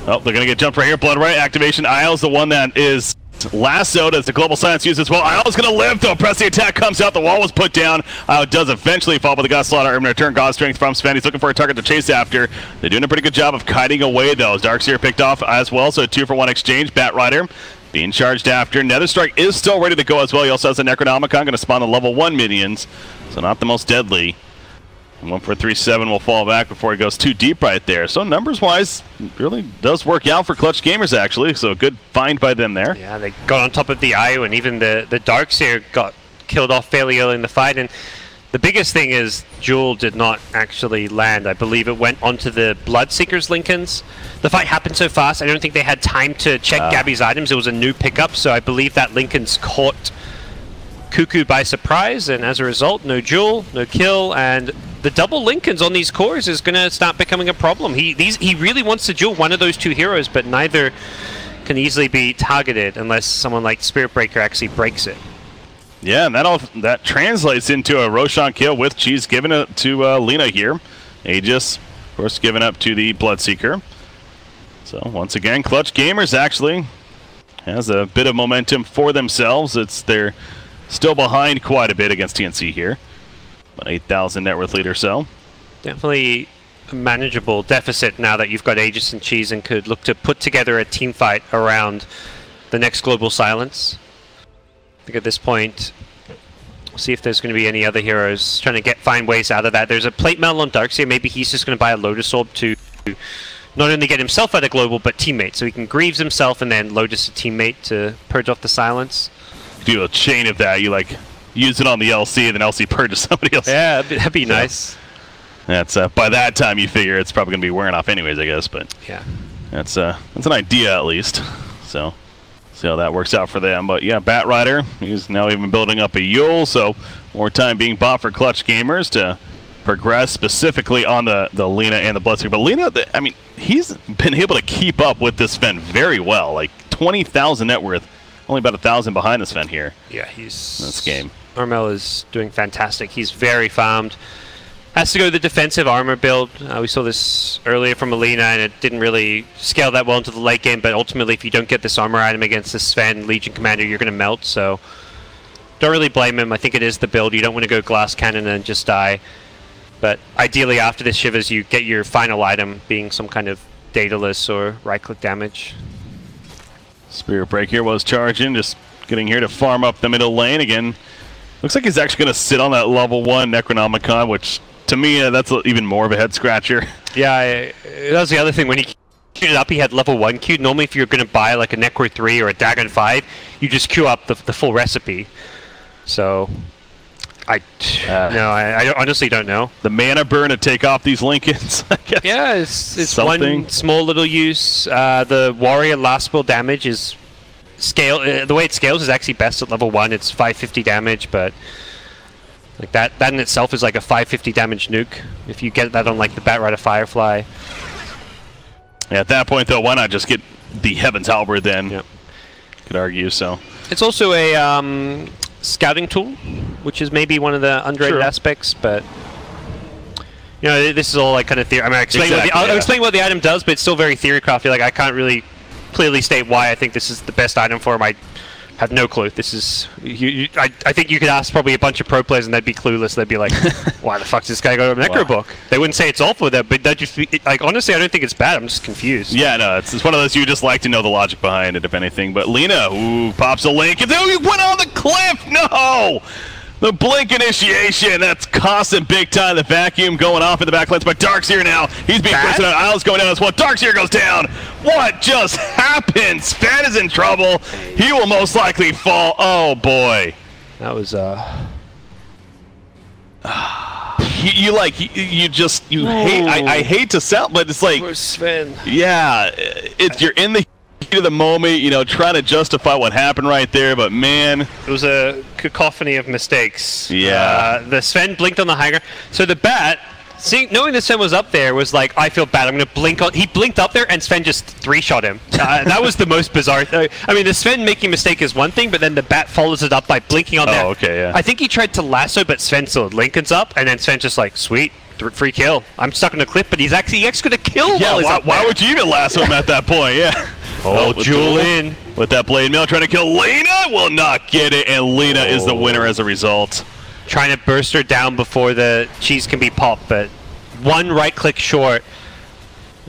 Oh, they're going to get jumped right here. Blood Right activation. Isle's the one that is lassoed as the Global Silence used as well. Isle's going to live, though. Press the attack comes out. The wall was put down. Isle does eventually fall, but the God Slaughter in return. God Strength from Sven. He's looking for a target to chase after. They're doing a pretty good job of kiting away, though. Darkseer picked off as well, so a 2-for-1 exchange. Bat Rider being charged after. Nether Strike is still ready to go as well. He also has a Necronomicon. Going to spawn the level 1 minions, so not the most deadly. 1-4-3-7 will fall back before he goes too deep right there. So numbers-wise, really does work out for Clutch Gamers, actually. So good find by them there. Yeah, they got on top of the IO, and even the Darkseer got killed off fairly early in the fight. And the biggest thing is Jewel did not actually land. I believe it went onto the Bloodseeker's Lincolns. The fight happened so fast, I don't think they had time to check Gabby's items. It was a new pickup, so I believe that Lincoln's caught Cuckoo by surprise, and as a result, no Jewel, no kill, and the double Lincolns on these cores is going to start becoming a problem. He really wants to duel one of those two heroes, but neither can easily be targeted unless someone like Spirit Breaker actually breaks it. Yeah, and that translates into a Roshan kill with Cheese giving it to Lina here. Aegis, of course, giving up to the Bloodseeker. So once again, Clutch Gamers actually has a bit of momentum for themselves. They're still behind quite a bit against TNC here. About 8,000 net worth lead or so. Definitely a manageable deficit now that you've got Aegis and Cheese and could look to put together a team fight around the next Global Silence. I think at this point, we'll see if there's going to be any other heroes trying to find ways out of that. There's a Plate Mail on Darkseer. Maybe he's just going to buy a Lotus Orb to not only get himself out of Global, but teammate. So he can Greaves himself and then Lotus a teammate to purge off the Silence. Do a chain of that. You like use it on the LC and then LC purges somebody else. Yeah, that'd be nice. That's by that time you figure it's probably going to be wearing off anyways, I guess. But yeah, that's an idea at least. So see how that works out for them. But yeah, Bat Rider, he's now even building up a Yule, so more time being bought for Clutch Gamers to progress specifically on the Lina and the Bloodseeker. But Lina, I mean, he's been able to keep up with this Sven very well. Like 20,000 net worth, only about 1,000 behind the Sven here. Yeah, he's this game. Armel is doing fantastic. He's very farmed. Has to go the defensive armor build. We saw this earlier from Alina, and it didn't really scale that well into the late game, but ultimately if you don't get this armor item against the Sven Legion Commander, you're going to melt, so don't really blame him. I think it is the build. You don't want to go Glass Cannon and just die, but ideally after this Shivers, you get your final item being some kind of Daedalus or right-click damage. Spirit Break here was charging, just getting here to farm up the middle lane again. Looks like he's actually going to sit on that level 1 Necronomicon, which to me, that's even more of a head scratcher. Yeah, that was the other thing. When he queued it up, he had level 1 queued. Normally, if you're going to buy like a Necro 3 or a Dagon 5, you just queue up the full recipe. So, I honestly don't know. The mana burn to take off these Lincolns, I guess. Yeah, it's one small little use. The Warrior last will damage is the way it scales is actually best at level 1. It's 550 damage, but like that in itself is like a 550 damage nuke if you get that on like the Batrider Firefly. Yeah, at that point though, why not just get the Heaven's Halberd then? Yep. Could argue so. It's also a scouting tool, which is maybe one of the underrated aspects, but you know, this is all like kind of theory. I mean, I'll explain what the item does, but it's still very theory crafty. Like I can't really clearly state why I think this is the best item for him. I have no clue. This is I think you could ask probably a bunch of pro players and they'd be clueless. They'd be like, why the fuck does this guy go to a Necro book? They wouldn't say it's awful there, but that just like honestly I don't think it's bad. I'm just confused. Yeah, no, it's one of those you just like to know the logic behind it if anything. But Lina, ooh, pops a link and then he went on the cliff. No, The blink initiation, that's costing big time. The vacuum going off in the back lens by Darkseer now. He's being pushed out. Isles going down as well. Darkseer goes down. What just happened? Sven is in trouble. He will most likely fall. Oh boy. That was I hate to sound, but it's like, poor Sven. Yeah, you're in the heat of the moment, you know, trying to justify what happened right there, but man, it was a cacophony of mistakes. Yeah. The Sven blinked on the high ground. So the bat, knowing that Sven was up there, was like, I feel bad. I'm going to blink on. He blinked up there, and Sven just 3-shot him. That was the most bizarre. I mean, the Sven making a mistake is one thing, but then the bat follows it up by blinking on there. Oh, okay, yeah. I think he tried to lasso, but Sven still had Lincoln's up, and then Sven just like, sweet. Free kill. I'm stuck in a clip, but he's actually going to kill. Yeah, why would you even lasso him at that point? Yeah. Oh, Jewel in. With that blade mail, trying to kill Lena. Will not get it, and Lena is the winner as a result. Trying to burst her down before the cheese can be popped, but one right click short.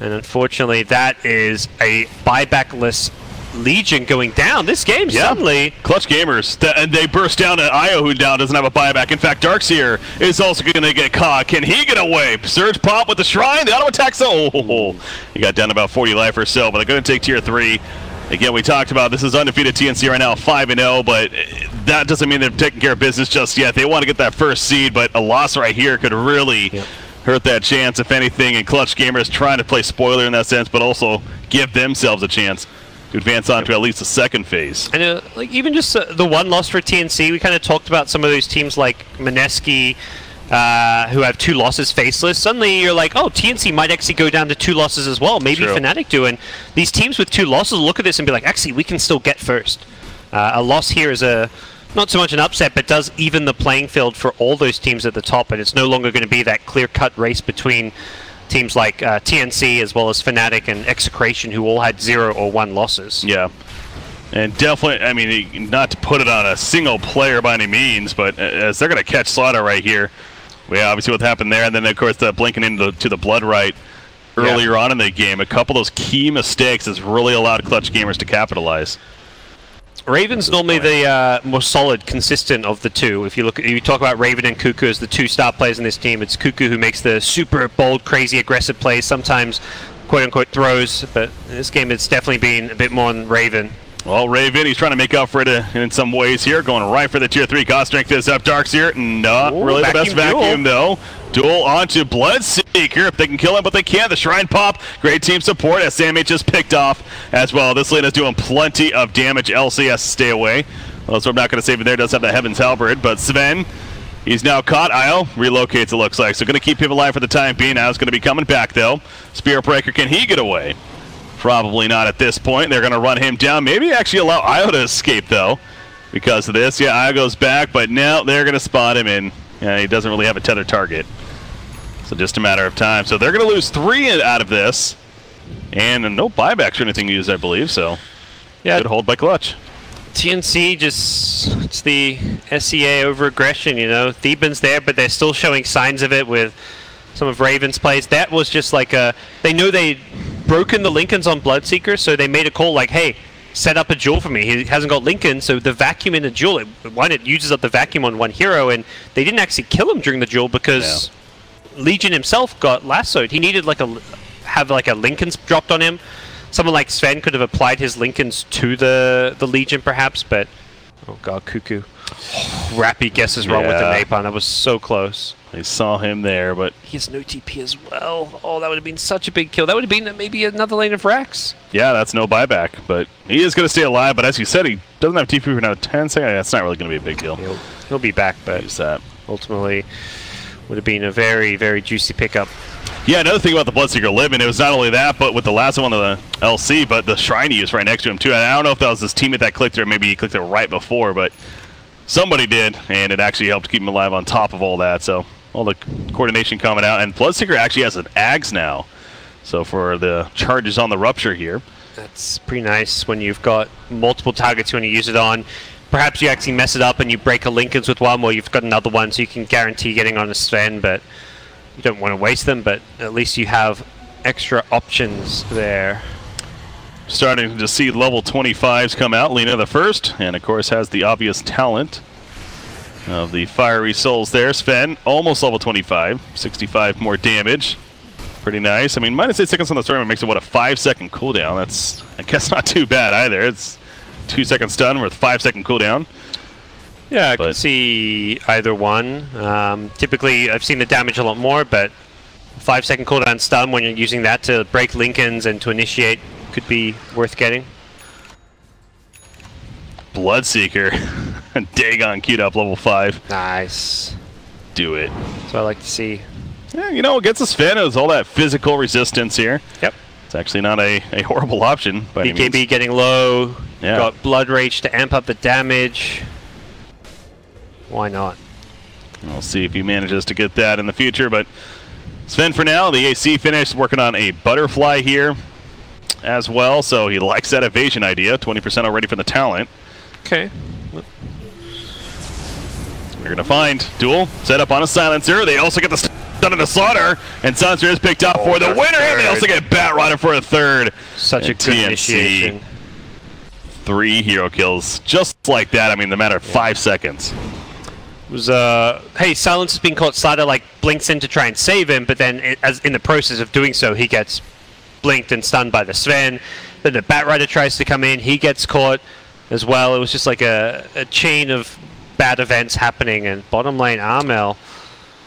And unfortunately, that is a buybackless Legion going down. This game suddenly. Clutch Gamers, and they burst down to Io, who now doesn't have a buyback. In fact, Darkseer is also going to get caught. Can he get away? Surge pop with the Shrine. The auto attacks. Oh, he got down about 40 life or so, but they're going to take tier 3. Again, we talked about this is undefeated TNC right now, 5-0, but that doesn't mean they're taking care of business just yet. They want to get that first seed, but a loss right here could really hurt that chance, if anything. And Clutch Gamers trying to play spoiler in that sense, but also give themselves a chance to advance on to at least the second phase. And like even just the one loss for TNC, we kind of talked about some of those teams like Mineski, who have 2 losses faceless. Suddenly you're like, oh, TNC might actually go down to 2 losses as well. Maybe Fnatic do. And these teams with 2 losses will look at this and be like, actually, we can still get first. A loss here is not so much an upset, but does even the playing field for all those teams at the top. And it's no longer going to be that clear-cut race between teams like TNC as well as Fnatic and Execration, who all had 0 or 1 losses. Yeah. And definitely, I mean, not to put it on a single player by any means, but as they're going to catch Slaughter right here, we obviously what happened there, and then of course the blinking into the blood right earlier on in the game. A couple of those key mistakes has really allowed Clutch Gamers to capitalize. Raven's normally the more solid, consistent of the two. If you talk about Raven and Cuckoo as the 2 star players in this team, it's Cuckoo who makes the super bold, crazy, aggressive plays, sometimes quote-unquote throws, but in this game it's definitely been a bit more on Raven. Well, Raven, he's trying to make up for it in some ways here, going right for the tier 3. Cost strength is up. Darkseer, not really the best vacuum though. Duel onto Bloodseeker. If they can kill him, but they can't. The Shrine pop. Great team support as Sammy just picked off as well. This lane is doing plenty of damage. LC has to stay away. Well, so I'm not going to save it there. Does have the Heaven's Halberd, but Sven, he's now caught. Io relocates, it looks like. So going to keep him alive for the time being. Io's going to be coming back though. Spear Breaker, can he get away? Probably not at this point. They're going to run him down. Maybe actually allow Io to escape though because of this. Yeah, Io goes back, but now they're going to spot him in. Yeah, he doesn't really have a tether target. So just a matter of time. So they're going to lose 3 out of this. And no buybacks or anything used, I believe. So good hold by Clutch. TNC it's the SEA over aggression, you know. Theban's there, but they're still showing signs of it with some of Raven's plays. That was just like they know they'd broken the Lincolns on Bloodseeker, so they made a call like, hey, set up a duel for me. He hasn't got Lincoln, so the vacuum in the duel, it uses up the vacuum on one hero, and they didn't actually kill him during the duel because Legion himself got lassoed. He needed have a Lincoln's dropped on him. Someone like Sven could have applied his Lincolns to the Legion perhaps, but oh god, Cuckoo. Rappy guesses wrong with the napalm. That was so close. They saw him there, but he has no TP as well. Oh, that would have been such a big kill. That would have been maybe another lane of Rax. Yeah, that's no buyback, but he is going to stay alive. But as you said, he doesn't have TP for another 10 seconds. That's not really going to be a big deal. He'll be back, but ultimately would have been a very, very juicy pickup. Yeah, another thing about the Bloodseeker living, it was not only that, but with the last one of the LC, but the Shrine he was right next to him too. And I don't know if that was his teammate that clicked it, or maybe he clicked it right before, but somebody did, and it actually helped keep him alive on top of all that. So all the coordination coming out, and Bloodseeker actually has an Ags now. So for the charges on the Rupture here. That's pretty nice when you've got multiple targets you want to use it on. Perhaps you actually mess it up and you break a Lincoln's with one, or you've got another one so you can guarantee getting on a Sven, but you don't want to waste them, but at least you have extra options there. Starting to see level 25s come out. Lena the first, and of course has the obvious talent of the fiery souls there. Sven, almost level 25, 65 more damage. Pretty nice. I mean, -8 seconds on the story makes it, what, a 5-second cooldown. That's, I guess, not too bad either. It's 2-second stun with 5-second cooldown. Yeah, I can see either one. Typically, I've seen the damage a lot more, but 5-second cooldown stun when you're using that to break Lincolns and to initiate could be worth getting. Bloodseeker. Dagon queued up level 5. Nice. Do it. That's what I like to see. Yeah, you know, against the Sven, it was all that physical resistance here. Yep. It's actually not a horrible option by any means. BKB getting low. Yeah. Got Blood Rage to amp up the damage. Why not? We'll see if he manages to get that in the future, but Sven for now, the AC finished, working on a butterfly here as well, so he likes that evasion idea. 20% already from the talent. Okay. We're gonna find Duel set up on a silencer. They also get the stun in the slaughter, and silencer is picked up for the winner, and they also get Bat Rider for a third. Such a good initiation. 3 hero kills, just like that. I mean, the matter of 5 seconds. It was hey, Silence has been caught. Slider like blinks in to try and save him, but then as in the process of doing so, he gets blinked and stunned by the Sven. Then the Bat Rider tries to come in, he gets caught as well. It was just like a chain of bad events happening, and bottom lane Armel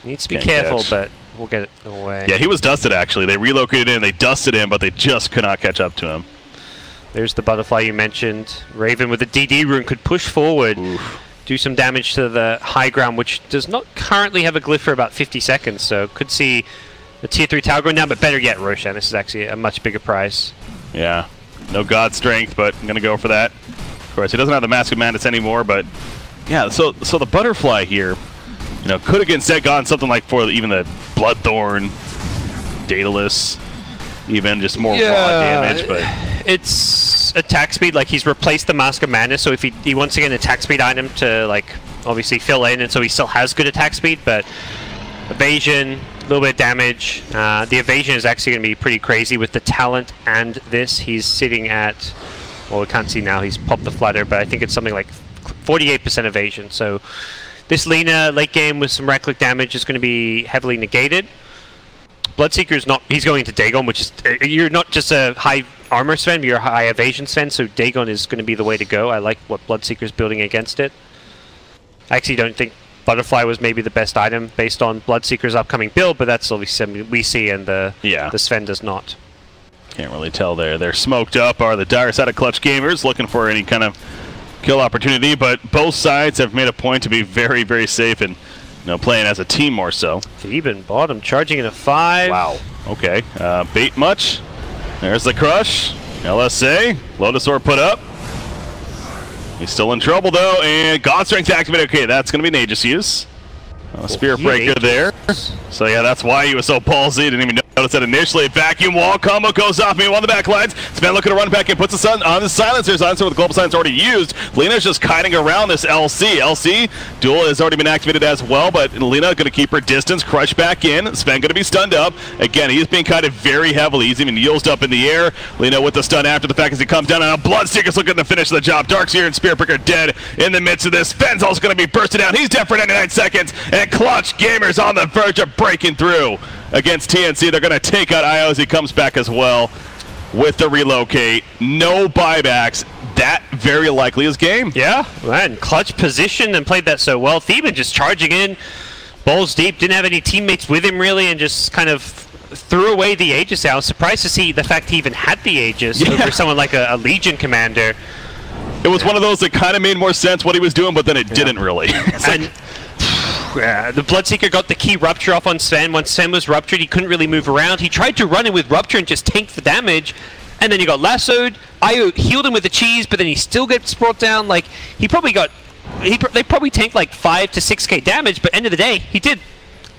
needs to be careful, but we'll get it away. Yeah, he was dusted actually. They relocated in, they dusted him, but they just could not catch up to him. There's the butterfly you mentioned. Raven with the DD rune could push forward, do some damage to the high ground, which does not currently have a glyph for about 50 seconds, so could see the tier 3 tower going down, but better yet, Roshan. This is actually a much bigger prize. Yeah, no god strength, but I'm going to go for that. Of course, he doesn't have the Mask of Madness anymore, but yeah, so the butterfly here, you know, could have instead gone something like for even the Bloodthorn, Daedalus, even just more raw damage, but it's attack speed. Like, he's replaced the Mask of Madness, so if he wants to get an attack speed item to, like, obviously fill in, and so he still has good attack speed, but evasion, a little bit of damage. The evasion is actually going to be pretty crazy with the talent and this. He's sitting at, well, we can't see now, he's popped the flutter, but I think it's something like 48% evasion. So this Lina late game with some right click damage is going to be heavily negated. Bloodseeker's not, he's going to Dagon, which is, you're not just a high armor Sven, you're a high evasion Sven, so Dagon is going to be the way to go. I like what Bloodseeker's building against it. I actually don't think Butterfly was maybe the best item based on Bloodseeker's upcoming build, but that's obviously something we see, and the Sven does not. Can't really tell there. They're smoked up, are the dire side of Clutch Gamers, looking for any kind of kill opportunity, but both sides have made a point to be very, very safe and, you know, playing as a team more so. Even bottom, charging in a 5. Wow. Okay. Bait much. There's the crush. LSA. Lotus Orb put up. He's still in trouble though, and God Strength activated. Okay, that's going to be an Aegis use. Spirit Breaker there. So yeah, that's why he was so ballsy. Didn't even notice that initially. Vacuum wall combo goes off. Meanwhile, on the back lines, Sven looking to run back and puts the sun on the silencer. Silencer with the global silence already used. Lina's just kiting around this LC. LC duel has already been activated as well, but Lina going to keep her distance. Crush back in. Sven going to be stunned up. Again, he's being kited very heavily. He's even used up in the air. Lina with the stun after the fact as he comes down. And Bloodseeker's looking to finish the job. Darkseer and Spirit Breaker dead in the midst of this. Sven's also going to be bursted down. He's dead for 99 seconds. And Clutch Gamers on the verge of breaking through against TNC. They're going to take out IO as he comes back as well with the relocate. No buybacks. That very likely is game. Yeah, man. Clutch positioned and played that so well. Theban just charging in, balls deep, didn't have any teammates with him really, and just kind of threw away the Aegis. I was surprised to see the fact he even had the Aegis over someone like a Legion commander. It was one of those that kind of made more sense what he was doing, but then it didn't really. The Bloodseeker got the key Rupture off on Sven. Once Sven was ruptured, he couldn't really move around. He tried to run in with Rupture and just tank the damage, and then he got lassoed. Io healed him with the cheese, but then he still gets brought down. Like, he probably got... they probably tanked like 5 to 6k damage, but end of the day, he did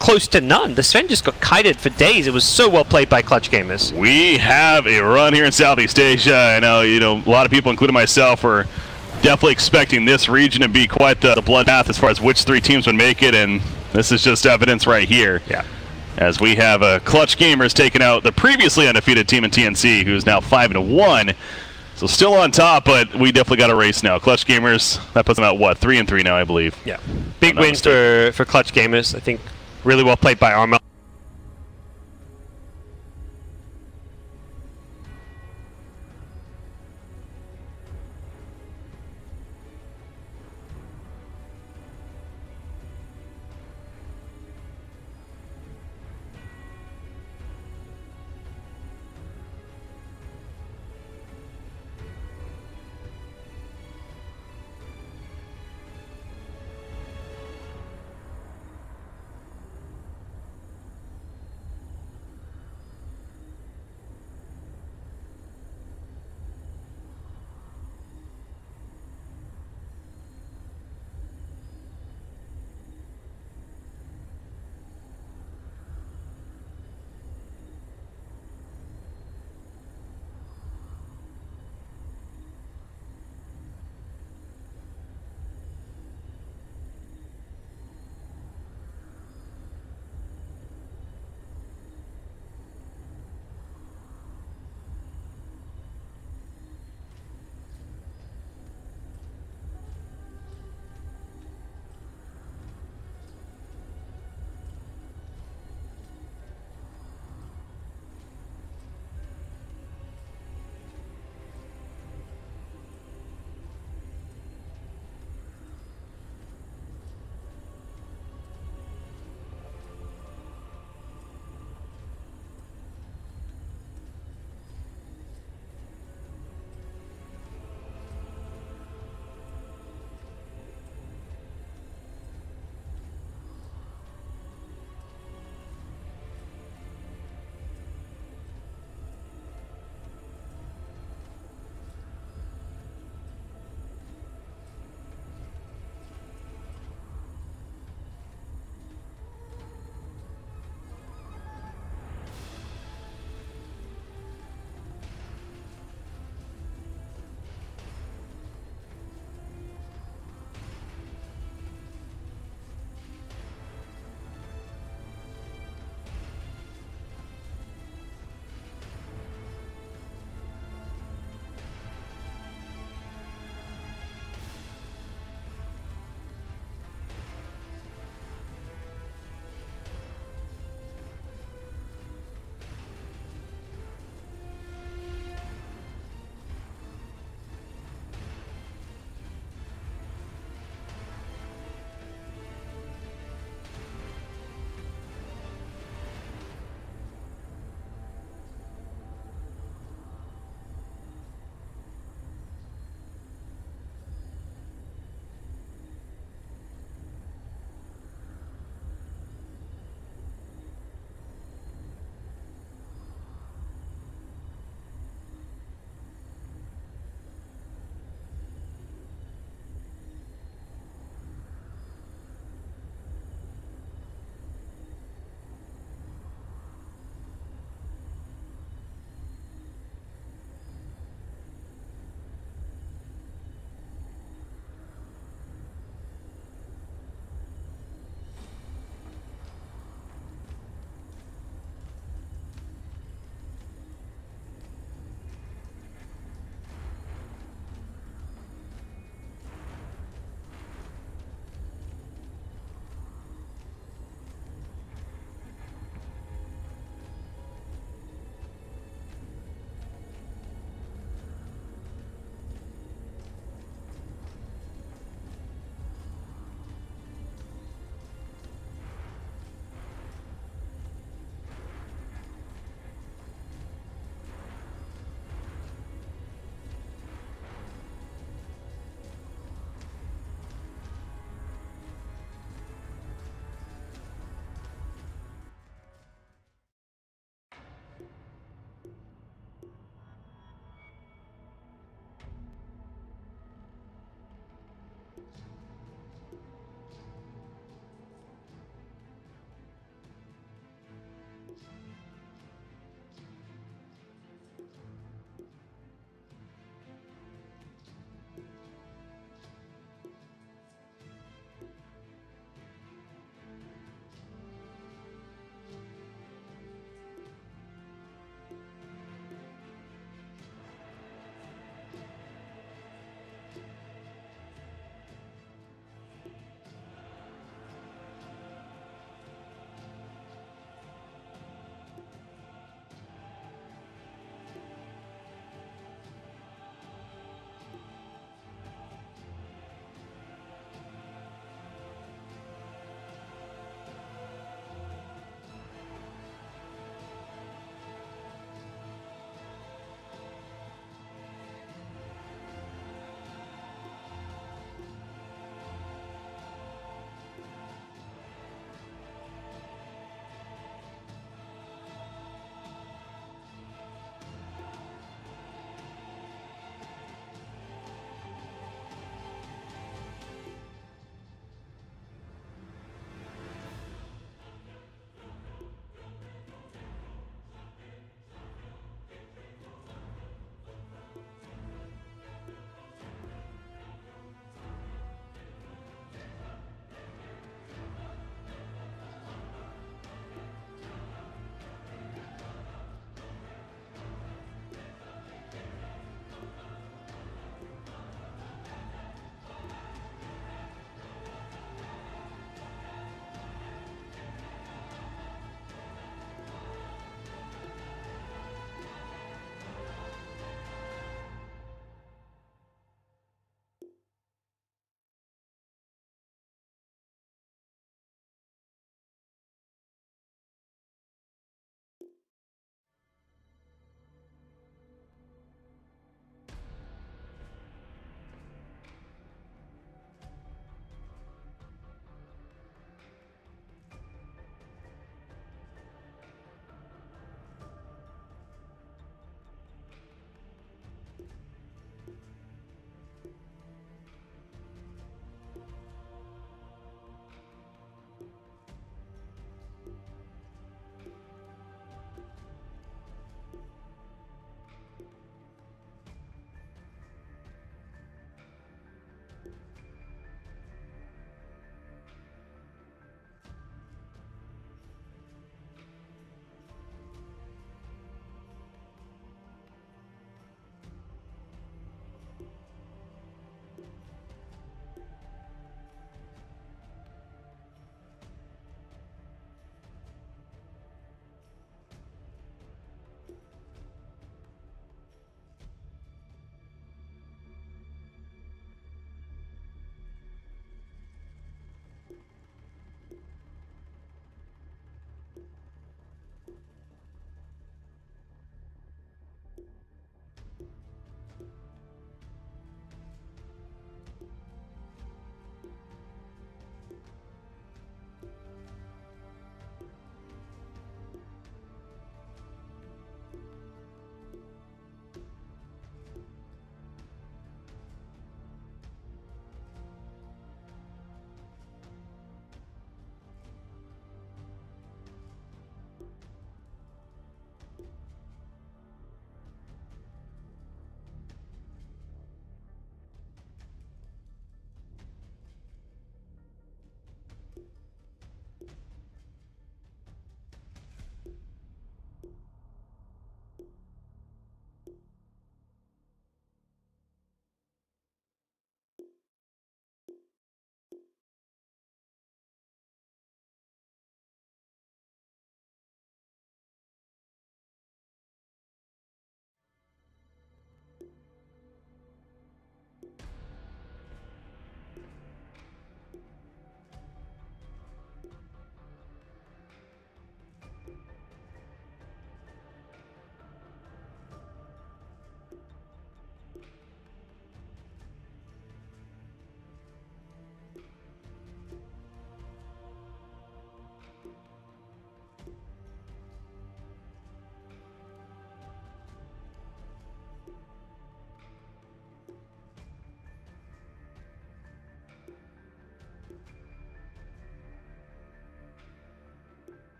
close to none. The Sven just got kited for days. It was so well played by Clutch Gamers. We have a run here in Southeast Asia. I know, a lot of people, including myself, were definitely expecting this region to be quite the bloodbath as far as which 3 teams would make it, and this is just evidence right here. Yeah. As we have Clutch Gamers taking out the previously undefeated team in TNC, who's now 5-1. So still on top, but we definitely got a race now. Clutch Gamers, that puts them at what, 3-3 now, I believe. Yeah, big win for Clutch Gamers. I think really well played by Armel.